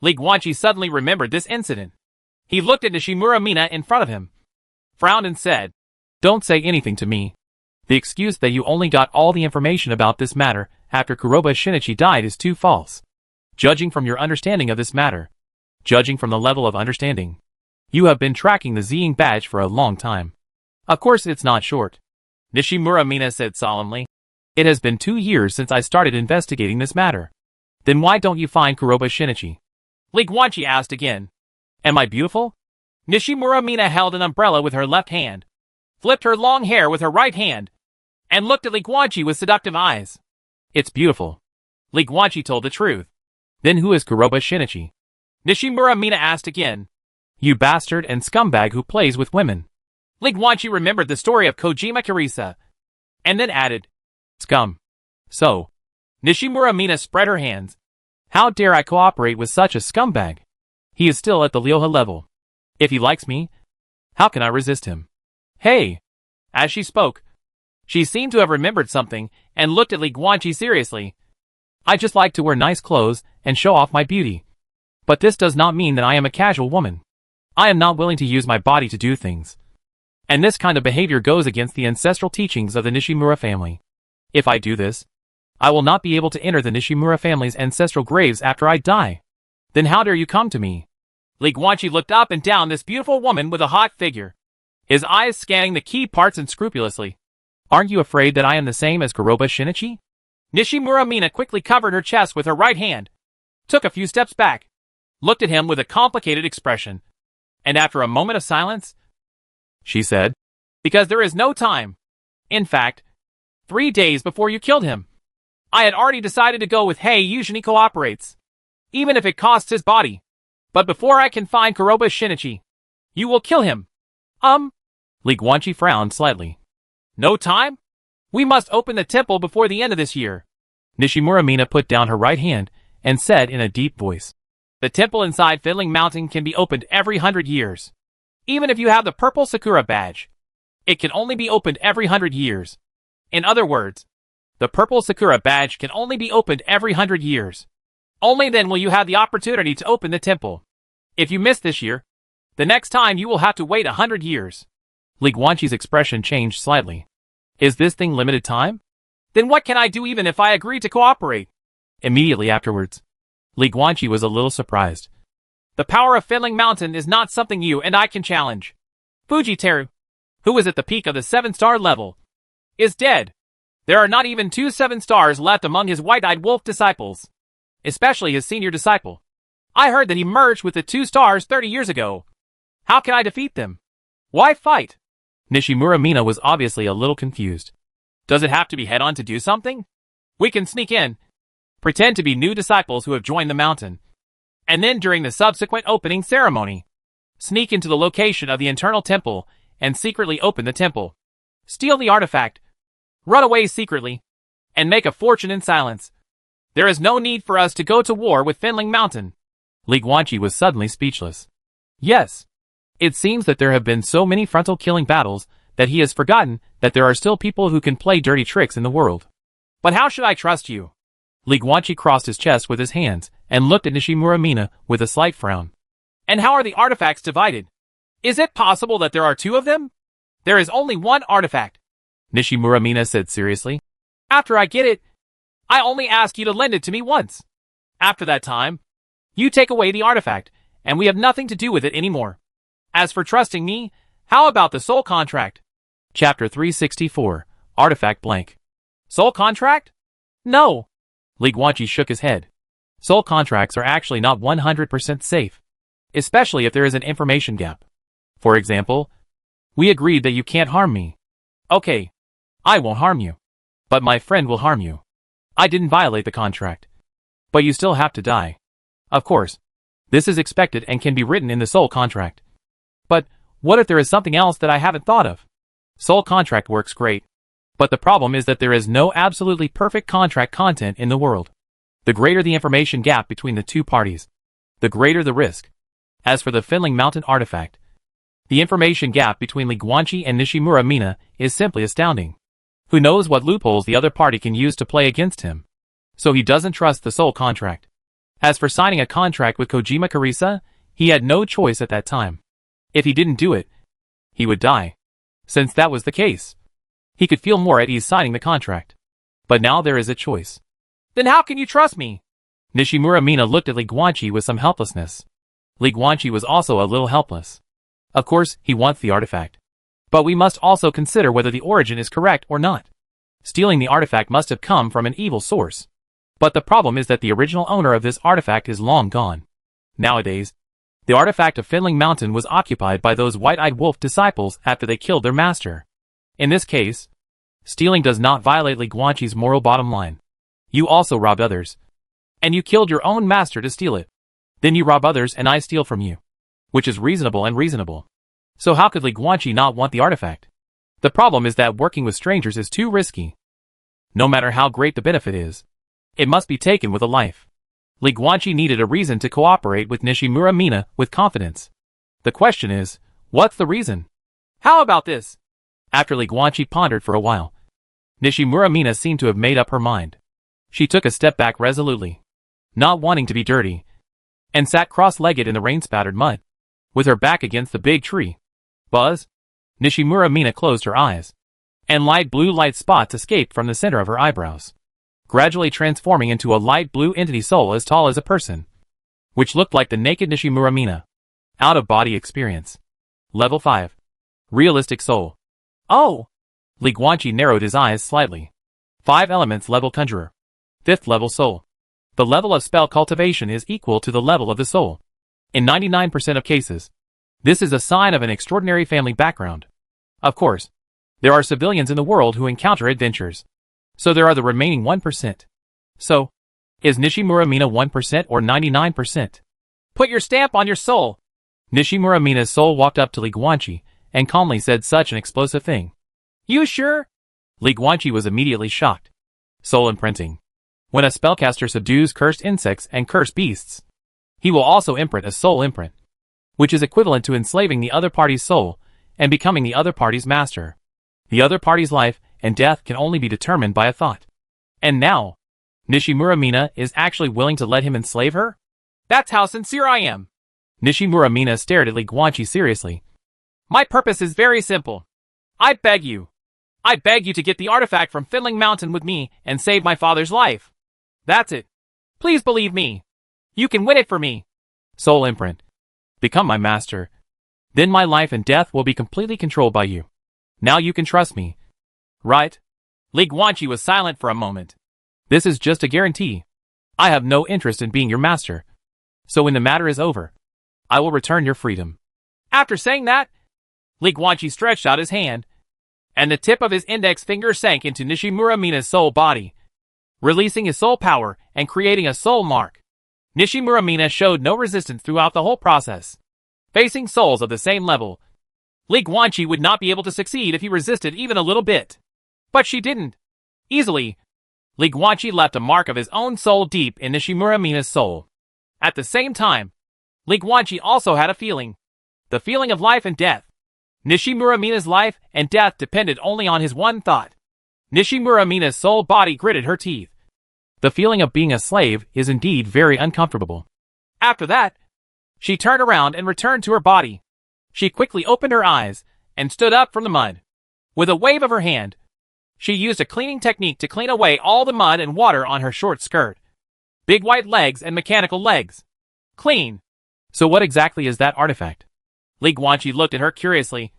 Li Guanqi suddenly remembered this incident. He looked at Nishimura Mina in front of him, frowned and said, Don't say anything to me. The excuse that you only got all the information about this matter after Kuroba Shinichi died is too false. Judging from your understanding of this matter, judging from the level of understanding, you have been tracking the Ziying badge for a long time. Of course it's not short. Nishimura Mina said solemnly. It has been 2 years since I started investigating this matter. Then why don't you find Kuroba Shinichi? Li Guanqi asked again. Am I beautiful? Nishimura Mina held an umbrella with her left hand, flipped her long hair with her right hand, and looked at Li Guanqi with seductive eyes. It's beautiful. Li Guanqi told the truth. Then who is Kuroba Shinichi? Nishimura Mina asked again. You bastard and scumbag who plays with women. Li Guanqi remembered the story of Kojima Karisa, and then added, Scum. So, Nishimura Mina spread her hands. How dare I cooperate with such a scumbag? He is still at the Lyoha level. If he likes me, how can I resist him? Hey! As she spoke, she seemed to have remembered something and looked at Li Guanqi seriously. I just like to wear nice clothes and show off my beauty. But this does not mean that I am a casual woman. I am not willing to use my body to do things. And this kind of behavior goes against the ancestral teachings of the Nishimura family. If I do this, I will not be able to enter the Nishimura family's ancestral graves after I die. Then how dare you come to me? Li Guanqi looked up and down this beautiful woman with a hot figure, his eyes scanning the key parts unscrupulously. Aren't you afraid that I am the same as Kuroba Shinichi? Nishimura Mina quickly covered her chest with her right hand, took a few steps back, looked at him with a complicated expression, and after a moment of silence, she said, Because there is no time. In fact, 3 days before you killed him, I had already decided to go with Hey Eugenie cooperates, even if it costs his body. But before I can find Kuroba Shinichi, you will kill him. Li Guanqi frowned slightly. No time? We must open the temple before the end of this year. Nishimura Mina put down her right hand and said in a deep voice. The temple inside Fiddling Mountain can be opened every 100 years. Even if you have the purple Sakura badge, it can only be opened every 100 years. In other words, the purple Sakura badge can only be opened every 100 years. Only then will you have the opportunity to open the temple. If you miss this year, the next time you will have to wait 100 years. Li Guanqi's expression changed slightly. Is this thing limited time? Then what can I do even if I agree to cooperate? Immediately afterwards, Li Guanqi was a little surprised. The power of Fiddling Mountain is not something you and I can challenge. Fujiteru, who is at the peak of the 7-star level, is dead. There are not even 2 7-stars left among his white-eyed wolf disciples, especially his senior disciple. I heard that he merged with the 2 stars 30 years ago. How can I defeat them? Why fight? Nishimura Mina was obviously a little confused. Does it have to be head-on to do something? We can sneak in, pretend to be new disciples who have joined the mountain, and then during the subsequent opening ceremony, sneak into the location of the internal temple and secretly open the temple, steal the artifact, run away secretly, and make a fortune in silence. There is no need for us to go to war with Fiddling Mountain. Li Guanqi was suddenly speechless. Yes. It seems that there have been so many frontal-killing battles that he has forgotten that there are still people who can play dirty tricks in the world. But how should I trust you? Li Guanqi crossed his chest with his hands and looked at Nishimura Mina with a slight frown. And how are the artifacts divided? Is it possible that there are 2 of them? There is only 1 artifact, Nishimura Mina said seriously. After I get it, I only ask you to lend it to me once. After that time, you take away the artifact, and we have nothing to do with it anymore. As for trusting me, how about the soul contract? Chapter 364, Artifact Blank. Soul contract? No. Li Guanqi shook his head. Soul contracts are actually not 100% safe, especially if there is an information gap. For example, we agreed that you can't harm me. Okay, I won't harm you, but my friend will harm you. I didn't violate the contract, but you still have to die. Of course, this is expected and can be written in the soul contract. But what if there is something else that I haven't thought of? Soul contract works great, but the problem is that there is no absolutely perfect contract content in the world. The greater the information gap between the 2 parties, the greater the risk. As for the Fiddling Mountain artifact, the information gap between Li Guanqi and Nishimura Mina is simply astounding. Who knows what loopholes the other party can use to play against him? So he doesn't trust the soul contract. As for signing a contract with Kojima Karisa, he had no choice at that time. If he didn't do it, he would die. Since that was the case, he could feel more at ease signing the contract. But now there is a choice. Then how can you trust me? Nishimura Mina looked at Li Guanqi with some helplessness. Li Guanqi was also a little helpless. Of course, he wants the artifact. But we must also consider whether the origin is correct or not. Stealing the artifact must have come from an evil source. But the problem is that the original owner of this artifact is long gone. Nowadays, the artifact of Fiddling Mountain was occupied by those white-eyed wolf disciples after they killed their master. In this case, stealing does not violate Li Guanqi's moral bottom line. You also robbed others, and you killed your own master to steal it. Then you rob others and I steal from you, which is reasonable and reasonable. So how could Li Guanqi not want the artifact? The problem is that working with strangers is too risky. No matter how great the benefit is, it must be taken with a life. Li Guanqi needed a reason to cooperate with Nishimura Mina with confidence. The question is, what's the reason? How about this? After Li Guanqi pondered for a while, Nishimura Mina seemed to have made up her mind. She took a step back resolutely, not wanting to be dirty, and sat cross-legged in the rain-spattered mud, with her back against the big tree. Buzz? Nishimura Mina closed her eyes, and light blue light spots escaped from the center of her eyebrows, gradually transforming into a light blue entity soul as tall as a person, which looked like the naked Nishimura Mina. Out-of-body experience. Level 5. Realistic soul. Oh! Li Guanqi narrowed his eyes slightly. 5 elements level conjurer. 5th level soul. The level of spell cultivation is equal to the level of the soul. In 99% of cases, this is a sign of an extraordinary family background. Of course, there are civilians in the world who encounter adventures. So there are the remaining 1%. So, is Nishimura Mina 1% or 99%? Put your stamp on your soul. Nishimura Mina's soul walked up to Li Guanqi and calmly said such an explosive thing. You sure? Li Guanqi was immediately shocked. Soul imprinting. When a spellcaster subdues cursed insects and cursed beasts, he will also imprint a soul imprint, which is equivalent to enslaving the other party's soul and becoming the other party's master. The other party's life and death can only be determined by a thought. And now, Nishimura Mina is actually willing to let him enslave her? That's how sincere I am. Nishimura Mina stared at Li Guanqi seriously. My purpose is very simple. I beg you to get the artifact from Fiddling Mountain with me and save my father's life. That's it. Please believe me. You can win it for me. Soul imprint. Become my master. Then my life and death will be completely controlled by you. Now you can trust me. Right? Li Guanqi was silent for a moment. This is just a guarantee. I have no interest in being your master. So when the matter is over, I will return your freedom. After saying that, Li Guanqi stretched out his hand, and the tip of his index finger sank into Nishimura Mina's soul body, releasing his soul power and creating a soul mark. Nishimura Mina showed no resistance throughout the whole process. Facing souls of the same level, Li Guanqi would not be able to succeed if he resisted even a little bit. But she didn't. Easily, Li Guanqi left a mark of his own soul deep in Nishimura Mina's soul. At the same time, Li Guanqi also had a feeling. The feeling of life and death. Nishimura Mina's life and death depended only on his one thought. Nishimura Mina's soul body gritted her teeth. The feeling of being a slave is indeed very uncomfortable. After that, she turned around and returned to her body. She quickly opened her eyes and stood up from the mud. With a wave of her hand, she used a cleaning technique to clean away all the mud and water on her short skirt. Big white legs and mechanical legs. Clean. So what exactly is that artifact? Li Guanqi looked at her curiously.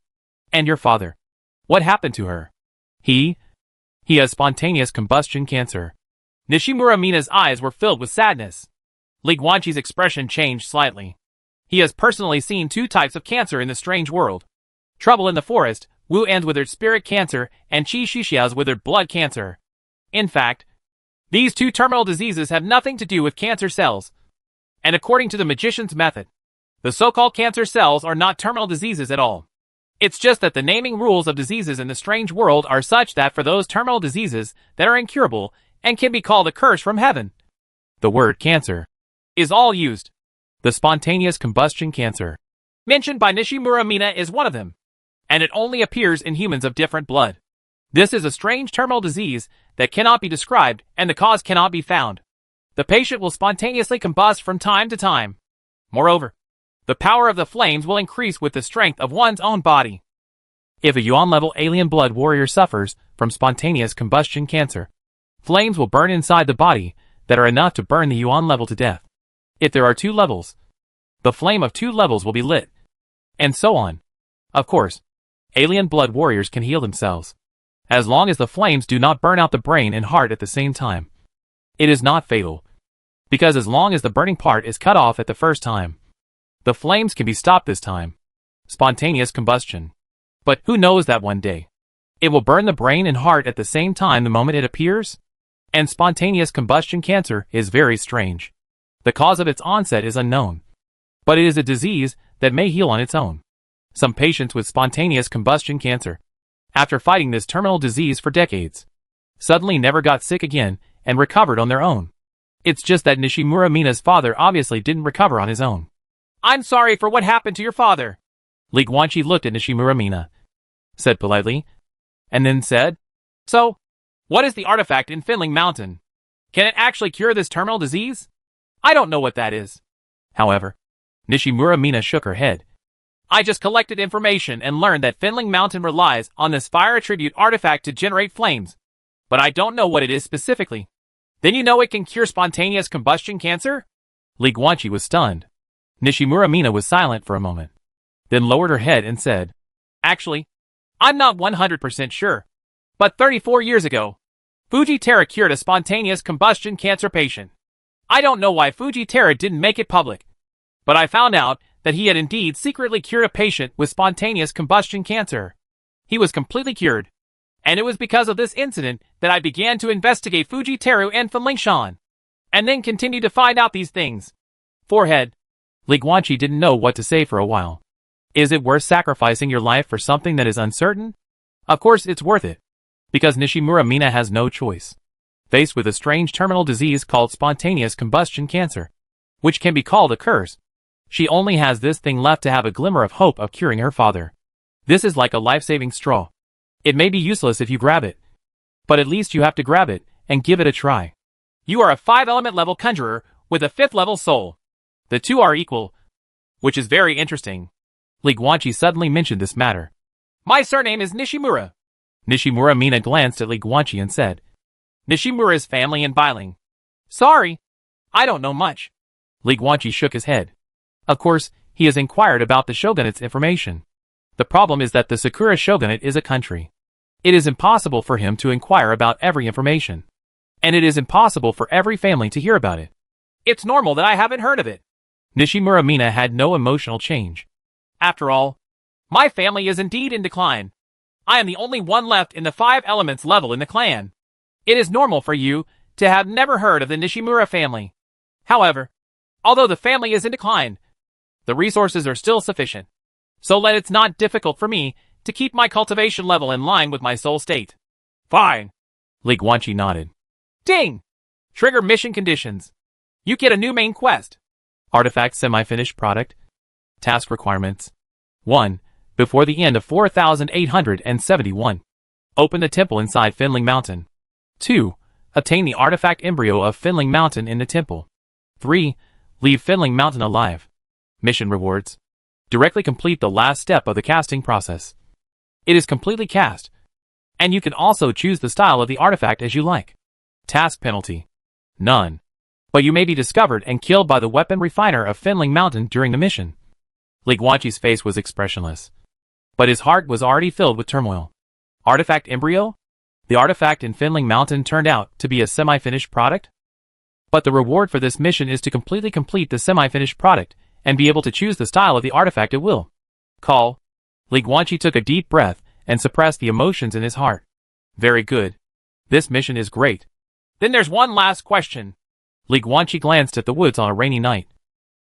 And your father? What happened to her? He has spontaneous combustion cancer. Nishimura Mina's eyes were filled with sadness. Li Guanqi's expression changed slightly. He has personally seen two types of cancer in the strange world. Trouble in the forest, Wu An's withered spirit cancer, and Qi Shixia's withered blood cancer. In fact, these two terminal diseases have nothing to do with cancer cells. And according to the magician's method, the so-called cancer cells are not terminal diseases at all. It's just that the naming rules of diseases in the strange world are such that for those terminal diseases that are incurable and can be called a curse from heaven, the word cancer is all used. The spontaneous combustion cancer mentioned by Nishimura Mina is one of them, and it only appears in humans of different blood. This is a strange terminal disease that cannot be described and the cause cannot be found. The patient will spontaneously combust from time to time. Moreover, the power of the flames will increase with the strength of one's own body. If a Yuan-level alien blood warrior suffers from spontaneous combustion cancer, flames will burn inside the body that are enough to burn the Yuan level to death. If there are 2 levels, the flame of 2 levels will be lit, and so on. Of course, alien blood warriors can heal themselves, as long as the flames do not burn out the brain and heart at the same time. It is not fatal, because as long as the burning part is cut off at the first time, the flames can be stopped this time. Spontaneous combustion. But who knows that one day it will burn the brain and heart at the same time the moment it appears? And spontaneous combustion cancer is very strange. The cause of its onset is unknown, but it is a disease that may heal on its own. Some patients with spontaneous combustion cancer, after fighting this terminal disease for decades, suddenly never got sick again and recovered on their own. It's just that Nishimura Mina's father obviously didn't recover on his own. I'm sorry for what happened to your father. Li Guanqi looked at Nishimura Mina, said politely, and then said, So, what is the artifact in Fiddling Mountain? Can it actually cure this terminal disease? I don't know what that is. However, Nishimura Mina shook her head. I just collected information and learned that Fiddling Mountain relies on this fire attribute artifact to generate flames, but I don't know what it is specifically. Then you know it can cure spontaneous combustion cancer? Li Guanqi was stunned. Nishimura Mina was silent for a moment, then lowered her head and said, Actually, I'm not 100% sure, but 34 years ago, Fujitera cured a spontaneous combustion cancer patient. I don't know why Fujitera didn't make it public, but I found out that he had indeed secretly cured a patient with spontaneous combustion cancer. He was completely cured, and it was because of this incident that I began to investigate Fujiteru and Fenlingshan, and then continued to find out these things. Forehead. Li Guanqi didn't know what to say for a while. Is it worth sacrificing your life for something that is uncertain? Of course it's worth it, because Nishimura Mina has no choice. faced with a strange terminal disease called spontaneous combustion cancer, which can be called a curse. She only has this thing left to have a glimmer of hope of curing her father. This is like a life-saving straw. It may be useless if you grab it, but at least you have to grab it and give it a try. You are a 5-element level conjurer with a 5th level soul. The two are equal, which is very interesting. Li Guanqi suddenly mentioned this matter. My surname is Nishimura. Nishimura Mina glanced at Li Guanqi and said, Nishimura's family in Bailing. Sorry, I don't know much. Li Guanqi shook his head. Of course, he has inquired about the shogunate's information. The problem is that the Sakura shogunate is a country. It is impossible for him to inquire about every information. And it is impossible for every family to hear about it. It's normal that I haven't heard of it. Nishimura Mina had no emotional change. After all, my family is indeed in decline. I am the only one left in the 5 elements level in the clan. It is normal for you to have never heard of the Nishimura family. However, although the family is in decline, the resources are still sufficient. So that it's not difficult for me to keep my cultivation level in line with my soul state. Fine. Li Guanqi nodded. Ding! Trigger mission conditions. You get a new main quest. Artifact semi-finished product. Task requirements. 1. Before the end of 4871. Open the temple inside Finling Mountain. 2. Obtain the artifact embryo of Finling Mountain in the temple. 3. Leave Finling Mountain alive. Mission rewards. Directly complete the last step of the casting process. It is completely cast, and you can also choose the style of the artifact as you like. Task penalty. None. But you may be discovered and killed by the weapon refiner of Finling Mountain during the mission. Li Guanqi's face was expressionless, but his heart was already filled with turmoil. Artifact embryo? The artifact in Finling Mountain turned out to be a semi-finished product? But the reward for this mission is to completely complete the semi-finished product and be able to choose the style of the artifact at will. Call. Li Guanqi took a deep breath and suppressed the emotions in his heart. Very good. This mission is great. Then there's one last question. Li Guanqi glanced at the woods on a rainy night,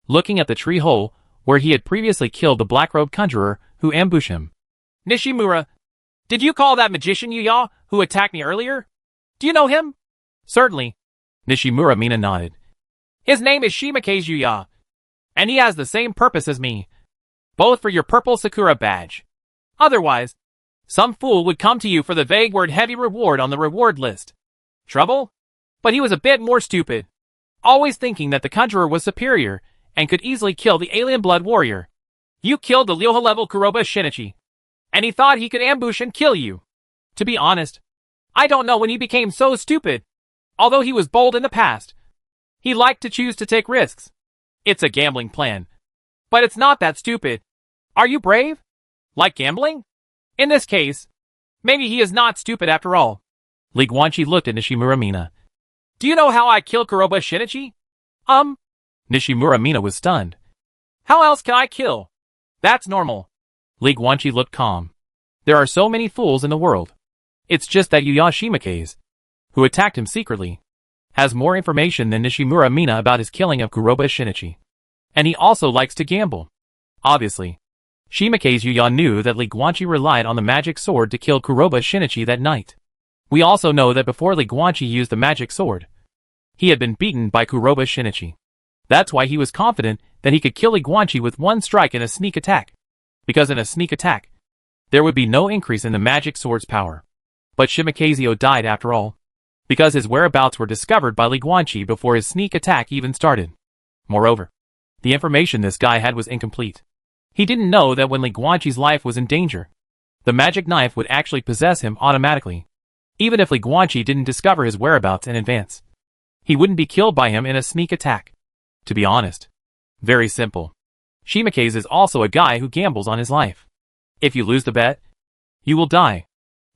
looking at the tree hole where he had previously killed the black-robed conjurer who ambushed him. Nishimura, did you call that magician Yuya who attacked me earlier? Do you know him? Certainly. Nishimura Mina nodded. His name is Shimakaze Yuya, and he has the same purpose as me, both for your purple Sakura badge. Otherwise, some fool would come to you for the vague word heavy reward on the reward list. Trouble? But he was a bit more stupid, always thinking that the conjurer was superior and could easily kill the alien blood warrior. You killed the Ryoha level Kuroba Shinichi, and he thought he could ambush and kill you. To be honest, I don't know when he became so stupid. Although he was bold in the past, he liked to choose to take risks. It's a gambling plan. But it's not that stupid. Are you brave? Like gambling? In this case, maybe he is not stupid after all. Li Guanqi looked at Nishimura Mina. Do you know how I killed Kuroba Shinichi? Nishimura Mina was stunned. How else can I kill? That's normal. Li Guanqi looked calm. There are so many fools in the world. It's just that Yuya Shimakaze, who attacked him secretly, has more information than Nishimura Mina about his killing of Kuroba Shinichi. And he also likes to gamble. Obviously, Shimakaze Yuya knew that Li Guanqi relied on the magic sword to kill Kuroba Shinichi that night. We also know that before Li Guanqi used the magic sword, he had been beaten by Kuroba Shinichi. That's why he was confident that he could kill Li Guanqi with one strike in a sneak attack. Because in a sneak attack, there would be no increase in the magic sword's power. But Shimakaze died after all, because his whereabouts were discovered by Li Guanqi before his sneak attack even started. Moreover, the information this guy had was incomplete. He didn't know that when Li Guanqi's life was in danger, the magic knife would actually possess him automatically. Even if Li Guanqi didn't discover his whereabouts in advance, he wouldn't be killed by him in a sneak attack. To be honest, very simple. Shimakaze is also a guy who gambles on his life. If you lose the bet, you will die.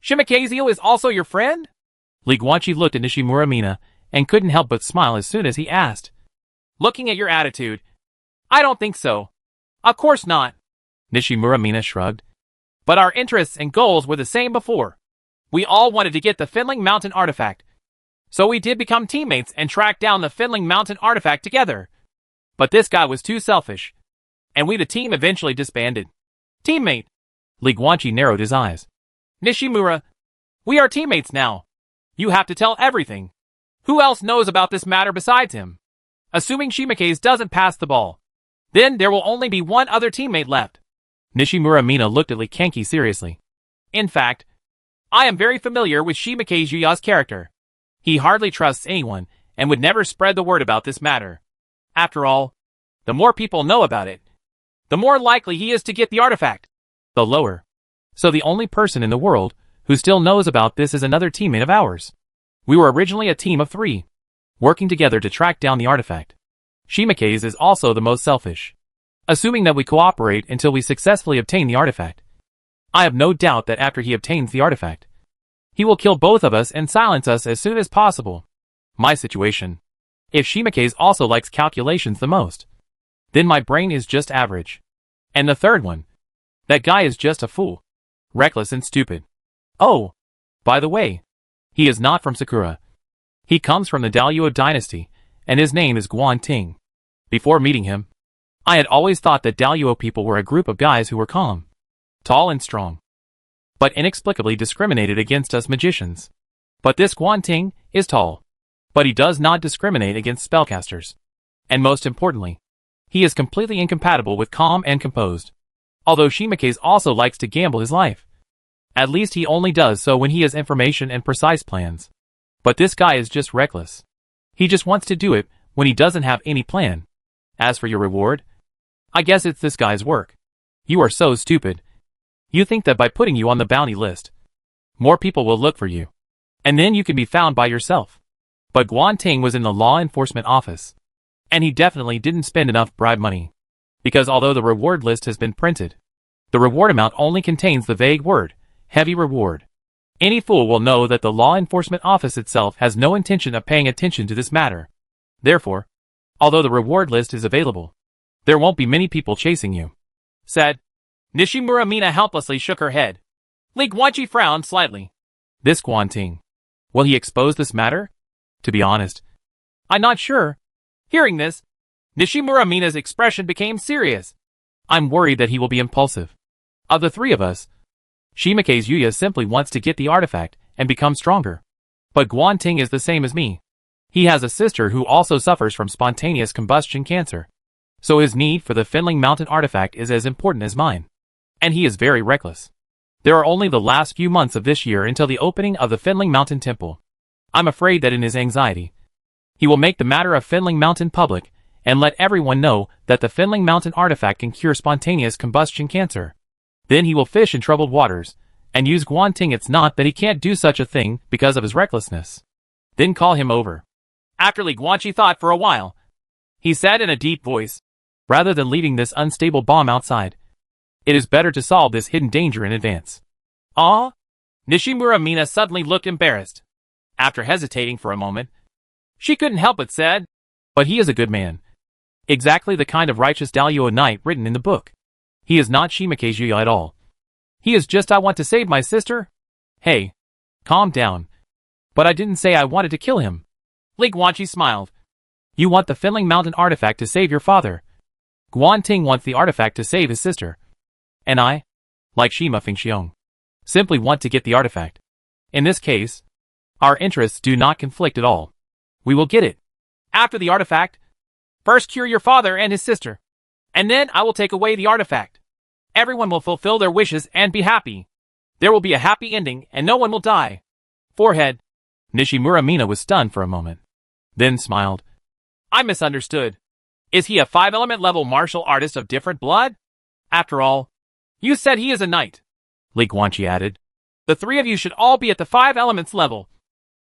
Shimakaze is also your friend? Li Guanqi looked at Nishimura Mina and couldn't help but smile as soon as he asked. Looking at your attitude, I don't think so. Of course not. Nishimura Mina shrugged. But our interests and goals were the same before. We all wanted to get the Finling Mountain artifact. So we did become teammates and track down the Finling Mountain artifact together. But this guy was too selfish, and the team eventually disbanded. Teammate. Li Guanqi narrowed his eyes. Nishimura, we are teammates now. You have to tell everything. Who else knows about this matter besides him? Assuming Shimakaze doesn't pass the ball, then there will only be one other teammate left. Nishimura Mina looked at Lee Kanki seriously. In fact, I am very familiar with Shimakaze Yuya's character. He hardly trusts anyone and would never spread the word about this matter. After all, the more people know about it, the more likely he is to get the artifact. The lower. So the only person in the world who still knows about this is another teammate of ours. We were originally a team of 3, working together to track down the artifact. Shimakaze is also the most selfish. Assuming that we cooperate until we successfully obtain the artifact, I have no doubt that after he obtains the artifact, he will kill both of us and silence us as soon as possible. My situation. If Shimakaze also likes calculations the most, then my brain is just average. And the third one. That guy is just a fool. Reckless and stupid. Oh, by the way, he is not from Sakura. He comes from the Daluo dynasty, and his name is Guan Ting. Before meeting him, I had always thought that Daluo people were a group of guys who were calm, tall and strong, but inexplicably discriminated against us magicians. But this Guan Ting is tall, but he does not discriminate against spellcasters. And most importantly, he is completely incompatible with calm and composed. Although Shimakaze also likes to gamble his life. At least he only does so when he has information and precise plans. But this guy is just reckless. He just wants to do it when he doesn't have any plan. As for your reward, I guess it's this guy's work. You are so stupid. You think that by putting you on the bounty list, more people will look for you. And then you can be found by yourself. But Guan Ting was in the law enforcement office. And he definitely didn't spend enough bribe money. Because although the reward list has been printed, the reward amount only contains the vague word, heavy reward. Any fool will know that the law enforcement office itself has no intention of paying attention to this matter. Therefore, although the reward list is available, there won't be many people chasing you. Said. Nishimura Mina helplessly shook her head. Lee Guanqi frowned slightly. This Guan Ting. Will he expose this matter? To be honest, I'm not sure. Hearing this, Nishimura Mina's expression became serious. I'm worried that he will be impulsive. Of the 3 of us, Shimakaze Yuya simply wants to get the artifact and become stronger. But Guan Ting is the same as me. He has a sister who also suffers from spontaneous combustion cancer. So his need for the Finling Mountain artifact is as important as mine. And he is very reckless. There are only the last few months of this year until the opening of the Finling Mountain Temple. I'm afraid that in his anxiety, he will make the matter of Finling Mountain public and let everyone know that the Finling Mountain artifact can cure spontaneous combustion cancer. Then he will fish in troubled waters, and use Guan Ting. It's not that he can't do such a thing because of his recklessness. Then call him over. After Lee Guanqi thought for a while, he said in a deep voice, rather than leaving this unstable bomb outside, it is better to solve this hidden danger in advance. Ah? Nishimura Mina suddenly looked embarrassed. After hesitating for a moment, she couldn't help but said, but he is a good man. Exactly the kind of righteous Daluo knight written in the book. He is not Shimakaze Yuya at all. He is just I want to save my sister. Hey, calm down. But I didn't say I wanted to kill him. Lee Guanqi smiled. You want the Finling Mountain artifact to save your father. Guan Ting wants the artifact to save his sister. And I, like Shima Fengxiong, simply want to get the artifact. In this case, our interests do not conflict at all. We will get it. After the artifact, first cure your father and his sister. And then I will take away the artifact. Everyone will fulfill their wishes and be happy. There will be a happy ending and no one will die. Forehead. Nishimura Mina was stunned for a moment. Then smiled. I misunderstood. Is he a 5-element level martial artist of different blood? After all, you said he is a knight. Lee Guanqi added. The 3 of you should all be at the 5 elements level.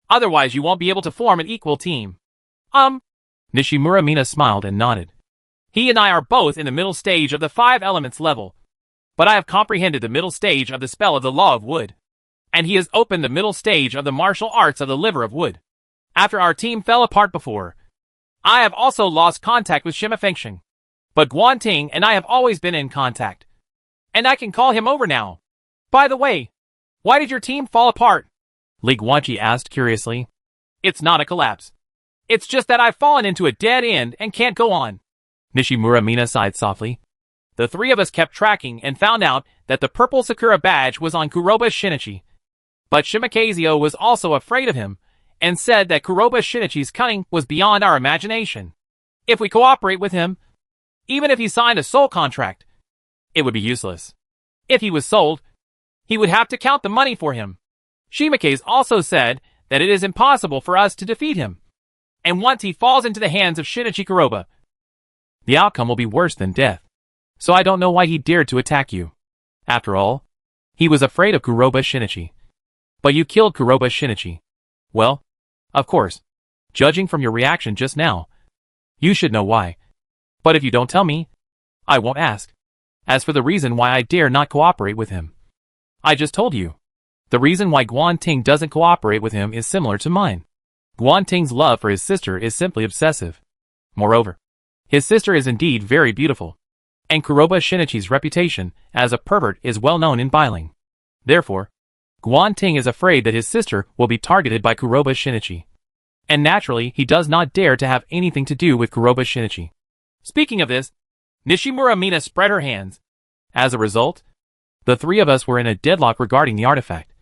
Otherwise you won't be able to form an equal team. Nishimura Mina smiled and nodded. He and I are both in the middle stage of the 5 elements level. But I have comprehended the middle stage of the spell of the Law of Wood. And he has opened the middle stage of the martial arts of the Liver of Wood. After our team fell apart before, I have also lost contact with Shima Fengxiong. But Guan Ting and I have always been in contact. And I can call him over now. By the way, why did your team fall apart? Lee Guanqi asked curiously. It's not a collapse. It's just that I've fallen into a dead end and can't go on. Nishimura Mina sighed softly. The 3 of us kept tracking and found out that the purple Sakura badge was on Kuroba's Shinichi. But Shimakaze was also afraid of him, and said that Kuroba Shinichi's cunning was beyond our imagination. If we cooperate with him, even if he signed a soul contract, it would be useless. If he was sold, he would have to count the money for him. Shimike's also said that it is impossible for us to defeat him, and once he falls into the hands of Shinichi Kuroba, the outcome will be worse than death. So I don't know why he dared to attack you. After all, he was afraid of Kuroba Shinichi. But you killed Kuroba Shinichi. Well, of course, judging from your reaction just now, you should know why. But if you don't tell me, I won't ask. As for the reason why I dare not cooperate with him, I just told you. The reason why Guan Ting doesn't cooperate with him is similar to mine. Guan Ting's love for his sister is simply obsessive. Moreover, his sister is indeed very beautiful, and Kuroba Shinichi's reputation as a pervert is well known in Bailing. Therefore, Guan Ting is afraid that his sister will be targeted by Kuroba Shinichi. And naturally, he does not dare to have anything to do with Kuroba Shinichi. Speaking of this, Nishimura Mina spread her hands. As a result, the three of us were in a deadlock regarding the artifact.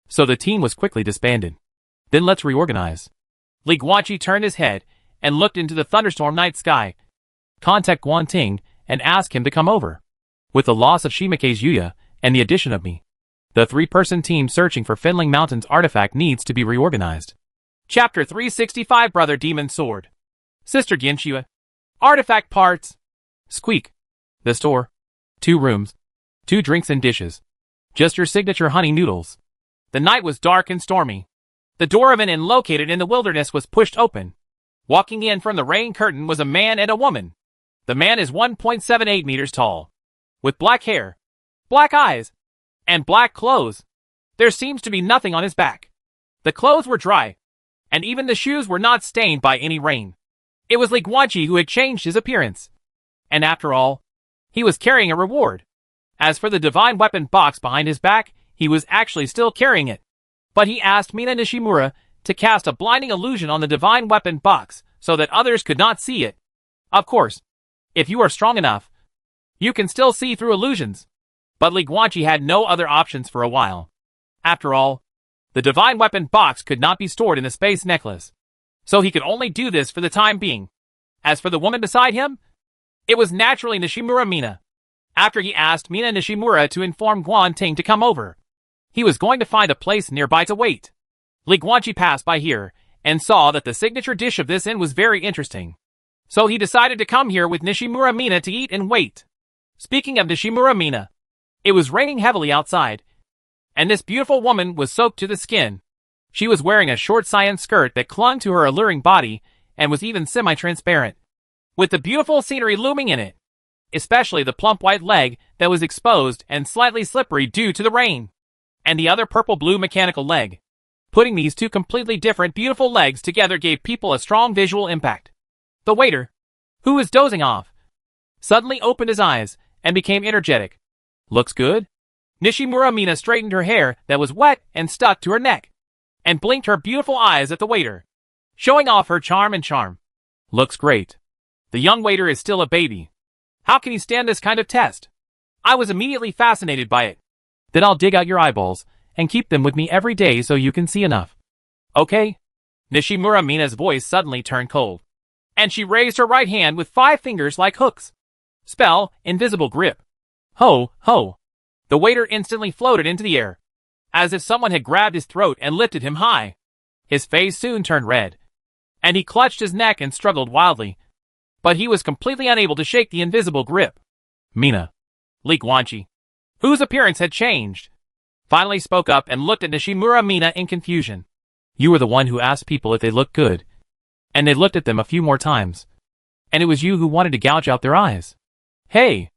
So the team was quickly disbanded. Then let's reorganize. Li Guanqi turned his head and looked into the thunderstorm night sky. Contact Guan Ting and ask him to come over. With the loss of Shimike's Yuya and the addition of me, the three-person team searching for Fenling Mountain's artifact needs to be reorganized. Chapter 365 Brother Demon Sword. Sister Genshua. Artifact parts. Squeak. The store. 2 rooms. 2 drinks and dishes. Just your signature honey noodles. The night was dark and stormy. The door of an inn located in the wilderness was pushed open. Walking in from the rain curtain was a man and a woman. The man is 1.78 meters tall, with black hair, black eyes, and black clothes. There seems to be nothing on his back. The clothes were dry, and even the shoes were not stained by any rain. It was Li Guanqi who had changed his appearance. And after all, he was carrying a reward. As for the divine weapon box behind his back, he was actually still carrying it. But he asked Mina Nishimura to cast a blinding illusion on the divine weapon box so that others could not see it. Of course, if you are strong enough, you can still see through illusions. But Li Guanqi had no other options for a while. After all, the divine weapon box could not be stored in the space necklace, so he could only do this for the time being. As for the woman beside him, it was naturally Nishimura Mina. After he asked Mina Nishimura to inform Guan Ting to come over, he was going to find a place nearby to wait. Li Guanqi passed by here and saw that the signature dish of this inn was very interesting. So he decided to come here with Nishimura Mina to eat and wait. Speaking of Nishimura Mina, it was raining heavily outside, and this beautiful woman was soaked to the skin. She was wearing a short cyan skirt that clung to her alluring body and was even semi-transparent, with the beautiful scenery looming in it, especially the plump white leg that was exposed and slightly slippery due to the rain, and the other purple-blue mechanical leg. Putting these two completely different beautiful legs together gave people a strong visual impact. The waiter, who was dozing off, suddenly opened his eyes and became energetic. Looks good? Nishimura Mina straightened her hair that was wet and stuck to her neck, and blinked her beautiful eyes at the waiter, showing off her charm and charm. Looks great. The young waiter is still a baby. How can he stand this kind of test? I was immediately fascinated by it. Then I'll dig out your eyeballs and keep them with me every day so you can see enough. Okay? Nishimura Mina's voice suddenly turned cold, and she raised her right hand with 5 fingers like hooks. Spell, invisible grip. Ho, ho. The waiter instantly floated into the air, as if someone had grabbed his throat and lifted him high. His face soon turned red, and he clutched his neck and struggled wildly, but he was completely unable to shake the invisible grip. Mina, Li Guanqi, whose appearance had changed, finally spoke up and looked at Nishimura Mina in confusion. You were the one who asked people if they looked good, and they looked at them a few more times, and it was you who wanted to gouge out their eyes. Hey,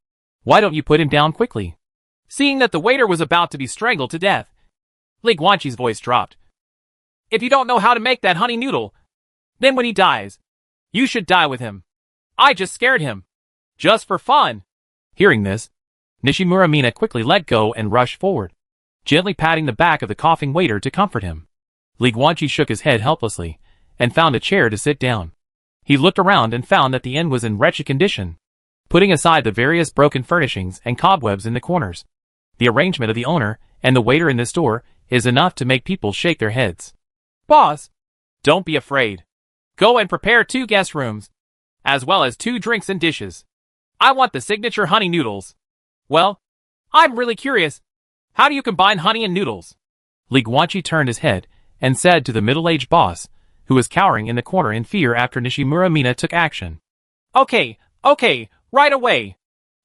why don't you put him down quickly? Seeing that the waiter was about to be strangled to death, Li Guanqi's voice dropped. If you don't know how to make that honey noodle, then when he dies, you should die with him. I just scared him. Just for fun. Hearing this, Nishimura Mina quickly let go and rushed forward, gently patting the back of the coughing waiter to comfort him. Li Guanqi shook his head helplessly and found a chair to sit down. He looked around and found that the inn was in wretched condition. Putting aside the various broken furnishings and cobwebs in the corners, the arrangement of the owner and the waiter in this store is enough to make people shake their heads. Boss, Don't be afraid. Go and prepare 2 guest rooms, as well as 2 drinks and dishes. I want the signature honey noodles. Well, I'm really curious. How do you combine honey and noodles? Li Guanqi turned his head and said to the middle-aged boss, who was cowering in the corner in fear after Nishimura Mina took action. Okay, right away.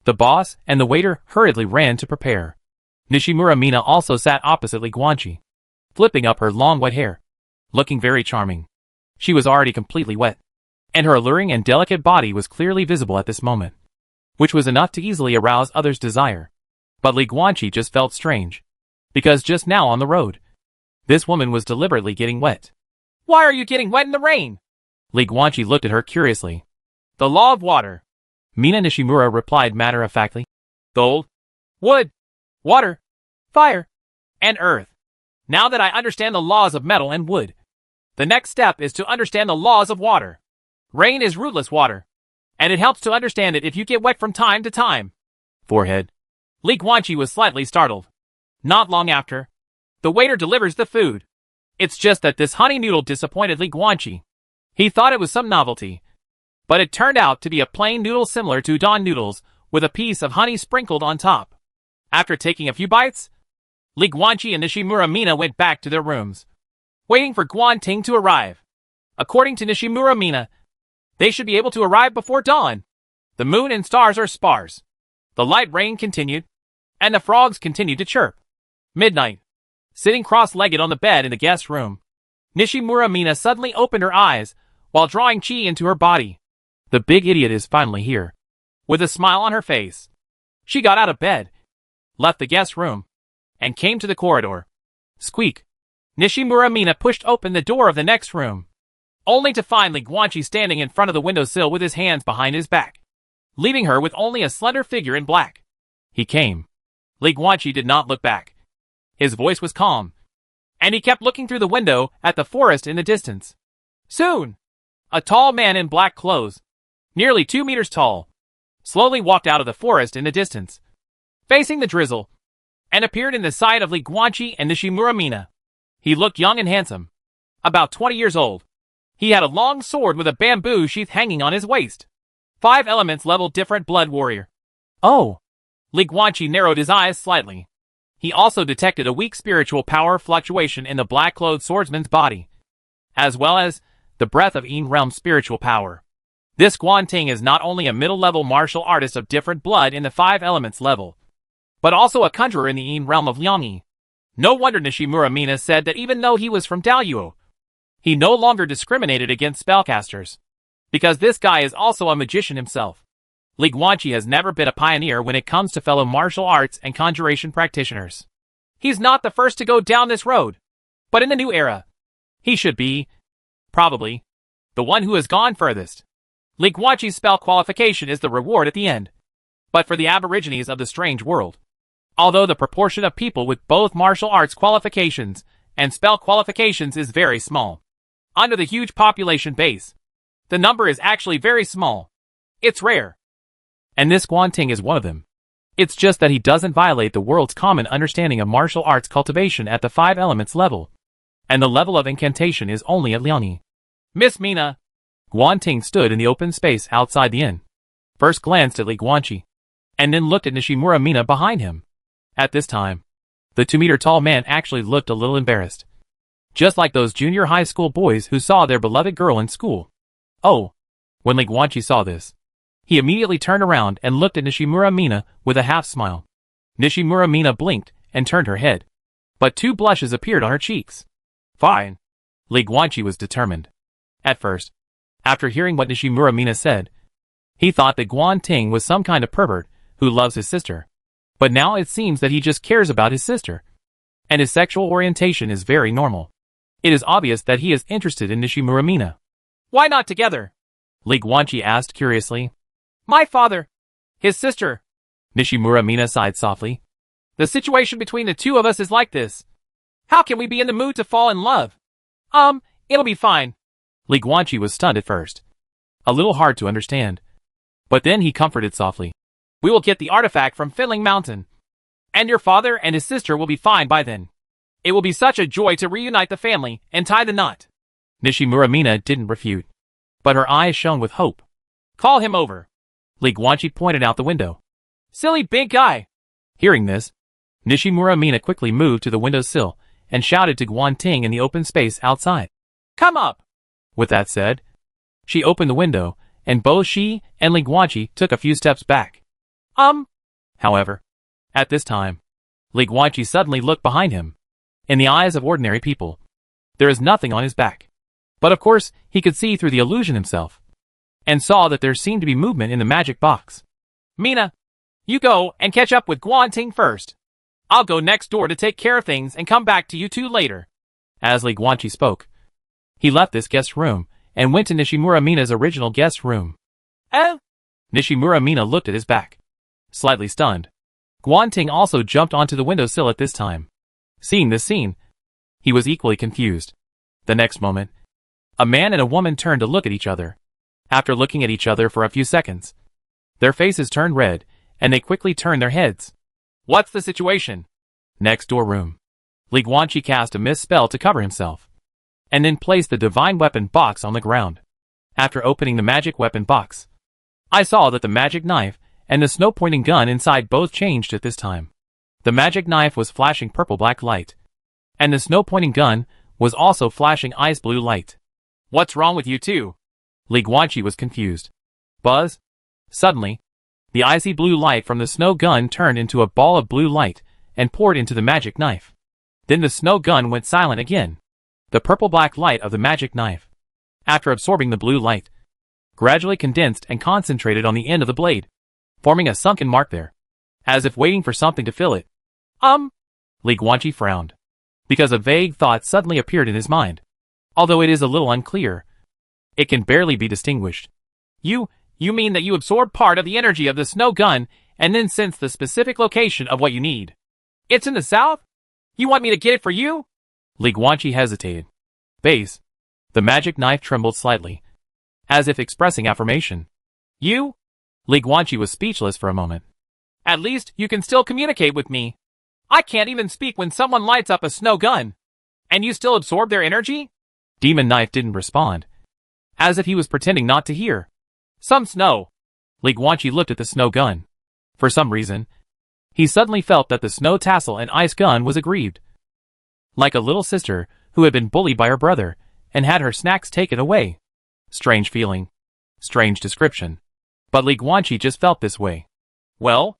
The boss and the waiter hurriedly ran to prepare. Nishimura Mina also sat opposite Li Guanqi, flipping up her long wet hair, looking very charming. She was already completely wet, and her alluring and delicate body was clearly visible at this moment, which was enough to easily arouse others' desire. But Li Guanqi just felt strange, because just now on the road, this woman was deliberately getting wet. Why are you getting wet in the rain? Li Guanqi looked at her curiously. The law of water. Mina Nishimura replied matter-of-factly. Gold, wood, water, fire, and earth. Now that I understand the laws of metal and wood, the next step is to understand the laws of water. Rain is rootless water, and it helps to understand it if you get wet from time to time. Forehead. Li Guanqi was slightly startled. Not long after, the waiter delivers the food. It's just that this honey noodle disappointed Li Guanqi. He thought it was some novelty, but it turned out to be a plain noodle similar to udon noodles with a piece of honey sprinkled on top. After taking a few bites, Li Guanqi and Nishimura Mina went back to their rooms, waiting for Guanting to arrive. According to Nishimura Mina, they should be able to arrive before dawn. The moon and stars are sparse. The light rain continued, and the frogs continued to chirp. Midnight. Sitting cross-legged on the bed in the guest room, Nishimura Mina suddenly opened her eyes while drawing chi into her body. The big idiot is finally here. With a smile on her face, she got out of bed, left the guest room, and came to the corridor. Squeak. Nishimura Mina pushed open the door of the next room, only to find Li Guanqi standing in front of the windowsill with his hands behind his back, leaving her with only a slender figure in black. He came. Li Guanqi did not look back. His voice was calm, and he kept looking through the window at the forest in the distance. Soon, a tall man in black clothes, nearly 2 meters tall, slowly walked out of the forest in the distance, facing the drizzle, and appeared in the sight of Li Guanqi and Nishimura Mina. He looked young and handsome, about 20 years old. He had a long sword with a bamboo sheath hanging on his waist. 5 elements level different blood warrior. Oh! Li Guanqi narrowed his eyes slightly. He also detected a weak spiritual power fluctuation in the black-clothed swordsman's body, as well as the breath of Yin realm spiritual power. This Guanting is not only a middle-level martial artist of different blood in the 5 elements level, but also a conjurer in the Yin realm of Liangyi. No wonder Nishimura Mina said that even though he was from Daoyuo, he no longer discriminated against spellcasters, because this guy is also a magician himself. Li Guanqi has never been a pioneer when it comes to fellow martial arts and conjuration practitioners. He's not the first to go down this road, but in the new era, he should be, probably, the one who has gone furthest. Li Guanqi's spell qualification is the reward at the end. But for the aborigines of the strange world, although the proportion of people with both martial arts qualifications and spell qualifications is very small, under the huge population base, the number is actually very small. It's rare. And this Guanting is one of them. It's just that he doesn't violate the world's common understanding of martial arts cultivation at the 5 elements level, and the level of incantation is only at Liangyi. Miss Mina. Guanting stood in the open space outside the inn, first glanced at Li Guanqi, and then looked at Nishimura Mina behind him. At this time, the 2-meter-tall man actually looked a little embarrassed, just like those junior high school boys who saw their beloved girl in school. Oh! When Li Guanqi saw this, he immediately turned around and looked at Nishimura Mina with a half-smile. Nishimura Mina blinked and turned her head, but 2 blushes appeared on her cheeks. Fine. Li Guanqi was determined. At first, after hearing what Nishimura Mina said, he thought that Guanting was some kind of pervert who loves his sister. But now it seems that he just cares about his sister, and his sexual orientation is very normal. It is obvious that he is interested in Nishimura Mina. Why not together? Li Guanqi asked curiously. My father, his sister. Nishimura Mina sighed softly. The situation between the 2 of us is like this. How can we be in the mood to fall in love? It'll be fine. Li Guanqi was stunned at first, a little hard to understand, but then he comforted softly. We will get the artifact from Fiddling Mountain, and your father and his sister will be fine by then. It will be such a joy to reunite the family and tie the knot. Nishimura Mina didn't refute, but her eyes shone with hope. Call him over. Li Guanqi pointed out the window. Silly big guy. Hearing this, Nishimura Mina quickly moved to the windowsill and shouted to Guanting in the open space outside. Come up. With that said, she opened the window, and both she and Li Guanqi took a few steps back. However, at this time, Li Guanqi suddenly looked behind him. In the eyes of ordinary people, there is nothing on his back. But of course, he could see through the illusion himself, and saw that there seemed to be movement in the magic box. Mina, you go and catch up with Guanting first. I'll go next door to take care of things and come back to you two later. As Li Guanqi spoke, he left this guest room and went to Nishimura Mina's original guest room. Nishimura Mina looked at his back, slightly stunned. Guanting also jumped onto the windowsill at this time. Seeing this scene, he was equally confused. The next moment, a man and a woman turned to look at each other. After looking at each other for a few seconds, their faces turned red, and they quickly turned their heads. What's the situation? Next door room. Li Guanqi cast a mist spell to cover himself, and then placed the divine weapon box on the ground. After opening the magic weapon box, I saw that the magic knife and the snow-pointing gun inside both changed at this time. The magic knife was flashing purple-black light, and the snow-pointing gun was also flashing ice-blue light. What's wrong with you two? Li Guanqi was confused. Buzz? Suddenly, the icy blue light from the snow gun turned into a ball of blue light and poured into the magic knife. Then the snow gun went silent again. The purple-black light of the magic knife, after absorbing the blue light, gradually condensed and concentrated on the end of the blade, forming a sunken mark there, as if waiting for something to fill it. Li Guanqi frowned, because a vague thought suddenly appeared in his mind. Although it is a little unclear, it can barely be distinguished. You mean that you absorb part of the energy of the snow gun and then sense the specific location of what you need? It's in the south? You want me to get it for you? Li Guanqi hesitated. Base. The magic knife trembled slightly, as if expressing affirmation. You? Li Guanqi was speechless for a moment. At least you can still communicate with me. I can't even speak when someone lights up a snow gun. And you still absorb their energy? Demon Knife didn't respond, as if he was pretending not to hear. Some snow. Li Guanqi looked at the snow gun. For some reason, he suddenly felt that the snow tassel and ice gun was aggrieved. Like a little sister who had been bullied by her brother and had her snacks taken away. Strange feeling. Strange description. But Li Guanqi just felt this way. Well?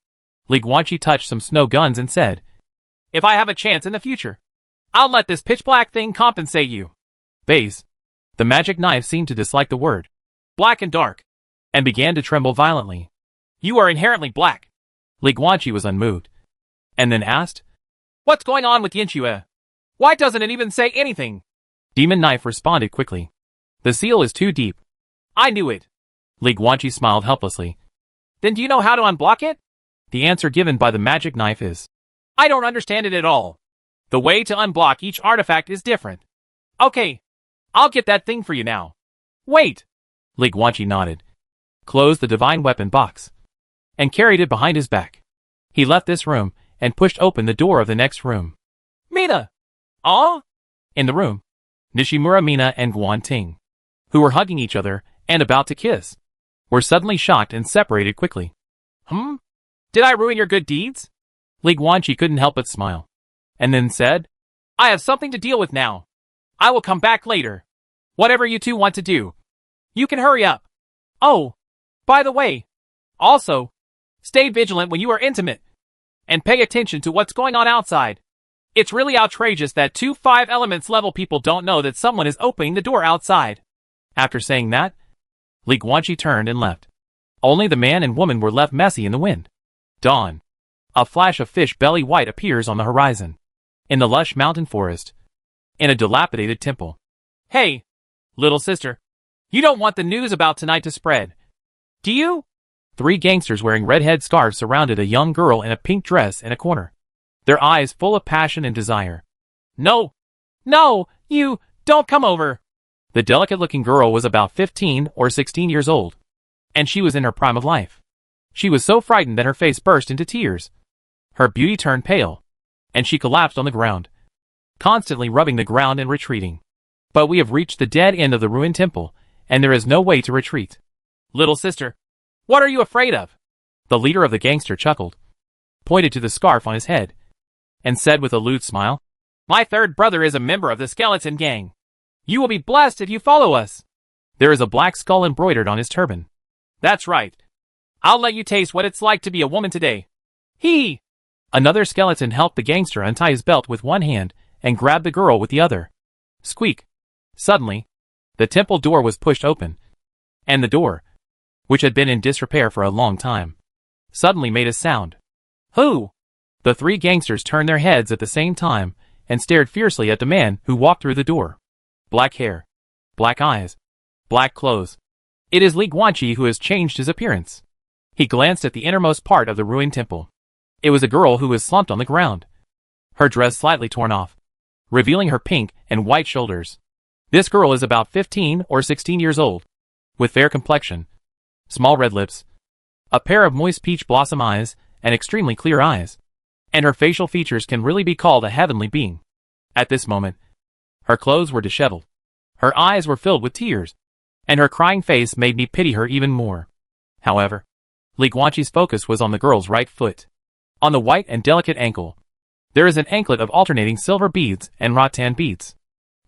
Li Guanqi touched some snow guns and said, if I have a chance in the future, I'll let this pitch-black thing compensate you. Base. The magic knife seemed to dislike the word black and dark, and began to tremble violently. You are inherently black. Li Guanqi was unmoved, and then asked, what's going on with Yinchue? Why doesn't it even say anything? Demon Knife responded quickly. The seal is too deep. I knew it. Li Guanqi smiled helplessly. Then do you know how to unblock it? The answer given by the magic knife is, I don't understand it at all. The way to unblock each artifact is different. Okay, I'll get that thing for you now. Wait. Li Guanqi nodded, closed the divine weapon box, and carried it behind his back. He left this room and pushed open the door of the next room. Mina! In the room, Nishimura Mina and Guanting, who were hugging each other and about to kiss, were suddenly shocked and separated quickly. Did I ruin your good deeds? Li Guanqi couldn't help but smile, and then said, I have something to deal with now. I will come back later. Whatever you two want to do. You can hurry up. Oh, by the way, also, stay vigilant when you are intimate, and pay attention to what's going on outside. It's really outrageous that 2 5 elements level people don't know that someone is opening the door outside. After saying that, Li Guanqi turned and left. Only the man and woman were left messy in the wind. Dawn. A flash of fish belly white appears on the horizon. In the lush mountain forest. In a dilapidated temple. Hey, little sister. You don't want the news about tonight to spread, do you? 3 gangsters wearing red head scarves surrounded a young girl in a pink dress in a corner, their eyes full of passion and desire. No, you, don't come over. The delicate-looking girl was about 15 or 16 years old, and she was in her prime of life. She was so frightened that her face burst into tears. Her beauty turned pale, and she collapsed on the ground, constantly rubbing the ground and retreating. But we have reached the dead end of the ruined temple, and there is no way to retreat. Little sister, what are you afraid of? The leader of the gangster chuckled, pointed to the scarf on his head, and said with a lewd smile, My third brother is a member of the skeleton gang. You will be blessed if you follow us. There is a black skull embroidered on his turban. That's right. I'll let you taste what it's like to be a woman today. He! Another skeleton helped the gangster untie his belt with one hand and grab the girl with the other. Squeak. Suddenly, the temple door was pushed open, and the door, which had been in disrepair for a long time, suddenly made a sound. Who? The three gangsters turned their heads at the same time and stared fiercely at the man who walked through the door. Black hair, black eyes, black clothes. It is Li Guanqi who has changed his appearance. He glanced at the innermost part of the ruined temple. It was a girl who was slumped on the ground, her dress slightly torn off, revealing her pink and white shoulders. This girl is about 15 or 16 years old, with fair complexion, small red lips, a pair of moist peach blossom eyes, and extremely clear eyes. And her facial features can really be called a heavenly being. At this moment, her clothes were disheveled, her eyes were filled with tears, and her crying face made me pity her even more. However, Li Guanqi's focus was on the girl's right foot. On the white and delicate ankle, there is an anklet of alternating silver beads and rattan beads.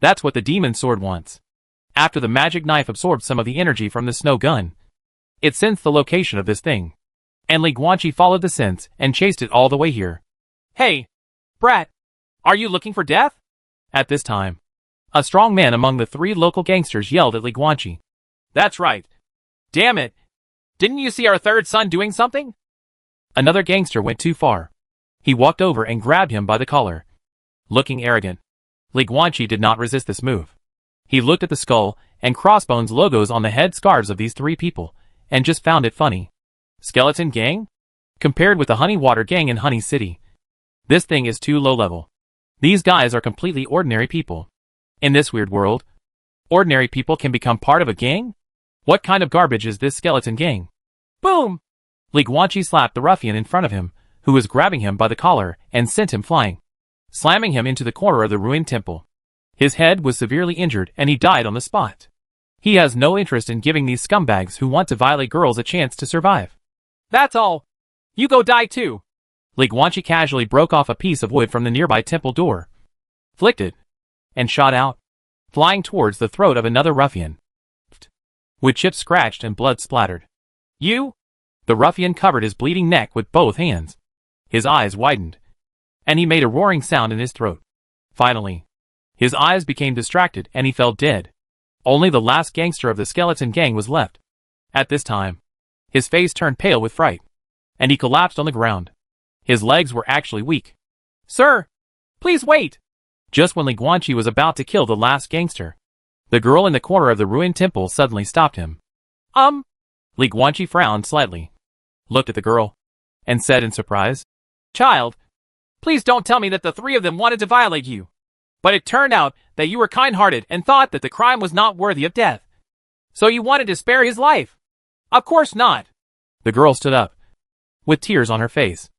That's what the demon sword wants. After the magic knife absorbed some of the energy from the snow gun, it sensed the location of this thing, and Li Guanqi followed the sense and chased it all the way here. Hey, brat, are you looking for death? At this time, a strong man among the three local gangsters yelled at Li Guanqi. That's right. Damn it. Didn't you see our third son doing something? Another gangster went too far. He walked over and grabbed him by the collar. Looking arrogant, Li Guanqi did not resist this move. He looked at the skull and crossbones logos on the head scarves of these three people, and just found it funny. Skeleton gang? Compared with the Honey Water gang in Honey City, this thing is too low level. These guys are completely ordinary people. In this weird world, ordinary people can become part of a gang? What kind of garbage is this skeleton gang? Boom! Li Guanqi slapped the ruffian in front of him, who was grabbing him by the collar, and sent him flying, slamming him into the corner of the ruined temple. His head was severely injured and he died on the spot. He has no interest in giving these scumbags who want to violate girls a chance to survive. That's all. You go die too. Li Guanqi casually broke off a piece of wood from the nearby temple door, flicked it, and shot out, flying towards the throat of another ruffian, with chips scratched and blood splattered. You? The ruffian covered his bleeding neck with both hands. His eyes widened, and he made a roaring sound in his throat. Finally, his eyes became distracted and he fell dead. Only the last gangster of the skeleton gang was left. At this time, his face turned pale with fright, and he collapsed on the ground. His legs were actually weak. Sir, please wait. Just when Li Guanqi was about to kill the last gangster, the girl in the corner of the ruined temple suddenly stopped him. Li Guanqi frowned slightly, looked at the girl, and said in surprise, Child, please don't tell me that the three of them wanted to violate you. But it turned out that you were kind-hearted and thought that the crime was not worthy of death. So you wanted to spare his life. Of course not. The girl stood up, with tears on her face,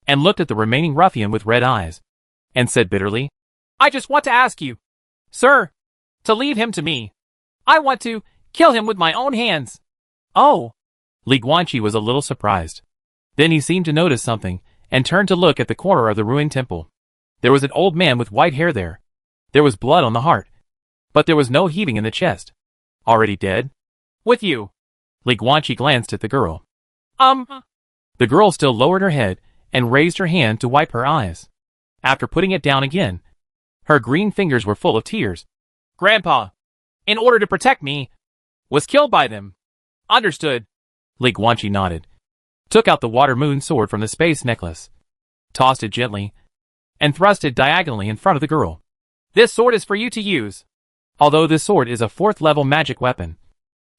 and looked at the remaining ruffian with red eyes, and said bitterly, I just want to ask you, sir, to leave him to me. I want to kill him with my own hands. Oh! Li Guanqi was a little surprised. Then he seemed to notice something, and turned to look at the corner of the ruined temple. There was an old man with white hair there. There was blood on the heart, but there was no heaving in the chest. Already dead? With you. Li Guanqi glanced at the girl. The girl still lowered her head and raised her hand to wipe her eyes. After putting it down again, her green fingers were full of tears. Grandpa, in order to protect me, was killed by them. Understood. Li Guanqi nodded, took out the water moon sword from the space necklace, tossed it gently, and thrust it diagonally in front of the girl. This sword is for you to use. Although this sword is a 4th level magic weapon,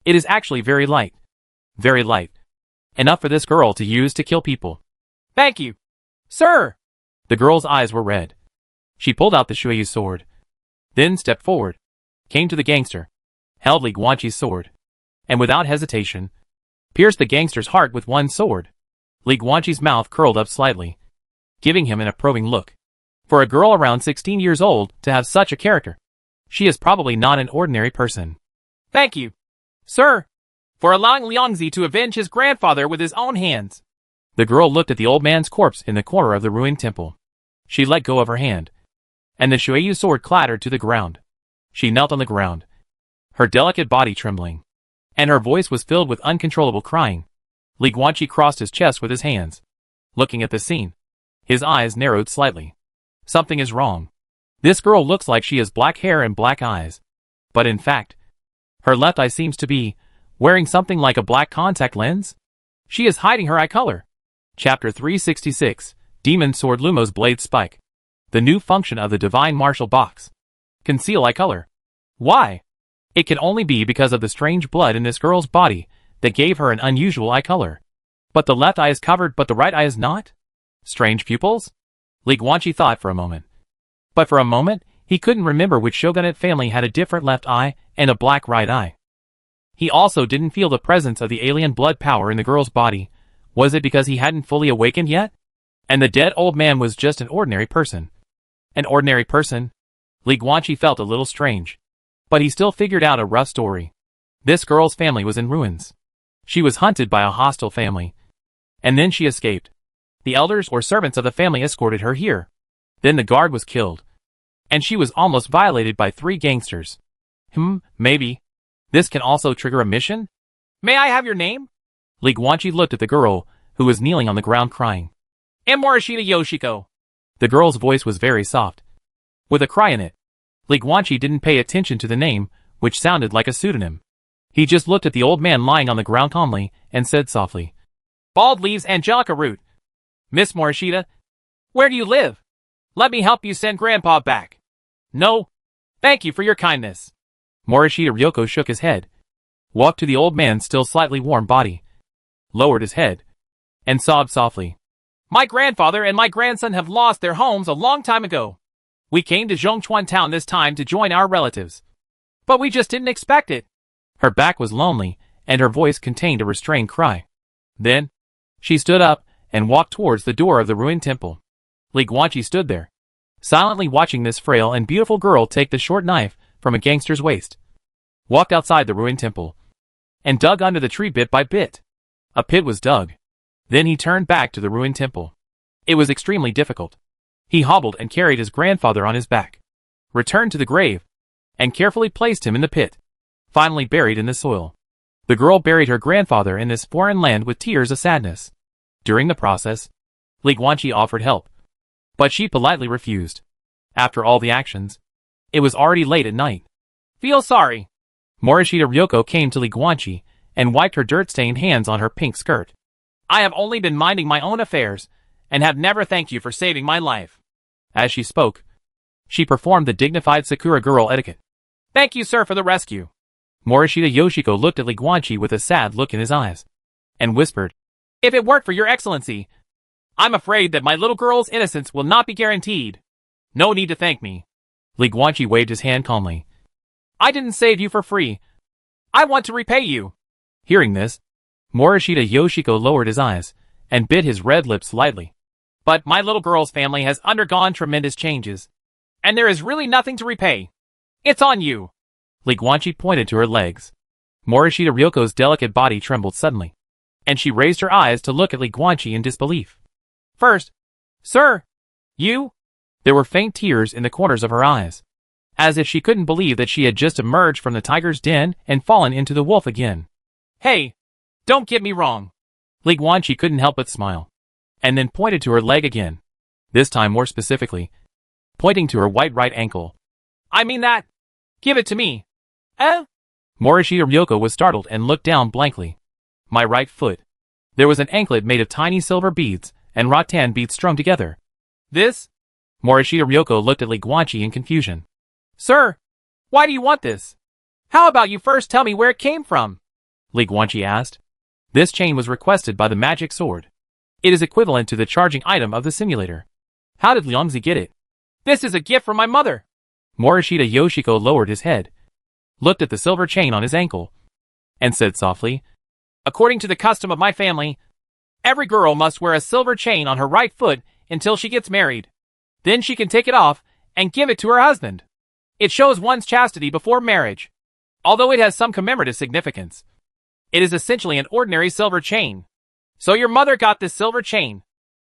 it is actually very light. Very light. Enough for this girl to use to kill people. Thank you, sir. The girl's eyes were red. She pulled out the Shuiyu sword, then stepped forward, came to the gangster, held Li Guanqi's sword, and without hesitation, pierced the gangster's heart with one sword. Li Guanqi's mouth curled up slightly, giving him an approving look. For a girl around 16 years old to have such a character, She is probably not an ordinary person. Thank you, sir, for allowing Liangzi to avenge his grandfather with his own hands. The girl looked at the old man's corpse in the corner of the ruined temple. She let go of her hand, and the Shuiyu sword clattered to the ground. She knelt on the ground, her delicate body trembling, and her voice was filled with uncontrollable crying. Li Guanqi crossed his chest with his hands, looking at the scene. His eyes narrowed slightly. Something is wrong. This girl looks like she has black hair and black eyes. But in fact, her left eye seems to be wearing something like a black contact lens. She is hiding her eye color. Chapter 366, Demon Sword Lumo's Blade Spike. The new function of the Divine Martial Box. Conceal eye color. Why? It can only be because of the strange blood in this girl's body that gave her an unusual eye color. But the left eye is covered but the right eye is not? Strange pupils? Li Guanqi thought for a moment. But for a moment, he couldn't remember which shogunate family had a different left eye and a black right eye. He also didn't feel the presence of the alien blood power in the girl's body. Was it because he hadn't fully awakened yet? And the dead old man was just an ordinary person. An ordinary person? Li Guanqi felt a little strange. But he still figured out a rough story. This girl's family was in ruins. She was hunted by a hostile family. And then she escaped. The elders or servants of the family escorted her here. Then the guard was killed. And she was almost violated by 3 gangsters. Maybe. This can also trigger a mission? May I have your name? Li Guanqi looked at the girl, who was kneeling on the ground crying. I'm Morishita Yoshiko. The girl's voice was very soft, with a cry in it. Li Guanqi didn't pay attention to the name, which sounded like a pseudonym. He just looked at the old man lying on the ground calmly, and said softly, Bald leaves Angelica root. Miss Morishita, where do you live? Let me help you send Grandpa back. No. Thank you for your kindness. Morishita Ryoko shook his head, walked to the old man's still slightly warm body, lowered his head, and sobbed softly. My grandfather and my grandson have lost their homes a long time ago. We came to Zhongchuan town this time to join our relatives. But we just didn't expect it. Her back was lonely, and her voice contained a restrained cry. Then, she stood up and walked towards the door of the ruined temple. Li Guanqi stood there, silently watching this frail and beautiful girl take the short knife from a gangster's waist, walked outside the ruined temple, and dug under the tree bit by bit. A pit was dug. Then he turned back to the ruined temple. It was extremely difficult. He hobbled and carried his grandfather on his back, returned to the grave, and carefully placed him in the pit, finally buried in the soil. The girl buried her grandfather in this foreign land with tears of sadness. During the process, Li Guanqi offered help, but she politely refused. After all the actions, it was already late at night. Feel sorry. Morishita Ryoko came to Li Guanqi and wiped her dirt-stained hands on her pink skirt. I have only been minding my own affairs, and have never thanked you for saving my life. As she spoke, she performed the dignified Sakura girl etiquette. Thank you, sir, for the rescue. Morishita Yoshiko looked at Li Guanqi with a sad look in his eyes, and whispered, If it weren't for your excellency, I'm afraid that my little girl's innocence will not be guaranteed. No need to thank me. Li Guanqi waved his hand calmly. I didn't save you for free. I want to repay you. Hearing this, Morishita Yoshiko lowered his eyes, and bit his red lips lightly. But my little girl's family has undergone tremendous changes, and there is really nothing to repay. It's on you. Li Guanqi pointed to her legs. Morishita Ryoko's delicate body trembled suddenly, and she raised her eyes to look at Li Guanqi in disbelief. First, sir, you? There were faint tears in the corners of her eyes, as if she couldn't believe that she had just emerged from the tiger's den and fallen into the wolf again. Hey, don't get me wrong. Li Guanqi couldn't help but smile, and then pointed to her leg again, this time more specifically, pointing to her white right ankle. I mean that. Give it to me. Morishita Ryoko was startled and looked down blankly. My right foot. There was an anklet made of tiny silver beads and rattan beads strung together. This? Morishita Ryoko looked at Li Guanqi in confusion. Sir, why do you want this? How about you first tell me where it came from? Li Guanqi asked. This chain was requested by the magic sword. It is equivalent to the charging item of the simulator. How did Liangzi get it? This is a gift from my mother. Morishita Yoshiko lowered his head, looked at the silver chain on his ankle, and said softly, According to the custom of my family, every girl must wear a silver chain on her right foot until she gets married. Then she can take it off and give it to her husband. It shows one's chastity before marriage. Although it has some commemorative significance, it is essentially an ordinary silver chain. So your mother got this silver chain.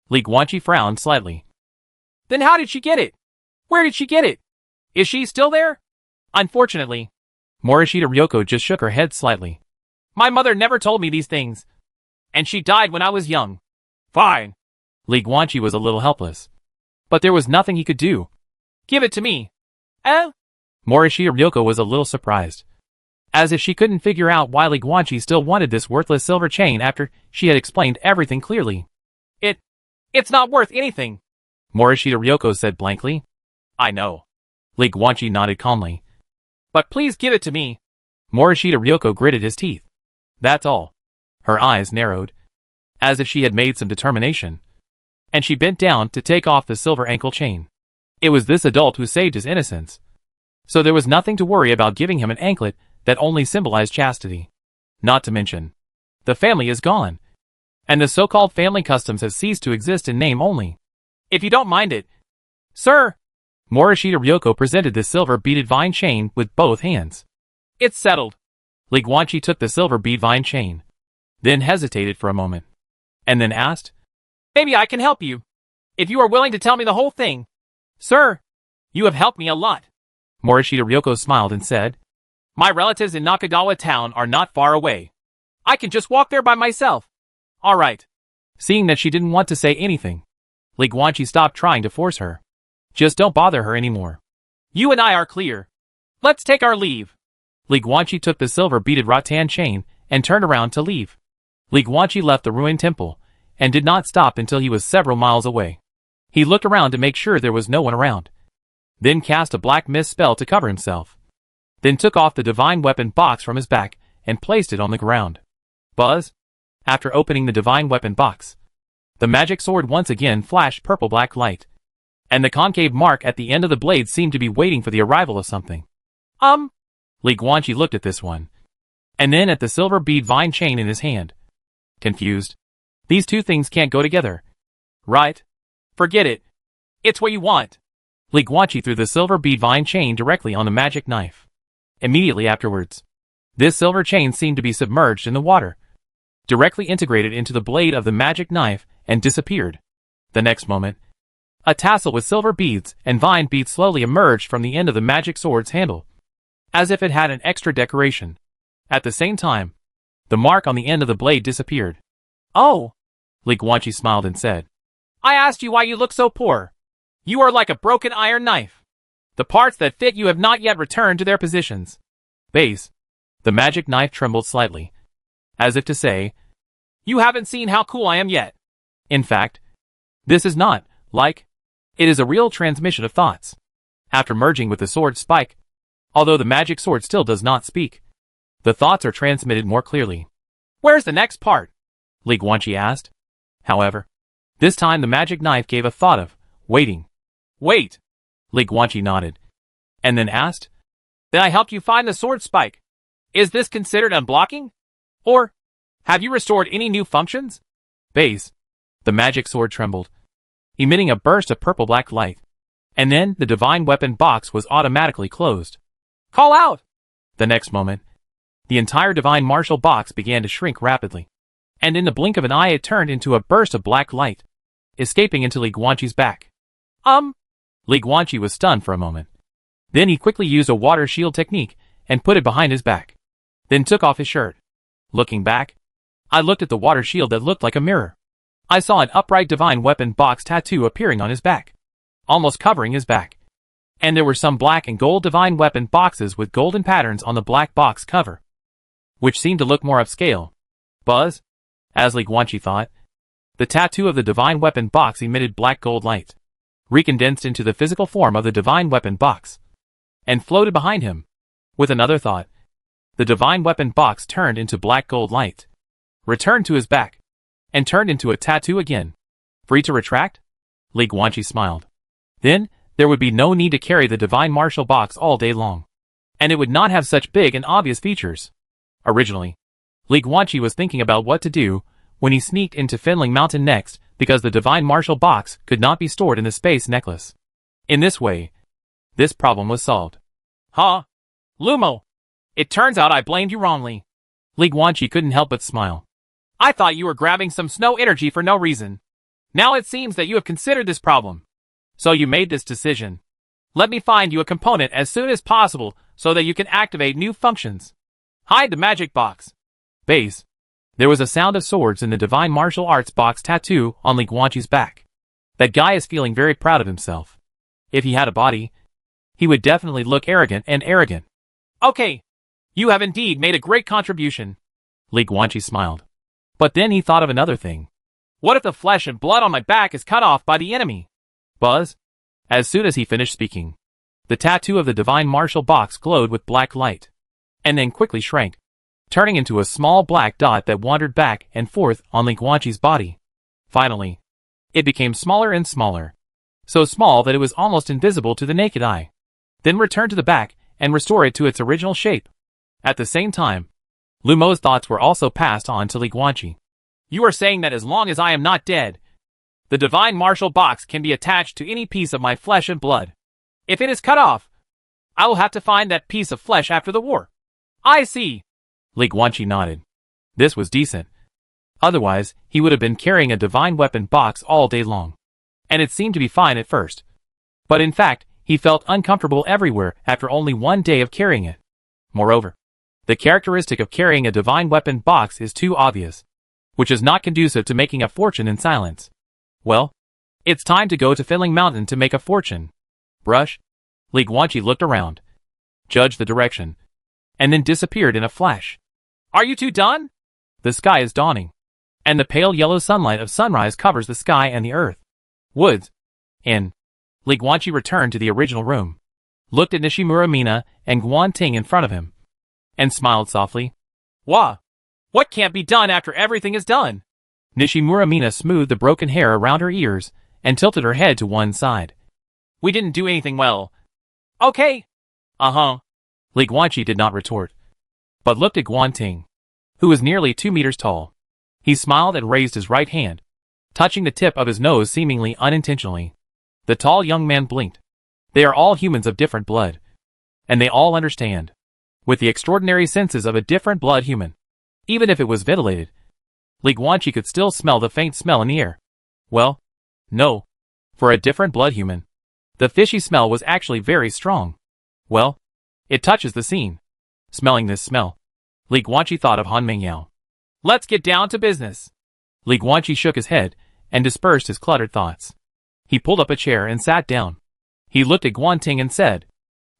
Li Guanqi frowned slightly. Then how did she get it? Where did she get it? Is she still there? Unfortunately, Morishita Ryoko just shook her head slightly. My mother never told me these things. And she died when I was young. Fine. Li Guanqi was a little helpless. But there was nothing he could do. Give it to me. Eh? Morishita Ryoko was a little surprised. As if she couldn't figure out why Li Guanqi still wanted this worthless silver chain after she had explained everything clearly. It's not worth anything, Morishita Ryoko said blankly. I know. Li Guanqi nodded calmly. But please give it to me. Morishita Ryoko gritted his teeth. That's all. Her eyes narrowed, as if she had made some determination. And she bent down to take off the silver ankle chain. It was this adult who saved his innocence. So there was nothing to worry about giving him an anklet that only symbolized chastity. Not to mention, the family is gone. And the so-called family customs have ceased to exist in name only. If you don't mind it, sir. Morishita Ryoko presented the silver beaded vine chain with both hands. It's settled. Li Guanqi took the silver bead vine chain, then hesitated for a moment, and then asked, Maybe I can help you. If you are willing to tell me the whole thing. Sir, you have helped me a lot. Morishita Ryoko smiled and said, My relatives in Nakagawa town are not far away. I can just walk there by myself. All right. Seeing that she didn't want to say anything, Li Guanqi stopped trying to force her. Just don't bother her anymore. You and I are clear. Let's take our leave. Li Guanqi took the silver beaded rattan chain and turned around to leave. Li Guanqi left the ruined temple and did not stop until he was several miles away. He looked around to make sure there was no one around. Then cast a black mist spell to cover himself. Then took off the divine weapon box from his back and placed it on the ground. Buzz! After opening the divine weapon box, the magic sword once again flashed purple-black light. And the concave mark at the end of the blade seemed to be waiting for the arrival of something. Li Guanqi looked at this one. And then at the silver bead vine chain in his hand. Confused. These two things can't go together. Right? Forget it. It's what you want. Li Guanqi threw the silver bead vine chain directly on the magic knife. Immediately afterwards, this silver chain seemed to be submerged in the water, directly integrated into the blade of the magic knife, and disappeared. The next moment, a tassel with silver beads and vine beads slowly emerged from the end of the magic sword's handle, as if it had an extra decoration. At the same time, the mark on the end of the blade disappeared. Oh! Li Guanqi smiled and said, I asked you why you look so poor. You are like a broken iron knife. The parts that fit you have not yet returned to their positions. Base. The magic knife trembled slightly, as if to say, You haven't seen how cool I am yet. In fact, this is not, like, it is a real transmission of thoughts. After merging with the sword spike, although the magic sword still does not speak, the thoughts are transmitted more clearly. Where's the next part? Li Guanqi asked. However, this time the magic knife gave a thought of, waiting. Wait. Li Guanqi nodded, and then asked, Then I helped you find the sword spike. Is this considered unblocking? Or, have you restored any new functions? Base. The magic sword trembled, emitting a burst of purple-black light. And then the divine weapon box was automatically closed. Call out! The next moment, the entire divine martial box began to shrink rapidly. And in the blink of an eye it turned into a burst of black light, escaping into Li Guanqi's back. Li Guanqi was stunned for a moment. Then he quickly used a water shield technique and put it behind his back. Then took off his shirt. Looking back, I looked at the water shield that looked like a mirror. I saw an upright divine weapon box tattoo appearing on his back, almost covering his back. And there were some black and gold divine weapon boxes with golden patterns on the black box cover, which seemed to look more upscale. Buzz? As Li Guanqi thought, the tattoo of the divine weapon box emitted black gold light, recondensed into the physical form of the divine weapon box, and floated behind him. With another thought, the divine weapon box turned into black gold light, returned to his back, and turned into a tattoo again. Free to retract? Li Guanqi smiled. Then, there would be no need to carry the divine martial box all day long. And it would not have such big and obvious features. Originally, Li Guanqi was thinking about what to do when he sneaked into Fenling Mountain next, because the divine martial box could not be stored in the space necklace. In this way, this problem was solved. Huh? Lumo. It turns out I blamed you wrongly. Li Guanqi couldn't help but smile. I thought you were grabbing some snow energy for no reason. Now it seems that you have considered this problem. So you made this decision. Let me find you a component as soon as possible so that you can activate new functions. Hide the magic box. Base. There was a sound of swords in the divine martial arts box tattoo on Li Guanqi's back. That guy is feeling very proud of himself. If he had a body, he would definitely look arrogant. Okay. You have indeed made a great contribution. Li Guanqi smiled. But then he thought of another thing. What if the flesh and blood on my back is cut off by the enemy? Buzz? As soon as he finished speaking, the tattoo of the divine martial box glowed with black light, and then quickly shrank, turning into a small black dot that wandered back and forth on Li Guanqi's body. Finally, it became smaller and smaller, so small that it was almost invisible to the naked eye, then returned to the back and restored it to its original shape. At the same time, Lumo's thoughts were also passed on to Li Guanqi. You are saying that as long as I am not dead, the divine martial box can be attached to any piece of my flesh and blood. If it is cut off, I will have to find that piece of flesh after the war. I see. Li Guanqi nodded. This was decent. Otherwise, he would have been carrying a divine weapon box all day long. And it seemed to be fine at first. But in fact, he felt uncomfortable everywhere after only one day of carrying it. Moreover, the characteristic of carrying a divine weapon box is too obvious, which is not conducive to making a fortune in silence. Well, it's time to go to Filling Mountain to make a fortune. Brush. Li Guanqi looked around, judged the direction, and then disappeared in a flash. Are you two done? The sky is dawning, and the pale yellow sunlight of sunrise covers the sky and the earth. Woods. In. Li Guanqi returned to the original room, looked at Nishimura Mina and Guan Ting in front of him, and smiled softly. Wah! What can't be done after everything is done? Nishimura Mina smoothed the broken hair around her ears and tilted her head to one side. We didn't do anything well. Okay. Uh-huh. Li Guanqi did not retort, but looked at Guan Ting, who was nearly 2 meters tall. He smiled and raised his right hand, touching the tip of his nose seemingly unintentionally. The tall young man blinked. They are all humans of different blood, and they all understand, with the extraordinary senses of a different blood human. Even if it was ventilated, Li Guanqi could still smell the faint smell in the air. Well, no. For a different blood human, the fishy smell was actually very strong. Well, it touches the scene. Smelling this smell, Li Guanqi thought of Han Mingyao. Let's get down to business. Li Guanqi shook his head and dispersed his cluttered thoughts. He pulled up a chair and sat down. He looked at Guan Ting and said,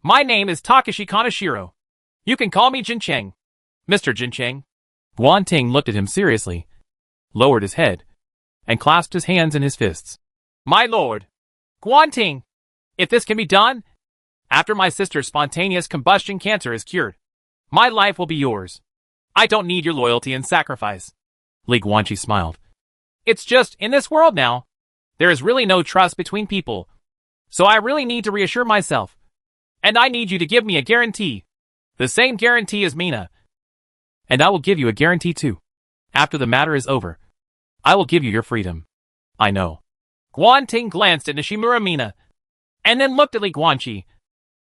My name is Takashi Kaneshiro. You can call me Jincheng. Mr. Jincheng. Guan Ting looked at him seriously, lowered his head, and clasped his hands in his fists. My lord. Guan Ting. If this can be done, after my sister's spontaneous combustion cancer is cured, my life will be yours. I don't need your loyalty and sacrifice. Li Guanqi smiled. It's just, in this world now, there is really no trust between people. So I really need to reassure myself. And I need you to give me a guarantee. The same guarantee as Mina. And I will give you a guarantee too. After the matter is over, I will give you your freedom. I know. Guan Ting glanced at Nishimura Mina, and then looked at Li Guanqi.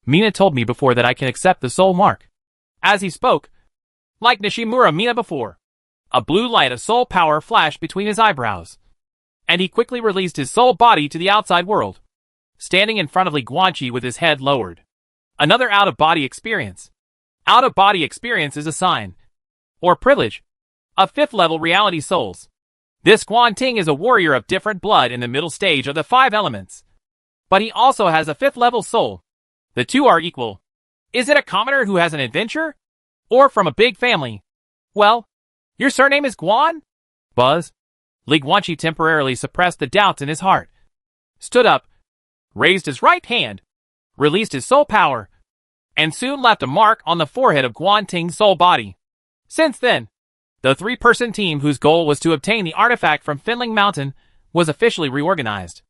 Mina told me before that I can accept the soul mark. As he spoke, like Nishimura Mina before, a blue light of soul power flashed between his eyebrows, and he quickly released his soul body to the outside world, standing in front of Li Guanqi with his head lowered. Another out-of-body experience. Out-of-body experience is a sign, or privilege, of 5th-level reality souls. This Guan Ting is a warrior of different blood in the middle stage of the 5 elements. But he also has a 5th-level soul. The two are equal. Is it a commoner who has an adventure? Or from a big family? Well, your surname is Guan? Buzz? Li Guanqi temporarily suppressed the doubts in his heart, stood up, raised his right hand, released his soul power, and soon left a mark on the forehead of Guan Ting's soul body. Since then, the 3-person team whose goal was to obtain the artifact from Filling Mountain was officially reorganized.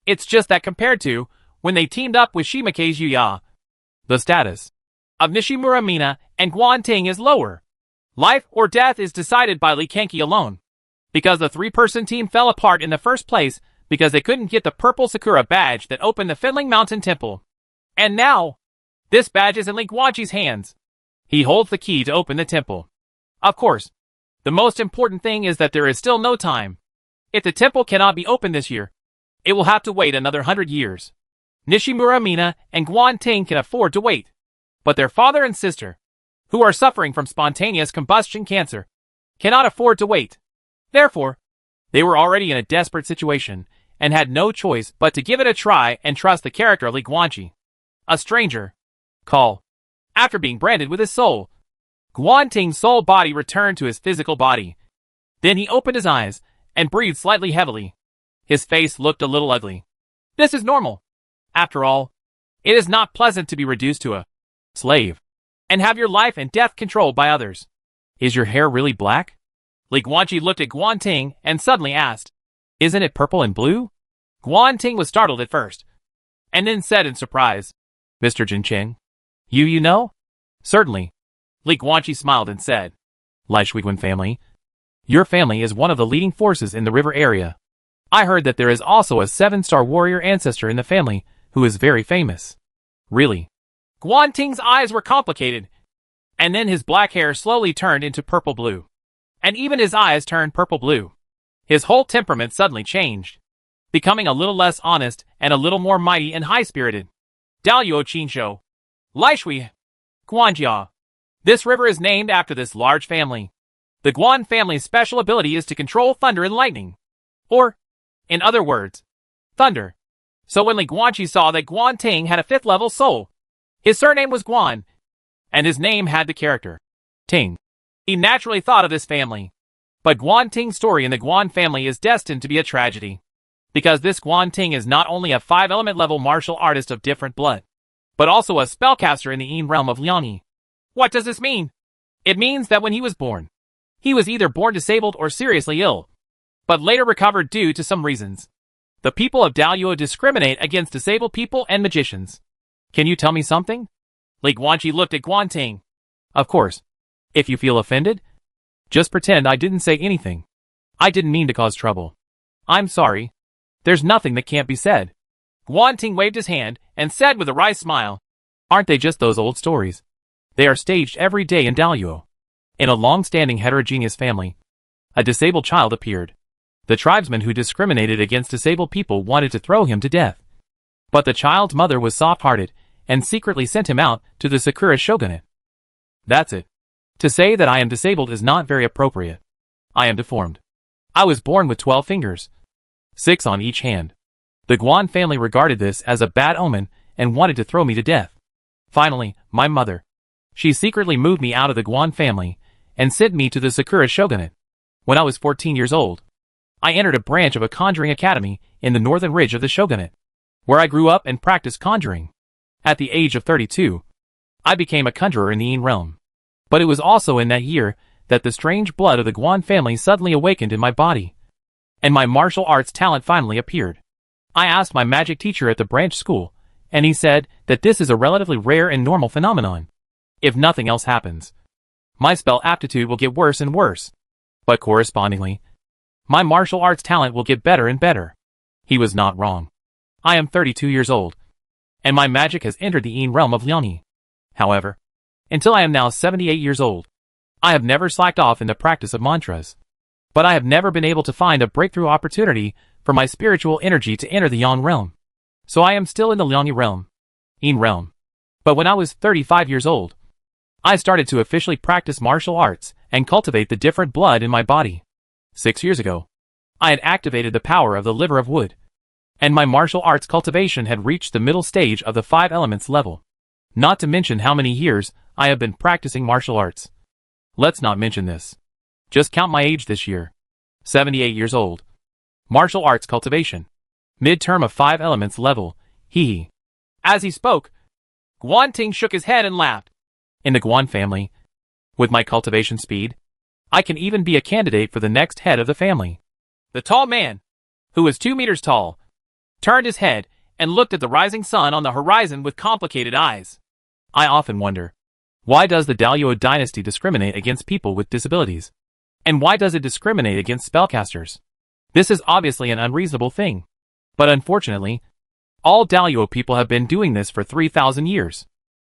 It's just that compared to when they teamed up with Shimakaze Yuya, the status of Nishimura Mina and Guan Ting is lower. Life or death is decided by Li Kenki alone. Because the 3-person team fell apart in the first place because they couldn't get the purple Sakura badge that opened the Filling Mountain Temple. And now, This badge is in Li Guanqi's hands. He holds the key to open the temple. Of course, the most important thing is that there is still no time. If the temple cannot be opened this year, it will have to wait another 100 years. Nishimura Mina and Guan Ting can afford to wait. But their father and sister, who are suffering from spontaneous combustion cancer, cannot afford to wait. Therefore, they were already in a desperate situation and had no choice but to give it a try and trust the character of Li Guanqi. A stranger. Call. After being branded with his soul, Guan Ting's soul body returned to his physical body. Then he opened his eyes and breathed slightly heavily. His face looked a little ugly. This is normal. After all, it is not pleasant to be reduced to a slave and have your life and death controlled by others. Is your hair really black? Li Guanqi looked at Guan Ting and suddenly asked, Isn't it purple and blue? Guan Ting was startled at first, and then said in surprise, Mr. Jinqing, you know? Certainly. Li Guanqi smiled and said, Lai Shuiguan family. Your family is one of the leading forces in the river area. I heard that there is also a 7-star warrior ancestor in the family who is very famous. Really? Guan Ting's eyes were complicated, and then his black hair slowly turned into purple blue. And even his eyes turned purple blue. His whole temperament suddenly changed, becoming a little less honest and a little more mighty and high-spirited. Daluo Qinshou. Laishui. Guanjia. This river is named after this large family. The Guan family's special ability is to control thunder and lightning. Or, in other words, thunder. So when Li Guanqi saw that Guan Ting had a 5th-level soul, his surname was Guan, and his name had the character Ting. He naturally thought of this family. But Guan Ting's story in the Guan family is destined to be a tragedy. Because this Guan Ting is not only a 5-element level martial artist of different blood, but also a spellcaster in the Yin realm of Liangyi. What does this mean? It means that when he was born, he was either born disabled or seriously ill, but later recovered due to some reasons. The people of Daluo discriminate against disabled people and magicians. Can you tell me something? Li Guanqi looked at Guan Ting. Of course. If you feel offended, just pretend I didn't say anything. I didn't mean to cause trouble. I'm sorry. There's nothing that can't be said. Guan Ting waved his hand and said with a wry smile, Aren't they just those old stories? They are staged every day in Daluo. In a long-standing heterogeneous family, a disabled child appeared. The tribesmen who discriminated against disabled people wanted to throw him to death. But the child's mother was soft-hearted and secretly sent him out to the Sakura shogunate. That's it. To say that I am disabled is not very appropriate. I am deformed. I was born with 12 fingers, 6 on each hand. The Guan family regarded this as a bad omen and wanted to throw me to death. Finally, my mother. She secretly moved me out of the Guan family and sent me to the Sakura shogunate. When I was 14 years old, I entered a branch of a conjuring academy in the northern ridge of the shogunate, where I grew up and practiced conjuring. At the age of 32, I became a conjurer in the Yin realm. But it was also in that year that the strange blood of the Guan family suddenly awakened in my body, and my martial arts talent finally appeared. I asked my magic teacher at the branch school, and he said that this is a relatively rare and normal phenomenon. If nothing else happens, my spell aptitude will get worse and worse. But correspondingly, my martial arts talent will get better and better. He was not wrong. I am 32 years old, and my magic has entered the Yin realm of Liangyi. However, until I am now 78 years old, I have never slacked off in the practice of mantras. But I have never been able to find a breakthrough opportunity for my spiritual energy to enter the Yang realm. So I am still in the Liangyi realm, Yin realm. But when I was 35 years old, I started to officially practice martial arts and cultivate the different blood in my body. 6 years ago, I had activated the power of the liver of wood, and my martial arts cultivation had reached the middle stage of the 5 elements level. Not to mention how many years I have been practicing martial arts. Let's not mention this. Just count my age this year. 78 years old. Martial arts cultivation. Midterm of 5 elements level. Hee. As he spoke, Guan Ting shook his head and laughed. In the Guan family, with my cultivation speed, I can even be a candidate for the next head of the family. The tall man, who was 2 meters tall, turned his head and looked at the rising sun on the horizon with complicated eyes. I often wonder, why does the Daluo dynasty discriminate against people with disabilities? And why does it discriminate against spellcasters? This is obviously an unreasonable thing. But unfortunately, all Daluo people have been doing this for 3,000 years.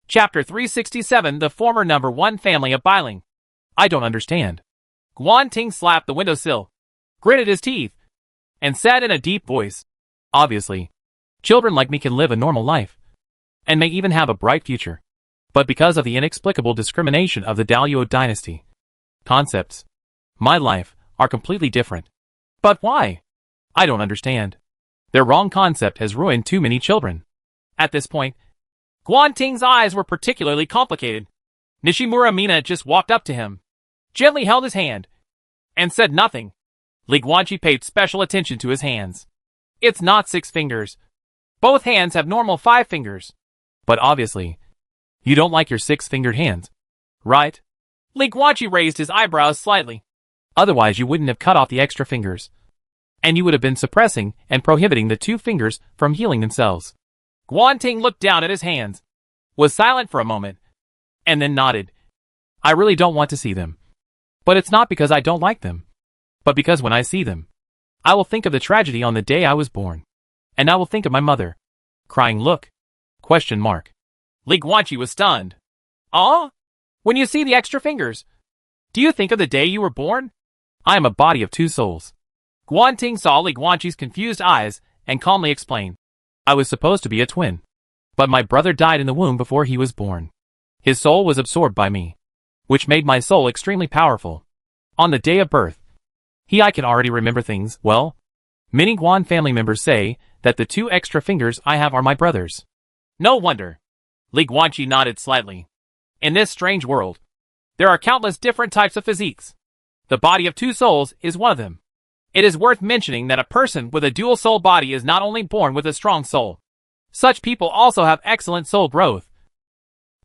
Chapter 367 The former number 1 family of Bailing. I don't understand. Guan Ting slapped the windowsill, gritted his teeth, and said in a deep voice, Obviously, children like me can live a normal life, and may even have a bright future. But because of the inexplicable discrimination of the Daluo dynasty, concepts, my life, are completely different. But why? I don't understand. Their wrong concept has ruined too many children. At this point, Guan Ting's eyes were particularly complicated. Nishimura Mina just walked up to him, gently held his hand, and said nothing. Li Guanqi paid special attention to his hands. It's not 6 fingers. Both hands have normal 5 fingers. But obviously, you don't like your 6-fingered hands, right? Li Guanqi raised his eyebrows slightly. Otherwise you wouldn't have cut off the extra fingers. And you would have been suppressing and prohibiting the 2 fingers from healing themselves. Guan Ting looked down at his hands, was silent for a moment, and then nodded. I really don't want to see them. But it's not because I don't like them, but because when I see them, I will think of the tragedy on the day I was born. And I will think of my mother, crying look, ? Li Guanqi was stunned. Ah? When you see the extra fingers, do you think of the day you were born? I am a body of 2 souls. Guan Ting saw Li Guanqi's confused eyes and calmly explained. I was supposed to be a twin, but my brother died in the womb before he was born. His soul was absorbed by me, which made my soul extremely powerful. On the day of birth, I can already remember things well. Many Guan family members say that the 2 extra fingers I have are my brother's. No wonder. Li Guanqi nodded slightly. In this strange world, there are countless different types of physiques. The body of 2 souls is one of them. It is worth mentioning that a person with a dual soul body is not only born with a strong soul. Such people also have excellent soul growth,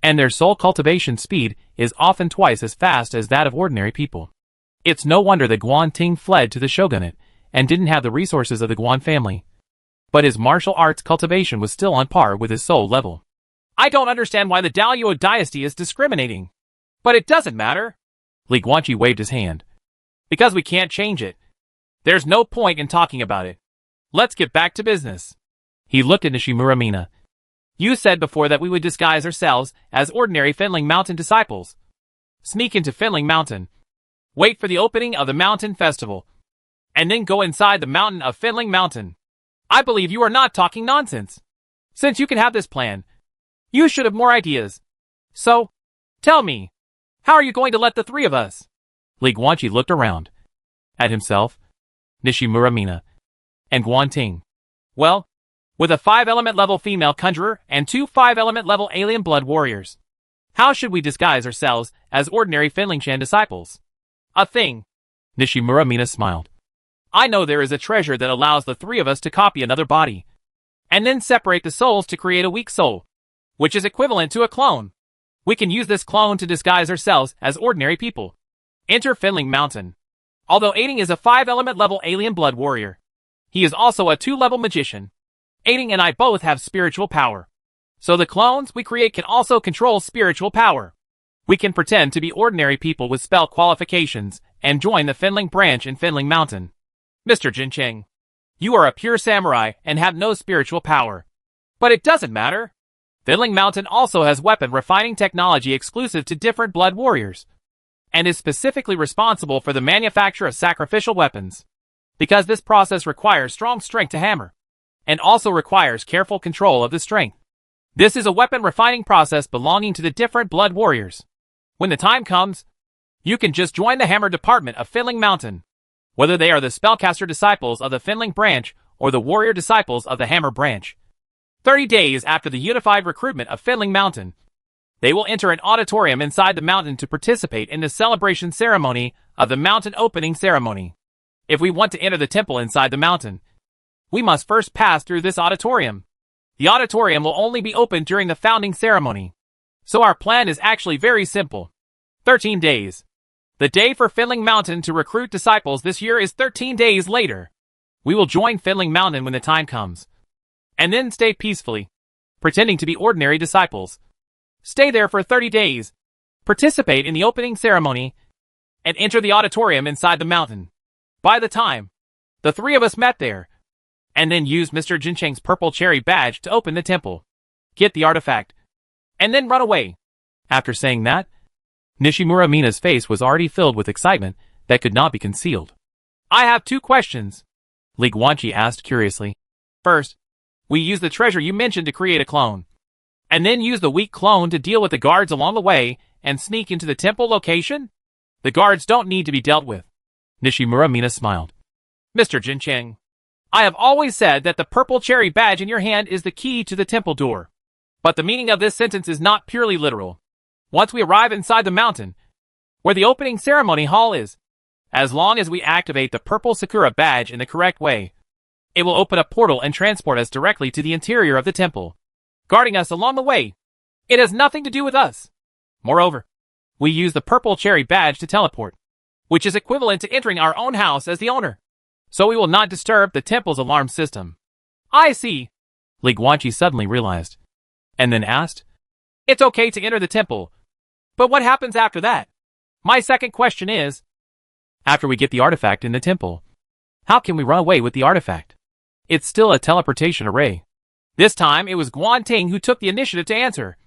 and their soul cultivation speed is often twice as fast as that of ordinary people. It's no wonder that Guan Ting fled to the shogunate and didn't have the resources of the Guan family. But his martial arts cultivation was still on par with his soul level. I don't understand why the Daluo dynasty is discriminating. But it doesn't matter. Li Guanqi waved his hand. Because we can't change it. There's no point in talking about it. Let's get back to business. He looked at Nishimura Mina. You said before that we would disguise ourselves as ordinary Fenling Mountain disciples. Sneak into Fenling Mountain. Wait for the opening of the mountain festival. And then go inside the mountain of Fenling Mountain. I believe you are not talking nonsense. Since you can have this plan, you should have more ideas. So, tell me, how are you going to let the 3 of us? Li Guanqi looked around. At himself, Nishimura Mina, and Guan Ting. Well, with a 5-element level female conjurer and 2 5-element level alien blood warriors. How should we disguise ourselves as ordinary Fenlingshan disciples? A thing. Nishimura Mina smiled. I know there is a treasure that allows the 3 of us to copy another body, and then separate the souls to create a weak soul, which is equivalent to a clone. We can use this clone to disguise ourselves as ordinary people. Enter Fenling Mountain. Although Aiding is a 5-element level alien blood warrior, he is also a 2-level magician. Aiding and I both have spiritual power. So the clones we create can also control spiritual power. We can pretend to be ordinary people with spell qualifications and join the Fenling branch in Fenling Mountain. Mr. Jincheng, you are a pure samurai and have no spiritual power. But it doesn't matter. Fenling Mountain also has weapon refining technology exclusive to different blood warriors, and is specifically responsible for the manufacture of sacrificial weapons. Because this process requires strong strength to hammer, and also requires careful control of the strength. This is a weapon refining process belonging to the different blood warriors. When the time comes, you can just join the hammer department of Fenling Mountain, whether they are the spellcaster disciples of the Fenling branch or the warrior disciples of the hammer branch. 30 days after the unified recruitment of Fenling Mountain, they will enter an auditorium inside the mountain to participate in the celebration ceremony of the mountain opening ceremony. If we want to enter the temple inside the mountain, we must first pass through this auditorium. The auditorium will only be opened during the founding ceremony. So our plan is actually very simple. 13 days. The day for Fenling Mountain to recruit disciples this year is 13 days later. We will join Fenling Mountain when the time comes. And then stay peacefully, pretending to be ordinary disciples. Stay there for 30 days, participate in the opening ceremony, and enter the auditorium inside the mountain. By the time the 3 of us met there, and then use Mr. Jincheng's purple cherry badge to open the temple, get the artifact, and then run away. After saying that, Nishimura Mina's face was already filled with excitement that could not be concealed. I have 2 questions. Li Guanqi asked curiously. First, we use the treasure you mentioned to create a clone, and then use the weak clone to deal with the guards along the way and sneak into the temple location? The guards don't need to be dealt with. Nishimura Mina smiled. Mr. Jincheng, I have always said that the purple cherry badge in your hand is the key to the temple door. But the meaning of this sentence is not purely literal. Once we arrive inside the mountain, where the opening ceremony hall is, as long as we activate the purple Sakura badge in the correct way, it will open a portal and transport us directly to the interior of the temple, guarding us along the way. It has nothing to do with us. Moreover, we use the purple cherry badge to teleport, which is equivalent to entering our own house as the owner. So we will not disturb the temple's alarm system. I see, Li Guanqi suddenly realized, and then asked, It's okay to enter the temple, but what happens after that? My second question is, after we get the artifact in the temple, how can we run away with the artifact? It's still a teleportation array. This time it was Guanting who took the initiative to answer.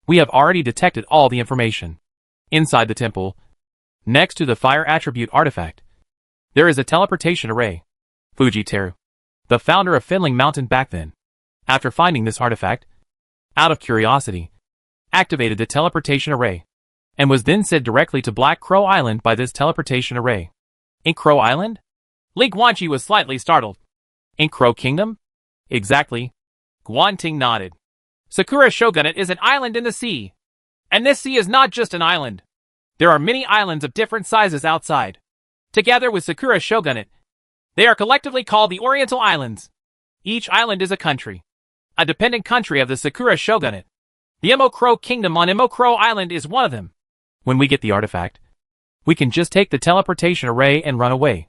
We have already detected all the information. Inside the temple, next to the fire attribute artifact, there is a teleportation array. Fujiteru, the founder of Finling Mountain back then, after finding this artifact, out of curiosity, activated the teleportation array, and was then sent directly to Black Crow Island by this teleportation array. In Crow Island? Li Guanqi was slightly startled. In Crow Kingdom? Exactly. Guanting nodded. Sakura Shogunate is an island in the sea. And this sea is not just an island. There are many islands of different sizes outside. Together with Sakura Shogunate, they are collectively called the Oriental Islands. Each island is a country, a dependent country of the Sakura Shogunate. The Emo Crow Kingdom on Emo Crow Island is one of them. When we get the artifact, we can just take the teleportation array and run away,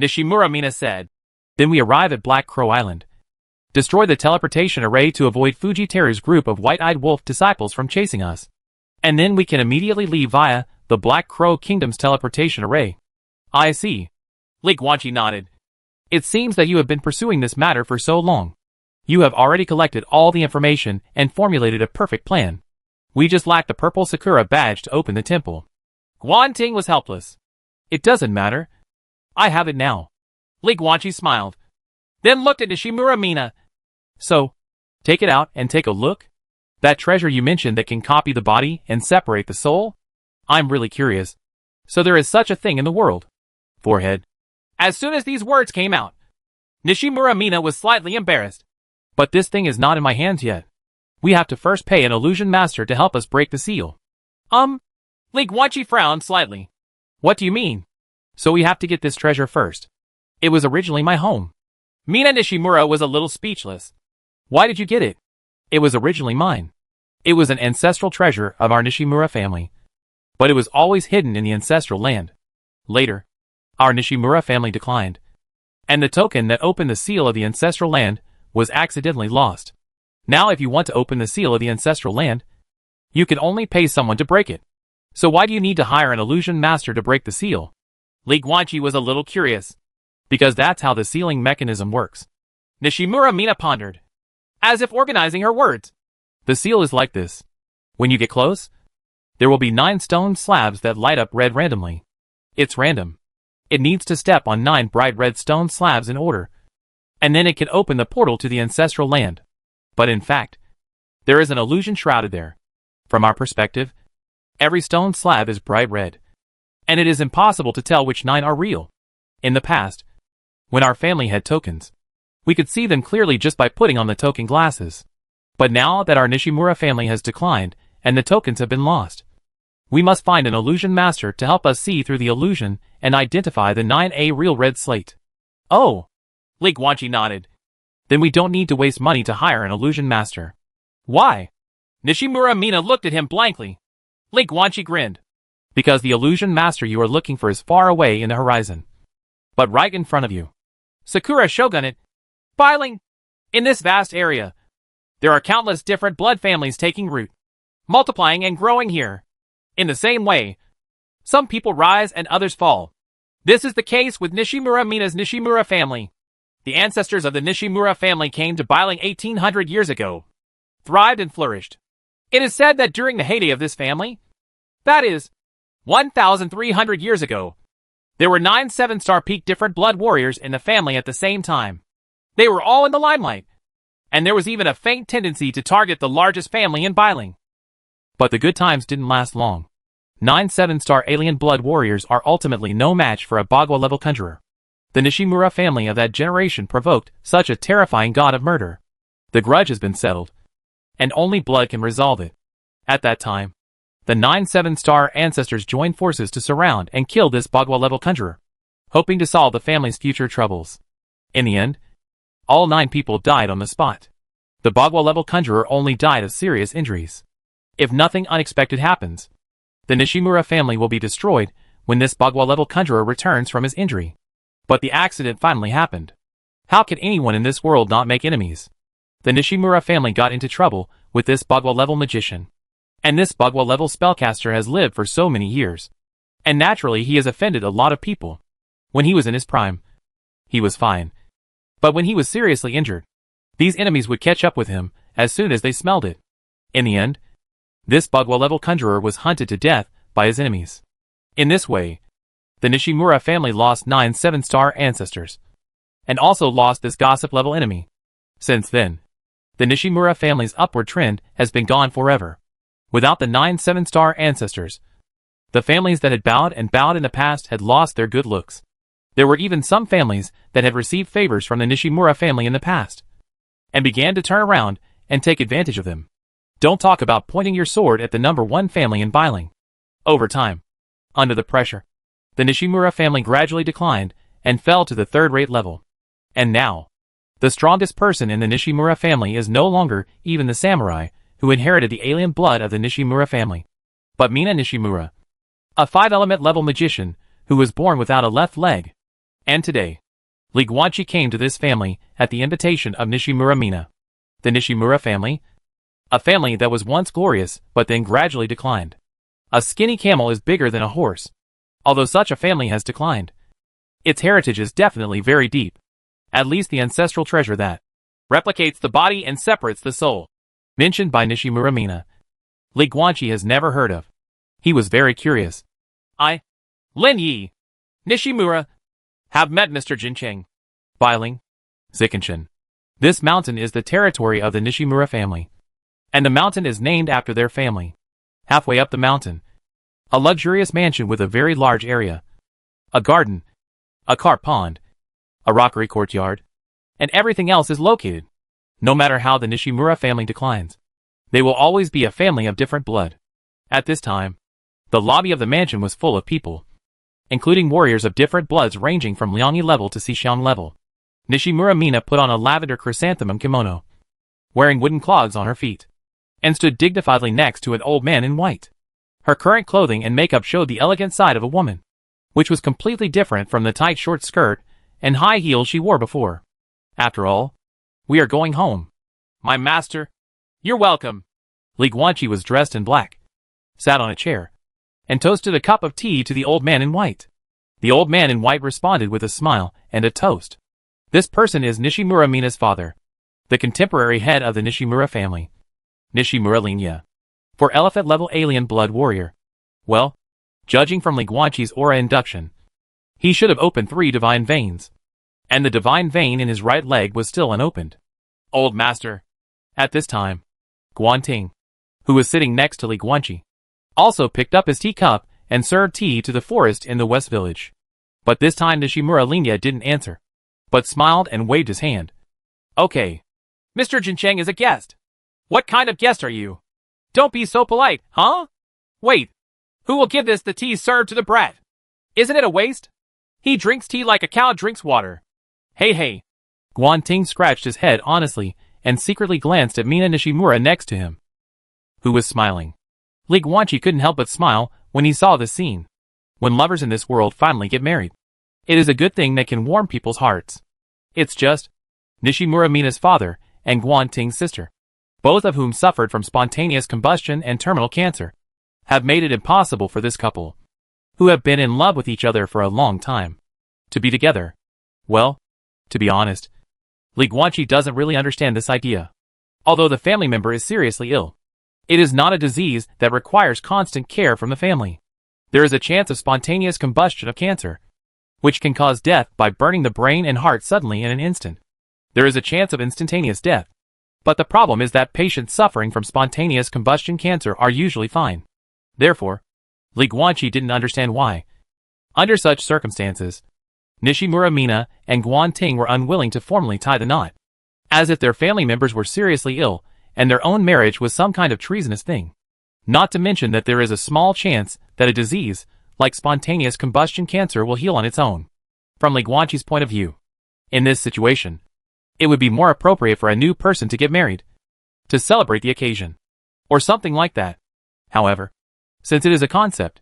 Nishimura Mina said. Then we arrive at Black Crow Island, destroy the teleportation array to avoid Fujiteru's group of white-eyed wolf disciples from chasing us, and then we can immediately leave via the Black Crow Kingdom's teleportation array. I see. Li Guanqi nodded. It seems that you have been pursuing this matter for so long. You have already collected all the information and formulated a perfect plan. We just lack the purple Sakura badge to open the temple. Guanting was helpless. It doesn't matter. I have it now. Li Guanqi smiled, then looked at Nishimura Mina. So, take it out and take a look? That treasure you mentioned that can copy the body and separate the soul? I'm really curious. So there is such a thing in the world. Forehead. As soon as these words came out, Nishimura Mina was slightly embarrassed. But this thing is not in my hands yet. We have to first pay an illusion master to help us break the seal. Li Guanqi frowned slightly. What do you mean? So we have to get this treasure first. It was originally my home. Mina Nishimura was a little speechless. Why did you get it? It was originally mine. It was an ancestral treasure of our Nishimura family. But it was always hidden in the ancestral land. Later, our Nishimura family declined, and the token that opened the seal of the ancestral land was accidentally lost. Now if you want to open the seal of the ancestral land, you can only pay someone to break it. So why do you need to hire an illusion master to break the seal? Li Guanqi was a little curious. Because that's how the sealing mechanism works. Nishimura Mina pondered, as if organizing her words. The seal is like this. When you get close, there will be 9 stone slabs that light up red randomly. It's random. It needs to step on 9 bright red stone slabs in order, and then it can open the portal to the ancestral land. But in fact, there is an illusion shrouded there. From our perspective, every stone slab is bright red, and it is impossible to tell which 9 are real. In the past, when our family had tokens, we could see them clearly just by putting on the token glasses. But now that our Nishimura family has declined and the tokens have been lost, we must find an illusion master to help us see through the illusion and identify the 9A real red slate. Oh, Li Guanqi nodded. Then we don't need to waste money to hire an illusion master. Why? Nishimura Mina looked at him blankly. Li Guanqi grinned. Because the illusion master you are looking for is far away in the horizon, but right in front of you. Sakura Shogunate. Biling. In this vast area, there are countless different blood families taking root, multiplying and growing here. In the same way, some people rise and others fall. This is the case with Nishimura Mina's Nishimura family. The ancestors of the Nishimura family came to Biling 1800 years ago, thrived and flourished. It is said that during the heyday of this family, that is, 1,300 years ago, there were 9 7-star peak different blood warriors in the family at the same time. They were all in the limelight, and there was even a faint tendency to target the largest family in Bailing. But the good times didn't last long. 9 7-star alien blood warriors are ultimately no match for a Bagua-level conjurer. The Nishimura family of that generation provoked such a terrifying god of murder. The grudge has been settled, and only blood can resolve it. At that time, the 9 7-star ancestors joined forces to surround and kill this Bagua-level conjurer, hoping to solve the family's future troubles. In the end, all 9 people died on the spot. The Bagua-level conjurer only died of serious injuries. If nothing unexpected happens, the Nishimura family will be destroyed when this Bagua-level conjurer returns from his injury. But the accident finally happened. How could anyone in this world not make enemies? The Nishimura family got into trouble with this Bagua-level magician. And this Bagua-level spellcaster has lived for so many years. And naturally he has offended a lot of people. When he was in his prime, he was fine. But when he was seriously injured, these enemies would catch up with him as soon as they smelled it. In the end, this Bagua-level conjurer was hunted to death by his enemies. In this way, the Nishimura family lost 9 7-star ancestors, and also lost this gossip-level enemy. Since then, the Nishimura family's upward trend has been gone forever. Without the 9 7-star ancestors, the families that had bowed in the past had lost their good looks. There were even some families that had received favors from the Nishimura family in the past, and began to turn around and take advantage of them. Don't talk about pointing your sword at the number 1 family in Bailing. Over time, under the pressure, the Nishimura family gradually declined and fell to the 3rd-rate level. And now, the strongest person in the Nishimura family is no longer even the samurai who inherited the alien blood of the Nishimura family, but Mina Nishimura, a 5-element level magician who was born without a left leg. And today, Li Guanqi came to this family at the invitation of Nishimura Mina. The Nishimura family, a family that was once glorious but then gradually declined. A skinny camel is bigger than a horse. Although such a family has declined, its heritage is definitely very deep. At least the ancestral treasure that replicates the body and separates the soul, mentioned by Nishimura Mina, Li Guanqi has never heard of. He was very curious. I, Lin Yi, Nishimura, have met Mr. Jincheng. Bailing, Zikanshan. This mountain is the territory of the Nishimura family, and the mountain is named after their family. Halfway up the mountain, a luxurious mansion with a very large area, a garden, a carp pond, a rockery courtyard, and everything else is located. No matter how the Nishimura family declines, they will always be a family of different blood. At this time, the lobby of the mansion was full of people, including warriors of different bloods ranging from Liangyi level to Xixiang level. Nishimura Mina put on a lavender chrysanthemum kimono, wearing wooden clogs on her feet, and stood dignifiedly next to an old man in white. Her current clothing and makeup showed the elegant side of a woman, which was completely different from the tight short skirt and high heels she wore before. After all, we are going home. My master, you're welcome. Li Guanqi was dressed in black, sat on a chair, and toasted a cup of tea to the old man in white. The old man in white responded with a smile and a toast. This person is Nishimura Mina's father, the contemporary head of the Nishimura family, Nishimura Linya, for elephant-level alien blood warrior. Well, judging from Li Guanqi's aura induction, he should have opened 3 divine veins, and the divine vein in his right leg was still unopened. Old master. At this time, Guanting, who was sitting next to Li Guanqi, also picked up his teacup and served tea to the forest in the west village. But this time Nishimura Linya didn't answer, but smiled and waved his hand. Okay. Mr. Jincheng is a guest. What kind of guest are you? Don't be so polite, huh? Wait. Who will give the tea served to the brat? Isn't it a waste? He drinks tea like a cow drinks water. Hey. Guanting scratched his head honestly and secretly glanced at Mina Nishimura next to him, who was smiling. Li Guanqi couldn't help but smile when he saw this scene. When lovers in this world finally get married, it is a good thing that can warm people's hearts. It's just Nishimura Mina's father and Guanting's sister, both of whom suffered from spontaneous combustion and terminal cancer, have made it impossible for this couple, who have been in love with each other for a long time, to be together. Well, to be honest, Li Guanqi doesn't really understand this idea. Although the family member is seriously ill, It is not a disease that requires constant care from the family. There is a chance of spontaneous combustion of cancer, which can cause death by burning the brain and heart suddenly in an instant. There is a chance of instantaneous death. But the problem is that patients suffering from spontaneous combustion cancer are usually fine. Therefore, Li Guanqi didn't understand why. Under such circumstances, Nishimura Mina and Guan Ting were unwilling to formally tie the knot, as if their family members were seriously ill, and their own marriage was some kind of treasonous thing. Not to mention that there is a small chance that a disease, like spontaneous combustion cancer, will heal on its own. From Li Guanqi's point of view, in this situation, it would be more appropriate for a new person to get married, to celebrate the occasion, or something like that. However, since it is a concept,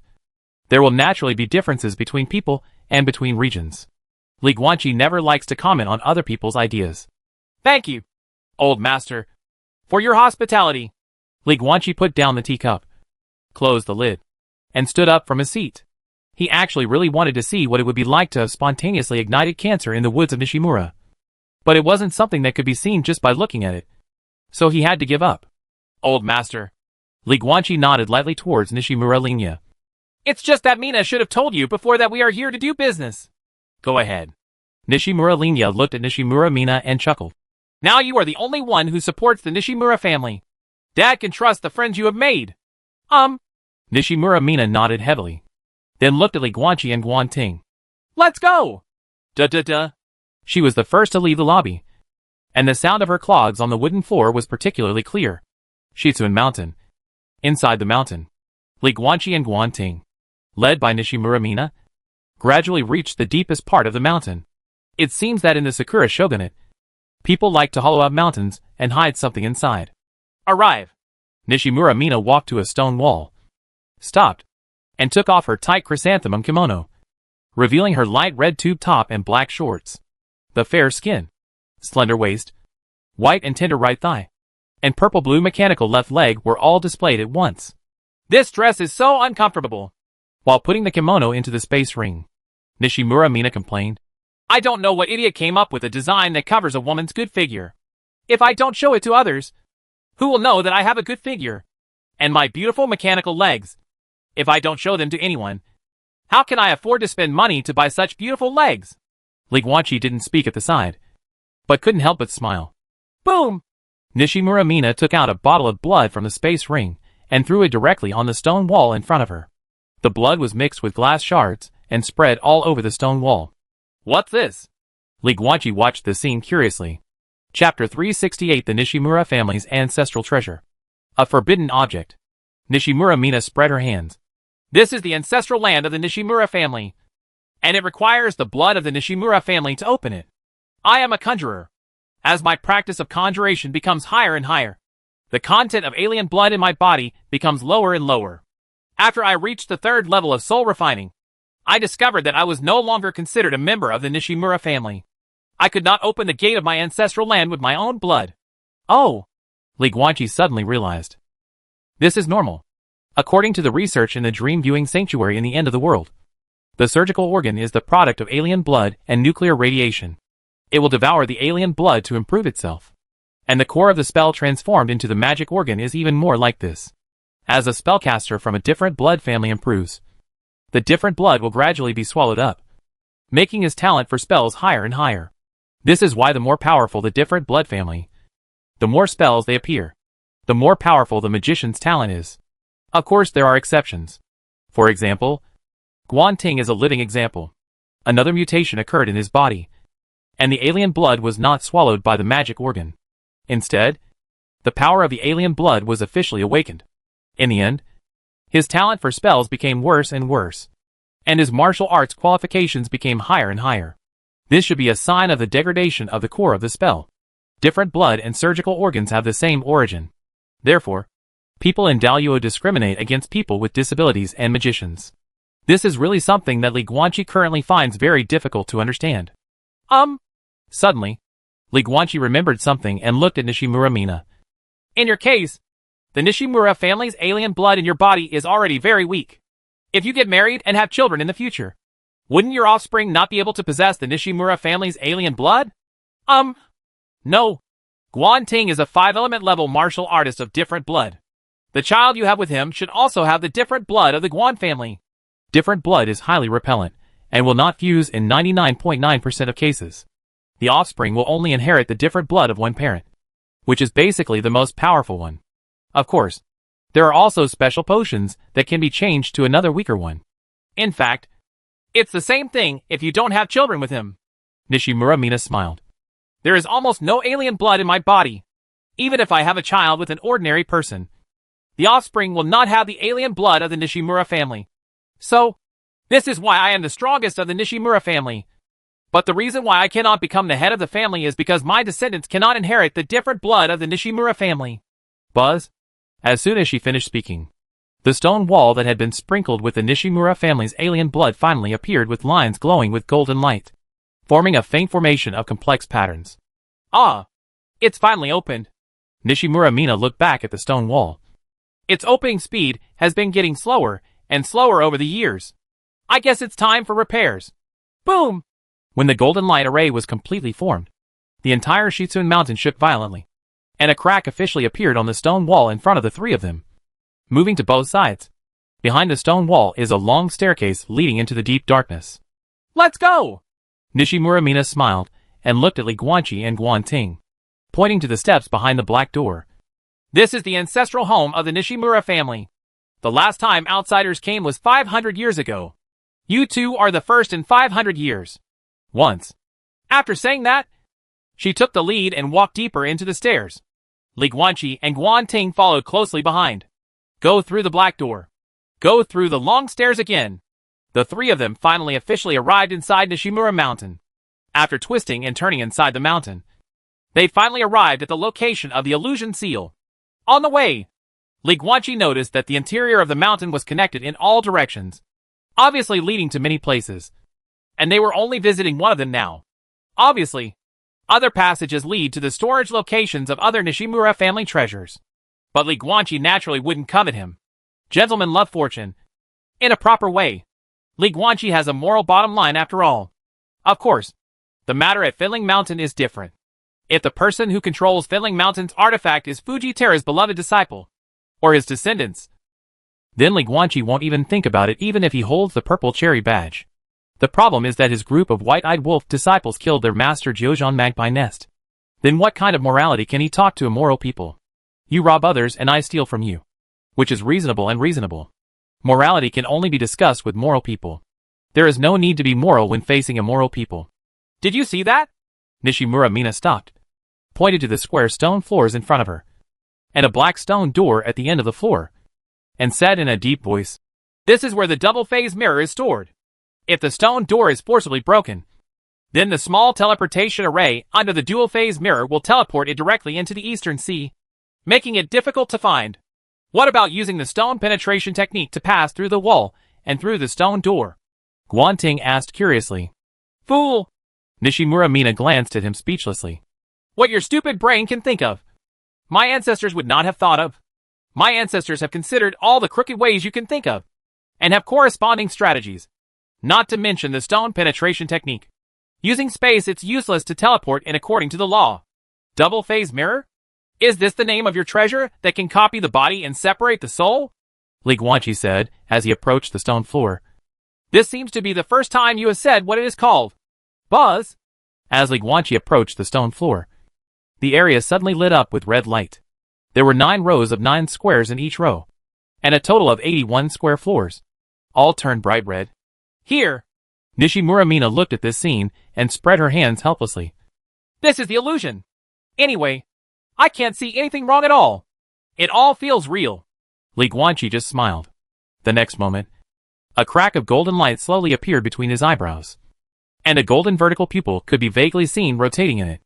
there will naturally be differences between people and between regions. Li Guanqi never likes to comment on other people's ideas. Thank you, old master, for your hospitality. Li Guanqi put down the teacup, closed the lid, and stood up from his seat. He actually really wanted to see what it would be like to have spontaneously ignited cancer in the woods of Nishimura. But it wasn't something that could be seen just by looking at it, so he had to give up. Old master. Li Guanqi nodded lightly towards Nishimura Linya. It's just that Mina should have told you before that we are here to do business. Go ahead. Nishimura Linya looked at Nishimura Mina and chuckled. Now you are the only one who supports the Nishimura family. Dad can trust the friends you have made. Nishimura Mina nodded heavily, then looked at Li Guanqi and Guan Ting. Let's go! Duh. She was the first to leave the lobby, and the sound of her clogs on the wooden floor was particularly clear. Shitsuan Mountain. Inside the mountain, Li Guanqi and Guan Ting, led by Nishimura Mina, gradually reached the deepest part of the mountain. It seems that in the Sakura shogunate, people like to hollow out mountains and hide something inside. Arrive! Nishimura Mina walked to a stone wall, stopped, and took off her tight chrysanthemum kimono, revealing her light red tube top and black shorts. The fair skin, slender waist, white and tender right thigh, and purple-blue mechanical left leg were all displayed at once. This dress is so uncomfortable. While putting the kimono into the space ring, Nishimura Mina complained. I don't know what idiot came up with a design that covers a woman's good figure. If I don't show it to others, who will know that I have a good figure? And my beautiful mechanical legs. If I don't show them to anyone, how can I afford to spend money to buy such beautiful legs? Li Guanqi didn't speak at the side, but couldn't help but smile. Boom! Nishimura Mina took out a bottle of blood from the space ring and threw it directly on the stone wall in front of her. The blood was mixed with glass shards and spread all over the stone wall. What's this? Li Guanqi watched the scene curiously. Chapter 368: The Nishimura Family's Ancestral Treasure. A forbidden object. Nishimura Mina spread her hands. This is the ancestral land of the Nishimura family, and it requires the blood of the Nishimura family to open it. I am a conjurer. As my practice of conjuration becomes higher and higher, the content of alien blood in my body becomes lower and lower. After I reached the third level of soul refining, I discovered that I was no longer considered a member of the Nishimura family. I could not open the gate of my ancestral land with my own blood. Oh! Li Guanqi suddenly realized. This is normal. According to the research in the Dream Viewing Sanctuary in the End of the World, the surgical organ is the product of alien blood and nuclear radiation. It will devour the alien blood to improve itself. And the core of the spell transformed into the magic organ is even more like this. As a spellcaster from a different blood family improves, the different blood will gradually be swallowed up, making his talent for spells higher and higher. This is why the more powerful the different blood family, the more spells they appear, the more powerful the magician's talent is. Of course, there are exceptions. For example, Guan Ting is a living example. Another mutation occurred in his body, and the alien blood was not swallowed by the magic organ. Instead, the power of the alien blood was officially awakened. In the end, his talent for spells became worse and worse, and his martial arts qualifications became higher and higher. This should be a sign of the degradation of the core of the spell. Different blood and surgical organs have the same origin. Therefore, people in Daluo discriminate against people with disabilities and magicians. This is really something that Li Guanqi currently finds very difficult to understand. Suddenly, Li Guanqi remembered something and looked at Nishimura Mina. In your case, the Nishimura family's alien blood in your body is already very weak. If you get married and have children in the future, wouldn't your offspring not be able to possess the Nishimura family's alien blood? No. Guan Ting is a 5-element level martial artist of different blood. The child you have with him should also have the different blood of the Guan family. Different blood is highly repellent and will not fuse in 99.9% of cases. The offspring will only inherit the different blood of one parent, which is basically the most powerful one. Of course, there are also special potions that can be changed to another weaker one. In fact, it's the same thing if you don't have children with him. Nishimura Mina smiled. There is almost no alien blood in my body. Even if I have a child with an ordinary person, the offspring will not have the alien blood of the Nishimura family. So, this is why I am the strongest of the Nishimura family. But the reason why I cannot become the head of the family is because my descendants cannot inherit the different blood of the Nishimura family. Buzz. As soon as she finished speaking, the stone wall that had been sprinkled with the Nishimura family's alien blood finally appeared with lines glowing with golden light, forming a faint formation of complex patterns. Ah! It's finally opened. Nishimura Mina looked back at the stone wall. Its opening speed has been getting slower and slower over the years. I guess it's time for repairs. Boom! When the golden light array was completely formed, the entire Shitsune mountain shook violently, and a crack officially appeared on the stone wall in front of the three of them, moving to both sides. Behind the stone wall is a long staircase leading into the deep darkness. Let's go! Nishimura Mina smiled and looked at Li Guanqi and Guan Ting, pointing to the steps behind the black door. This is the ancestral home of the Nishimura family. The last time outsiders came was 500 years ago. You two are the first in 500 years. Once. After saying that, she took the lead and walked deeper into the stairs. Li Guanqi and Guan Ting followed closely behind. Go through the black door. Go through the long stairs again. The three of them finally officially arrived inside Nishimura Mountain. After twisting and turning inside the mountain, they finally arrived at the location of the illusion seal. On the way, Li Guanqi noticed that the interior of the mountain was connected in all directions, obviously leading to many places, and they were only visiting one of them now. Obviously, other passages lead to the storage locations of other Nishimura family treasures. But Li Guanqi naturally wouldn't come at him. Gentlemen love fortune. In a proper way. Li Guanqi has a moral bottom line after all. Of course, the matter at Fiddling Mountain is different. If the person who controls Fiddling Mountain's artifact is Fuji Terra's beloved disciple, or his descendants, then Li Guanqi won't even think about it even if he holds the purple cherry badge. The problem is that his group of white-eyed wolf disciples killed their master Jiuzhan Magpie Nest. Then what kind of morality can he talk to immoral people? You rob others and I steal from you. Which is reasonable and reasonable. Morality can only be discussed with moral people. There is no need to be moral when facing immoral people. Did you see that? Nishimura Mina stopped, pointed to the square stone floors in front of her, and a black stone door at the end of the floor, and said in a deep voice, This is where the double-phase mirror is stored. If the stone door is forcibly broken, then the small teleportation array under the dual-phase mirror will teleport it directly into the Eastern Sea, making it difficult to find. What about using the stone penetration technique to pass through the wall and through the stone door? Guan Ting asked curiously. Fool! Nishimura Mina glanced at him speechlessly. What your stupid brain can think of. My ancestors would not have thought of. My ancestors have considered all the crooked ways you can think of, and have corresponding strategies. Not to mention the stone penetration technique. Using space, it's useless to teleport in according to the law. Double-phase mirror? Is this the name of your treasure that can copy the body and separate the soul? Li Guanqi said, as he approached the stone floor. This seems to be the first time you have said what it is called. Buzz! As Li Guanqi approached the stone floor, the area suddenly lit up with red light. There were 9 rows of 9 squares in each row, and a total of 81 square floors, all turned bright red. Here! Nishimura Mina looked at this scene and spread her hands helplessly. This is the illusion. Anyway, I can't see anything wrong at all. It all feels real. Li Guanqi just smiled. The next moment, a crack of golden light slowly appeared between his eyebrows, and a golden vertical pupil could be vaguely seen rotating in it.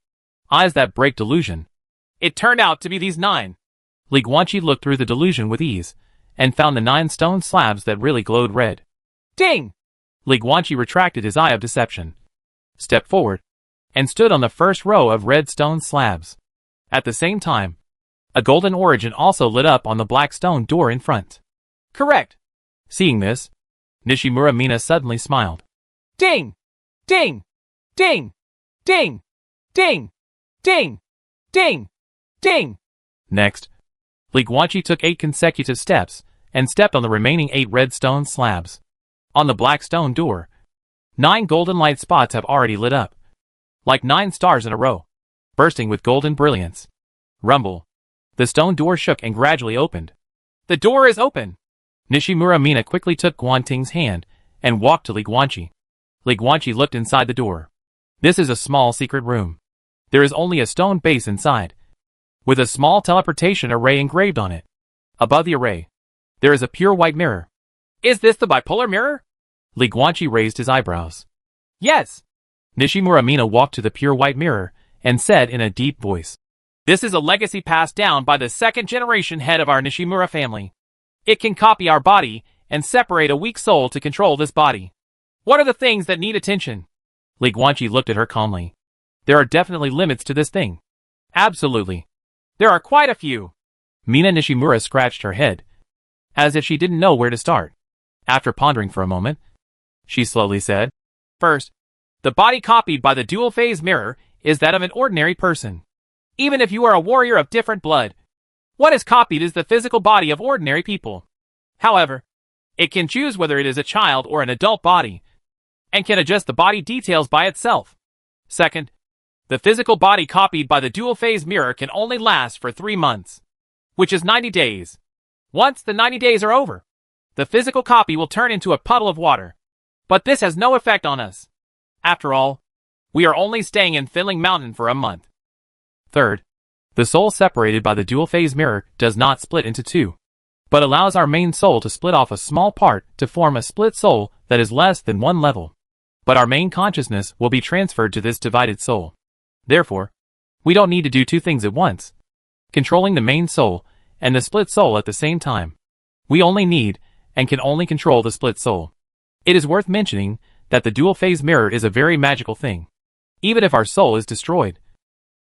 Eyes that break delusion. It turned out to be these 9. Li Guanqi looked through the delusion with ease, and found the 9 stone slabs that really glowed red. Ding! Li Guanqi retracted his eye of deception, stepped forward, and stood on the first row of red stone slabs. At the same time, a golden origin also lit up on the black stone door in front. Correct. Seeing this, Nishimura Mina suddenly smiled. Ding! Ding! Ding! Ding! Ding! Ding! Ding! Ding! Next, Li Guanqi took 8 consecutive steps and stepped on the remaining 8 red stone slabs. On the black stone door, 9 golden light spots have already lit up, like 9 stars in a row, bursting with golden brilliance. Rumble. The stone door shook and gradually opened. The door is open! Nishimura Mina quickly took Guanting's hand and walked to Li Guanqi. Li Guanqi looked inside the door. This is a small secret room. There is only a stone base inside, with a small teleportation array engraved on it. Above the array, there is a pure white mirror. Is this the bipolar mirror? Li Guanqi raised his eyebrows. Yes. Nishimura Mina walked to the pure white mirror and said in a deep voice, "This is a legacy passed down by the second generation head of our Nishimura family. It can copy our body and separate a weak soul to control this body. What are the things that need attention?" Li Guanqi looked at her calmly. "There are definitely limits to this thing." "Absolutely. There are quite a few." Mina Nishimura scratched her head, as if she didn't know where to start. After pondering for a moment, she slowly said, "First, the body copied by the dual-phase mirror is that of an ordinary person. Even if you are a warrior of different blood, what is copied is the physical body of ordinary people. However, it can choose whether it is a child or an adult body, and can adjust the body details by itself. Second, the physical body copied by the dual-phase mirror can only last for 3 months, which is 90 days. Once the 90 days are over, the physical copy will turn into a puddle of water. But this has no effect on us. After all, we are only staying in Finling Mountain for a month. Third, the soul separated by the dual-phase mirror does not split into 2, but allows our main soul to split off a small part to form a split soul that is less than 1 level. But our main consciousness will be transferred to this divided soul. Therefore, we don't need to do 2 things at once, controlling the main soul and the split soul at the same time. We only need and can only control the split soul. It is worth mentioning that the dual-phase mirror is a very magical thing. Even if our soul is destroyed,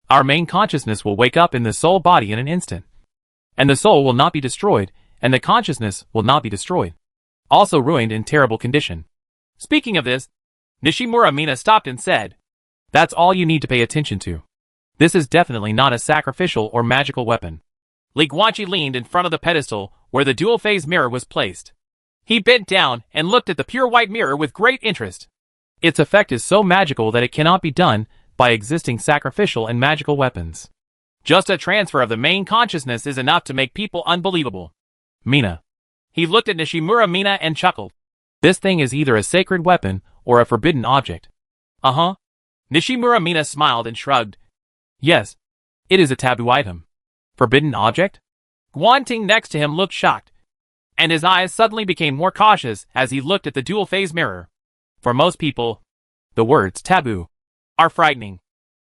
our main consciousness will wake up in the soul body in an instant. And the soul will not be destroyed, and the consciousness will not be destroyed, also ruined in terrible condition. Speaking of this, Nishimura Mina stopped and said, "That's all you need to pay attention to. This is definitely not a sacrificial or magical weapon." Li Guanqi leaned in front of the pedestal where the dual-phase mirror was placed. He bent down and looked at the pure white mirror with great interest. Its effect is so magical that it cannot be done by existing sacrificial and magical weapons. Just a transfer of the main consciousness is enough to make people unbelievable. Mina. He looked at Nishimura Mina and chuckled. This thing is either a sacred weapon or a forbidden object. Uh-huh. Nishimura Mina smiled and shrugged. Yes, it is a taboo item. Forbidden object? Guanting next to him looked shocked, and his eyes suddenly became more cautious as he looked at the dual-phase mirror. For most people, the words taboo are frightening,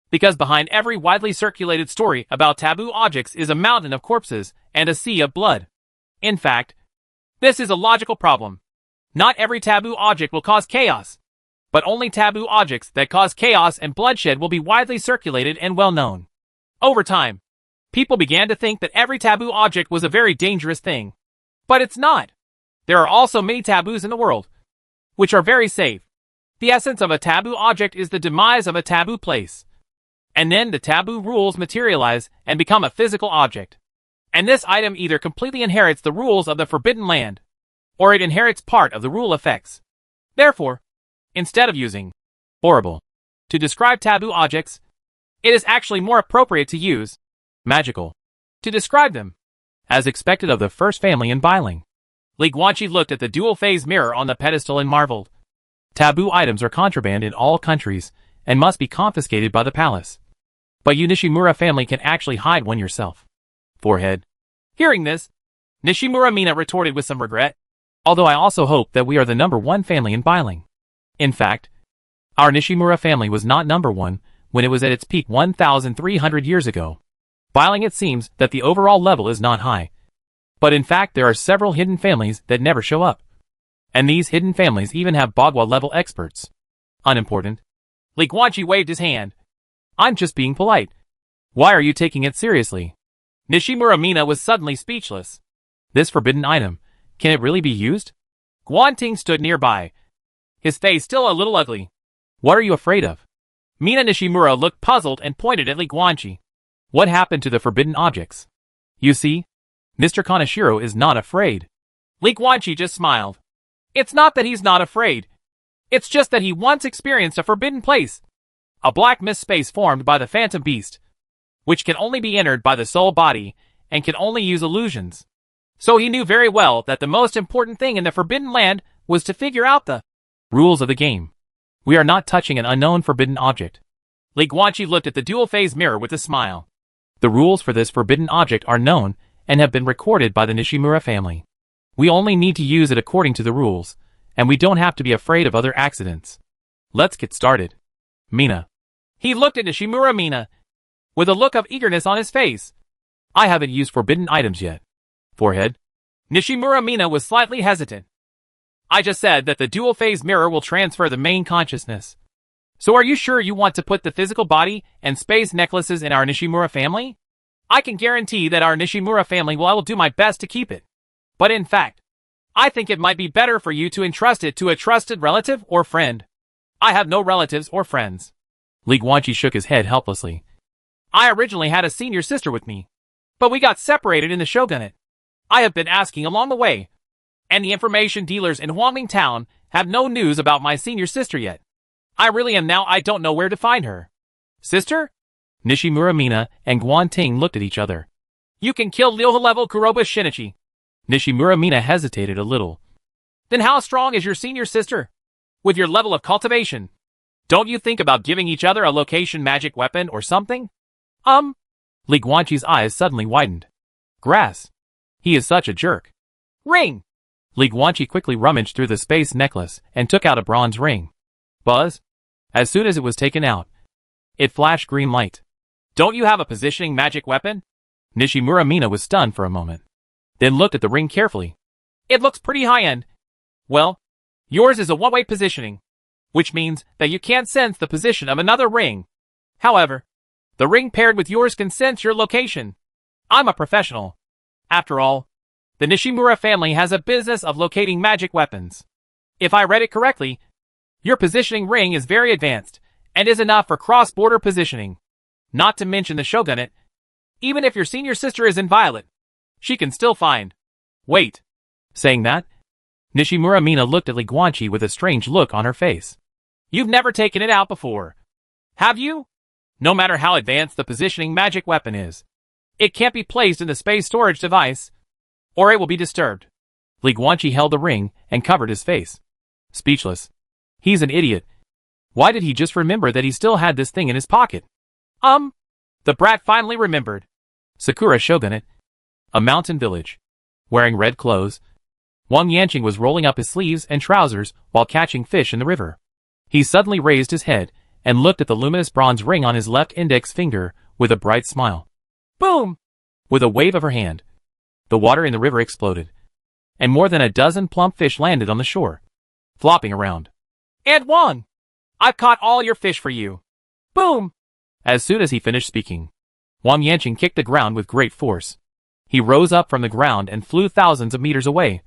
because behind every widely circulated story about taboo objects is a mountain of corpses and a sea of blood. In fact, this is a logical problem. Not every taboo object will cause chaos, but only taboo objects that cause chaos and bloodshed will be widely circulated and well known. Over time, people began to think that every taboo object was a very dangerous thing. But it's not. There are also many taboos in the world, which are very safe. The essence of a taboo object is the demise of a taboo place. And then the taboo rules materialize and become a physical object. And this item either completely inherits the rules of the forbidden land, or it inherits part of the rule effects. Therefore, instead of using horrible to describe taboo objects, it is actually more appropriate to use magical to describe them, as expected of the first family in Bailing. Li Guanqi looked at the dual-phase mirror on the pedestal and marveled. Taboo items are contraband in all countries and must be confiscated by the palace. But you Nishimura family can actually hide one yourself. Forehead. Hearing this, Nishimura Mina retorted with some regret. Although I also hope that we are the number 1 family in Bailing. In fact, our Nishimura family was not number 1 when it was at its peak 1,300 years ago. Bailing, it seems that the overall level is not high. But in fact there are several hidden families that never show up. And these hidden families even have Bagua-level experts. Unimportant. Li Guanqi waved his hand. I'm just being polite. Why are you taking it seriously? Nishimura Mina was suddenly speechless. This forbidden item, can it really be used? Guanting stood nearby, his face still a little ugly. What are you afraid of? Mina Nishimura looked puzzled and pointed at Li Guanqi. What happened to the forbidden objects? You see, Mr. Kaneshiro is not afraid. Li Guanqi just smiled. It's not that he's not afraid. It's just that he once experienced a forbidden place. A black mist space formed by the phantom beast, which can only be entered by the soul body and can only use illusions. So he knew very well that the most important thing in the Forbidden Land was to figure out the rules of the game. We are not touching an unknown forbidden object. Li Guanqi looked at the dual-phase mirror with a smile. The rules for this forbidden object are known and have been recorded by the Nishimura family. We only need to use it according to the rules, and we don't have to be afraid of other accidents. Let's get started. Mina. He looked at Nishimura Mina with a look of eagerness on his face. I haven't used forbidden items yet. Forehead. Nishimura Mina was slightly hesitant. I just said that the dual-phase mirror will transfer the main consciousness. So are you sure you want to put the physical body and space necklaces in our Nishimura family? I can guarantee that our Nishimura family will do my best to keep it. But in fact, I think it might be better for you to entrust it to a trusted relative or friend. I have no relatives or friends. Li Guanqi shook his head helplessly. I originally had a senior sister with me, but we got separated in the shogunate. I have been asking along the way, and the information dealers in Huangming Town have no news about my senior sister yet. I don't know where to find her. Sister? Nishimura Mina and Guan Ting looked at each other. You can kill level Kuroba Shinichi. Nishimura Mina hesitated a little. Then how strong is your senior sister? With your level of cultivation, don't you think about giving each other a location magic weapon or something? Li Guanqi's eyes suddenly widened. Grass. He is such a jerk. Ring! Li Guanqi quickly rummaged through the space necklace and took out a bronze ring. Buzz. As soon as it was taken out, it flashed green light. Don't you have a positioning magic weapon? Nishimura Mina was stunned for a moment, then looked at the ring carefully. It looks pretty high-end. Well, yours is a one-way positioning, which means that you can't sense the position of another ring. However, the ring paired with yours can sense your location. I'm a professional. After all, the Nishimura family has a business of locating magic weapons. If I read it correctly, your positioning ring is very advanced and is enough for cross-border positioning. Not to mention the shogunate. Even if your senior sister is inviolate, she can still find. Wait. Saying that, Nishimura Mina looked at Li Guanqi with a strange look on her face. You've never taken it out before, have you? No matter how advanced the positioning magic weapon is, it can't be placed in the space storage device, or it will be disturbed. Li Guanqi held the ring and covered his face. Speechless. He's an idiot. Why did he just remember that he still had this thing in his pocket? The brat finally remembered. Sakura Shogunate. A mountain village. Wearing red clothes, Wang Yanqing was rolling up his sleeves and trousers while catching fish in the river. He suddenly raised his head and looked at the luminous bronze ring on his left index finger with a bright smile. Boom! With a wave of her hand, the water in the river exploded, and more than a dozen plump fish landed on the shore, flopping around. Aunt Wang! I've caught all your fish for you. Boom! As soon as he finished speaking, Wang Yanqing kicked the ground with great force. He rose up from the ground and flew thousands of meters away,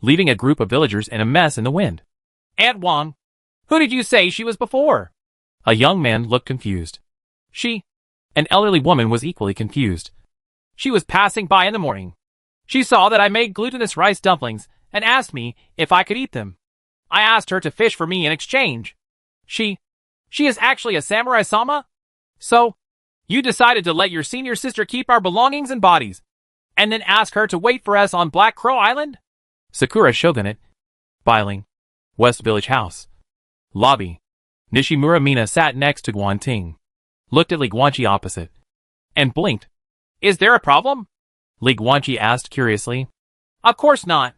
leaving a group of villagers in a mess in the wind. Aunt Wang, who did you say she was before? A young man looked confused. An elderly woman was equally confused. She was passing by in the morning. She saw that I made glutinous rice dumplings and asked me if I could eat them. I asked her to fish for me in exchange. She is actually a samurai-sama? So, you decided to let your senior sister keep our belongings and bodies, and then ask her to wait for us on Black Crow Island? Sakura Shogunate. Biling. West Village House. Lobby. Nishimura Mina sat next to Guan Ting, looked at Li Guanqi opposite, and blinked. Is there a problem? Li Guanqi asked curiously. Of course not.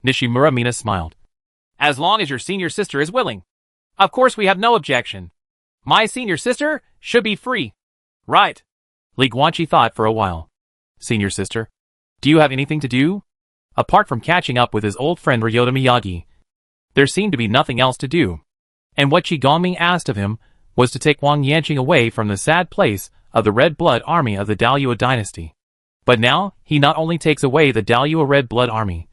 Nishimura Mina smiled. As long as your senior sister is willing. Of course we have no objection. My senior sister should be free. Right. Li Guanqi thought for a while. Senior sister? Do you have anything to do? Apart from catching up with his old friend Ryota Miyagi, there seemed to be nothing else to do. And what Qigongming asked of him was to take Wang Yanqing away from the sad place of the Red Blood Army of the Dalyua dynasty. But now, he not only takes away the Dalyua Red Blood Army,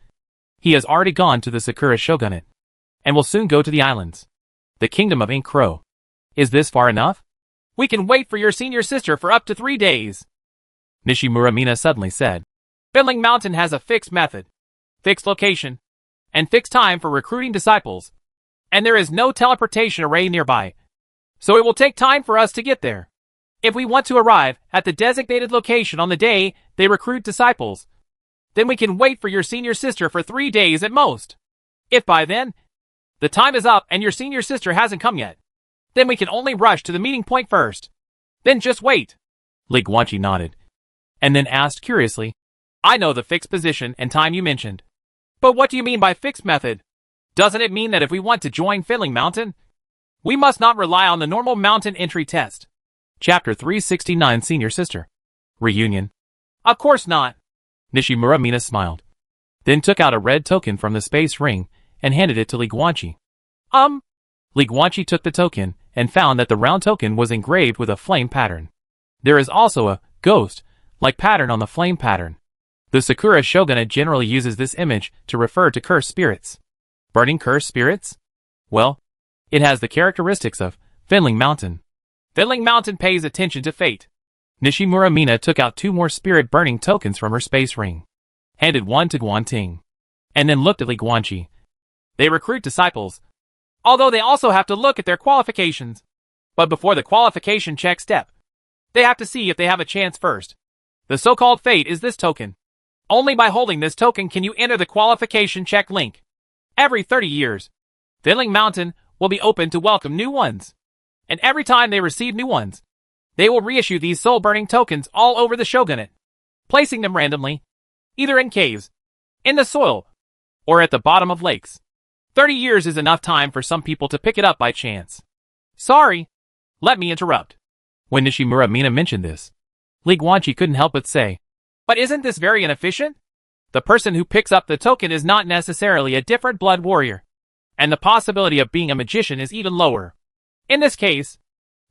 he has already gone to the Sakura Shogunate, and will soon go to the islands, the kingdom of Ink Crow. Is this far enough? We can wait for your senior sister for up to 3 days. Nishimura Mina suddenly said. Finling Mountain has a fixed method, fixed location, and fixed time for recruiting disciples, and there is no teleportation array nearby, so it will take time for us to get there. If we want to arrive at the designated location on the day they recruit disciples, then we can wait for your senior sister for 3 days at most. If by then, the time is up and your senior sister hasn't come yet, then we can only rush to the meeting point first. Then just wait. Li Guanqi nodded, and then asked curiously, I know the fixed position and time you mentioned. But what do you mean by fixed method? Doesn't it mean that if we want to join Finling Mountain, we must not rely on the normal mountain entry test? Chapter 369 Senior Sister. Reunion. Of course not. Nishimura Mina smiled, then took out a red token from the space ring and handed it to Li Guanqi. Li Guanqi took the token and found that the round token was engraved with a flame pattern. There is also a ghost-like pattern on the flame pattern. The Sakura Shogunate generally uses this image to refer to cursed spirits. Burning cursed spirits? Well, it has the characteristics of Finling Mountain. Finling Mountain pays attention to fate. Nishimura Mina took out 2 more spirit-burning tokens from her space ring, handed one to Guanting, and then looked at Li Guanqi. They recruit disciples, although they also have to look at their qualifications. But before the qualification check step, they have to see if they have a chance first. The so-called fate is this token. Only by holding this token can you enter the qualification check link. Every 30 years, Finling Mountain will be open to welcome new ones. And every time they receive new ones, they will reissue these soul-burning tokens all over the shogunate, placing them randomly, either in caves, in the soil, or at the bottom of lakes. 30 years is enough time for some people to pick it up by chance. Sorry, let me interrupt. When Nishimura Mina mentioned this, Li Guanqi couldn't help but say, but isn't this very inefficient? The person who picks up the token is not necessarily a different blood warrior, and the possibility of being a magician is even lower. In this case,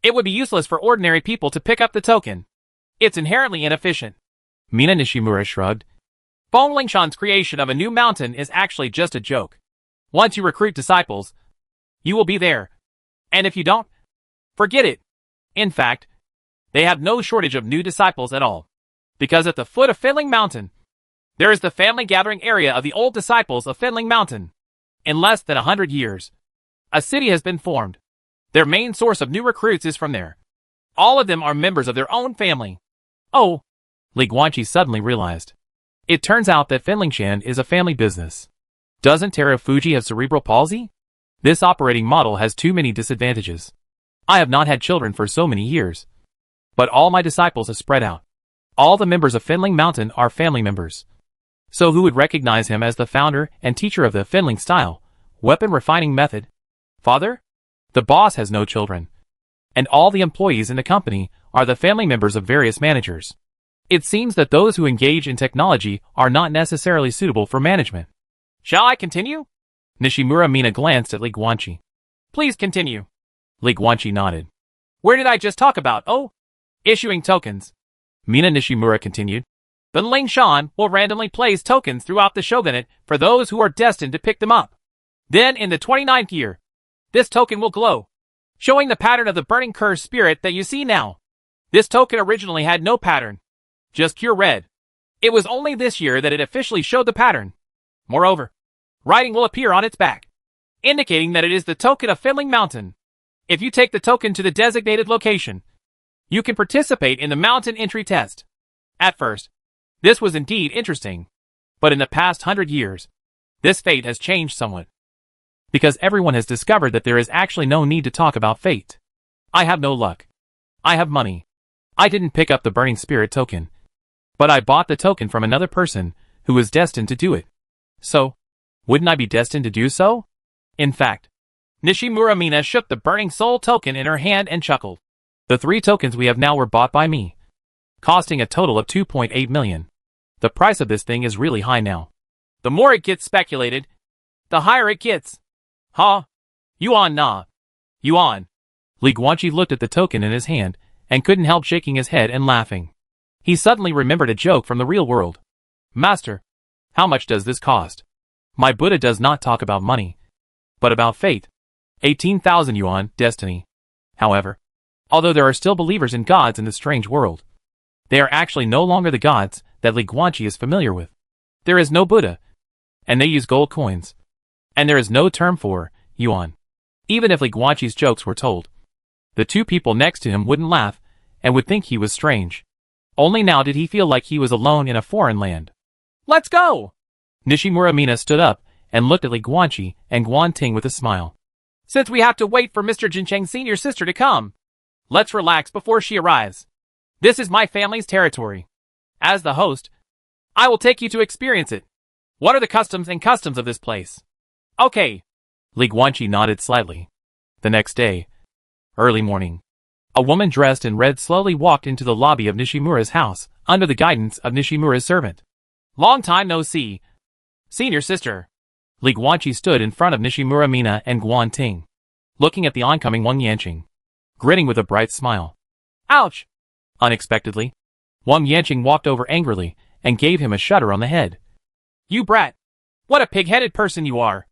it would be useless for ordinary people to pick up the token. It's inherently inefficient. Mina Nishimura shrugged. Feng Lingshan's creation of a new mountain is actually just a joke. Once you recruit disciples, you will be there. And if you don't, forget it. In fact, they have no shortage of new disciples at all. Because at the foot of Finling Mountain, there is the family gathering area of the old disciples of Finling Mountain. In less than 100 years, a city has been formed. Their main source of new recruits is from there. All of them are members of their own family. Oh, Li Guanqi suddenly realized. It turns out that Finlingshan is a family business. Doesn't Terufuji have cerebral palsy? This operating model has too many disadvantages. I have not had children for so many years. But all my disciples have spread out. All the members of Finling Mountain are family members. So who would recognize him as the founder and teacher of the Finling style, weapon refining method? Father? The boss has no children. And all the employees in the company are the family members of various managers. It seems that those who engage in technology are not necessarily suitable for management. Shall I continue? Nishimura Mina glanced at Li Guanqi. Please continue. Li Guanqi nodded. Where did I just talk about? Oh, issuing tokens. Mina Nishimura continued. Then Lingshan will randomly place tokens throughout the shogunate for those who are destined to pick them up. Then in the 29th year, this token will glow, showing the pattern of the burning cursed spirit that you see now. This token originally had no pattern, just pure red. It was only this year that it officially showed the pattern. Moreover, writing will appear on its back, indicating that it is the token of Finling Mountain. If you take the token to the designated location, you can participate in the mountain entry test. At first, this was indeed interesting, but in the past 100 years, this fate has changed somewhat. Because everyone has discovered that there is actually no need to talk about fate. I have no luck. I have money. I didn't pick up the burning spirit token, but I bought the token from another person who was destined to do it. So, wouldn't I be destined to do so? In fact, Nishimura Mina shook the burning soul token in her hand and chuckled. The 3 tokens we have now were bought by me, costing a total of 2.8 million. The price of this thing is really high now. The more it gets speculated, the higher it gets. Huh? Yuan na. Yuan. Li Guanqi looked at the token in his hand and couldn't help shaking his head and laughing. He suddenly remembered a joke from the real world. Master, how much does this cost? My Buddha does not talk about money, but about fate. 18,000 yuan, destiny. However, although there are still believers in gods in this strange world, they are actually no longer the gods that Li Guanqi is familiar with. There is no Buddha, and they use gold coins. And there is no term for yuan. Even if Li Guanqi's jokes were told, the two people next to him wouldn't laugh and would think he was strange. Only now did he feel like he was alone in a foreign land. Let's go! Nishimura Mina stood up and looked at Li Guanqi and Guanting with a smile. Since we have to wait for Mr. Jincheng's senior sister to come, let's relax before she arrives. This is my family's territory. As the host, I will take you to experience it. What are the customs of this place? Okay. Li Guanqi nodded slightly. The next day, early morning, a woman dressed in red slowly walked into the lobby of Nishimura's house, under the guidance of Nishimura's servant. Long time no see. Senior sister. Li Guanqi stood in front of Nishimura Mina and Guanting, looking at the oncoming Wang Yanqing, grinning with a bright smile. Ouch! Unexpectedly, Wang Yanqing walked over angrily and gave him a shudder on the head. You brat! What a pig-headed person you are!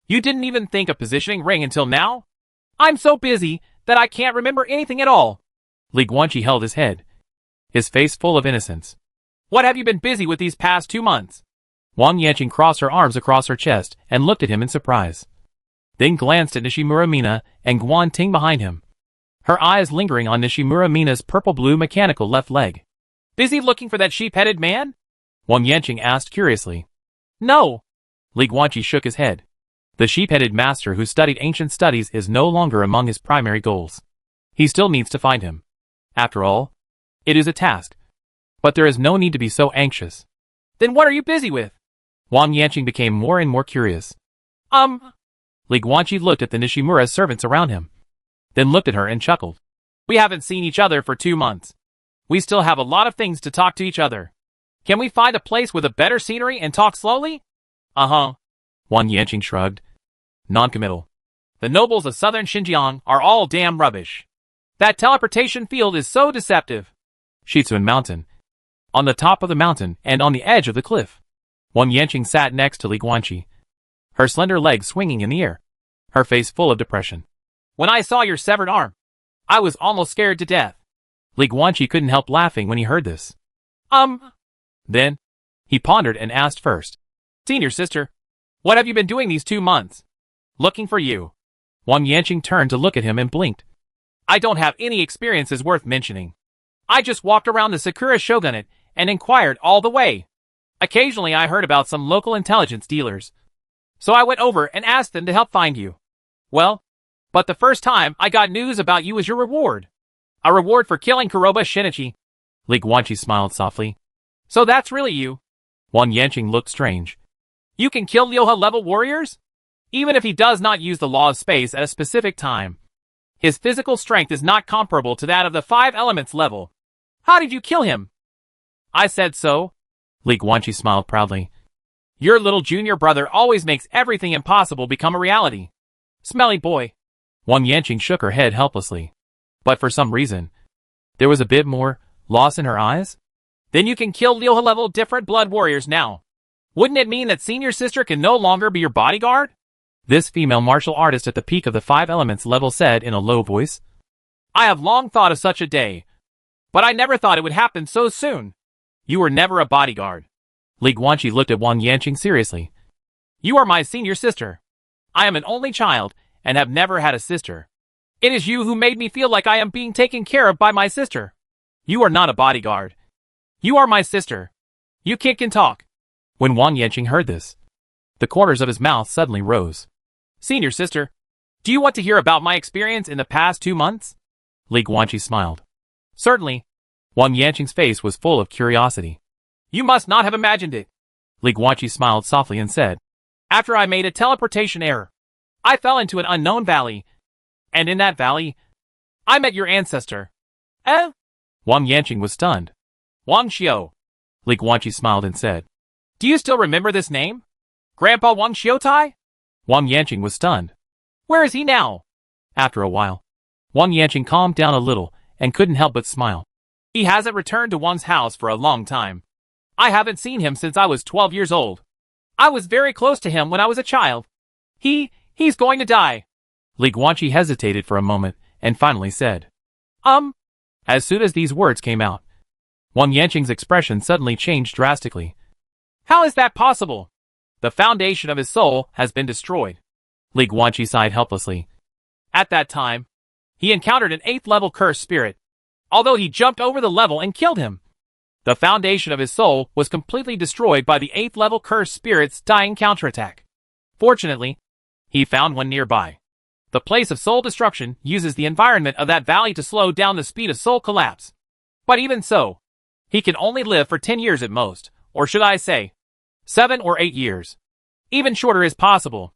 You didn't even think of positioning Ring until now? I'm so busy that I can't remember anything at all. Li Guanqi held his head, his face full of innocence. What have you been busy with these past 2 months? Wang Yanqing crossed her arms across her chest and looked at him in surprise. Then glanced at Nishimura Mina and Guanting behind him, her eyes lingering on Nishimura Mina's purple-blue mechanical left leg. Busy looking for that sheep-headed man? Wang Yanqing asked curiously. No. Li Guanqi shook his head. The sheep-headed master who studied ancient studies is no longer among his primary goals. He still needs to find him. After all, it is a task. But there is no need to be so anxious. Then what are you busy with? Wang Yanqing became more and more curious. Li Guanqi looked at the Nishimura servants around him, then looked at her and chuckled. We haven't seen each other for 2 months. We still have a lot of things to talk to each other. Can we find a place with a better scenery and talk slowly? Uh-huh. Wang Yanqing shrugged. Non-committal. The nobles of southern Xinjiang are all damn rubbish. That teleportation field is so deceptive. Shitsuan Mountain. On the top of the mountain and on the edge of the cliff. Wang Yanqing sat next to Li Guanqi, her slender legs swinging in the air, her face full of depression. When I saw your severed arm, I was almost scared to death. Li Guanqi couldn't help laughing when he heard this. Then, he pondered and asked first. Senior sister, what have you been doing these 2 months? Looking for you. Wang Yanqing turned to look at him and blinked. I don't have any experiences worth mentioning. I just walked around the Sakura Shogunate and inquired all the way. Occasionally I heard about some local intelligence dealers. So I went over and asked them to help find you. Well, but the first time I got news about you as your reward. A reward for killing Kuroba Shinichi. Li Guanqi smiled softly. So that's really you. Wang Yanqing looked strange. You can kill Ryoha-level warriors? Even if he does not use the law of space at a specific time. His physical strength is not comparable to that of the 5 elements level. How did you kill him? I said so. Li Guanqi smiled proudly. Your little junior brother always makes everything impossible become a reality. Smelly boy. Wang Yanqing shook her head helplessly. But for some reason, there was a bit more loss in her eyes. Then you can kill Ryoha-level different blood warriors now. Wouldn't it mean that senior sister can no longer be your bodyguard? This female martial artist at the peak of the 5 elements level said in a low voice. I have long thought of such a day. But I never thought it would happen so soon. You were never a bodyguard. Li Guanqi looked at Wang Yanqing seriously. You are my senior sister. I am an only child and have never had a sister. It is you who made me feel like I am being taken care of by my sister. You are not a bodyguard. You are my sister. You kick and talk. When Wang Yanqing heard this, the corners of his mouth suddenly rose. Senior sister, do you want to hear about my experience in the past 2 months? Li Guanqi smiled. Certainly. Wang Yanqing's face was full of curiosity. You must not have imagined it. Li Guanqi smiled softly and said, After I made a teleportation error, I fell into an unknown valley. And in that valley, I met your ancestor. Eh? Wang Yanqing was stunned. Wang Xiao. Li Guanqi smiled and said, Do you still remember this name? Grandpa Wang Xiaotai? Wang Yanqing was stunned. Where is he now? After a while, Wang Yanqing calmed down a little and couldn't help but smile. He hasn't returned to Wang's house for a long time. I haven't seen him since I was 12 years old. I was very close to him when I was a child. He's going to die. Li Guanqi hesitated for a moment and finally said, As soon as these words came out, Wang Yanqing's expression suddenly changed drastically. How is that possible? The foundation of his soul has been destroyed. Li Guanqi sighed helplessly. At that time, he encountered an 8th level cursed spirit. Although he jumped over the level and killed him, the foundation of his soul was completely destroyed by the 8th level cursed spirit's dying counterattack. Fortunately, he found one nearby. The place of soul destruction uses the environment of that valley to slow down the speed of soul collapse. But even so, he can only live for 10 years at most, or should I say, 7 or 8 years. Even shorter is possible.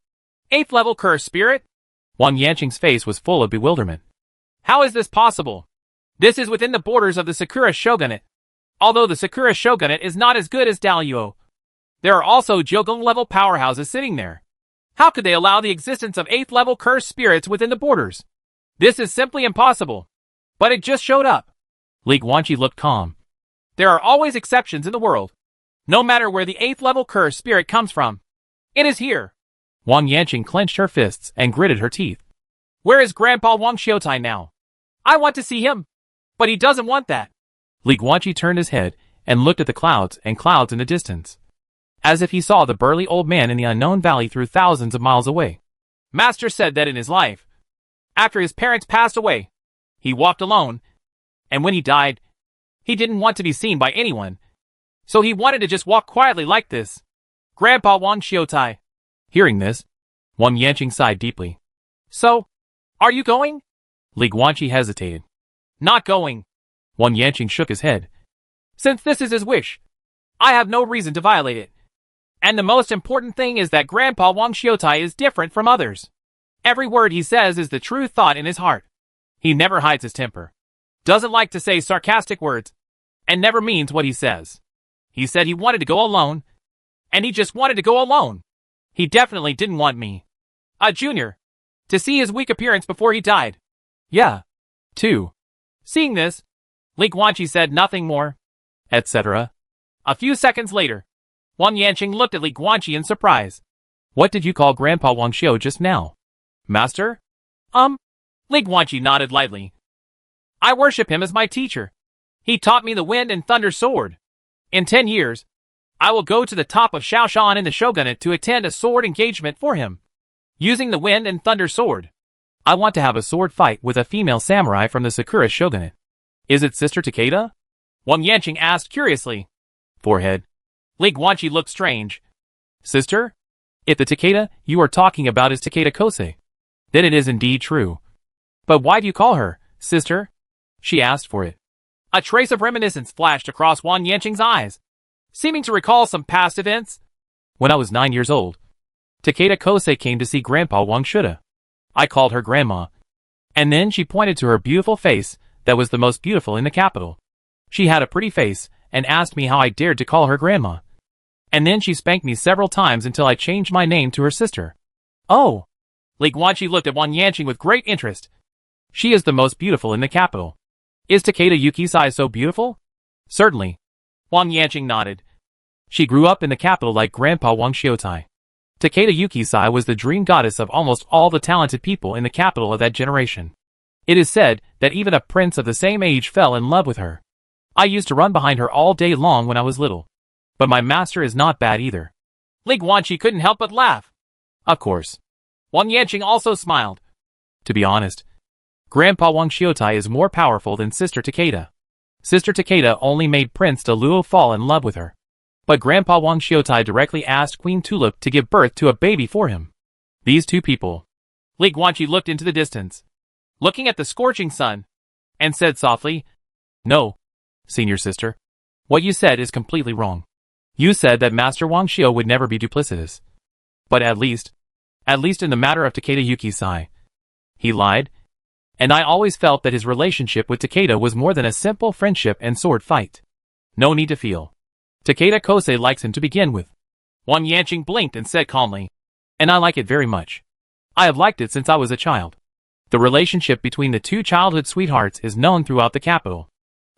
8th level cursed spirit? Wang Yanqing's face was full of bewilderment. How is this possible? This is within the borders of the Sakura Shogunate. Although the Sakura Shogunate is not as good as Dalyuo, there are also Jogung-level powerhouses sitting there. How could they allow the existence of 8th level cursed spirits within the borders? This is simply impossible. But it just showed up. Li Guanqi looked calm. There are always exceptions in the world. No matter where the 8th level cursed spirit comes from, it is here. Wang Yanqing clenched her fists and gritted her teeth. Where is Grandpa Wang Xiutai now? I want to see him. But he doesn't want that. Li Guanqi turned his head and looked at the clouds in the distance, as if he saw the burly old man in the unknown valley through thousands of miles away. Master said that in his life, after his parents passed away, he walked alone, and when he died, he didn't want to be seen by anyone, so he wanted to just walk quietly like this. Grandpa Wang Xiutai. Hearing this, Wang Yanqing sighed deeply. So, are you going? Li Guanqi hesitated. Not going. Wang Yanqing shook his head. Since this is his wish, I have no reason to violate it. And the most important thing is that Grandpa Wang Xiutai is different from others. Every word he says is the true thought in his heart. He never hides his temper, doesn't like to say sarcastic words, and never means what he says. He said he wanted to go alone, and he just wanted to go alone. He definitely didn't want me, a junior, to see his weak appearance before he died. Yeah. Too. Seeing this, Li Guanqi said nothing more, etc. A few seconds later, Wang Yanqing looked at Li Guanqi in surprise. What did you call Grandpa Wang Xiu just now? Master? Li Guanqi nodded lightly. I worship him as my teacher. He taught me the Wind and Thunder Sword. In 10 years, I will go to the top of Shaoshan in the Shogunate to attend a sword engagement for him, using the Wind and Thunder Sword. I want to have a sword fight with a female samurai from the Sakura Shogunate. Is it Sister Takeda? Wang Yanqing asked curiously. Forehead. Li Guanqi looked strange. Sister? If the Takeda you are talking about is Takeda Kosei, then it is indeed true. But why do you call her sister? She asked for it. A trace of reminiscence flashed across Wang Yanqing's eyes, seeming to recall some past events. When I was 9 years old, Takeda Kosei came to see Grandpa Wang Shuda. I called her Grandma. And then she pointed to her beautiful face that was the most beautiful in the capital. She had a pretty face and asked me how I dared to call her Grandma. And then she spanked me several times until I changed my name to her sister. Oh! Li Guanqi looked at Wang Yanqing with great interest. She is the most beautiful in the capital. Is Takeda Yukisai so beautiful? Certainly. Wang Yanqing nodded. She grew up in the capital like Grandpa Wang Xiutai. Takeda Yukisai was the dream goddess of almost all the talented people in the capital of that generation. It is said that even a prince of the same age fell in love with her. I used to run behind her all day long when I was little. But my master is not bad either. Li Guanqi couldn't help but laugh. Of course. Wang Yanqing also smiled. To be honest, Grandpa Wang Xiutai is more powerful than Sister Takeda. Sister Takeda only made Prince Daluo fall in love with her. But Grandpa Wang Xiutai directly asked Queen Tulip to give birth to a baby for him. These two people. Li Guanqi looked into the distance, looking at the scorching sun, and said softly, No, senior sister. What you said is completely wrong. You said that Master Wang Xiu would never be duplicitous. But at least in the matter of Takeda Yukisai, he lied, and I always felt that his relationship with Takeda was more than a simple friendship and sword fight. No need to feel. Takeda Kosei likes him to begin with. Wang Yanqing blinked and said calmly, And I like it very much. I have liked it since I was a child. The relationship between the two childhood sweethearts is known throughout the capital.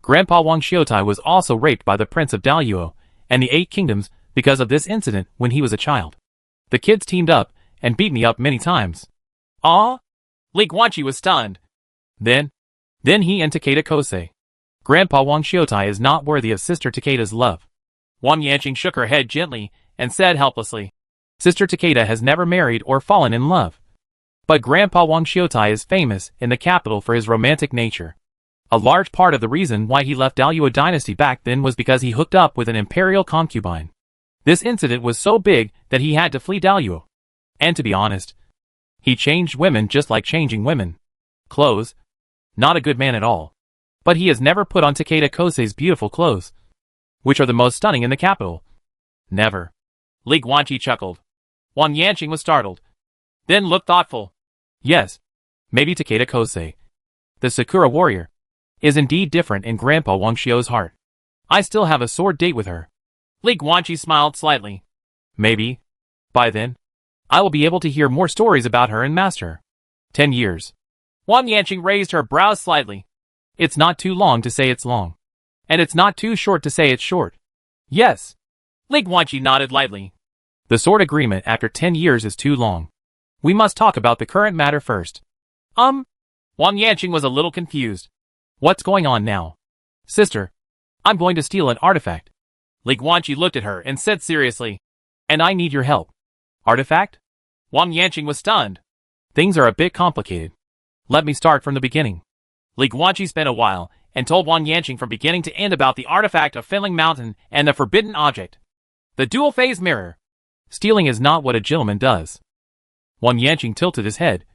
Grandpa Wang Xiutai was also raped by the Prince of Dalyuo and the 8 Kingdoms because of this incident when he was a child. The kids teamed up and beat me up many times. Ah? Li Guanqi was stunned. Then he and Takeda Kosei. Grandpa Wang Xiutai is not worthy of Sister Takeda's love. Wang Yanqing shook her head gently and said helplessly, Sister Takeda has never married or fallen in love. But Grandpa Wang Xiutai is famous in the capital for his romantic nature. A large part of the reason why he left Daluo dynasty back then was because he hooked up with an imperial concubine. This incident was so big that he had to flee Daluo. And to be honest, he changed women just like changing women. Clothes. Not a good man at all. But he has never put on Takeda Kosei's beautiful clothes, which are the most stunning in the capital. Never. Li Guanqi chuckled. Wang Yanqing was startled, then looked thoughtful. Yes. Maybe Takeda Kosei, the Sakura warrior, is indeed different in Grandpa Wang Xiu's heart. I still have a sword date with her. Li Guanqi smiled slightly. Maybe. By then, I will be able to hear more stories about her and master. 10 years. Wang Yanqing raised her brows slightly. It's not too long to say it's long. And it's not too short to say it's short. Yes. Li Guanqi nodded lightly. The sword agreement after 10 years is too long. We must talk about the current matter first. Wang Yanqing was a little confused. What's going on now? Sister, I'm going to steal an artifact. Li Guanqi looked at her and said seriously, and I need your help. Artifact? Wang Yanqing was stunned. Things are a bit complicated. Let me start from the beginning. Li Guanqi spent a while and told Wang Yanqing from beginning to end about the artifact of Fenling Mountain and the forbidden object. The dual-phase mirror. Stealing is not what a gentleman does. Wang Yanqing tilted his head,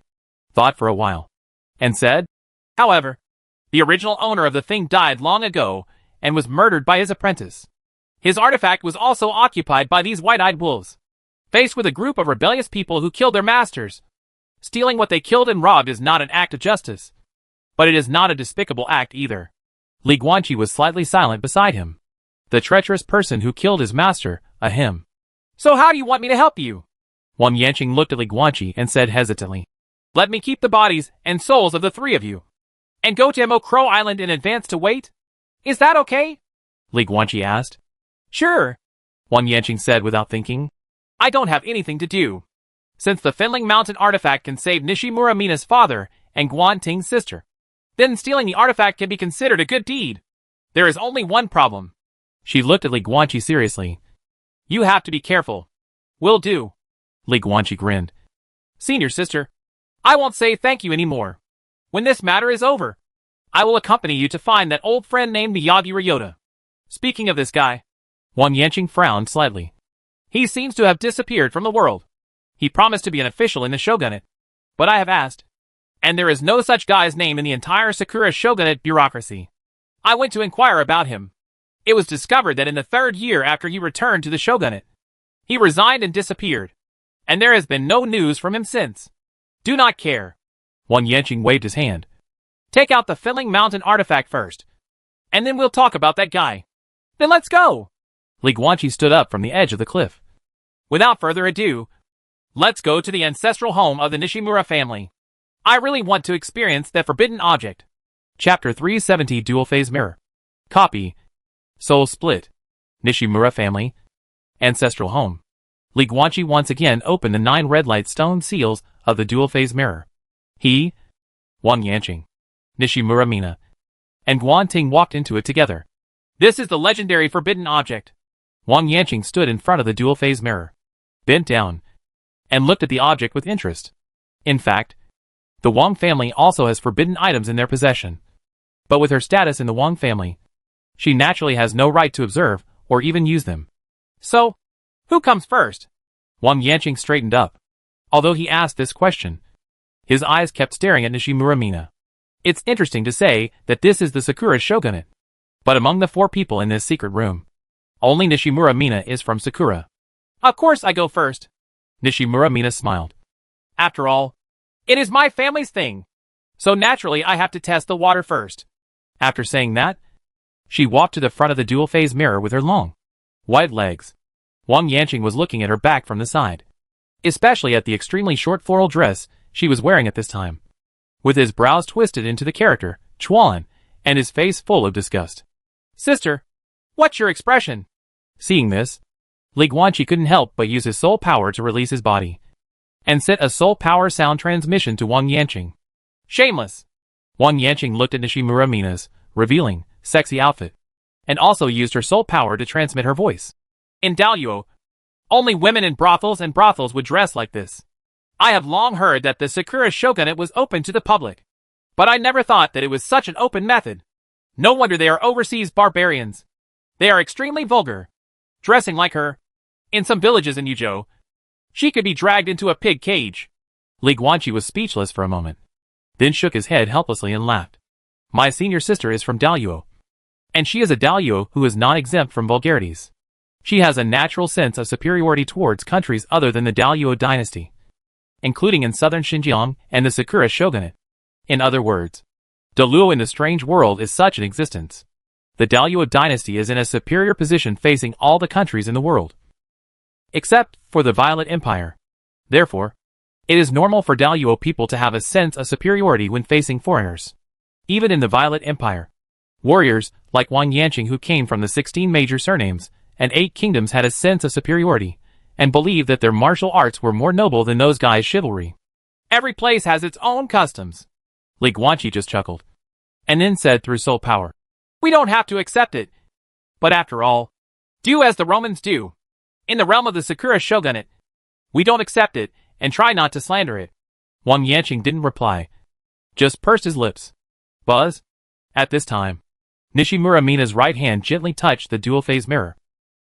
thought for a while, and said, However, the original owner of the thing died long ago and was murdered by his apprentice. His artifact was also occupied by these white-eyed wolves. Faced with a group of rebellious people who killed their masters, stealing what they killed and robbed is not an act of justice. But it is not a despicable act either. Li Guanqi was slightly silent beside him. The treacherous person who killed his master, him. So how do you want me to help you? Wang Yanqing looked at Li Guanqi and said hesitantly, Let me keep the bodies and souls of the three of you, and go to Mo Crow Island in advance to wait? Is that okay? Li Guanqi asked. Sure, Wang Yanqing said without thinking. I don't have anything to do. Since the Fenling Mountain artifact can save Nishimura Mina's father and Guan Ting's sister, then stealing the artifact can be considered a good deed. There is only one problem. She looked at Li Guanqi seriously. You have to be careful. Will do. Li Guanqi grinned. Senior sister, I won't say thank you anymore. When this matter is over, I will accompany you to find that old friend named Miyagi Ryota. Speaking of this guy, Wang Yanqing frowned slightly. He seems to have disappeared from the world. He promised to be an official in the shogunate, but I have asked, and there is no such guy's name in the entire Sakura shogunate bureaucracy. I went to inquire about him. It was discovered that in the 3rd year after he returned to the shogunate, he resigned and disappeared, and there has been no news from him since. Do not care. Wang Yanqing waved his hand. Take out the Fenling Mountain artifact first, and then we'll talk about that guy. Then let's go. Li Guanqi stood up from the edge of the cliff. Without further ado, let's go to the ancestral home of the Nishimura family. I really want to experience that forbidden object. Chapter 370 Dual Phase Mirror. Copy. Soul Split. Nishimura family. Ancestral home. Li Guanqi once again opened the 9 red light stone seals of the dual phase mirror. He, Wang Yanqing, Nishimura Mina, and Guan Ting walked into it together. This is the legendary forbidden object. Wang Yanqing stood in front of the dual phase mirror, bent down, and looked at the object with interest. In fact, the Wang family also has forbidden items in their possession. But with her status in the Wang family, she naturally has no right to observe or even use them. So, who comes first? Wang Yanqing straightened up. Although he asked this question, his eyes kept staring at Nishimura Mina. It's interesting to say that this is the Sakura shogunate. But among the 4 people in this secret room, only Nishimura Mina is from Sakura. Of course I go first. Nishimura Mina smiled. After all, it is my family's thing. So naturally I have to test the water first. After saying that, she walked to the front of the dual phase mirror with her long, white legs. Wang Yanqing was looking at her back from the side, especially at the extremely short floral dress she was wearing at this time, with his brows twisted into the character, Chuan, and his face full of disgust. Sister, what's your expression? Seeing this, Li Guanqi couldn't help but use his soul power to release his body, and sent a soul power sound transmission to Wang Yanqing. Shameless. Wang Yanqing looked at Nishimura Mina's revealing, sexy outfit, and also used her soul power to transmit her voice. In Daluo, only women in brothels would dress like this. I have long heard that the Sakura shogunate was open to the public, but I never thought that it was such an open method. No wonder they are overseas barbarians. They are extremely vulgar, dressing like her. In some villages in Yuzhou, she could be dragged into a pig cage. Li Guanqi was speechless for a moment, then shook his head helplessly and laughed. My senior sister is from Daluo, and she is a Daluo who is not exempt from vulgarities. She has a natural sense of superiority towards countries other than the Daluo dynasty, including in southern Xinjiang and the Sakura shogunate. In other words, Daluo in the strange world is such an existence. The Daluo dynasty is in a superior position facing all the countries in the world, except for the Violet Empire. Therefore, it is normal for Daluo people to have a sense of superiority when facing foreigners. Even in the Violet Empire, warriors like Wang Yanqing, who came from the 16 major surnames and 8 kingdoms, had a sense of superiority and believed that their martial arts were more noble than those guys' chivalry. Every place has its own customs. Li Guanqi just chuckled, and then said through soul power, we don't have to accept it. But after all, do as the Romans do. In the realm of the Sakura shogunate, we don't accept it and try not to slander it. Wang Yanqing didn't reply, just pursed his lips. Buzz? At this time, Nishimura Mina's right hand gently touched the dual-phase mirror,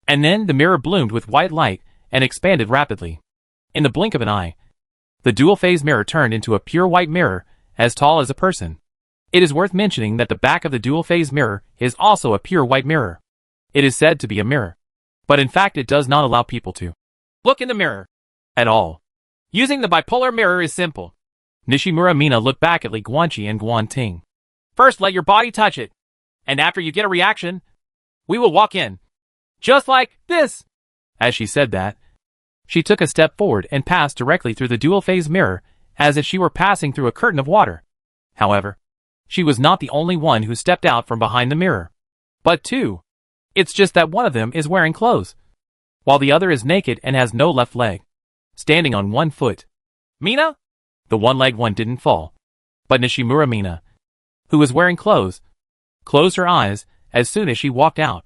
and then the mirror bloomed with white light and expanded rapidly. In the blink of an eye, the dual-phase mirror turned into a pure white mirror as tall as a person. It is worth mentioning that the back of the dual-phase mirror is also a pure white mirror. It is said to be a mirror, but in fact it does not allow people to look in the mirror at all. Using the bipolar mirror is simple. Nishimura Mina looked back at Li Guanqi and Guan Ting. First let your body touch it, and after you get a reaction, we will walk in. Just like this. As she said that, she took a step forward and passed directly through the dual-phase mirror as if she were passing through a curtain of water. However, she was not the only one who stepped out from behind the mirror, but two. It's just that one of them is wearing clothes, while the other is naked and has no left leg, standing on one foot. Mina? The one-legged one didn't fall, but Nishimura Mina, who was wearing clothes, closed her eyes as soon as she walked out.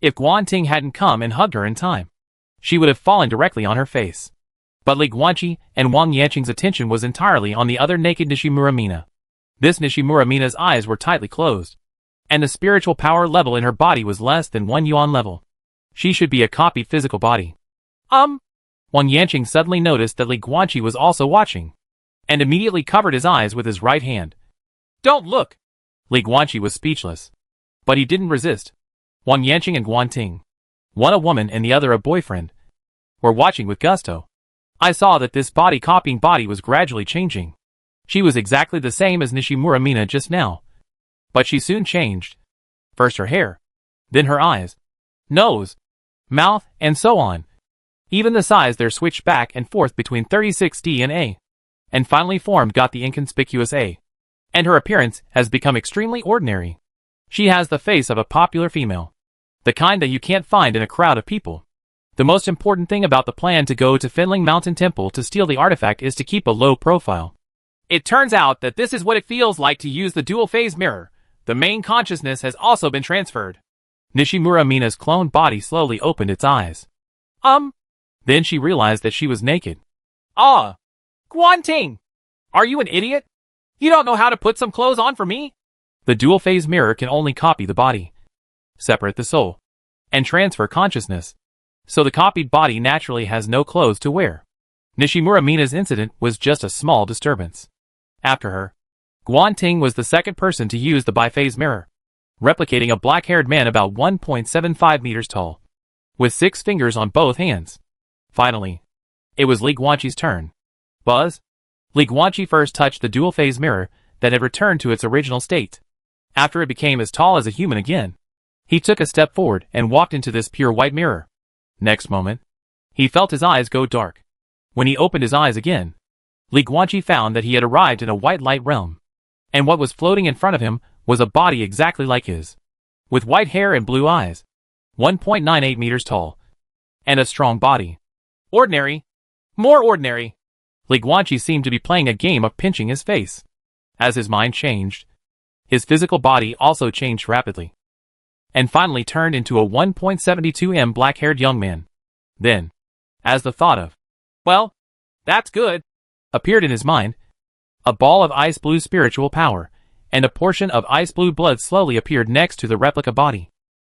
If Guan Ting hadn't come and hugged her in time, she would have fallen directly on her face. But Li Guanqi and Wang Yanqing's attention was entirely on the other naked Nishimura Mina. This Nishimura Mina's eyes were tightly closed, and the spiritual power level in her body was less than 1 yuan level. She should be a copied physical body. Wang Yanqing suddenly noticed that Li Guanqi was also watching, and immediately covered his eyes with his right hand. Don't look! Li Guanqi was speechless, but he didn't resist. Wang Yanqing and Guan Ting, one a woman and the other a boyfriend, were watching with gusto. I saw that this body-copying body was gradually changing. She was exactly the same as Nishimura Mina just now, but she soon changed. First her hair, then her eyes, nose, mouth, and so on. Even the size there switched back and forth between 36D and A, and finally formed got the inconspicuous A. And her appearance has become extremely ordinary. She has the face of a popular female, the kind that you can't find in a crowd of people. The most important thing about the plan to go to Finling Mountain Temple to steal the artifact is to keep a low profile. It turns out that this is what it feels like to use the dual-phase mirror. The main consciousness has also been transferred. Nishimura Mina's cloned body slowly opened its eyes. Then she realized that she was naked. Guan Ting! Are you an idiot? You don't know how to put some clothes on for me? The dual-phase mirror can only copy the body, separate the soul, and transfer consciousness. So the copied body naturally has no clothes to wear. Nishimura Mina's incident was just a small disturbance. After her, Guan Ting was the second person to use the biphase mirror, replicating a black-haired man about 1.75 meters tall, with 6 fingers on both hands. Finally, it was Li Guanqi's turn. Buzz? Li Guanqi first touched the dual-phase mirror that had returned to its original state. After it became as tall as a human again, he took a step forward and walked into this pure white mirror. Next moment, he felt his eyes go dark. When he opened his eyes again, Li Guanqi found that he had arrived in a white light realm, and what was floating in front of him was a body exactly like his, with white hair and blue eyes, 1.98 meters tall, and a strong body. Ordinary. More ordinary. Li Guanqi seemed to be playing a game of pinching his face. As his mind changed, his physical body also changed rapidly. and finally turned into a 1.72 black-haired young man. Then, as the thought of, well, that's good, appeared in his mind, a ball of ice blue spiritual power, and a portion of ice blue blood slowly appeared next to the replica body.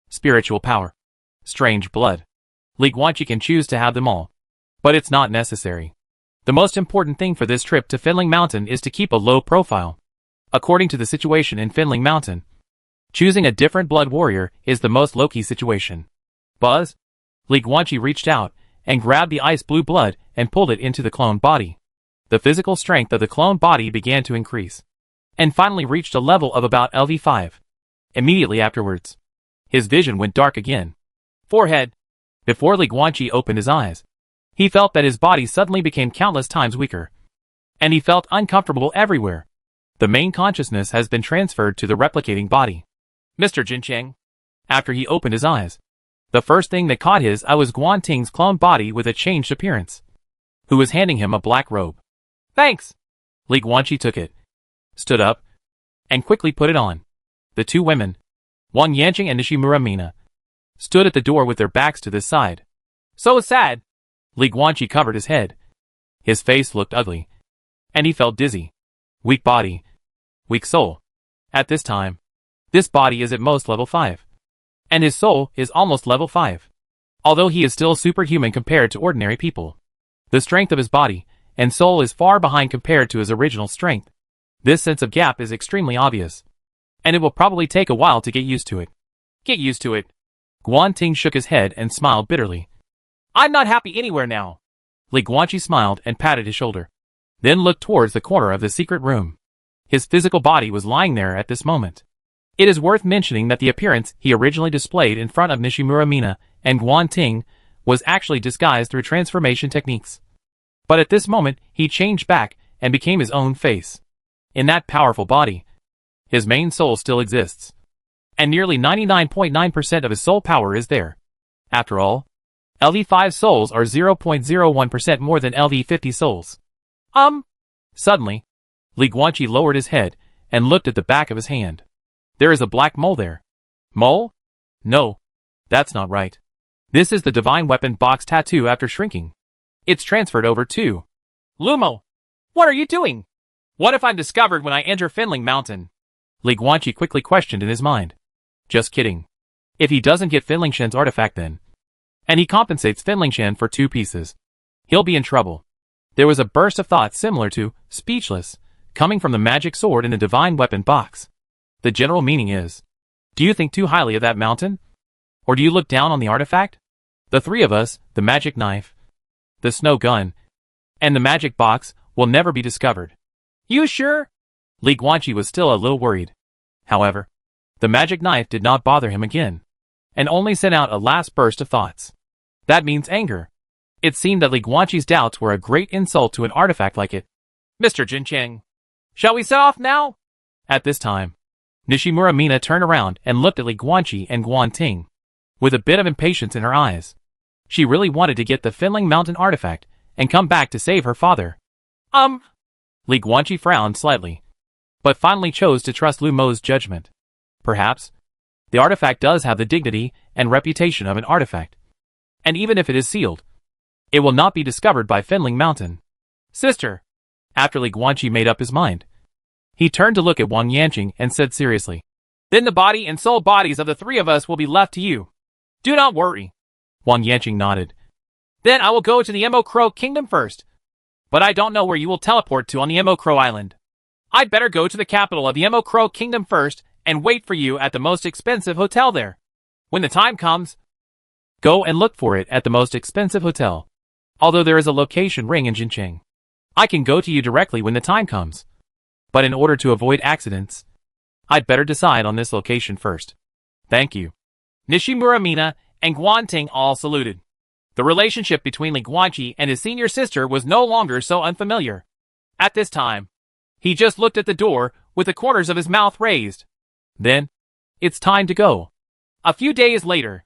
Spiritual power. Strange blood. Li Guanqi can choose to have them all. But it's not necessary. The most important thing for this trip to Finling Mountain is to keep a low profile. According to the situation in Finling Mountain, choosing a different blood warrior is the most low-key situation. Buzz? Li Guanqi reached out and grabbed the ice blue blood and pulled it into the clone body. The physical strength of the clone body began to increase, and finally reached a level of about LV5. Immediately afterwards, his vision went dark again. Forehead. Before Li Guanqi opened his eyes, he felt that his body suddenly became countless times weaker, and he felt uncomfortable everywhere. The main consciousness has been transferred to the replicating body. Mr. Jincheng. After he opened his eyes, the first thing that caught his eye was Guan Ting's clone body with a changed appearance, who was handing him a black robe. Thanks. Li Guanqi took it, stood up, and quickly put it on. The two women, Wang Yanqing and Nishimura Mina, stood at the door with their backs to this side. So sad. Li Guanqi covered his head. His face looked ugly, and he felt dizzy. Weak body, weak soul. At this time, this body is at most level 5, and his soul is almost level 5. Although he is still superhuman compared to ordinary people, the strength of his body and soul is far behind compared to his original strength. This sense of gap is extremely obvious, and it will probably take a while to get used to it. Get used to it. Guan Ting shook his head and smiled bitterly. I'm not happy anywhere now. Li Guanqi smiled and patted his shoulder, then looked towards the corner of the secret room. His physical body was lying there at this moment. It is worth mentioning that the appearance he originally displayed in front of Nishimura Mina and Guan Ting was actually disguised through transformation techniques. But at this moment, he changed back and became his own face. In that powerful body, his main soul still exists, and nearly 99.9% of his soul power is there. After all, LV5 souls are 0.01% more than LV50 souls. Suddenly, Li Guanqi lowered his head and looked at the back of his hand. There is a black mole there. Mole? No, that's not right. This is the divine weapon box tattoo after shrinking. It's transferred over too. Lumo, what are you doing? What if I'm discovered when I enter Finling Mountain? Li Guanqi quickly questioned in his mind. Just kidding. If he doesn't get Finling Shen's artifact then, and he compensates Finling Shen for 2 pieces, he'll be in trouble. There was a burst of thought similar to speechless, coming from the magic sword in the divine weapon box. The general meaning is, do you think too highly of that mountain? Or do you look down on the artifact? The 3 of us, the magic knife, the snow gun, and the magic box, will never be discovered. You sure? Li Guanqi was still a little worried. However, the magic knife did not bother him again, and only sent out a last burst of thoughts. That means anger. It seemed that Li Guanqi's doubts were a great insult to an artifact like it. Mr. Jincheng, shall we set off now? At this time, Nishimura Mina turned around and looked at Li Guanqi and Guan Ting, with a bit of impatience in her eyes. She really wanted to get the Finling Mountain artifact and come back to save her father. Li Guanqi frowned slightly, but finally chose to trust Lu Mo's judgment. Perhaps, the artifact does have the dignity and reputation of an artifact, and even if it is sealed, it will not be discovered by Finling Mountain. Sister, after Li Guanqi made up his mind, he turned to look at Wang Yanqing and said seriously, then the body and soul bodies of the 3 of us will be left to you. Do not worry. Wang Yanqing nodded. Then I will go to the Emo Crow Kingdom first. But I don't know where you will teleport to on the Emo Crow Island. I'd better go to the capital of the Emo Crow Kingdom first and wait for you at the most expensive hotel there. When the time comes, go and look for it at the most expensive hotel. Although there is a location ring in Jincheng, I can go to you directly when the time comes. But in order to avoid accidents, I'd better decide on this location first. Thank you. Nishimura Mina and Guan Ting all saluted. The relationship between Li Guanqi and his senior sister was no longer so unfamiliar. At this time, he just looked at the door with the corners of his mouth raised. Then, it's time to go. A few days later,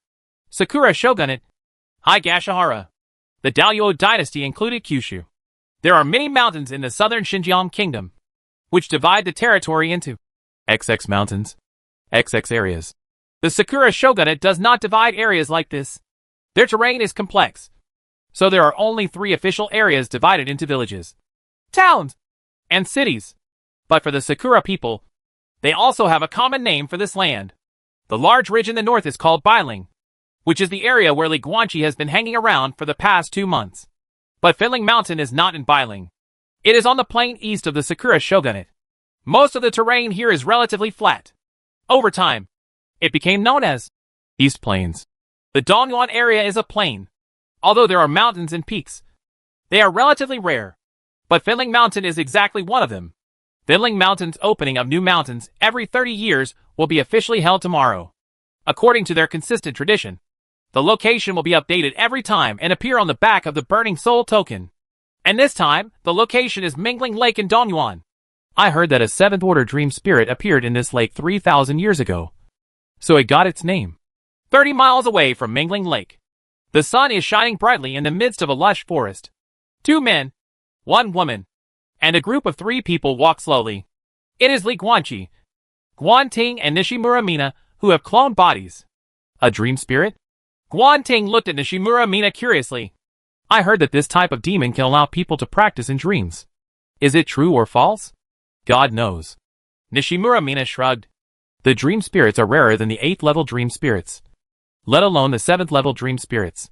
Sakura Shogunate, Higashihara. The Daoyuo dynasty included Kyushu. There are many mountains in the southern Xinjiang kingdom, which divide the territory into XX mountains, XX areas. The Sakura Shogunate does not divide areas like this. Their terrain is complex. So there are only 3 official areas divided into villages, towns, and cities. But for the Sakura people, they also have a common name for this land. The large ridge in the north is called Bailing, which is the area where Li Guanqi has been hanging around for the past 2 months. But Finling Mountain is not in Bailing. It is on the plain east of the Sakura Shogunate. Most of the terrain here is relatively flat. Over time, it became known as East Plains. The Dongyuan area is a plain. Although there are mountains and peaks, they are relatively rare. But Finling Mountain is exactly one of them. Finling Mountain's opening of new mountains every 30 years will be officially held tomorrow. According to their consistent tradition, the location will be updated every time and appear on the back of the Burning Soul token. And this time, the location is Mingling Lake in Dongyuan. I heard that a 7th order dream spirit appeared in this lake 3,000 years ago. So it got its name. 30 miles away from Mingling Lake, the sun is shining brightly in the midst of a lush forest. 2 men, 1 woman, and a group of 3 people walk slowly. It is Li Guanqi, Guanting, and Nishimura Mina who have cloned bodies. A dream spirit? Guanting looked at Nishimura Mina curiously. I heard that this type of demon can allow people to practice in dreams. Is it true or false? God knows. Nishimura Mina shrugged. The dream spirits are rarer than the 8th level dream spirits, let alone the 7th level dream spirits.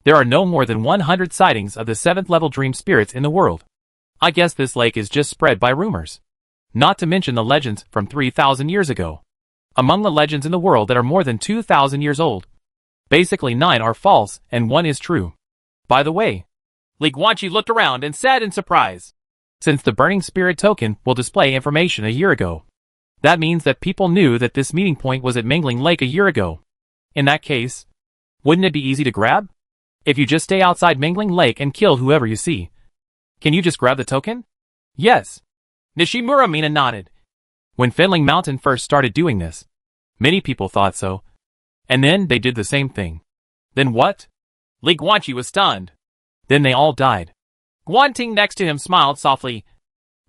There are no more than 100 sightings of the 7th level dream spirits in the world. I guess this lake is just spread by rumors. Not to mention the legends from 3,000 years ago. Among the legends in the world that are more than 2,000 years old, basically 9 are false and 1 is true. By the way, Li Guanqi looked around and said in surprise, since the Burning Spirit token will display information a year ago, that means that people knew that this meeting point was at Mingling Lake a year ago. In that case, wouldn't it be easy to grab? If you just stay outside Mingling Lake and kill whoever you see, can you just grab the token? Yes. Nishimura Mina nodded. When Finling Mountain first started doing this, many people thought so. And then they did the same thing. Then what? Li Guanqi was stunned. Then they all died. Guanting next to him smiled softly.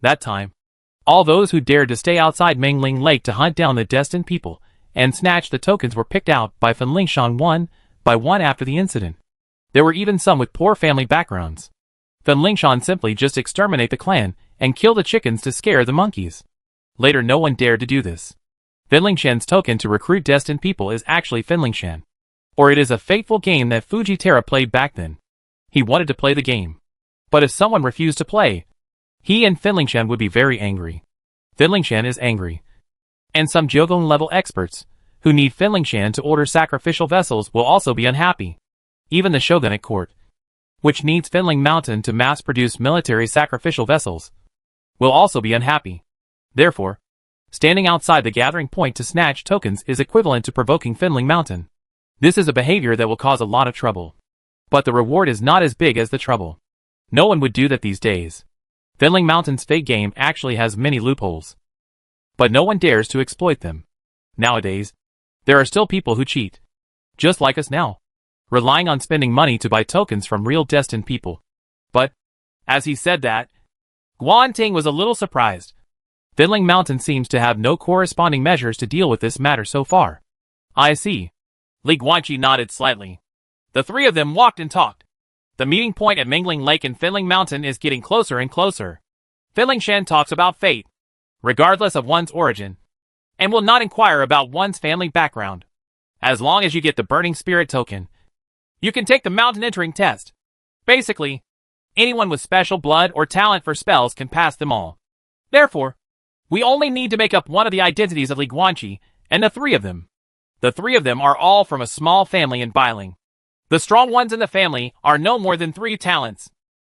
That time, all those who dared to stay outside Mingling Lake to hunt down the destined people and snatch the tokens were picked out by Finlingshan one by one after the incident. There were even some with poor family backgrounds. Finlingshan simply just exterminate the clan and kill the chickens to scare the monkeys. Later no one dared to do this. Finlingshan's token to recruit destined people is actually Finlingshan. Or it is a fateful game that Fujitera played back then. He wanted to play the game. But if someone refused to play, he and Finlingshan would be very angry. Finlingshan is angry. And some Jogon level experts, who need Finlingshan to order sacrificial vessels, will also be unhappy. Even the Shogunate court, which needs Finling Mountain to mass-produce military sacrificial vessels, will also be unhappy. Therefore, standing outside the gathering point to snatch tokens is equivalent to provoking Finling Mountain. This is a behavior that will cause a lot of trouble. But the reward is not as big as the trouble. No one would do that these days. Finling Mountain's fake game actually has many loopholes. But no one dares to exploit them. Nowadays, there are still people who cheat. Just like us now. Relying on spending money to buy tokens from real destined people. But, as he said that, Guanting was a little surprised. Finling Mountain seems to have no corresponding measures to deal with this matter so far. I see. Li Guanqi nodded slightly. The 3 of them walked and talked. The meeting point at Mingling Lake and Finling Mountain is getting closer and closer. Finlingshan talks about fate, regardless of one's origin, and will not inquire about one's family background. As long as you get the Burning Spirit token, you can take the mountain entering test. Basically, anyone with special blood or talent for spells can pass them all. Therefore, we only need to make up one of the identities of Li Guanqi, and the 3 of them. The 3 of them are all from a small family in Bailing. The strong ones in the family are no more than 3 talents.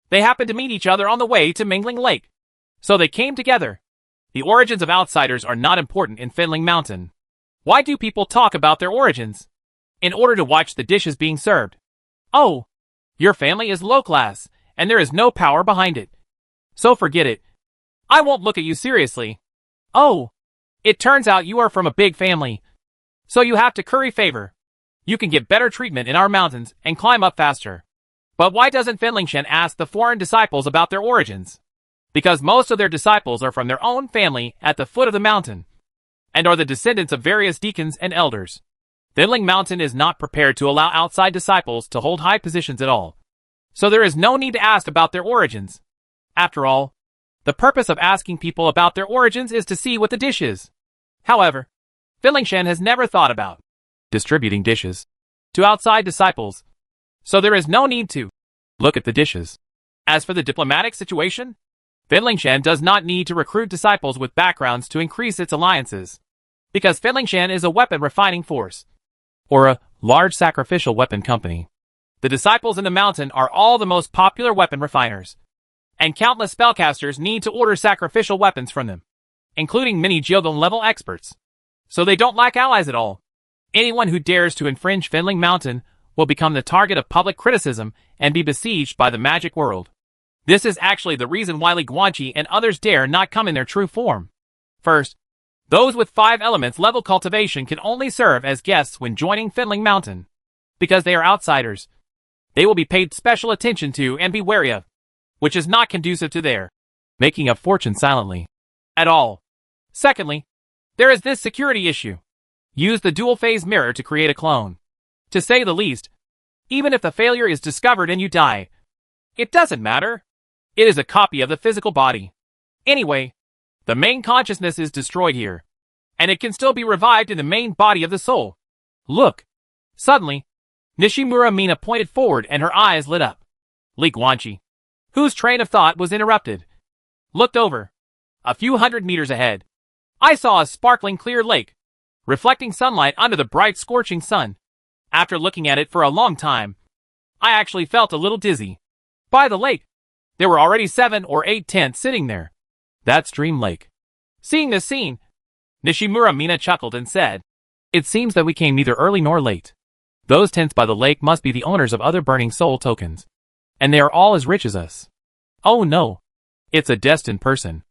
They happened to meet each other on the way to Mingling Lake. So they came together. The origins of outsiders are not important in Finling Mountain. Why do people talk about their origins? In order to watch the dishes being served. Oh, your family is low class, and there is no power behind it. So forget it. I won't look at you seriously. Oh, it turns out you are from a big family. So you have to curry favor. You can get better treatment in our mountains and climb up faster. But why doesn't Finlingshan ask the foreign disciples about their origins? Because most of their disciples are from their own family at the foot of the mountain, and are the descendants of various deacons and elders. Fiddling Mountain is not prepared to allow outside disciples to hold high positions at all. So there is no need to ask about their origins. After all, the purpose of asking people about their origins is to see what the dish is. However, Fiddling Shen has never thought about distributing dishes to outside disciples. So there is no need to look at the dishes. As for the diplomatic situation, Fiddling Shen does not need to recruit disciples with backgrounds to increase its alliances, because Fiddling Shen is a weapon refining force, or a large sacrificial weapon company. The disciples in the mountain are all the most popular weapon refiners, and countless spellcasters need to order sacrificial weapons from them, including many Geogon-level experts. So they don't lack allies at all. Anyone who dares to infringe Fiddling Mountain will become the target of public criticism and be besieged by the magic world. This is actually the reason why Li Guanqi and others dare not come in their true form. First, those with 5 elements level cultivation can only serve as guests when joining Fiddling Mountain. Because they are outsiders, they will be paid special attention to and be wary of, which is not conducive to their making a fortune silently at all. Secondly, there is this security issue. Use the dual-phase mirror to create a clone. To say the least, even if the failure is discovered and you die, it doesn't matter. It is a copy of the physical body. Anyway, the main consciousness is destroyed here, and it can still be revived in the main body of the soul. Look! Suddenly, Nishimura Mina pointed forward and her eyes lit up. Li Guanqi, whose train of thought was interrupted, looked over. A few hundred meters ahead, I saw a sparkling clear lake, reflecting sunlight under the bright scorching sun. After looking at it for a long time, I actually felt a little dizzy. By the lake, there were already 7 or 8 tents sitting there. That's Dream Lake. Seeing this scene, Nishimura Mina chuckled and said, "It seems that we came neither early nor late. Those tents by the lake must be the owners of other burning soul tokens. And they are all as rich as us. Oh no. It's a destined person.